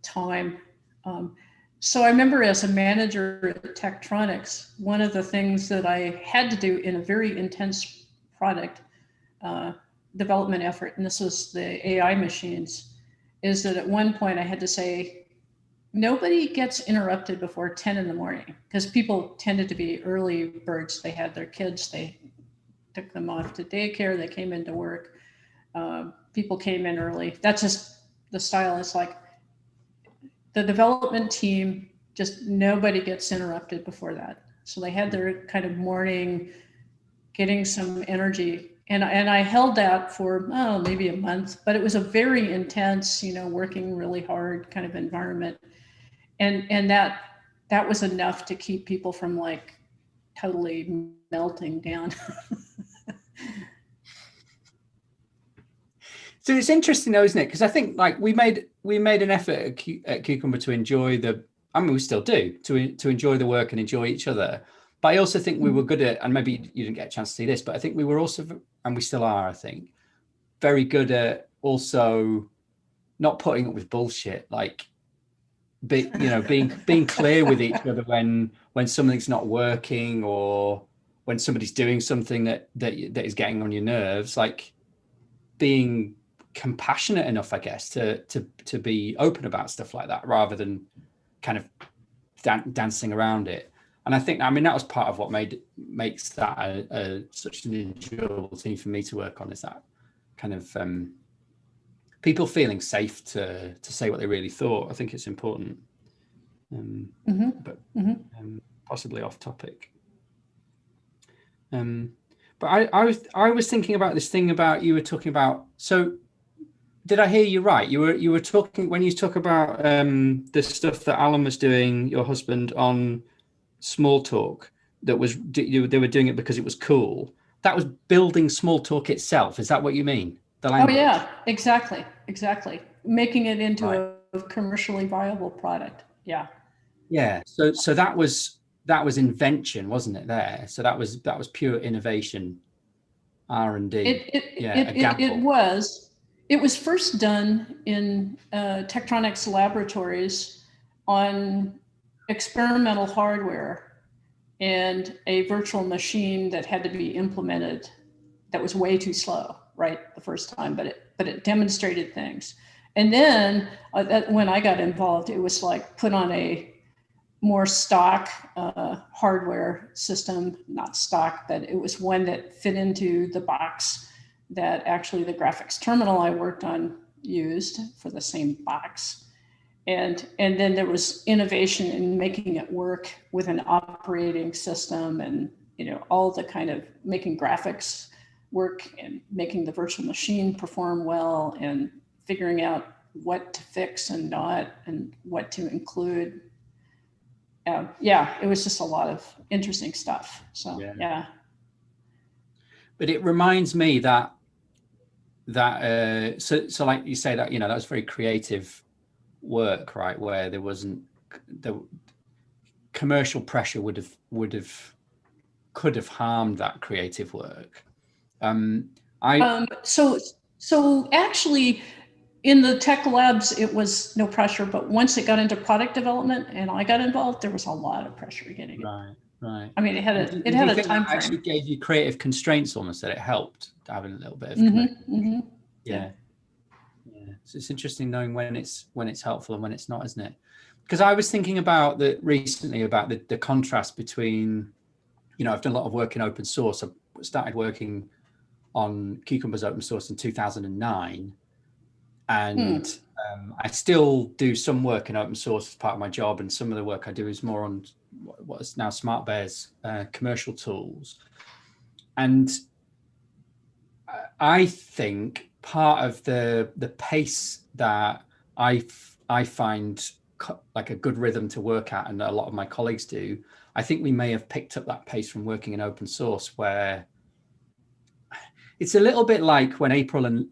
T: time. So I remember as a manager at Tektronix, one of the things that I had to do in a very intense product development effort, and this was the AI machines, is that at one point I had to say, nobody gets interrupted before 10 in the morning, because people tended to be early birds. They had their kids, they took them off to daycare, they came into work. People came in early. That's just the style. It's like the development team, just nobody gets interrupted before that. So they had their kind of morning, getting some energy. And I held that for maybe a month, but it was a very intense, working really hard kind of environment. And that was enough to keep people from like totally melting down.
C: So it's interesting though, isn't it? Because I think like we made an effort at Cucumber to enjoy we still do, to enjoy the work and enjoy each other. But I also think we were good at, and maybe you didn't get a chance to see this, but I think we were also, and we still are, I think, very good at also not putting up with bullshit, like being clear with each other when something's not working or when somebody's doing something that is getting on your nerves, like being compassionate enough, I guess, to be open about stuff like that rather than kind of dancing around it. And I think, that was part of what makes that such an enjoyable team for me to work on, is that kind of people feeling safe to say what they really thought. I think it's important, but possibly off topic. But I was thinking about this thing about, you were talking about, so did I hear you right? You were talking, when you talk about the stuff that Alan was doing, your husband, on Smalltalk, they were doing it because it was cool. That was building Smalltalk itself. Is that what you mean? The language?
T: Oh yeah, exactly. Making it into a commercially viable product. Yeah.
C: Yeah. So that was invention, wasn't it? There. So that was pure innovation, R&D.
T: It was first done in Tektronix laboratories on experimental hardware and a virtual machine that had to be implemented that was way too slow, right, the first time, but it demonstrated things. And then when I got involved, it was like put on a more stock hardware system, not stock, but it was one that fit into the box that actually the graphics terminal I worked on used for the same box. And then there was innovation in making it work with an operating system and, all the kind of making graphics work and making the virtual machine perform well and figuring out what to fix and not and what to include. It was just a lot of interesting stuff. So, yeah.
C: But it reminds me that so like you say, that, that was very creative work, right, where there wasn't the commercial pressure could have harmed that creative work.
T: So actually in the tech labs it was no pressure, but once it got into product development and I got involved, there was a lot of pressure getting it.
C: Right.
T: I mean, it had a time frame.
C: Actually gave you creative constraints, almost, that it helped having a little bit of Yeah. So it's interesting knowing when it's helpful and when it's not, isn't it? Because I was thinking about recently about the contrast between, I've done a lot of work in open source. I started working on Cucumber's open source in 2009. And I still do some work in open source as part of my job. And some of the work I do is more on what is now SmartBear's commercial tools. And I think part of the pace that I find like a good rhythm to work at, and a lot of my colleagues do, I think we may have picked up that pace from working in open source, where it's a little bit like when April and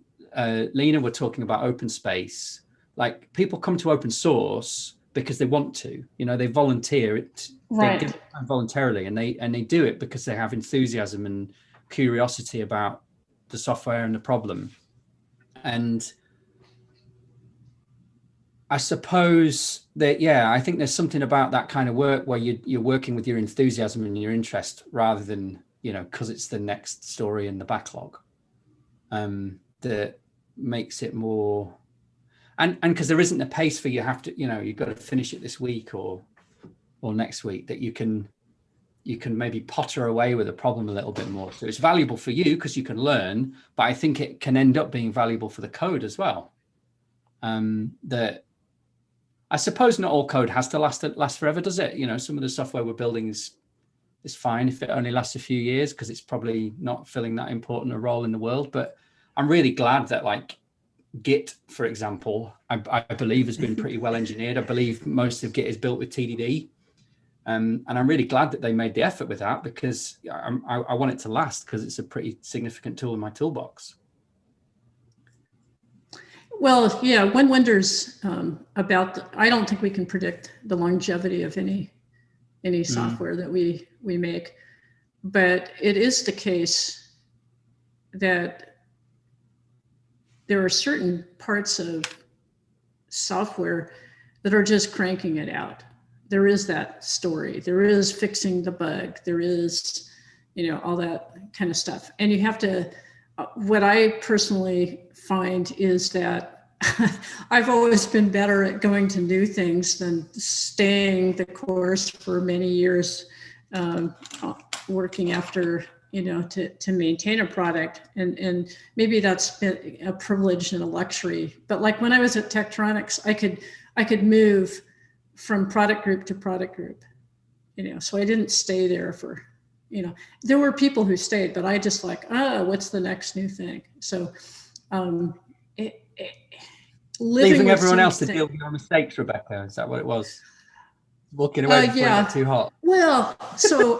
C: Lena were talking about open space. Like, people come to open source because they want to, they volunteer it,
T: right.
C: They give it time voluntarily, and they do it because they have enthusiasm and curiosity about the software and the problem. And I suppose that, I think there's something about that kind of work where you're working with your enthusiasm and your interest rather than, because it's the next story in the backlog, that makes it more, and because there isn't a pace for you have to, you've got to finish it this week or next week, that you can maybe potter away with a problem a little bit more. So it's valuable for you because you can learn, but I think it can end up being valuable for the code as well. That I suppose not all code has to last forever, does it? Some of the software we're building is fine if it only lasts a few years because it's probably not filling that important a role in the world. But I'm really glad that, like, Git, for example, I believe has been pretty well engineered. I believe most of Git is built with TDD. And I'm really glad that they made the effort with that, because I want it to last, because it's a pretty significant tool in my toolbox.
T: Well, yeah, one wonders about, I don't think we can predict the longevity of any software that we make, but it is the case that there are certain parts of software that are just cranking it out. There is that story, there is fixing the bug, there is, all that kind of stuff. And you have to, what I personally find is that I've always been better at going to new things than staying the course for many years, working after, to maintain a product. And maybe that's been a privilege and a luxury. But like when I was at Tektronix, I could move from product group to product group, so I didn't stay there for, there were people who stayed, but I just what's the next new thing? So
C: leaving everyone else to deal with your mistakes, Rebecca, is that what it was? Walking away before it got too hot.
T: Well, so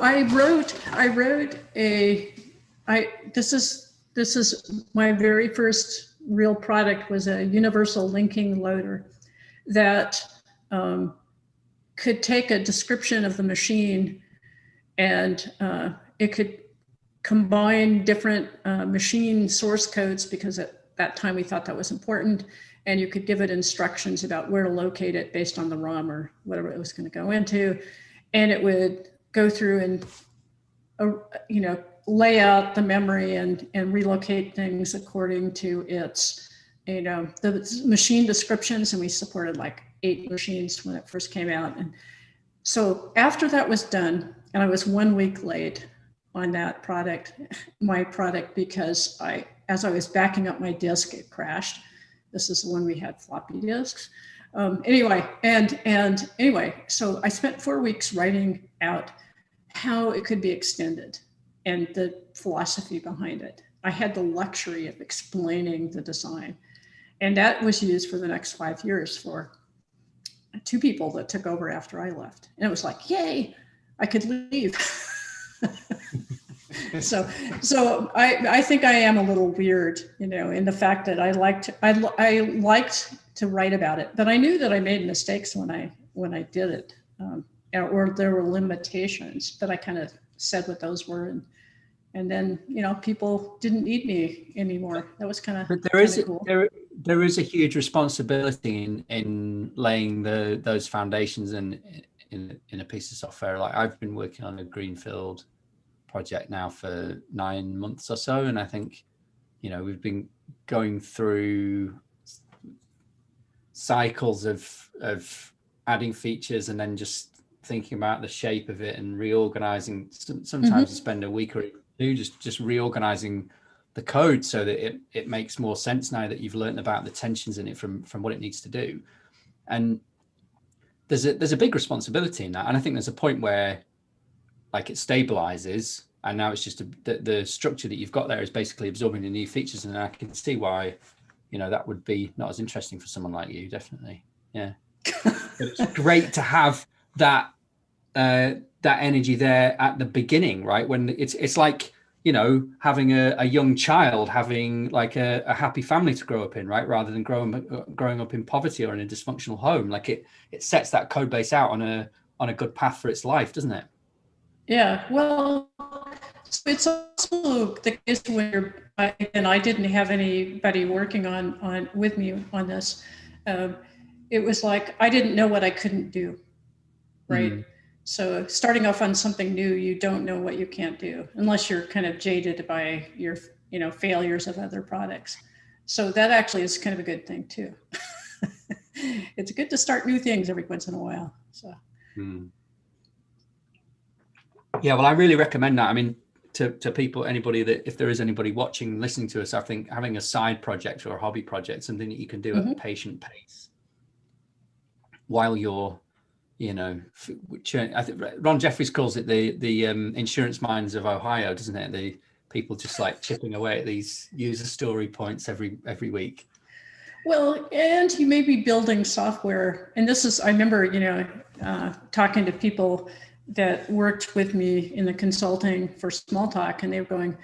T: this is my very first real product, was a universal linking loader that could take a description of the machine, and it could combine different machine source codes, because at that time we thought that was important. And you could give it instructions about where to locate it based on the ROM or whatever it was going to go into. And it would go through and, lay out the memory and relocate things according to its, the machine descriptions. And we supported like 8 machines when it first came out. And so after that was done, and I was 1 week late on that product, because as I was backing up my disk, it crashed. This is the one we had floppy disks. Anyway, so I spent 4 weeks writing out how it could be extended and the philosophy behind it. I had the luxury of explaining the design, and that was used for the next 5 years for 2 people that took over after I left. And it was like, yay, I could leave. So I think I am a little weird, in the fact that I liked to write about it, but I knew that I made mistakes when I did it, or there were limitations, but I kind of said what those were, and then people didn't need me anymore. That was kind of. But
C: there is a huge responsibility in laying those foundations in a piece of software. Like, I've been working on a greenfield project now for 9 months or so, and I think we've been going through cycles of adding features and then just thinking about the shape of it and reorganizing. Sometimes you spend a week or 2 just reorganizing the code so that it makes more sense now that you've learned about the tensions in it from what it needs to do. And there's a big responsibility in that. And I think there's a point where like it stabilizes, and now it's just the structure that you've got there is basically absorbing the new features. And I can see why, that would be not as interesting for someone like you, definitely. Yeah. But it's great to have that energy there at the beginning, right? When it's like, having a young child, having like a happy family to grow up in, right? Rather than growing up in poverty or in a dysfunctional home. Like it sets that code base out on a good path for its life, doesn't it?
T: Yeah, well, it's also the case where I didn't have anybody working on with me on this. It was like I didn't know what I couldn't do, right?
C: Mm.
T: So starting off on something new, you don't know what you can't do unless you're kind of jaded by your failures of other products. So that actually is kind of a good thing too. It's good to start new things every once in a while. So.
C: Mm. Yeah, well, I really recommend that. I mean, to people, anybody that, if there is anybody watching, listening to us, I think having a side project or a hobby project, something that you can do at a patient pace while you're, I think Ron Jeffries calls it the insurance mines of Ohio, doesn't it? The people just like chipping away at these user story points every week.
T: Well, and you may be building software, and this is, I remember, talking to people that worked with me in the consulting for Smalltalk, and they were going,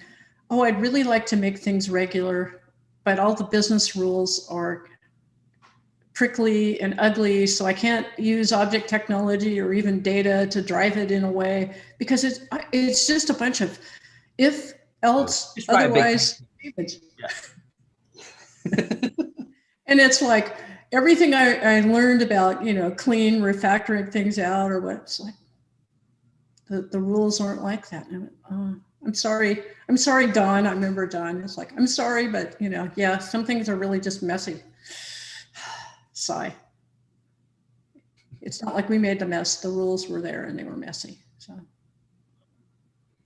T: oh, I'd really like to make things regular, but all the business rules are prickly and ugly, so I can't use object technology or even data to drive it in a way, because it's just a bunch of if, else, otherwise. And it's like everything I learned about, clean, refactoring things out or what, it's like, the rules aren't like that. And I went, oh, I'm sorry, Don. I remember Don. It's like, I'm sorry, but yeah, some things are really just messy. Sigh. It's not like we made the mess. The rules were there and they were messy. So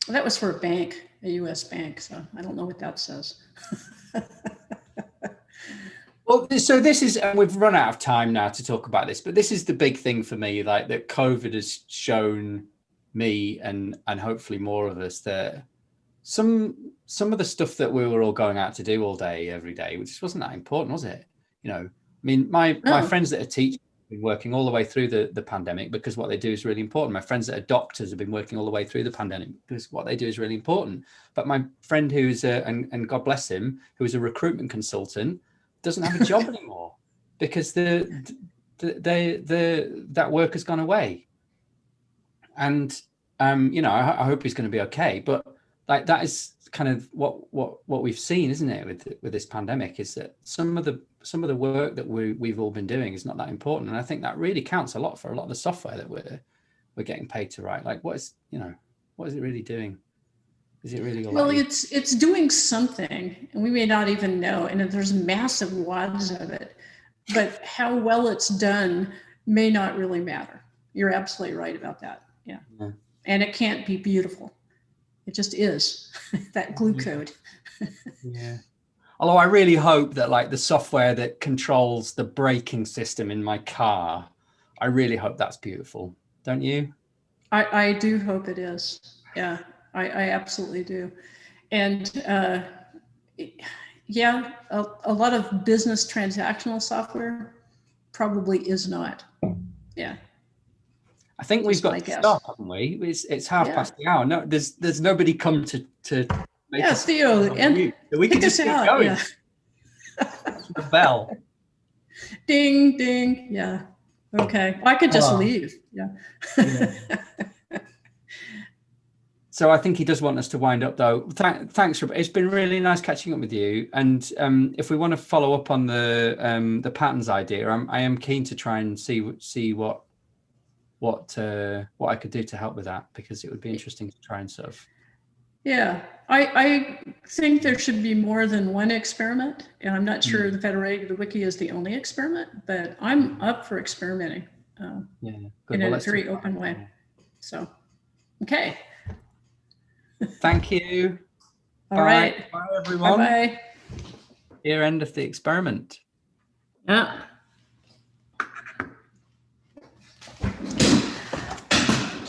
T: that was for a bank, a US bank. So I don't know what that says.
C: Well, so this is, and we've run out of time now to talk about this, but this is the big thing for me, like that COVID has shown me and hopefully more of us that some of the stuff that we were all going out to do all day, every day, which just wasn't that important, was it? I mean, my friends that are teachers have been working all the way through the pandemic because what they do is really important. My friends that are doctors have been working all the way through the pandemic because what they do is really important. But my friend who's and God bless him, who is a recruitment consultant, doesn't have a job anymore because that work has gone away. And I hope he's going to be okay. But like that is kind of what we've seen, isn't it, with this pandemic, is that some of the work that we've all been doing is not that important. And I think that really counts a lot for a lot of the software that we're getting paid to write. Like what is it really doing? Is it really?
T: Well, it's doing something, and we may not even know. And there's massive wads of it, but how well it's done may not really matter. You're absolutely right about that. Yeah. And it can't be beautiful. It just is that glue code.
C: Yeah. Although I really hope that like the software that controls the braking system in my car, I really hope that's beautiful. Don't you?
T: I do hope it is. Yeah. I absolutely do. And yeah, a lot of business transactional software probably is not. Yeah.
C: I think we've got to stop, haven't we? It's half past the hour. No, there's nobody come to make us.
T: Theo, and
C: we can just keep going.
T: Yeah.
C: The bell.
T: Ding, ding. Yeah. Okay. I could just leave. Yeah.
C: So I think he does want us to wind up, though. Thanks, Robert. It's been really nice catching up with you. And if we want to follow up on the patterns idea, I am keen to try and see what I could do to help with that, because it would be interesting to try and sort of.
T: Yeah, I think there should be more than one experiment, and I'm not sure the Federated Wiki is the only experiment, but I'm up for experimenting in a very open way. So, okay.
C: Thank you.
F: All right.
C: Bye, everyone.
F: Bye-bye.
C: Here, end of the experiment.
F: Yeah.